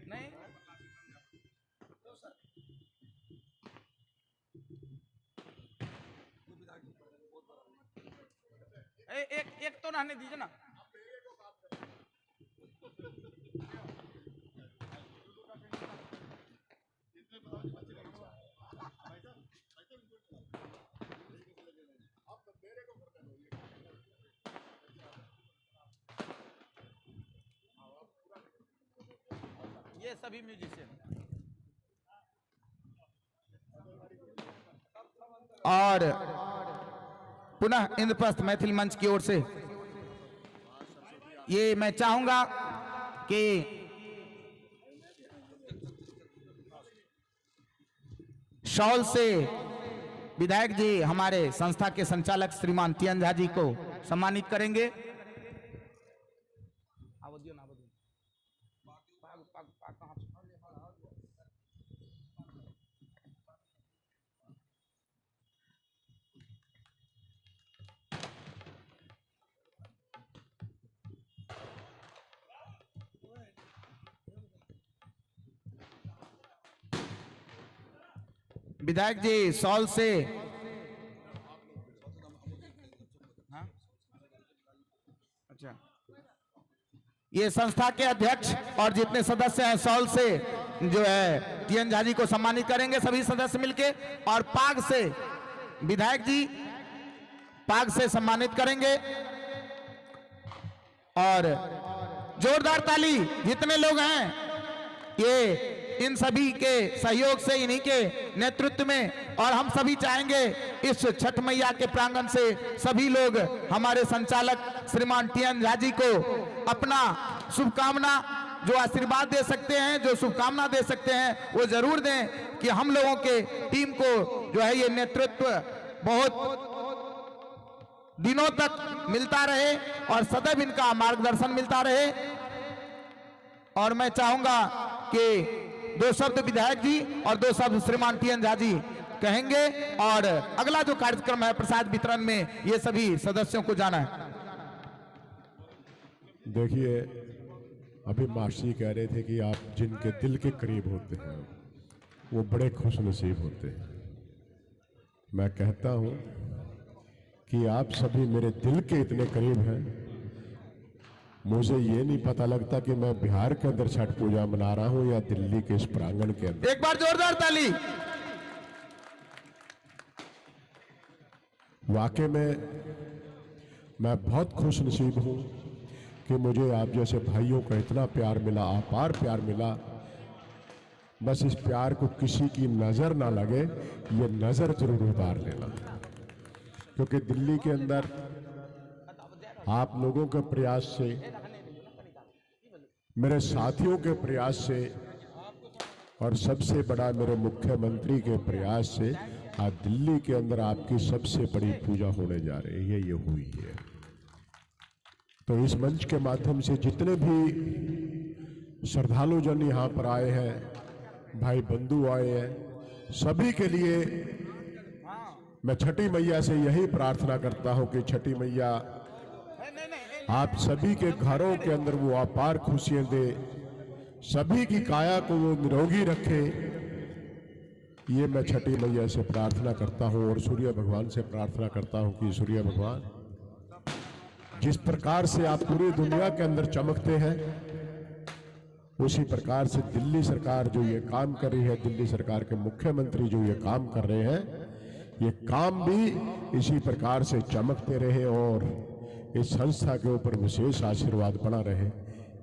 नहीं एक तो रहने दीजिए ना। ये सभी म्यूजिशियन और पुनः इंद्रप्रस्थ मैथिल मंच की ओर से ये मैं चाहूंगा कि शॉल से विधायक जी हमारे संस्था के संचालक श्रीमान टीएन झा जी को सम्मानित करेंगे। विधायक जी सॉल से अच्छा, ये संस्था के अध्यक्ष और जितने सदस्य हैं सॉल से जो है टीएन झा जी को सम्मानित करेंगे सभी सदस्य मिलके, और पाग से विधायक जी पाग से सम्मानित करेंगे। और जोरदार ताली जितने लोग हैं, ये इन सभी के सहयोग से, इन्हीं के नेतृत्व में, और हम सभी चाहेंगे इस छठ मैया के प्रांगण से सभी लोग हमारे संचालक श्रीमान टीएन झा जी को अपना शुभकामना, जो आशीर्वाद दे सकते हैं, जो शुभकामना दे सकते हैं, वो जरूर दें कि हम लोगों के टीम को जो है ये नेतृत्व बहुत दिनों तक मिलता रहे और सदैव इनका मार्गदर्शन मिलता रहे। और मैं चाहूंगा कि 2 शब्द विधायक जी और 2 शब्द श्रीमान टीएन झा जी कहेंगे, और अगला जो कार्यक्रम है प्रसाद वितरण में ये सभी सदस्यों को जाना है। देखिए, अभी मासी कह रहे थे कि आप जिनके दिल के करीब होते हैं वो बड़े खुशनसीब होते हैं। मैं कहता हूं कि आप सभी मेरे दिल के इतने करीब हैं, मुझे ये नहीं पता लगता कि मैं बिहार के अंदर छठ पूजा मना रहा हूं या दिल्ली के इस प्रांगण के अंदर। एक बार जोरदार ताली। वाकई में मैं बहुत खुश नसीब हूं कि मुझे आप जैसे भाइयों का इतना प्यार मिला, अपार प्यार मिला। बस इस प्यार को किसी की नज़र ना लगे, ये नज़र जरूर उतार लेना, क्योंकि दिल्ली के अंदर आप लोगों के प्रयास से, मेरे साथियों के प्रयास से और सबसे बड़ा मेरे मुख्यमंत्री के प्रयास से आज दिल्ली के अंदर आपकी सबसे बड़ी पूजा होने जा रही है, ये हुई है। तो इस मंच के माध्यम से जितने भी श्रद्धालु जन यहाँ पर आए हैं, भाई बंधु आए हैं, सभी के लिए मैं छठी मैया से यही प्रार्थना करता हूँ कि छठी मैया आप सभी के घरों के अंदर वो अपार खुशियां दे, सभी की काया को वो निरोगी रखे। ये मैं छठी मैया से प्रार्थना करता हूँ और सूर्य भगवान से प्रार्थना करता हूँ कि सूर्य भगवान जिस प्रकार से आप पूरी दुनिया के अंदर चमकते हैं, उसी प्रकार से दिल्ली सरकार जो ये काम कर रही है, दिल्ली सरकार के मुख्यमंत्री जो ये काम कर रहे हैं, ये काम भी इसी प्रकार से चमकते रहे और इस संस्था के ऊपर विशेष आशीर्वाद बना रहे,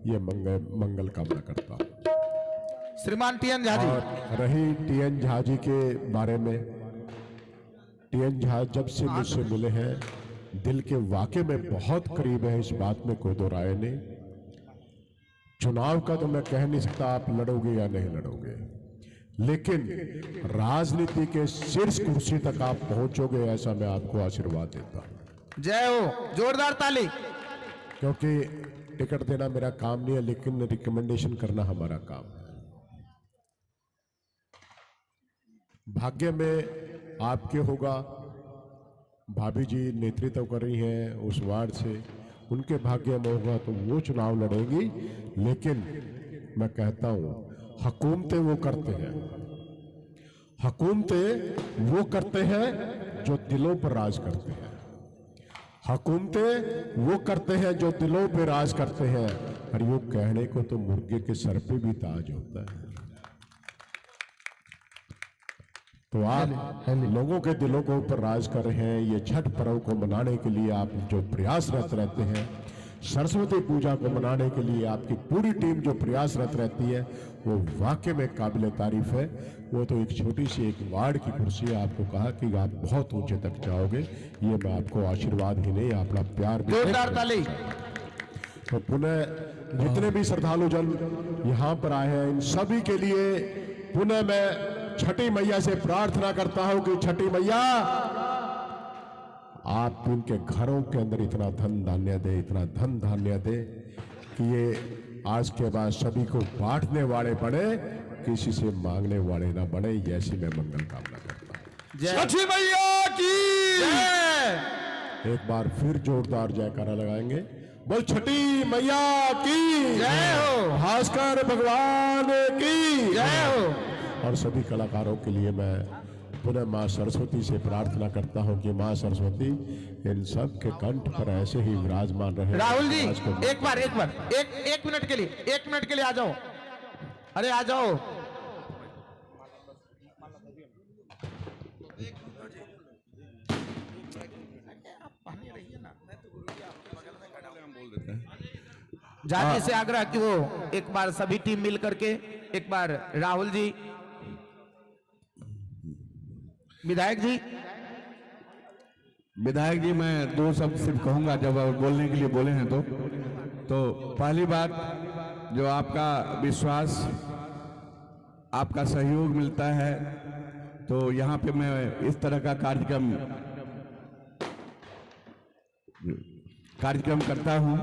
ये मंगल कामना करता हूं। श्रीमान टीएन झा जी। और रही टीएन झा जी के बारे में, टीएन झा जब से मुझसे मिले हैं दिल के वाकई में बहुत करीब है, इस बात में कोई दो राय नहीं। चुनाव का तो मैं कह नहीं सकता आप लड़ोगे या नहीं लड़ोगे, लेकिन राजनीति के शीर्ष कुर्सी तक आप पहुंचोगे, ऐसा मैं आपको आशीर्वाद देता हूं। जय हो, जोरदार ताली। क्योंकि टिकट देना मेरा काम नहीं है, लेकिन रिकमेंडेशन करना हमारा काम है। भाग्य में आपके होगा, भाभी जी नेतृत्व कर रही हैं उस वार्ड से, उनके भाग्य में होगा तो वो चुनाव लड़ेंगी। लेकिन मैं कहता हूं हुकूमतें वो करते हैं, हुकूमतें वो करते हैं जो दिलों पर राज करते हैं, हुकूमतें वो करते हैं जो दिलों पे राज करते हैं। और यूं कहने को तो मुर्गे के सर पे भी ताज होता है। तो आप लोगों के दिलों के ऊपर राज कर रहे हैं। ये छठ पर्व को मनाने के लिए आप जो प्रयासरत रहते हैं, सरस्वती पूजा को मनाने के लिए आपकी पूरी टीम जो प्रयासरत रहती है, वो वाकई में काबिल तारीफ है। वो तो एक छोटी सी एक वार्ड की कुर्सी है, आपको कहा कि आप बहुत ऊंचे तक जाओगे, ये मैं आपको आशीर्वाद ही नहीं अपना प्यार भी। जोरदार ताली। तो पुनः जितने भी श्रद्धालु जन यहाँ पर आए हैं, इन सभी के लिए पुनः मैं छठी मैया से प्रार्थना करता हूं कि छठी मैया आप उनके घरों के अंदर इतना धन धान्य दे, इतना धन धान्य दे कि ये आज के बाद सभी को बांटने वाले बने, किसी से मांगने वाले ना बने। ऐसी मैं मंगल कामना करता हूं। छठी मैया की एक बार फिर जोरदार जयकारा लगाएंगे। बोल छठी मैया की जय हो, भास्कर भगवान की जय हो। और सभी कलाकारों के लिए मैं पुनः माँ सरस्वती से प्रार्थना करता हूँ कि माँ सरस्वती इन सब के कंठ पर ऐसे ही विराजमान रहे। राहुल जी एक मिनट के लिए, एक मिनट के लिए आ जाओ। अरे आ जाओ। जाति से आग्रह कि वो एक बार सभी टीम मिल करके एक बार राहुल जी, विधायक जी। विधायक जी मैं दो शब्द सिर्फ कहूंगा, जब आप बोलने के लिए बोले हैं तो पहली बात जो आपका विश्वास, आपका सहयोग मिलता है, तो यहाँ पे मैं इस तरह का कार्यक्रम करता हूँ।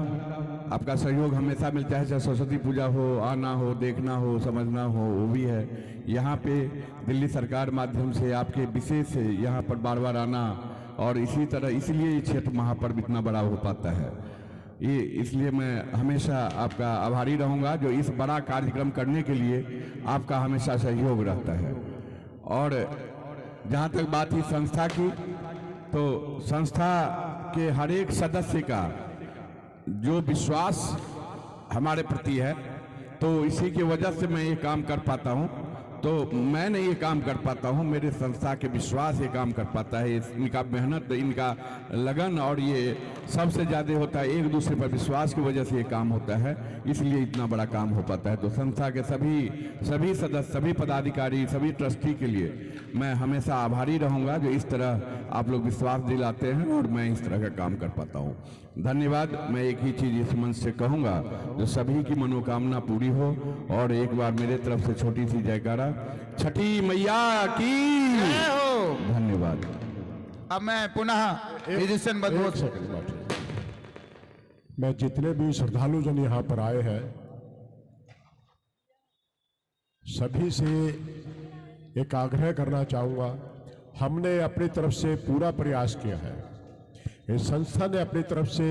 आपका सहयोग हमेशा मिलता है, चाहे सरस्वती पूजा हो, आना हो, देखना हो, समझना हो, वो भी है। यहाँ पे दिल्ली सरकार माध्यम से आपके विशेष यहाँ पर बार बार आना, और इसी तरह इसलिए ये क्षेत्र महापर्व इतना बड़ा हो पाता है। ये इसलिए मैं हमेशा आपका आभारी रहूँगा जो इस बड़ा कार्यक्रम करने के लिए आपका हमेशा सहयोग रहता है। और जहाँ तक बात ही संस्था की, तो संस्था के हर एक सदस्य का जो विश्वास हमारे प्रति है, तो इसी की वजह से मैं ये काम कर पाता हूँ। तो मैं नहीं ये काम कर पाता हूँ, मेरे संस्था के विश्वास ये काम कर पाता है। इनका मेहनत, इनका लगन और ये सबसे ज़्यादा होता है एक दूसरे पर विश्वास की वजह से ये काम होता है, इसलिए इतना बड़ा काम हो पाता है। तो संस्था के सभी सदस्य, सभी पदाधिकारी, सभी ट्रस्टी के लिए मैं हमेशा आभारी रहूँगा जो इस तरह आप लोग विश्वास दिलाते हैं और मैं इस तरह का काम कर पाता हूँ। धन्यवाद। मैं एक ही चीज़ इस मंच से कहूँगा, जो सभी की मनोकामना पूरी हो। और एक बार मेरे तरफ से छोटी सी जयकारा, छठी मैया की धन्यवाद। अब मैं पुनः म्यूजिशियन बंधुओं मैं जितने भी श्रद्धालु जन यहाँ पर आए हैं सभी से एक आग्रह करना चाहूँगा। हमने अपनी तरफ से पूरा प्रयास किया है, इस संस्था ने अपनी तरफ से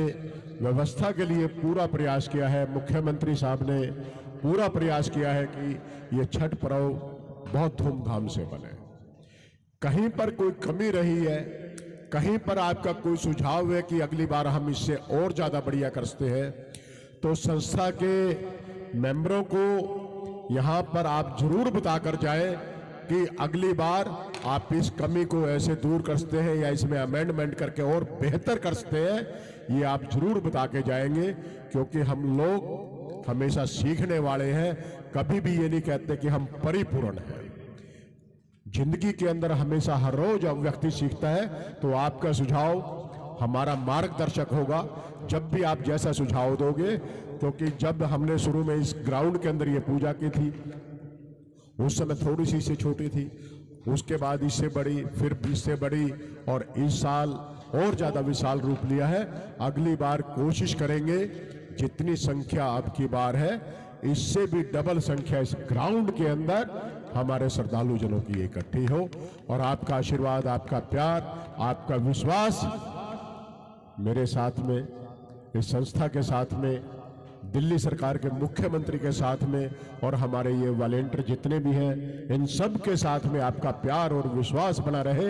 व्यवस्था के लिए पूरा प्रयास किया है। मुख्यमंत्री साहब ने पूरा प्रयास किया है कि ये छठ पर्व बहुत धूमधाम से बने। कहीं पर कोई कमी रही है, कहीं पर आपका कोई सुझाव है कि अगली बार हम इससे और ज़्यादा बढ़िया कर सकते हैं, तो संस्था के मेंबरों को यहाँ पर आप जरूर बताकर जाए कि अगली बार आप इस कमी को ऐसे दूर कर सकते हैं या इसमें अमेंडमेंट करके और बेहतर कर सकते हैं। ये आप जरूर बता के जाएंगे, क्योंकि हम लोग हमेशा सीखने वाले हैं। कभी भी ये नहीं कहते कि हम परिपूर्ण हैं। जिंदगी के अंदर हमेशा हर रोज व्यक्ति सीखता है। तो आपका सुझाव हमारा मार्गदर्शक होगा जब भी आप जैसा सुझाव दोगे। क्योंकि जब हमने शुरू में इस ग्राउंड के अंदर ये पूजा की थी, उस समय थोड़ी सी से छोटी थी, उसके बाद इससे बड़ी, फिर इससे बड़ी, और इस साल और ज़्यादा विशाल रूप लिया है। अगली बार कोशिश करेंगे जितनी संख्या आपकी बार है, इससे भी डबल संख्या इस ग्राउंड के अंदर हमारे श्रद्धालु जनों की इकट्ठी हो। और आपका आशीर्वाद, आपका प्यार, आपका विश्वास मेरे साथ में, इस संस्था के साथ में, दिल्ली सरकार के मुख्यमंत्री के साथ में, और हमारे ये वॉलेंटियर जितने भी हैं, इन सब के साथ में आपका प्यार और विश्वास बना रहे,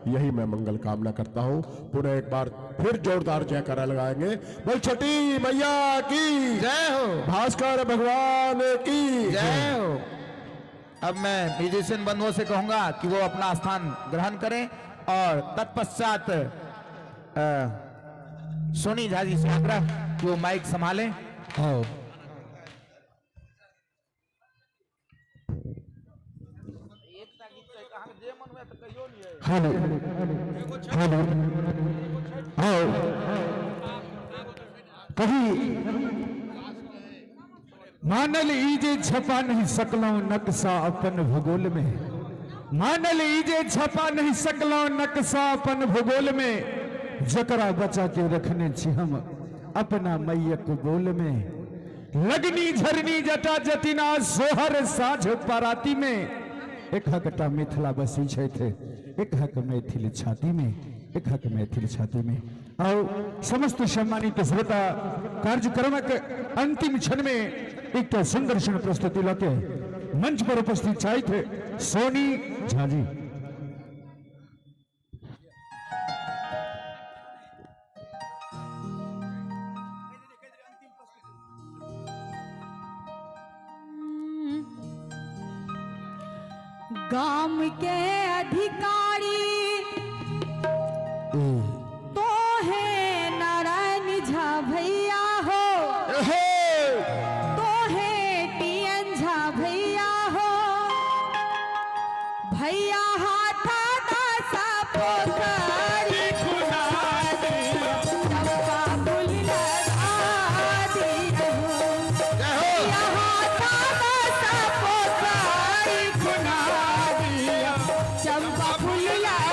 यही मैं मंगल कामना करता हूं। पुनः एक बार फिर जोरदार जयकारा लगाएंगे। बोल छठी मैया की जय हो, भास्कर भगवान की जय हो। अब मैं म्यूजिशियन बंधुओं से कहूंगा कि वो अपना स्थान ग्रहण करें और तत्पश्चात सोनी झा जी से आग्रह कि वो माइक संभालें। आओ। हेलो हेलो आओ कभी मानल ईजे छपा नहीं सकलो नक्शा अपन भूगोल में, मानल ईजे छपा नहीं सकलो नक्शा अपन भूगोल में, जकरा बचा के रखने छी हम अपना मैयक बोल में। लगनी झरनी जटा जतिना सोहर साझ पराती में, एक हकटा मिथिला बसी थे, एक हक मैथिल छाती में, एक हक मैथिल छाती में। और समस्त सम्मानित श्रोता कार्यक्रम के अंतिम क्षण में एक तो सुंदर क्षण प्रस्तुति लगे मंच पर उपस्थित चाहिए थे सोनी झा जी। गाम के अधिकारी तो है नारायण झा भैया हो, तो है टीएन झा भैया हो, भैया हाथा दासा पोखरी खुना दिया, चंपा फूल लगा दिया हो, भैया हाथा दासा पोखरी खुना दिया, चंपा फूल लगा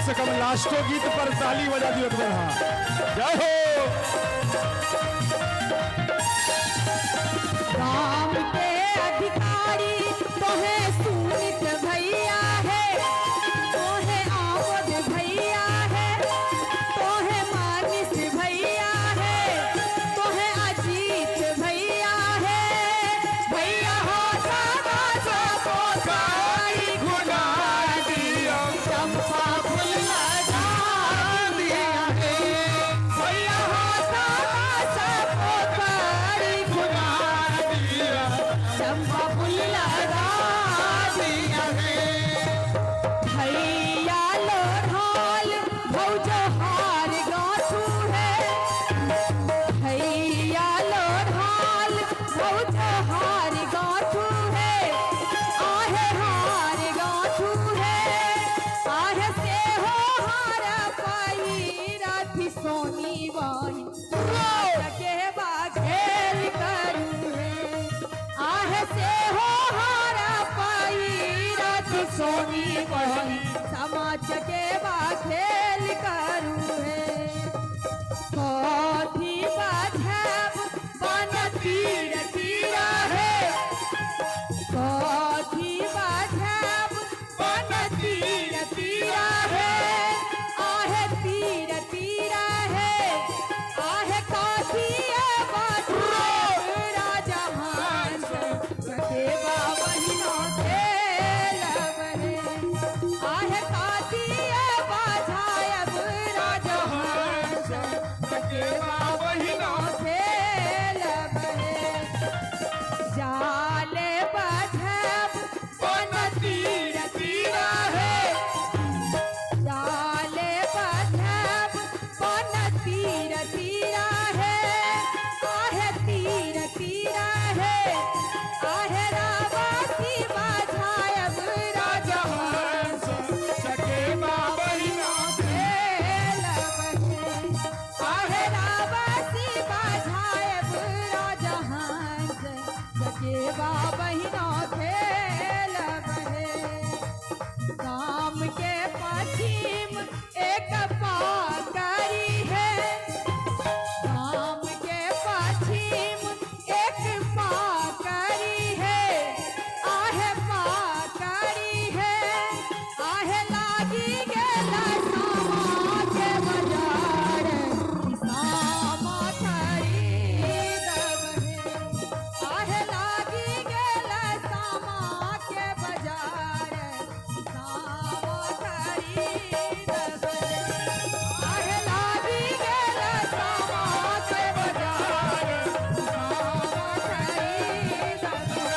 से कम लास्टो गीत पर ताली बजा दियो एक बार। हाँ जय हो। राम के अधिकारी तो है सुनित भैया है, तो है आवद भैया है, तो है मानिस भैया है, तो है अजीत भैया है। भैया हो सादा सबो साई गुना दिया, चंपा फूल लगा दिया है। भैया हो सादा सबो साई गुना दिया, चंपा फूल लगा दिया है। भैया लोढ़ाल भौजो हार गाँठू है, भैया लोढ़ाल भौजो हार गाँठू है, आहे हार गाँठू है, आहे से हो हार पाई राधी सोनी बाई के बाघेल करू है। आहे से हो हार पाई राधी सोनी बाई समाज के बाघेल करू है। कथी बाझब बन तीर तीरा है, कथी बाझब बन तीर तीरा है, आहे तीर तीरा है, आहे कथी बाझब राजा हंस सकेवा बहिनो खेलब है। आहे कथी बाझब राजा हंस सकेवा बहिनो खेलब है। जाले बाझब बन तीर तीरा है, जाले बाझब बन तीर तीरा है, आहे तीर तीरा है, आहे रावती बाझब राजा हंस सकेवा बहिनो खेलब है। आहे रावती बाझब राजा हंस सकेवा बहिनो खेलब है। गाम के पश्चिम एक पाकरी है, गाम के पश्चिम एक पाकरी है, आहे पाकरी है, आहे लागी गेला सामा के बाजार, सामा खरीदब है। आहे लागी गेला सामा के बाजार, सामा खरीदब है। आहे लागी गेला सामा के बाजार, सामा खरीदब है।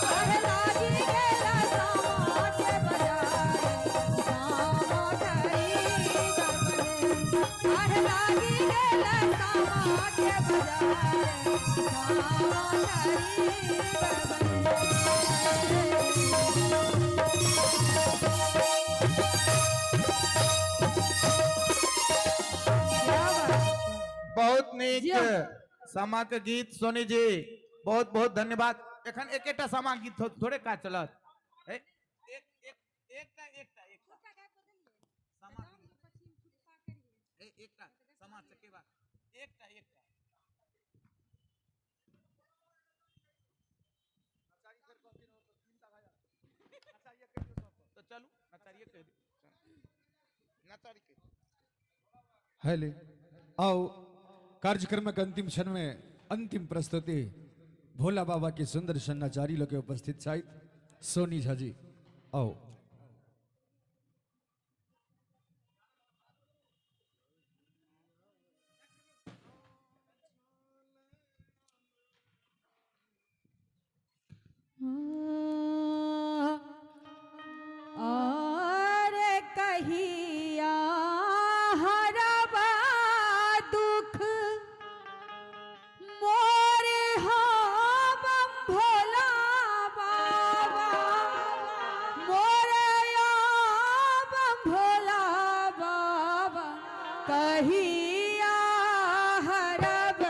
आहे लागी गेला सामा के बाजार, सामा खरीदब है। आहे लागी गेला सामा के बाजार, सामा बहुत नीक सामा के गीत सोनी जी, बहुत बहुत धन्यवाद। एखन एकेटा सामा गीत थोड़े का चलत ए, एक एक एकटा एकटा एकटा सामा एकटा सामा चकेवा एकटा एकटा तो चलू नचारिए कह दी नचारी के हेले आओ कार्यक्रम के अंतिम क्षण में अंतिम प्रस्तुति भोला बाबा की सुंदर सन्नाचारी लोग उपस्थित शायद सोनी झा जी आओ। और कहिया हरबा दुख मोरे हम भोला बाबा, मोरे हम भोला बाबा, कहिया हरब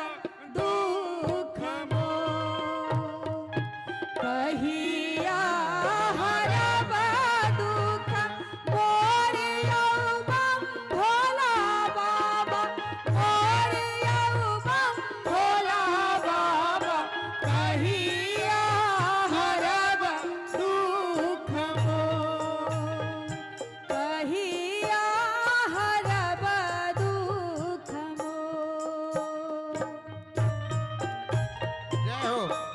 दुख मोर, कहिया हरब दुख मोरे हम हो।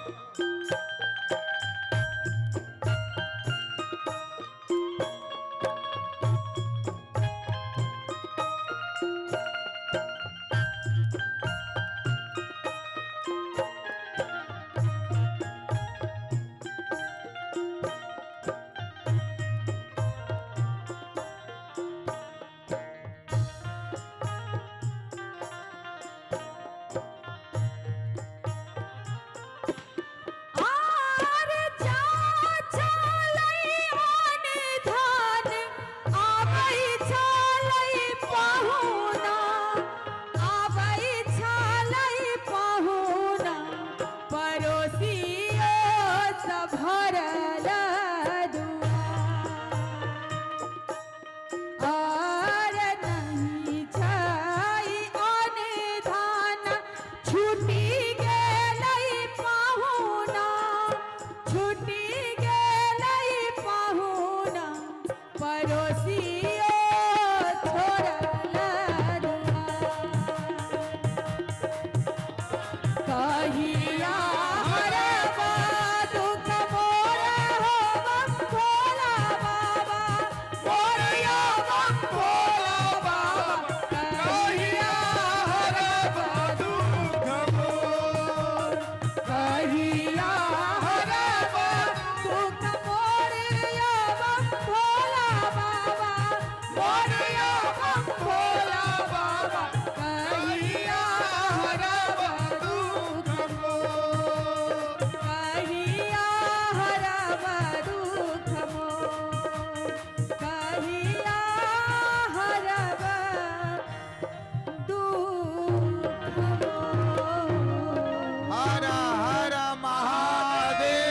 हर हर महादेव।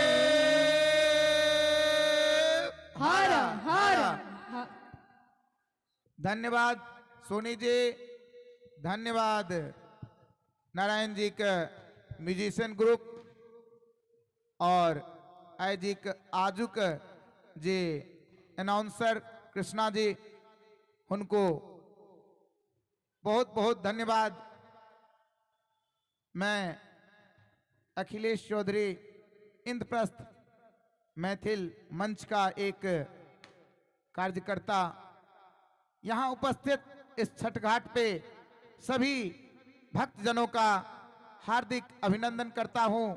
हर हर धन्यवाद सोनी जी, धन्यवाद नारायण जी का म्यूजिशियन ग्रुप और जी का आजुक जी अनाउंसर कृष्णा जी, उनको बहुत बहुत धन्यवाद। मैं अखिलेश चौधरी इंद्रप्रस्थ मैथिल मंच का एक कार्यकर्ता यहाँ उपस्थित इस छठ घाट पे सभी भक्तजनों का हार्दिक अभिनंदन करता हूँ।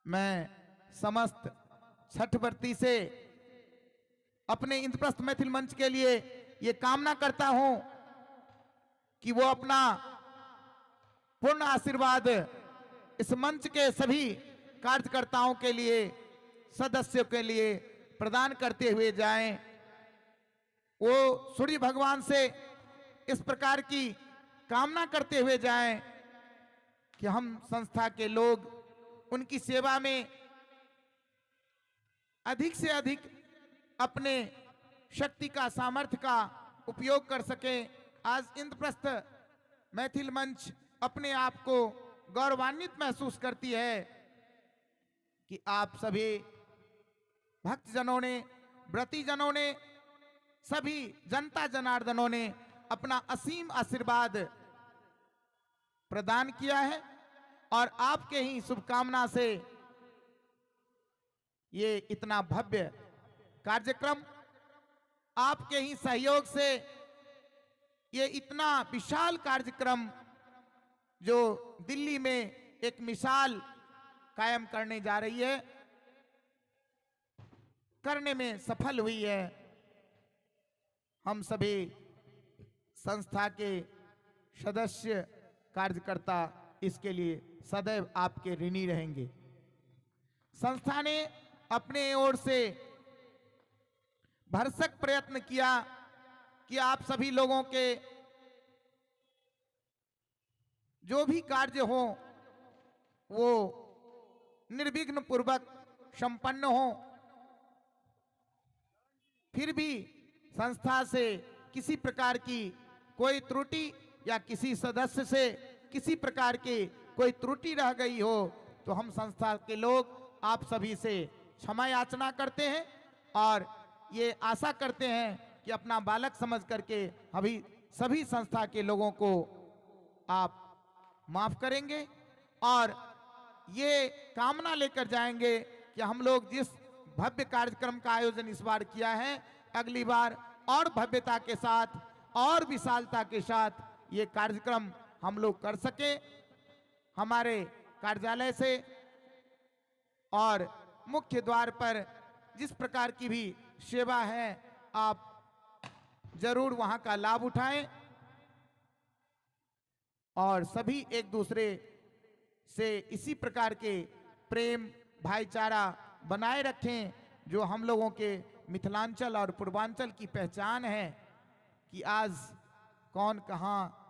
मैं समस्त छठ व्रती से अपने इंद्रप्रस्थ मैथिल मंच के लिए ये कामना करता हूँ कि वो अपना पूर्ण आशीर्वाद इस मंच के सभी कार्यकर्ताओं के लिए, सदस्यों के लिए प्रदान करते हुए जाएं। वो सूर्य भगवान से इस प्रकार की कामना करते हुए जाएं कि हम संस्था के लोग उनकी सेवा में अधिक से अधिक अपने शक्ति का, सामर्थ्य का उपयोग कर सकें। आज इंद्रप्रस्थ मैथिल मंच अपने आप को गौरवान्वित महसूस करती है कि आप सभी भक्तजनों ने, व्रतीजनों ने, सभी जनता जनार्दनों ने अपना असीम आशीर्वाद प्रदान किया है और आपके ही शुभकामना से ये इतना भव्य कार्यक्रम, आपके ही सहयोग से ये इतना विशाल कार्यक्रम जो दिल्ली में एक मिसाल कायम करने जा रही है, करने में सफल हुई है। हम सभी संस्था के सदस्य, कार्यकर्ता इसके लिए सदैव आपके ऋणी रहेंगे। संस्था ने अपने ओर से भरसक प्रयत्न किया कि आप सभी लोगों के जो भी कार्य हो वो निर्विघ्न पूर्वक संपन्न हो। फिर भी संस्था से किसी प्रकार की कोई त्रुटि या किसी सदस्य से किसी प्रकार की कोई त्रुटि रह गई हो तो हम संस्था के लोग आप सभी से क्षमा याचना करते हैं और ये आशा करते हैं कि अपना बालक समझ करके अभी सभी संस्था के लोगों को आप माफ करेंगे और ये कामना लेकर जाएंगे कि हम लोग जिस भव्य कार्यक्रम का आयोजन इस बार किया है, अगली बार और भव्यता के साथ और विशालता के साथ ये कार्यक्रम हम लोग कर सके। हमारे कार्यालय से और मुख्य द्वार पर जिस प्रकार की भी सेवा है, आप जरूर वहां का लाभ उठाएं और सभी एक दूसरे से इसी प्रकार के प्रेम भाईचारा बनाए रखें, जो हम लोगों के मिथिलांचल और पूर्वांचल की पहचान है कि आज कौन कहाँ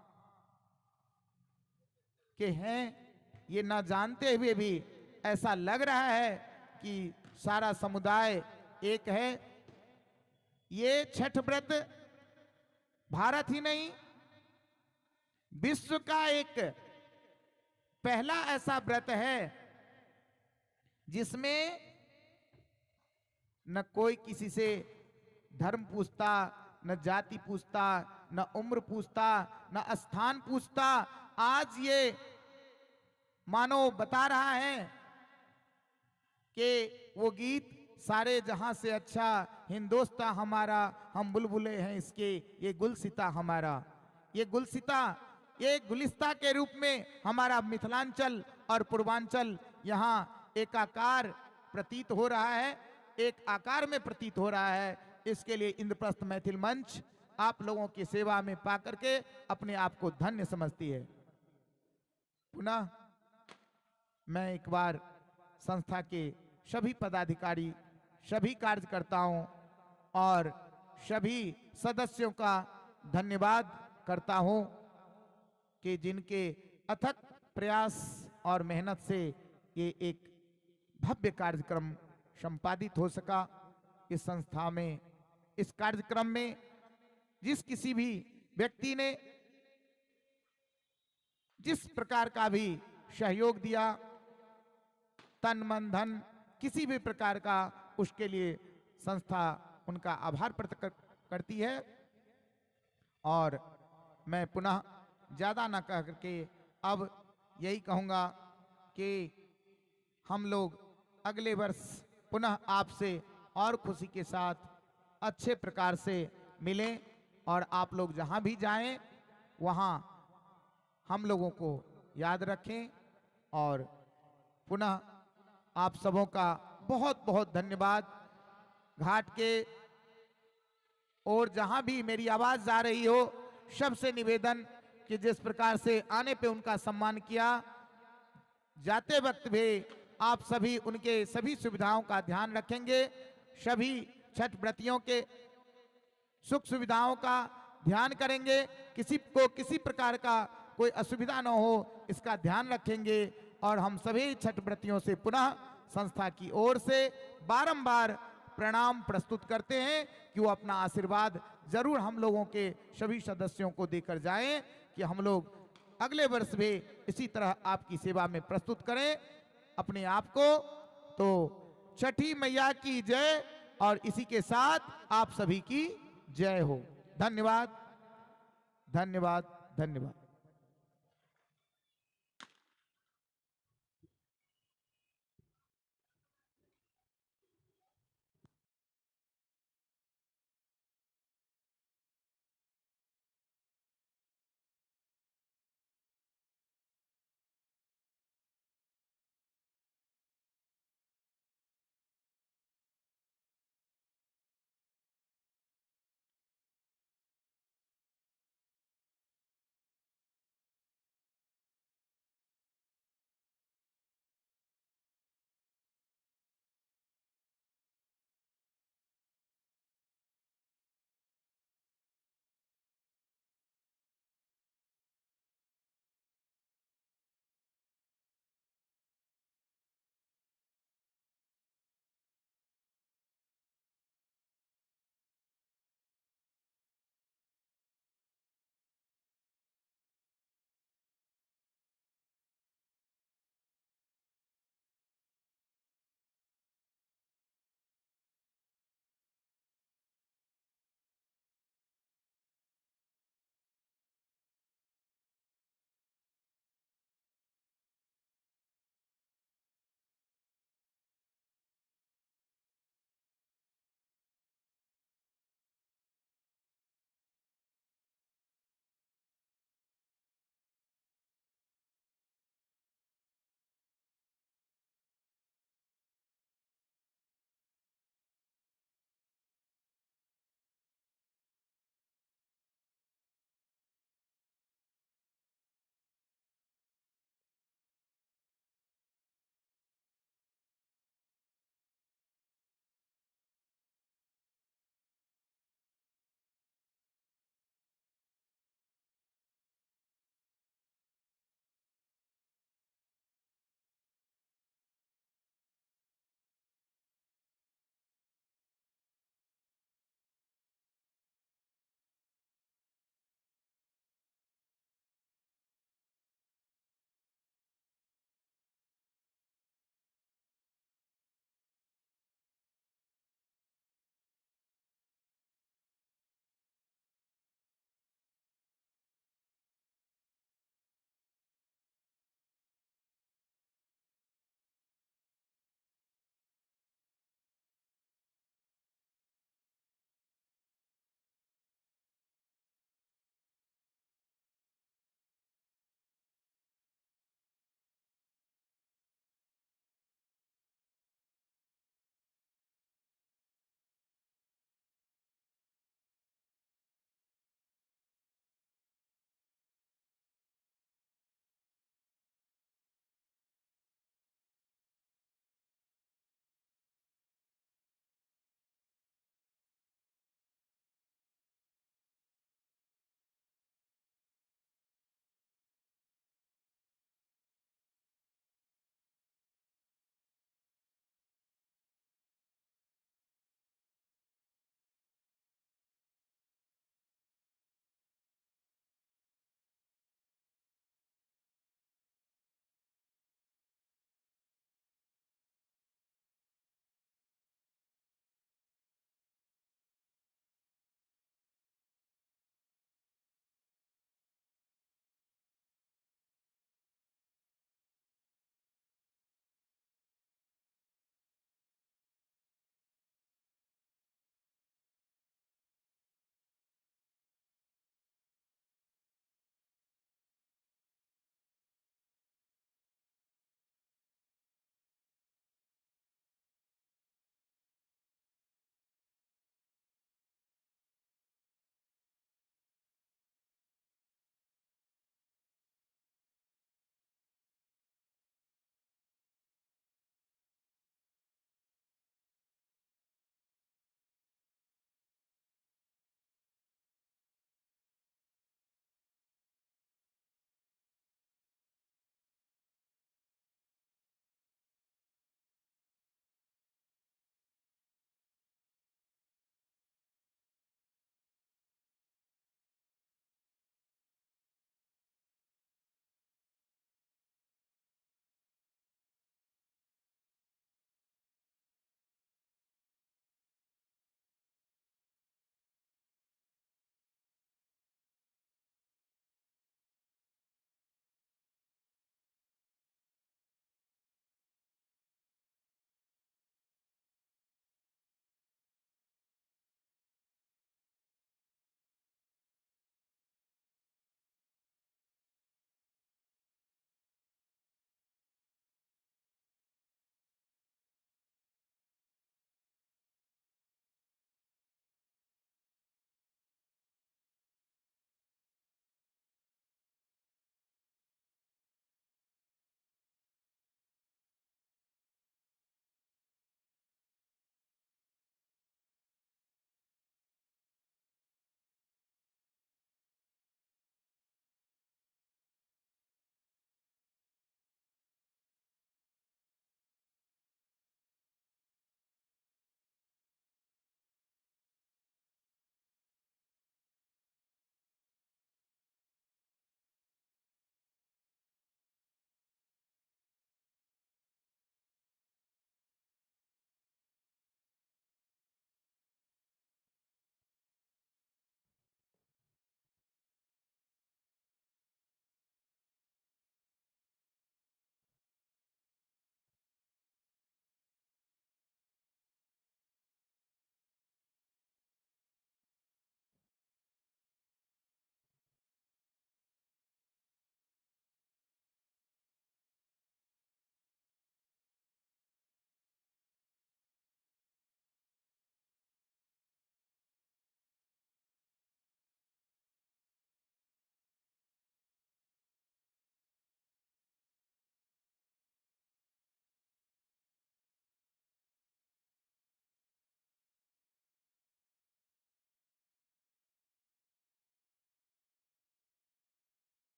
के हैं ये ना जानते हुए भी ऐसा लग रहा है कि सारा समुदाय एक है। ये छठ व्रत भारत ही नहीं, विश्व का एक पहला ऐसा व्रत है जिसमें न कोई किसी से धर्म पूछता, न जाति पूछता, न उम्र पूछता, न स्थान पूछता। आज ये मानो बता रहा है कि वो गीत सारे जहां से अच्छा हिंदोस्तां हमारा, हम बुलबुले हैं इसके, ये गुलसिता हमारा। ये गुलसिता, ये गुलिस्ता के रूप में हमारा मिथिलांचल और पूर्वांचल यहाँ एकाकार प्रतीत हो रहा है, एक आकार में प्रतीत हो रहा है। इसके लिए इंद्रप्रस्थ मैथिल मंच आप लोगों की सेवा में पा करके अपने आप को धन्य समझती है। पुनः मैं एक बार संस्था के सभी पदाधिकारी, सभी कार्यकर्ताओं और सभी सदस्यों का धन्यवाद करता हूं कि जिनके अथक प्रयास और मेहनत से ये एक भव्य कार्यक्रम संपादित हो सका। इस संस्था में, इस कार्यक्रम में जिस किसी भी व्यक्ति ने जिस प्रकार का भी सहयोग दिया, तन मन धन किसी भी प्रकार का, उसके लिए संस्था उनका आभार प्रकट करती है। और मैं पुनः ज़्यादा ना कह करके अब यही कहूँगा कि हम लोग अगले वर्ष पुनः आपसे और खुशी के साथ अच्छे प्रकार से मिलें और आप लोग जहाँ भी जाएं वहाँ हम लोगों को याद रखें। और पुनः आप सबों का बहुत बहुत धन्यवाद। घाट के और जहाँ भी मेरी आवाज़ जा रही हो, सबसे निवेदन कि जिस प्रकार से आने पे उनका सम्मान किया, जाते वक्त भी आप सभी उनके सभी सुविधाओं का ध्यान रखेंगे, सभी छठ व्रतियों के सुख सुविधाओं का ध्यान करेंगे, किसी को किसी प्रकार का कोई असुविधा न हो इसका ध्यान रखेंगे। और हम सभी छठ व्रतियों से पुनः संस्था की ओर से बारंबार प्रणाम प्रस्तुत करते हैं कि वो अपना आशीर्वाद जरूर हम लोगों के सभी सदस्यों को देकर जाएं कि हम लोग अगले वर्ष भी इसी तरह आपकी सेवा में प्रस्तुत करें अपने आप को। तो छठी मैया की जय और इसी के साथ आप सभी की जय हो। धन्यवाद, धन्यवाद, धन्यवाद।